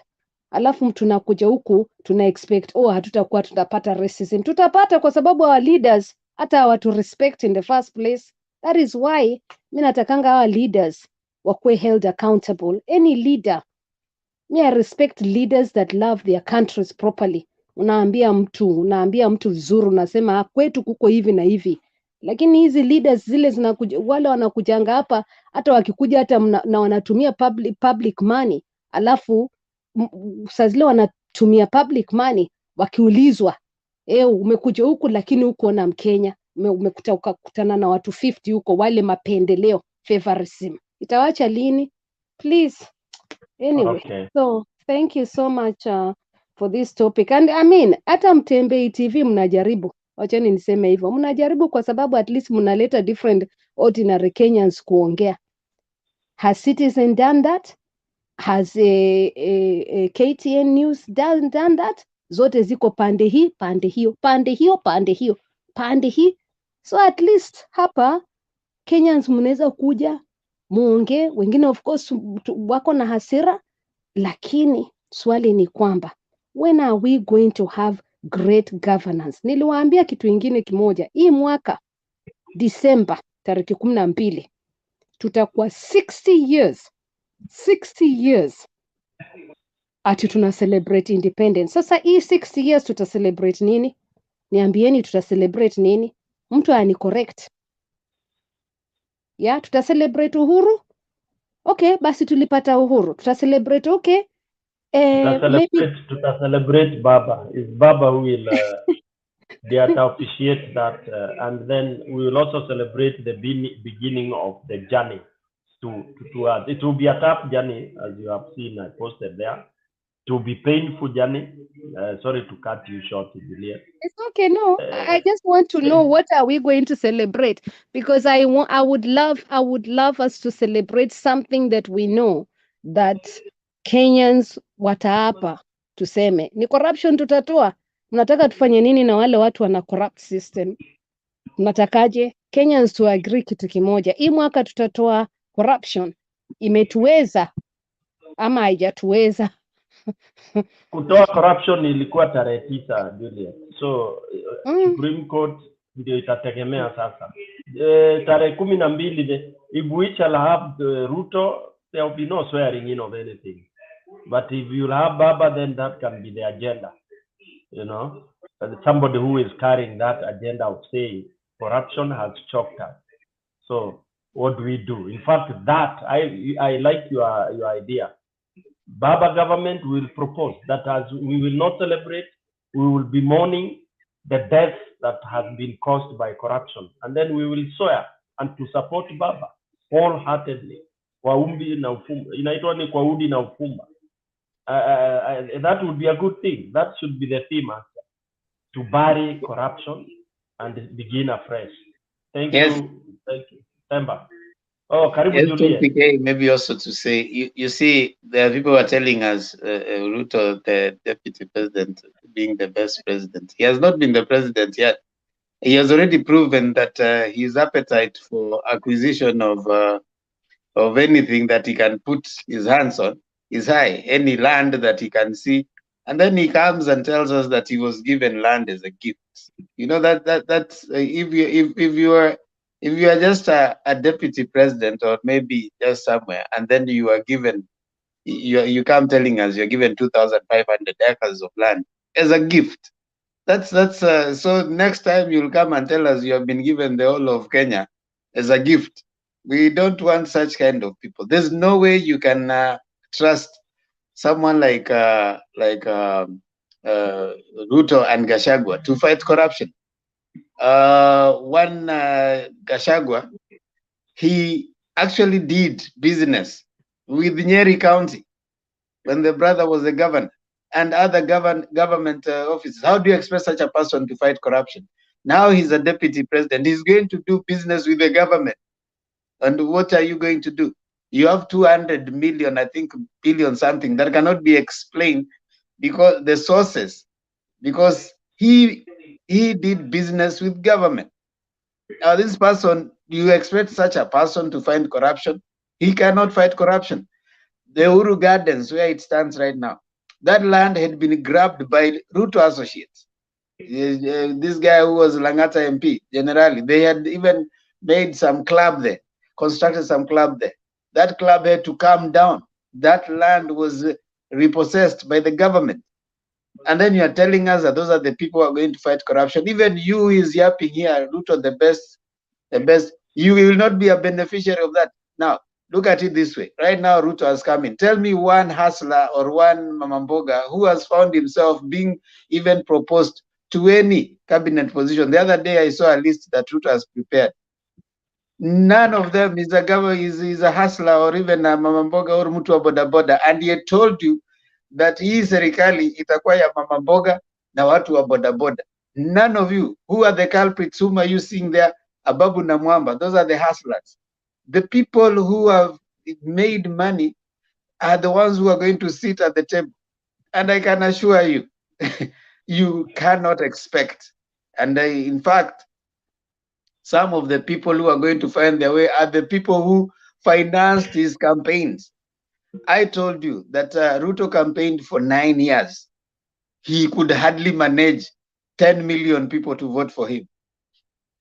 Speaker 17: Alafu tunakuja huku tuna expect hatutakuwa tutapata racism. Tutapata kwa sababu our leaders hata hawatu respect in the first place. That is why mimi natakanga our leaders wakuwe held accountable. Any leader Me, I respect leaders that love their countries properly. Unaambia mtu vizuri, unasema kwetu kuko hivi na hivi. Lakini hizi leaders zile zinakuja, wale wanakujanga hapa, hata wakikuja hata na wanatumia public money, alafu saa zile wanatumia public money, wakiulizwa umekuja huku lakini huko na Mkenya, ukakutana na watu 50 huko, wale mapendeleo, favorism. Itawacha lini? Please. Anyway,
Speaker 11: Okay.
Speaker 17: so thank you so much for this topic. And I mean, hata Mtembei TV mnajaribu. Wachani niseme hivyo. Mnajaribu kwa sababu at least mnaleta different ordinary Kenyans kuongea. Has Citizen done that? Has KTN News done that? Zote ziko pande hii, pande hiyo, pande hiyo, pande hiyo, pande hii. So at least hapa Kenyans mnaweza kuja muongee. Wengine of course wako na hasira, lakini swali ni kwamba when are we going to have great governance? Niliwaambia kitu ingine kimoja, hii mwaka Disemba tarehe 12 tutakuwa 60 years ati tuna celebrate independence. Sasa hii 60 years tuta celebrate nini? Niambieni, tuta celebrate nini? Mtu ani correct. Ya, tuta celebrate uhuru? Okay, basi tulipata uhuru. Tuta celebrate, okay.
Speaker 11: To celebrate Baba. It's Baba who will dare to appreciate that, and then we will also celebrate the beginning of the journey to us. It will be a tough journey, as you have seen. I posted there. It will be painful journey. Sorry to cut you short, Julia.
Speaker 17: It's okay. No, I just want to know, what are we going to celebrate? Because I would love us to celebrate something that we know that Kenyans wataapa, tuseme ni corruption tutatoa. Mnataka tufanye nini na wale watu wana corrupt system? Mnatakaje Kenyans to agree kitu kimoja? Hii mwaka tutatoa corruption. Imetuweza ama haijatuweza?
Speaker 11: Kutoa corruption ilikuwa tarehe 9, Juliet. So Supreme Court ndio itategemea sasa. Tarehe 12, if we shall have Ruto, there will be no swearing in of anything. But if you'll have Baba, then that can be the agenda. You know, somebody who is carrying that agenda of saying corruption has choked us. So what do we do? In fact, that I like your idea. Baba government will propose that as we will not celebrate, we will be mourning the death that has been caused by corruption, and then we will swear and to support Baba wholeheartedly. Kwa umbi na ufumba, inaitwa ni kwa udi na ufumba. That would be a good thing. That should be the theme, to bury corruption and begin afresh. Thank you. Temba. Oh, Karibu
Speaker 8: Yes,
Speaker 11: Juliet.
Speaker 8: maybe also to say, you see, there are people who are telling us Ruto, the deputy president, being the best president. He has not been the president yet. He has already proven that his appetite for acquisition of anything that he can put his hands on is high. Any land that he can see, and then he comes and tells us that he was given land as a gift. You know that's if you are just a deputy president, or maybe just somewhere, and then you are given, you come telling us you're given 2,500 acres of land as a gift. That's so next time you'll come and tell us you have been given the whole of Kenya as a gift. We don't want such kind of people. There's no way you can trust someone like Ruto and Gachagua to fight corruption. Gachagua, he actually did business with Nyeri County when the brother was the governor and other government offices. How do you expect such a person to fight corruption? Now he's a deputy president. He's going to do business with the government. And what are you going to do? You have 200 million, I think, billion something that cannot be explained because the sources, because he did business with government. Now this person, you expect such a person to find corruption? He cannot fight corruption. The Uru Gardens, where it stands right now, that land had been grabbed by Ruto associates. This guy who was Langata MP, generally, they had even made some club there, constructed some club there. That club had to come down. That land was repossessed by the government. And then you are telling us that those are the people who are going to fight corruption. Even you is yapping here, Ruto, the best. You will not be a beneficiary of that. Now, look at it this way. Right now, Ruto has come in. Tell me one hustler or one mamamboga who has found himself being even proposed to any cabinet position. The other day, I saw a list that Ruto has prepared. None of them is a government, is a hustler or even a mamamboga or mtu wa boda boda. And he told you that hii serikali itakuwa ya mamamboga na watu wa boda boda. None of you. Who are the culprits? Whom are you seeing there? Ababu na Mwamba. Those are the hustlers. The people who have made money are the ones who are going to sit at the table. And I can assure you, you cannot expect. And in fact, some of the people who are going to find their way are the people who financed his campaigns. I told you that Ruto campaigned for 9 years. He could hardly manage 10 million people to vote for him.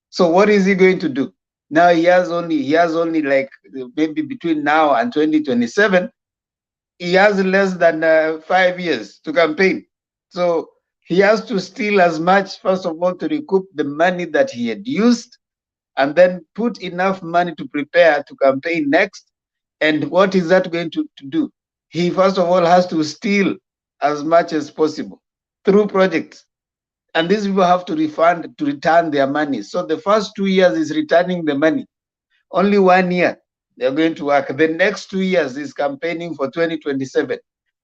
Speaker 8: So what is he going to do? Now he has only like maybe between now and 2027, he has less than 5 years to campaign. So he has to steal as much, first of all, to recoup the money that he had used, and then put enough money to prepare to campaign next. And what is that going to do? He first of all has to steal as much as possible through projects. And these people have to return their money. So the first 2 years is returning the money. Only 1 year they're going to work. The next 2 years is campaigning for 2027.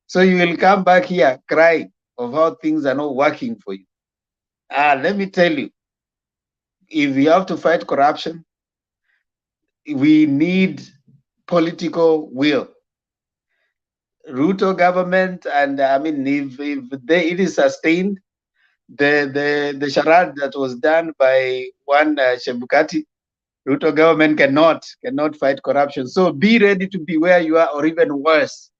Speaker 8: So you will come back here crying of how things are not working for you. Let me tell you, if we have to fight corruption, we need political will. Ruto government, and I mean, if it is sustained, the charade that was done by one Chebukati, Ruto government cannot fight corruption. So be ready to be where you are, or even worse.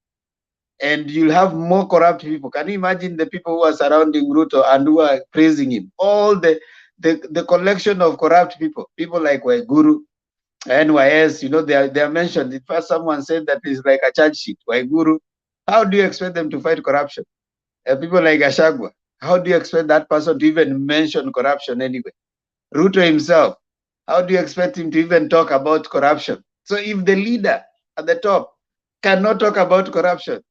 Speaker 8: And you'll have more corrupt people. Can you imagine the people who are surrounding Ruto and who are praising him? All the collection of corrupt people like Waiguru, NYS, you know, they are mentioned. In fact, someone said that it's like a charge sheet. Waiguru, how do you expect them to fight corruption? People like Gachagua, how do you expect that person to even mention corruption anyway? Ruto himself, how do you expect him to even talk about corruption? So if the leader at the top cannot talk about corruption,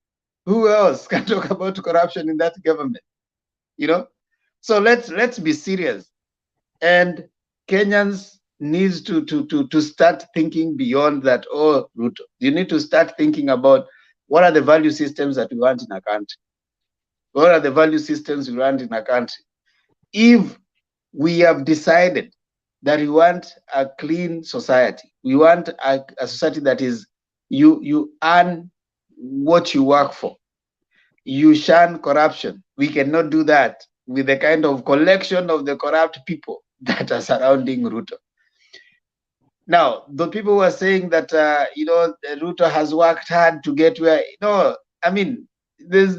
Speaker 8: who else can talk about corruption in that government? You know? So let's be serious. And Kenyans needs to start thinking beyond that. Oh, Ruto, you need to start thinking about what are the value systems that we want in a country. What are the value systems we want in a country? If we have decided that we want a clean society, we want a society that is you earn what you work for, you shun corruption. We cannot do that with the kind of collection of the corrupt people that are surrounding Ruto. Now, the people who are saying that Ruto has worked hard to get where, no, I mean, there's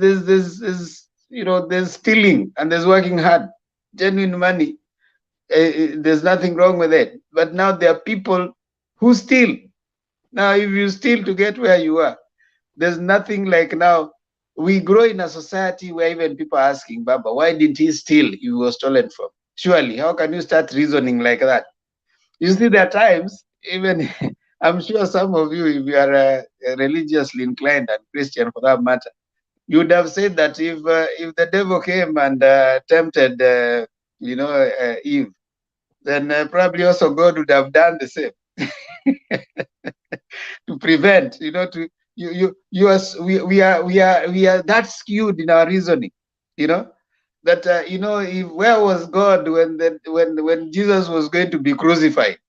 Speaker 8: stealing and there's working hard, genuine money. There's nothing wrong with it. But now there are people who steal. Now, if you steal to get where you are, there's nothing like now. We grow in a society where even people are asking, Baba, why didn't he steal if he was stolen from? Surely, how can you start reasoning like that? You see, there are times, even, I'm sure some of you, if you are religiously inclined and Christian for that matter, you would have said that if the devil came and tempted, Eve, then probably also God would have done the same to prevent, we are that skewed in our reasoning, that if where was God when Jesus was going to be crucified?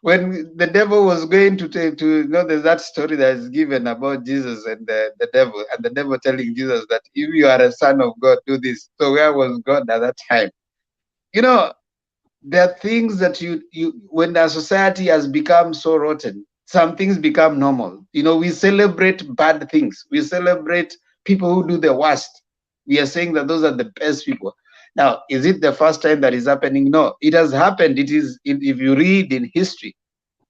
Speaker 8: When the devil was going to there's that story that is given about Jesus and the devil telling Jesus that if you are a son of God, do this. So where was God at that time? There are things that when the society has become so rotten, some things become normal. We celebrate bad things. We celebrate people who do the worst. We are saying that those are the best people. Now, is it the first time that is happening? No, it has happened. It is, if you read in history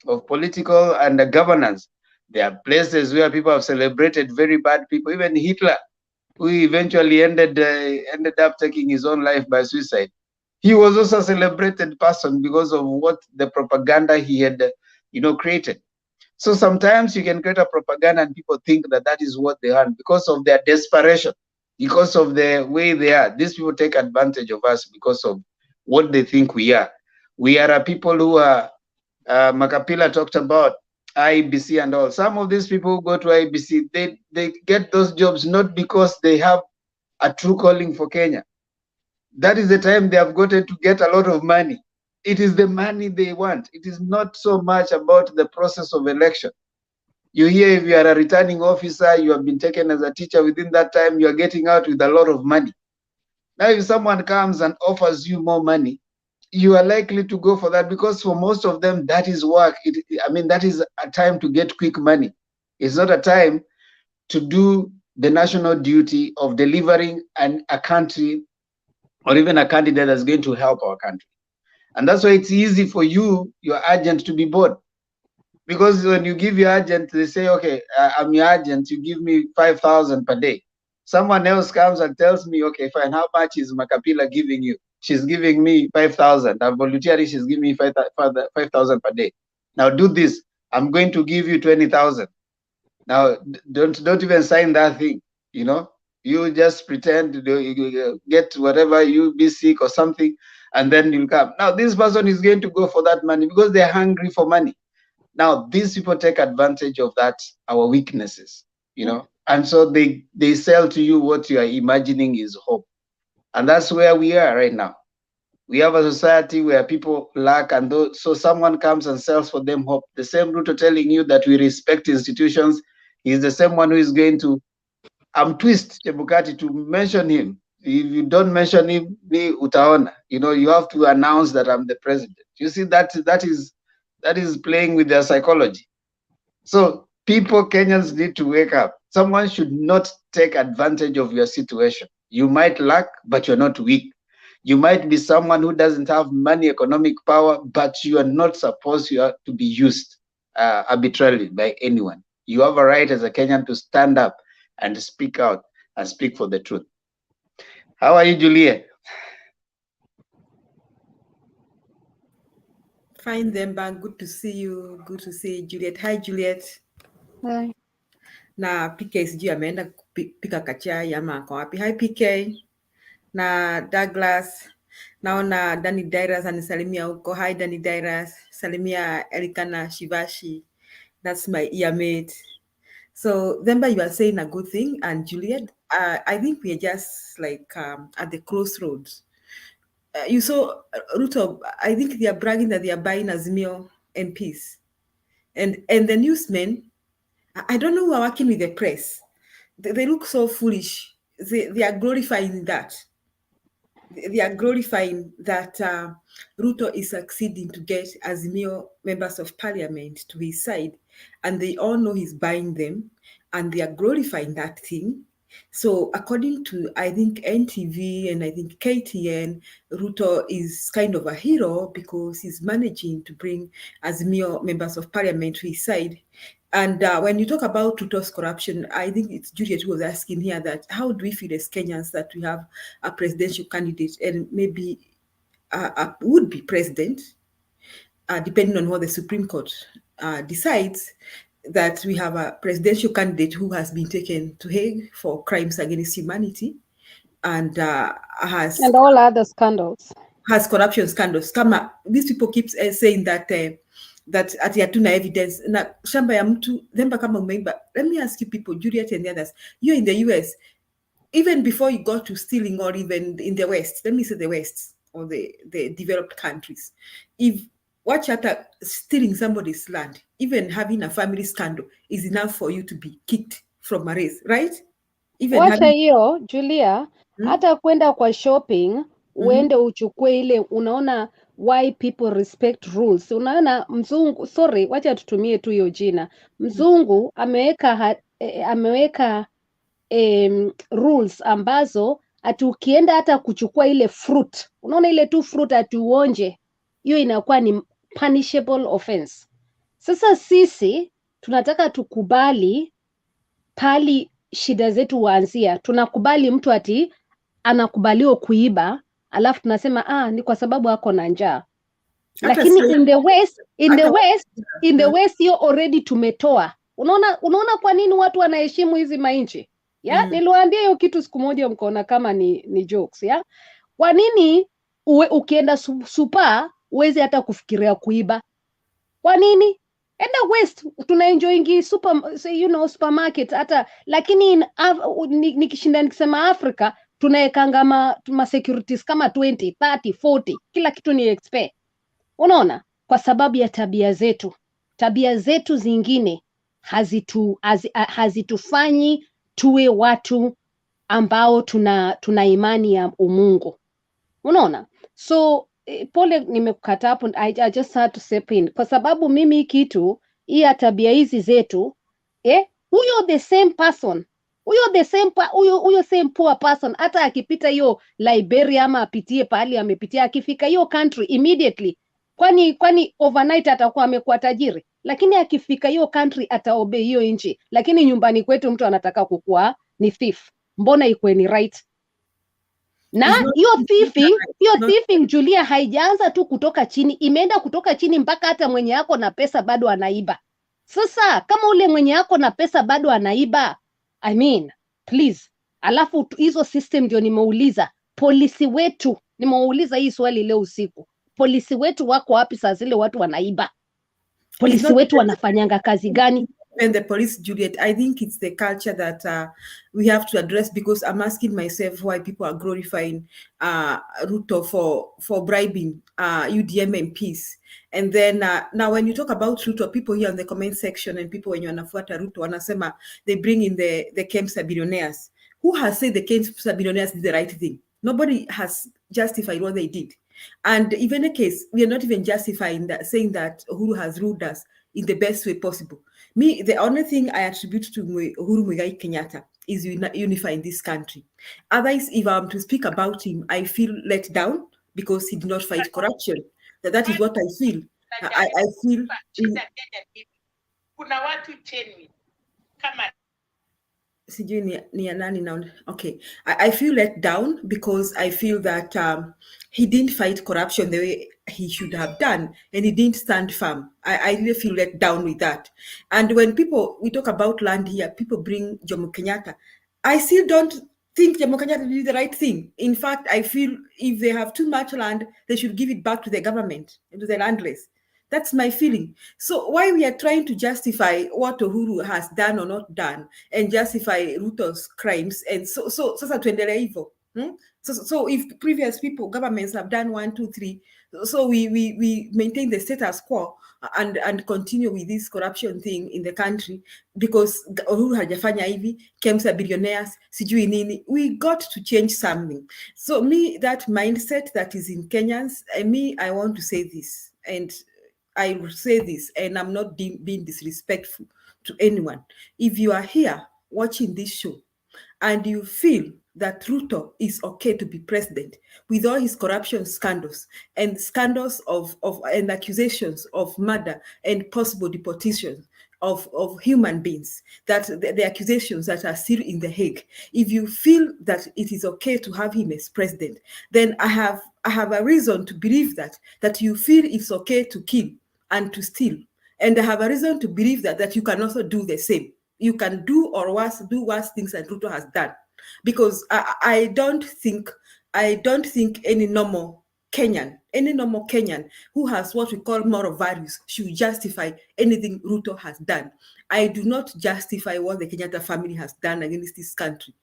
Speaker 8: of political and governance, There are places where people have celebrated very bad people. Even Hitler, who eventually ended up taking his own life by suicide, he was also a celebrated person because of what the propaganda he had, created. So sometimes you can create a propaganda and people think that that is what they want because of their desperation, because of the way they are. These people take advantage of us because of what they think we are. We are a people who are, Makapila talked about IBC and all. Some of these people who go to IBC, they get those jobs not because they have a true calling for Kenya. That is the time they have gotten to get a lot of money. It is the money they want. It is not so much about the process of election. You hear if you are a returning officer, you have been taken as a teacher within that time, you are getting out with a lot of money. Now, if someone comes and offers you more money, you are likely to go for that because for most of them, that is work. That is a time to get quick money. It's not a time to do the national duty of delivering a country or even a candidate that's going to help our country. And that's why it's easy for you, your agent, to be bought. Because when you give your agent, they say, okay, I'm your agent, you give me 5,000 per day. Someone else comes and tells me, okay, fine, how much is Makapila giving you? She's giving me 5,000. Voluntarily, she's giving me 5,000 per day. Now do this. I'm going to give you 20,000. Now, don't even sign that thing, You just pretend to get whatever, you be sick or something, and then you'll come. Now, this person is going to go for that money because they're hungry for money. Now, these people take advantage of that, our weaknesses, and so they sell to you what you are imagining is hope. And that's where we are right now. We have a society where people lack, and so someone comes and sells for them hope. The same Ruto telling you that we respect institutions, he's the same one who is going to twist Chebukati to mention him. If you don't mention him, ni utaona. You have to announce that I'm the president. You see, that is playing with their psychology. So Kenyans need to wake up. Someone should not take advantage of your situation. You might lack, but you're not weak. You might be someone who doesn't have money, economic power, but you are not supposed to be used arbitrarily by anyone. You have a right as a Kenyan to stand up and speak out and speak for the truth. How are you, Julia?
Speaker 5: Fine, Demba. Good to see you. Good to see Juliet. Hi, Juliet.
Speaker 17: Hi.
Speaker 5: Na PK sijui ameenda kupika kachai ama ako wapi. Hi, PK. Na Douglas. Naona Danny Dairas anisalimia huko. Hi, Danny Dairas. Salimia Elikana Shivashi. That's my ear mate. So, Demba, you are saying a good thing. And Juliet, I think we are just like at the crossroads. You saw Ruto, I think they are bragging that they are buying Azimio MPs. And the newsmen, I don't know who are working with the press. They look so foolish. They are glorifying that. They are glorifying that Ruto is succeeding to get Azimio members of parliament to his side. And they all know he's buying them. And they are glorifying that thing. So according to, I think, NTV and I think KTN, Ruto is kind of a hero because he's managing to bring Azimio members of parliament to his side. And when you talk about Ruto's corruption, I think it's Juliet who was asking here that how do we feel as Kenyans that we have a presidential candidate and maybe a would-be president, depending on what the Supreme Court decides, that we have a presidential candidate who has been taken to Hague for crimes against humanity and has...
Speaker 17: And all other scandals.
Speaker 5: Has corruption scandals. These people keep saying that ati hatuna evidence. Na shamba ya mtu, themba kama umeiba. Let me ask you people, Juliet and the others, you're in the US, even before you got to stealing or even in the West, let me say the West or the developed countries, if Wachata stealing somebody's land, even having a family scandal is enough for you to be kicked from a race, right? Even
Speaker 17: wacha hiyo Julia, hata kwenda kwa shopping uende uchukue ile, unaona why people respect rules. Unaona mzungu, sorry, wacha tutumie tu hiyo jina. Mzungu ameweka rules ambazo ati ukienda hata kuchukua ile fruit, unaona ile tu fruit ati uonje, hiyo inakuwa ni punishable offense. Sasa sisi tunataka tukubali pali shida zetu huanzia. Tunakubali mtu ati anakubaliwa kuiba, alafu tunasema ni kwa sababu ako na njaa. Lakini in the West hiyo already tumetoa. Unaona kwa nini watu wanaheshimu hizi mainchi? Niliwaambia hiyo kitu siku moja mkaona kama ni jokes, ya. Kwa nini ukienda super uwezi hata kufikiria kuiba? Kwa nini? Enda West tunaenjoyingi supermarket hata, lakini nikishinda nikisema Africa tunaekanga ma securities kama 20, 30, 40, kila kitu ni expert. Unaona, kwa sababu ya tabia zetu zingine hazitufanyi tuwe watu ambao tuna imani ya umungu. Unaona, so pole nimekukata hapo. I just had to step in kwa sababu mimi kitu hii tabia hizi zetu huyo the same person, huyo same poor person, hata akipita hiyo Liberia ama apitie pahali amepitia, akifika hiyo country immediately, kwani overnight atakuwa amekuwa tajiri? Lakini akifika hiyo country ataobey hiyo nchi. Lakini nyumbani kwetu mtu anataka kukua ni thief. Mbona ikuwe ni right? Na hiyo thieving Julia haijaanza tu kutoka chini, imeenda kutoka chini mpaka hata mwenye yako na pesa bado anaiba. Sasa kama ule mwenye yako na pesa bado anaiba, I mean, please. Alafu hizo system ndio nimeuliza polisi wetu, nimeuliza hii swali leo usiku. Polisi wetu wako wapi saa zile watu wanaiba? Polisi wetu wanafanyanga kazi gani?
Speaker 5: And the police, Juliet, I think it's the culture that we have to address, because I'm asking myself why people are glorifying Ruto for bribing UDM MPs. And then now when you talk about Ruto, people here in the comment section and people when you wanafuata Ruto wanasema they bring in the Kemsa billionaires. Who has said the Kemsa billionaires did the right thing? Nobody has justified what they did. And even in a case, we are not even justifying that, saying that Uhuru has ruled us in the best way possible. Me, the only thing I attribute to Uhuru Muigai Kenyatta is unifying this country. Otherwise, if I'm to speak about him, I feel let down because he did not fight corruption. That is what I feel. I feel.
Speaker 2: Kuna watu cheni kama
Speaker 5: Okay, I feel let down because I feel that he didn't fight corruption the way he should have done, and he didn't stand firm. I really feel let down with that. And when we talk about land here, people bring Jomo Kenyatta. I still don't think Jomo Kenyatta did the right thing. In fact, I feel if they have too much land, they should give it back to the government and to the landless. That's my feeling. So why we are trying to justify what Uhuru has done or not done and justify Ruto's crimes, and so tuendelee hivyo. So if previous governments have done 1, 2, 3, so we maintain the status quo and continue with this corruption thing in the country because Uhuru hajafanya hivi, Kemsa billionaires, sijui nini. We got to change something. So that mindset that is in Kenyans, I want to say this, and I will say this, and I'm not being disrespectful to anyone. If you are here watching this show and you feel that Ruto is okay to be president with all his corruption scandals and scandals and accusations of murder and possible deportation of human beings, that the accusations that are still in The Hague, if you feel that it is okay to have him as president, then I have a reason to believe that you feel it's okay to kill and to steal, and I have a reason to believe that you can also do the same. You can do worse things that Ruto has done, because I don't think any normal Kenyan who has what we call moral values should justify anything Ruto has done. I do not justify what the Kenyatta family has done against this country.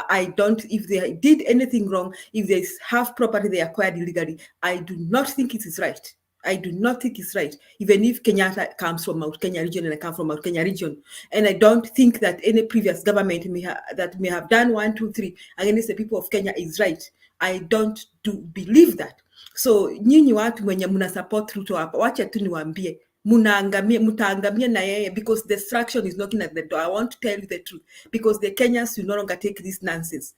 Speaker 5: I don't, if they did anything wrong, if they have property they acquired illegally, I do not think it is right. I do not think it's right, even if Kenyatta comes from Mount Kenya region and I come from Mount Kenya region. And I don't think that any previous government may have done 1, 2, 3 against the people of Kenya is right. I don't believe that. So nyinyi watu mwenye muna support Ruto hapa, wacha tu niwaambie, mutaangamia na yeye, because destruction is knocking at the door. I want to tell you the truth, because the Kenyans will no longer take this nonsense.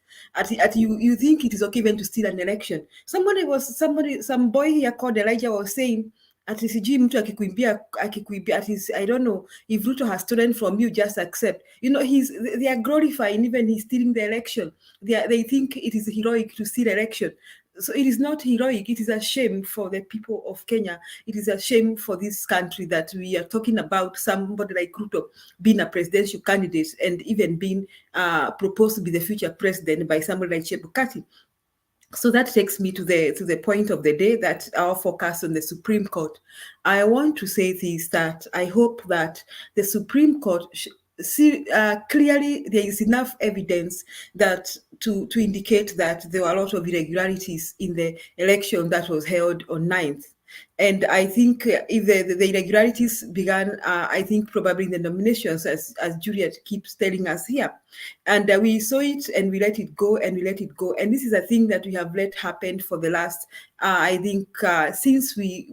Speaker 5: You think it is okay even to steal an election. Some boy here called Elijah was saying Ati sijui mtu akikuimbia ati I don't know if Ruto has stolen from you, just accept. You know, they are glorifying even he's stealing the election. They think it is heroic to steal election. So it is not heroic. It is a shame for the people of Kenya. It is a shame for this country that we are talking about somebody like Ruto being a presidential candidate and even being proposed to be the future president by somebody like Chebukati. So that takes me to the point of the day, that our focus on the Supreme Court. I want to say this, that I hope that the Supreme Court clearly there is enough evidence that to indicate that there were a lot of irregularities in the election that was held on 9th. And I think if the irregularities began, I think probably in the nominations, as Juliet keeps telling us here. And we saw it and we let it go and we let it go. And this is a thing that we have let happen for the last, I think, since we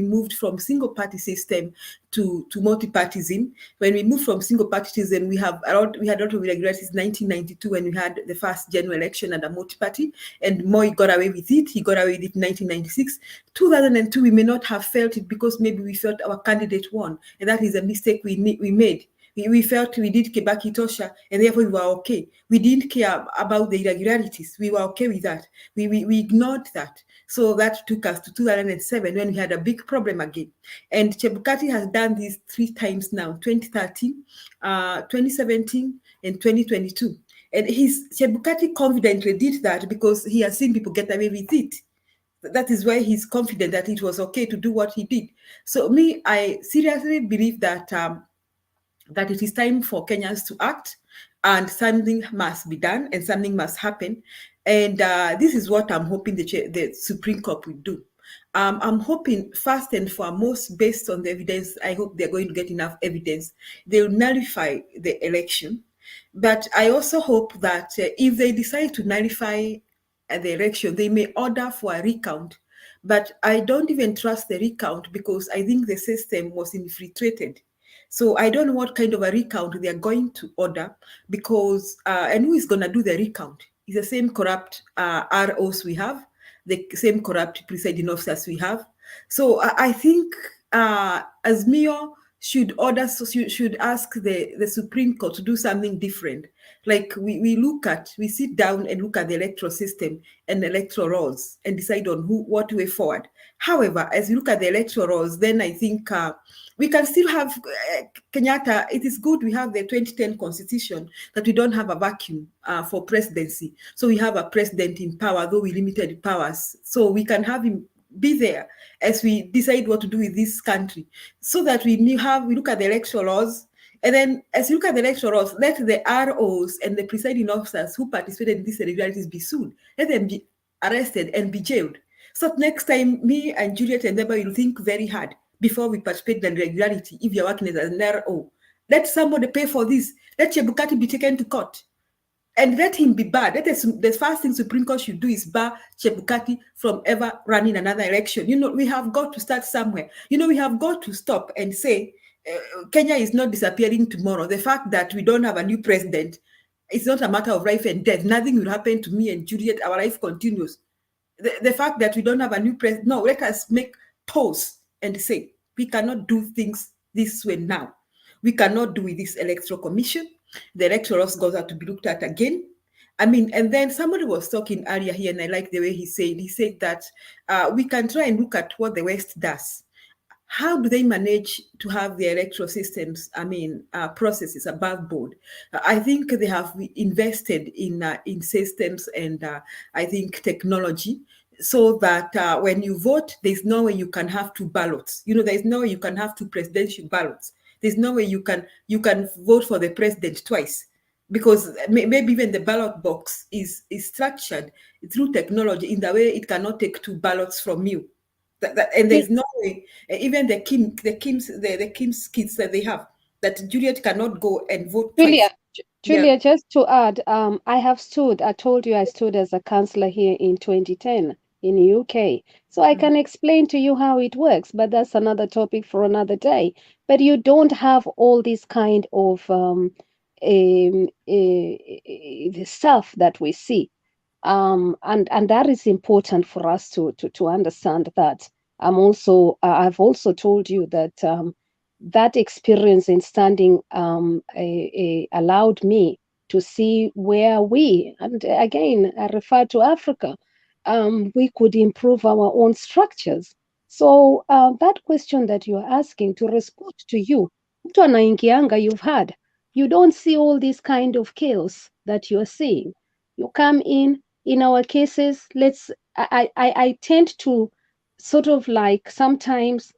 Speaker 5: moved from single party system to multi-partyism. When we moved from single partyism, we had a lot of irregularities in 1992 when we had the first general election under multi-party, and Moi got away with it. He got away with it in 1996. 2002, we may not have felt it because maybe we felt our candidate won, and that is a mistake we made. We felt we did Kebaki Tosha, and therefore we were okay. We didn't care about the irregularities. We were okay with that. We ignored that. So that took us to 2007 when we had a big problem again. And Chebukati has done this 3 times now, 2013, 2017, and 2022. And Chebukati confidently did that because he has seen people get away with it. That is why he's confident that it was okay to do what he did. So I seriously believe that that it is time for Kenyans to act, and something must be done and something must happen. And this is what I'm hoping the Supreme Court will do. I'm hoping, first and foremost, based on the evidence, I hope they're going to get enough evidence, they'll nullify the election. But I also hope that if they decide to nullify the election, they may order for a recount. But I don't even trust the recount because I think the system was infiltrated. So I don't know what kind of a recount they are going to order, because and who is going to do the recount? It's the same corrupt ROs we have, the same corrupt presiding officers we have. So I think Azimio should ask the Supreme Court to do something different. Like we sit down and look at the electoral system and electoral laws and decide on what way forward. However, as you look at the electoral laws, then I think we can still have Kenyatta. It is good we have the 2010 constitution, that we don't have a vacuum for presidency. So we have a president in power, though we limited powers. So we can have him be there as we decide what to do with this country, so that we look at the electoral laws. And then as you look at the electoral laws, let the ROs and the presiding officers who participated in these irregularities be sued. Let them be arrested and be jailed. So next time, me and Juliet and Deba will think very hard before we participate in irregularity. If you're working as an RO, let somebody pay for this. Let Chebukati be taken to court and let him be barred. The first thing Supreme Court should do is bar Chebukati from ever running another election. You know, we have got to start somewhere. You know, we have got to stop and say, Kenya is not disappearing tomorrow. The fact that we don't have a new president, it's not a matter of life and death. Nothing will happen to me and Juliet. Our life continues. The fact that we don't have a new president, no, let us make pause and say, we cannot do things this way now. We cannot do with this electoral commission. The electoral laws have to be looked at again. I mean, and then somebody was talking earlier here, and I like the way he said that we can try and look at what the West does. How do they manage to have the electoral systems, processes above board? I think they have invested in systems and I think technology, so that when you vote, there's no way you can have 2 ballots. You know, there's no way you can have 2 presidential ballots. There's no way you can vote for the president twice, because maybe even the ballot box is structured through technology in the way it cannot take 2 ballots from you. And there's no way, even the Kim's kids that they have, that Juliet cannot go and vote twice.
Speaker 17: Julia, just to add, I told you I stood as a councillor here in 2010 in the UK. So I can explain to you how it works, but that's another topic for another day. But you don't have all this kind of the stuff that we see. And that is important for us to understand that I've also told you that that experience in standing allowed me to see where and again, I refer to Africa, we could improve our own structures. So that question that you're asking, to respond to you, mtu anaingianga, you've heard, you don't see all this kind of chaos that you're seeing. You come in our cases, I tend to sort of like sometimes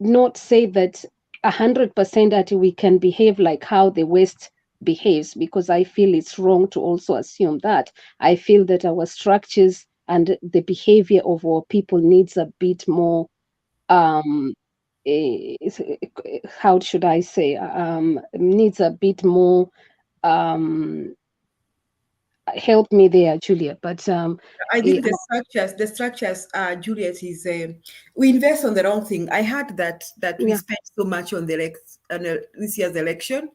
Speaker 17: not say that 100% that we can behave like how the West behaves, because I feel it's wrong to also assume that. I feel that our structures and the behavior of our people needs a bit more, how should I say, needs a bit more, help me there, Julia. But
Speaker 5: I think the structures, Juliet, is we invest on the wrong thing. I heard that we spend so much on this year's election.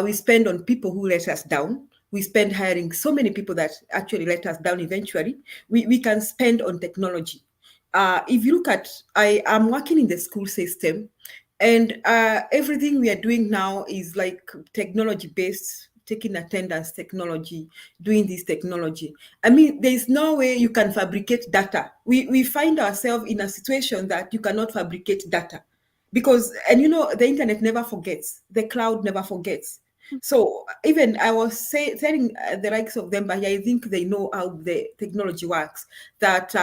Speaker 5: We spend on people who let us down. We spend hiring so many people that actually let us down eventually. We can spend on technology. If you look at, I'm working in the school system, and everything we are doing now is like technology based, taking attendance technology, doing this technology. I mean, there is no way you can fabricate data. We find ourselves in a situation that you cannot fabricate data because, and you know, the internet never forgets, the cloud never forgets. So even I was telling the likes of them, but I think they know how the technology works, that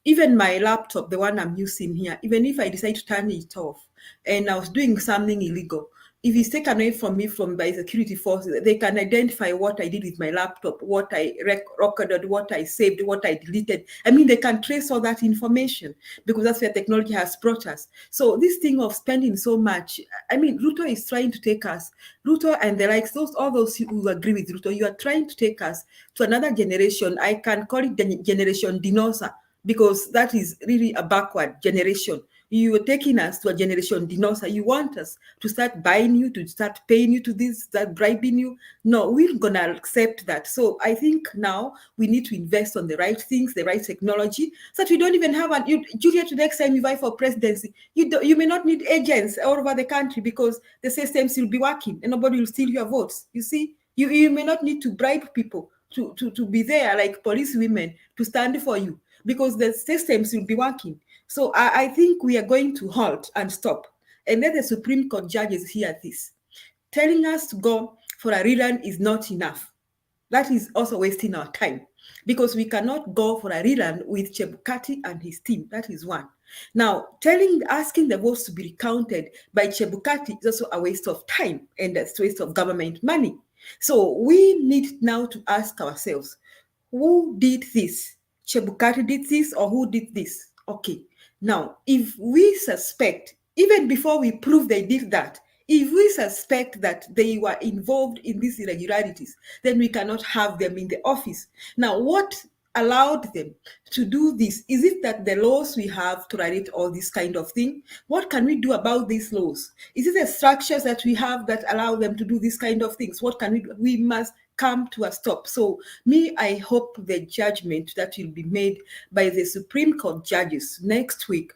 Speaker 5: even my laptop, the one I'm using here, even if I decide to turn it off and I was doing something illegal, if it's taken away from me by security forces, they can identify what I did with my laptop, what I recorded, what I saved, what I deleted. I mean, they can trace all that information because that's where technology has brought us. So this thing of spending so much, I mean, Ruto is trying to take us, Ruto and the likes, all those who agree with Ruto, you are trying to take us to another generation. I can call it the generation dinosaur because that is really a backward generation. You are taking us to a generation dinosaur. You want us to start buying you, to start paying you to this, start bribing you. No, we're going to accept that. So I think now we need to invest on the right things, the right technology, so that we don't even have Julia, to next time you vie for presidency, you may not need agents all over the country because the systems will be working and nobody will steal your votes. You see, you may not need to bribe people to be there like police women to stand for you because the systems will be working. So I think we are going to halt and stop and let the Supreme Court judges hear this. Telling us to go for a rerun is not enough. That is also wasting our time because we cannot go for a rerun with Chebukati and his team. That is one. Now, asking the votes to be recounted by Chebukati is also a waste of time and a waste of government money. So we need now to ask ourselves, who did this? Chebukati did this or who did this? Okay. Now, if we suspect, even before we prove they did that, if we suspect that they were involved in these irregularities, then we cannot have them in the office. Now, what allowed them to do this? Is it that the laws we have tolerate all this kind of thing? What can we do about these laws? Is it the structures that we have that allow them to do this kind of things? What can we do? We must come to a stop. So I hope the judgment that will be made by the Supreme Court judges next week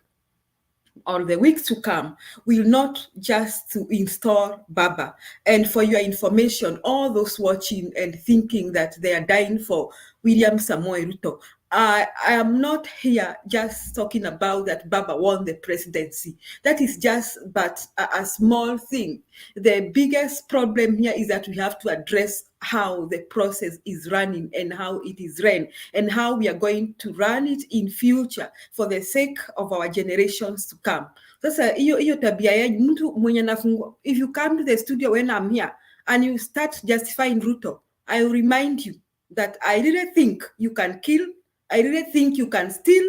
Speaker 5: or the weeks to come will not just to install Baba. And for your information, all those watching and thinking that they are dying for William Samoei Ruto, I am not here just talking about that Baba won the presidency. That is just but a small thing. The biggest problem here is that we have to address how the process is running and how it is run and how we are going to run it in future for the sake of our generations to come. Sasa hiyo tabia ya mtu mwenye nafungua, if you come to the studio when I'm here and you start justifying Ruto, I will remind you that I didn't think you can kill, I didn't think you can steal,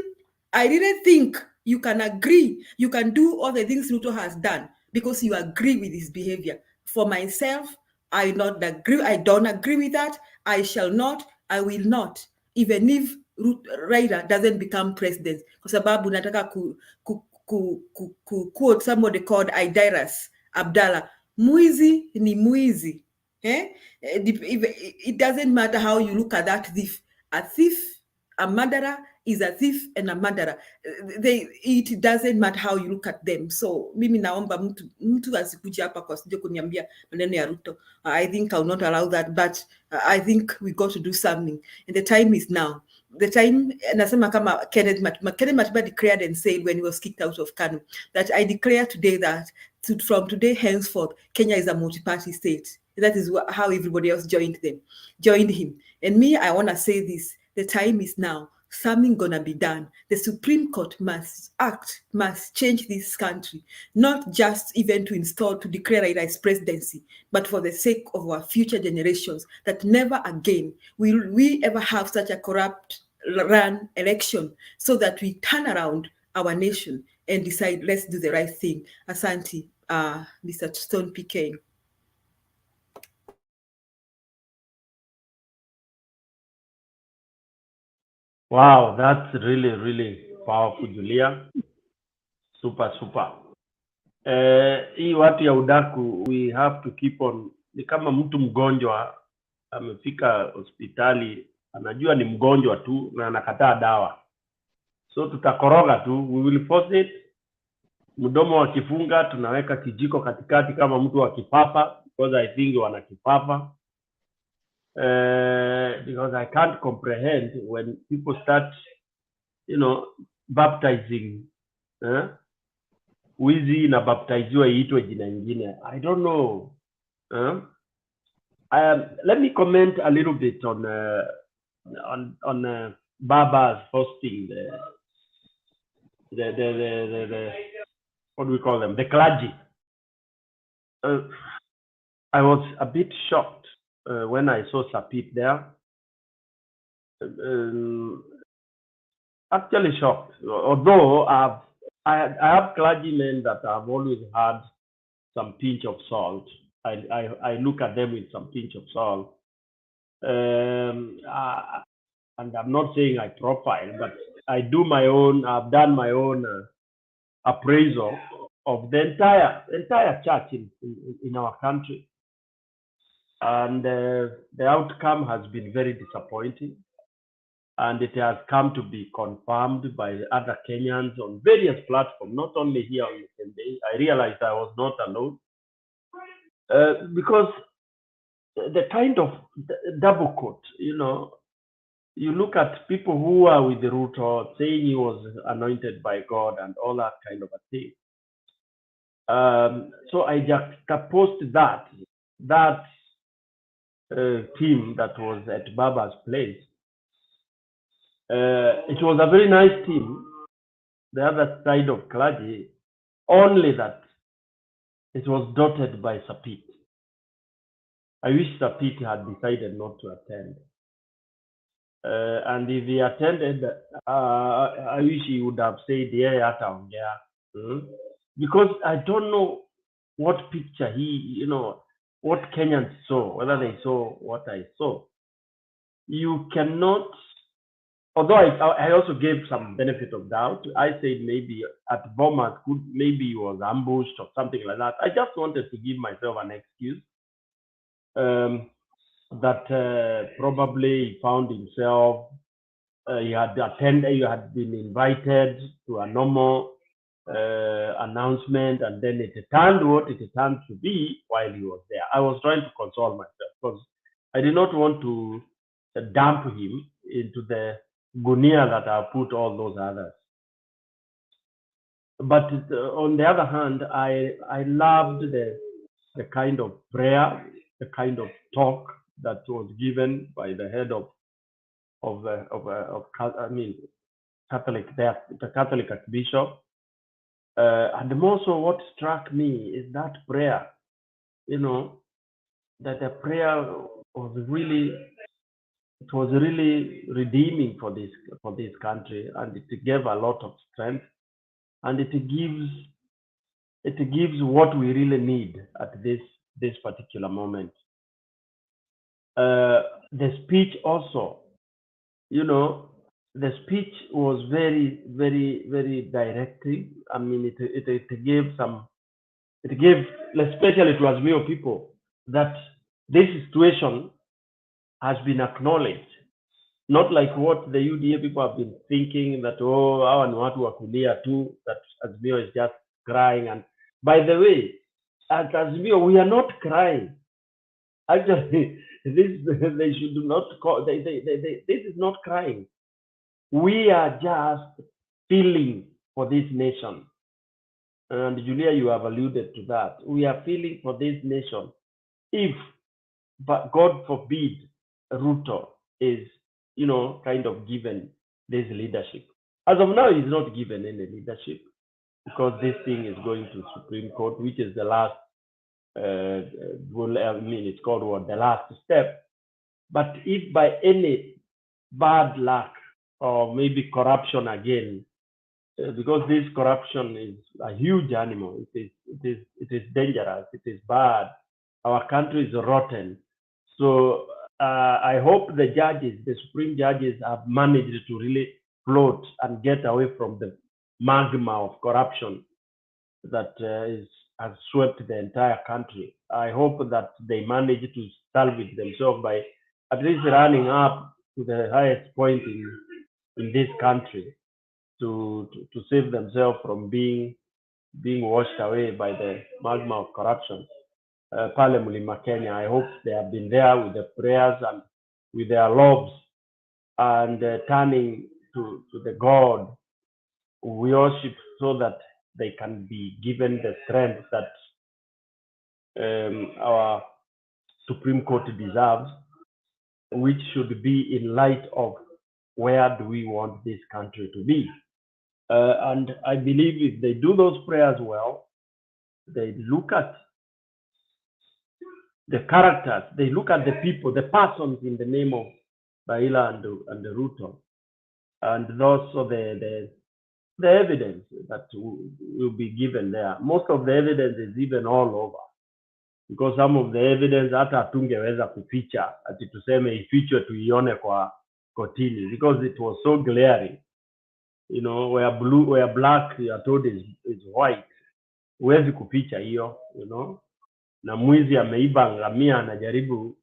Speaker 5: I didn't think you can agree, you can do all the things Ruto has done because you agree with his behavior. For myself, I don't agree with that. I shall not, I will not, even if Raila doesn't become president. Kwa sababu nataka quote somebody called Idairus Abdallah, muizi ni muizi. It doesn't matter how you look at that thief. A thief, a murderer is a thief and a murderer. It doesn't matter how you look at them. So mimi naomba mtu asikuja hapa kwa sije kuniambia maneno ya Ruto. I think I'll not allow that, but I think we got to do something, and the time is now. The time, nasema kama Kenneth Matiba declared and said when he was kicked out of KANU, that I declare today that from today henceforth, Kenya is a multi-party state. That is how everybody else joined him. And me, I want to say this, the time is now. Something gonna be done. The Supreme Court must act, must change this country, not just even to declare Raila as presidency, but for the sake of our future generations, that never again will we ever have such a corrupt run election, so that we turn around our nation and decide, let's do the right thing. Asante, Mr. Stone PK.
Speaker 11: Wow, that's really, really powerful, Julia. Super. Hii watu ya udaku, we have to keep on. Ni kama mtu mgonjwa amefika hospitali, anajua ni mgonjwa tu na anakataa dawa. So tutakoroga tu, we will force it. Mdomo wakifunga, tunaweka kijiko katikati kama mtu wa kifafa, because I think wana kifafa. Because I can't comprehend when people start, baptizing. Wizi na baptiziwa iitwe jina ingine. I don't know. Let me comment a little bit on Baba's hosting the what do we call them? The clergy. I was a bit shocked when I saw Sapit there. Actually shocked. Although I have clergymen that I've always had some pinch of salt. I look at them with some pinch of salt. And I'm not saying I profile, but I do my own. I've done my own appraisal of the entire church in our country, and the outcome has been very disappointing, and it has come to be confirmed by other Kenyans on various platforms, not only here on the same day. I realized I was not alone, because the kind of double quote, you look at people who are with the Ruto saying he was anointed by God and all that kind of a thing. So I juxtaposed that team that was at Baba's place. It was a very nice team, the other side of clergy, only that it was dotted by Sapit. I wish Sapit had decided not to attend. And if he attended, I wish he would have said, because I don't know what picture what Kenyans saw, whether they saw what I saw. You cannot, although I also gave some benefit of doubt. I said maybe at Bomas, maybe he was ambushed or something like that. I just wanted to give myself an excuse. That probably he found himself, he had been invited to a normal announcement, and then it turned what it turned to be while he was there. I was trying to console myself because I did not want to dump him into the gunia that I put all those others. But on the other hand, I loved the kind of prayer, the kind of talk that was given by the head of Catholic, the Catholic Archbishop. And more so, what struck me is that prayer. That the prayer was really redeeming for this country, and it gave a lot of strength, and it gives what we really need at this particular moment. The speech also, the speech was very, very, very directive. I mean, it gave, especially to Azimio people, that this situation has been acknowledged. not like what the UDA people have been thinking that, oh, hawa ni watu wa kulia tu, that Azimio is just crying. And by the way, at Azimio, we are not crying. Actually, this they should not call. This is not crying. We are just feeling for this nation. And Julia, you have alluded to that. We are feeling for this nation. If, but God forbid, Ruto is, kind of given this leadership. As of now, he's not given any leadership because this thing is going to Supreme Court, which is the last, it's called what, the last step. But if by any bad luck or maybe corruption again, because this corruption is a huge animal, it is dangerous, it is bad. Our country is rotten. So I hope the judges, the Supreme judges, have managed to really float and get away from the magma of corruption that has swept the entire country. I hope that they manage to salvage themselves by at least running up to the highest point in this country to save themselves from being washed away by the magma of corruption. Pale Mlima Kenya, I hope they have been there with the prayers and with their lobes and turning to the God we worship, so that they can be given the strength that our Supreme Court deserves, which should be in light of where do we want this country to be. And I believe if they do those prayers well, they look at the characters, they look at the people, the persons in the name of RAILA and the Ruto, and also the evidence that will be given there. Most of the evidence is even all over, because some of the evidence hata hatungeweza kuficha ati tuseme ifichwe tuione kwa kotini, because it was so glaring. Where black you are told is white, huwezi kuficha hiyo, na mwizi ameiba ngamia anajaribu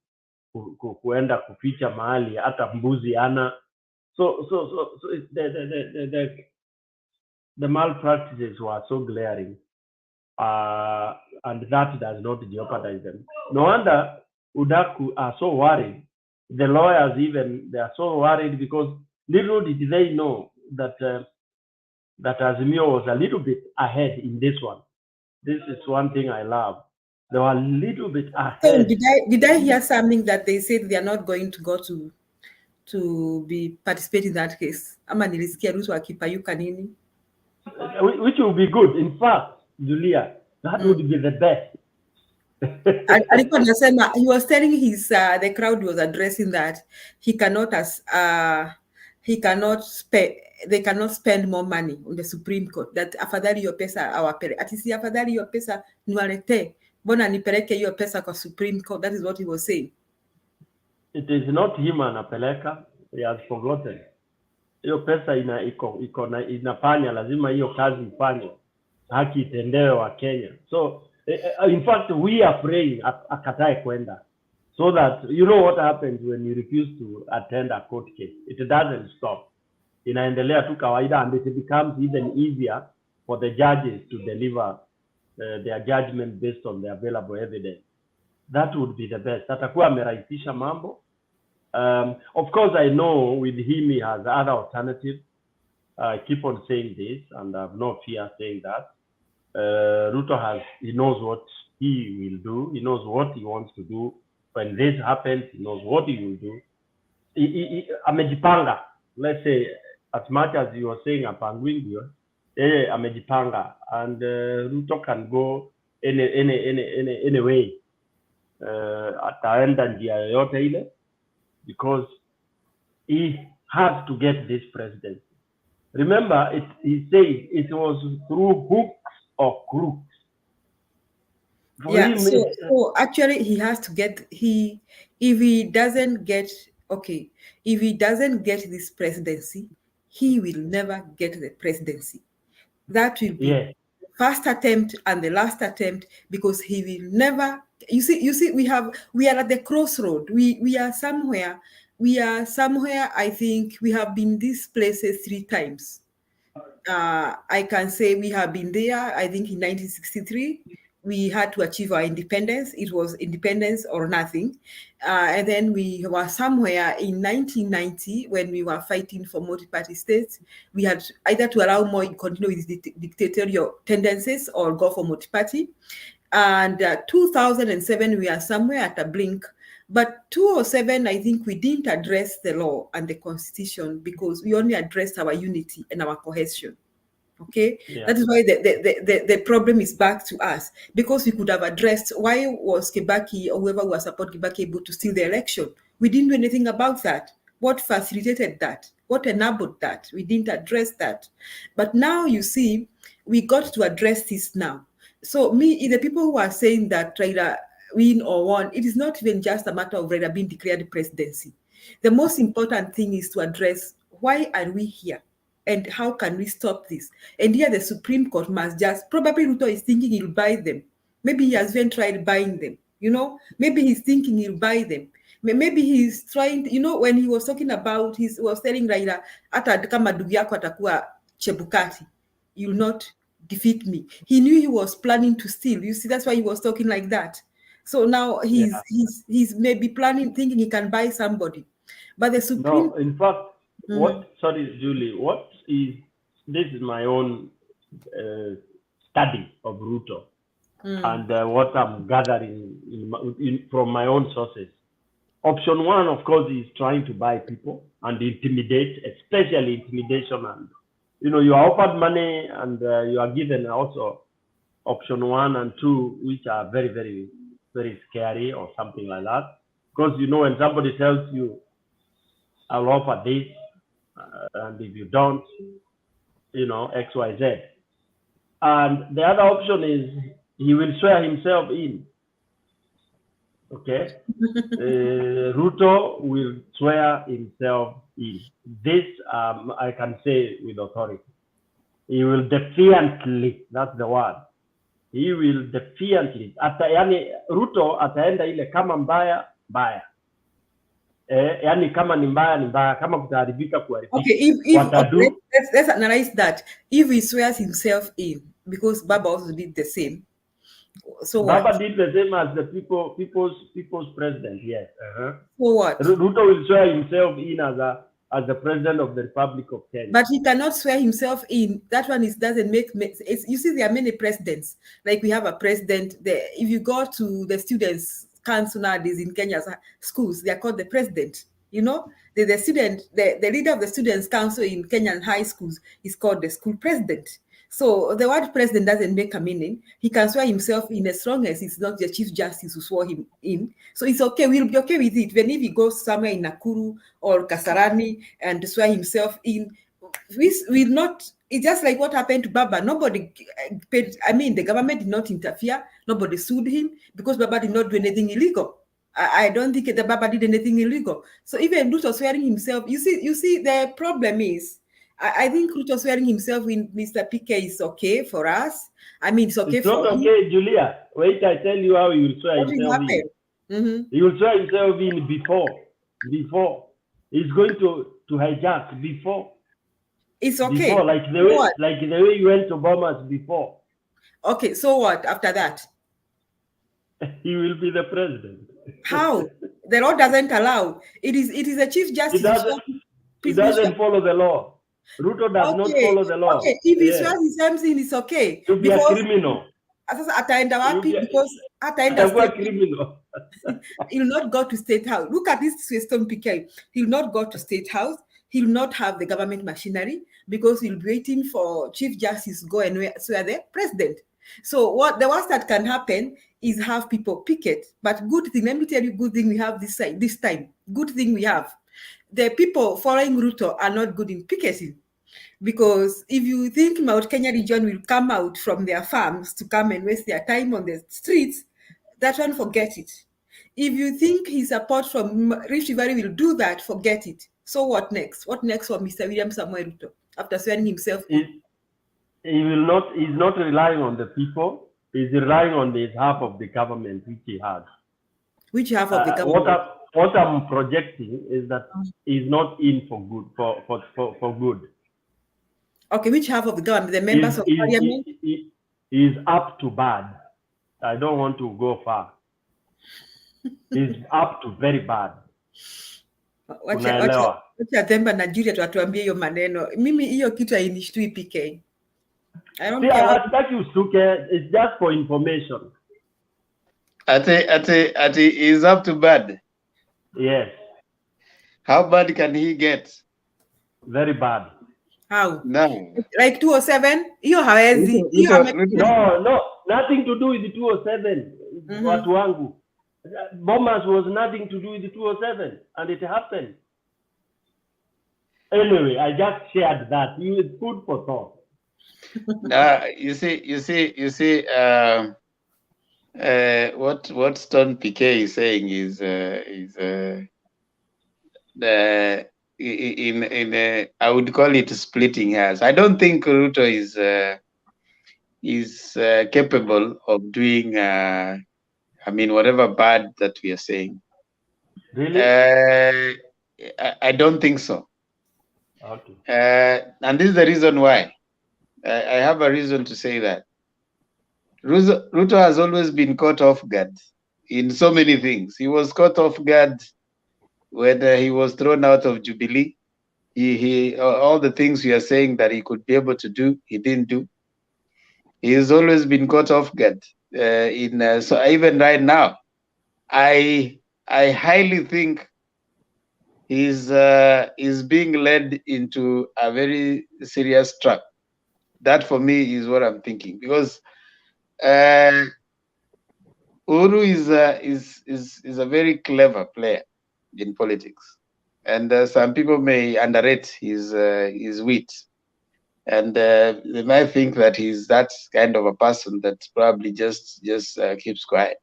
Speaker 11: kuenda kuficha mahali hata mbuzi ana. So the malpractices were so glaring, and that does not jeopardize them. No wonder Udaku are so worried. The lawyers even, they are so worried, because little did they know that that Azimio was a little bit ahead in this one. This is one thing I love. They were a little bit ahead.
Speaker 5: So did I hear something that they said they are not going to go to be participate in that case? Ama nilisikia Ruto akipayuka nini?
Speaker 11: Which will be good. In fact, Julia, that would be the best.
Speaker 5: Alikuwa anasema, he was telling his the crowd was addressing that he cannot they cannot spend more money on the Supreme Court, that afadhali hiyo pesa awapeleke, ati si afadhali hiyo pesa niwalete, mbona nipeleke hiyo pesa kwa Supreme Court? That is what he was saying.
Speaker 11: It is not him anapeleka, he has forgotten. Hiyo pesa inafanya, lazima hiyo kazi ifanye, haki itendewe wa Kenya. So in fact we are praying akatae kwenda, so that what happens when you refuse to attend a court case. It doesn't stop, inaendelea tu kawaida, and it becomes even easier for the judges to deliver their judgment based on the available evidence. That would be the best. Atakuwa amerahisisha mambo. Of course, I know with him he has other alternatives. I keep on saying this, and I have no fear saying that. Ruto he knows what he will do. He knows what he wants to do. When this happens, he knows what he will do. Amejipanga. Let's say, as much as you were saying, apangwingio, amejipanga, and Ruto can go any way. Ataenda njia yoyote ile, because he has to get this presidency. Remember, he said it was through hooks or crooks.
Speaker 5: Yeah, so actually he has to get, if he doesn't get this presidency, he will never get the presidency. That will be the first attempt and the last attempt, because he will never, you see we are at the crossroad. We are somewhere we are somewhere, I think we have been these places 3 times. I can say we have been there. I think in 1963, we had to achieve our independence. It was independence or nothing. And then we were somewhere in 1990 when we were fighting for multi-party states. We had either to allow more, continue with dictatorial tendencies or go for multi-party. And 2007, we are somewhere at a blink. But 2007, I think we didn't address the law and the constitution because we only addressed our unity and our cohesion. Okay,
Speaker 11: Yeah.
Speaker 5: that is why the problem is back to us, because we could have addressed why was Kibaki or whoever was supporting Kibaki able to steal the election. We didn't do anything about that. What facilitated that? What enabled that? We didn't address that. But now you see, we got to address this now. So the people who are saying that Raila win or won, it is not even just a matter of Raila being declared presidency. The most important thing is to address why are we here? And how can we stop this? And here the Supreme Court must just, probably Ruto is thinking he'll buy them. Maybe he has even tried buying them, you know? Maybe he's thinking he'll buy them. Maybe he's trying, you know, when he was talking about, he was telling Raila, hata kama ndugu yako atakuwa Chebukati, you'll not defeat me. He knew he was planning to steal. You see, that's why he was talking like that. So now he's maybe planning, thinking he can buy somebody. But the Supreme...
Speaker 11: No, in fact, sorry, Julie, this is my own study of Ruto and what I'm gathering from my own sources. Option 1, of course, is trying to buy people and intimidate, especially intimidation. And, you know, you are offered money and you are given also option 1 and 2, which are very, very, very scary or something like that. Because, you know, when somebody tells you, I'll offer this, and if you don't, you know, X, Y, Z. And the other option is he will swear himself in. Okay? Ruto will swear himself in. This I can say with authority. He will defiantly, that's the word. He will defiantly. Ruto ataenda ile kama mbaya, mbaya. Yani kama ni mbaya ni mbaya, kama kutaharibika kuharibika.
Speaker 5: Okay, let's analyze that. If he swears himself in, because Baba also did the same. So
Speaker 11: Baba did the same as the people's president, yes.
Speaker 5: So what?
Speaker 11: Ruto will swear himself in as the president of the Republic of Kenya.
Speaker 5: But he cannot swear himself in. That one doesn't make sense. You see, there are many presidents. Like we have a president. If you go to the students' council nowadays in Kenya's schools, they are called the president. You know, the leader of the students' council in Kenyan high schools is called the school president. So the word president doesn't make a meaning. He can swear himself in as long as it's not the chief justice who swore him in. So it's okay. We'll be okay with it. Even if he goes somewhere in Nakuru or Kasarani and swear himself in, we'll not. It's just like what happened to Baba. Nobody paid. I mean, the government did not interfere. Nobody sued him because Baba did not do anything illegal. I don't think that Baba did anything illegal. So even Ruto swearing himself, you see, the problem is, I think Ruto swearing himself in Mr. PK is okay for us. I mean, it's okay for him.
Speaker 11: Okay, Julia. Wait, I tell you how he will swear himself in. He will swear himself in before. He's going to hijack before.
Speaker 5: It's okay.
Speaker 11: Before, like the way you went to Bombers before.
Speaker 5: Okay, so what after that?
Speaker 11: He will be the president.
Speaker 5: How? The law doesn't allow. It is a chief justice.
Speaker 11: He doesn't follow the law. Ruto does not follow the law.
Speaker 5: Okay, if he swears himself in, it's okay.
Speaker 11: To be a criminal.
Speaker 5: Ataenda wapi? Because
Speaker 11: criminal.
Speaker 5: He'll not go to State House. Look at this system, PK. He'll not go to State House. He'll not have the government machinery because he'll be waiting for Chief Justice to go and swear the president. So what the worst that can happen is have people picket. But good thing, let me tell you, good thing we have this time. Good thing we have. The people following Ruto are not good in picketing. Because if you think Mount Kenya region will come out from their farms to come and waste their time on the streets, that one, forget it. If you think his support from Rift Valley will do that, forget it. So what next? What next for Mr. William Samuel Ruto after swearing himself?
Speaker 11: He's not relying on the people. He's relying on the half of the government which he has.
Speaker 5: Which half of the government?
Speaker 11: what I'm projecting is that he's not in for good, for good.
Speaker 5: Okay, which half of the government? The members of parliament?
Speaker 11: He's up to bad. I don't want to go far. He's up to very bad. Unaelewa?
Speaker 5: Wacha Themba na Juliet watuambie hiyo maneno. Mimi hiyo kitu hainishtui PK. I don't care what...
Speaker 11: It's just for information.
Speaker 8: Ati is up to bad.
Speaker 11: Yes.
Speaker 8: How bad can he get?
Speaker 11: Very bad.
Speaker 5: How?
Speaker 8: No.
Speaker 5: Like 207? Hiyo hawezi.
Speaker 11: No, nothing to do with the 207. Watu wangu. Bombers was nothing to do with the 207, and it happened. Anyway, I just shared that. It's food for thought.
Speaker 8: You see. What Stone PK is saying is I would call it splitting hairs. I don't think Ruto is capable of doing whatever bad that we are saying.
Speaker 11: Really?
Speaker 8: I don't think so.
Speaker 11: Okay.
Speaker 8: And this is the reason why. I have a reason to say that. Ruto has always been caught off guard in so many things. He was caught off guard when he was thrown out of Jubilee. He all the things we are saying that he could be able to do, he didn't do. He has always been caught off guard. So even right now, I highly think he's being led into a very serious trap. That for me is what I'm thinking, because Uhuru is a very clever player in politics, and some people may underrate his wit, and they might think that he's that kind of a person that probably just keeps quiet.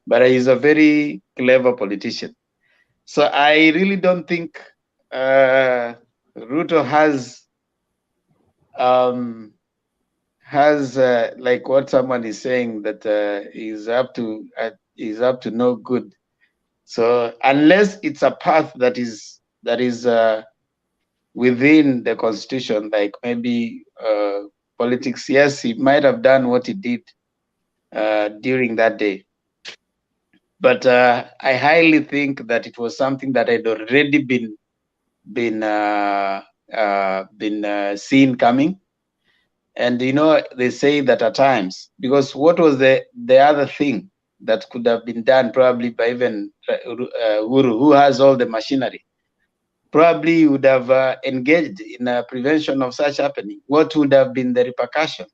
Speaker 8: But he's a very clever politician. So I really don't think Ruto has like what someone is saying, that he's up to no good. So unless it's a path that is within the constitution, like maybe politics, yes, he might have done what he did during that day. But I highly think that it was something that had already been seen coming. And they say that at times, because what was the other thing that could have been done probably by even Uhuru, who has all the machinery, probably would have engaged in a prevention of such happening. What would have been the repercussion?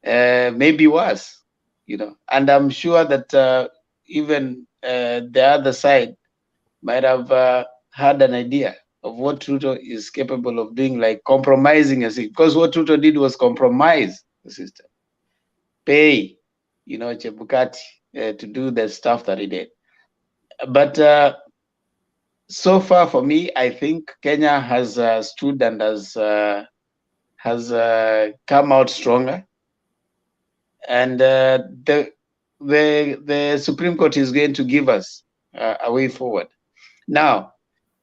Speaker 8: Maybe worse. And I'm sure that even the other side might have had an idea of what Ruto is capable of doing, like compromising a system. Because what Ruto did was compromise the system. Pay, Chebukati to do the stuff that he did. But so far for me, I think Kenya has stood and has come out stronger. And the Supreme Court is going to give us a way forward. Now,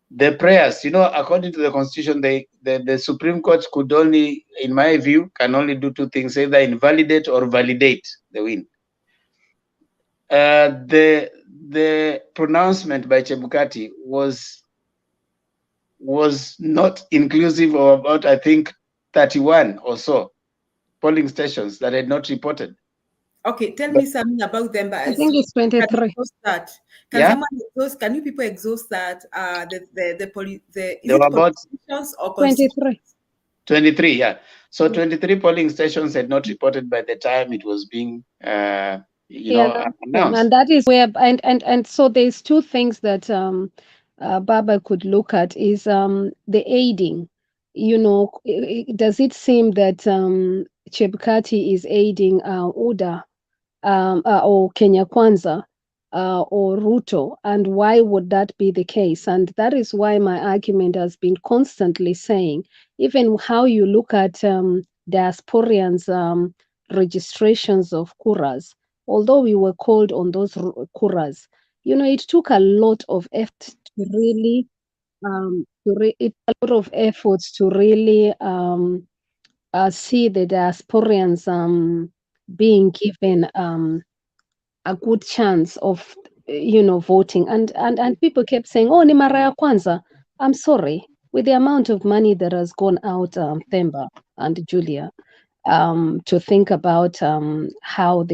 Speaker 8: the prayers, according to the Constitution, the Supreme Court could only, in my view, can only do two things: either invalidate or validate the win. The pronouncement by Chebukati was not inclusive of about, I think, 31 or so polling stations that had not reported.
Speaker 5: Okay, tell me something about them.
Speaker 17: I think it's 23.
Speaker 5: Can you people exhaust that?
Speaker 8: There were about
Speaker 17: 23.
Speaker 8: 23, yeah. So 23 polling stations had not reported by the time it was being announced.
Speaker 17: And that is where and so there's two things that Baba could look at is the aiding. Does it seem that Chebukati is aiding UDA or Kenya Kwanza or Ruto, and why would that be the case? And that is why my argument has been constantly saying, even how you look at diasporians' registrations of kuras, although we were called on those kuras, you know, it took a lot of effort to really, see the diasporians being given a good chance of, you know, voting. And people kept saying, oh, ni mara ya kwanza. I'm sorry, with the amount of money that has gone out, Themba and Julia, to think about how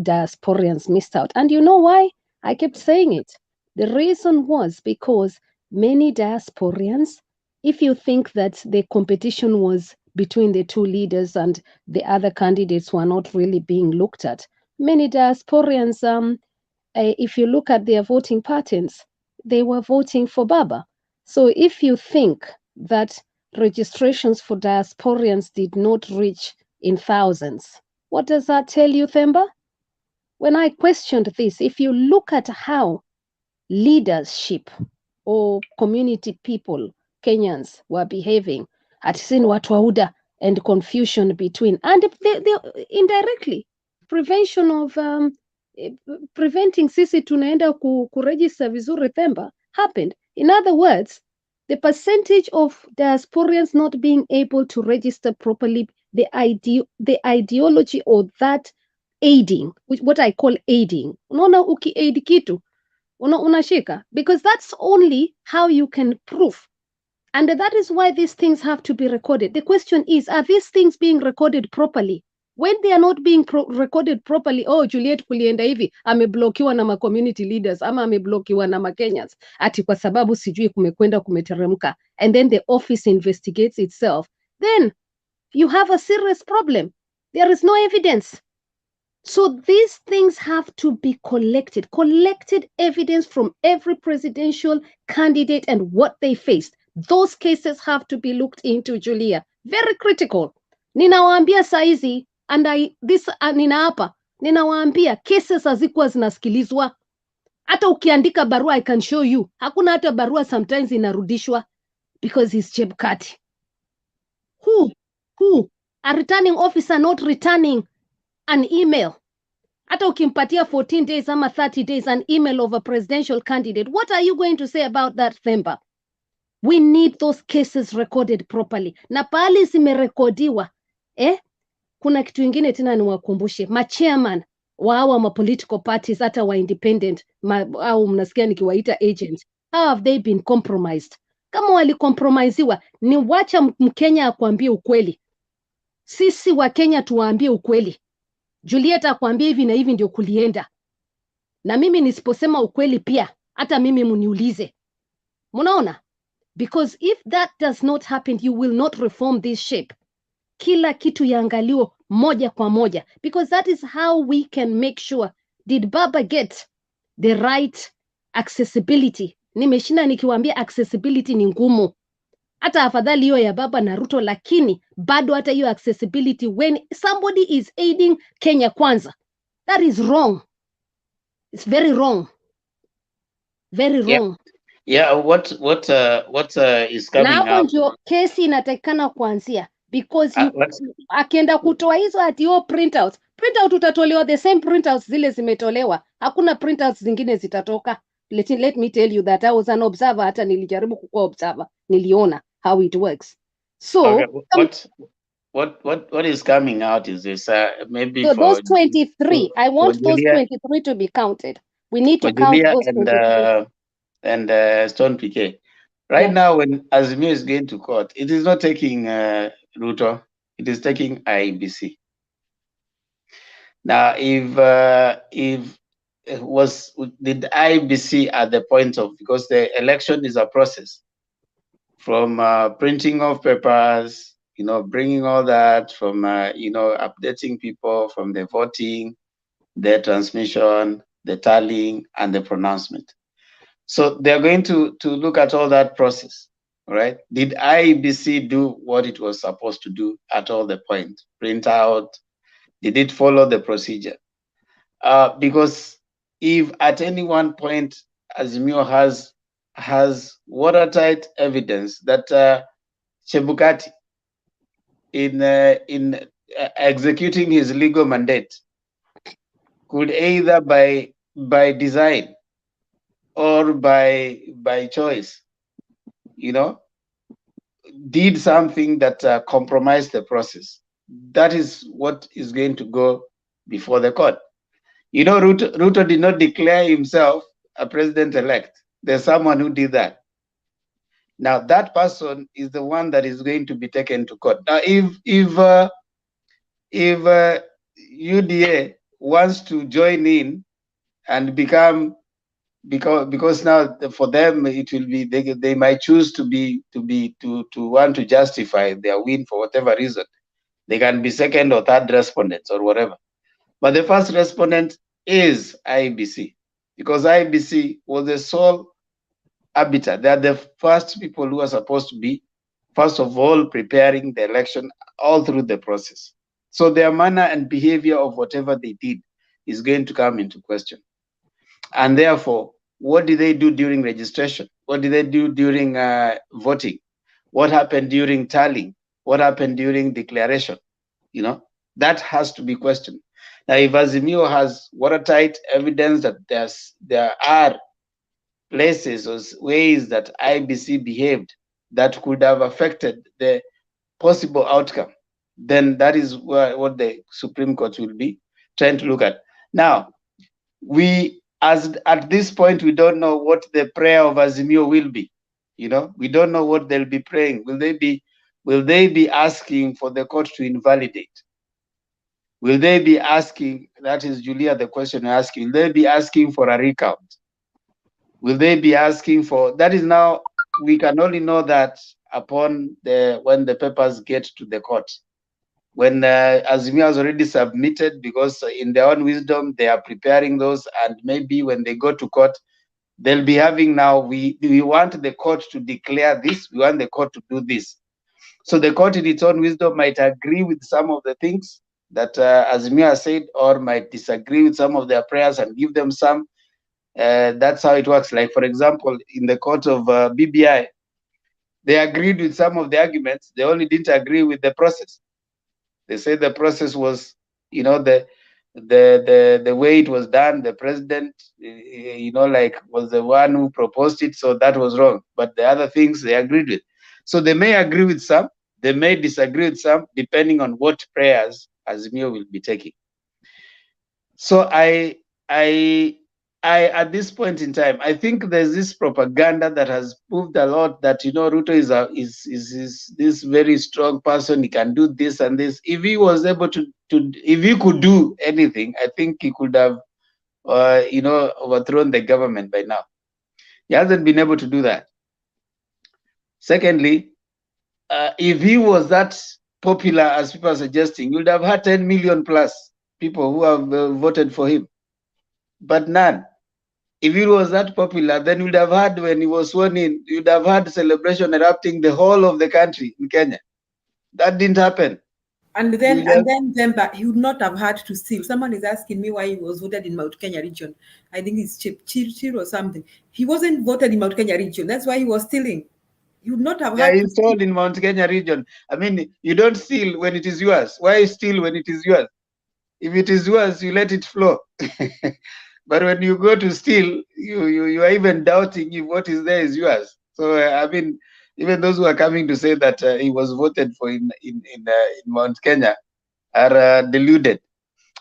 Speaker 17: diasporians missed out. And you know why? I kept saying it. The reason was because many diasporians, if you think that the competition was between the two leaders and the other candidates were not really being looked at, many diasporians, if you look at their voting patterns, they were voting for Baba. So if you think that registrations for diasporians did not reach in thousands, what does that tell you, Themba? When I questioned this, if you look at how leadership or community people, Kenyans, were behaving, at seen watu wa UDA and confusion between, and they indirectly, prevention of preventing sisi tunaenda kuregister vizuri Themba happened. In other words, the percentage of diasporians not being able to register properly, the ideology or that aiding, what I call aiding. Unaona uki-aid kitu, unashika, because that's only how you can prove. And that is why these things have to be recorded. The question is, are these things being recorded properly? When they are not being recorded properly, oh, Juliet kulienda hivi, ameblokiwa na ma community leaders, ama ameblokiwa na ma Kenyans, ati kwa sababu sijui kumekwenda kumeteremka, and then the office investigates itself, then you have a serious problem. There is no evidence. So these things have to be collected evidence from every presidential candidate and what they faced. Those cases have to be looked into, Julia. Very critical. Ninawaambia saizi, and ninaapa, ninawaambia cases hazikuwa zinasikilizwa. Hata ukiandika barua, I can show you. Hakuna hata barua sometimes inarudishwa because he's Chebukati. Who? A returning officer not returning an email. Hata ukimpatia 14 days ama 30 days an email of a presidential candidate, what are you going to say about that, Themba? We need those cases recorded properly. Na pahali zimerekodiwa, kuna kitu ingine tena niwakumbushe, ma-chairman wa hawa ma-political parties, hata wa independent, au mnasikia nikiwaita agents, how have they been compromised? Kama walikompromiziwa, ni wacha Mkenya akwambie ukweli. Sisi wa Kenya tuwaambie ukweli. Julieta akwambia hivi na hivi ndio kulienda. Na mimi nisiposema ukweli pia, hata mimi muniulize. Munaona? Because if that does not happen, you will not reform this shape. Kila kitu yaangaliwa moja kwa moja. Because that is how we can make sure, did Baba get the right accessibility? Nimeshinda nikiwaambia accessibility ni ngumu. Hata afadhali hiyo ya Baba na Ruto, lakini bado hata hiyo accessibility when somebody is aiding Kenya Kwanza, that is wrong. It's very wrong. Very wrong.
Speaker 8: Yeah, what is coming
Speaker 17: Na hapo
Speaker 8: up?
Speaker 17: ndio kesi inatakikana kuanzia, because akienda kutoa hizo ati printout utatolewa the same printouts zile zimetolewa. Hakuna printouts zingine zitatoka. Let me tell you that I was an observer. Hata nilijaribu kukuwa observer, niliona how it works. So
Speaker 8: okay, what is coming out is this maybe
Speaker 17: so
Speaker 8: for
Speaker 17: those 23, I want those
Speaker 8: Julia,
Speaker 17: 23 to be counted. We need to
Speaker 8: for
Speaker 17: count
Speaker 8: Julia
Speaker 17: those 23.
Speaker 8: and Stone PK. Right now, when Azimio is going to court, it is not taking Ruto, it is taking IEBC. Now, if did IEBC at the point of, because the election is a process from printing of papers, bringing all that from, updating people from the voting, the transmission, the tallying, and the pronouncement. So they're going to look at all that process, right? Did IEBC do what it was supposed to do at all the point? Print out? Did it follow the procedure? Because if at any one point Azimio has watertight evidence that Chebukati in executing his legal mandate could either by design or by choice, you know, did something that compromised the process. That is what is going to go before the court. You know, Ruto did not declare himself a president-elect. There's someone who did that. Now that person is the one that is going to be taken to court. Now, if UDA wants to join in and become, because now for them it will be, they might choose to want to justify their win for whatever reason. They can be second or third respondents or whatever. But the first respondent is IEBC, because IEBC was the sole arbiter. They are the first people who are supposed to be, first of all, preparing the election all through the process. So their manner and behavior of whatever they did is going to come into question. And therefore, what did they do during registration? What did they do during voting? What happened during tallying? What happened during declaration? You know, that has to be questioned. Now, if Azimio has watertight evidence that there are places or ways that IBC behaved that could have affected the possible outcome, then that is what the Supreme Court will be trying to look at. Now, at this point, we don't know what the prayer of Azimio will be. You know, we don't know what they'll be praying. Will they be asking for the court to invalidate? Will they be asking, that is Julia, the question you're asking, will they be asking for a recount? Will they be asking for, that is now, we can only know that upon when the papers get to the court. When Azimio has already submitted, because in their own wisdom, they are preparing those, and maybe when they go to court, they'll be having now, we want the court to declare this, we want the court to do this. So the court in its own wisdom might agree with some of the things that Azimio has said, or might disagree with some of their prayers and give them some. That's how it works. Like, for example, in the court of BBI, they agreed with some of the arguments, they only didn't agree with the process. They said the process was, you know, the way it was done, the president, you know, like, was the one who proposed it, so that was wrong. But the other things they agreed with. So they may agree with some, they may disagree with some, depending on what prayers Azimio will be taking. So I at this point in time, I think there's this propaganda that has proved a lot that, you know, Ruto is this very strong person. He can do this and this. If he was able to if he could do anything, I think he could have, you know, overthrown the government by now. He hasn't been able to do that. Secondly, if he was that popular as people are suggesting, you would have had 10 million plus people who have voted for him, but none. If he was that popular, then you'd have had, when he was sworn in, you'd have had celebration erupting the whole of the country in Kenya. That didn't happen.
Speaker 5: And then but he would not have had to steal. Someone is asking me why he was voted in Mount Kenya region. I think it's Chir or something. He wasn't voted in Mount Kenya region. That's why he was stealing. You would not have had
Speaker 8: to steal in Mount Kenya region. I mean, you don't steal when it is yours. Why steal when it is yours? If it is yours, you let it flow. But when you go to steal, you are even doubting if what is there is yours. So I mean, even those who are coming to say that he was voted for in Mount Kenya are deluded.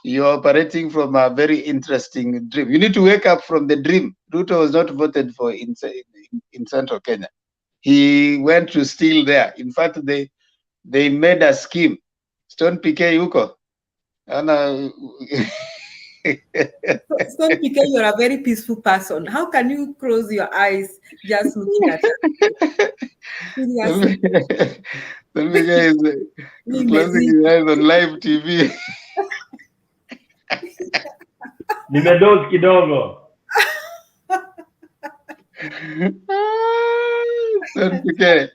Speaker 8: You're operating from a very interesting dream. You need to wake up from the dream. Ruto was not voted for in central Kenya. He went to steal there. In fact, they made a scheme. Stone PK Yuko.
Speaker 5: Stone PK, you're a very peaceful person. How can you close your eyes just looking at it?
Speaker 8: Stone PK is closing his eyes on live TV.
Speaker 11: Nimedozi kidogo.
Speaker 8: Stone PK.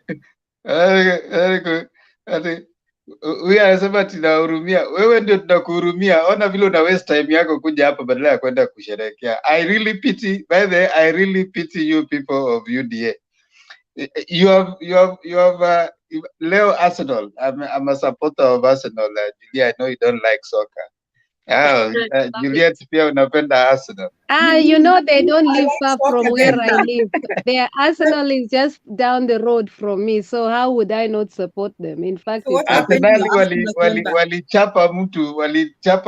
Speaker 8: Huyu anasema tunahurumia. Wewe ndio tunakuhurumia. Ona vile una waste time yako kuja hapa badala ya kwenda kusherehekea. I really pity, by the way, I really pity you people of UDA. You have Leo Arsenal. I'm a supporter of Arsenal. I know you don't like soccer. Juliet pia unapenda Arsenal.
Speaker 17: You know, they don't
Speaker 5: I
Speaker 17: live
Speaker 5: like
Speaker 17: far
Speaker 5: soccer
Speaker 17: from where
Speaker 5: then.
Speaker 17: I live. Their Arsenal is just down the road from me. So how would I not support them? In fact,
Speaker 5: So what
Speaker 17: it's
Speaker 5: happened to
Speaker 8: Arsenal
Speaker 5: your Arsenal member?
Speaker 8: walichapa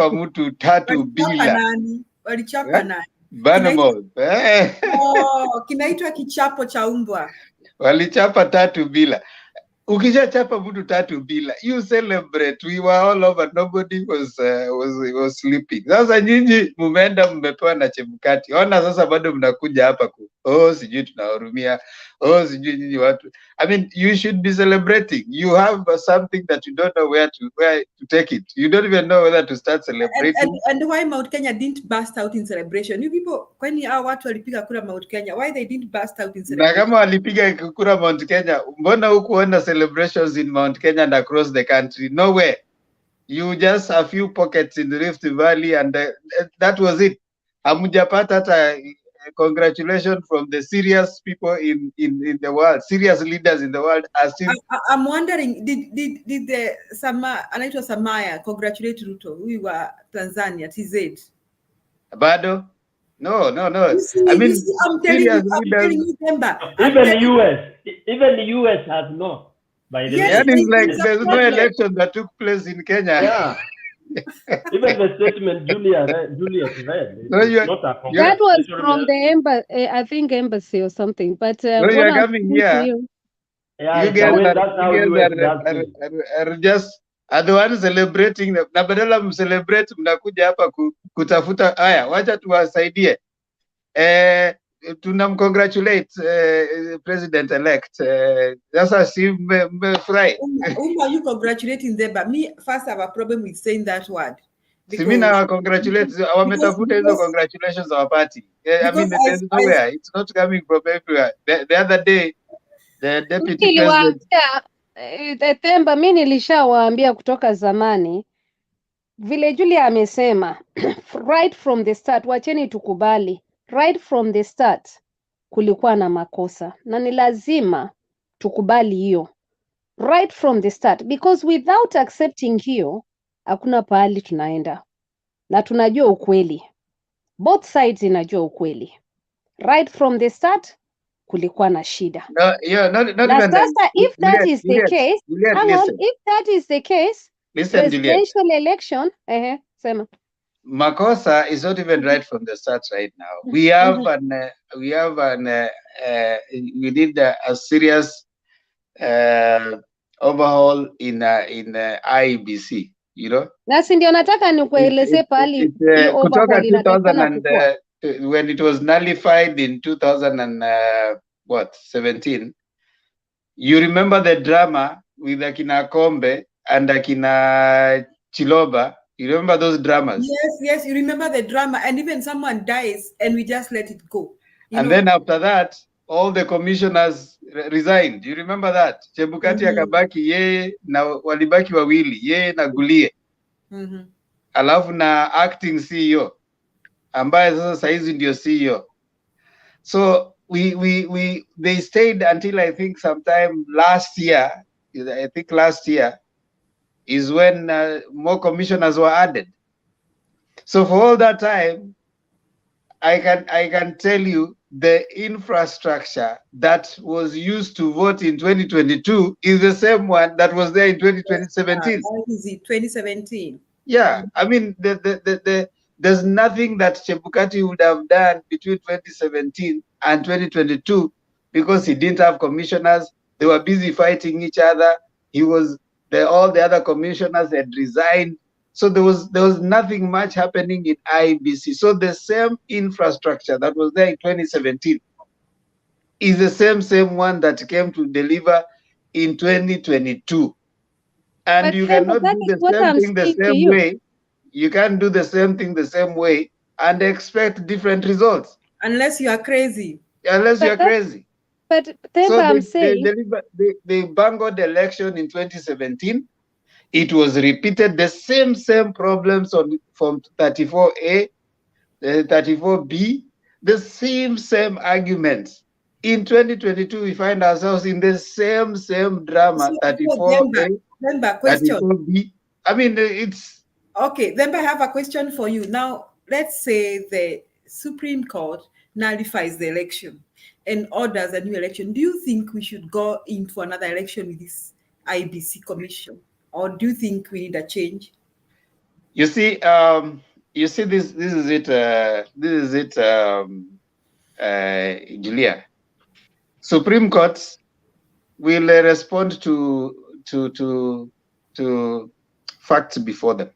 Speaker 8: mtu tatu
Speaker 5: Walichapa
Speaker 8: bila.
Speaker 5: nani? Walichapa nani?
Speaker 8: Bournemouth.
Speaker 5: Kinaitwa kichapo cha umbwa.
Speaker 8: Walichapa tatu bila. Ukishachapa mtu tatu bila, you celebrate. We were all over, nobody was sleeping. Sasa nyinyi mumeenda mmepewa na Chebukati. Ona sasa bado mnakuja hapa sijui tunahurumia. Sijui nyinyi watu. I mean, you should be celebrating. You have something that you don't know where to take it. You don't even know whether to start celebrating.
Speaker 5: And why Mount Kenya didn't burst out in celebration? You people, kwani hao watu walipiga kura Mount Kenya, why they didn't burst out in celebration?
Speaker 8: Na kama walipiga kura Mount Kenya, mbona hukuona celebrations in Mount Kenya and across the country? Nowhere. You just a few pockets in the Rift Valley, and that was it. Hamujapata hata congratulations from the serious people in the world, serious leaders in the world are still.
Speaker 5: I'm wondering, did the anaitwa Samaya congratulate Ruto? We were Tanzania, TZ.
Speaker 8: Bado? No.
Speaker 5: See,
Speaker 8: I mean,
Speaker 5: I'm telling you, Demba.
Speaker 11: Even the US has not. By the
Speaker 5: Yes,
Speaker 8: it's like there's no election that took place in Kenya.
Speaker 11: Yeah. Even the statement Julius read.
Speaker 17: That was from the embassy, I think embassy or something. But
Speaker 8: when you are coming here, you guys are just are the ones celebrating. Na badala mcelebrate, mnakuja hapa kutafuta. Haya, wacha tuwasaidie. Tunamcongratulate president elect. Sasa si mmefurahi.
Speaker 5: Whom are you congratulating them? But me first have a problem with saying that word.
Speaker 8: Si mimi na congratulate, wametafuta hizo congratulations our party. I mean, there's nowhere. It's not coming from everywhere. The other day, the deputy president.
Speaker 17: Temba, mi nilishawaambia kutoka zamani vile Julia amesema right from the start, wacheni tukubali, right from the start kulikuwa na makosa na ni lazima tukubali hiyo right from the start, because without accepting hiyo hakuna pahali tunaenda, na tunajua ukweli, both sides inajua ukweli. Right from the start kulikuwa na shida.
Speaker 8: Not
Speaker 17: na
Speaker 8: even
Speaker 17: sasa if that is the case, hang on,
Speaker 8: listen.
Speaker 17: if that is the case,
Speaker 8: Listen,
Speaker 17: presidential election, sema.
Speaker 8: Makosa is not even right from the start right now. We have we did a serious overhaul in IEBC, you know.
Speaker 17: Nasi ndio nataka nikueleze pali
Speaker 8: kutoka 2000 when it was nullified in 2017. You remember the drama with Akina Kombe and Akina Chiloba? You remember those dramas?
Speaker 5: Yes, you remember the drama, and even someone dies and we just let it go.
Speaker 8: Then after that, all the commissioners resigned. You remember that? Chebukati akabaki yeye na walibaki wawili, yeye na Gulie. Alafu na acting CEO ambaye sasa saizi ndio CEO. So they stayed until I think sometime last year. I think last year is when more commissioners were added. So for all that time, I can tell you the infrastructure that was used to vote in 2022 is the same one that was there in 2017.
Speaker 5: 2017.
Speaker 8: Yeah, I mean there's nothing that Chebukati would have done between 2017 and 2022 because he didn't have commissioners. They were busy fighting each other. All the other commissioners had resigned. So there was nothing much happening in IEBC. So the same infrastructure that was there in 2017 is the same one that came to deliver in 2022. And
Speaker 17: But
Speaker 8: you cannot do the same thing the same way. You can't do the same thing the same way and expect different results.
Speaker 5: Unless you are crazy.
Speaker 8: Unless you are crazy.
Speaker 17: But so I'm saying
Speaker 8: they bungled the election in 2017. It was repeated, the same problems from 34A, 34B, the same arguments. In 2022, we find ourselves in the same drama, 34A, 34B. I mean,
Speaker 5: Okay, then I have a question for you. Now, let's say the Supreme Court nullifies the election and orders a new election. Do you think we should go into another election with this IBC commission? Or do you think we need a change?
Speaker 8: You see, this is it, Julia. Supreme Court will respond to facts before them.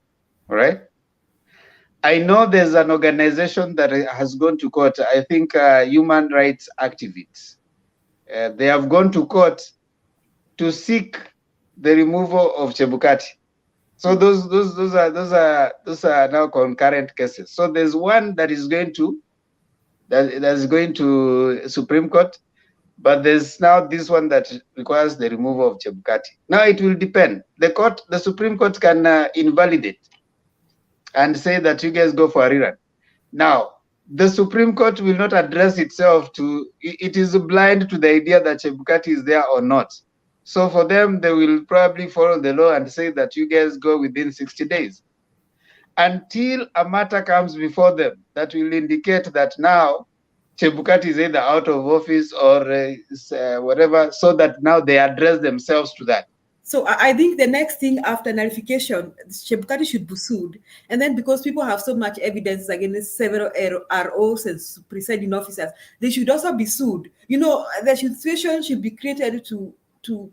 Speaker 8: All right. I know there's an organization that has gone to court. I think human rights activists. They have gone to court to seek the removal of Chebukati. So those are now concurrent cases. So there's one that is going to Supreme Court, but there's now this one that requires the removal of Chebukati. Now it will depend. The Supreme Court can invalidate and say that you guys go for a rerun. Now, the Supreme Court will not address itself to, it is blind to the idea that Chebukati is there or not. So for them, they will probably follow the law and say that you guys go within 60 days. Until a matter comes before them that will indicate that now Chebukati is either out of office or whatever, so that now they address themselves to that.
Speaker 5: So I think the next thing after nullification, Chebukati should be sued. And then because people have so much evidence against several ROs and presiding officers, they should also be sued. You know, the situation should be created to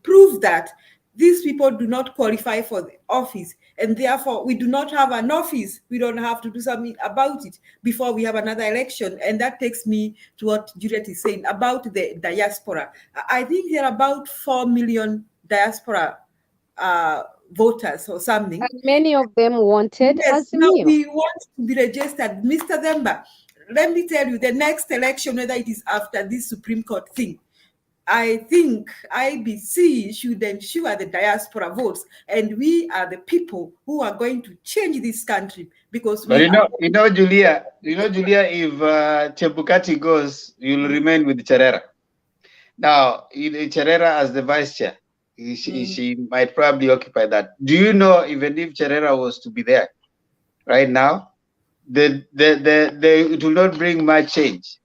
Speaker 5: prove that these people do not qualify for the office, and therefore we do not have an office. We don't have to do something about it before we have another election. And that takes me to what Juliet is saying about the diaspora. I think there are about 4 million diaspora voters or something.
Speaker 17: And many of them wanted
Speaker 5: Yes, now
Speaker 17: Azimio.
Speaker 5: we want to be registered. Mr. Demba, let me tell you, the next election, whether it is after this Supreme Court thing, I think IBC should ensure the diaspora votes, and we are the people who are going to change this country, because
Speaker 8: But you know, Julia, if Chebukati goes, you'll remain with Cherera. Now, Cherera as the vice chair, she might probably occupy that. Do you know, even if Cherera was to be there right now, it will not bring much change.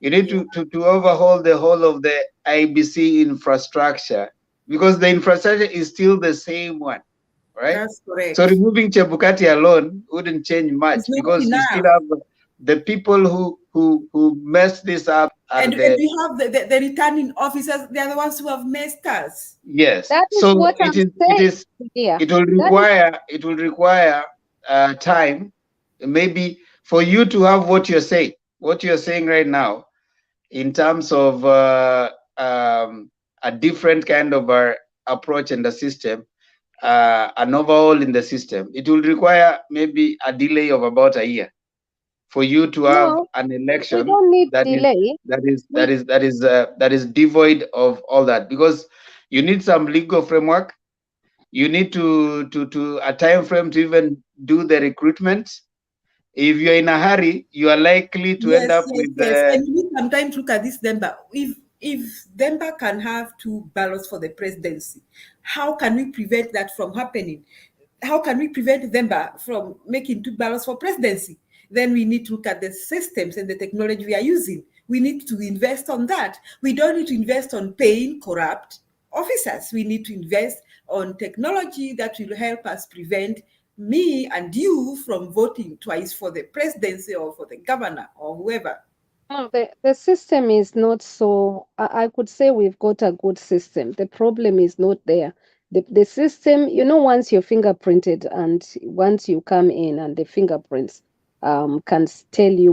Speaker 8: You need to overhaul the whole of the IBC infrastructure, because the infrastructure is still the same one, right?
Speaker 5: That's correct.
Speaker 8: So removing Chebukati alone wouldn't change much, because you still have the people who messed this up.
Speaker 5: And we have the returning officers, they are the ones who have messed us.
Speaker 8: Yes.
Speaker 17: That is
Speaker 8: so
Speaker 17: what
Speaker 8: it will require time, maybe, for you to have what you're saying right now, in terms of a different kind of approach in the system, an overhaul in the system. It will require maybe a delay of about a year for you to have an election.
Speaker 17: We don't need delay.
Speaker 8: That is devoid of all that, because you need some legal framework. You need to a time frame to even do the recruitment. If you're in a hurry, you are likely to end up with
Speaker 5: and you need some time to look at this Demba. If Demba can have 2 ballots for the presidency, how can we prevent that from happening? How can we prevent Demba from making 2 ballots for presidency? Then we need to look at the systems and the technology we are using. We need to invest on that. We don't need to invest on paying corrupt officers. We need to invest on technology that will help us prevent me and you from voting twice for the presidency or for the governor or whoever.
Speaker 17: No, the system is not so, I could say we've got a good system. The problem is not there. The system, you know, once you're fingerprinted and once you come in and the fingerprints can tell you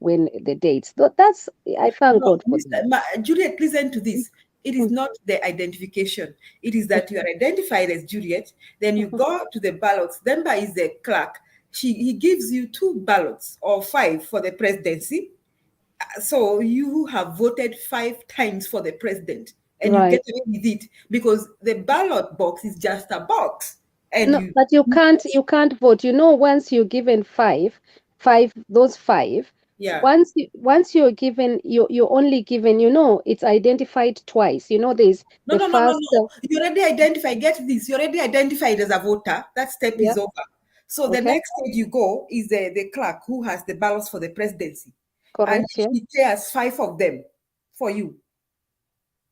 Speaker 17: when the dates. That's, I thank God for that.
Speaker 5: Juliet, listen to this. It is not the identification. It is that you are identified as Juliet, then you go to the ballots. Demba is the clerk. He gives you 2 ballots or 5 for the presidency. So you have voted 5 times for the president, and you get away with it because the ballot box is just a box. And
Speaker 17: no, but you can't vote. You know, once you're given 5, those 5.
Speaker 5: Yeah.
Speaker 17: Once you're given, you're only given, you know, it's identified twice. You know, there's
Speaker 5: no. You already identified. Get this. You already identified as a voter. That step is over. So the next stage you go is the clerk who has the ballots for the presidency.
Speaker 17: Correct,
Speaker 5: and she tears 5 of them for you.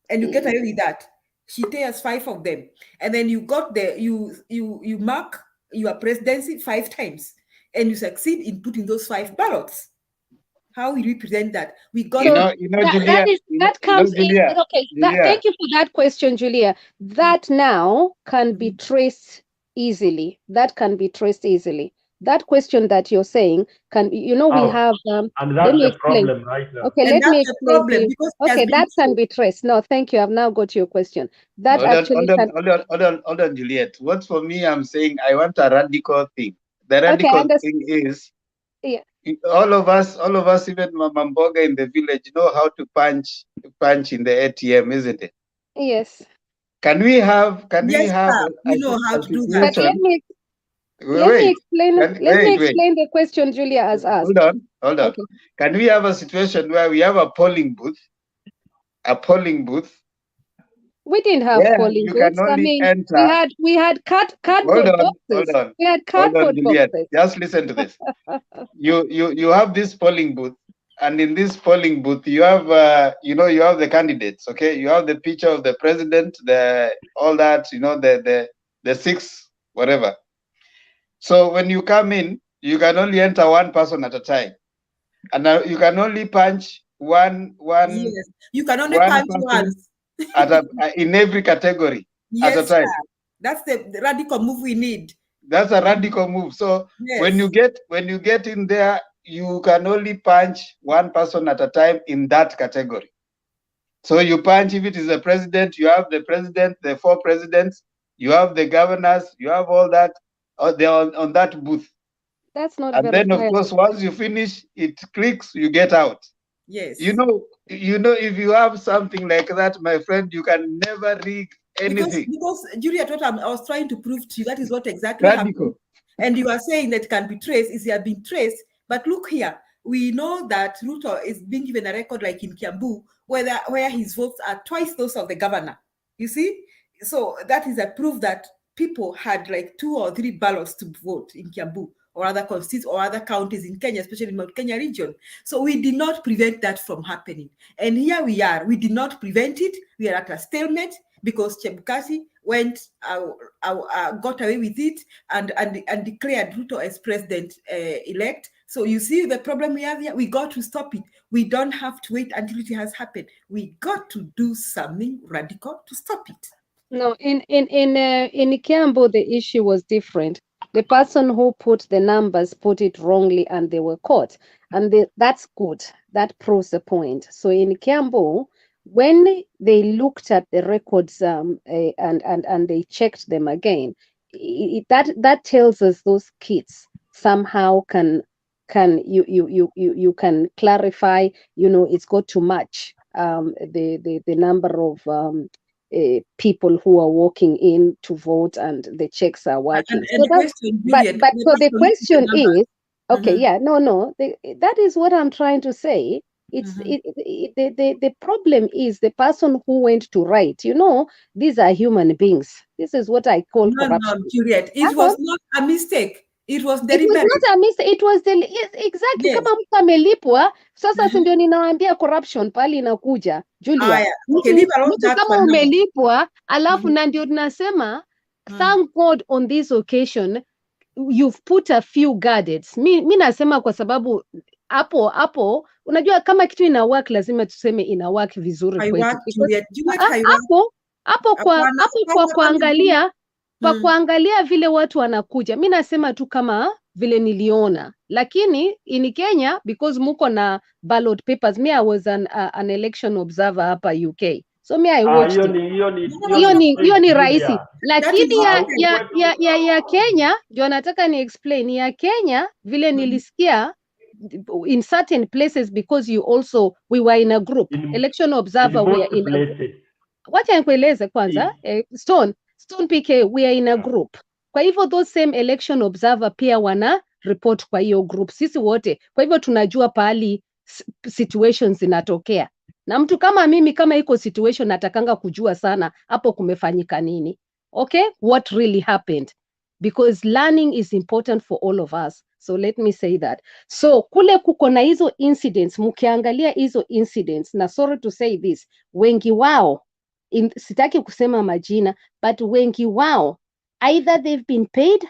Speaker 5: And you get away with that. She tears 5 of them. And then you got you mark your presidency 5 times. And you succeed in putting those 5 ballots. How will we present that? We got
Speaker 8: Julia,
Speaker 17: that comes in. Okay, thank you for that question, Julia. That now can be traced easily. That can be traced easily. That question that you're saying can, we have.
Speaker 11: And that's the problem, right?
Speaker 17: Okay, let me explain to you. Okay, that can be traced. No, thank you. I've now got your question. That
Speaker 8: Hold on, Juliet. What for me, I'm saying I want a radical thing. The radical thing is, all of us, even Mama Mboga in the village, know how to punch in the ATM, isn't it?
Speaker 17: Yes.
Speaker 8: Can we have
Speaker 5: we know how to do that.
Speaker 17: But let me explain the question Julia has asked.
Speaker 8: Hold on. Okay. Can we have a situation where we have a polling booth?
Speaker 17: We didn't have polling booths. I mean, we had cardboard boxes.
Speaker 8: Hold on.
Speaker 17: We had cardboard boxes.
Speaker 8: Just listen to this. You have this polling booth, and in this polling booth you have you have the candidates. Okay, you have the picture of the president, all that, the 6 whatever. So when you come in, you can only enter 1 person at a time, and you can only punch one.
Speaker 5: Yes, you can only punch once
Speaker 8: in every category at a time.
Speaker 5: Sir. That's the radical move we need.
Speaker 8: That's a radical move. So when you get in there, you can only punch 1 person at a time in that category. So you punch, if it is a president, you have the president, the 4 presidents, you have the governors, you have all that. They're on that booth.
Speaker 17: That's not.
Speaker 8: And then, of course, once you finish, it clicks, you get out.
Speaker 5: Yes.
Speaker 8: If you have something like that, my friend, you can never rig anything.
Speaker 5: Because Juliet, what I was trying to prove to you, that is what exactly happened. And you are saying that it can be traced. It has been traced. But look here, we know that Ruto is being given a record like in Kiambu, where his votes are twice those of the governor. You see? So that is a proof that people had like 2 or 3 ballots to vote in Kiambu or other constituencies or other counties in Kenya, especially in Mount Kenya region. So we did not prevent that from happening. And here we are. We did not prevent it. We are at a stalemate because Chebukati got away with it and declared Ruto as president-elect. So you see the problem we have here. We got to stop it. We don't have to wait until it has happened. We got to do something radical to stop it.
Speaker 17: No, in Kiambu, the issue was different. The person who put the numbers put it wrongly and they were caught. And that's good. That proves the point. So in Kiambu, when they looked at the records and they checked them again, that tells us those kids somehow you can clarify, it's got to match the number of people who are walking in to vote and the checks are working. So the question is, okay, that is what I'm trying to say. It's the problem is the person who went to write. These are human beings. This is what I call corruption.
Speaker 5: No, Juliet, it was not a mistake. It was deliberate.
Speaker 17: It was not a mistake. It was exactly. Yes. Kama mtu amelipwa sasa, si ndio ninawaambia corruption pali inakuja Julia. Mtu kama umelipwa alafu na ndio tunasema thank God on this occasion you've put a few guards. Mi nasema kwa sababu hapo unajua kama kitu ina work lazima tuseme ina work vizuri kwetu. Hapo kwa kuangalia kuangalia vile watu wanakuja. Mi nasema tu kama vile niliona, lakini in Kenya because muko na ballot papers, me I was an election observer hapa UK, so me I watched hiyo ni rahisi, lakini ya Kenya ndio nataka ni explain. Ya Kenya vile nilisikia in certain places because we were in a group, election observer, we are in a group. Wacha nikueleze kwanza, Stone PK, we are in a group. Kwa hivyo those same election observer pia wana report kwa hiyo group, sisi wote. Kwa hivyo tunajua pahali situations zinatokea. Na mtu kama mimi, kama iko situation natakanga kujua sana hapo kumefanyika nini. Okay? What really happened? because learning is important for all of us. So let me say that. So kule kuko na hizo incidents, mukiangalia hizo incidents, na sorry to say this, wengi wao, sitaki kusema majina, but wengi wao, either they've been paid,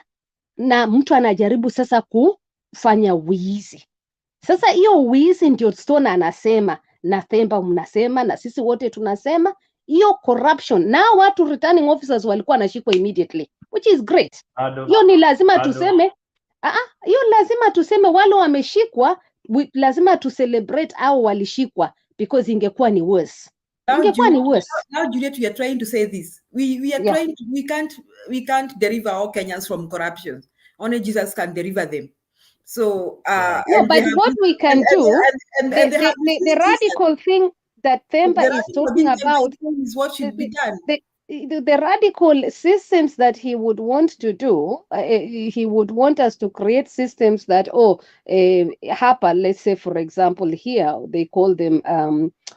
Speaker 17: na mtu anajaribu sasa kufanya wizi. Sasa hiyo wizi ndio Stone anasema, na Themba mnasema, na sisi wote tunasema, hiyo corruption. Na watu returning officers walikuwa wanashikwa immediately, which is great. Hiyo ni lazima tuseme, hiyo lazima tuseme wale wameshikwa, lazima tu celebrate au walishikwa, because ingekuwa ni worse. Ingekuwa ni worse.
Speaker 5: Now Juliet, we are trying to say this. We are trying to, we can't deliver all Kenyans from corruption. Only Jesus can deliver them. So
Speaker 17: no, but what we can do, the radical thing that Themba is talking about
Speaker 5: is what should be done.
Speaker 17: The radical systems that he would want to do, he would want us to create systems that, happen. Let's say, for example, here they call them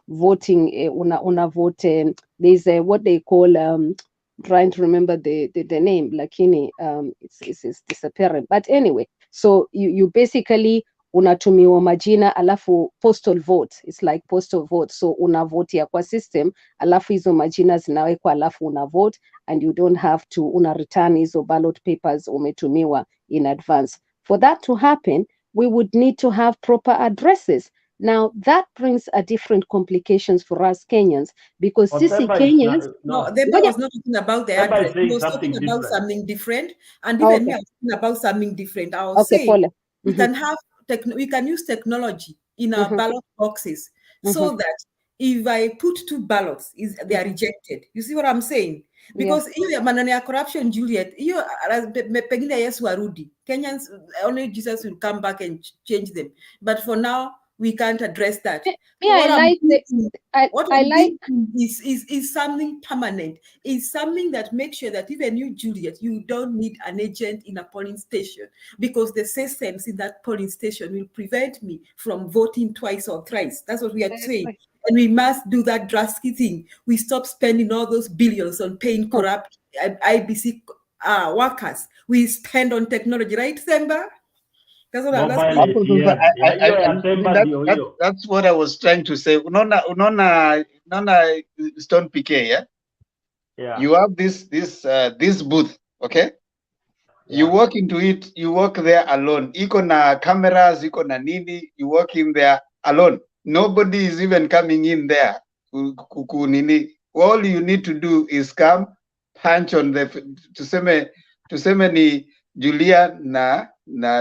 Speaker 17: voting. Una vote. There's what they call. Trying to remember the name, lakini it's disappearing. But anyway, so you basically unatumiwa majina alafu postal vote. It's like postal vote. So una vote ya kwa system alafu hizo majina zinawekwa alafu una vote, and you don't have to una return hizo ballot papers umetumiwa in advance. For that to happen, we would need to have proper addresses. Now that brings a different complications for us Kenyans, because sisi Kenyans.
Speaker 5: Themba was not talking about the address. He was talking about something different, and even me, I was talking about something different. I was saying we can have we can use technology in our ballot boxes, so that if I put 2 ballots, they are rejected. You see what I'm saying? Because hiyo maneno ya corruption, Juliet, hiyo pengine Yesu arudi. Kenyans, only Jesus will come back and change them. But for now, we can't address that. What I like is something permanent. Is something that makes sure that even you, Juliet, you don't need an agent in a polling station, because the systems in that polling station will prevent me from voting twice or thrice. That's what we are saying. Right. And we must do that drastic thing. We stop spending all those billions on paying corrupt IBC workers. We spend on technology, right, Themba? That's what
Speaker 8: that's what I was trying to say. Unaona Stone PK, yeah? You have this booth, okay? You walk into it, you walk there alone. Iko na cameras, iko na nini, you walk in there alone. Nobody is even coming in there. All you need to do is come, punch on the, tuseme ni Julia na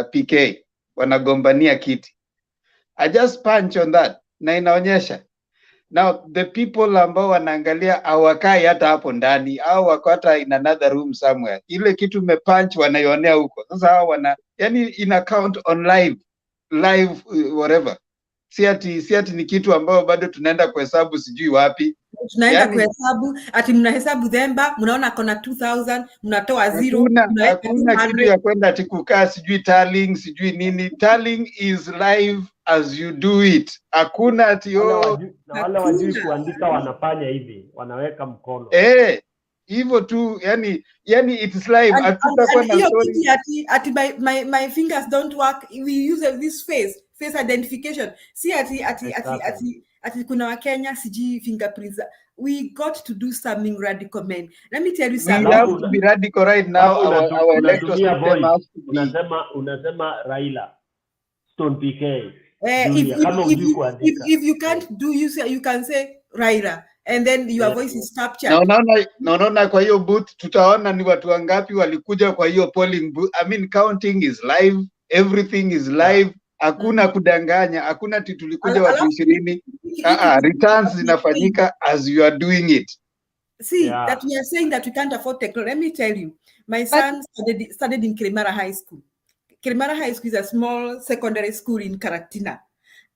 Speaker 8: PK wanagombania kiti. I just punch on that na inaonyesha. Now the people ambao wanaangalia hawakai hata hapo ndani au wako hata in another room somewhere. Ile kitu umepunch wanaionea huko. Sasa hao yani ina count on live whatever. Si ati ni kitu ambao bado tunaenda kuhesabu sijui wapi.
Speaker 5: Tunaenda kuhesabu, ati mnahesabu Themba, mnaona kona 2000, mnatoa 0.
Speaker 8: Hakuna kitu ya kwenda ati kukaa sijui tallying, sijui nini. Tallying is live as you do it. Hakuna ati
Speaker 11: wale wajui kuandika wanafanya hivi, wanaweka mkono.
Speaker 8: Hivyo tu, yani it's live. Hatutakuwa na story.
Speaker 5: Ati my fingers don't work. We use this face identification. See ati kuna Wakenya siji fingerprints. We got to do something radical, man. Let me tell you something.
Speaker 8: We have to be radical right now. Our electoral system has to be.
Speaker 11: Unasema Raila, Stone PK.
Speaker 5: If you can't do, you can say Raila, and then your voice is captured.
Speaker 8: No, kwa hiyo booth tutaona ni watu wangapi walikuja kwa hiyo polling booth. I mean, counting is live, everything is live. Hakuna kudanganya, hakuna tulikuja watu 20. Returns zinafanyika as you are doing it.
Speaker 5: See, that we are saying that we can't afford technology. Let me tell you, my son studied in Kirimara High School. Kirimara High School is a small secondary school in Karatina.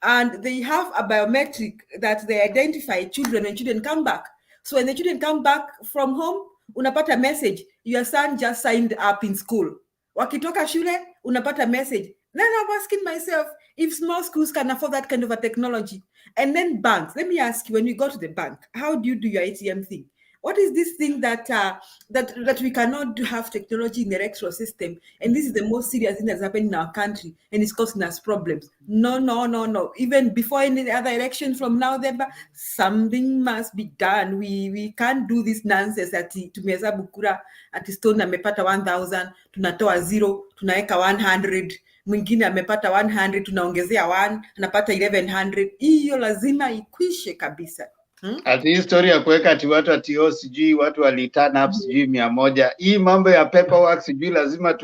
Speaker 5: And they have a biometric that they identify children when children come back. So when the children come back from home, unapata message, your son just signed up in school. Wakitoka shule, unapata message. Then I'm asking myself, if small schools can afford that kind of a technology, and then banks, let me ask you, when you go to the bank, how do you do your ATM thing? What is this thing that that we cannot have technology in the electoral system, and this is the most serious thing that's happening in our country, and it's causing us problems? No. Even before any other election from now, something must be done. We can't do this nonsense ati tumehesabu kura ati Stone amepata 1000 tunatoa 0 tunaweka 100, mwingine amepata 100 tunaongezea 1 anapata 1100. Hiyo lazima ikwishe kabisa.
Speaker 8: Ati hii story ya kuweka ati watu ati sijui watu waliturn up sijui 100. Hii mambo ya paperwork sijui lazima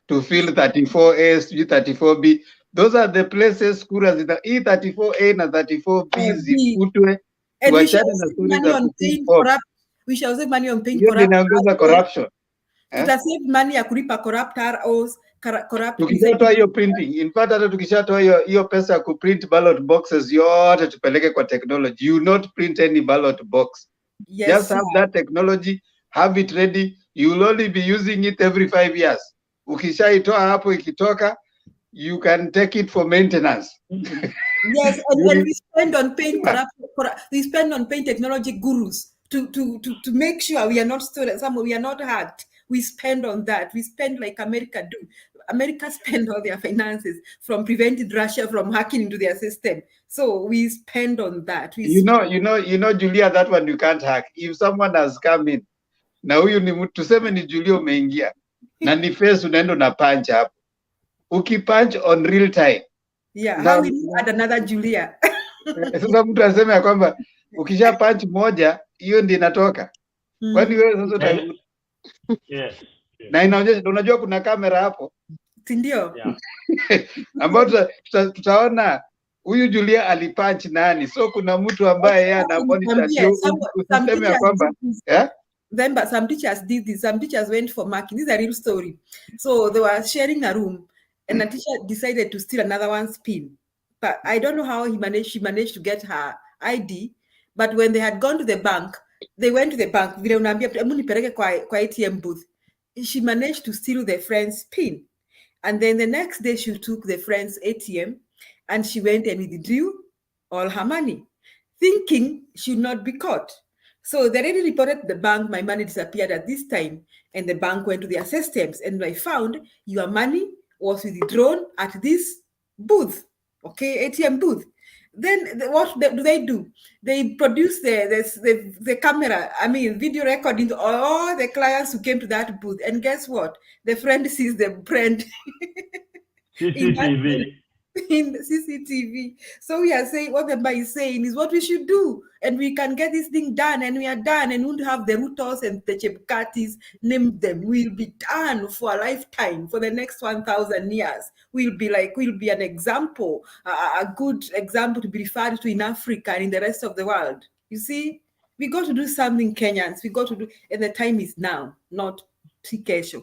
Speaker 8: to fill 34A sijui 34B. Those are the places kura zita hii 34A na 34B zifutwe. Tuachane na story za
Speaker 5: we shall save money on paying
Speaker 8: corruption.
Speaker 5: Tuta save money ya kulipa corrupt ROs, corrupt.
Speaker 8: Tukishatoa hiyo printing, in fact hata tukishatoa hiyo pesa ya kuprint ballot boxes yote tupeleke kwa technology. You not print any ballot box.
Speaker 5: Yes,
Speaker 8: just have that technology, have it ready. You will only be using it every 5 years. Ukishaitoa hapo ikitoka, you can take it for maintenance.
Speaker 5: Yes, and we spend on paying we spend on paying technology gurus to make sure we are not stolen, we are not hacked. We spend on that. We spend like America do. America spend all their finances from preventing Russia from hacking into their system. So we spend on that.
Speaker 8: You know, Julia, that one you can't hack. If someone has come in, na huyu ni mtu tuseme ni Julia umeingia na ni face unaenda na punch hapo. Ukipunch on real time.
Speaker 5: Yeah, how we add another Julia.
Speaker 8: Sasa mtu aseme ya kwamba ukisha punch moja hiyo ndio inatoka. Kwani wewe sasa
Speaker 11: Yes.
Speaker 8: Na inaonyesha unajua kuna kamera hapo.
Speaker 5: Si ndio?
Speaker 11: Yeah.
Speaker 8: Ambapo tutaona huyu Julia alipunch nani. So kuna mtu ambaye yeye ana monitor usiseme ya kwamba
Speaker 5: Then, but some teachers did this. Some teachers went for marking. This is a real story. So they were sharing a room, and a teacher decided to steal another one's pin. But I don't know how she managed to get her ID. But when they had gone to the bank, they went to the bank. Vile unaambia munipeleke kwa ATM booth. She managed to steal their friend's pin. And then the next day she took the friend's ATM and she went and withdrew all her money, thinking she would not be caught. So they already reported to the bank, my money disappeared at this time. And the bank went to their systems and I found your money was withdrawn at this booth, okay, ATM booth. Then what do? They produce the camera, video recording all the clients who came to that booth. And guess what? The friend sees the friend in the CCTV. So we are saying what the guy is saying is what we should do, and we can get this thing done, and we are done, and won't have the Rutos and the Chebkatis, name them. We'll be done for a lifetime, for the next 1,000 years. We'll be an example, a good example to be referred to in Africa and in the rest of the world. You see, we got to do something, Kenyans. We got to do, and the time is now, not kesho.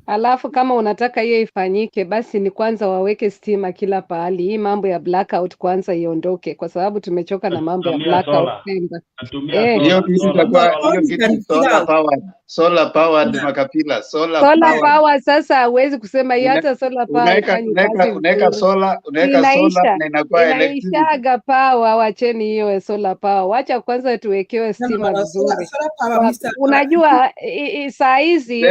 Speaker 17: Alafu kama unataka hiyo ifanyike, basi ni kwanza waweke stima kila pahali. Hii mambo ya blackout kwanza iondoke, kwa sababu tumechoka na mambo ya blackout.
Speaker 8: Hiyo kitu solar powered makapila,
Speaker 17: solar power. Sasa hauwezi kusema hii hata solar power
Speaker 8: unaweka solar na inakuwa electric.
Speaker 17: Inaishaga power, wacheni hiyo solar power. Wacha kwanza tuwekewe stima vizuri. Unajua saa hizi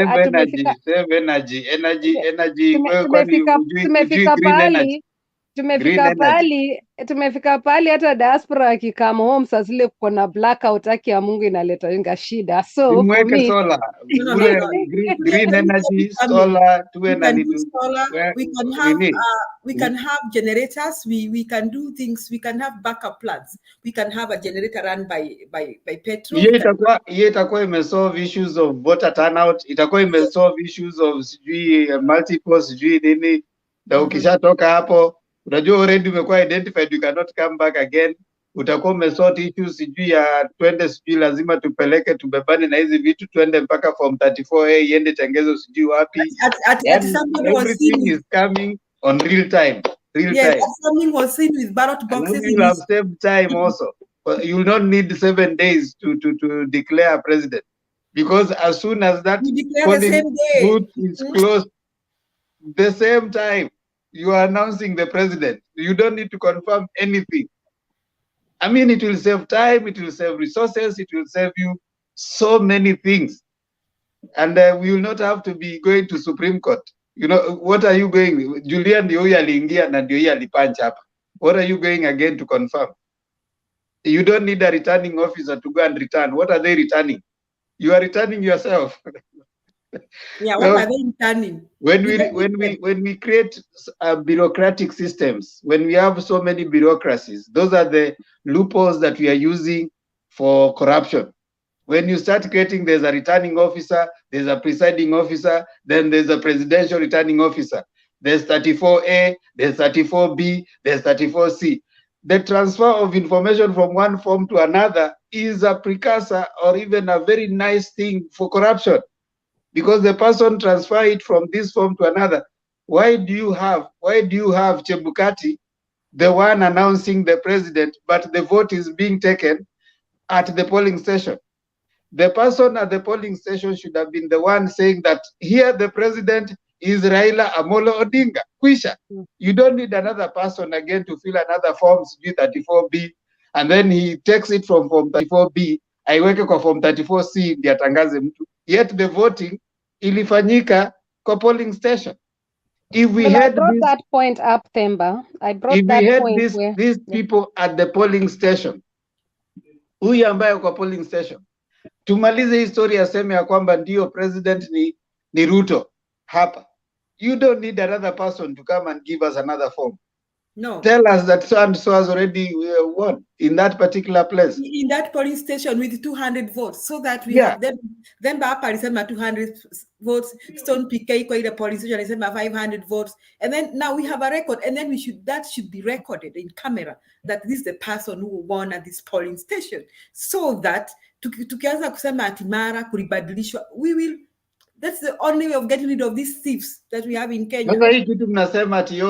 Speaker 17: tumefika pali hata diaspora akikama home saa zile kuko na blackout haki ya Mungu inaleta shida. So
Speaker 8: mweke solar, green energy, solar, tuwe na
Speaker 5: we can have generators, we can do things, we can have backup plans, we can have a generator run by petrol.
Speaker 8: Hiyo itakuwa imesolve issues of voter turnout, itakuwa imesolve issues of multiple nini, na ukishatoka hapo unajua already umekuwa identified, you cannot come back again. Utakuwa umesort issues sijui ya twende sijui lazima tupeleke tubebane na hizi vitu twende mpaka form 34A iende tengezo sijui wapi. Everything is coming on real time.
Speaker 5: Something was seen with ballot boxes.
Speaker 8: You have saved time also. You will not need 7 days to declare a president, because as soon as that booth is closed, the same time you are announcing the president. You don't need to confirm anything. I mean, it will save time, it will save resources, it will save you so many things. And we will not have to be going to Supreme Court. You know, what are you going? Julian ndio huyu aliingia na ndio huyu alipunch hapa. What are you going again to confirm? You don't need a returning officer to go and return. What are they returning? You are returning yourself.
Speaker 5: Yeah, what are they returning?
Speaker 8: When we create bureaucratic systems, when we have so many bureaucracies, those are the loopholes that we are using for corruption. When you start creating, there's a returning officer, there's a presiding officer, then there's a presidential returning officer. There's 34A, there's 34B, there's 34C. The transfer of information from one form to another is a precursor or even a very nice thing for corruption, because the person transfer it from this form to another. Why do you have Chebukati, the one announcing the president, but the vote is being taken at the polling station? The person at the polling station should have been the one saying that here the president is Raila Amolo Odinga. Kwisha. You don't need another person again to fill another form, 34B, and then he takes it from form 34B, aiweke kwa form 34C ndiye atangaze mtu. Yet the voting ilifanyika kwa polling station. If we had
Speaker 17: that point up, Themba.
Speaker 8: If we had these people at the polling station, huyu ambaye kwa polling station, tumalize historia aseme ya kwamba ndio president ni Ruto hapa. You don't need another person to come and give us another form.
Speaker 5: No.
Speaker 8: Tell us that so and so has already won in that particular place.
Speaker 5: In that polling station with 200 votes, so that we
Speaker 8: Yeah.
Speaker 5: have then Bapa alisema 200 votes, Stone PK kwa ile polling station alisema 500 votes, and then now we have a record, and then that should be recorded in camera that this is the person who won at this polling station, so that tukianza kusema ati mara kulibadilishwa, that's the only way of getting rid of these thieves that we have in Kenya.
Speaker 8: Sasa hii kitu mnasema ati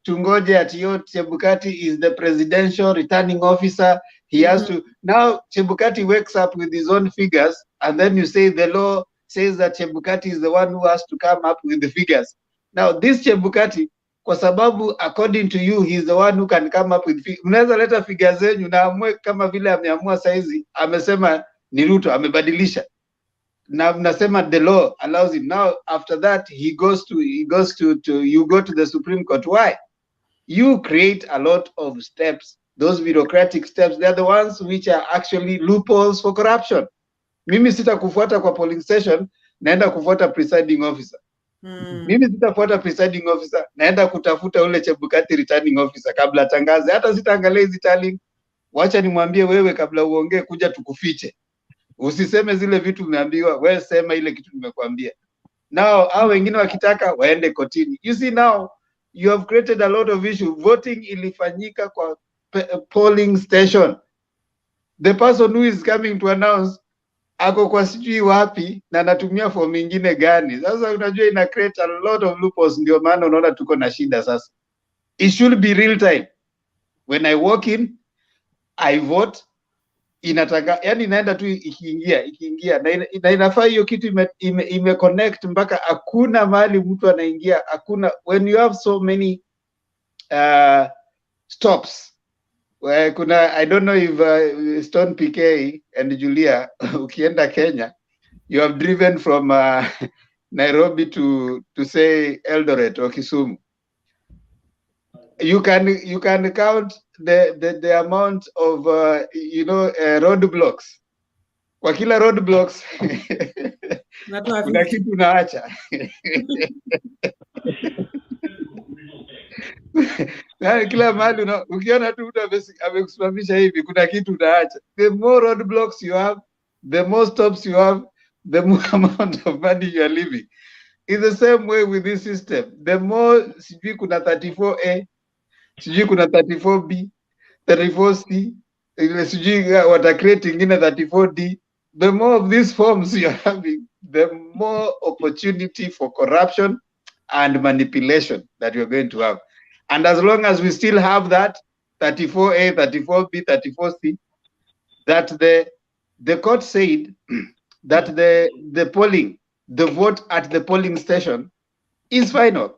Speaker 8: tungoje ati Chebukati is the presidential returning officer. He has to, now Chebukati wakes up with his own figures, and then you say the law says that Chebukati is the one who has to come up with the figures. Now this Chebukati, kwa sababu according to you, he's the one who can come up with figures. Mnaweza leta figures zenyu na amwe kama vile ameamua saizi, amesema ni Ruto, amebadilisha. Now mnasema the law allows him. Now after that you go to the Supreme Court. Why? You create a lot of steps. Those bureaucratic steps, they're the ones which are actually loopholes for corruption. Mimi sita kufuata kwa polling station, naenda kufuata presiding officer. Mimi sitafuata presiding officer, naenda kutafuta ule Chebukati returning officer kabla tangaze. Hata sitaangalia hizi tally. Wacha nimwambie wewe kabla uongee kuja tukufiche. Usiseme zile vitu umeambiwa, wewe sema ile kitu nimekuambia. Now hao wengine wakitaka waende kotini. You see, now you have created a lot of issue. Voting ilifanyika kwa polling station. The person who is coming to announce ako kwa sijui wapi na anatumia form nyingine gani. Sasa unajua ina create a lot of loopholes, ndio maana unaona tuko na shida sasa. It should be real time. When I walk in, I vote. Inataka, yani inaenda tu ikiingia na inafaa hiyo kitu ime connect mpaka hakuna mahali mtu anaingia, hakuna. When you have so many stops, kuna, I don't know if Stone PK and Julia ukienda Kenya, you have driven from Nairobi to say Eldoret or Kisumu, you can count the amount of roadblocks. Kwa kila roadblocks kuna kitu unaacha. Na kila mahali ukiona tu mtu amekusimamisha hivi, kuna kitu unaacha. The more roadblocks you have, the more stops you have, the more amount of money you are leaving. It's the same way with this system. The more sijui kuna 34A, sijui kuna 34B, 34C, sijui wata create ingine 34D. The more of these forms you're having, the more opportunity for corruption and manipulation that you're going to have. And as long as we still have that 34A, 34B, 34C, that the court said that the vote at the polling station is final.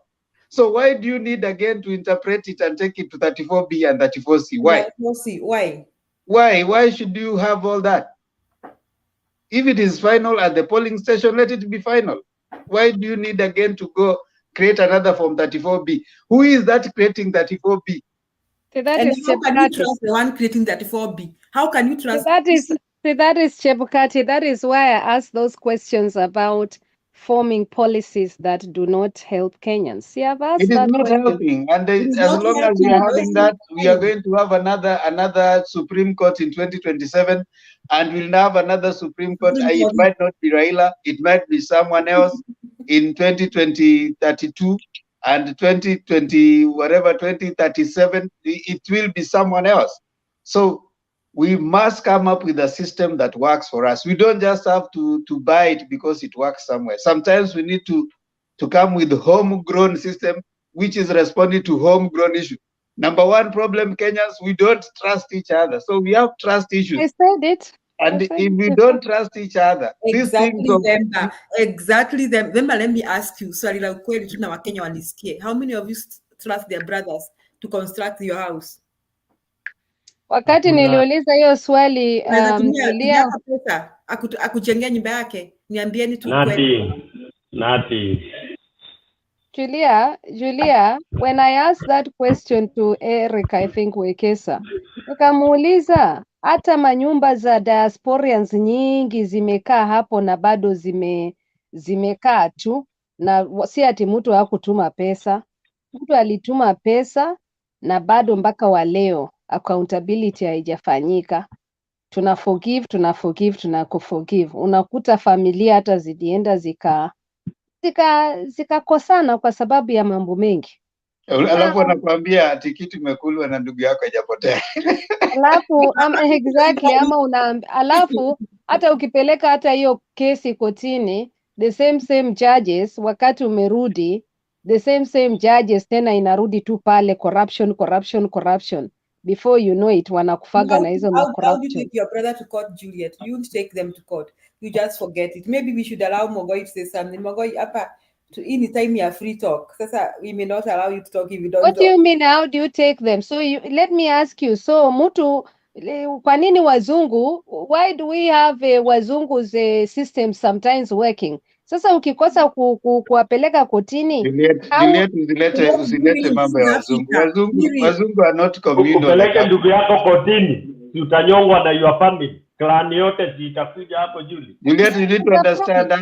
Speaker 8: So why do you need again to interpret it and take it to 34B and 34C? Why?
Speaker 5: 34C, why?
Speaker 8: Why? Why should you have all that? If it is final at the polling station, let it be final. Why do you need again to go create another Form 34B? Who is that creating 34B?
Speaker 17: So that
Speaker 5: And
Speaker 17: is
Speaker 5: how can you
Speaker 17: Chebukati.
Speaker 5: trust the one creating 34B? How can you trust?
Speaker 17: That is Chebukati. That is why I asked those questions about forming policies that do not help Kenyans. Yeah, I've asked
Speaker 8: It is
Speaker 17: that
Speaker 8: not
Speaker 17: question.
Speaker 8: helping, and
Speaker 5: It is
Speaker 8: as
Speaker 5: not
Speaker 8: long as we
Speaker 5: helping.
Speaker 8: are having that, we are going to have another Supreme Court in 2027, and we'll have another Supreme Court. It might not be Raila, it might be someone else in 2032 and 2020 whatever 2037. It will be someone else. So we must come up with a system that works for us. We don't just have to buy it because it works somewhere. Sometimes we need to come with homegrown system which is responding to homegrown issue. Number one problem, Kenyans, we don't trust each other. So we have trust issues.
Speaker 17: I said it.
Speaker 8: And if we don't trust each other, these things
Speaker 5: Exactly,
Speaker 8: of
Speaker 5: Zemba. Exactly, Zemba. Let me ask you, sorry, la ukweli tu na Wakenya walisikie. How many of you trust their brothers to construct your house?
Speaker 17: Wakati niliuliza hiyo swali
Speaker 5: Unaweza tumia
Speaker 17: Julia,
Speaker 5: yako pesa akujengea nyumba yake. Niambieni tu kweli.
Speaker 17: Julia, when I asked that question to Eric, I think Wekesa, nikamuuliza hata manyumba za diasporians nyingi zimekaa hapo na bado zimekaa tu, na si ati mtu hakutuma pesa. Mtu alituma pesa na bado mpaka wa leo accountability haijafanyika. Tuna forgive, unakuta familia hata zilienda zikakosana kwa sababu ya mambo mengi.
Speaker 8: Alafu anakuambia ati kitu imekulwa na ndugu yako haijapotea.
Speaker 17: Alafu exactly, alafu hata ukipeleka hata hiyo kesi kotini, the same judges, wakati umerudi the same judges tena inarudi tu pale corruption. Before you know it wanakufaga na hizo
Speaker 5: How do you
Speaker 17: corruption.
Speaker 5: take your brother to court, Juliet? You won't take them to court. You just forget it. Maybe we should allow Mogoi to say something. Mogoi, hapa to any time you are free talk. Sasa we may not allow you to talk if you don't
Speaker 17: What do
Speaker 5: talk.
Speaker 17: you mean, how do you take them? So let me ask you, so kwa nini wazungu, why do we have wazungu's system sometimes working? Sasa ukikosa kuwapeleka kotini,
Speaker 8: Juliet, usilete mambo ya wazungu. Wazungu are not communal.
Speaker 11: Upeleke ndugu yako kotini, utanyongwa na your family. Clan yote itakuja hapo Julie.
Speaker 8: Juliet, you need to understand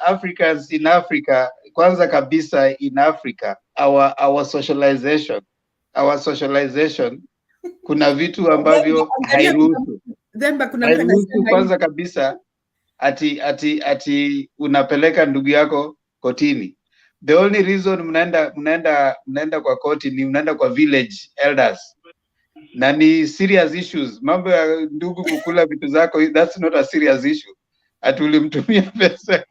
Speaker 8: Africans in Africa, kwanza kabisa in Africa, our socialization, kuna vitu ambavyo hairuhusu. Kwanza kabisa ati unapeleka ndugu yako kotini. The only reason mnaenda kwa koti ni mnaenda kwa village elders. Na ni serious issues. Mambo ya ndugu kukula vitu zako, that's not a serious issue. Ati ulimtumia pesa.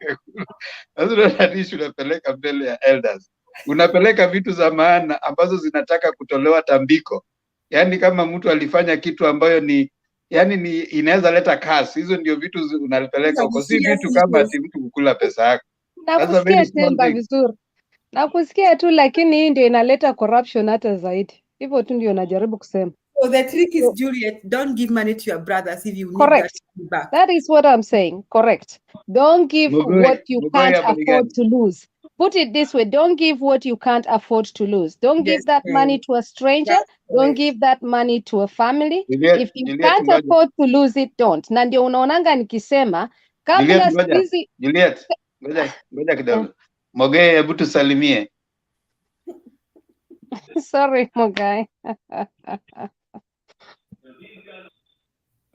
Speaker 8: That's not an issue unapeleka mbele ya elders. Unapeleka vitu za maana ambazo zinataka kutolewa tambiko. Yaani kama mtu alifanya kitu ambayo ni inaweza leta kasi. Hizo ndio vitu unapeleka huko. Si vitu kama ati mtu kukula pesa yako.
Speaker 17: Nakusikia Temba vizuri. Nakusikia tu, lakini hii ndio inaleta corruption hata zaidi. Hivyo tu ndio najaribu kusema.
Speaker 5: So the trick is, Juliet, don't give money to your brothers if you need
Speaker 17: Correct.
Speaker 5: that back.
Speaker 17: That is what I'm saying. Correct. Don't give what you can't afford to lose. Put it this way, don't give what you can't afford to lose. Don't give that money to a stranger. Don't give that money to a family. If you can't afford to lose it, don't. Na ndio unaonanga nikisema kabla sisi
Speaker 8: Juliet, ngoja kidogo. Mogei, hebu tusalimie.
Speaker 17: Sorry, Mogai.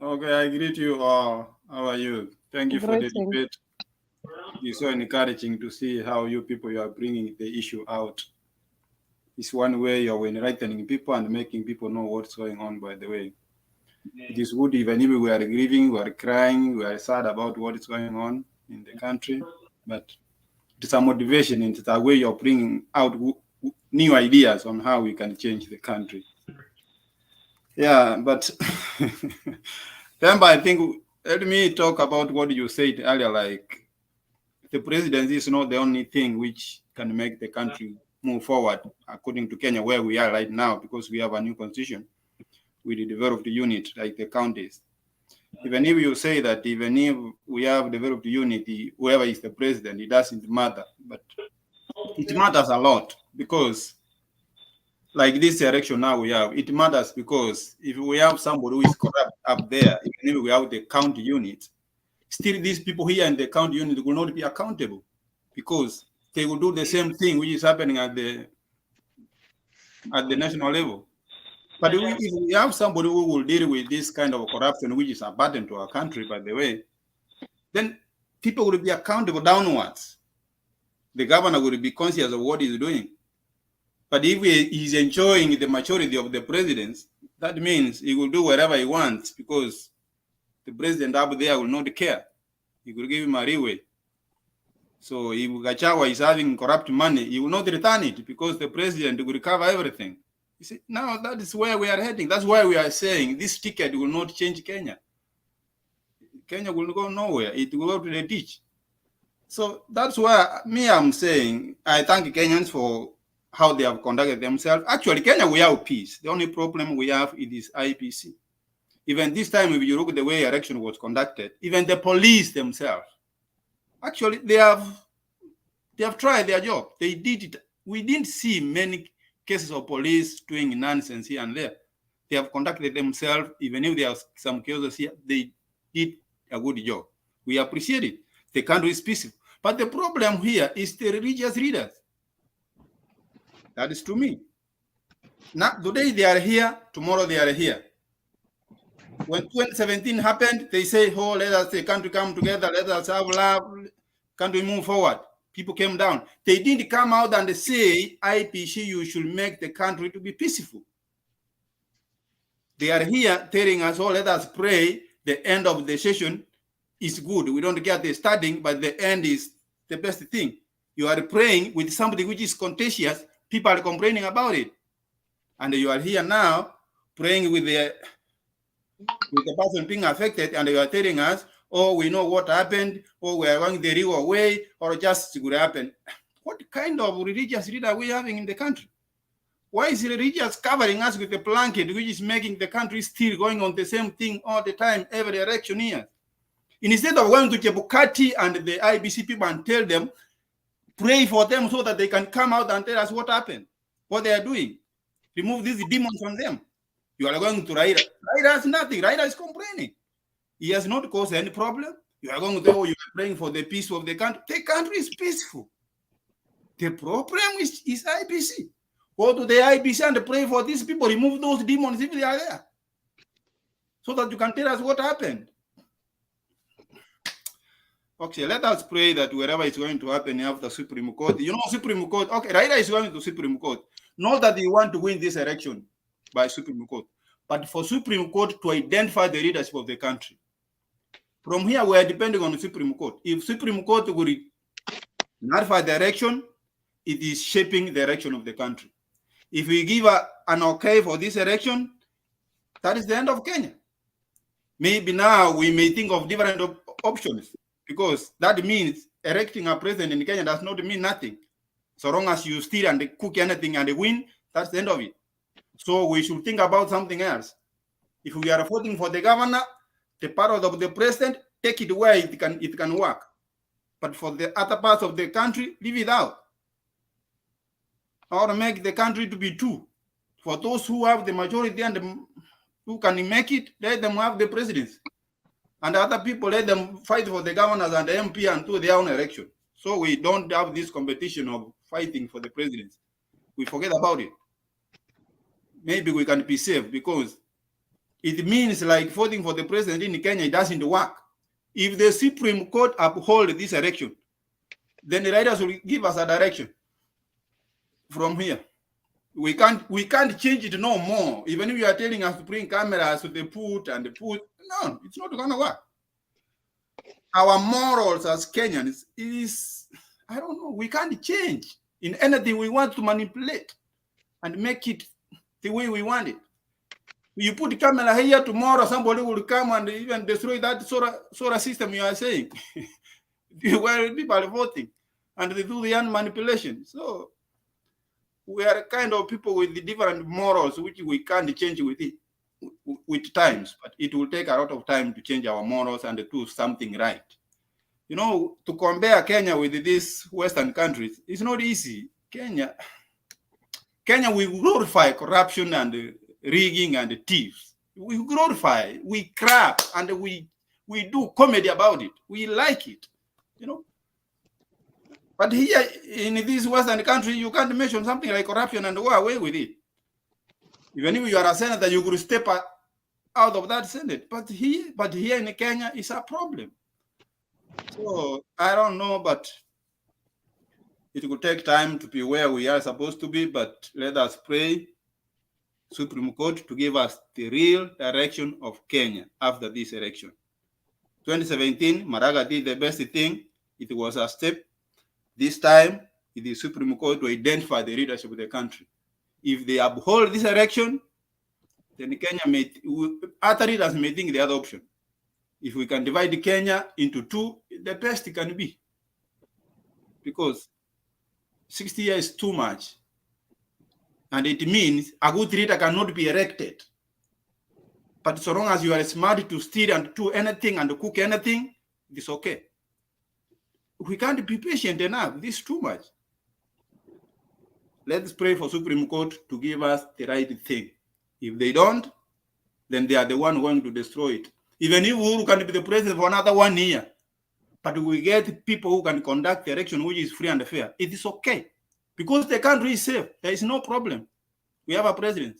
Speaker 4: Okay, I greet you all. How are you? Thank you for the debate. It's so encouraging to see how you are bringing the issue out. It's one way you're enlightening people and making people know what's going on, by the way. It is good even if we are grieving, we are crying, we are sad about what is going on in the country, but it's a motivation, it's a way of bringing out new ideas on how we can change the country. Yeah, but remember, I think, let me talk about what you said earlier, like the presidency is not the only thing which can make the country move forward, according to Kenya, where we are right now, because we have a new constitution. with the developed unit like the counties. Even if you say that even if we have developed unity, whoever is the president, it doesn't matter. But it matters a lot because like this election now we have, it matters because if we have somebody who is corrupt up there, even if we have the county unit, still these people here in the county unit will not be accountable because they will do the same thing which is happening at the national level. But if we have somebody who will deal with this kind of corruption, which is a burden to our country, by the way, then people will be accountable downwards. The governor will be conscious of what he's doing. But if he's enjoying the majority of the presidents, that means he will do whatever he wants because the president up there will not care. He will give him a leeway. So if Gachagua is having corrupt money, he will not return it because the president will recover everything. You see, now that is where we are heading. That's why we are saying this ticket will not change Kenya. Kenya will go nowhere. It will go to the ditch. So that's why I'm saying I thank Kenyans for how they have conducted themselves. Actually, Kenya, we have peace. The only problem we have is IPC. Even this time, if you look at the way election was conducted, even the police themselves, actually, they have tried their job. They did it. We didn't see many cases of police doing nonsense here and there. They have conducted themselves, even if there are some cases here, they did a good job. We appreciate it. The country is peaceful. But the problem here is the religious leaders. That is to me. Now, today they are here, tomorrow they are here. When 2017 happened, they say, oh, let us, the country come together, let us have love, country move forward. People came down. They didn't come out and say, IPC, you should make the country to be peaceful. They are here telling us, oh, let us pray. The end of the session is good. We don't get the starting, but the end is the best thing. You are praying with something which is contentious. People are complaining about it. And you are here now praying with the person being affected, and you are telling us, oh, we know what happened, or we are going the real way, or just would happen. What kind of religious leader are we having in the country? Why is religious covering us with a blanket, which is making the country still going on the same thing all the time, every election year? Instead of going to Chebukati and the IBC people and tell them, pray for them so that they can come out and tell us what happened, what they are doing. Remove these demons from them. You are going to RAILA. RAILA has nothing. RAILA is complaining. He has not caused any problem. You are going to say, oh, you are praying for the peace of the country. The country is peaceful. The problem is IBC. Go to the IBC and pray for these people. Remove those demons if they are there. So that you can tell us what happened. Okay, let us pray that wherever is going to happen after Supreme Court, you know, Supreme Court, okay, RAILA is going to Supreme Court. Not that you want to win this election by Supreme Court, but for Supreme Court to identify the leadership of the country. From here, we are depending on the Supreme Court. If Supreme Court will notify the election, it is shaping the direction of the country. If we give an okay for this election, that is the end of Kenya. Maybe now we may think of different options, because that means electing a president in Kenya does not mean nothing. So long as you steal and cook anything and win, that's the end of it. So we should think about something else. If we are voting for the governor, the part of the president, take it where it can work. But for the other parts of the country, leave it out. Or make the country to be two. For those who have the majority and who can make it, let them have the presidency. And other people, let them fight for the governors and the MP and do their own election. So we don't have this competition of fighting for the presidency. We forget about it. Maybe we can be safe, because it means like voting for the president in Kenya, it doesn't work. If the Supreme Court uphold this election, then the writers will give us a direction from here. We can't change it no more. Even if you are telling us to bring cameras to the put, no, it's not going to work. Our morals as Kenyans is, I don't know, we can't change in anything we want to manipulate and make it the way we want it. You put the camera here, tomorrow somebody will come and even destroy that solar system you are saying. Where people are voting and they do the manipulation. So we are kind of people with the different morals which we can't change with it. with times, but it will take a lot of time to change our morals and to do something right. You know, to compare Kenya with these Western countries, it's not easy. Kenya, we glorify corruption and rigging and thieves. We glorify, we crap, and we do comedy about it. We like it, you know. But here in this Western country, you can't mention something like corruption and go away with it. Even if you are a senator, you could step out of that Senate. But here in Kenya, it's a problem. So I don't know, but it will take time to be where we are supposed to be. But let us pray Supreme Court to give us the real direction of Kenya after this election. 2017, Maraga did the best thing. It was a step. This time, it is Supreme Court to identify the leadership of the country. If they uphold this election, then Kenya other leaders may think the other option. If we can divide Kenya into two, the best it can be. Because 60 years is too much. And it means a good leader cannot be elected. But so long as you are smart to steal and do anything and cook anything, it's okay. We can't be patient enough. This is too much. Let's pray for Supreme Court to give us the right thing. If they don't, then they are the one going to destroy it. Even if Uhuru can be the president for another 1 year, but we get people who can conduct the election which is free and fair, it is okay. Because the country is safe. There is no problem. We have a president.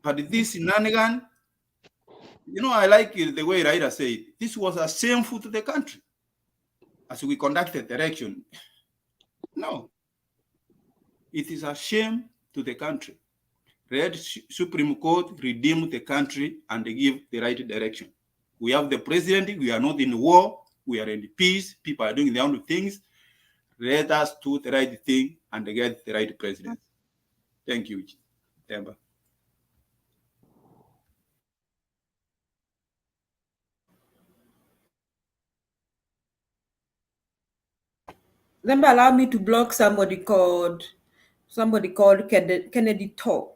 Speaker 4: But this Nanigan, you know, I like the way Raila said, this was a shameful to the country as we conducted the election. No. It is a shame to the country. Let Supreme Court redeem the country and give the right direction. We have the president. We are not in war. We are in peace. People are doing their own things. Let us do the right thing and get the right president. Thank you, Temba.
Speaker 5: Then allow me to block somebody called Kennedy Toh.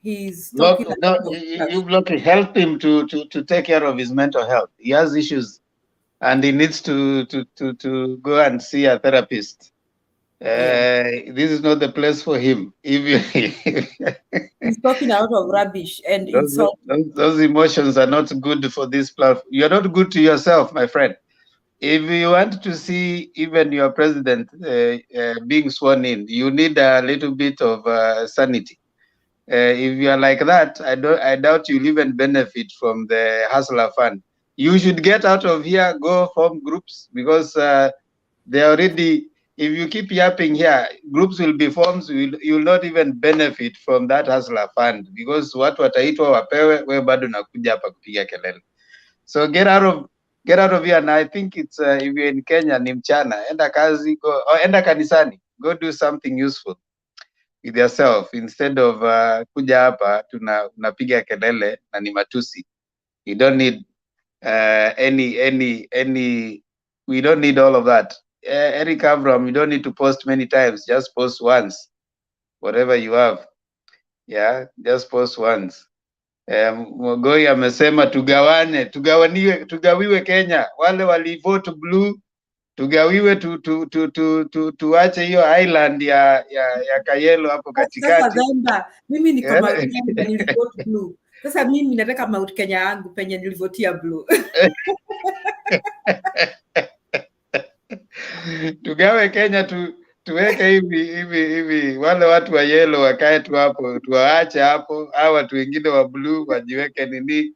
Speaker 5: He's talking about
Speaker 8: you block it. Help him to take care of his mental health. He has issues, and he needs to go and see a therapist. This is not the place for him. If
Speaker 5: he's talking out of rubbish and
Speaker 8: those emotions are not good for this platform. You are not good to yourself, my friend. If you want to see even your president being sworn in, you need a little bit of sanity. If you are like that, I doubt you'll even benefit from the Hustler Fund. You should get out of here, go form groups, because they already, if you keep yapping here, groups will be formed. You'll not even benefit from that Hustler Fund, because watu wataitwa wapewe, we bado nakuja hapa kupiga kelele. So get out of here. And I think it's if you're in Kenya, ni mchana, enda kazi, enda kanisani, go do something useful with yourself instead of kuja hapa tunapiga kelele na ni matusi. You don't need we don't need all of that. Eric Avram, you don't need to post many times, just post once, whatever you have. Yeah, just post once. Mogoi amesema tugawiwe Kenya, wale walivote blue tugawiwe, tuache hiyo island ya Kayelo hapo katikati.
Speaker 5: Sasa mimi niko Mount Kenya nilivote blue. Sasa mimi nataka Mount Kenya yangu penye nilivotia blue.
Speaker 8: Tugawe Kenya tuweke hivi wale watu wa yellow wakae tu hapo, tuwaache hapo, hao watu wengine wa blue wajiweke nini.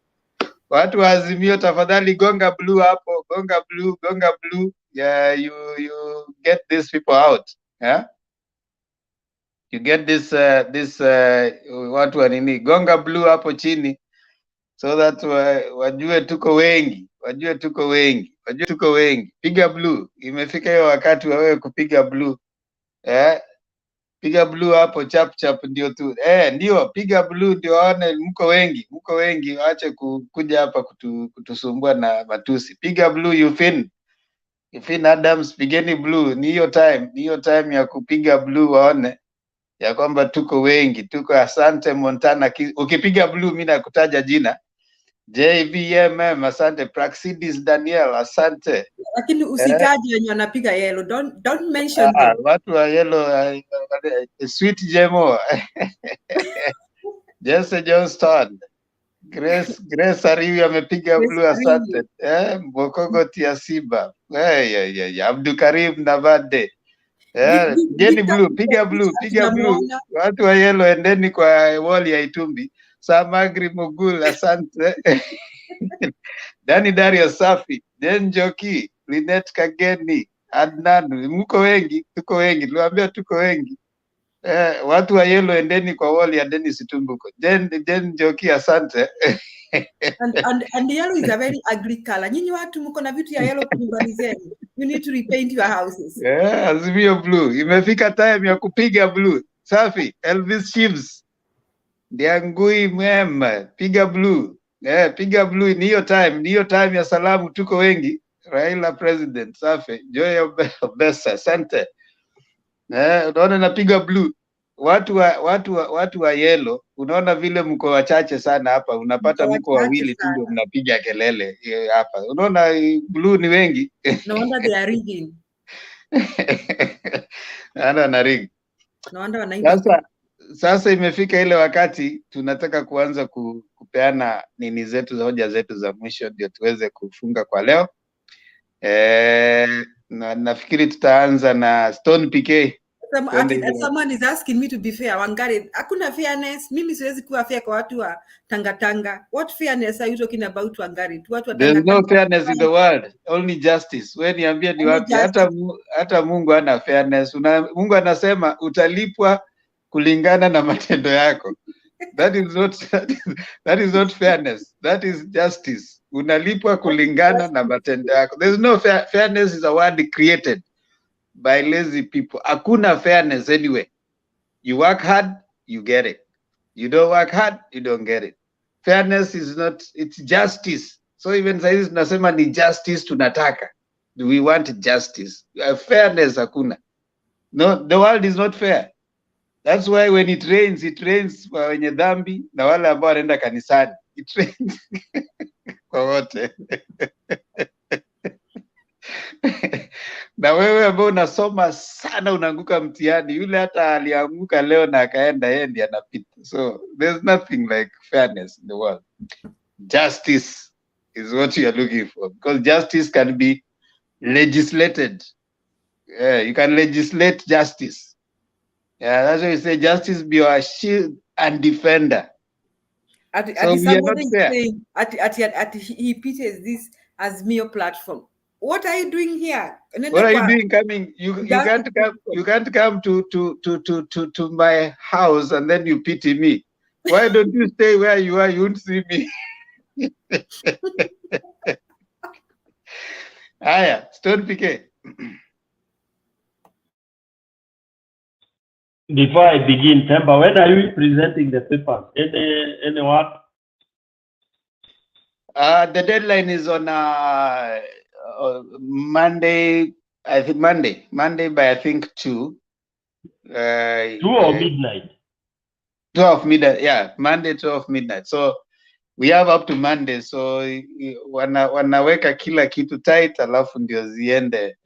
Speaker 8: Watu wa Azimio tafadhali gonga blue hapo, gonga blue. Yeah, you get these people out. Yeah? You get this watu wa nini, gonga blue hapo chini, so that wajue tuko wengi. Piga blue. Imefika hiyo wakati wa wewe kupiga blue. Piga blue hapo chap ndio tu. Ndio piga blue ndio waone mko wengi. Waache kuja hapa kutusumbua na matusi. Piga blue, you fin Adams, pigeni blue. Ni hiyo time ya kupiga blue waone. ya kwamba tuko wengi, tuko asante Montana. Ukipiga blue mimi nakutaja jina. JVMM, asante. Praxidis Daniel, asante.
Speaker 5: Lakini usitaje wenye wanapiga yellow. Don't mention them.
Speaker 8: Watu wa yellow, Sweet Jemo. Jesse Johnston. Grace Ariwi amepiga blue, asante. Mbokogo Tiasiba. Abdul Karim Navade. Jeni blue, piga blue. Watu wa yellow endeni kwa wall ya Itumbi. Samagri Mugul, asante. Dani Dario Safi, Den Joki, Linet Kageni, Adnan, mko wengi, tuko wengi. Tuliwaambia tuko wengi. Watu wa yellow endeni kwa wall ya Dennis Tumbuko. Den Joki, asante.
Speaker 5: And yellow is a very ugly color. Nyinyi watu mko na vitu ya yellow kwa nyumbani zenu. You need to repaint your houses.
Speaker 8: Azimio blue. Imefika time ya kupiga blue. Safi, Elvis Shivs. Ndiangui mwema, piga blue. Piga blue, ni hiyo time ya salamu, tuko wengi. Raila president, safi. Joy Obesa, asante. Unaona napiga blue. Watu wa yellow, unaona vile mko wachache sana hapa, unapata mko wawili tu ndio mnapiga kelele hapa. Unaona blue ni wengi.
Speaker 5: No wonder they are rigging.
Speaker 8: Na rig.
Speaker 5: No wonder wanaimba.
Speaker 8: Sasa imefika ile wakati tunataka kuanza kupeana nini zetu, hoja zetu za mwisho ndio tuweze kufunga kwa leo. Nafikiri tutaanza na Stone PK.
Speaker 5: Someone is asking me to be fair. Wangari, hakuna fairness. Mimi siwezi kuwa fair kwa watu wa Tanga. What fairness are you talking about, Wangari?
Speaker 8: There's no fairness in the world, only justice. Wewe niambie ni wapi? Hata Mungu hana fairness. Mungu anasema utalipwa kulingana na matendo yako. That is not fairness. That is justice. Unalipwa kulingana na matendo yako. There's no fairness is a word created by lazy people. Hakuna fairness anyway. You work hard, you get it. You don't work hard, you don't get it. Fairness is not, it's justice. So even saizi tunasema ni justice tunataka. Do we want justice? Fairness hakuna. No, the world is not fair. That's why when it rains kwa wenye dhambi na wale ambao wanaenda kanisani. It rains kwa wote. Na wewe ambao unasoma sana unaanguka mtihani, yule hata alianguka leo na akaenda yeye ndiye anapita. So there's nothing like fairness in the world. Justice is what you are looking for, because justice can be legislated. You can legislate justice. That's why we say justice be your shield and defender.
Speaker 5: So we are not fair. He pitches this Azimio platform. What are you doing here?
Speaker 8: What are you doing coming? You can't come to my house and then you pity me. Why don't you stay where you are? You won't see me. Aya, Stone PK.
Speaker 11: Before I begin, Temba, when are you presenting the papers? Any what?
Speaker 8: The deadline is on Monday. I think Monday by I think 2.
Speaker 11: 2 or midnight?
Speaker 8: 12 midnight. Yeah, Monday 12 midnight. So we have up to Monday. So wanaweka kila kitu tight, alafu ndio ziende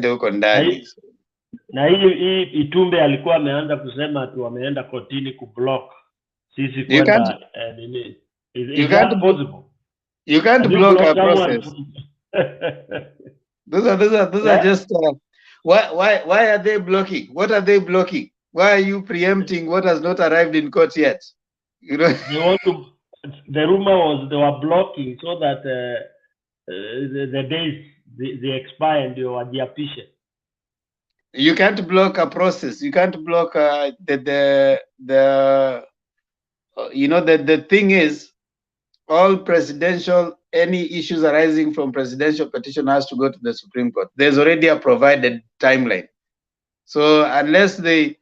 Speaker 8: huko ndani.
Speaker 11: Na hii Itumbe alikuwa ameanza kusema tu wameenda kotini kublock sisi kwenda nini. Is that possible?
Speaker 8: You can't block our process. Those are just why are they blocking? What are they blocking? Why are you preempting what has not arrived in court yet? You know,
Speaker 11: they want to. The rumor was they were blocking so that the days they expire and they were deapished.
Speaker 8: You can't block a process. You can't block the thing is, all any issues arising from presidential petition has to go to the Supreme Court. There's already a provided timeline. So unless they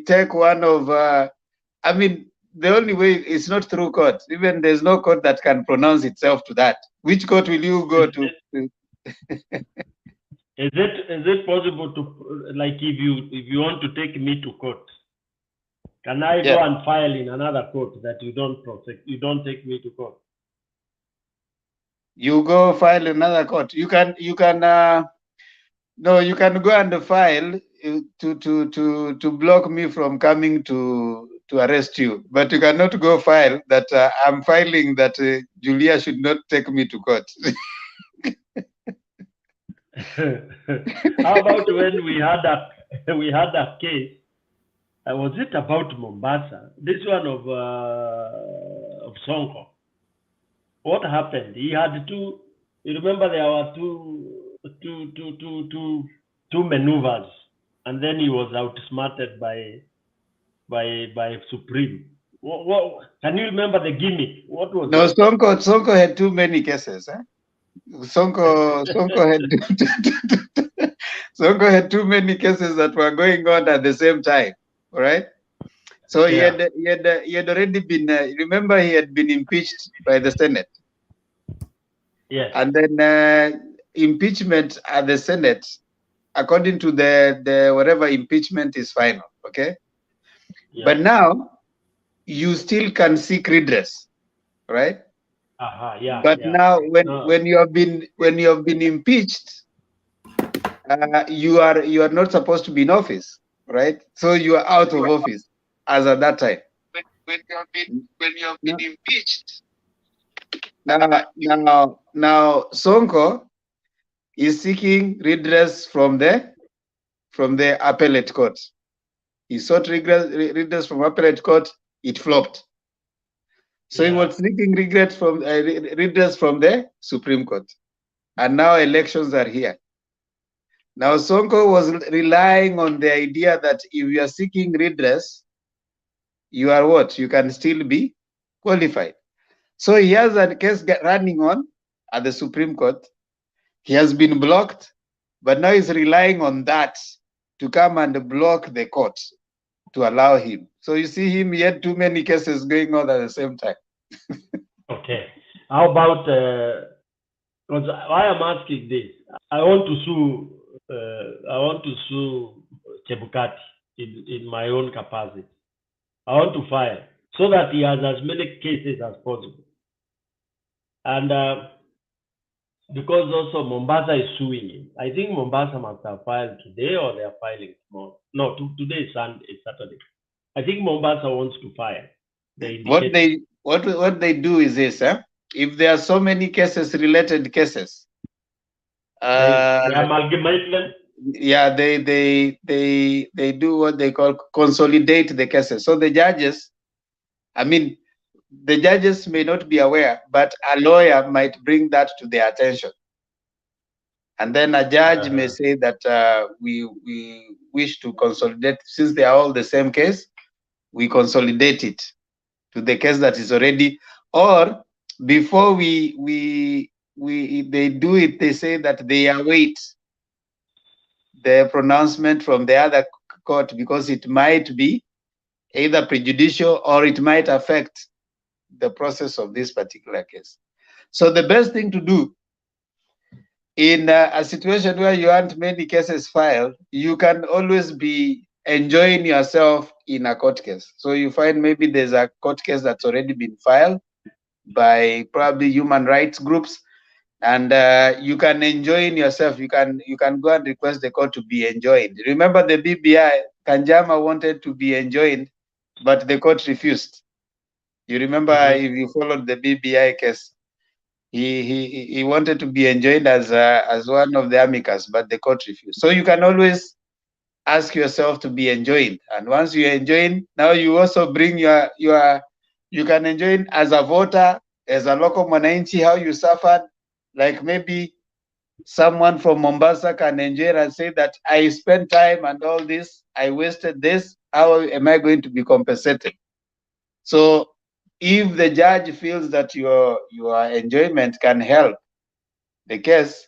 Speaker 8: take one of, the only way is not through court. Even there's no court that can pronounce itself to that. Which court will you go to?
Speaker 11: Is it possible to, like, if you want to take me to court, can I go and file in another court that you don't take me to court?
Speaker 8: You go file another court. You can no, you can go and file to block me from coming to arrest you, but you cannot go file that I'm filing that Julia should not take me to court.
Speaker 11: How about when we had a case? Was it about Mombasa? This one of Sonko. What happened? He had two. You remember there were two maneuvers, and then he was outsmarted by Supreme. What can you remember the gimmick? What was
Speaker 8: No,
Speaker 11: it?
Speaker 8: Sonko had too many cases. Sonko had too many cases that were going on at the same time. All right. So he had already been. Remember, he had been impeached by the Senate.
Speaker 11: Yes.
Speaker 8: And then impeachment at the Senate, according to the whatever impeachment is final. Okay.
Speaker 11: Yeah.
Speaker 8: But now you still can seek redress, right?
Speaker 11: Yeah.
Speaker 8: But
Speaker 11: yeah.
Speaker 8: now when you have been impeached, you are not supposed to be in office, right? So you are out of office as at that time. When you have been impeached. Now Sonko is seeking redress from the appellate court. He sought redress from appellate court. It flopped. So he was seeking redress from the Supreme Court, and now elections are here. Now Sonko was relying on the idea that if you are seeking redress, you are what? You can still be qualified. So he has a case running on at the Supreme Court. He has been blocked, but now he's relying on that to come and block the court to allow him. So you see him, he had too many cases going on at the same time.
Speaker 11: Okay. How about, because why I'm asking this, I want to sue Chebukati in my own capacity. I want to file so that he has as many cases as possible. And because also Mombasa is suing him. I think Mombasa must have filed today, or they are filing tomorrow. No, today is Saturday. I think Mombasa wants to file.
Speaker 8: What they do is this, if there are so many cases, related cases,
Speaker 11: they amalgamate them.
Speaker 8: Yeah, they do what they call consolidate the cases. So the judges may not be aware, but a lawyer might bring that to their attention. And then a judge may say that we wish to consolidate, since they are all the same case, we consolidate it to the case that is already, or before they do it, they say that they await the pronouncement from the other court because it might be either prejudicial or it might affect the process of this particular case. So the best thing to do in a situation where you want many cases filed, you can always be enjoying yourself in a court case. So you find maybe there's a court case that's already been filed by probably human rights groups, and you can enjoy in yourself. You can go and request the court to be enjoined. Remember the BBI, Kanjama wanted to be enjoined, but the court refused. You remember if you followed the BBI case, he wanted to be enjoined as one of the amicus, but the court refused. So you can always ask yourself to be enjoined, and once you enjoin, now you also bring you can enjoin as a voter, as a local mwananchi, how you suffered. Like maybe someone from Mombasa can enjoy and say that I spent time and all this, I wasted this, how am I going to be compensated? So if the judge feels that your enjoyment can help the case,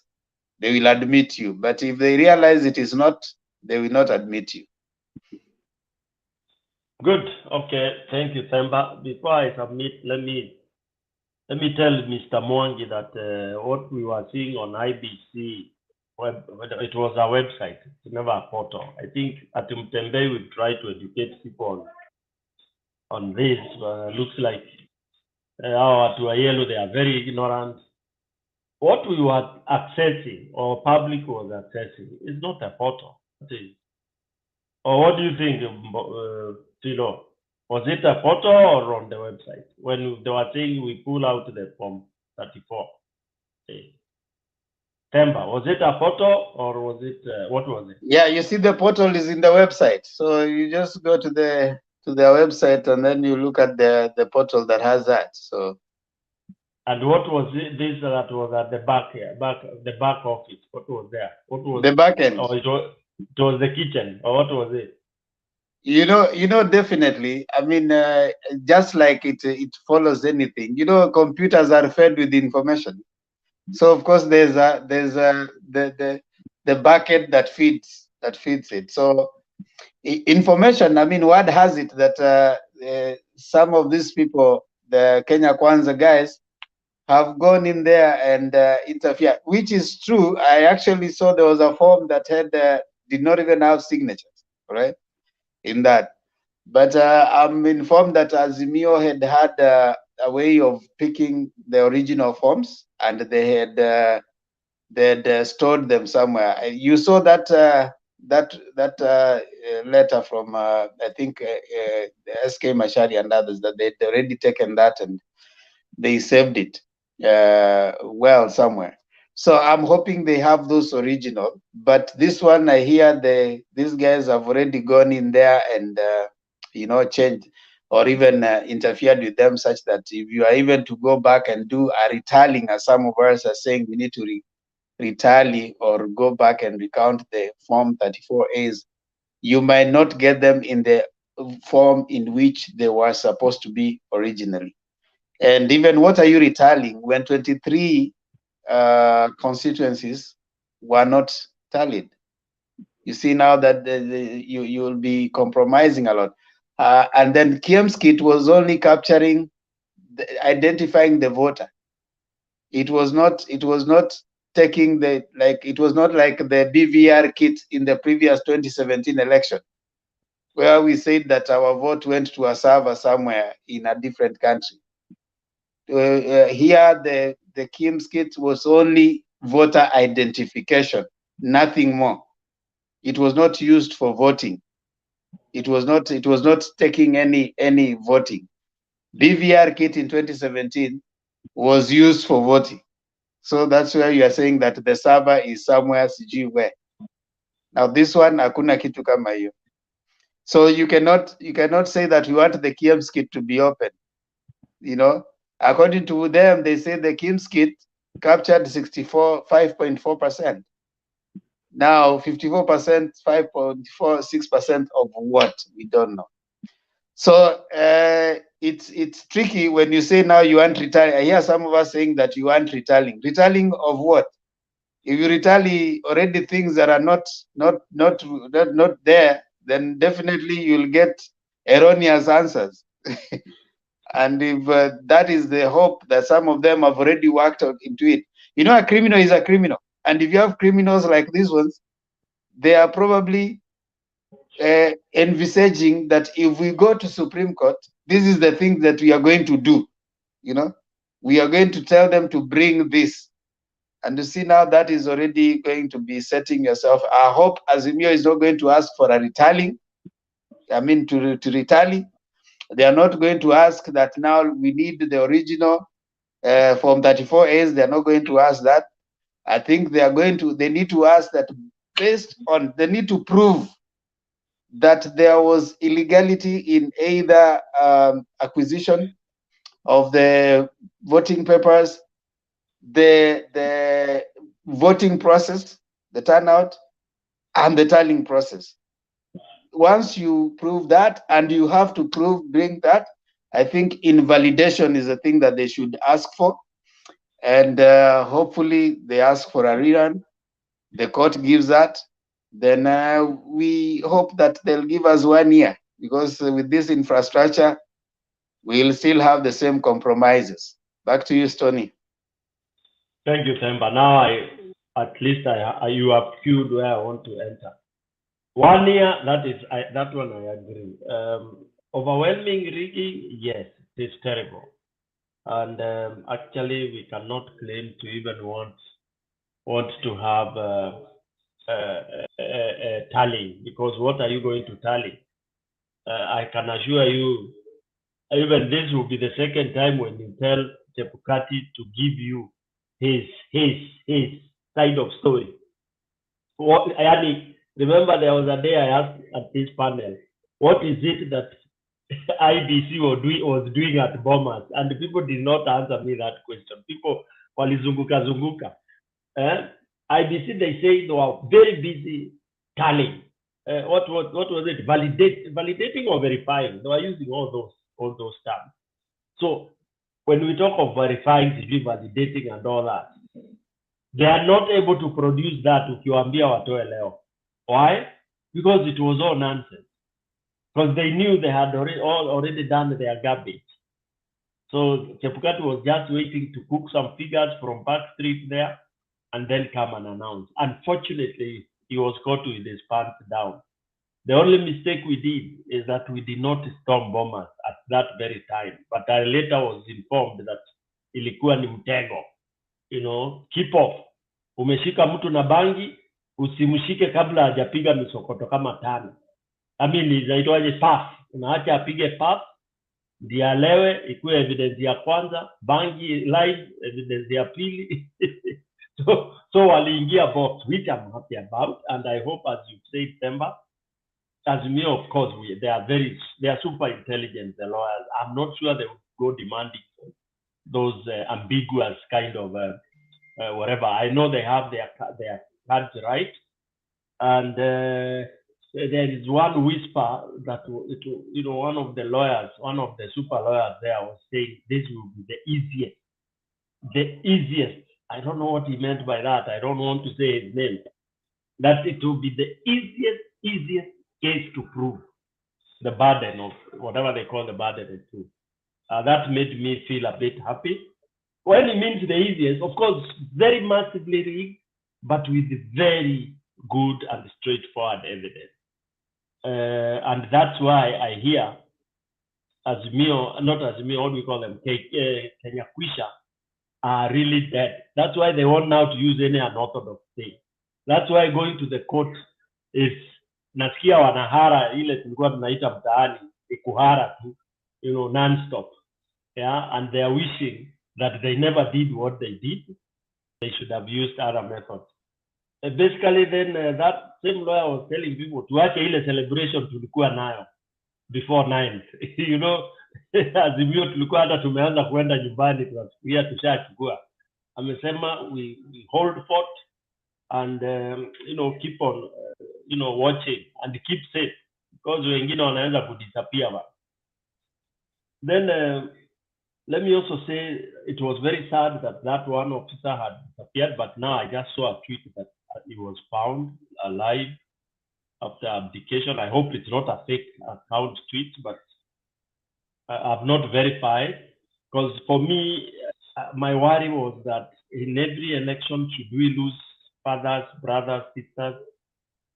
Speaker 8: they will admit you. But if they realize it is not, they will not admit you.
Speaker 11: Good. Okay. Thank you, Themba. Before I submit, let me tell Mr. Mwangi that what we were seeing on IBC it was a website. It's never a portal. I think at Mtembe we try to educate people on this. Looks like our watu wa yellow, they are very ignorant. What we were accessing or public was accessing is not a portal. Or what do you think, Tilo? Was it a portal or on the website? When they were saying we pull out the form 34. Temba, was it a portal or was it, what was it?
Speaker 8: Yeah, you see the portal is in the website. So you just go to their website and then you look at the portal that has that. So.
Speaker 11: And what was it, this that was at the back here, the back office? What was there? What was
Speaker 8: the back end?
Speaker 11: Or it was the kitchen, or what was it?
Speaker 8: You know, definitely. I mean, just like it follows anything. You know, computers are fed with information. So of course there's the bucket that feeds it. So information. I mean, word has it that some of these people, the Kenya Kwanza guys, have gone in there and interfered, which is true. I actually saw there was a form that had did not even have signatures, right, in that. But I'm informed that Azimio had a way of picking the original forms, and they had stored them somewhere. You saw that letter from I think SK Mashari and others, that they'd already taken that and they saved it well somewhere. So I'm hoping they have those original. But this one, I hear these guys have already gone in there and changed or even interfered with them, such that if you are even to go back and do a retallying, as some of us are saying, we need to retally or go back and recount the form 34As, you might not get them in the form in which they were supposed to be originally. And even what are you retallying when 23 constituencies were not tallied? You see now that you will be compromising a lot. And then Kiemskit was only capturing, identifying the voter. It was not taking it was not like the BVR kit in the previous 2017 election, where we said that our vote went to a server somewhere in a different country. Here, the Kiemskit was only voter identification, nothing more. It was not used for voting. It was not taking any voting. BVR kit in 2017 was used for voting. So that's where you are saying that the server is somewhere sijui where. Now this one hakuna kitu kama hiyo. So you cannot say that you want the Kiemskit to be open. You know, according to them, they say the Kiemskit captured 5.4%. Now 54%, 5.46% of what? We don't know. So it's tricky when you say now you want retallying. I hear some of us saying that you want retallying. Retallying of what? If you retally already things that are not there, then definitely you'll get erroneous answers. And if that is the hope that some of them have already worked out into it. You know, a criminal is a criminal. And if you have criminals like these ones, they are probably envisaging that if we go to Supreme Court, this is the thing that we are going to do. You know, we are going to tell them to bring this. And you see now that is already going to be setting yourself. I hope Azimio is not going to ask for a retallying. I mean, to retally. They are not going to ask that now we need the original Form 34As. They are not going to ask that. I think they need to ask that they need to prove that there was illegality in either acquisition of the voting papers, the voting process, the turnout, and the tallying process. Once you prove that, and you have to bring that, I think invalidation is a thing that they should ask for. And hopefully they ask for a rerun. The court gives that. Then we hope that they'll give us 1 year, because with this infrastructure, we'll still have the same compromises. Back to you, Stoney.
Speaker 11: Thank you, Temba. Now at least you have queued where I want to enter. 1 year, that one I agree. Overwhelming rigging, yes, it's terrible. And actually, we cannot claim to even want to have tallying, because what are you going to tally? I can assure you, even this will be the second time when you tell Chebukati to give you his side of story. Remember, there was a day I asked at this panel, what is it that IBC was doing at Bomas? And the people did not answer me that question. People walizunguka. IBC, they say they were very busy tallying. What was it? Validating or verifying? They were using all those terms. So when we talk of verifying, validating, and all that, they are not able to produce that ukiwaambia watoe leo. Why? Because it was all nonsense. Because they knew they had already done their garbage. So Chebukati was just waiting to cook some figures from Backstreet there and then come and announce. Unfortunately, he was caught with his pants down. The only mistake we did is that we did not storm Bomas at that very time. But I later was informed that ilikuwa ni mtego. You know, keep off. Umeshika mtu na bangi, usimshike kabla hajapiga misokoto kama 5. Inaitwaje puff. Unaacha apige puff, ndiye alewe, ikuwe evidence ya kwanza, bangi live evidence ya pili. So waliingia box, which I'm happy about, and I hope, as you said, Themba, Azimio, of course, they are super intelligent, the lawyers. I'm not sure they would go demanding those ambiguous kind of whatever. I know they have their cards right, and there is one whisper that one of the lawyers, one of the super lawyers there, was saying this will be the easiest. I don't know what he meant by that. I don't want to say his name. That it will be the easiest case to prove the burden of whatever they call the burden of proof. That made me feel a bit happy. When it means the easiest, of course, very massively rigged, but with very good and straightforward evidence. And that's why I hear Azimio, not Azimio, what do we call them, Kenya Kwisha, are really dead. That's why they want now to use any unorthodox thing. That's why going to the court is, nasikia wanahara ile tulikuwa tunaita mtaani, ikuhara tu, non-stop. Yeah, and they are wishing that they never did what they did. They should have used other methods. Basically, then that same lawyer was telling people tuache ile celebration tulikuwa nayo before 9th. Azimio tulikuwa hata tumeanza kwenda nyumbani, tunafikiria tushachukua. Amesema we hold fort and keep on watching and keep safe, because wengine wanaweza kudisappear. Then let me also say it was very sad that one officer had disappeared, but now I just saw a tweet that he was found alive after abdication. I hope it's not a fake account tweet, but I've not verified, because for me, my worry was that in every election, should we lose fathers, brothers, sisters,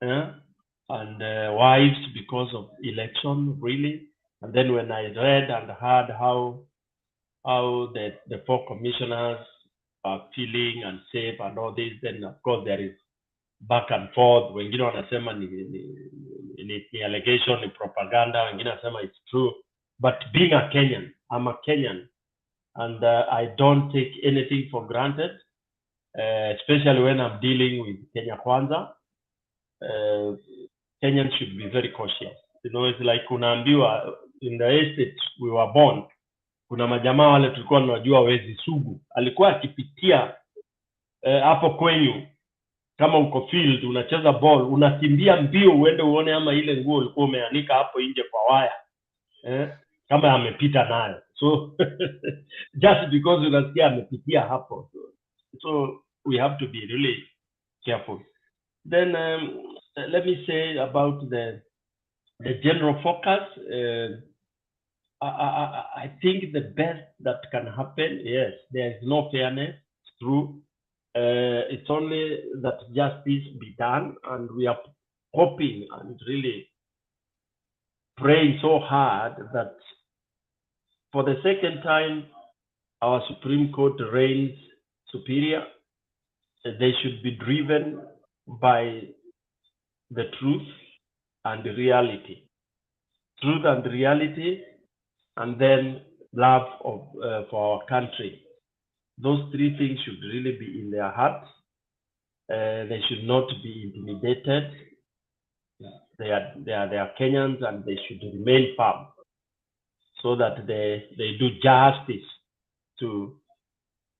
Speaker 11: and wives because of election, really? And then when I read and heard how the 4 commissioners are feeling and safe and all this, then of course there is back and forth. Wengine wanasema ni allegation, ni propaganda. Wengine wanasema it's true. But being a Kenyan, I'm a Kenyan, and I don't take anything for granted, especially when I'm dealing with Kenya Kwanza. Kenyans should be very cautious. It's like unaambiwa in the estate we were born, kuna majamaa wale tulikuwa tunajua wezi sugu, alikuwa akipitia hapo kwenyu, kama uko field unacheza ball, unakimbia mbio uende uone ama ile nguo ulikuwa umeanika hapo nje kwa waya kama amepita nayo. So just because unasikia amepitia hapo, so we have to be really careful. Then let me say about the general focus. I think the best that can happen, yes, there is no fairness, it's true. It's only that justice be done, and we are hoping and really praying so hard that for the second time our Supreme Court reigns superior. They should be driven by the truth and the reality. Truth and reality, and then love of for our country. Those three things should really be in their hearts. They should not be intimidated. They are Kenyans, and they should remain firm so that they do justice to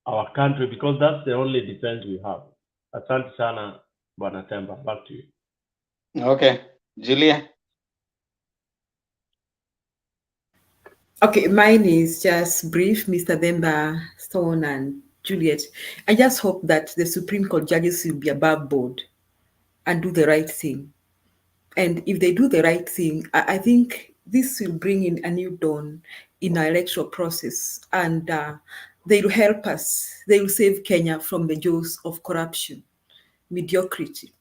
Speaker 11: our country, because that's the only defense we have. Asante sana, Bwana Temba. Back to you.
Speaker 8: Okay, Julia.
Speaker 5: Okay, mine is just brief, Mr. Demba, Stone, and Juliet. I just hope that the Supreme Court judges will be above board and do the right thing. And if they do the right thing, I think this will bring in a new dawn in our electoral process, and they will help us. They will save Kenya from the jaws of corruption, mediocrity,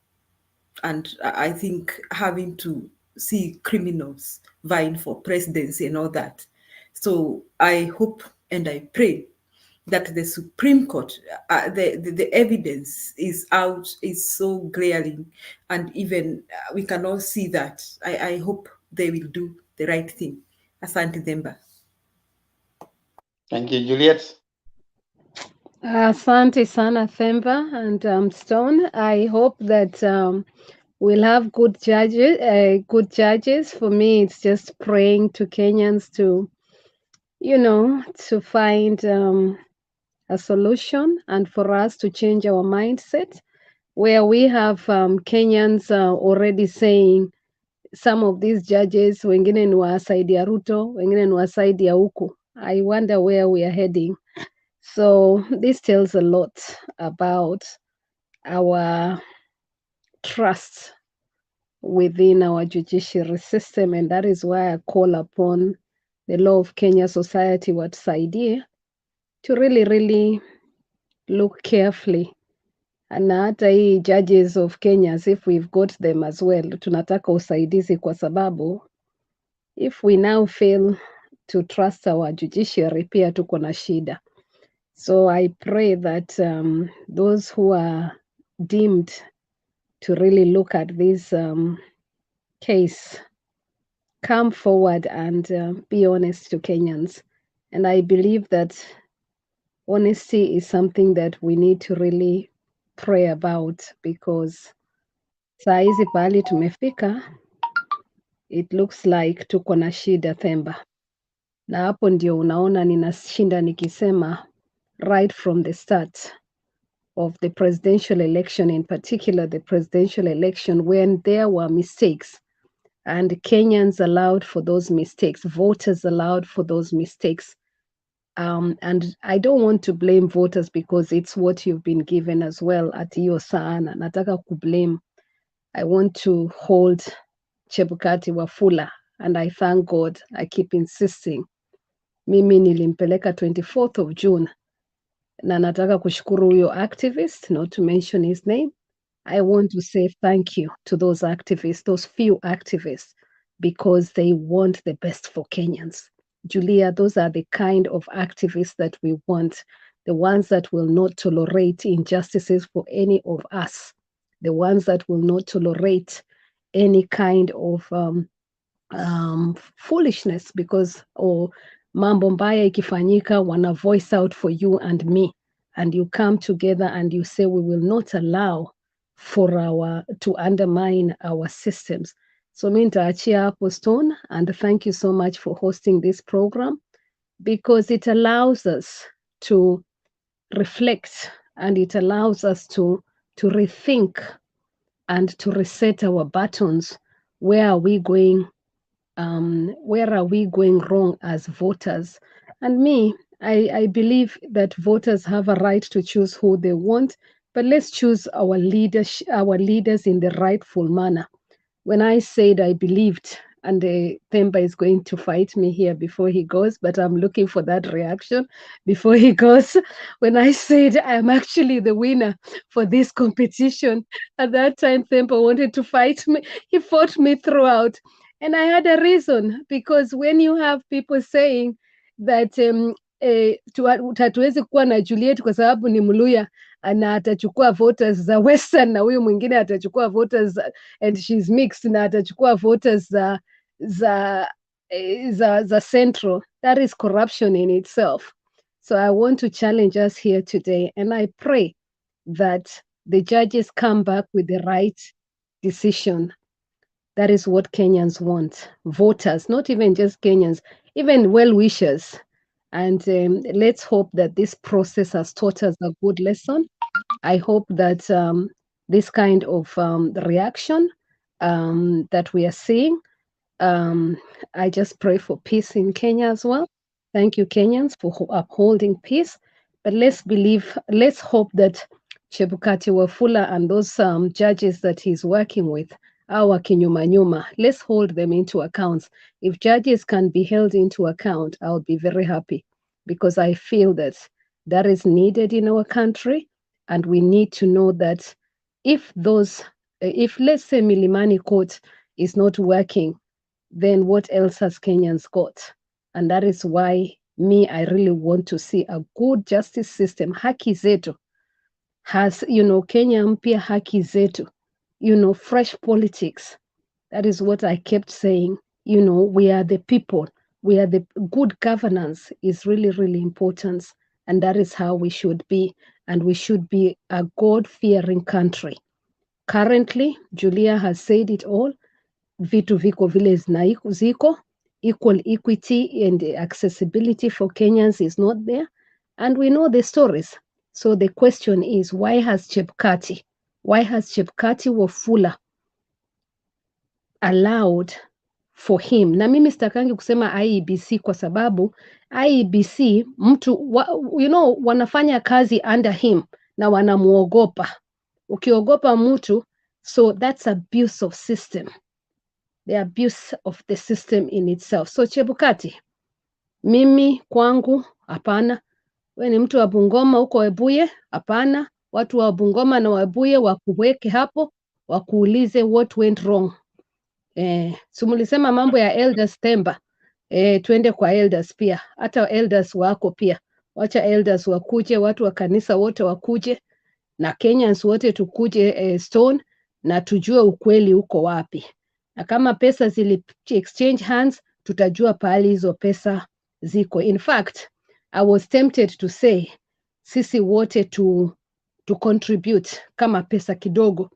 Speaker 5: and I think having to see criminals vying for presidency and all that. So I hope and I pray that the Supreme Court, the evidence is out, is so glaring, and even we can all see that. I hope they will do the right thing. Asante Demba.
Speaker 8: Thank you, Juliet.
Speaker 17: Asante sana Themba and Stone. I hope that we'll have good judges. Good judges. For me, it's just praying to Kenyans to, to find a solution, and for us to change our mindset, where we have Kenyans already saying some of these judges, wengine ni wa side ya Ruto, wengine ni wa side ya huku. I wonder where we are heading. So this tells a lot about our trust within our judiciary system, and that is why I call upon the Law of Kenya Society watusaidie to really look carefully. Na hata hii judges of Kenya, as if we've got them as well, tunataka usaidizi kwa sababu if we now fail to trust our judiciary, pia tuko na shida. So I pray that those who are deemed to really look at this case come forward and be honest to Kenyans. And I believe that honesty is something that we need to really pray about, because saa hizi pahali tumefika, it looks like tuko na shida Themba. Na hapo ndio unaona ninashinda nikisema right from the start of the presidential election, in particular the presidential election, when there were mistakes and Kenyans allowed for those mistakes, voters allowed for those mistakes. And I don't want to blame voters, because it's what you've been given as well at hiyo sana. Nataka kublame. I want to hold Chebukati Wafula, and I thank God. I keep insisting. Mimi nilimpeleka 24th of June. Na nataka kushukuru huyo activist, not to mention his name. I want to say thank you to those activists, those few activists, because they want the best for Kenyans. Julia, those are the kind of activists that we want, the ones that will not tolerate injustices for any of us, the ones that will not tolerate any kind of foolishness, because mambo mbaya ikifanyika, wana voice out for you and me, and you come together and you say we will not allow for to undermine our systems. So mi nitaachia hapo Stone, and thank you so much for hosting this program, because it allows us to reflect, and it allows us to rethink and to reset our buttons. Where are we going? Where are we going wrong as voters? And me, I believe that voters have a right to choose who they want, but let's choose our leaders in the rightful manner. When I said I believed and Themba is going to fight me here before he goes, but I'm looking for that reaction before he goes. When I said I'm actually the winner for this competition, at that time Themba wanted to fight me. He fought me throughout. And I had a reason, because when you have people saying that hatuwezi kuwa na Juliet kwa sababu ni Mluya na atachukua voters za Western na huyu mwingine atachukua voters and she's mixed na atachukua voters za Central, that is corruption in itself. So I want to challenge us here today, and I pray that the judges come back with the right decision. That is what Kenyans want. Voters, not even just Kenyans, even well-wishers. And let's hope that this process has taught us a good lesson. I hope that this kind of reaction that we are seeing, I just pray for peace in Kenya as well. Thank you, Kenyans, for upholding peace. But let's hope that Chebukati Wafula and those judges that he's working with, our kinyuma, let's hold them into account. If judges can be held into account, I'll be very happy, because I feel that that is needed in our country. And we need to know that if let's say Milimani Court is not working, then what else has Kenyans got? And that is why I really want to see a good justice system. Haki zetu has, Kenya mpya haki zetu, fresh politics. That is what I kept saying. We are the people. We are the good governance is really, really important. And that is how we should be. And we should be a God-fearing country. Currently, Julia has said it all. Vitu viko vile ziko. Equal equity and accessibility for Kenyans is not there. And we know the stories. So the question is, why has Chebukati Wafula allowed for him? Na mimi sitakangi kusema IEBC kwa sababu IEBC wanafanya kazi under him na wanamuogopa. Ukiogopa mtu, so that's abuse of system. The abuse of the system in itself. So Chebukati, mimi kwangu hapana. We ni mtu wa Bungoma huko Webuye? Hapana. Watu wa Bungoma na Webuye wakuweke hapo, wakuulize what went wrong. Sumulisema mambo ya elders Themba. Twende kwa elders pia. Hata elders wako pia. Wacha elders wakuje, watu wa kanisa wote wakuje, na Kenyans wote tukuje Stone, na tujue ukweli uko wapi. Na kama pesa zili exchange hands, tutajua pahali hizo pesa ziko. In fact, I was tempted to say, sisi wote to contribute kama pesa kidogo.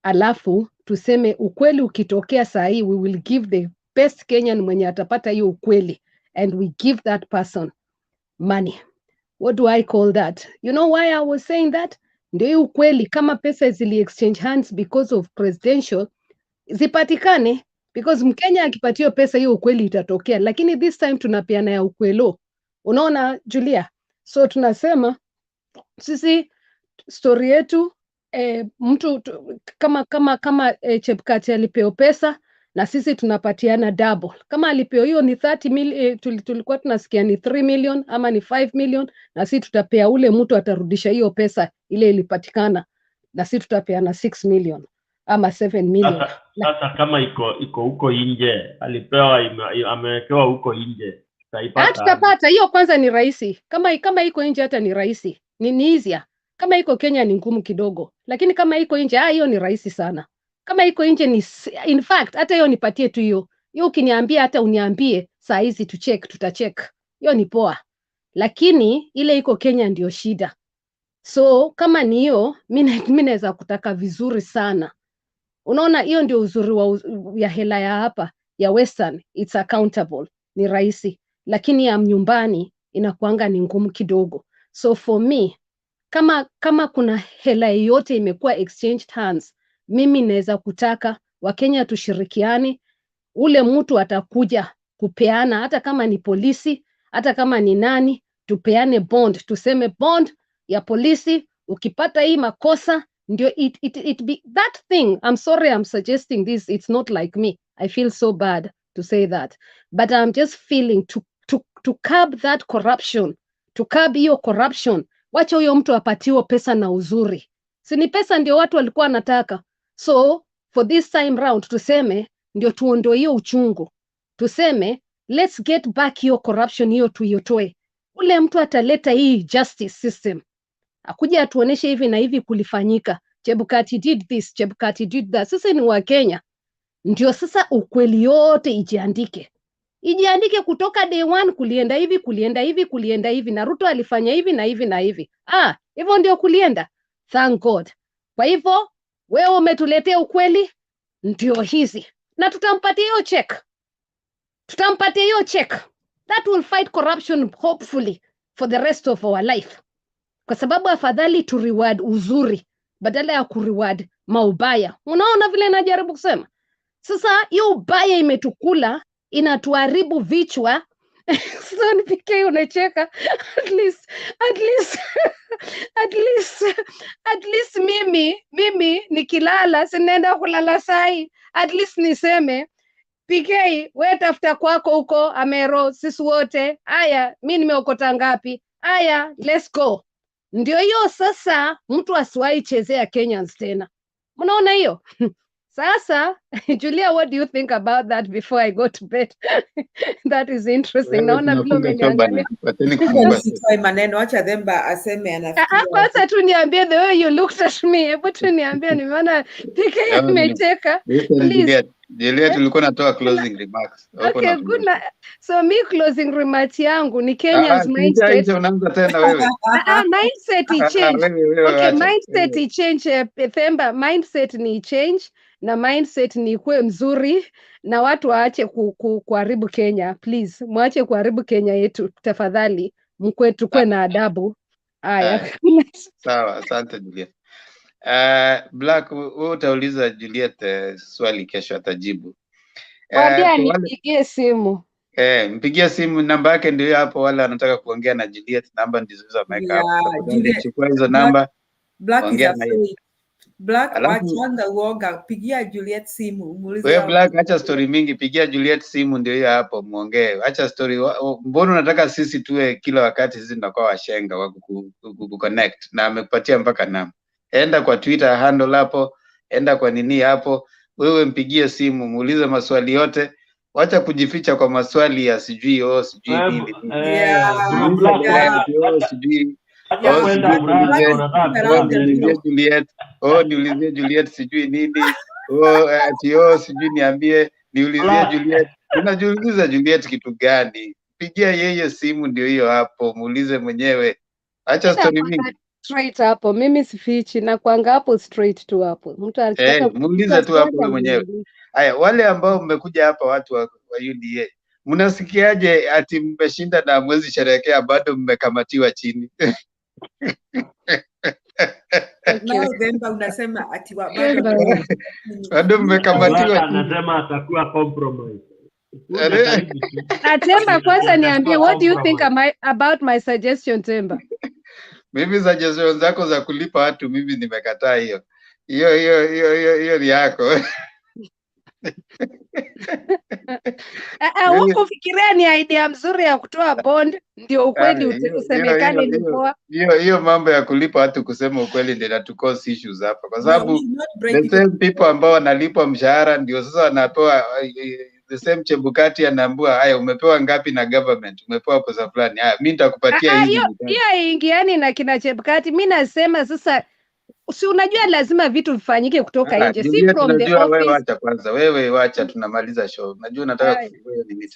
Speaker 17: Alafu, tuseme ukweli ukitokea saa hii, we will give the best Kenyan mwenye atapata hiyo ukweli. And we give that person money. What do I call that? You know why I was saying that? Ndio ukweli, kama pesa zili exchange hands because of presidential, zipatikane, because Mkenya akipatiwa pesa hiyo ukweli itatokea. Lakini this time tunapeana ya ukwelo. Unaona Julia? So tunasema sisi story yetu mtu kama Chebukati alipewa pesa na sisi tunapatiana double. Kama alipewa hiyo ni 30 million, tulikuwa tunasikia ni 3 million ama ni 5 million, na sisi tutapea ule mtu atarudisha hiyo pesa ile ilipatikana, na sisi tutapeana 6 million ama 7 million.
Speaker 11: Sasa kama iko huko nje, alipewa amewekewa huko nje,
Speaker 17: tutapata hiyo. Kwanza ni rahisi, kama iko nje hata ni rahisi, ni easier. Kama iko Kenya ni ngumu kidogo, lakini kama iko nje hiyo ni rahisi sana. Kama iko nje ni, in fact hata hiyo nipatie tu hiyo ukiniambia, hata uniambie saa hizi tutacheck, hiyo ni poa. Lakini ile iko Kenya ndio shida. So kama ni hiyo, mimi naweza kutaka vizuri sana. Unaona, hiyo ndio uzuri ya hela ya hapa ya Western, it's accountable, ni rahisi. Lakini ya nyumbani inakuanga ni ngumu kidogo. So for me, kama kuna hela yote imekuwa exchanged hands, mimi naweza kutaka Wakenya tushirikiane. Ule mtu atakuja kupeana, hata kama ni polisi, hata kama ni nani, tupeane bond, tuseme bond ya polisi, ukipata hii makosa ndio it be that thing. I'm sorry I'm suggesting this, it's not like me. I feel so bad to to say that, but I'm just feeling to curb that corruption, to curb hiyo corruption. Wacha huyo mtu apatiwe pesa na uzuri, si ni pesa ndio watu walikuwa wanataka. So for this time round tuseme ndio tuondoe hiyo uchungu, tuseme let's get back hiyo corruption, hiyo tuiotoe. Ule mtu ataleta hii justice system, akuja atuoneshe hivi na hivi kulifanyika, Chebukati did this, Chebukati did that. Sasa ni wa Kenya, ndio sasa ukweli yote ijiandike kutoka day one, kulienda hivi, kulienda hivi, kulienda hivi, na Ruto alifanya hivi na hivi na hivi. Hivyo ndio kulienda. Thank God. Kwa hivyo wewe umetuletea ukweli, ndio hizi, na tutampatia hiyo check. Tutampatia hiyo check. That will fight corruption hopefully for the rest of our life. Kwa sababu afadhali tu reward uzuri badala ya kureward maubaya. Unaona vile najaribu kusema? Sasa hiyo ubaya imetukula, inatuharibu vichwa. So nipike unacheka. At least mimi nikilala sinaenda kulala sai. At least niseme PK, wewe tafuta kwako huko Amero, sisi wote. Aya, mimi nimeokota ngapi? Aya, let's go. Ndio hiyo sasa, mtu asiwahi chezea Kenyans tena. Mnaona hiyo? Sasa, Julia, what do you think about that before I go to bed? That is interesting. Naona vile umeniangalia.
Speaker 5: Maneno acha Themba aseme anafikiria.
Speaker 17: Kwanza tu niambie the way you looked at me. Hebu tu niambie nimeona PK amecheka. Please.
Speaker 8: Julia, tulikuwa natoa closing remarks.
Speaker 17: Okay, good. So me closing remarks yangu ni Kenya's mindset.
Speaker 8: Unaanza tena wewe.
Speaker 17: Mindset i-change. Okay, mindset i-change. Themba, mindset ni change na mindset ni kuwe mzuri na watu waache kuharibu Kenya. Please, mwache kuharibu Kenya yetu tafadhali. Mkwe tukue na adabu. Aya.
Speaker 8: Sawa, asante Julia. Black, wewe utauliza Juliet swali kesho atajibu.
Speaker 17: Mwambie nipigie simu.
Speaker 8: Mpigie simu, namba yake ndio hapo, wala anataka kuongea na Juliet, namba ndizo hizo ameweka hapo. Chukua hizo namba.
Speaker 5: Black is afraid. Black wachanga uoga, pigia Juliet simu, muulize.
Speaker 8: Wewe Black, acha story mingi, pigia Juliet simu ndio hiyo hapo muongee. Acha story. Mbona unataka sisi tuwe kila wakati sisi tunakuwa washenga wa connect, na amekupatia mpaka namba. Enda kwa Twitter handle hapo, enda kwa nini hapo, wewe mpigie simu, muulize maswali yote. Wacha kujificha kwa maswali ya sijui nini. Niulizie Juliet sijui nini. Sijui niambie, niulizie Juliet. Unajiuliza Juliet kitu gani? Pigia yeye simu ndio hiyo hapo, muulize mwenyewe. Acha story mingi.
Speaker 17: Straight hapo, mimi sifichi na kwanga hapo straight tu hapo. Mtu anataka
Speaker 8: muulize tu hapo mwenyewe. Haya, wale ambao mmekuja hapa watu wa UDA, mnasikiaje ati mmeshinda na mwezi sherehekea bado mmekamatiwa chini?
Speaker 5: Nao Themba unasema ati
Speaker 8: bado mmekamatiwa chini.
Speaker 11: Anasema atakuwa compromise.
Speaker 17: Themba, kwanza niambie, what do you think about my suggestion, Themba?
Speaker 8: Mimi suggestion zako za kulipa watu mimi nimekataa hiyo. Hiyo ni yako.
Speaker 17: Huko fikiria ni idea mzuri ya kutoa bond ndio ukweli usemekane ni poa.
Speaker 8: Hiyo mambo ya kulipa watu kusema ukweli ndio inatucause issues hapa, kwa sababu the same people ambao wanalipwa mshahara ndio sasa wanapewa the same Chebukati anaambua haya umepewa ngapi na government, umepewa pesa fulani, haya mimi nitakupatia hizi.
Speaker 17: Hiyo ingiani na kina Chebukati. Mimi nasema sasa, si unajua lazima vitu vifanyike kutoka nje, si from the office.
Speaker 8: Wewe acha kwanza, wewe wacha tunamaliza show. Najua nataka kufunga nini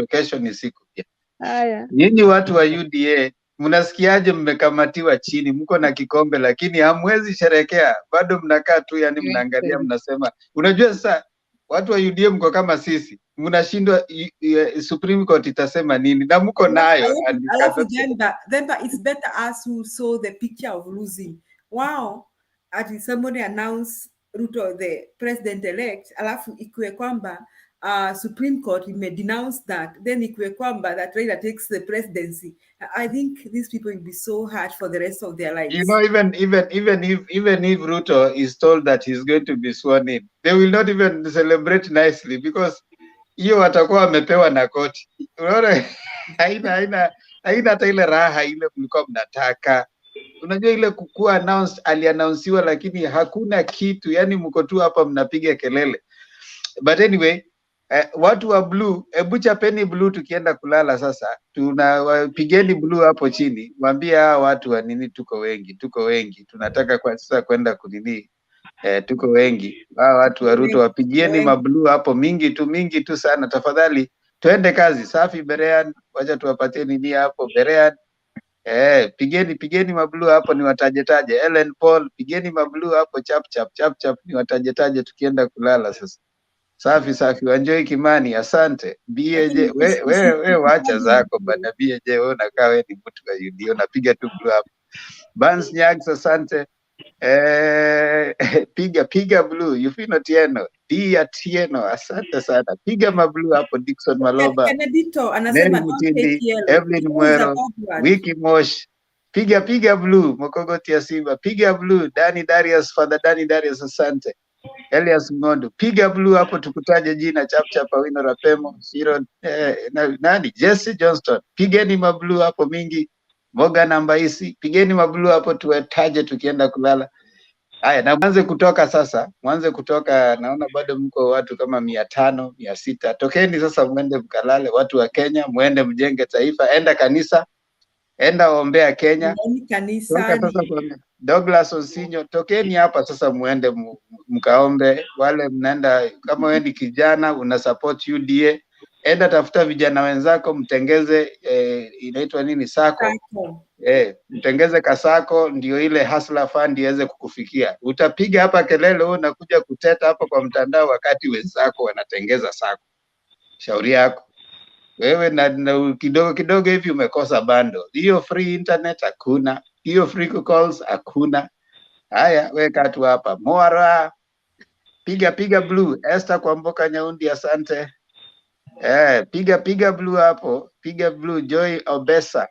Speaker 8: kesho ni siku pia.
Speaker 17: Haya.
Speaker 8: Nyinyi watu wa UDA mnasikiaje mmekamatiwa chini, mko na kikombe lakini hamwezi sherekea, bado mnakaa tu, yani mnaangalia mnasema. Unajua sasa watu wa UDA mko kama sisi, mnashindwa Supreme Court itasema nini na mko nayo.
Speaker 5: Then it's better us who saw the picture of losing. Wow, somebody announced Ruto the president-elect, alafu ikuwe kwamba Supreme Court may denounce that, then ikuwe kwamba that Raila takes the presidency. I think these people will be so hard for the rest of their lives.
Speaker 8: You know, even if Ruto is told that he's going to be sworn in, they will not even celebrate nicely, because hiyo watakuwa wamepewa na koti. Unaona, haina hata ile raha ile mlikuwa mnataka. Unajua ile kukua aliannouncewa lakini hakuna kitu, yani mko tu hapa mnapiga kelele. But anyway, watu wa blue, hebu chapeni blue tukienda kulala sasa. Pigeni blue hapo chini. Mwambie hawa watu wa nini, tuko wengi. Tunataka kwa sasa kwenda kunini. Tuko wengi. Hawa watu wa Ruto wapigieni mablue hapo mingi tu sana tafadhali. Tuende kazi. Safi Berean, wacha tuwapatie nini hapo Berean. Pigeni mablue hapo ni wataje. Ellen Paul, pigeni mablue hapo chap ni wataje tukienda kulala sasa. Safi Wanjoi Kimani, asante. BAJ, we wacha zako bana. BAJ wewe unakaa wewe ni mtu wa UD, unapiga tu blue hapo. Bans Nyags, asante. Piga blue. Yufino Tieno, Tieno, asante sana. Piga mablue hapo. Dickson Maloba,
Speaker 5: Kenedito anasema
Speaker 8: Mutindi, Evelyn Mwero, Wiki Mosh. Piga blue. Mokogoti ya Simba, piga blue. Father Dani Darius, asante. Elias Ngondo, piga blue hapo tukutaje jina chap Awino Rapemo, Shiro, nani Jesse Johnston, pigeni mablue hapo mingi. Morgan Ambaisi, pigeni mablue hapo tuwetaje tukienda kulala. Haya, na mwanze kutoka naona bado mko watu kama 500, 600. Tokeni sasa mwende mkalale, watu wa Kenya, mwende mjenge taifa, enda kanisa, enda ombea Kenya. Toka sasa kwa Douglas Osinyo, tokeni hapa sasa muende mkaombe. Wale mnaenda kama wewe ni kijana una support UDA, enda tafuta vijana wenzako mtengeze inaitwa nini sako. Mtengeze kasako ndio ile hustler fund iweze kukufikia. Utapiga hapa kelele wewe unakuja kuteta hapa kwa mtandao wakati wenzako wanatengeza sako. Shauri yako. Wewe na kidogo hivi umekosa bando. Hiyo free internet hakuna. Hiyo free calls hakuna. Haya, weka tu hapa. Moara. Piga blue. Esther kwa Mboka Nyaundi, asante. Piga blue hapo. Piga blue. Joy Obesa.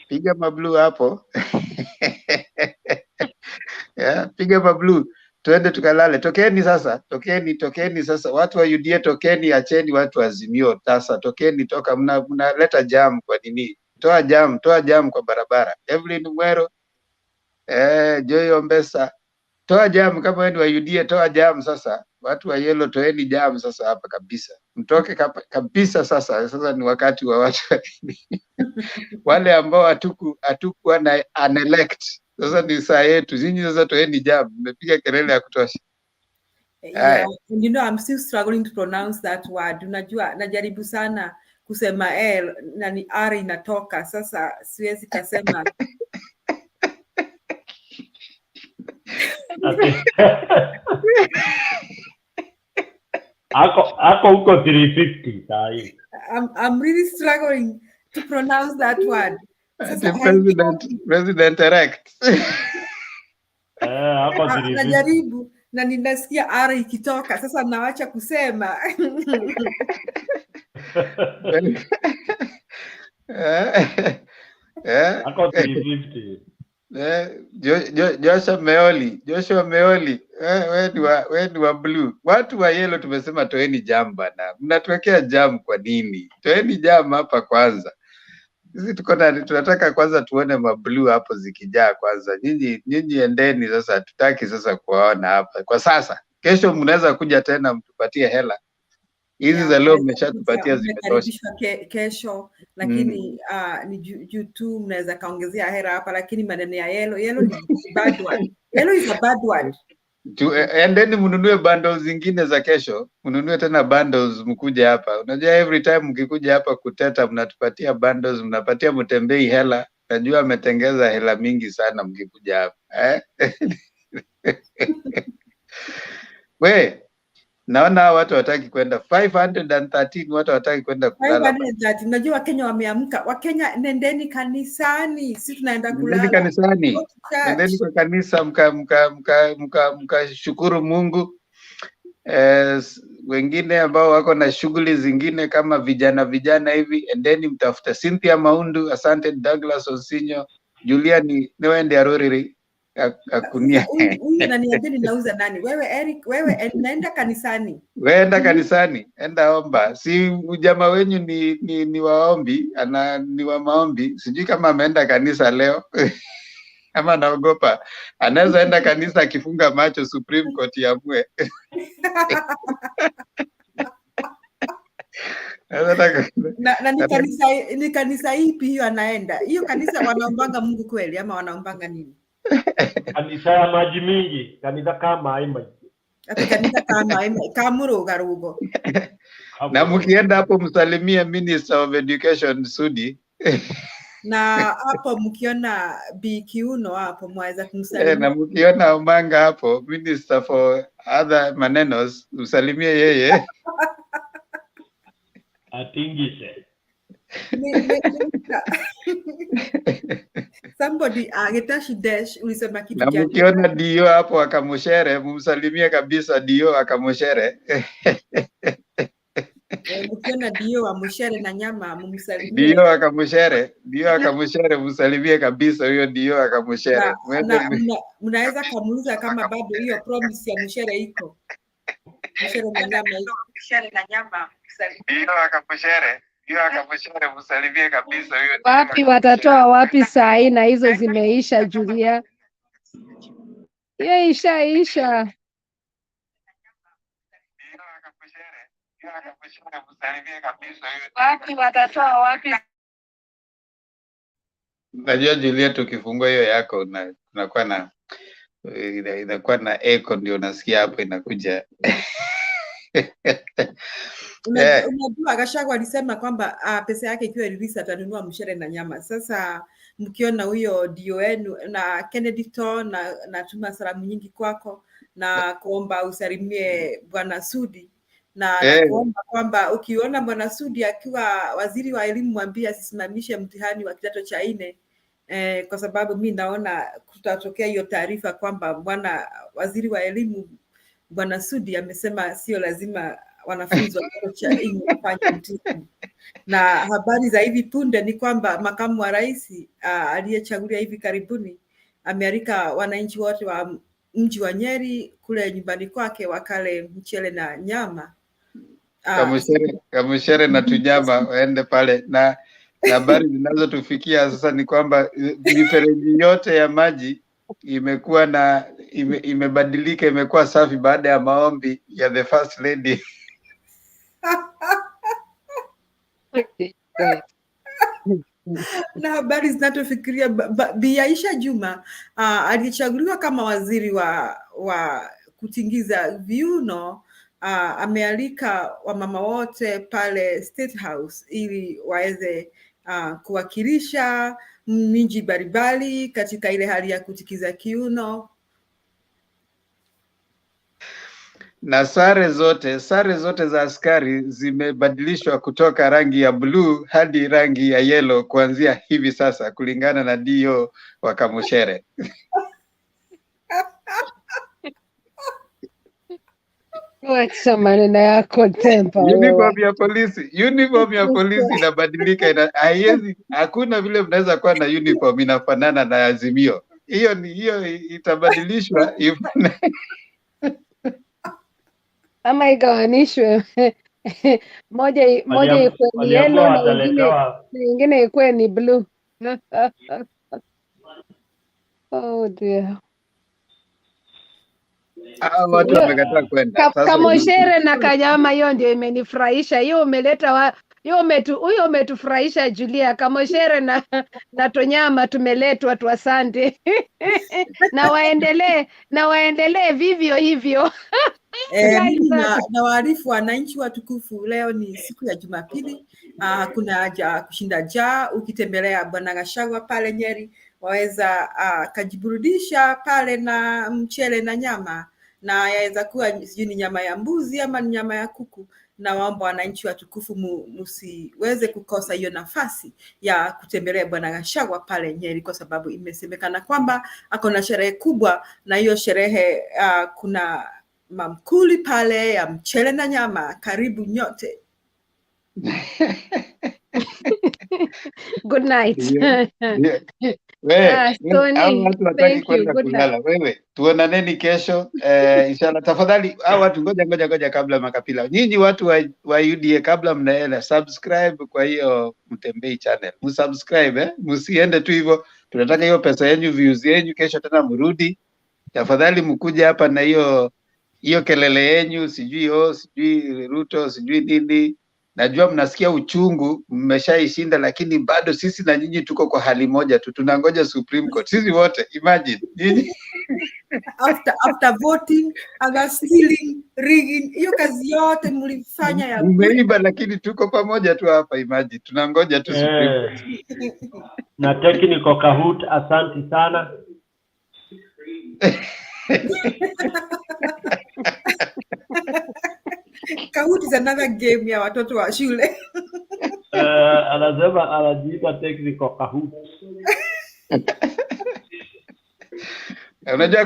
Speaker 8: Piga mablue hapo. Piga mablue. Tuende tukalale. Tokeni sasa. Watu wa UDA tokeni, acheni watu wa Azimio sasa. Tokeni, toka mnaleta jam kwa nini? Toa jam kwa barabara. Evelyn Mwero, Joy Ombesa, toa jam kama wewe ni wa UDA, toa jam sasa. Watu wa yellow toeni jam sasa hapa kabisa. Mtoke kabisa sasa. Sasa ni wakati wa watu wale ambao hatukuwa na unelect. Sasa ni saa yetu. Zinyi sasa toeni jam. Mmepiga kelele ya kutosha.
Speaker 5: Yeah, and you know I'm still struggling to pronounce that word. Unajua najaribu sana kusema na ni R inatoka. Sasa siwezi kasema.
Speaker 11: Ako huko 350 sahi.
Speaker 5: I'm really struggling to pronounce that word.
Speaker 8: President elect.
Speaker 11: Ako 350.
Speaker 5: Najaribu na ninasikia R ikitoka. Sasa naacha kusema.
Speaker 11: Ako 350.
Speaker 8: Joshua Meoli, wewe ni wa blue. Watu wa yellow tumesema toeni jam bana. Mnatuwekea jam kwa nini? Toeni jam hapa kwanza. Sisi tunataka kwanza tuone mablue hapo zikijaa kwanza. Nyinyi endeni sasa, hatutaki sasa kuwaona hapa. Kwa sasa, kesho mnaweza kuja tena mtupatie hela. Hizi za leo mmeshatupatia zimetosha.
Speaker 5: Kesho lakini ni juu tu mnaweza kaongezea hela hapa, lakini maneno ya yellow ni bad word. Yellow is a bad word.
Speaker 8: Endeni mnunue bundles zingine za kesho, mnunue tena bundles mkuje hapa. Unajua every time mkikuja hapa kuteta mnatupatia bundles, mnapatia Mtembei hela. Najua ametengeza hela mingi sana mkikuja hapa. Naona watu wataki kwenda 513, watu wataki kwenda kulala.
Speaker 5: 513. Unajua Wakenya wameamka. Wakenya nendeni kanisani. Sisi tunaenda kulala.
Speaker 8: Nendeni kanisani. Nendeni kwa kanisa mkashukuru Mungu. Wengine ambao wako na shughuli zingine kama vijana hivi, endeni mtafuta Cynthia Maundu, asante. Douglas Osinyo, Juliani Newende Aroriri akunia.
Speaker 5: Huyu ananiambia ninauza nani? Wewe Eric, wewe naenda kanisani.
Speaker 8: Weenda kanisani, enda omba. Si ujamaa wenyu ni waombi, ni wa maombi. Sijui kama ameenda kanisa leo. Ama naogopa. Anaweza enda kanisa akifunga macho Supreme Court yamue.
Speaker 5: na ni kanisa ipi hiyo anaenda? Hiyo kanisa wanaombanga Mungu kweli ama wanaombanga nini?
Speaker 11: Kanisa ya maji mingi, kanisa kama haima.
Speaker 5: Ati kanisa kama kamuro garugo.
Speaker 8: Na mkienda hapo msalimie Minister of Education Sudi.
Speaker 5: Na hapo mkiona BQ hapo mwaweza kumsalimia.
Speaker 8: Na mkiona Omanga hapo, Minister for other manenos, msalimie yeye.
Speaker 11: Atingishe.
Speaker 5: Somebody Getashi Dash ulisema kitu
Speaker 8: Na
Speaker 5: gani?
Speaker 8: mkiona Dio hapo akamushere, mumsalimie kabisa Dio akamushere.
Speaker 5: Mkiona Dio amushere na nyama mumsalimie.
Speaker 8: Dio akamushere msalimie kabisa huyo Dio akamushere.
Speaker 5: Mnaweza kumuuliza kama bado hiyo promise ya mushere iko. Mushere na nyama iko.
Speaker 8: Dio akamushere msalimie kabisa huyo.
Speaker 17: Wapi watatoa wapi saa hii na hizo zimeisha Julia? Hiyo ishaisha. Wapi watatoa wapi?
Speaker 8: Najua Juliet, ukifungua hiyo yako unakuwa na inakuwa na echo, ndio unasikia hapo inakuja.
Speaker 5: Unajua Gachagua alisema kwamba pesa yake ikiwa release atanunua mshere na nyama. Sasa mkiona huyo DON na Kennedy to na tuma salamu nyingi kwako na kuomba usalimie Bwana Sudi na kuomba kwamba ukiona Bwana Sudi akiwa waziri wa elimu mwambie asisimamishe mtihani wa kidato cha 4 kwa sababu mimi naona kutatokea hiyo taarifa kwamba bwana waziri wa elimu Bwana Sudi amesema sio lazima wanafunzi wa kidato cha 4 wafanye mtihani. Na habari za hivi punde ni kwamba makamu wa rais aliyechaguliwa hivi karibuni amealika wananchi wote wa mji wa Nyeri kule nyumbani kwake wakale mchele na nyama.
Speaker 8: Kamushere na tunyama waende pale, na habari zinazotufikia sasa ni kwamba mifereji yote ya maji imekuwa imebadilika, imekuwa safi baada ya maombi ya the first lady.
Speaker 5: Na habari zinatufikiria Bi Aisha Juma alichaguliwa kama waziri wa kutingiza viuno. Amealika wamama wote pale State House ili waweze kuwakilisha miji mbalimbali katika ile hali ya kutikiza kiuno.
Speaker 8: Na sare zote za askari zimebadilishwa kutoka rangi ya blue hadi rangi ya yellow kuanzia hivi sasa, kulingana na Dio wa Kamushere.
Speaker 17: Wacha maneno yako tempa.
Speaker 8: Uniform ya polisi inabadilika, hakuna vile mnaweza kuwa na uniform inafanana na Azimio. Hiyo itabadilishwa
Speaker 17: ama igawanishwe moja ikuwe ni yellow na nyingine ikuwe ni blue. Oh dear.
Speaker 8: Watu wamekataa kwenda.
Speaker 17: Kamushere na Kanyama, hiyo ndio imenifurahisha. Hiyo umeleta huyo umetufurahisha Julia. Kamushere na Tonyama tumeletwa tu, asante. na waendelee vivyo hivyo.
Speaker 5: Na waarifu wananchi watukufu, leo ni siku ya Jumapili. Kuna haja kushinda njaa. Ukitembelea Bwana Gachagua pale Nyeri waweza kajiburudisha pale na mchele na nyama, na yaweza kuwa sijui ni nyama ya mbuzi ama ni nyama ya kuku. Na waomba wananchi watukufu msiweze kukosa hiyo nafasi ya kutembelea Bwana Gachagua pale Nyeri, kwa sababu imesemekana kwamba ako na sherehe kubwa, na hiyo sherehe kuna mamkuli pale ya mchele na nyama. Karibu nyote.
Speaker 17: Good night.
Speaker 8: Hao watu wataki
Speaker 17: thank you.
Speaker 8: kwenda
Speaker 17: Good luck.
Speaker 8: kulala. Wewe tuonaneni kesho inshallah. Tafadhali hao watu ngoja kabla makapila. Nyinyi watu wa UDA kabla mnaenda subscribe kwa hiyo Mtembei channel. Msubscribe msiende tu hivyo. Tunataka hiyo pesa yenu, views yenu, kesho tena mrudi. Tafadhali mkuje hapa na hiyo kelele yenu, sijui Ruto, sijui nini. Najua mnasikia uchungu, mmeshaishinda, lakini bado sisi na nyinyi tuko kwa hali moja tu, tunangoja Supreme Court. Sisi wote imagine nyinyi
Speaker 5: after voting, other stealing, rigging, hiyo kazi yote mlifanya ya
Speaker 8: mmeiba, lakini tuko pamoja tu hapa. Imagine tunangoja tu Supreme Court.
Speaker 11: Na technical Kahoot, asante sana.
Speaker 5: Kahoot is another game ya watoto wa shule.
Speaker 11: Anasema anajiita technical Kahoot.
Speaker 8: Unajua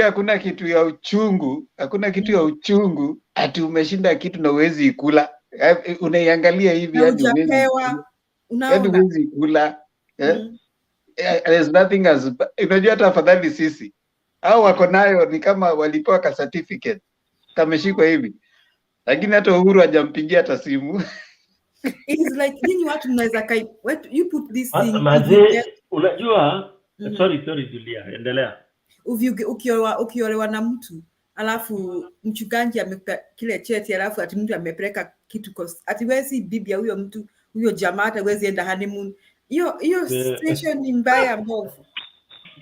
Speaker 8: hakuna kitu ya uchungu, ati umeshinda kitu na uwezi ikula. Unaiangalia hivi yani uwezi ikula. There's nothing as, unajua hata afadhali sisi au wako nayo ni kama walipewa ka certificate kameshikwa hivi, lakini hata Uhuru hajampigia hata simu.
Speaker 5: It is like nini watu mnaweza you put this thing
Speaker 11: unajua sorry Julia, endelea.
Speaker 5: Ukiolewa na mtu alafu mchungaji amekupa kile cheti alafu ati mtu amepeleka kitu ati wezi bibi ya huyo mtu huyo jamaa hata wezi enda honeymoon, hiyo situation ni mbaya mbovu.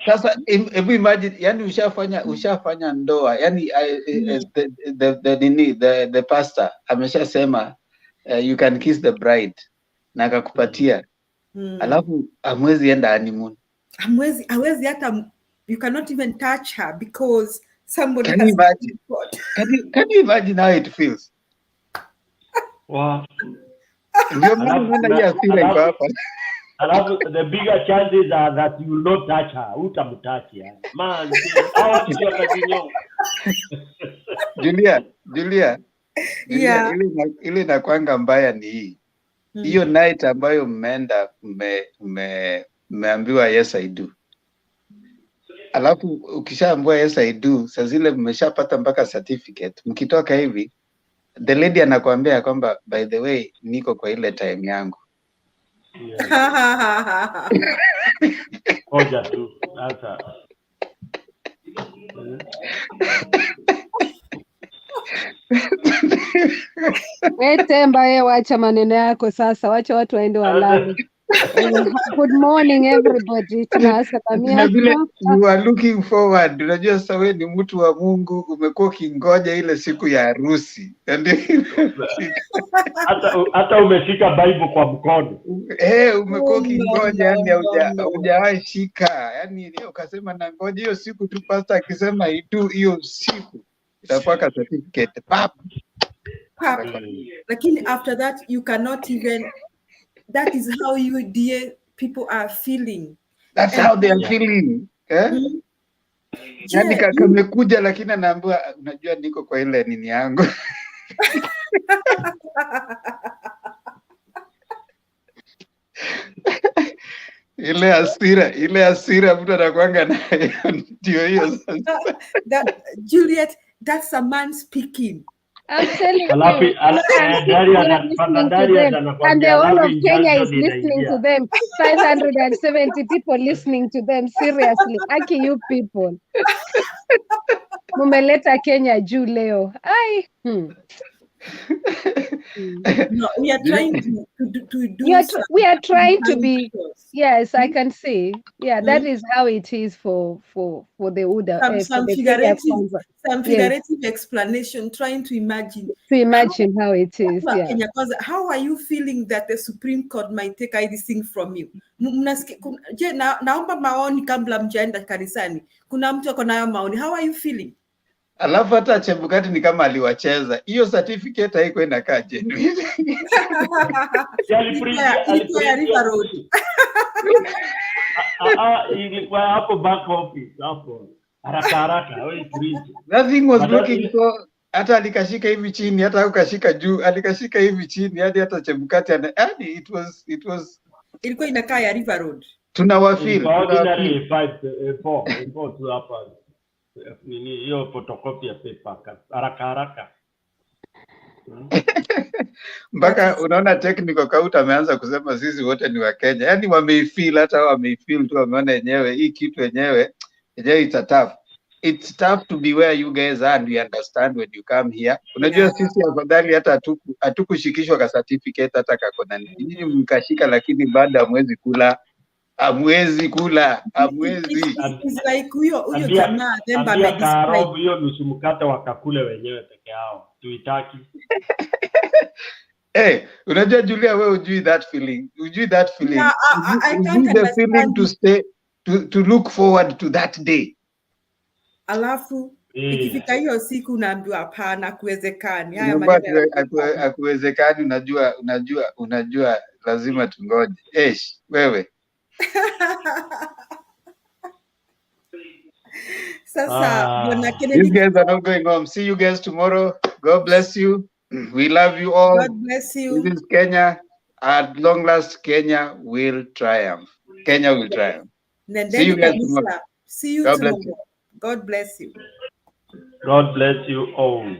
Speaker 8: Sasa hebu imagine, yani ushafanya ndoa, yani the pastor ameshasema you can kiss the bride na akakupatia alafu amwezi enda honeymoon,
Speaker 5: hawezi hata, you cannot even touch her because somebody
Speaker 8: can you imagine how it feels?
Speaker 11: Wow.
Speaker 8: Ndio maana ya feel iko hapa.
Speaker 11: Alafu the bigger chances are that you will not touch her. Utamtouch ya. Man, how to your continue.
Speaker 8: Julia. Yeah. Ile inakwanga mbaya ni hii. Hiyo night ambayo mmeenda mmeambiwa yes I do. Alafu ukishaambiwa yes I do, saa zile mmeshapata mpaka certificate. Mkitoka hivi, the lady anakuambia kwamba by the way niko kwa ile time yangu.
Speaker 11: Hoja tu sasa.
Speaker 17: Temba wacha maneno yako sasa, wacha watu waende walale. Good morning everybody. Tunasalamia.
Speaker 8: You are looking forward. Unajua sasa wewe ni mtu wa Mungu, umekuwa kingoja ile siku ya harusi.
Speaker 11: Hata umeshika Bible kwa mkono.
Speaker 8: Umekuwa kingoja, yani hujawahi shika. Yani leo ukasema na ngoja hiyo siku tu, pastor akisema itu hiyo siku itakuwa ka certificate pap.
Speaker 5: Lakini after that you cannot even, that is how you dear people are feeling.
Speaker 8: That's how they are feeling. Yani kamekuja lakini anaambiwa unajua niko kwa ile nini yangu. Ile hasira mtu anakuanga nayo ndio hiyo sasa.
Speaker 5: Juliet, that's a man speaking.
Speaker 17: I'm telling you, and the whole of Kenya is listening to them. 570 people listening to them. Seriously, aki you people. Mumeleta Kenya juu leo.
Speaker 5: No, we are trying to do.
Speaker 17: We are trying to be. Yes, I can see. Yeah, that is how it is for the UDA.
Speaker 5: Some figurative explanation, trying to imagine.
Speaker 17: How it is. Yeah.
Speaker 5: How are you feeling that the Supreme Court might take this thing from you? Naomba maoni kabla mjaenda kanisani. Kuna mtu ako nayo maoni. How are you feeling?
Speaker 8: Alafu hata Chebukati ni kama aliwacheza. Hiyo certificate haiko inakaa genuine.
Speaker 11: Ilikuwa hapo back office hapo. Haraka
Speaker 8: Nothing was looking so, hata alikashika hivi chini, hata ukashika juu, alikashika hivi chini hadi hata Chebukati it was
Speaker 5: ilikuwa inakaa ya River Road.
Speaker 8: tunawafeel
Speaker 11: ordinary 4 tu hapa nini hiyo photocopy ya paper haraka
Speaker 8: mpaka unaona technical count ameanza kusema sisi wote ni wa Kenya. Yani wameifeel, hata wameifeel tu, wameona yenyewe hii kitu yenyewe it's tough to be where you guys are, and we understand when you come here. Unajua sisi afadhali hata hatukushikishwa ka certificate hata kakona nini mkashika, lakini baada hamwezi kula.
Speaker 5: It's like huyo jamaa Themba amedisplay
Speaker 11: hiyo nusu mkate wakakule wenyewe peke yao. Tuitaki.
Speaker 8: Hey, unajua Julia, wewe ujui that feeling.
Speaker 5: Yeah, I can't
Speaker 8: the feeling to stay to look forward to that day.
Speaker 5: Alafu ikifika hiyo siku unaambiwa hapana, kuwezekani.
Speaker 8: Haya maneno hakuwezekani, unajua lazima tungoje. Wewe.
Speaker 5: Sasa
Speaker 8: you guys are not going home. See you guys tomorrow. God bless you. We love you all.
Speaker 5: God bless you.
Speaker 8: This is Kenya. At long last, Kenya will triumph. See you guys tomorrow.
Speaker 5: See you tomorrow. God bless you.
Speaker 11: God bless you all.